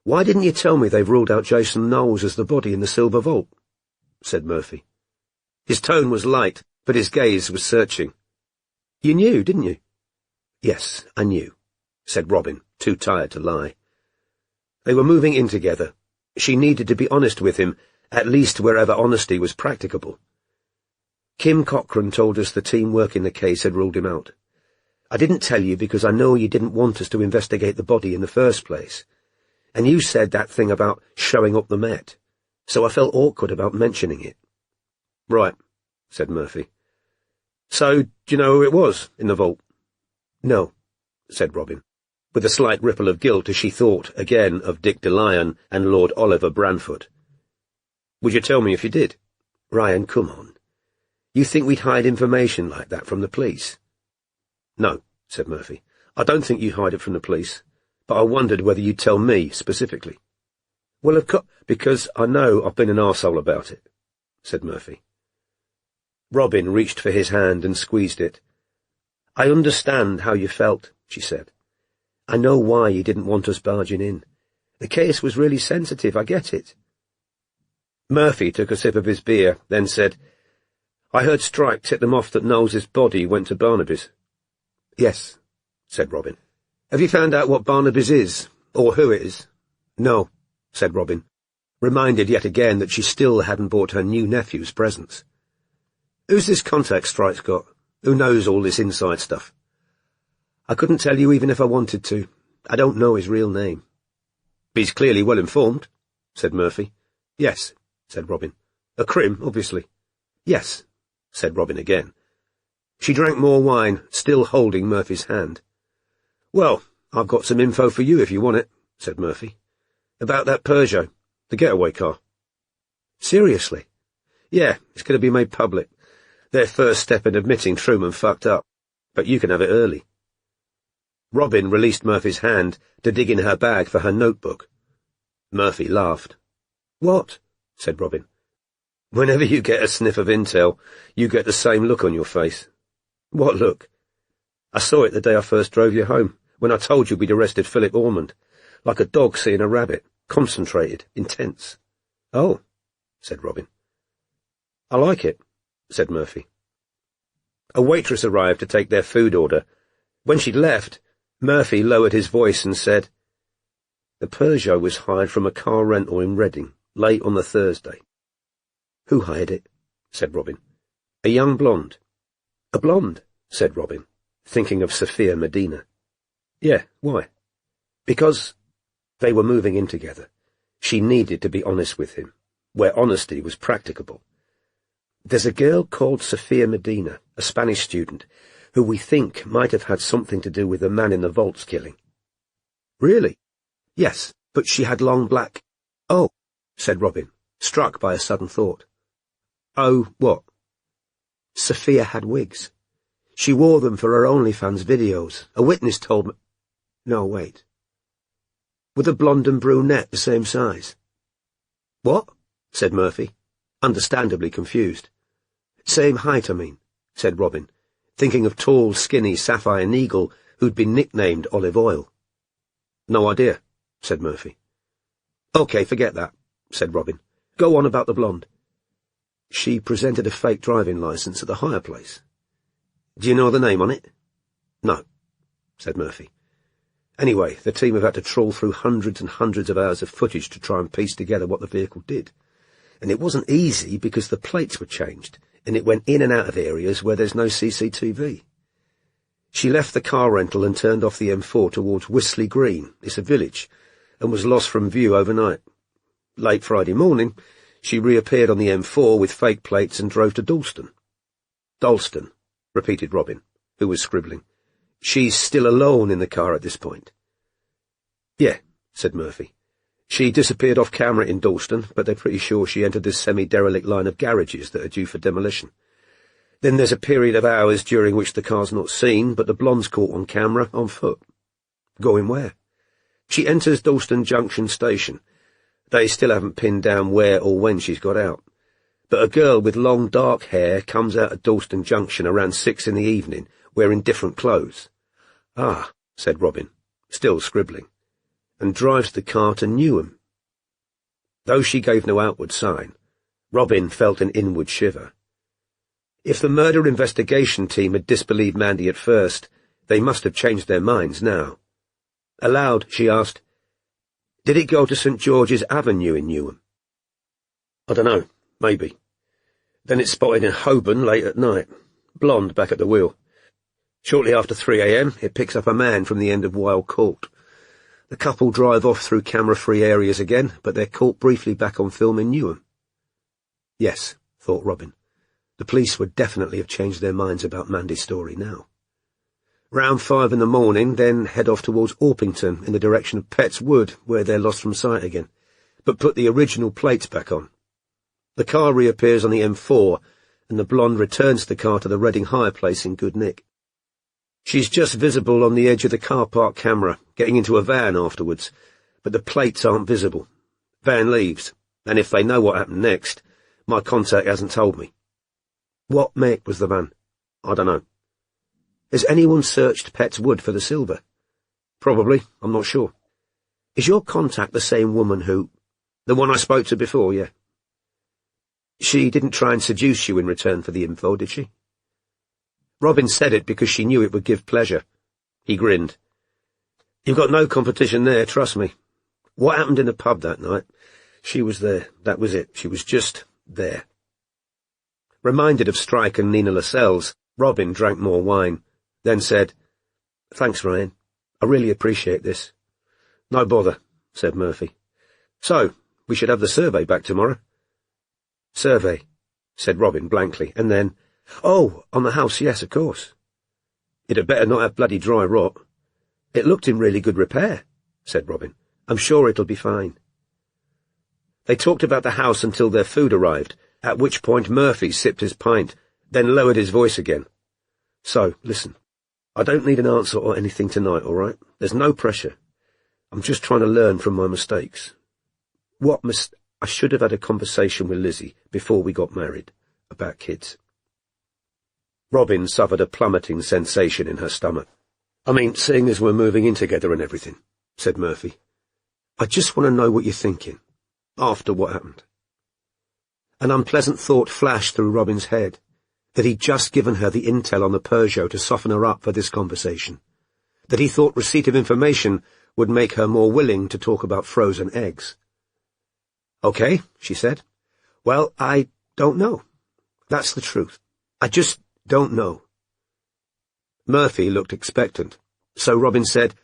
"Why didn't you tell me they've ruled out Jason Knowles as the body in the Silver Vault?" said Murphy. His tone was light, but his gaze was searching. "You knew, didn't you?" "Yes, I knew," said Robin, too tired to lie. They were moving in together. She needed to be honest with him, at least wherever honesty was practicable. "Kim Cochran told us the team working the case had ruled him out. I didn't tell you because I know you didn't want us to investigate the body in the first place. And you said that thing about showing up the Met, so I felt awkward about mentioning it." "Right," said Murphy. "So, do you know who it was in the vault?" "No," said Robin, with a slight ripple of guilt as she thought, again, of Dick DeLyon and Lord Oliver Branford. "Would you tell me if you did?" "Ryan, come on. You think we'd hide information like that from the police?" "No," said Murphy. "I don't think you hide it from the police, but I wondered whether you'd tell me specifically." "Well, of course, because I know I've been an arsehole about it," said Murphy. Robin reached for his hand and squeezed it. "I understand how you felt," she said. "I know why you didn't want us barging in. The case was really sensitive, I get it." Murphy took a sip of his beer, then said, "I heard Strike tip them off that Knowles's body went to Barnaby's." "Yes," said Robin. "Have you found out what Barnaby's is, or who it is?" "No," said Robin, reminded yet again that she still hadn't bought her new nephew's presents. "Who's this contact Strike's got? Who knows all this inside stuff?" "I couldn't tell you even if I wanted to. I don't know his real name." "He's clearly well informed," said Murphy. "Yes," said Robin. "A crim, obviously." "Yes," said Robin again. She drank more wine, still holding Murphy's hand. "Well, I've got some info for you if you want it," said Murphy. "About that Peugeot, the getaway car." "Seriously?" "Yeah, it's going to be made public. Their first step in admitting Truman fucked up, but you can have it early." Robin released Murphy's hand to dig in her bag for her notebook. Murphy laughed. "What?" said Robin. "Whenever you get a sniff of intel, you get the same look on your face." "What look?" "I saw it the day I first drove you home, when I told you we'd arrested Philip Ormond. Like a dog seeing a rabbit. Concentrated. Intense." "Oh," said Robin. "I like it," said Murphy. A waitress arrived to take their food order. When she'd left, Murphy lowered his voice and said, "The Peugeot was hired from a car rental in Reading, late on the Thursday." "Who hired it?" said Robin. "A young blonde." "A blonde?" said Robin, thinking of Sophia Medina. "Yeah, why?" "Because they were moving in together. She needed to be honest with him, where honesty was practicable. There's a girl called Sophia Medina, a Spanish student, who we think might have had something to do with the man in the vault's killing." "Really?" "Yes, but she had long black—" "Oh," said Robin, struck by a sudden thought. "Oh, what?" "Sophia had wigs. She wore them for her OnlyFans videos. A witness told me—" "No, wait. Were the blonde and brunette the same size?" "What?" said Murphy, understandably confused. "Same height, I mean," said Robin, thinking of tall, skinny Sapphire Neagle who'd been nicknamed Olive Oil. "No idea," said Murphy. "Okay, forget that," said Robin. "Go on about the blonde." "She presented a fake driving license at the hire place." "Do you know the name on it?" "No," said Murphy. "Anyway, the team have had to trawl through hundreds and hundreds of hours of footage to try and piece together what the vehicle did. And it wasn't easy because the plates were changed, and it went in and out of areas where there's no CCTV. She left the car rental and turned off the M4 towards Wisley Green, it's a village, and was lost from view overnight. Late Friday morning, she reappeared on the M4 with fake plates and drove to Dalston." "Dalston," repeated Robin, who was scribbling. "She's still alone in the car at this point." "Yeah," said Murphy. "She disappeared off camera in Dalston, but they're pretty sure she entered this semi-derelict line of garages that are due for demolition. Then there's a period of hours during which the car's not seen, but the blonde's caught on camera, on foot." Going where? She enters Dalston Junction station. They still haven't pinned down where or when she's got out. But a girl with long dark hair comes out of Dalston Junction around 6 in the evening, wearing different clothes. Ah, said Robin, still scribbling, and drives the car to Newham. Though she gave no outward sign, Robin felt an inward shiver. If the murder investigation team had disbelieved Mandy at first, they must have changed their minds now. Aloud, she asked, "Did it go to St. George's Avenue in Newham?" "I don't know, maybe. Then it's spotted in Holborn late at night, blonde back at the wheel. Shortly after 3 a.m, it picks up a man from the end of Wild Court. The couple drive off through camera-free areas again, but they're caught briefly back on film in Newham." Yes, thought Robin. The police would definitely have changed their minds about Mandy's story now. Round 5 in the morning, then head off towards Orpington in the direction of Petts Wood, where they're lost from sight again, but put the original plates back on. The car reappears on the M4, and the blonde returns the car to the Reading hire place in good nick. She's just visible on the edge of the car park camera, getting into a van afterwards, but the plates aren't visible. Van leaves, and if they know what happened next, my contact hasn't told me. What make was the van? I don't know. Has anyone searched Petts Wood for the silver? Probably, I'm not sure. Is your contact the same woman who... The one I spoke to before, yeah. She didn't try and seduce you in return for the info, did she? Robin said it because she knew it would give pleasure. He grinned. You've got no competition there, trust me. What happened in the pub that night? She was there, that was it. She was just there. Reminded of Strike and Nina Lascelles, Robin drank more wine, then said, "Thanks, Ryan. I really appreciate this." "No bother," said Murphy. "So, we should have the survey back tomorrow." "Survey," said Robin blankly, and then, "Oh, on the house, yes, of course." "It had better not have bloody dry rot." "It looked in really good repair," said Robin. "I'm sure it'll be fine." They talked about the house until their food arrived, at which point Murphy sipped his pint, then lowered his voice again. "So, listen, I don't need an answer or anything tonight, all right? There's no pressure. I'm just trying to learn from my mistakes. I should have had a conversation with Lizzie before we got married, about kids." Robin suffered a plummeting sensation in her stomach. "I mean, seeing as we're moving in together and everything," said Murphy. "I just want to know what you're thinking, after what happened." An unpleasant thought flashed through Robin's head, that he'd just given her the intel on the Peugeot to soften her up for this conversation, that he thought receipt of information would make her more willing to talk about frozen eggs. "Okay," she said. "Well, I don't know. That's the truth. I just don't know." Murphy looked expectant, so Robin said,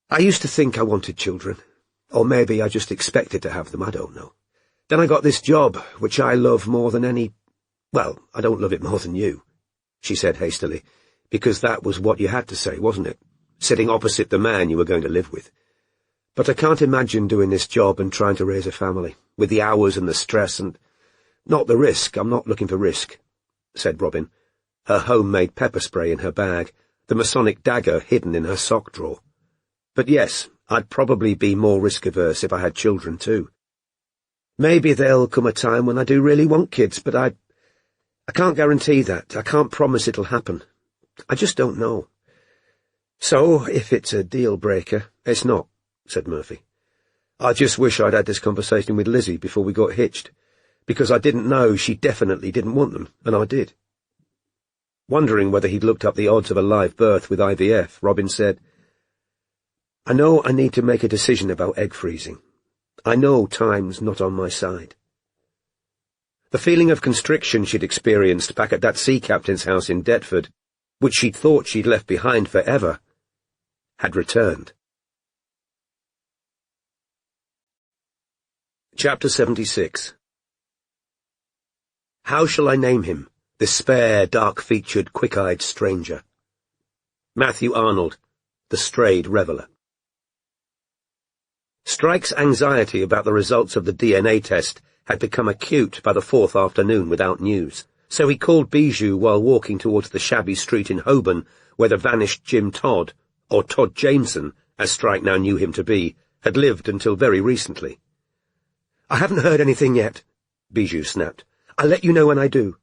"I used to think I wanted children, or maybe I just expected to have them, I don't know. Then I got this job, which I love more than any... Well, I don't love it more than you," she said hastily, because that was what you had to say, wasn't it? Sitting opposite the man you were going to live with. "But I can't imagine doing this job and trying to raise a family, with the hours and the stress and... Not the risk, I'm not looking for risk," said Robin, her homemade pepper spray in her bag, the Masonic dagger hidden in her sock drawer. "But yes, I'd probably be more risk-averse if I had children too. Maybe there'll come a time when I do really want kids, but I can't guarantee that. I can't promise it'll happen. I just don't know. So, if it's a deal-breaker, it's not," said Murphy. "I just wish I'd had this conversation with Lizzie before we got hitched, because I didn't know she definitely didn't want them, and I did." Wondering whether he'd looked up the odds of a live birth with IVF, Robin said, "I know I need to make a decision about egg freezing. I know time's not on my side." The feeling of constriction she'd experienced back at that sea captain's house in Deptford, which she'd thought she'd left behind forever, had returned. Chapter 76. How shall I name him, this spare, dark-featured, quick-eyed stranger? Matthew Arnold, the strayed reveller. Strike's anxiety about the results of the DNA test had become acute by the 4th afternoon without news, so he called Bijou while walking towards the shabby street in Holborn where the vanished Jim Todd, or Todd Jameson, as Strike now knew him to be, had lived until very recently. "I haven't heard anything yet," Bijou snapped. "I'll let you know when I do."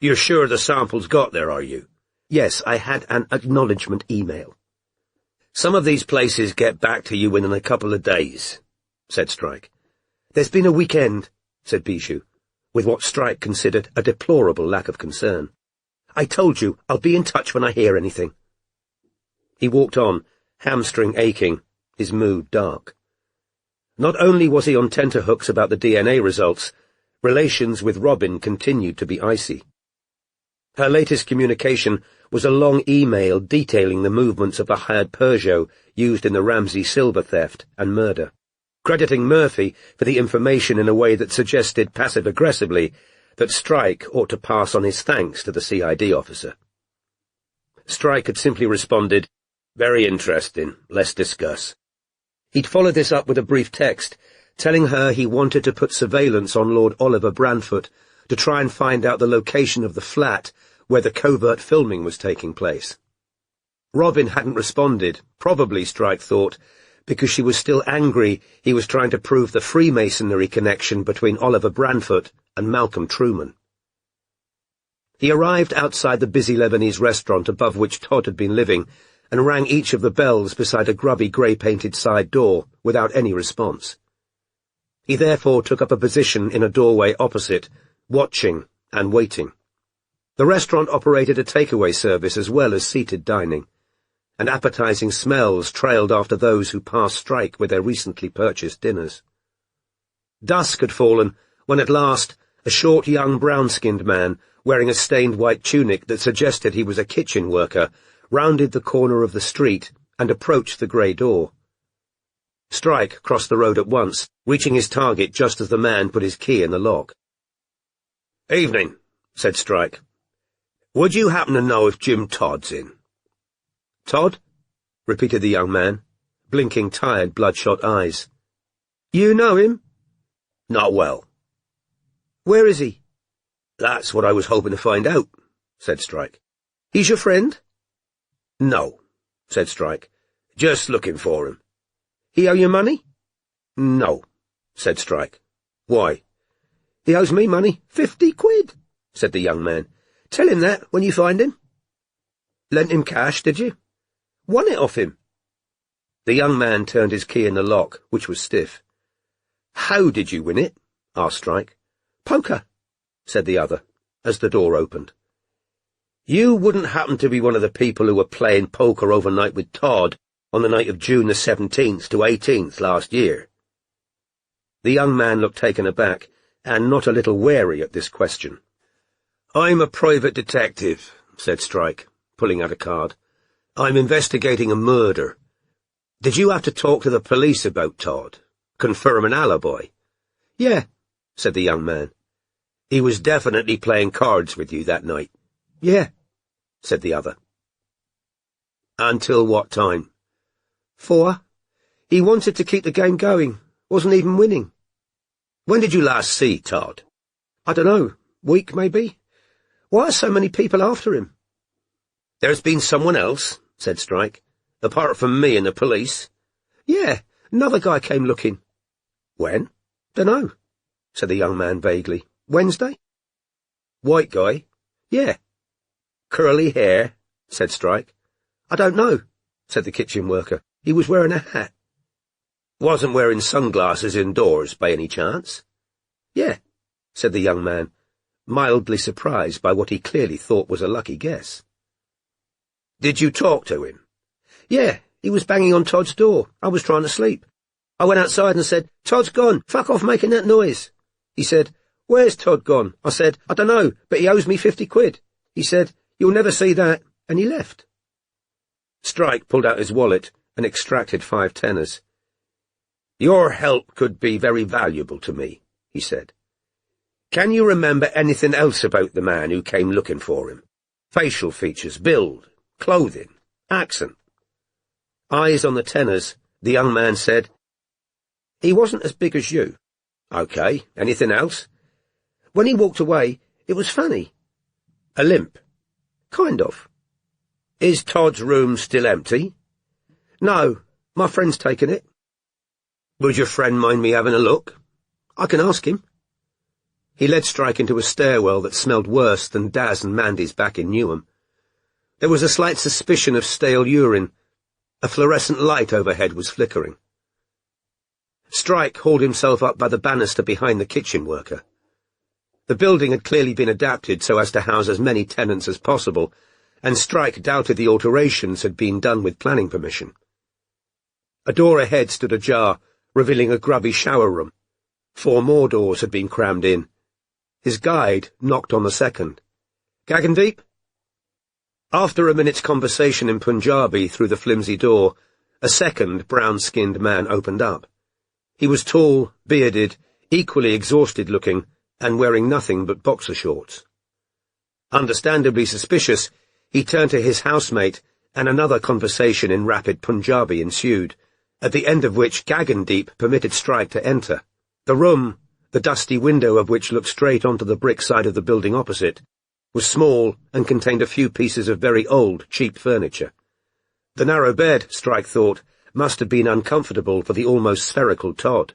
"You're sure the samples got there, are you?" "Yes, I had an acknowledgement email." "Some of these places get back to you within a couple of days," said Strike. "There's been a weekend," said Bijou, with what Strike considered a deplorable lack of concern. "I told you, I'll be in touch when I hear anything." He walked on, hamstring aching, his mood dark. Not only was he on tenterhooks about the DNA results, relations with Robin continued to be icy. Her latest communication was a long email detailing the movements of the hired Peugeot used in the Ramsey silver theft and murder, crediting Murphy for the information in a way that suggested passive-aggressively that Strike ought to pass on his thanks to the CID officer. Strike had simply responded, "Very interesting, let's discuss." He'd followed this up with a brief text, telling her he wanted to put surveillance on Lord Oliver Branfoot to try and find out the location of the flat where the covert filming was taking place. Robin hadn't responded, probably, Strike thought, because she was still angry he was trying to prove the Freemasonry connection between Oliver Branfoot and Malcolm Truman. He arrived outside the busy Lebanese restaurant above which Todd had been living and rang each of the bells beside a grubby grey-painted side door without any response. He therefore took up a position in a doorway opposite, watching and waiting. The restaurant operated a takeaway service as well as seated dining, and appetizing smells trailed after those who passed Strike with their recently purchased dinners. Dusk had fallen when at last a short young brown-skinned man, wearing a stained white tunic that suggested he was a kitchen worker, rounded the corner of the street and approached the grey door. Strike crossed the road at once, reaching his target just as the man put his key in the lock. "Evening," said Strike. "Would you happen to know if Jim Todd's in?" "Todd?" repeated the young man, blinking tired, bloodshot eyes. "You know him?" "Not well." "Where is he?" "That's what I was hoping to find out," said Strike. "He's your friend?" "No," said Strike. "Just looking for him." "He owe you money?" "No," said Strike. "Why?" "He owes me money. 50 quid, said the young man. "Tell him that when you find him." "Lent him cash, did you?" "Won it off him." The young man turned his key in the lock, which was stiff. "How did you win it?" asked Strike. "Poker," said the other, as the door opened. "You wouldn't happen to be one of the people who were playing poker overnight with Todd on the night of June the 17th to 18th last year?" The young man looked taken aback, and not a little wary at this question. "I'm a private detective," said Strike, pulling out a card. "I'm investigating a murder. Did you have to talk to the police about Todd? Confirm an alibi?" "Yeah," said the young man. "He was definitely playing cards with you that night?" "Yeah," said the other. "Until what time?" 4. He wanted to keep the game going. Wasn't even winning. "When did you last see Todd?" "I don't know. Week, maybe. Why are so many people after him?" "There's been someone else," said Strike, "apart from me and the police." "Yeah, another guy came looking." "When?" "Dunno," said the young man vaguely. "Wednesday?" "White guy?" "Yeah." "Curly hair?" said Strike. "I don't know," said the kitchen worker. "He was wearing a hat." "Wasn't wearing sunglasses indoors, by any chance?" "Yeah," said the young man, mildly surprised by what he clearly thought was a lucky guess. "Did you talk to him?" "Yeah, he was banging on Todd's door. I was trying to sleep. I went outside and said, 'Todd's gone. Fuck off making that noise.' He said, 'Where's Todd gone?' I said, 'I don't know, but he owes me 50 quid. He said, 'You'll never see that,' and he left." Strike pulled out his wallet and extracted 5 tenners. "Your help could be very valuable to me," he said. "Can you remember anything else about the man who came looking for him? Facial features, build, clothing, accent?" Eyes on the tenners, the young man said, "He wasn't as big as you." "Okay, anything else?" "When he walked away, it was funny." "A limp?" "Kind of." "Is Todd's room still empty?" No, my friend's taken it. Would your friend mind me having a look? I can ask him. He led Strike into a stairwell that smelled worse than Daz and Mandy's back in Newham. There was a slight suspicion of stale urine. A fluorescent light overhead was flickering. Strike hauled himself up by the banister behind the kitchen worker. The building had clearly been adapted so as to house as many tenants as possible, and Strike doubted the alterations had been done with planning permission. A door ahead stood ajar, revealing a grubby shower room. 4 more doors had been crammed in. His guide knocked on the second. "Gagandeep?" After a minute's conversation in Punjabi through the flimsy door, a second brown-skinned man opened up. He was tall, bearded, equally exhausted-looking, and wearing nothing but boxer shorts. Understandably suspicious, he turned to his housemate, and another conversation in rapid Punjabi ensued, at the end of which Gagandeep permitted Strike to enter. The room, the dusty window of which looked straight onto the brick side of the building opposite, was small and contained a few pieces of very old, cheap furniture. The narrow bed, Strike thought, must have been uncomfortable for the almost spherical Todd.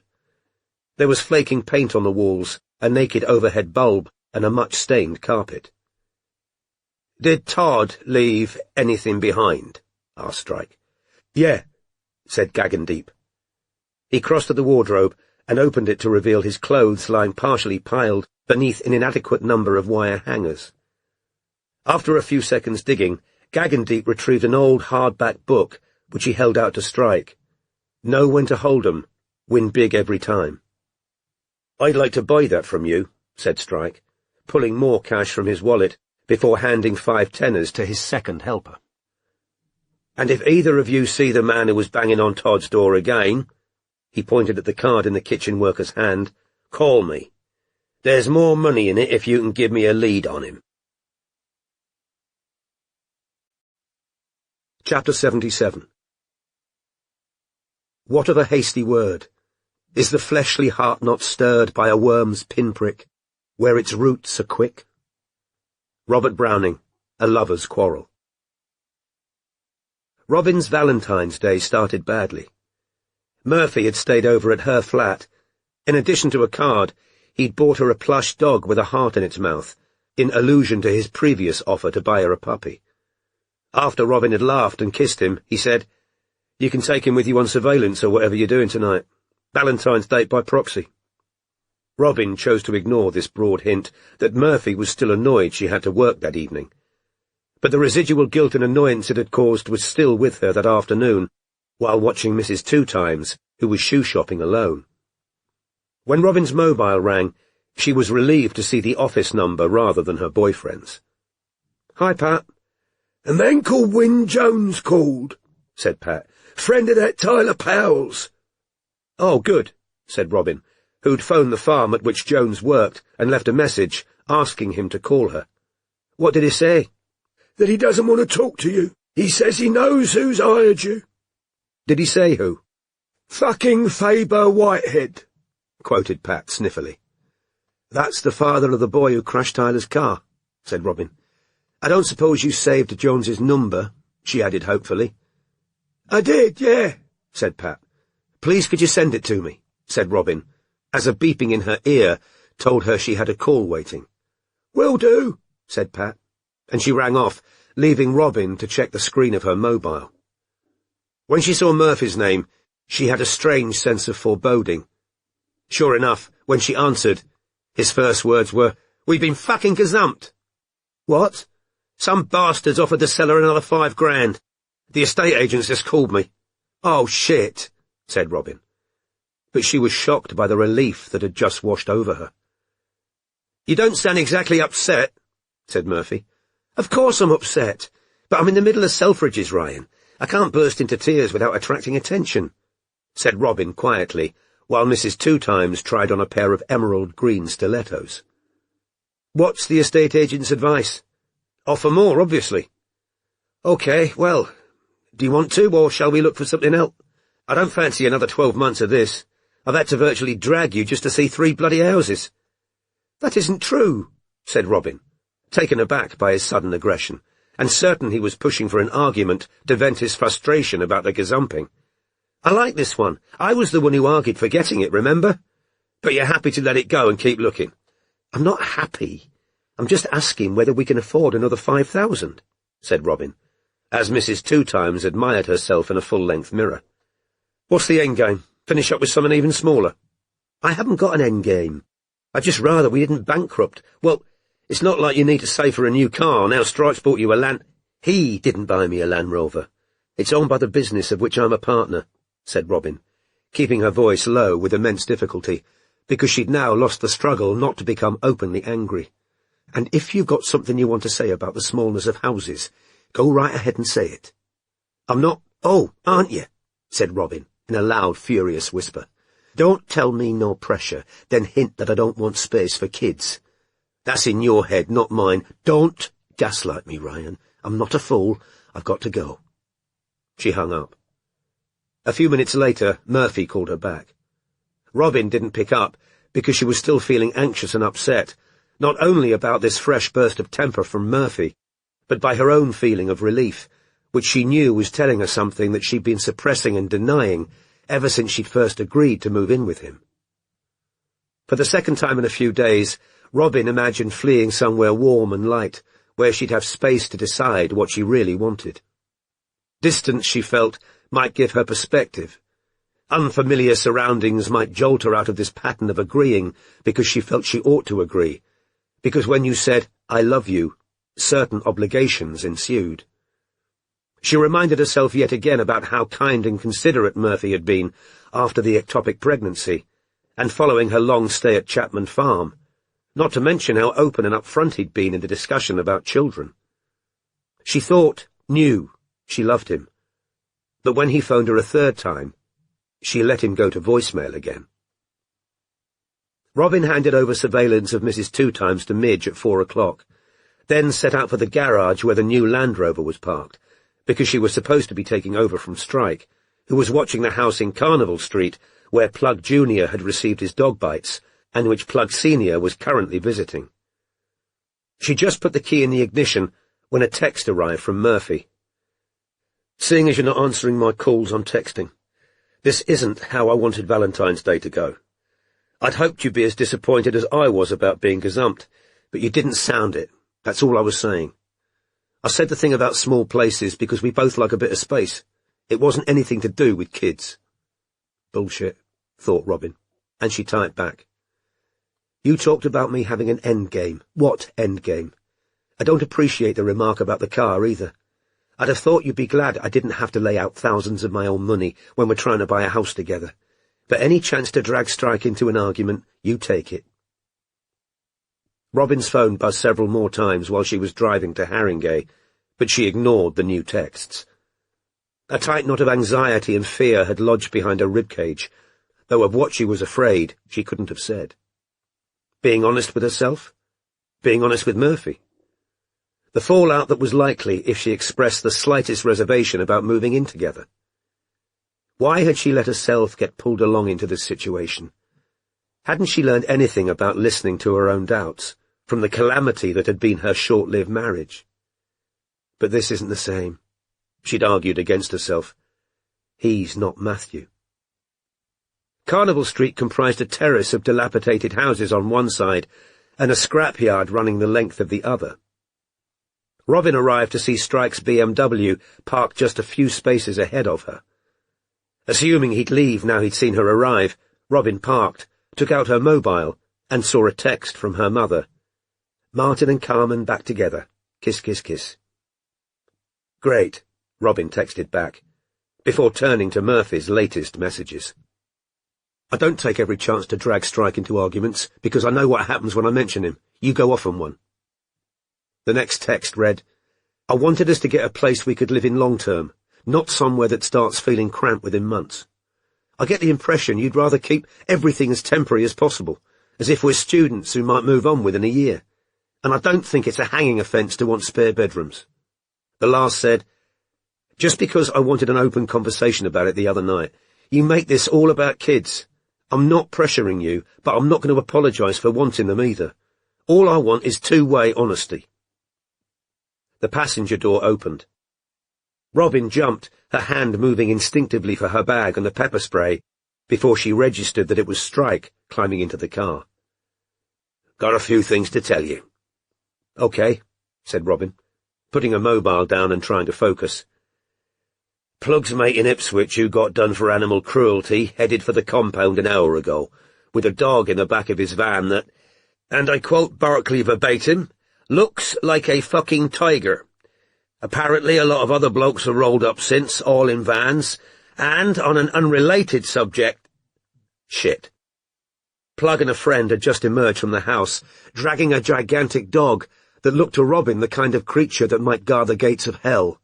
There was flaking paint on the walls, a naked overhead bulb, and a much-stained carpet. "Did Todd leave anything behind?" asked Strike. "Yeah," said Gagandeep. He crossed to the wardrobe and opened it to reveal his clothes lying partially piled beneath an inadequate number of wire hangers. After a few seconds digging, Gagandeep retrieved an old hardback book, which he held out to Strike. "Know when to hold 'em. Win big every time." "I'd like to buy that from you," said Strike, pulling more cash from his wallet before handing 5 tenors to his second helper. "And if either of you see the man who was banging on Todd's door again," he pointed at the card in the kitchen worker's hand, "call me. There's more money in it if you can give me a lead on him." Chapter 77. What of a hasty word? Is the fleshly heart not stirred by a worm's pinprick, where its roots are quick? Robert Browning, A Lover's Quarrel. Robin's Valentine's Day started badly. Murphy had stayed over at her flat. In addition to a card, he'd bought her a plush dog with a heart in its mouth, in allusion to his previous offer to buy her a puppy. After Robin had laughed and kissed him, he said, "You can take him with you on surveillance or whatever you're doing tonight. Valentine's Day by proxy." Robin chose to ignore this broad hint that Murphy was still annoyed she had to work that evening. But the residual guilt and annoyance it had caused was still with her that afternoon, while watching Mrs. Two Times, who was shoe-shopping alone. When Robin's mobile rang, she was relieved to see the office number rather than her boyfriend's. "Hi, Pat." "A man called Wyn Jones called," said Pat. "Friend of that Tyler Powell's." "Oh, good," said Robin, who'd phoned the farm at which Jones worked and left a message asking him to call her. "What did he say?" "That he doesn't want to talk to you. He says he knows who's hired you." "Did he say who?" "Fucking Faber Whitehead," quoted Pat sniffily. "That's the father of the boy who crashed Tyler's car," said Robin. "I don't suppose you saved Jones's number," she added hopefully. "I did, yeah," said Pat. "Please could you send it to me?" said Robin, as a beeping in her ear told her she had a call waiting. "Will do," said Pat, and she rang off, leaving Robin to check the screen of her mobile. When she saw Murphy's name, she had a strange sense of foreboding. Sure enough, when she answered, his first words were, "We've been fucking gazumped." "What?" "Some bastards offered to sell her another $5,000. The estate agents just called me." "Oh, shit," said Robin. But she was shocked by the relief that had just washed over her. "You don't sound exactly upset," said Murphy. "Of course I'm upset, but I'm in the middle of Selfridge's, Ryan. I can't burst into tears without attracting attention," said Robin quietly, while Mrs. Two Times tried on a pair of emerald green stilettos. "What's the estate agent's advice?" "Offer more, obviously." "OK, well, do you want to, or shall we look for something else? I don't fancy another 12 months of this. I've had to virtually drag you just to see 3 bloody houses." "That isn't true," said Robin, taken aback by his sudden aggression. and certain he was pushing for an argument to vent his frustration about the gazumping. "I like this one. I was the one who argued for getting it, remember? But you're happy to let it go and keep looking." "I'm not happy. I'm just asking whether we can afford another 5,000, said Robin, as Mrs. Two Times admired herself in a full-length mirror. "What's the end game? Finish up with something even smaller?" "I haven't got an end game. I'd just rather we didn't bankrupt. Well, it's not like you need to save for a new car. Now Strike's bought you a Land—" "He didn't buy me a Land Rover. It's owned by the business of which I'm a partner," said Robin, keeping her voice low with immense difficulty, because she'd now lost the struggle not to become openly angry. "And if you've got something you want to say about the smallness of houses, go right ahead and say it." "I'm not—" "Oh, aren't you?" said Robin, in a loud, furious whisper. "Don't tell me no pressure, then hint that I don't want space for kids. That's in your head, not mine. Don't gaslight me, Ryan. I'm not a fool. I've got to go." She hung up. A few minutes later, Murphy called her back. Robin didn't pick up because she was still feeling anxious and upset, not only about this fresh burst of temper from Murphy, but by her own feeling of relief, which she knew was telling her something that she'd been suppressing and denying ever since she'd first agreed to move in with him. For the second time in a few days, Robin imagined fleeing somewhere warm and light, where she'd have space to decide what she really wanted. Distance, she felt, might give her perspective. Unfamiliar surroundings might jolt her out of this pattern of agreeing because she felt she ought to agree, because when you said, "I love you," certain obligations ensued. She reminded herself yet again about how kind and considerate Murphy had been after the ectopic pregnancy, and following her long stay at Chapman Farm, not to mention how open and upfront he'd been in the discussion about children. She knew, she loved him, but when he phoned her a third time, she let him go to voicemail again. Robin handed over surveillance of Mrs. Two Times to Midge at 4 o'clock, then set out for the garage where the new Land Rover was parked, because she was supposed to be taking over from Strike, who was watching the house in Carnival Street where Plug Jr. had received his dog bites, and which Plug Sr. was currently visiting. She just put the key in the ignition when a text arrived from Murphy. "Seeing as you're not answering my calls, I'm texting. This isn't how I wanted Valentine's Day to go. I'd hoped you'd be as disappointed as I was about being gazumped, but you didn't sound it. That's all I was saying. I said the thing about small places because we both like a bit of space. It wasn't anything to do with kids." "Bullshit," thought Robin, and she typed back. "You talked about me having an end game. What end game? I don't appreciate the remark about the car either. I'd have thought you'd be glad I didn't have to lay out thousands of my own money when we're trying to buy a house together. But any chance to drag Strike into an argument, you take it." Robin's phone buzzed several more times while she was driving to Haringey, but she ignored the new texts. A tight knot of anxiety and fear had lodged behind her ribcage, though of what she was afraid she couldn't have said. Being honest with herself? Being honest with Murphy? The fallout that was likely if she expressed the slightest reservation about moving in together. Why had she let herself get pulled along into this situation? Hadn't she learned anything about listening to her own doubts, from the calamity that had been her short-lived marriage? But this isn't the same, she'd argued against herself. He's not Matthew. Carnival Street comprised a terrace of dilapidated houses on one side and a scrapyard running the length of the other. Robin arrived to see Strike's BMW parked just a few spaces ahead of her. Assuming he'd leave now he'd seen her arrive, Robin parked, took out her mobile, and saw a text from her mother. "Martin and Carmen back together. Kiss, kiss, kiss." "Great," Robin texted back, before turning to Murphy's latest messages. "I don't take every chance to drag Strike into arguments, because I know what happens when I mention him. You go off on one." The next text read, "I wanted us to get a place we could live in long-term, not somewhere that starts feeling cramped within months. I get the impression you'd rather keep everything as temporary as possible, as if we're students who might move on within a year. And I don't think it's a hanging offence to want spare bedrooms." The last said, "Just because I wanted an open conversation about it the other night, you make this all about kids. I'm not pressuring you, but I'm not going to apologise for wanting them either. All I want is two-way honesty." The passenger door opened. Robin jumped, her hand moving instinctively for her bag and the pepper spray, before she registered that it was Strike climbing into the car. "Got a few things to tell you." "Okay," said Robin, putting her mobile down and trying to focus. "Plug's mate in Ipswich who got done for animal cruelty headed for the compound an hour ago, with a dog in the back of his van that, and I quote Barclay verbatim, looks like a fucking tiger. Apparently a lot of other blokes have rolled up since, all in vans, and on an unrelated subject, shit." Plug and a friend had just emerged from the house, dragging a gigantic dog that looked to Robin the kind of creature that might guard the gates of hell.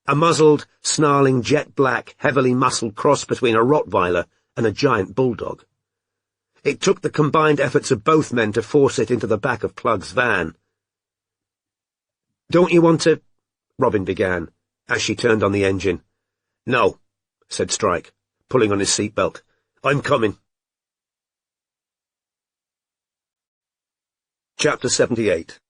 A muzzled, snarling, jet-black, heavily muscled cross between a Rottweiler and a giant bulldog. It took the combined efforts of both men to force it into the back of Plug's van. "Don't you want to—" Robin began, as she turned on the engine. "No," said Strike, pulling on his seatbelt. "I'm coming." Chapter 78.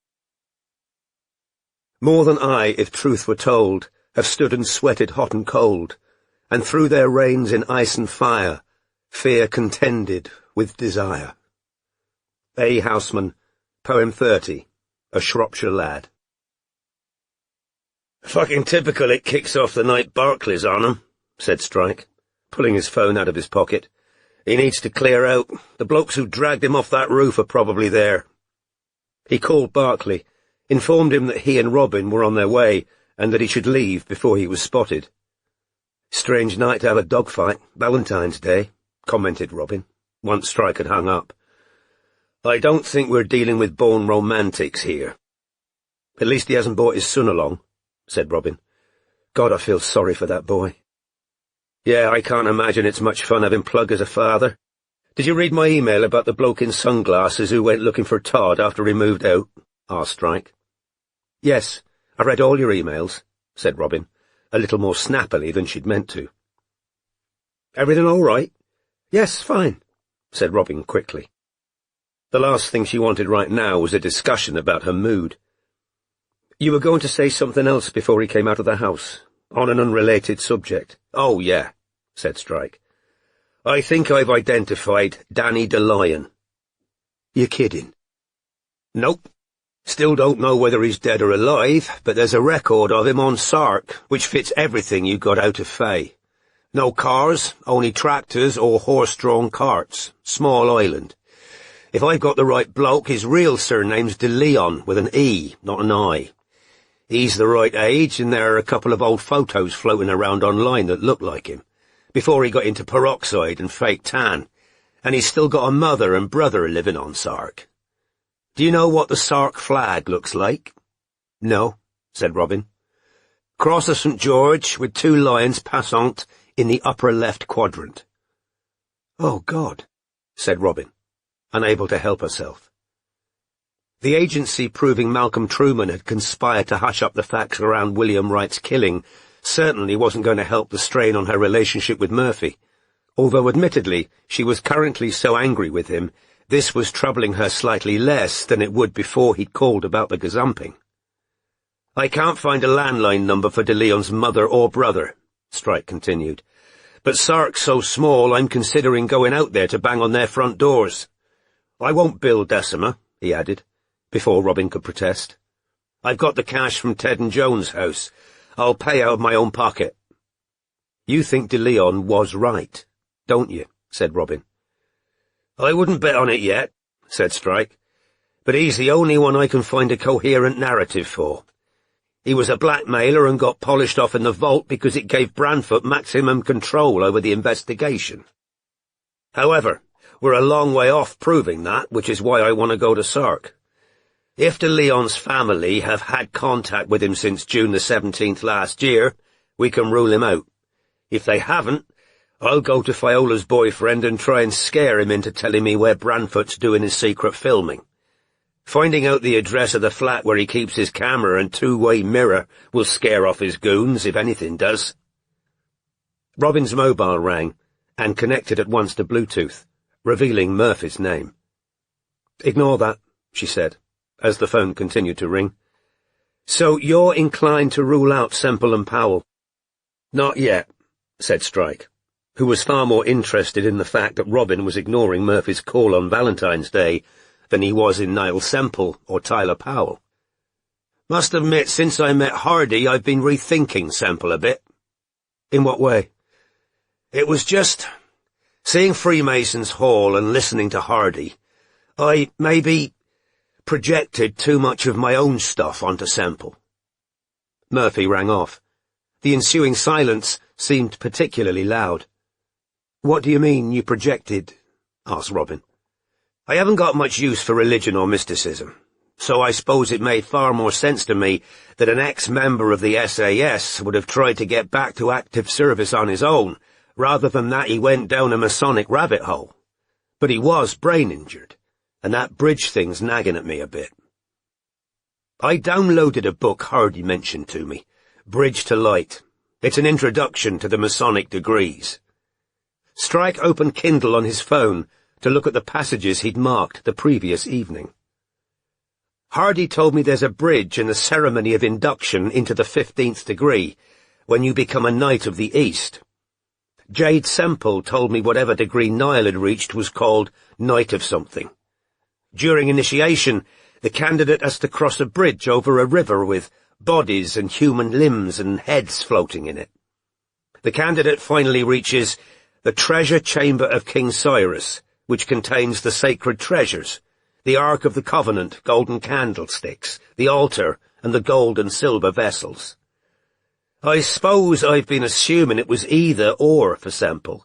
More than I, if truth were told, have stood and sweated hot and cold, and through their reigns in ice and fire, fear contended with desire. A. Houseman, Poem 30, A Shropshire Lad. "Fucking typical it kicks off the night Barclay's on 'em," said Strike, pulling his phone out of his pocket. "He needs to clear out. The blokes who dragged him off that roof are probably there." He called Barclay, informed him that he and Robin were on their way, and that he should leave before he was spotted. "Strange night to have a dogfight, Valentine's Day," commented Robin, once Strike had hung up. "I don't think we're dealing with born romantics here." "At least he hasn't brought his son along," said Robin. "God, I feel sorry for that boy." "Yeah, I can't imagine it's much fun having Plug as a father. Did you read my email about the bloke in sunglasses who went looking for Todd after he moved out?" asked Strike. "Yes, I read all your emails," said Robin, a little more snappily than she'd meant to. "Everything all right?" "Yes, fine," said Robin quickly. The last thing she wanted right now was a discussion about her mood. "You were going to say something else before he came out of the house, on an unrelated subject." "Oh, yeah," said Strike. "I think I've identified Danny DeLyon." "You're kidding?" "Nope. Still don't know whether he's dead or alive, but there's a record of him on Sark, which fits everything you got out of Faye. No cars, only tractors or horse-drawn carts. Small island. If I've got the right bloke, his real surname's DeLeon, with an E, not an I. He's the right age, and there are a couple of old photos floating around online that look like him, before he got into peroxide and fake tan, and he's still got a mother and brother living on Sark. Do you know what the Sark flag looks like?" "No," said Robin. "Cross of St. George, with two lions passant in the upper left quadrant." "Oh, God," said Robin, unable to help herself. The agency proving Malcolm Truman had conspired to hush up the facts around William Wright's killing certainly wasn't going to help the strain on her relationship with Murphy, although admittedly she was currently so angry with him this was troubling her slightly less than it would before he'd called about the gazumping. "I can't find a landline number for DeLeon's mother or brother," Strike continued, "but Sark's so small I'm considering going out there to bang on their front doors. I won't bill Decima," he added, before Robin could protest. "I've got the cash from Ted and Jones' house. I'll pay out of my own pocket." "You think DeLeon was right, don't you?" said Robin. "I wouldn't bet on it yet," said Strike, "but he's the only one I can find a coherent narrative for. He was a blackmailer and got polished off in the vault because it gave Branfoot maximum control over the investigation. However, we're a long way off proving that, which is why I want to go to Sark. If DeLeon's family have had contact with him since June the 17th last year, we can rule him out. If they haven't, I'll go to Fiola's boyfriend and try and scare him into telling me where Branfoot's doing his secret filming. Finding out the address of the flat where he keeps his camera and two-way mirror will scare off his goons, if anything does." Robin's mobile rang, and connected at once to Bluetooth, revealing Murphy's name. "Ignore that," she said, as the phone continued to ring. So you're inclined to rule out Semple and Powell? Not yet, said Strike, who was far more interested in the fact that Robin was ignoring Murphy's call on Valentine's Day than he was in Niall Semple or Tyler Powell. Must admit, since I met Hardy, I've been rethinking Semple a bit. In what way? It was just seeing Freemasons Hall and listening to Hardy. I maybe projected too much of my own stuff onto Semple. Murphy rang off. The ensuing silence seemed particularly loud. What do you mean, you projected? Asked Robin. I haven't got much use for religion or mysticism, so I suppose it made far more sense to me that an ex-member of the SAS would have tried to get back to active service on his own, rather than that he went down a Masonic rabbit hole. But he was brain-injured, and that bridge thing's nagging at me a bit. I downloaded a book Hardy mentioned to me, Bridge to Light. It's an introduction to the Masonic degrees. Strike opened Kindle on his phone to look at the passages he'd marked the previous evening. Hardy told me there's a bridge in the ceremony of induction into the 15th degree, when you become a Knight of the East. Jade Semple told me whatever degree Niall had reached was called Knight of something. During initiation, the candidate has to cross a bridge over a river with bodies and human limbs and heads floating in it. The candidate finally reaches the treasure chamber of King Cyrus, which contains the sacred treasures, the Ark of the Covenant, golden candlesticks, the altar, and the gold and silver vessels. I suppose I've been assuming it was either or for Semple,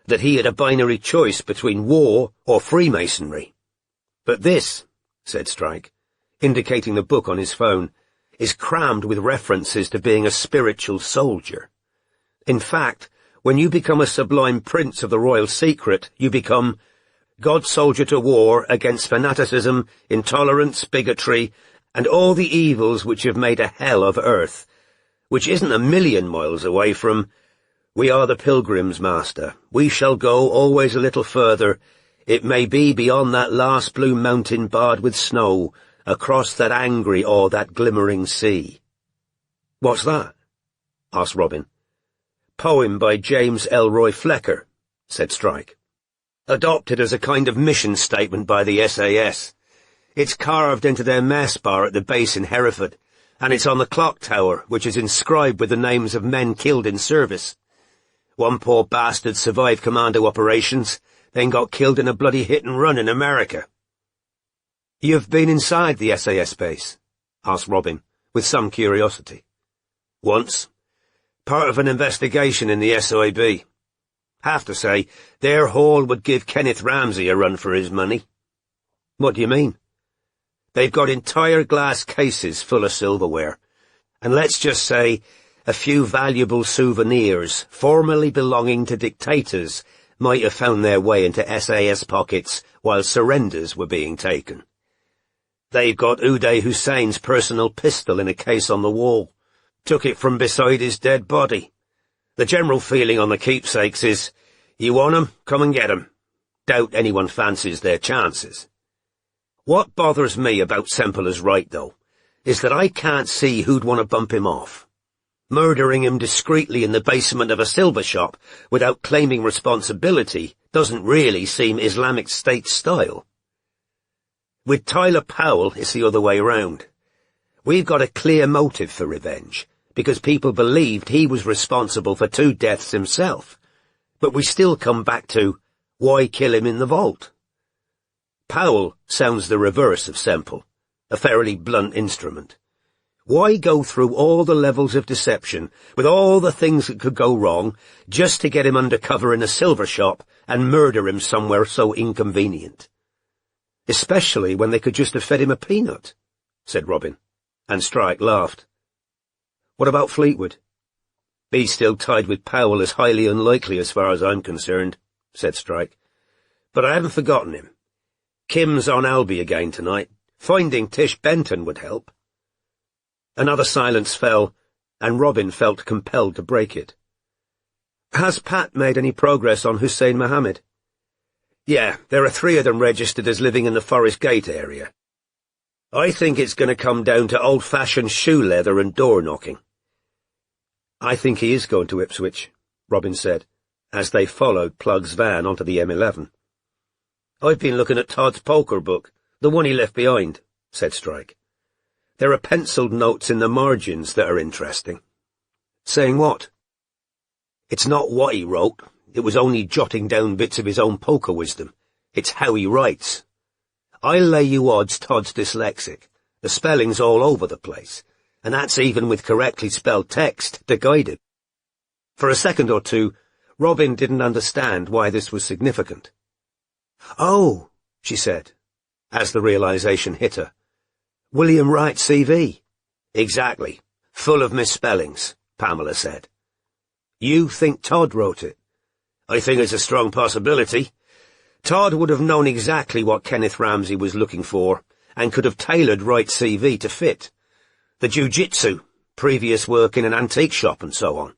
that he had a binary choice between war or Freemasonry. But this, said Strike, indicating the book on his phone, is crammed with references to being a spiritual soldier. In fact, when you become a sublime prince of the royal secret, you become God soldier to war against fanaticism, intolerance, bigotry, and all the evils which have made a hell of earth, which isn't a million miles away from, we are the pilgrims, master. We shall go always a little further. It may be beyond that last blue mountain barred with snow, across that angry or that glimmering sea. What's that? Asked Robin. Poem by James Elroy Flecker, said Strike. Adopted as a kind of mission statement by the SAS. It's carved into their mess bar at the base in Hereford, and it's on the clock tower, which is inscribed with the names of men killed in service. One poor bastard survived commando operations, then got killed in a bloody hit-and-run in America. You've been inside the SAS base? Asked Robin, with some curiosity. Once. Part of an investigation in the SIB. Have to say, their hall would give Kenneth Ramsey a run for his money. What do you mean? They've got entire glass cases full of silverware, and let's just say a few valuable souvenirs formerly belonging to dictators might have found their way into SAS pockets while surrenders were being taken. They've got Uday Hussein's personal pistol in a case on the wall. Took it from beside his dead body. The general feeling on the keepsakes is, you want 'em, come and get 'em. Doubt anyone fancies their chances. What bothers me about Semple is right, though, is that I can't see who'd want to bump him off. Murdering him discreetly in the basement of a silver shop without claiming responsibility doesn't really seem Islamic State style. With Tyler Powell, it's the other way round. We've got a clear motive for revenge, because people believed he was responsible for 2 deaths himself. But we still come back to, why kill him in the vault? Powell sounds the reverse of Semple, a fairly blunt instrument. Why go through all the levels of deception, with all the things that could go wrong, just to get him undercover in a silver shop and murder him somewhere so inconvenient? Especially when they could just have fed him a peanut, said Robin, and Strike laughed. What about Fleetwood? He's still tied with Powell is highly unlikely as far as I'm concerned, said Strike. But I haven't forgotten him. Kim's on Albi again tonight. Finding Tish Benton would help. Another silence fell, and Robin felt compelled to break it. Has Pat made any progress on Hussein Mohammed? Yeah, there are 3 of them registered as living in the Forest Gate area. I think it's going to come down to old-fashioned shoe leather and door-knocking. I think he is going to Ipswich, Robin said, as they followed Plug's van onto the M11. I've been looking at Todd's poker book, the one he left behind, said Strike. There are penciled notes in the margins that are interesting. Saying what? It's not what he wrote. It was only jotting down bits of his own poker wisdom. It's how he writes. I'll lay you odds Todd's dyslexic. The spelling's all over the place, and that's even with correctly spelled text to guide it. For a second or two, Robin didn't understand why this was significant. Oh, she said, as the realization hit her. William Wright's CV. Exactly. Full of misspellings, Pamela said. You think Todd wrote it? I think it's a strong possibility. Todd would have known exactly what Kenneth Ramsay was looking for, and could have tailored Wright's CV to fit. The jiu-jitsu, previous work in an antique shop and so on.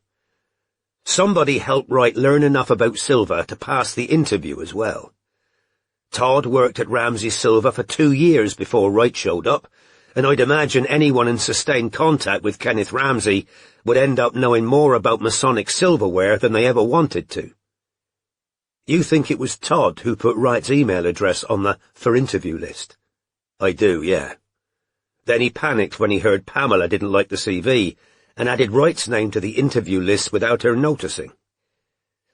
Somebody helped Wright learn enough about silver to pass the interview as well. Todd worked at Ramsay Silver for 2 years before Wright showed up, and I'd imagine anyone in sustained contact with Kenneth Ramsay would end up knowing more about Masonic silverware than they ever wanted to. You think it was Todd who put Wright's email address on the for interview list? I do, yeah. Then he panicked when he heard Pamela didn't like the CV, and added Wright's name to the interview list without her noticing.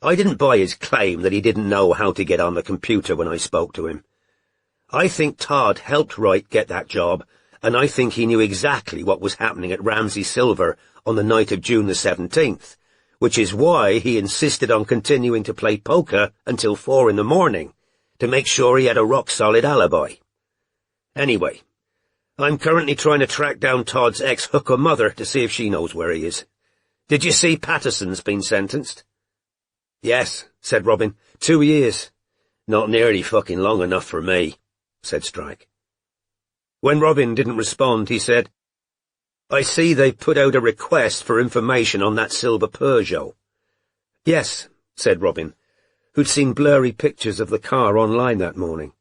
I didn't buy his claim that he didn't know how to get on the computer when I spoke to him. I think Todd helped Wright get that job, and I think he knew exactly what was happening at Ramsay Silver on the night of June the 17th, which is why he insisted on continuing to play poker until 4 in the morning, to make sure he had a rock-solid alibi. Anyway, I'm currently trying to track down Todd's ex-hooker mother to see if she knows where he is. Did you see Patterson's been sentenced? Yes, said Robin. 2 years. Not nearly fucking long enough for me, said Strike. When Robin didn't respond, he said, I see they put out a request for information on that silver Peugeot. Yes, said Robin, who'd seen blurry pictures of the car online that morning.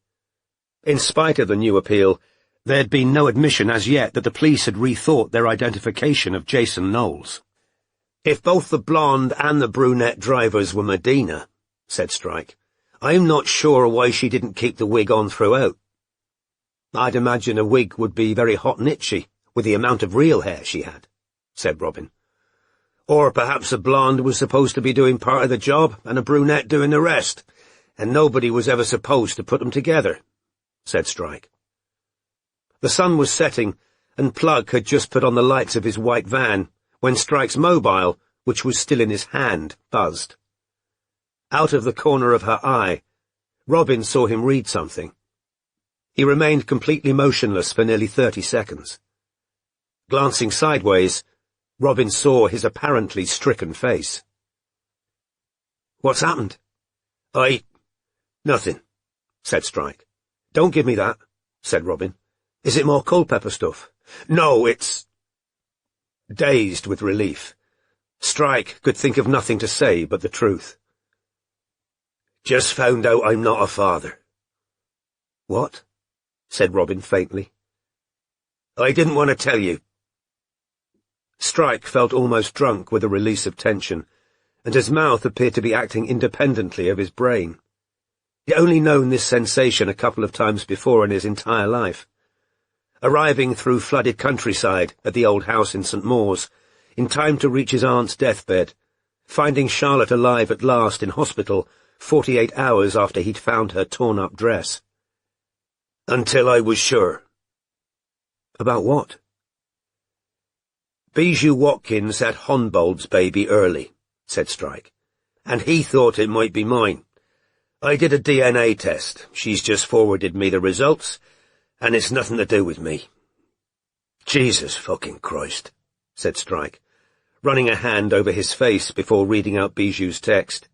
In spite of the new appeal, there'd been no admission as yet that the police had rethought their identification of Jason Knowles. If both the blonde and the brunette drivers were Medina, said Strike, I'm not sure why she didn't keep the wig on throughout. I'd imagine a wig would be very hot and itchy, with the amount of real hair she had, said Robin. Or perhaps a blonde was supposed to be doing part of the job and a brunette doing the rest, and nobody was ever supposed to put them together, said Strike. The sun was setting, and Plug had just put on the lights of his white van, when Strike's mobile, which was still in his hand, buzzed. Out of the corner of her eye, Robin saw him read something. He remained completely motionless for nearly 30 seconds. Glancing sideways, Robin saw his apparently stricken face. What's happened? Nothing, said Strike. Don't give me that, said Robin. Is it more Culpeper stuff? No, it's... Dazed with relief, Strike could think of nothing to say but the truth. Just found out I'm not a father. What? Said Robin faintly. I didn't want to tell you. Strike felt almost drunk with the release of tension, and his mouth appeared to be acting independently of his brain. He'd only known this sensation a couple of times before in his entire life. Arriving through flooded countryside at the old house in St. Mawes, in time to reach his aunt's deathbed, finding Charlotte alive at last in hospital 48 hours after he'd found her torn-up dress. Until I was sure. About what? Bijou Watkins had Honbold's baby early, said Strike, and he thought it might be mine. I did a DNA test. She's just forwarded me the results, and it's nothing to do with me. Jesus fucking Christ, said Strike, running a hand over his face before reading out Bijou's text.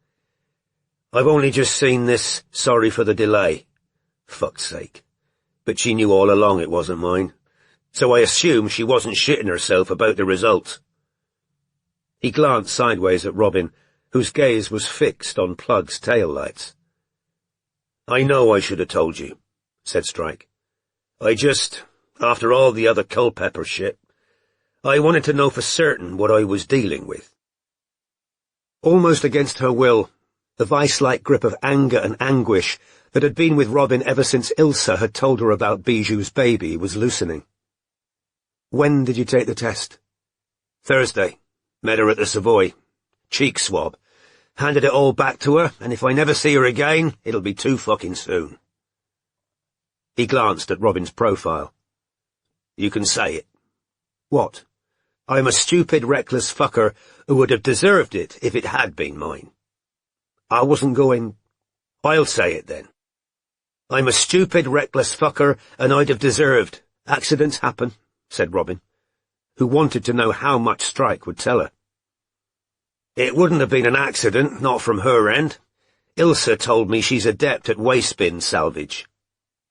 I've only just seen this, sorry for the delay. Fuck's sake. But she knew all along it wasn't mine, so I assume she wasn't shitting herself about the results. He glanced sideways at Robin, whose gaze was fixed on Plug's tail lights. I know I should have told you, said Strike. I just after all the other Culpepper shit. I wanted to know for certain what I was dealing with. Almost against her will, the vice-like grip of anger and anguish that had been with Robin ever since Ilsa had told her about Bijou's baby was loosening. When did you take the test? Thursday. Met her at the Savoy. Cheek swab. Handed it all back to her, and if I never see her again, it'll be too fucking soon. He glanced at Robin's profile. You can say it. What? I'm a stupid, reckless fucker who would have deserved it if it had been mine. I wasn't going... I'll say it then. I'm a stupid, reckless fucker, and I'd have deserved... Accidents happen, said Robin, who wanted to know how much Strike would tell her. It wouldn't have been an accident, not from her end. Ilsa told me she's adept at waste bin salvage.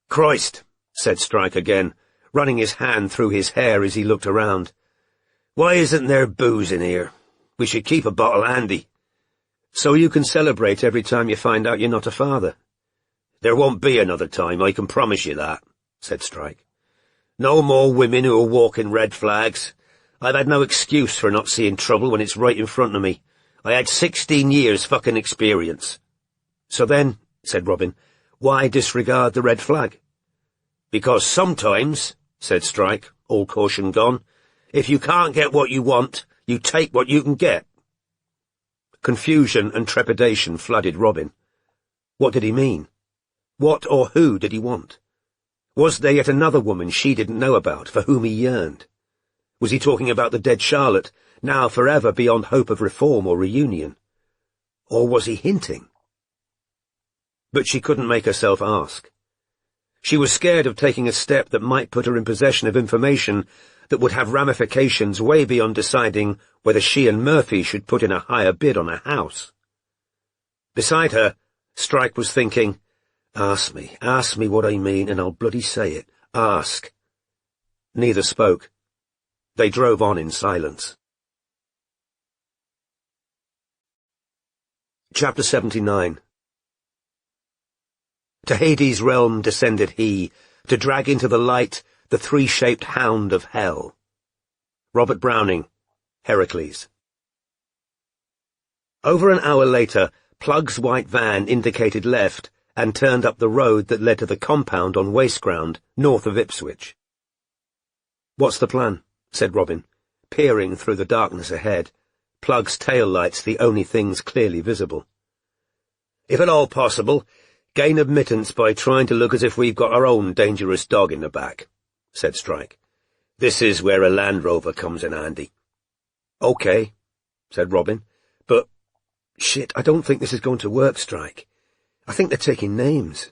Christ, said Strike again, running his hand through his hair as he looked around. Why isn't there booze in here? We should keep a bottle handy. So you can celebrate every time you find out you're not a father. There won't be another time, I can promise you that, said Strike. No more women who are walking red flags. I've had no excuse for not seeing trouble when it's right in front of me. I had 16 years fucking experience. So then, said Robin, why disregard the red flag? Because sometimes, said Strike, all caution gone, if you can't get what you want, you take what you can get. Confusion and trepidation flooded Robin. What did he mean? What or who did he want? Was there yet another woman she didn't know about, for whom he yearned? Was he talking about the dead Charlotte, now forever beyond hope of reform or reunion? Or was he hinting? But she couldn't make herself ask. She was scared of taking a step that might put her in possession of information that would have ramifications way beyond deciding whether she and Murphy should put in a higher bid on a house. Beside her, Strike was thinking, ask me what I mean, and I'll bloody say it. Ask. Neither spoke. They drove on in silence. Chapter 79. To Hades' realm descended he, to drag into the light the three-shaped hound of hell. Robert Browning, Heracles. Over an hour later, Plug's white van indicated left and turned up the road that led to the compound on waste ground, north of Ipswich. "What's the plan?" said Robin, peering through the darkness ahead, Plug's tail lights the only things clearly visible. "If at all possible, gain admittance by trying to look as if we've got our own dangerous dog in the back," said Strike. "This is where a Land Rover comes in handy." "Okay," said Robin, "but... shit, I don't think this is going to work, Strike. I think they're taking names."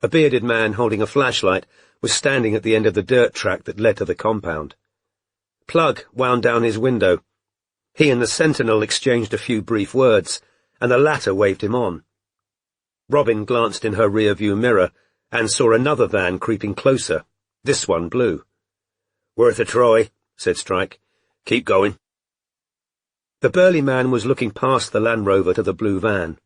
A bearded man holding a flashlight was standing at the end of the dirt track that led to the compound. Plug wound down his window. He and the sentinel exchanged a few brief words, and the latter waved him on. Robin glanced in her rear-view mirror and saw another van creeping closer, this one blue. "Worth a try," said Strike. "Keep going." The burly man was looking past the Land Rover to the blue van.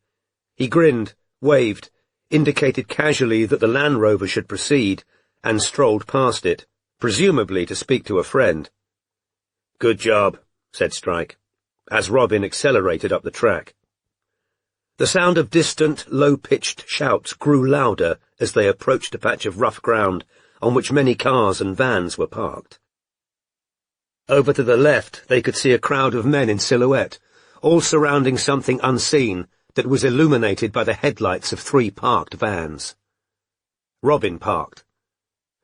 He grinned, waved, indicated casually that the Land Rover should proceed, and strolled past it, presumably to speak to a friend. "Good job," said Strike, as Robin accelerated up the track. The sound of distant, low-pitched shouts grew louder as they approached a patch of rough ground on which many cars and vans were parked. Over to the left they could see a crowd of men in silhouette, all surrounding something unseen that was illuminated by the headlights of 3 parked vans. Robin parked.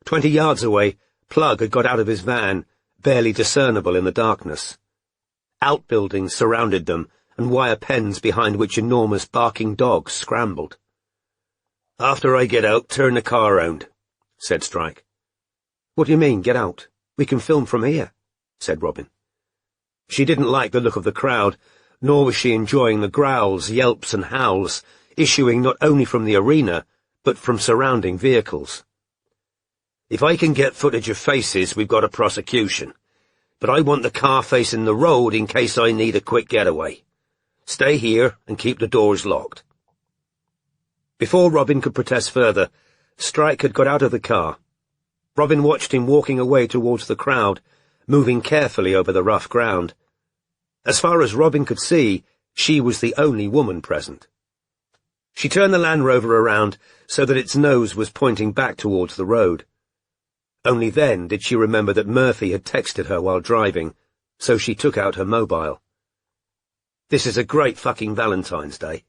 20 yards away, Plug had got out of his van, barely discernible in the darkness. Outbuildings surrounded them, and wire pens behind which enormous barking dogs scrambled. "After I get out, turn the car round," said Strike. "What do you mean, get out? We can film from here," said Robin. She didn't like the look of the crowd, nor was she enjoying the growls, yelps, and howls, issuing not only from the arena, but from surrounding vehicles. "If I can get footage of faces, we've got a prosecution. But I want the car facing the road in case I need a quick getaway. Stay here and keep the doors locked." Before Robin could protest further, Strike had got out of the car. Robin watched him walking away towards the crowd, moving carefully over the rough ground. As far as Robin could see, she was the only woman present. She turned the Land Rover around so that its nose was pointing back towards the road. Only then did she remember that Murphy had texted her while driving, so she took out her mobile. "This is a great fucking Valentine's Day."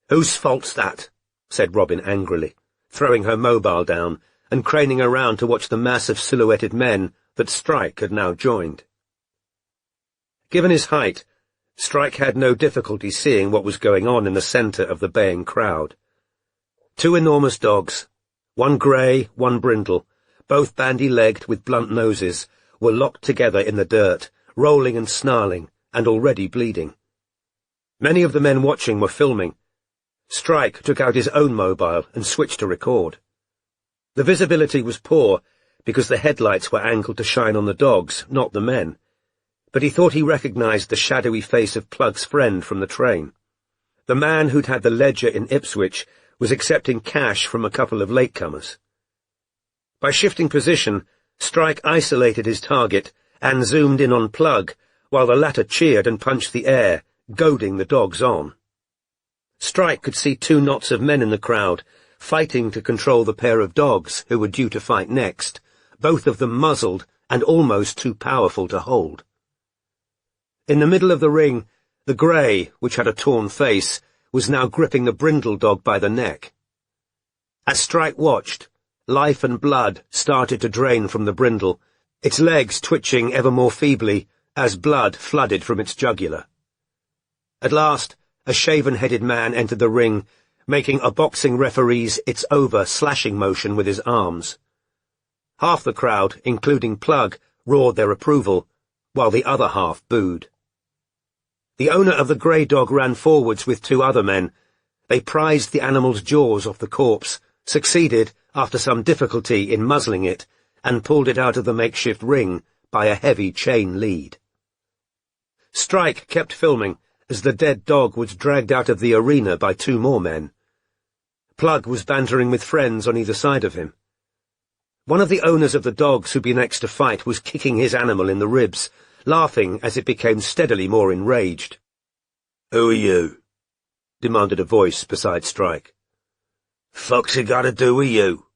"Whose fault's that?" said Robin angrily, throwing her mobile down and craning around to watch the mass of silhouetted men that Strike had now joined. Given his height, Strike had no difficulty seeing what was going on in the centre of the baying crowd. Two enormous dogs, one grey, one brindle, both bandy-legged with blunt noses, were locked together in the dirt, rolling and snarling, and already bleeding. Many of the men watching were filming. Strike took out his own mobile and switched to record. The visibility was poor because the headlights were angled to shine on the dogs, not the men, but he thought he recognized the shadowy face of Plug's friend from the train. The man who'd had the ledger in Ipswich was accepting cash from a couple of latecomers. By shifting position, Strike isolated his target and zoomed in on Plug, while the latter cheered and punched the air, goading the dogs on. Strike could see two knots of men in the crowd, fighting to control the pair of dogs who were due to fight next, both of them muzzled and almost too powerful to hold. In the middle of the ring, the grey, which had a torn face, was now gripping the brindle dog by the neck. As Strike watched, life and blood started to drain from the brindle, its legs twitching ever more feebly as blood flooded from its jugular. At last, a shaven-headed man entered the ring, making a boxing referee's "it's over" slashing motion with his arms. Half the crowd, including Plug, roared their approval, while the other half booed. The owner of the grey dog ran forwards with two other men. They prized the animal's jaws off the corpse, succeeded, after some difficulty, in muzzling it, and pulled it out of the makeshift ring by a heavy chain lead. Strike kept filming as the dead dog was dragged out of the arena by two more men. Plug was bantering with friends on either side of him. One of the owners of the dogs who'd been next to fight was kicking his animal in the ribs, laughing as it became steadily more enraged. "Who are you?" demanded a voice beside Strike. "Fuck's it got to do with you?"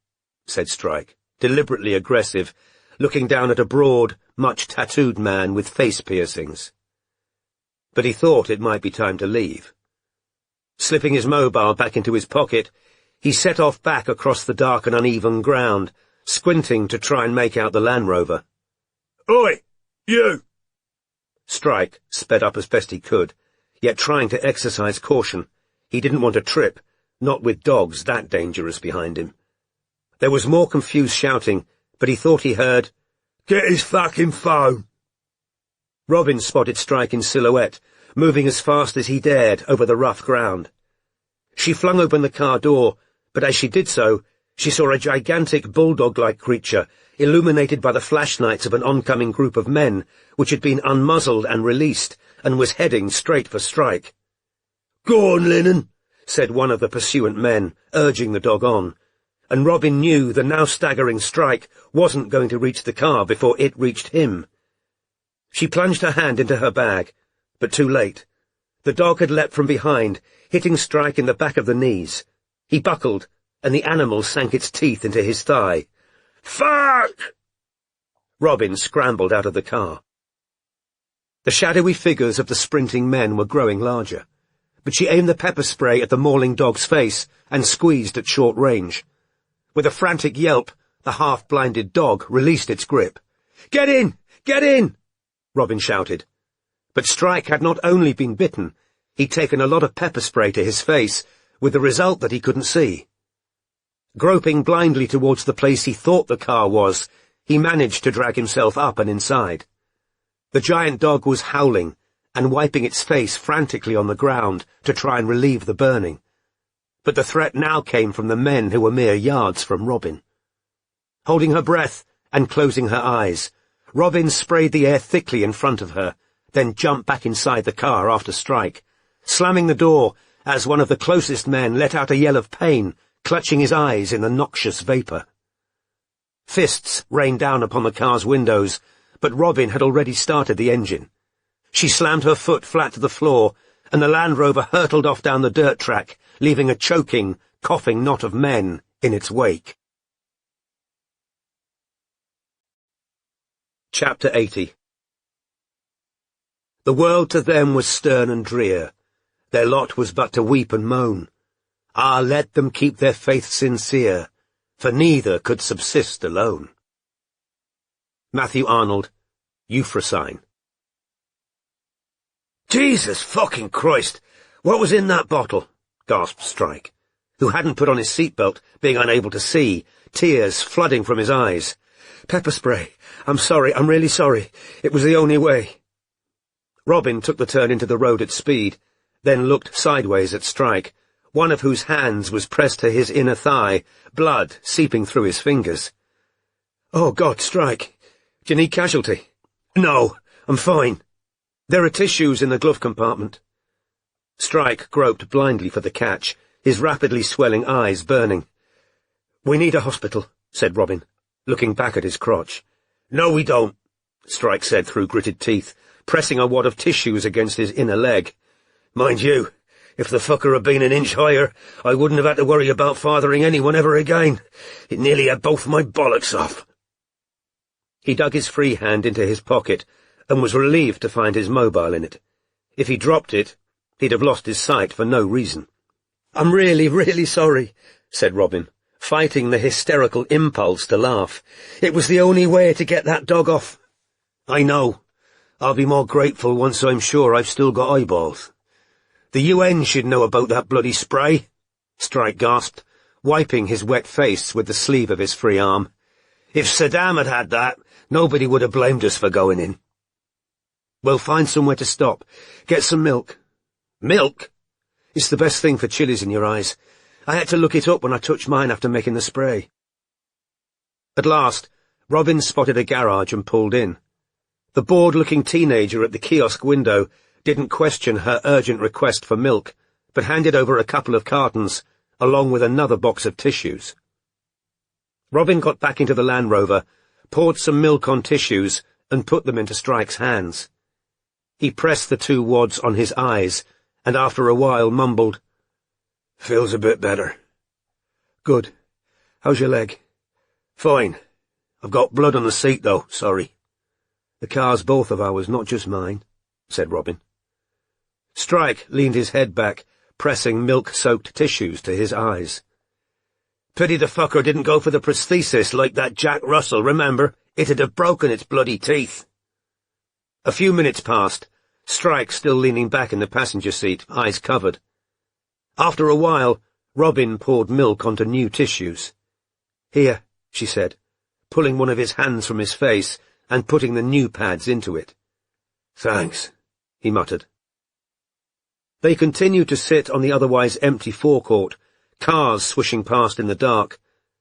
said Strike, deliberately aggressive, looking down at a broad, much tattooed man with face piercings. But he thought it might be time to leave. Slipping his mobile back into his pocket, he set off back across the dark and uneven ground, squinting to try and make out the Land Rover. "Oi, you!" Strike sped up as best he could, yet trying to exercise caution. He didn't want to trip, not with dogs that dangerous behind him. There was more confused shouting, but he thought he heard, "Get his fucking phone!" Robin spotted Strike in silhouette, moving as fast as he dared over the rough ground. She flung open the car door, but as she did so, she saw a gigantic bulldog-like creature, illuminated by the flashlights of an oncoming group of men, which had been unmuzzled and released, and was heading straight for Strike. "Go on, Lennon," said one of the pursuant men, urging the dog on, and Robin knew the now staggering Strike wasn't going to reach the car before it reached him. She plunged her hand into her bag, but too late. The dog had leapt from behind, hitting Strike in the back of the knees. He buckled, and the animal sank its teeth into his thigh. "Fuck!" Robin scrambled out of the car. The shadowy figures of the sprinting men were growing larger, but she aimed the pepper spray at the mauling dog's face and squeezed at short range. With a frantic yelp, the half-blinded dog released its grip. "Get in! Get in!" Robin shouted. But Strike had not only been bitten, he'd taken a lot of pepper spray to his face, with the result that he couldn't see. Groping blindly towards the place he thought the car was, he managed to drag himself up and inside. The giant dog was howling and wiping its face frantically on the ground to try and relieve the burning. But the threat now came from the men who were mere yards from Robin. Holding her breath and closing her eyes, Robin sprayed the air thickly in front of her, then jumped back inside the car after Strike, slamming the door as one of the closest men let out a yell of pain, clutching his eyes in the noxious vapour. Fists rained down upon the car's windows, but Robin had already started the engine. She slammed her foot flat to the floor, and the Land Rover hurtled off down the dirt track, leaving a choking, coughing knot of men in its wake. Chapter 80. The world to them was stern and drear. Their lot was but to weep and moan. Ah, let them keep their faith sincere, for neither could subsist alone. Matthew Arnold, Euphrosyne. Jesus fucking Christ! What was in that bottle? Gasped Strike, who hadn't put on his seatbelt, being unable to see, tears flooding from his eyes. Pepper spray. I'm sorry, I'm really sorry. It was the only way. Robin took the turn into the road at speed, then looked sideways at Strike, one of whose hands was pressed to his inner thigh, blood seeping through his fingers. Oh, God, Strike. Do you need casualty? No, I'm fine. There are tissues in the glove compartment. Strike groped blindly for the catch, his rapidly swelling eyes burning. We need a hospital, said Robin, looking back at his crotch. No, we don't, Strike said through gritted teeth, pressing a wad of tissues against his inner leg. Mind you, if the fucker had been an inch higher, I wouldn't have had to worry about fathering anyone ever again. It nearly had both my bollocks off. He dug his free hand into his pocket and was relieved to find his mobile in it. If he dropped it, he'd have lost his sight for no reason. I'm really, really sorry, said Robin, fighting the hysterical impulse to laugh. It was the only way to get that dog off. I know. I'll be more grateful once I'm sure I've still got eyeballs. The UN should know about that bloody spray, Strike gasped, wiping his wet face with the sleeve of his free arm. If Saddam had had that, nobody would have blamed us for going in. We'll find somewhere to stop. Get some milk. Milk? It's the best thing for chilies in your eyes. I had to look it up when I touched mine after making the spray. At last, Robin spotted a garage and pulled in. The bored-looking teenager at the kiosk window didn't question her urgent request for milk, but handed over a couple of cartons, along with another box of tissues. Robin got back into the Land Rover, poured some milk on tissues, and put them into Strike's hands. He pressed the 2 wads on his eyes, and after a while mumbled, Feels a bit better. Good. How's your leg? Fine. I've got blood on the seat, though, sorry. The car's both of ours, not just mine, said Robin. Strike leaned his head back, pressing milk-soaked tissues to his eyes. Pity the fucker didn't go for the prosthesis like that Jack Russell, remember? It'd have broken its bloody teeth. A few minutes passed, Strike still leaning back in the passenger seat, eyes covered. After a while, Robin poured milk onto new tissues. Here, she said, pulling one of his hands from his face and putting the new pads into it. Thanks, he muttered. They continued to sit on the otherwise empty forecourt, cars swishing past in the dark,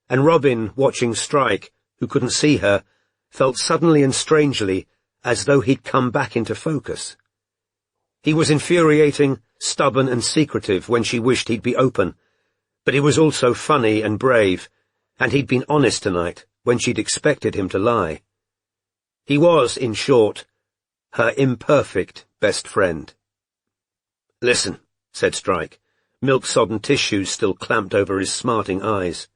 and Robin, watching Strike, who couldn't see her, felt suddenly and strangely as though he'd come back into focus. He was infuriating, stubborn and secretive when she wished he'd be open, but he was also funny and brave, and he'd been honest tonight when she'd expected him to lie. He was, in short, her imperfect best friend. Listen, said Strike, milk-sodden tissues still clamped over his smarting eyes.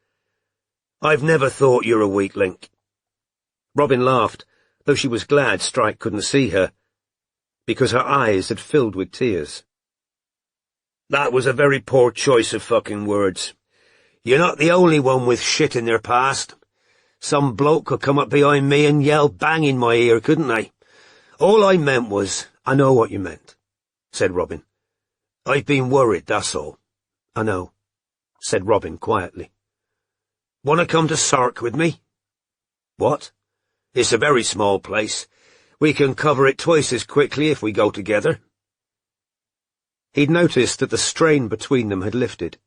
I've never thought you're a weak link. Robin laughed, though she was glad Strike couldn't see her, because her eyes had filled with tears. That was a very poor choice of fucking words. You're not the only one with shit in their past. Some bloke could come up behind me and yell bang in my ear, couldn't they? All I meant was, I know what you meant, said Robin. I've been worried, that's all. I know, said Robin quietly. Want to come to Sark with me? What? It's a very small place. We can cover it twice as quickly if we go together. He'd noticed that the strain between them had lifted.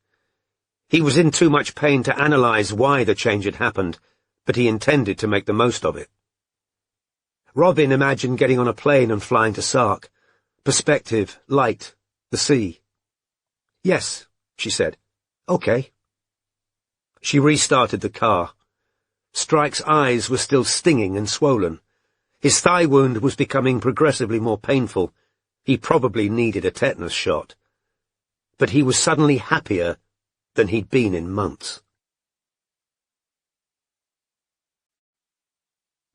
He was in too much pain to analyze why the change had happened, but he intended to make the most of it. Robin imagined getting on a plane and flying to Sark. Perspective, light, the sea. Yes, she said. Okay. She restarted the car. Strike's eyes were still stinging and swollen. His thigh wound was becoming progressively more painful. He probably needed a tetanus shot. But he was suddenly happier than he'd been in months.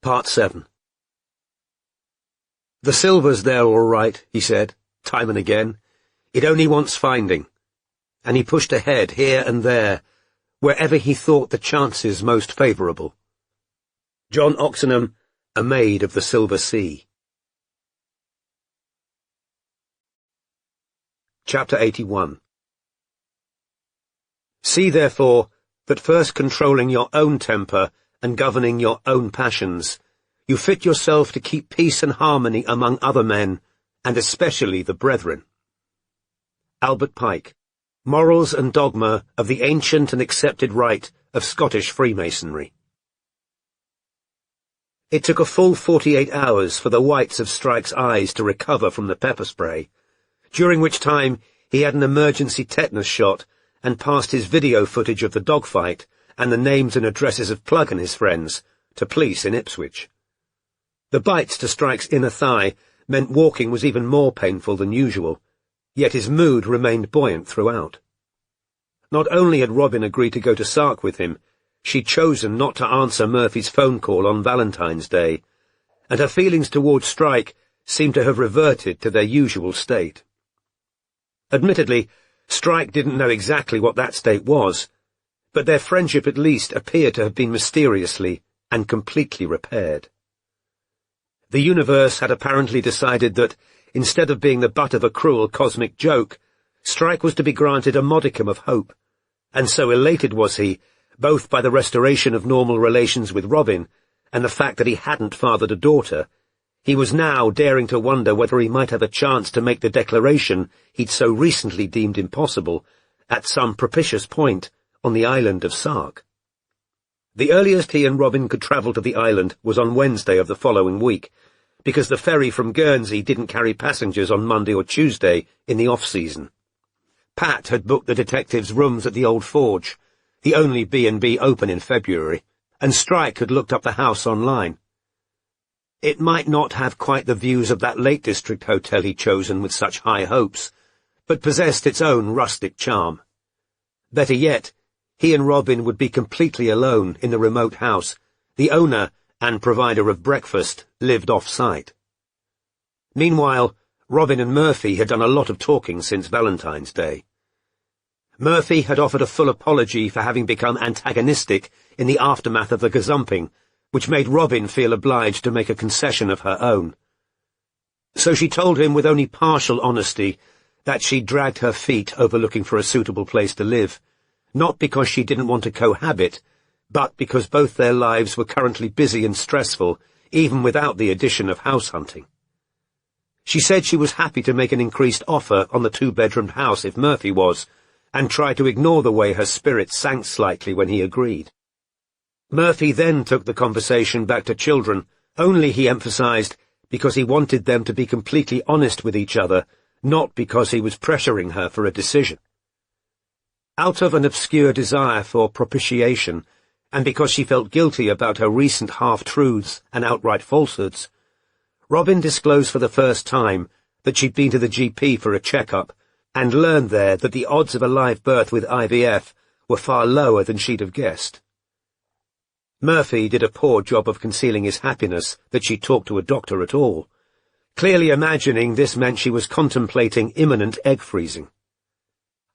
Part 7. "The silver's there all right," he said, time and again. "It only wants finding." And he pushed ahead here and there, wherever he thought the chances most favourable. John Oxenham, A Maid of the Silver Sea. Chapter 81. "See, therefore, that first controlling your own temper and governing your own passions, you fit yourself to keep peace and harmony among other men, and especially the brethren." Albert Pike, Morals and Dogma of the Ancient and Accepted Rite of Scottish Freemasonry. It took a full 48 hours for the whites of Strike's eyes to recover from the pepper spray, during which time he had an emergency tetanus shot and passed his video footage of the dogfight and the names and addresses of Plug and his friends to police in Ipswich. The bites to Strike's inner thigh meant walking was even more painful than usual, yet his mood remained buoyant throughout. Not only had Robin agreed to go to Sark with him, she'd chosen not to answer Murphy's phone call on Valentine's Day, and her feelings towards Strike seemed to have reverted to their usual state. Admittedly, Strike didn't know exactly what that state was, but their friendship at least appeared to have been mysteriously and completely repaired. The universe had apparently decided that, instead of being the butt of a cruel cosmic joke, Strike was to be granted a modicum of hope, and so elated was he, both by the restoration of normal relations with Robin and the fact that he hadn't fathered a daughter, he was now daring to wonder whether he might have a chance to make the declaration he'd so recently deemed impossible at some propitious point on the island of Sark. The earliest he and Robin could travel to the island was on Wednesday of the following week, because the ferry from Guernsey didn't carry passengers on Monday or Tuesday in the off-season. Pat had booked the detective's rooms at the Old Forge, the only B&B open in February, and Strike had looked up the house online. It might not have quite the views of that Lake District hotel he'd chosen with such high hopes, but possessed its own rustic charm. Better yet, he and Robin would be completely alone in the remote house. The owner and provider of breakfast lived off-site. Meanwhile, Robin and Murphy had done a lot of talking since Valentine's Day. Murphy had offered a full apology for having become antagonistic in the aftermath of the gazumping, which made Robin feel obliged to make a concession of her own. So she told him with only partial honesty that she'd dragged her feet over looking for a suitable place to live, not because she didn't want to cohabit, but because both their lives were currently busy and stressful, even without the addition of house hunting. She said she was happy to make an increased offer on the two-bedroomed house if Murphy was, and tried to ignore the way her spirits sank slightly when he agreed. Murphy then took the conversation back to children, only, he emphasized, because he wanted them to be completely honest with each other, not because he was pressuring her for a decision. Out of an obscure desire for propitiation, and because she felt guilty about her recent half-truths and outright falsehoods, Robin disclosed for the first time that she'd been to the GP for a checkup, and learned there that the odds of a live birth with IVF were far lower than she'd have guessed. Murphy did a poor job of concealing his happiness that she talked to a doctor at all, clearly imagining this meant she was contemplating imminent egg freezing.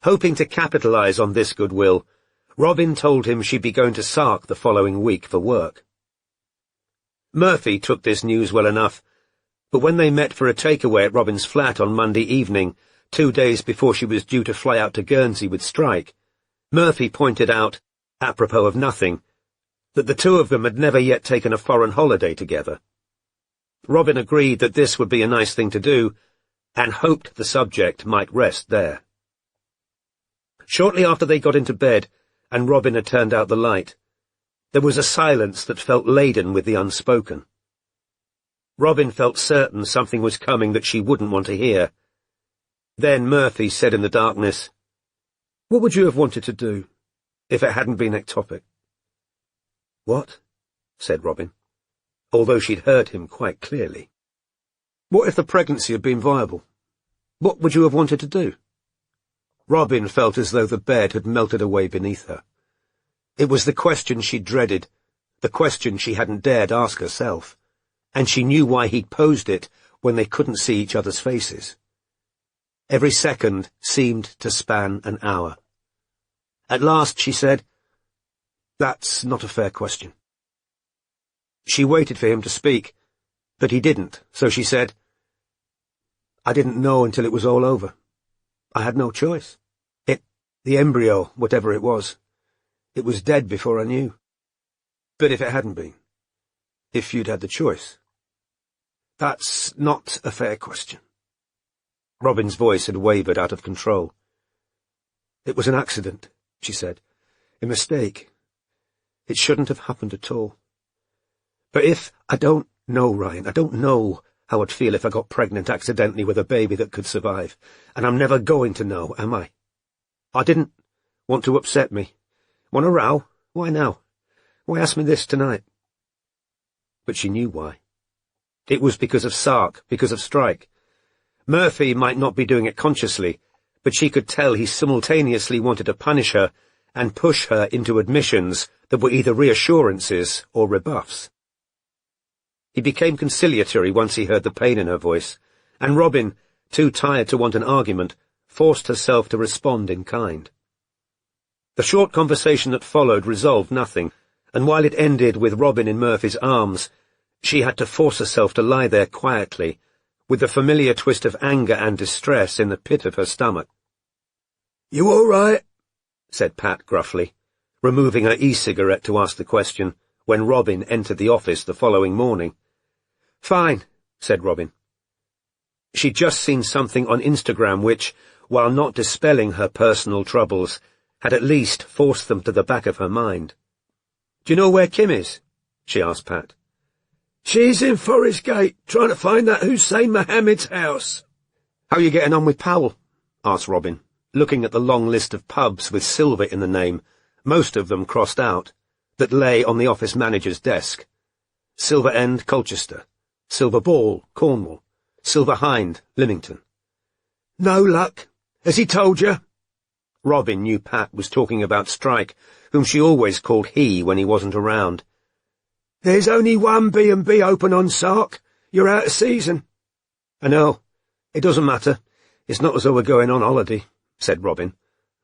Hoping to capitalize on this goodwill, Robin told him she'd be going to Sark the following week for work. Murphy took this news well enough, but when they met for a takeaway at Robin's flat on Monday evening, 2 days before she was due to fly out to Guernsey with Strike, Murphy pointed out, apropos of nothing, that the two of them had never yet taken a foreign holiday together. Robin agreed that this would be a nice thing to do, and hoped the subject might rest there. Shortly after they got into bed, and Robin had turned out the light, there was a silence that felt laden with the unspoken. Robin felt certain something was coming that she wouldn't want to hear. Then Murphy said in the darkness, "What would you have wanted to do, if it hadn't been ectopic?" "What?" said Robin, although she'd heard him quite clearly. What if the pregnancy had been viable? What would you have wanted to do? Robin felt as though the bed had melted away beneath her. It was the question she dreaded, the question she hadn't dared ask herself, and she knew why he'd posed it when they couldn't see each other's faces. Every second seemed to span an hour. At last she said, "That's not a fair question." She waited for him to speak, but he didn't, so she said, "I didn't know until it was all over. I had no choice. The embryo, whatever it was dead before I knew. But if it hadn't been, if you'd had the choice." "That's not a fair question." Robin's voice had wavered out of control. "It was an accident," she said. "A mistake. It shouldn't have happened at all. But I don't know, Ryan, I don't know how I'd feel if I got pregnant accidentally with a baby that could survive, and I'm never going to know, am I? I didn't want to upset me. Want a row? Why now? Why ask me this tonight?" But she knew why. It was because of Sark, because of Strike. Murphy might not be doing it consciously, but she could tell he simultaneously wanted to punish her and push her into admissions that were either reassurances or rebuffs. He became conciliatory once he heard the pain in her voice, and Robin, too tired to want an argument, forced herself to respond in kind. The short conversation that followed resolved nothing, and while it ended with Robin in Murphy's arms, she had to force herself to lie there quietly, with the familiar twist of anger and distress in the pit of her stomach. "You all right?" said Pat gruffly, removing her e-cigarette to ask the question, when Robin entered the office the following morning. "Fine," said Robin. She'd just seen something on Instagram which, while not dispelling her personal troubles, had at least forced them to the back of her mind. "Do you know where Kim is?" she asked Pat. "She's in Forest Gate, trying to find that Hussein Mohammed's house." "How are you getting on with Powell?" asked Robin, looking at the long list of pubs with Silver in the name, most of them crossed out, that lay on the office manager's desk. Silver End, Colchester. Silver Ball, Cornwall. Silver Hind, Lymington. "No luck. Has he told you?" Robin knew Pat was talking about Strike, whom she always called he when he wasn't around. "There's only one B&B open on Sark. You're out of season." "I know. It doesn't matter. It's not as though we're going on holiday," said Robin,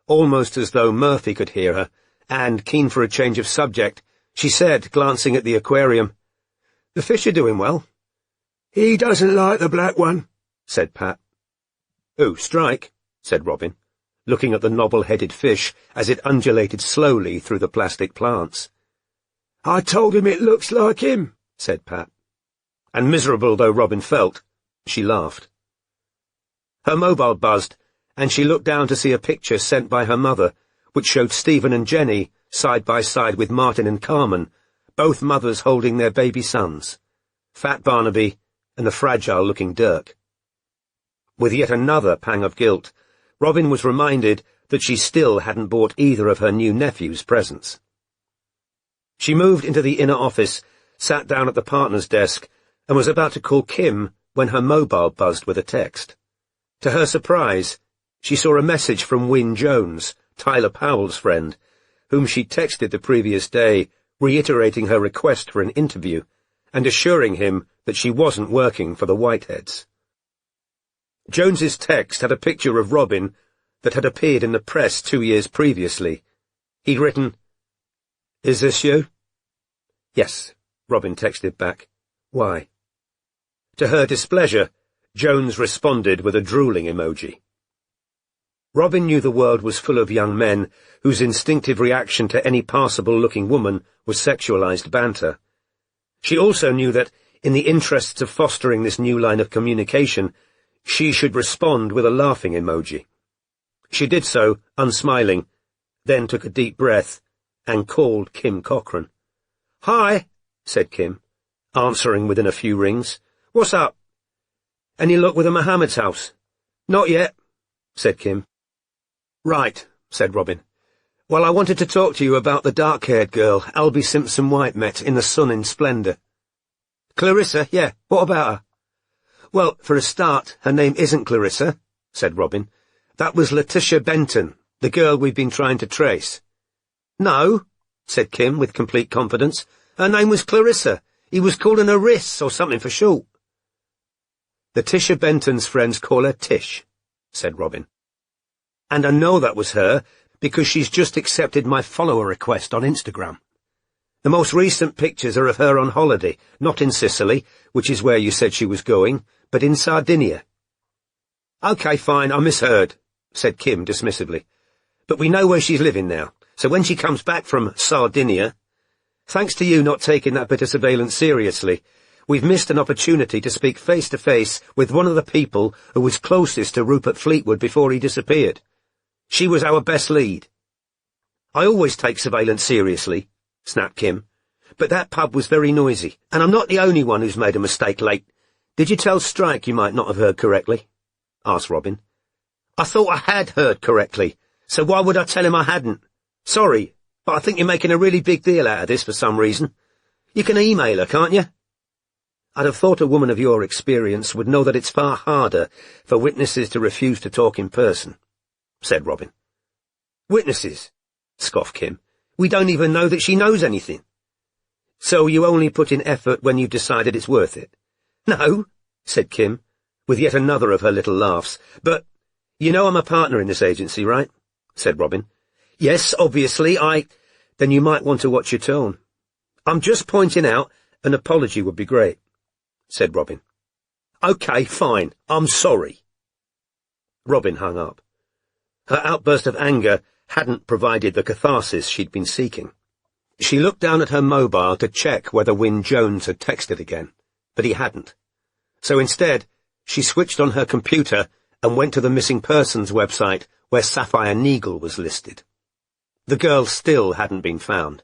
almost as though Murphy could hear her, and, keen for a change of subject, she said, glancing at the aquarium, "The fish are doing well." "He doesn't like the black one," said Pat. "Who, Strike?" said Robin, looking at the knobble-headed fish as it undulated slowly through the plastic plants. "I told him it looks like him," said Pat. And miserable though Robin felt, she laughed. Her mobile buzzed, and she looked down to see a picture sent by her mother, which showed Stephen and Jenny side by side with Martin and Carmen, both mothers holding their baby sons, Fat Barnaby and the fragile-looking Dirk. With yet another pang of guilt, Robin was reminded that she still hadn't bought either of her new nephews presents. She moved into the inner office, sat down at the partner's desk, and was about to call Kim when her mobile buzzed with a text. To her surprise, she saw a message from Wynne Jones, Tyler Powell's friend, whom she'd texted the previous day, reiterating her request for an interview, and assuring him that she wasn't working for the Whiteheads. Jones's text had a picture of Robin that had appeared in the press 2 years previously. He'd written, "Is this you?" "Yes," Robin texted back. "Why?" To her displeasure, Jones responded with a drooling emoji. Robin knew the world was full of young men whose instinctive reaction to any passable-looking woman was sexualized banter. She also knew that, in the interests of fostering this new line of communication, she should respond with a laughing emoji. She did so, unsmiling, then took a deep breath, and called Kim Cochran. "Hi," said Kim, answering within a few rings. "What's up?" "Any luck with the Mohammed's house?" "Not yet," said Kim. "Right," said Robin. Well, I wanted to talk to you about the dark-haired girl Albie Simpson-White met in The Sun in Splendour. Clarissa, yeah, what about her? Well, for a start, her name isn't Clarissa, said Robin. That was Letitia Benton, the girl we've been trying to trace. No, said Kim with complete confidence. Her name was Clarissa. He was calling her Riss or something for short. Letitia Benton's friends call her Tish, said Robin. And I know that was her because she's just accepted my follower request on Instagram. The most recent pictures are of her on holiday, not in Sicily, which is where you said she was going, but in Sardinia. OK, fine, I misheard, said Kim dismissively. But we know where she's living now, so when she comes back from Sardinia, thanks to you not taking that bit of surveillance seriously, we've missed an opportunity to speak face-to-face with one of the people who was closest to Rupert Fleetwood before he disappeared. She was our best lead. I always take surveillance seriously, snapped Kim, but that pub was very noisy, and I'm not the only one who's made a mistake late. Did you tell Strike you might not have heard correctly? Asked Robin. I thought I had heard correctly, so why would I tell him I hadn't? Sorry, but I think you're making a really big deal out of this for some reason. You can email her, can't you? I'd have thought a woman of your experience would know that it's far harder for witnesses to refuse to talk in person, said Robin. Witnesses? Scoffed Kim. We don't even know that she knows anything. So you only put in effort when you've decided it's worth it? No, said Kim, with yet another of her little laughs. But you know I'm a partner in this agency, right? Said Robin. Yes, obviously, Then you might want to watch your tone. I'm just pointing out an apology would be great, said Robin. OK, fine, I'm sorry. Robin hung up. Her outburst of anger hadn't provided the catharsis she'd been seeking. She looked down at her mobile to check whether Wyn Jones had texted again, but he hadn't. So instead, she switched on her computer and went to the missing persons website where Sapphire Neagle was listed. The girl still hadn't been found.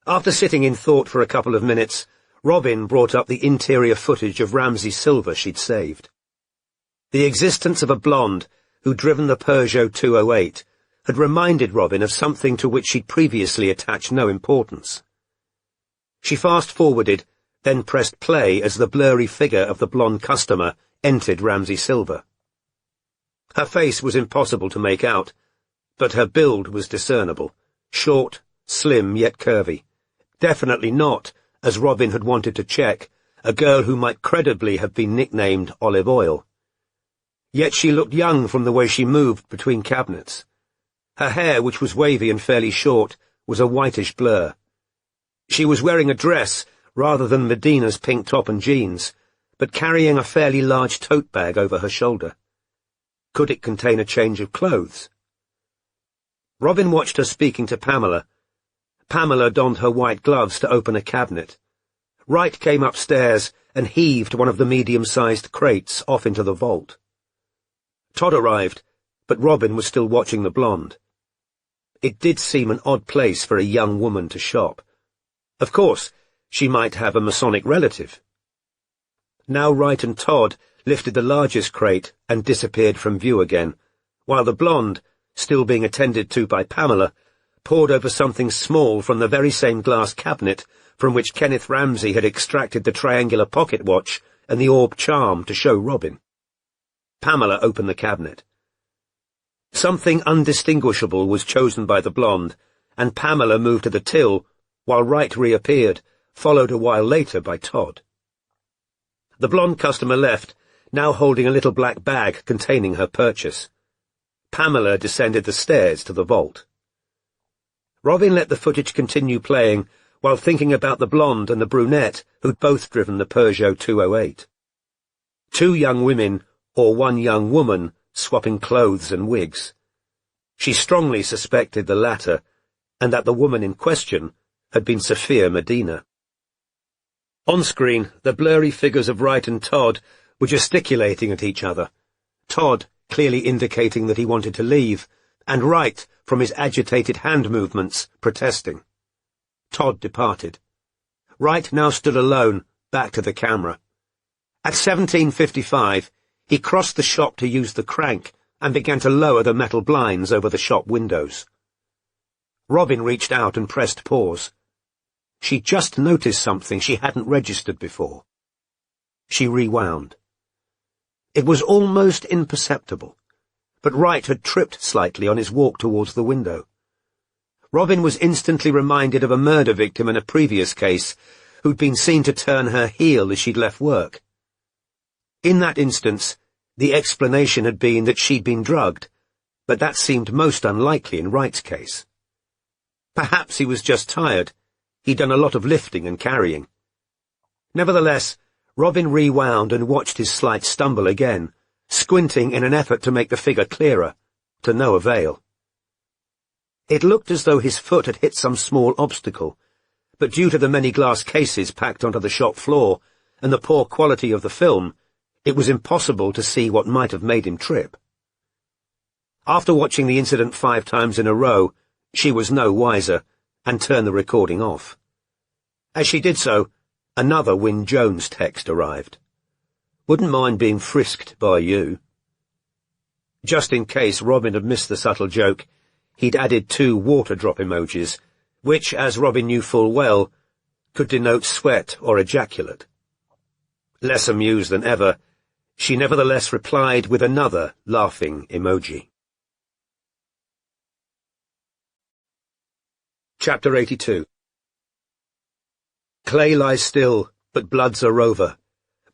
After sitting in thought for a couple of minutes, Robin brought up the interior footage of Ramsey Silver she'd saved. The existence of a blonde who'd driven the Peugeot 208 had reminded Robin of something to which she'd previously attached no importance. She fast-forwarded, then pressed play as the blurry figure of the blonde customer entered Ramsey Silver. Her face was impossible to make out, but her build was discernible, short, slim yet curvy. Definitely not, as Robin had wanted to check, a girl who might credibly have been nicknamed Olive Oil. Yet she looked young from the way she moved between cabinets. Her hair, which was wavy and fairly short, was a whitish blur. She was wearing a dress rather than Medina's pink top and jeans, but carrying a fairly large tote bag over her shoulder. Could it contain a change of clothes? Robin watched her speaking to Pamela. Pamela donned her white gloves to open a cabinet. Wright came upstairs and heaved one of the medium-sized crates off into the vault. Todd arrived, but Robin was still watching the blonde. It did seem an odd place for a young woman to shop. Of course, she might have a Masonic relative. Now Wright and Todd lifted the largest crate and disappeared from view again, while the blonde, still being attended to by Pamela, pored over something small from the very same glass cabinet from which Kenneth Ramsey had extracted the triangular pocket watch and the orb charm to show Robin. Pamela opened the cabinet. Something undistinguishable was chosen by the blonde, and Pamela moved to the till, while Wright reappeared, followed a while later by Todd. The blonde customer left, now holding a little black bag containing her purchase. Pamela descended the stairs to the vault. Robin let the footage continue playing while thinking about the blonde and the brunette who'd both driven the Peugeot 208. Two young women, or one young woman, swapping clothes and wigs. She strongly suspected the latter, and that the woman in question had been Sophia Medina. On screen, the blurry figures of Wright and Todd were gesticulating at each other. Todd clearly indicating that he wanted to leave, and Wright, from his agitated hand movements, protesting. Todd departed. Wright now stood alone, back to the camera. At 17:55, he crossed the shop to use the crank and began to lower the metal blinds over the shop windows. Robin reached out and pressed pause. She just noticed something she hadn't registered before. She rewound. It was almost imperceptible, but Wright had tripped slightly on his walk towards the window. Robin was instantly reminded of a murder victim in a previous case who'd been seen to turn her heel as she'd left work. In that instance, the explanation had been that she'd been drugged, but that seemed most unlikely in Wright's case. Perhaps he was just tired. He'd done a lot of lifting and carrying. Nevertheless, Robin rewound and watched his slight stumble again, squinting in an effort to make the figure clearer, to no avail. It looked as though his foot had hit some small obstacle, but due to the many glass cases packed onto the shop floor and the poor quality of the film, it was impossible to see what might have made him trip. After watching the incident 5 times in a row, she was no wiser, and turned the recording off. As she did so, another Wyn Jones text arrived. "Wouldn't mind being frisked by you." Just in case Robin had missed the subtle joke, he'd added 2 water drop emojis, which, as Robin knew full well, could denote sweat or ejaculate. Less amused than ever, she nevertheless replied with another laughing emoji. Chapter 82. Clay lies still, but blood's a rover.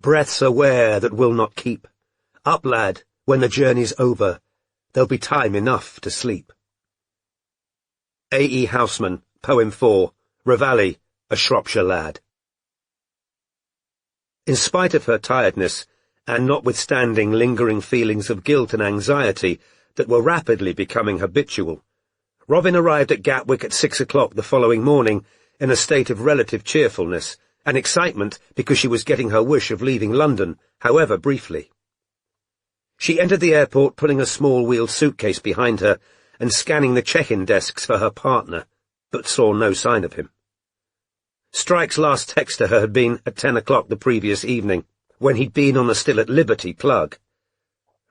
Breaths are wear that will not keep. Up, lad, when the journey's over, there'll be time enough to sleep. A. E. Houseman, Poem 4, Ravalli, a Shropshire Lad. In spite of her tiredness, and notwithstanding lingering feelings of guilt and anxiety that were rapidly becoming habitual, Robin arrived at Gatwick at 6 o'clock the following morning in a state of relative cheerfulness and excitement because she was getting her wish of leaving London, however briefly. She entered the airport pulling a small-wheeled suitcase behind her and scanning the check-in desks for her partner, but saw no sign of him. Strike's last text to her had been at 10 o'clock the previous evening, when he'd been on the Still at Liberty plug.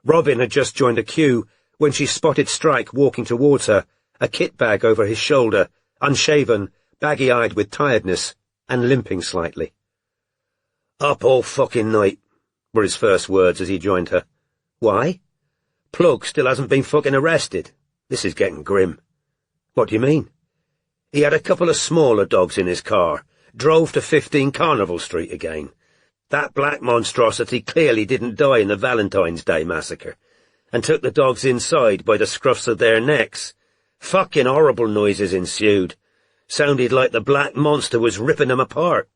Robin had just joined a queue when she spotted Strike walking towards her, a kit bag over his shoulder, unshaven, baggy-eyed with tiredness, and limping slightly. "Up all fucking night," were his first words as he joined her. "Why?" "Plug still hasn't been fucking arrested. This is getting grim." "What do you mean?" "He had a couple of smaller dogs in his car, drove to 15 Carnival Street again. That black monstrosity clearly didn't die in the Valentine's Day massacre, and took the dogs inside by the scruffs of their necks. Fucking horrible noises ensued. Sounded like the black monster was ripping them apart."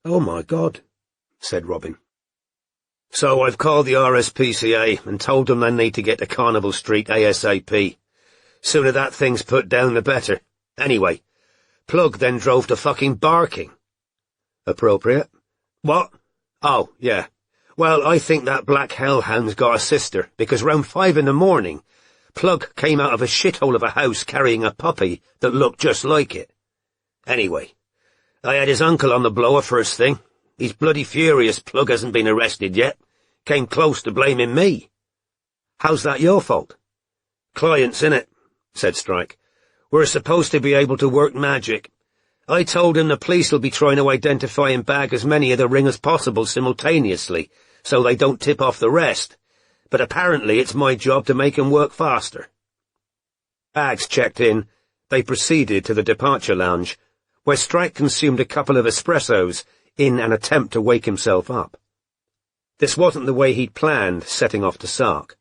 "Oh my God," said Robin. "So I've called the RSPCA and told them they need to get to Carnival Street ASAP. Sooner that thing's put down, the better. Anyway, Plug then drove to fucking Barking." "Appropriate." "What? Oh, yeah. Well, I think that black hellhound's got a sister, because round 5 in the morning, Plug came out of a shithole of a house carrying a puppy that looked just like it. Anyway, I had his uncle on the blower first thing. He's bloody furious Plug hasn't been arrested yet. Came close to blaming me." "How's that your fault?" "Clients, innit?" said Strike. "We're supposed to be able to work magic. I told him the police will be trying to identify and bag as many of the ring as possible simultaneously, so they don't tip off the rest. But apparently it's my job to make 'em work faster." Bags checked in, they proceeded to the departure lounge, where Strike consumed a couple of espressos in an attempt to wake himself up. This wasn't the way he'd planned setting off to Sark.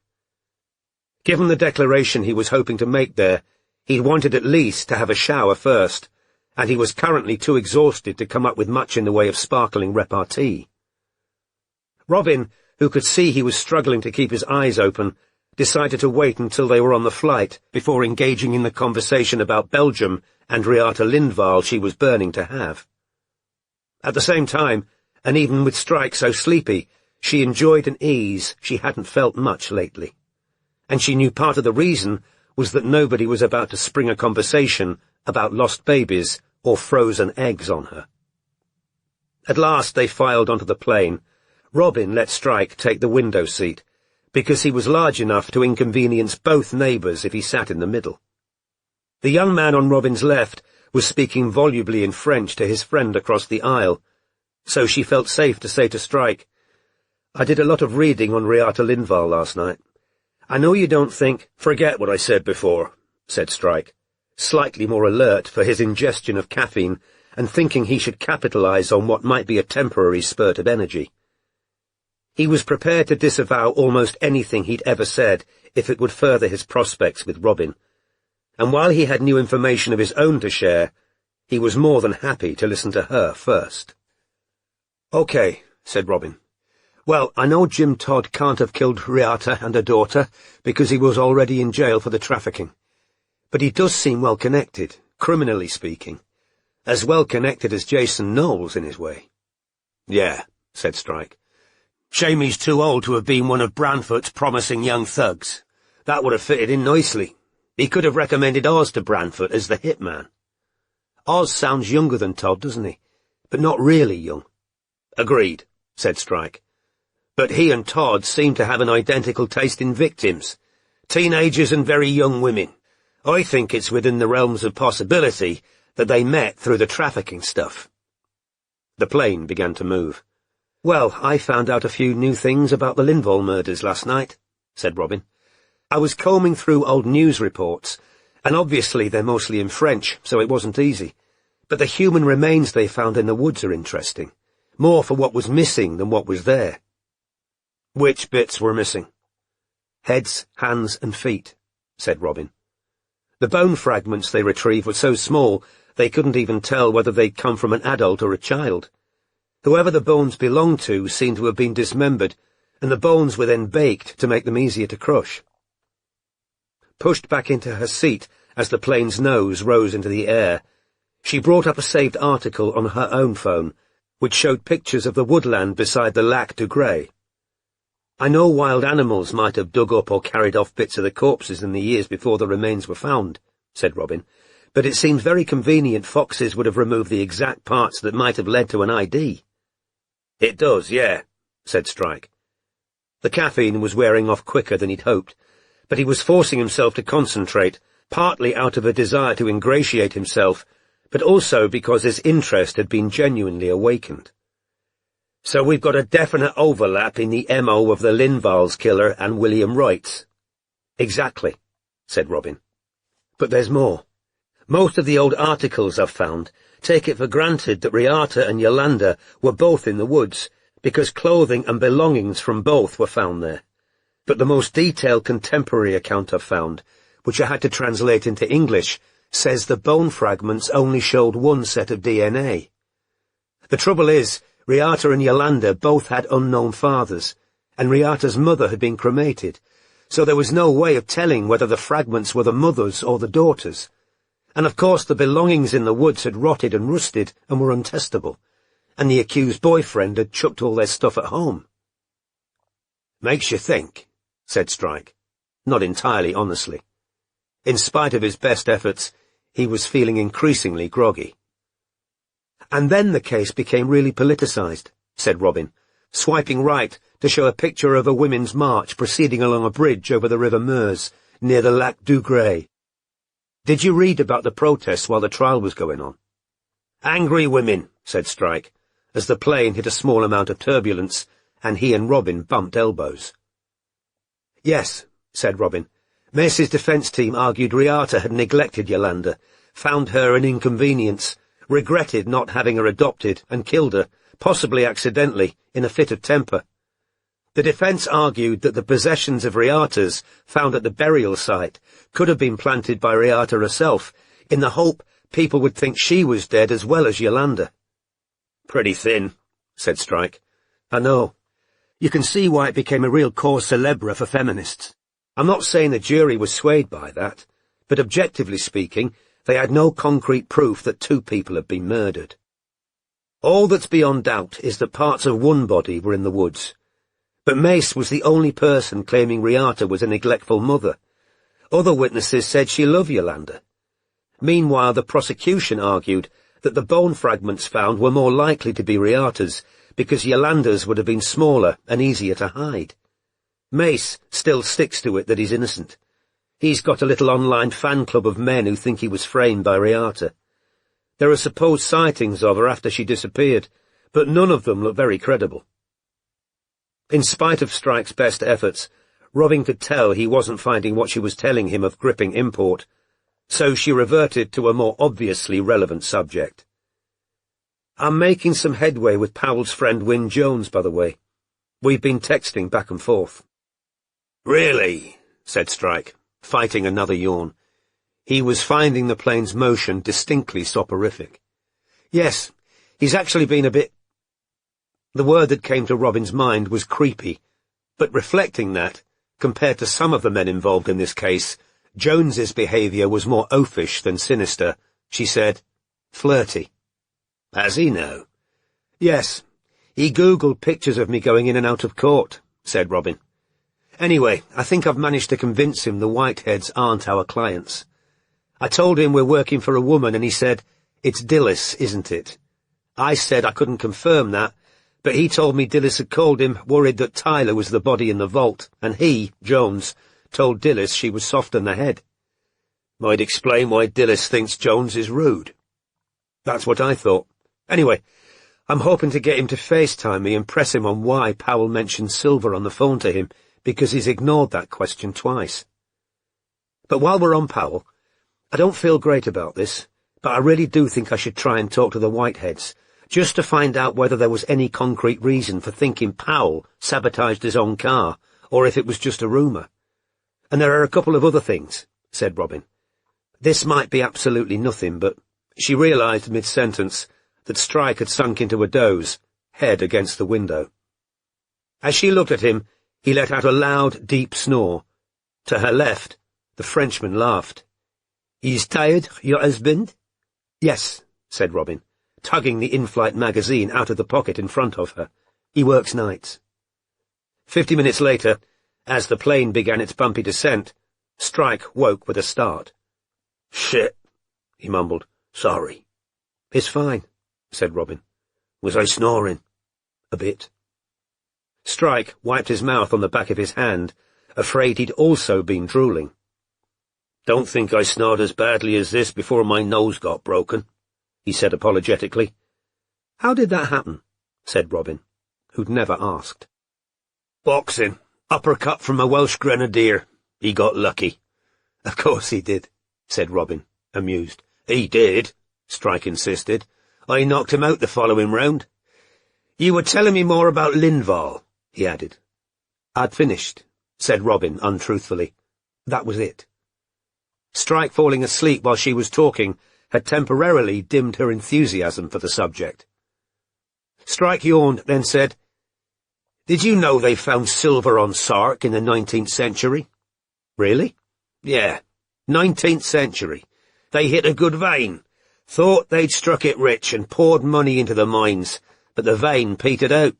Given the declaration he was hoping to make there, he'd wanted at least to have a shower first, and he was currently too exhausted to come up with much in the way of sparkling repartee. Robin, who could see he was struggling to keep his eyes open, decided to wait until they were on the flight before engaging in the conversation about Belgium and Reata Lindvall she was burning to have. At the same time, and even with Strike so sleepy, she enjoyed an ease she hadn't felt much lately. And she knew part of the reason was that nobody was about to spring a conversation about lost babies or frozen eggs on her. At last they filed onto the plane. Robin let Strike take the window seat, because he was large enough to inconvenience both neighbours if he sat in the middle. The young man on Robin's left was speaking volubly in French to his friend across the aisle, so she felt safe to say to Strike, "I did a lot of reading on Reata Lindvall last night. I know you don't think—" "Forget what I said before," said Strike, slightly more alert for his ingestion of caffeine and thinking he should capitalize on what might be a temporary spurt of energy. He was prepared to disavow almost anything he'd ever said if it would further his prospects with Robin, and while he had new information of his own to share, he was more than happy to listen to her first. "Okay," said Robin. "Well, I know Jim Todd can't have killed Reata and her daughter because he was already in jail for the trafficking. But he does seem well connected, criminally speaking. As well connected as Jason Knowles in his way." "Yeah," said Strike. "Shame he's too old to have been one of Branfoot's promising young thugs. That would have fitted in nicely. He could have recommended Oz to Branfoot as the hitman. Oz sounds younger than Todd, doesn't he? But not really young." "Agreed," said Strike. "But he and Todd seem to have an identical taste in victims. Teenagers and very young women. I think it's within the realms of possibility that they met through the trafficking stuff." The plane began to move. "Well, I found out a few new things about the Lindvall murders last night," said Robin. "I was combing through old news reports, and obviously they're mostly in French, so it wasn't easy. But the human remains they found in the woods are interesting, more for what was missing than what was there." "Which bits were missing?" "Heads, hands, and feet," said Robin. "The bone fragments they retrieved were so small they couldn't even tell whether they'd come from an adult or a child. Whoever the bones belonged to seemed to have been dismembered, and the bones were then baked to make them easier to crush." Pushed back into her seat as the plane's nose rose into the air, she brought up a saved article on her own phone, which showed pictures of the woodland beside the Lac du Grès. "I know wild animals might have dug up or carried off bits of the corpses in the years before the remains were found," said Robin, "but it seems very convenient foxes would have removed the exact parts that might have led to an ID." "It does, yeah," said Strike. The caffeine was wearing off quicker than he'd hoped, but he was forcing himself to concentrate, partly out of a desire to ingratiate himself, but also because his interest had been genuinely awakened. "So we've got a definite overlap in the MO of the Lindvalls killer and William Wright's." "Exactly," said Robin. "But there's more. Most of the old articles I've found take it for granted that Reata and Yolanda were both in the woods, because clothing and belongings from both were found there. But the most detailed contemporary account I've found, which I had to translate into English, says the bone fragments only showed one set of DNA. The trouble is, Reata and Yolanda both had unknown fathers, and Reata's mother had been cremated, so there was no way of telling whether the fragments were the mother's or the daughter's. And of course the belongings in the woods had rotted and rusted and were untestable, and the accused boyfriend had chucked all their stuff at home." "Makes you think," said Strike, not entirely honestly. In spite of his best efforts, he was feeling increasingly groggy. "And then the case became really politicized," said Robin, swiping right to show a picture of a women's march proceeding along a bridge over the River Meuse, near the Lac du Grès. "Did you read about the protests while the trial was going on?" "Angry women," said Strike, as the plane hit a small amount of turbulence, and he and Robin bumped elbows. "Yes," said Robin. "Mace's defence team argued Reata had neglected Yolanda, found her an inconvenience, regretted not having her adopted, and killed her, possibly accidentally, in a fit of temper. The defence argued that the possessions of Reata's, found at the burial site, could have been planted by Reata herself, in the hope people would think she was dead as well as Yolanda." "Pretty thin," said Strike. "I know. You can see why it became a real cause célèbre for feminists. I'm not saying the jury was swayed by that, but objectively speaking, they had no concrete proof that two people had been murdered. All that's beyond doubt is that parts of one body were in the woods. But Mace was the only person claiming Reata was a neglectful mother. Other witnesses said she loved Yolanda. Meanwhile, the prosecution argued that the bone fragments found were more likely to be Reata's, because Yolanda's would have been smaller and easier to hide. Mace still sticks to it that he's innocent. He's got a little online fan club of men who think he was framed by Riata. There are supposed sightings of her after she disappeared, but none of them look very credible. In spite of Strike's best efforts, Robin could tell he wasn't finding what she was telling him of gripping import, so she reverted to a more obviously relevant subject. I'm making some headway with Powell's friend Wyn Jones, by the way. We've been texting back and forth. Really? Said Strike, fighting another yawn. He was finding the plane's motion distinctly soporific. Yes, he's actually been a bit... The word that came to Robin's mind was creepy, but reflecting that, compared to some of the men involved in this case, Jones's behaviour was more oafish than sinister. She said, flirty. Has he now? Yes. He Googled pictures of me going in and out of court, said Robin. Anyway, I think I've managed to convince him the Whiteheads aren't our clients. I told him we're working for a woman and he said, it's Dilys, isn't it? I said I couldn't confirm that, but he told me Dilys had called him, worried that Tyler was the body in the vault, and he, Jones, told Dilys she was soft on the head. Might explain why Dilys thinks Jones is rude. That's what I thought. Anyway, I'm hoping to get him to FaceTime me and press him on why Powell mentioned silver on the phone to him, because he's ignored that question twice. But while we're on Powell, I don't feel great about this, but I really do think I should try and talk to the Whiteheads, just to find out whether there was any concrete reason for thinking Powell sabotaged his own car, or if it was just a rumour. And there are a couple of other things, said Robin. This might be absolutely nothing, but she realised mid-sentence that Strike had sunk into a doze, head against the window. As she looked at him, he let out a loud, deep snore. To her left, the Frenchman laughed. "He's tired, your husband?" "Yes," said Robin, tugging the in-flight magazine out of the pocket in front of her. "He works nights." 50 minutes later, as the plane began its bumpy descent, Strike woke with a start. "Shit," he mumbled. "Sorry." "It's fine," said Robin. "Was I snoring?" "A bit." Strike wiped his mouth on the back of his hand, afraid he'd also been drooling. "Don't think I snored as badly as this before my nose got broken," he said apologetically. "How did that happen?" said Robin, who'd never asked. "Boxing. Uppercut from a Welsh grenadier. He got lucky." "Of course he did," said Robin, amused. "He did," Strike insisted. "I knocked him out the following round." "You were telling me more about Lindvall," he added. "I'd finished," said Robin untruthfully. "That was it." Strike falling asleep while she was talking had temporarily dimmed her enthusiasm for the subject. Strike yawned, then said, "Did you know they found silver on Sark in the 19th century? "Really?" "Yeah, 19th century. They hit a good vein. Thought they'd struck it rich and poured money into the mines, but the vein petered out.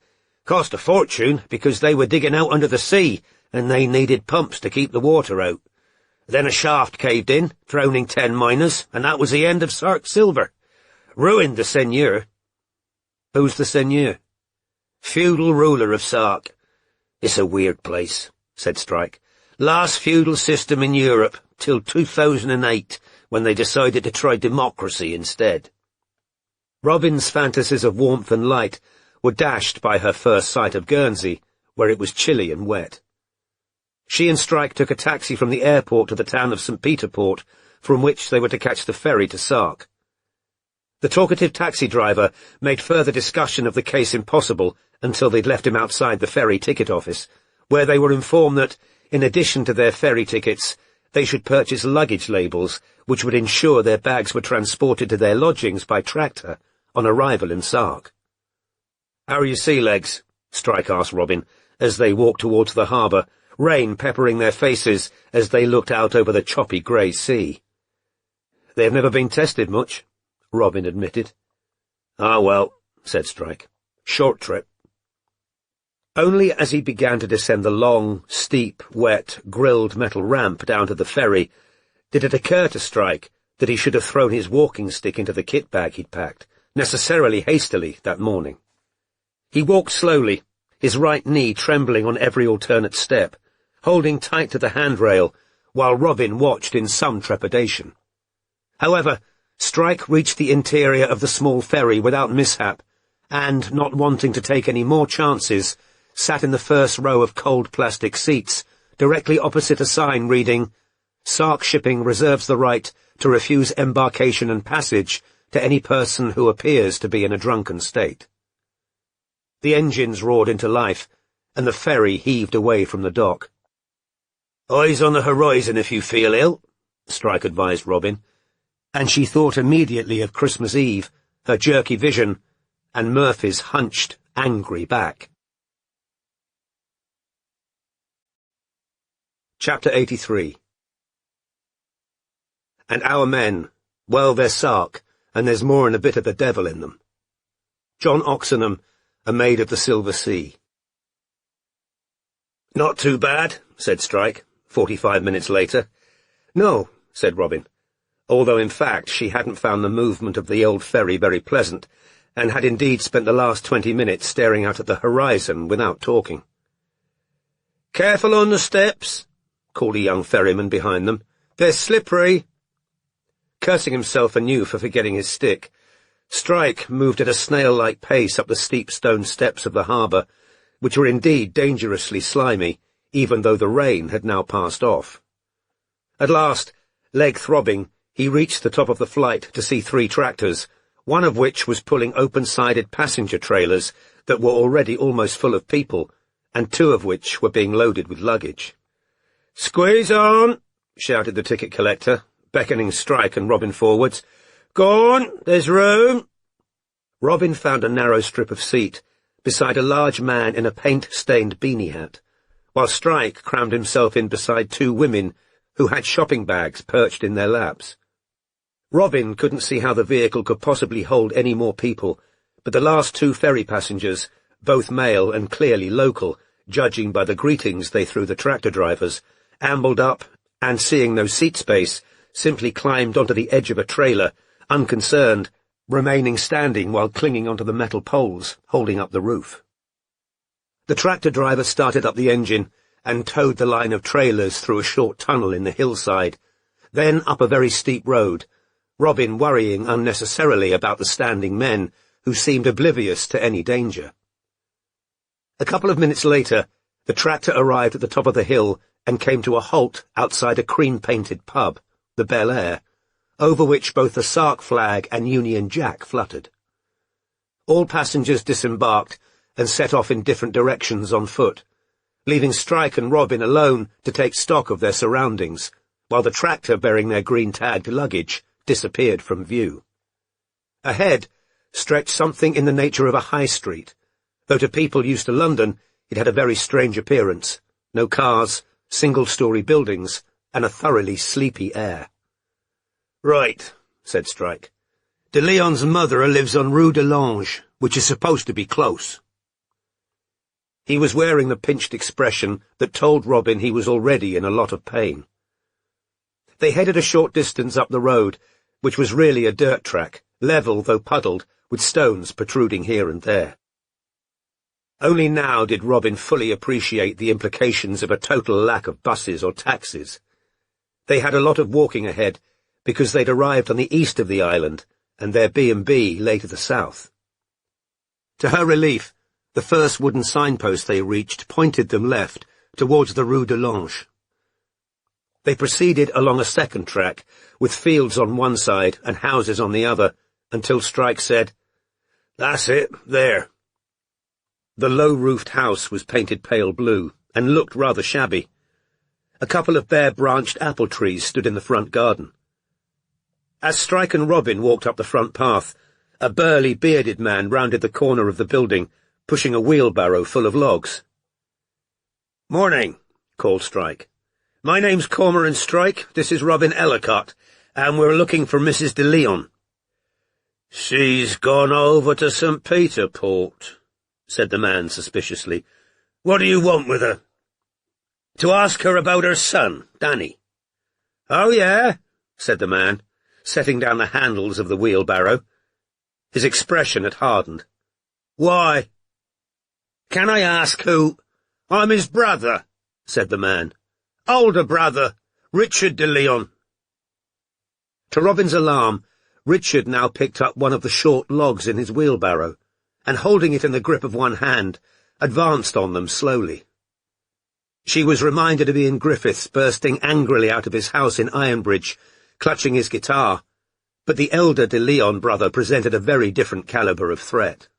Cost a fortune because they were digging out under the sea, and they needed pumps to keep the water out. Then a shaft caved in, drowning 10 miners, and that was the end of Sark silver. Ruined the seigneur." "Who's the seigneur?" "Feudal ruler of Sark. It's a weird place," said Strike. "Last feudal system in Europe, till 2008, when they decided to try democracy instead." Robin's fantasies of warmth and light were dashed by her first sight of Guernsey, where it was chilly and wet. She and Strike took a taxi from the airport to the town of St. Peter Port, from which they were to catch the ferry to Sark. The talkative taxi driver made further discussion of the case impossible until they'd left him outside the ferry ticket office, where they were informed that, in addition to their ferry tickets, they should purchase luggage labels which would ensure their bags were transported to their lodgings by tractor on arrival in Sark. "How are your sea legs?" Strike asked Robin, as they walked towards the harbour, rain peppering their faces as they looked out over the choppy grey sea. "They've never been tested much," Robin admitted. "Ah, well," said Strike. "Short trip." Only as he began to descend the long, steep, wet, grilled metal ramp down to the ferry did it occur to Strike that he should have thrown his walking stick into the kit bag he'd packed, necessarily hastily, that morning. He walked slowly, his right knee trembling on every alternate step, holding tight to the handrail, while Robin watched in some trepidation. However, Strike reached the interior of the small ferry without mishap, and, not wanting to take any more chances, sat in the first row of cold plastic seats, directly opposite a sign reading, "Sark Shipping reserves the right to refuse embarkation and passage to any person who appears to be in a drunken state." The engines roared into life, and the ferry heaved away from the dock. "Eyes on the horizon if you feel ill," Strike advised Robin, and she thought immediately of Christmas Eve, her jerky vision, and Murphy's hunched, angry back. Chapter 83. And our men, well, they're sark, and there's more than a bit of the devil in them. John Oxenham, A Maid of the Silver Sea. "Not too bad," said Strike, 45 minutes later. "No," said Robin, although in fact she hadn't found the movement of the old ferry very pleasant, and had indeed spent the last 20 minutes staring out at the horizon without talking. "Careful on the steps," called a young ferryman behind them. "They're slippery." Cursing himself anew for forgetting his stick, Strike moved at a snail-like pace up the steep stone steps of the harbour, which were indeed dangerously slimy, even though the rain had now passed off. At last, leg throbbing, he reached the top of the flight to see 3 tractors, one of which was pulling open-sided passenger trailers that were already almost full of people, and 2 of which were being loaded with luggage. "Squeeze on!" shouted the ticket collector, beckoning Strike and Robin forwards. "Go on, there's room." Robin found a narrow strip of seat, beside a large man in a paint-stained beanie hat, while Strike crammed himself in beside 2 women who had shopping bags perched in their laps. Robin couldn't see how the vehicle could possibly hold any more people, but the last 2 ferry passengers, both male and clearly local, judging by the greetings they threw the tractor drivers, ambled up, and seeing no seat space, simply climbed onto the edge of a trailer, unconcerned, remaining standing while clinging onto the metal poles, holding up the roof. The tractor driver started up the engine and towed the line of trailers through a short tunnel in the hillside, then up a very steep road, Robin worrying unnecessarily about the standing men, who seemed oblivious to any danger. A couple of minutes later, the tractor arrived at the top of the hill and came to a halt outside a cream-painted pub, the Bel Air, over which both the Sark flag and Union Jack fluttered. All passengers disembarked and set off in different directions on foot, leaving Strike and Robin alone to take stock of their surroundings, while the tractor bearing their green-tagged luggage disappeared from view. Ahead stretched something in the nature of a high street, though to people used to London it had a very strange appearance, no cars, single-story buildings, and a thoroughly sleepy air. "Right," said Strike. "De Leon's mother lives on Rue de Lange, which is supposed to be close." He was wearing the pinched expression that told Robin he was already in a lot of pain. They headed a short distance up the road, which was really a dirt track, level though puddled, with stones protruding here and there. Only now did Robin fully appreciate the implications of a total lack of buses or taxis. They had a lot of walking ahead, because they'd arrived on the east of the island, and their B&B lay to the south. To her relief, the first wooden signpost they reached pointed them left, towards the Rue de Lange. They proceeded along a second track, with fields on one side and houses on the other, until Strike said, "That's it, there." The low-roofed house was painted pale blue, and looked rather shabby. A couple of bare-branched apple trees stood in the front garden. As Strike and Robin walked up the front path, a burly, bearded man rounded the corner of the building, pushing a wheelbarrow full of logs. "Morning," called Strike. "My name's Cormoran Strike, this is Robin Ellicott, and we're looking for Mrs. de Leon." "She's gone over to St. Peter Port," said the man suspiciously. "What do you want with her?" "To ask her about her son, Danny." "Oh, yeah," said the man, setting down the handles of the wheelbarrow. His expression had hardened. "Why?" "Can I ask who—" "I'm his brother," said the man. "Older brother, Richard de Leon." To Robin's alarm, Richard now picked up one of the short logs in his wheelbarrow, and holding it in the grip of one hand, advanced on them slowly. She was reminded of Ian Griffiths bursting angrily out of his house in Ironbridge, clutching his guitar, but the elder de Leon brother presented a very different calibre of threat.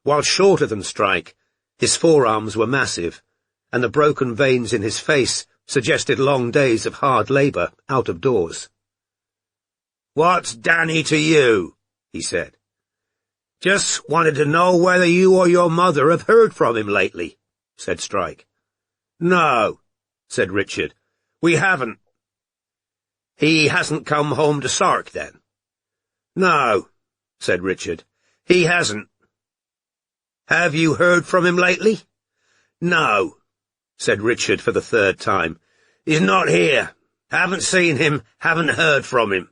While shorter than Strike, his forearms were massive, and the broken veins in his face suggested long days of hard labour out of doors. "What's Danny to you?" he said. "Just wanted to know whether you or your mother have heard from him lately," said Strike. "No," said Richard, "we haven't." "He hasn't come home to Sark, then?" "No," said Richard, "he hasn't." "Have you heard from him lately?" "No," said Richard for the third time. "He's not here. Haven't seen him, haven't heard from him."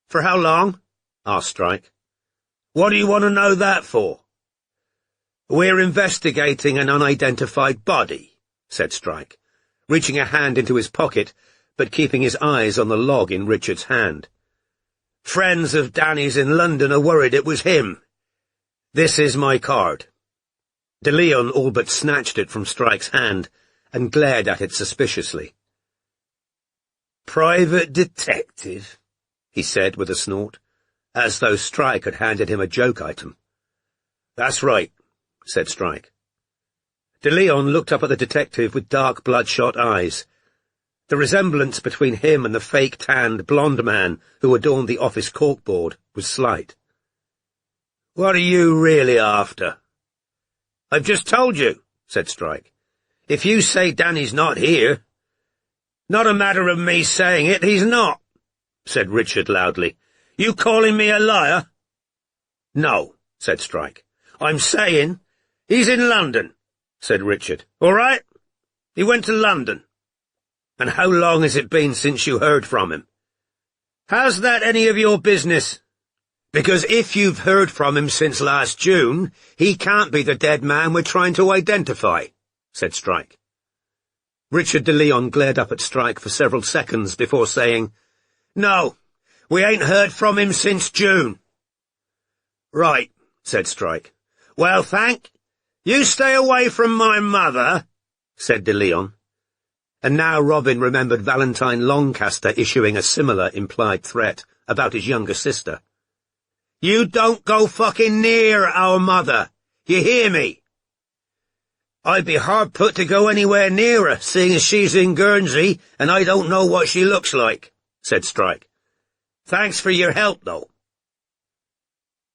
"For how long?" asked Strike. "What do you want to know that for?" "We're investigating an unidentified body," said Strike, reaching a hand into his pocket, but keeping his eyes on the log in Richard's hand. "Friends of Danny's in London are worried it was him. This is my card." De Leon all but snatched it from Strike's hand and glared at it suspiciously. "Private detective," he said with a snort, as though Strike had handed him a joke item. "That's right," said Strike. De Leon looked up at the detective with dark, bloodshot eyes. The resemblance between him and the fake-tanned, blonde man who adorned the office corkboard was slight. "What are you really after?" "I've just told you," said Strike. "If you say Danny's not here—" "Not a matter of me saying it, he's not," said Richard loudly. "You calling me a liar?" "No," said Strike. "I'm saying he's in London," said Richard. "All right? He went to London." "And how long has it been since you heard from him?" "How's that any of your business?" "Because if you've heard from him since last June, he can't be the dead man we're trying to identify," said Strike. Richard de Leon glared up at Strike for several seconds before saying, "No, we ain't heard from him since June." "Right," said Strike. "Well, thank. You stay away from my mother," said de Leon. And now Robin remembered Valentine Longcaster issuing a similar implied threat about his younger sister. "You don't go fucking near our mother. You hear me?" "I'd be hard put to go anywhere near her, seeing as she's in Guernsey, and I don't know what she looks like," said Strike. "Thanks for your help, though."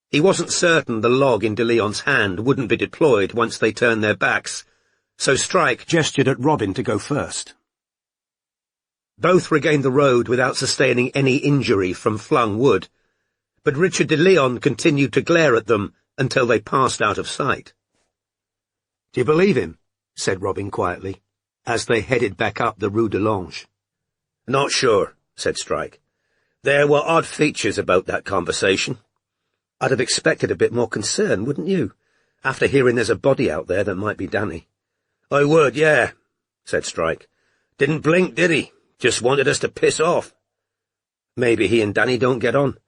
He wasn't certain the log in de Leon's hand wouldn't be deployed once they turned their backs, so Strike gestured at Robin to go first. Both regained the road without sustaining any injury from flung wood, but Richard de Leon continued to glare at them until they passed out of sight. "Do you believe him?" said Robin quietly, as they headed back up the Rue de Lange. "Not sure," said Strike. "There were odd features about that conversation. I'd have expected a bit more concern, wouldn't you, after hearing there's a body out there that might be Danny?" "I would, yeah," said Strike. "Didn't blink, did he? Just wanted us to piss off." "Maybe he and Danny don't get on.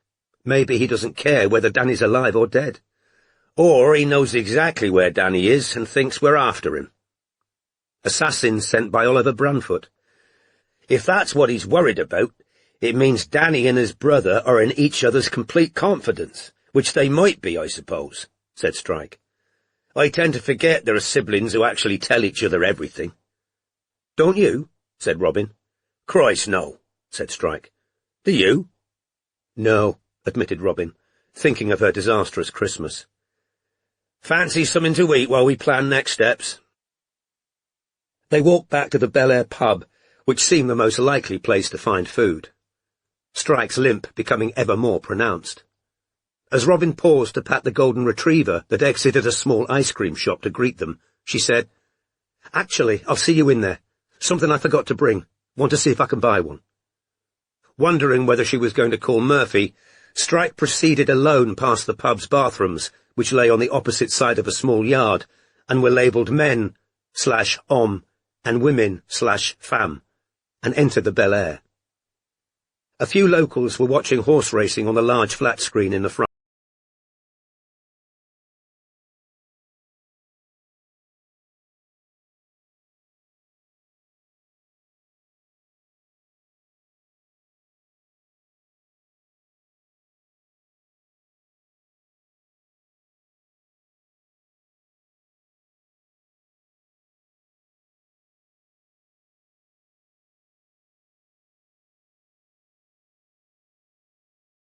Maybe he doesn't care whether Danny's alive or dead. Or he knows exactly where Danny is and thinks we're after him. Assassins sent by Oliver Branfoot. If that's what he's worried about, it means Danny and his brother are in each other's complete confidence, which they might be, I suppose," said Strike. "I tend to forget there are siblings who actually tell each other everything." "Don't you?" said Robin. "Christ, no," said Strike. "Do you?" "No," admitted Robin, thinking of her disastrous Christmas. "Fancy something to eat while we plan next steps?" They walked back to the Bel Air pub, which seemed the most likely place to find food, Strike's limp becoming ever more pronounced. As Robin paused to pat the golden retriever that exited a small ice cream shop to greet them, she said, "Actually, I'll see you in there. Something I forgot to bring. Want to see if I can buy one." Wondering whether she was going to call Murphy, Strike proceeded alone past the pub's bathrooms, which lay on the opposite side of a small yard, and were labelled men/om and women/femme, and entered the Bel Air. A few locals were watching horse racing on the large flat screen in the front.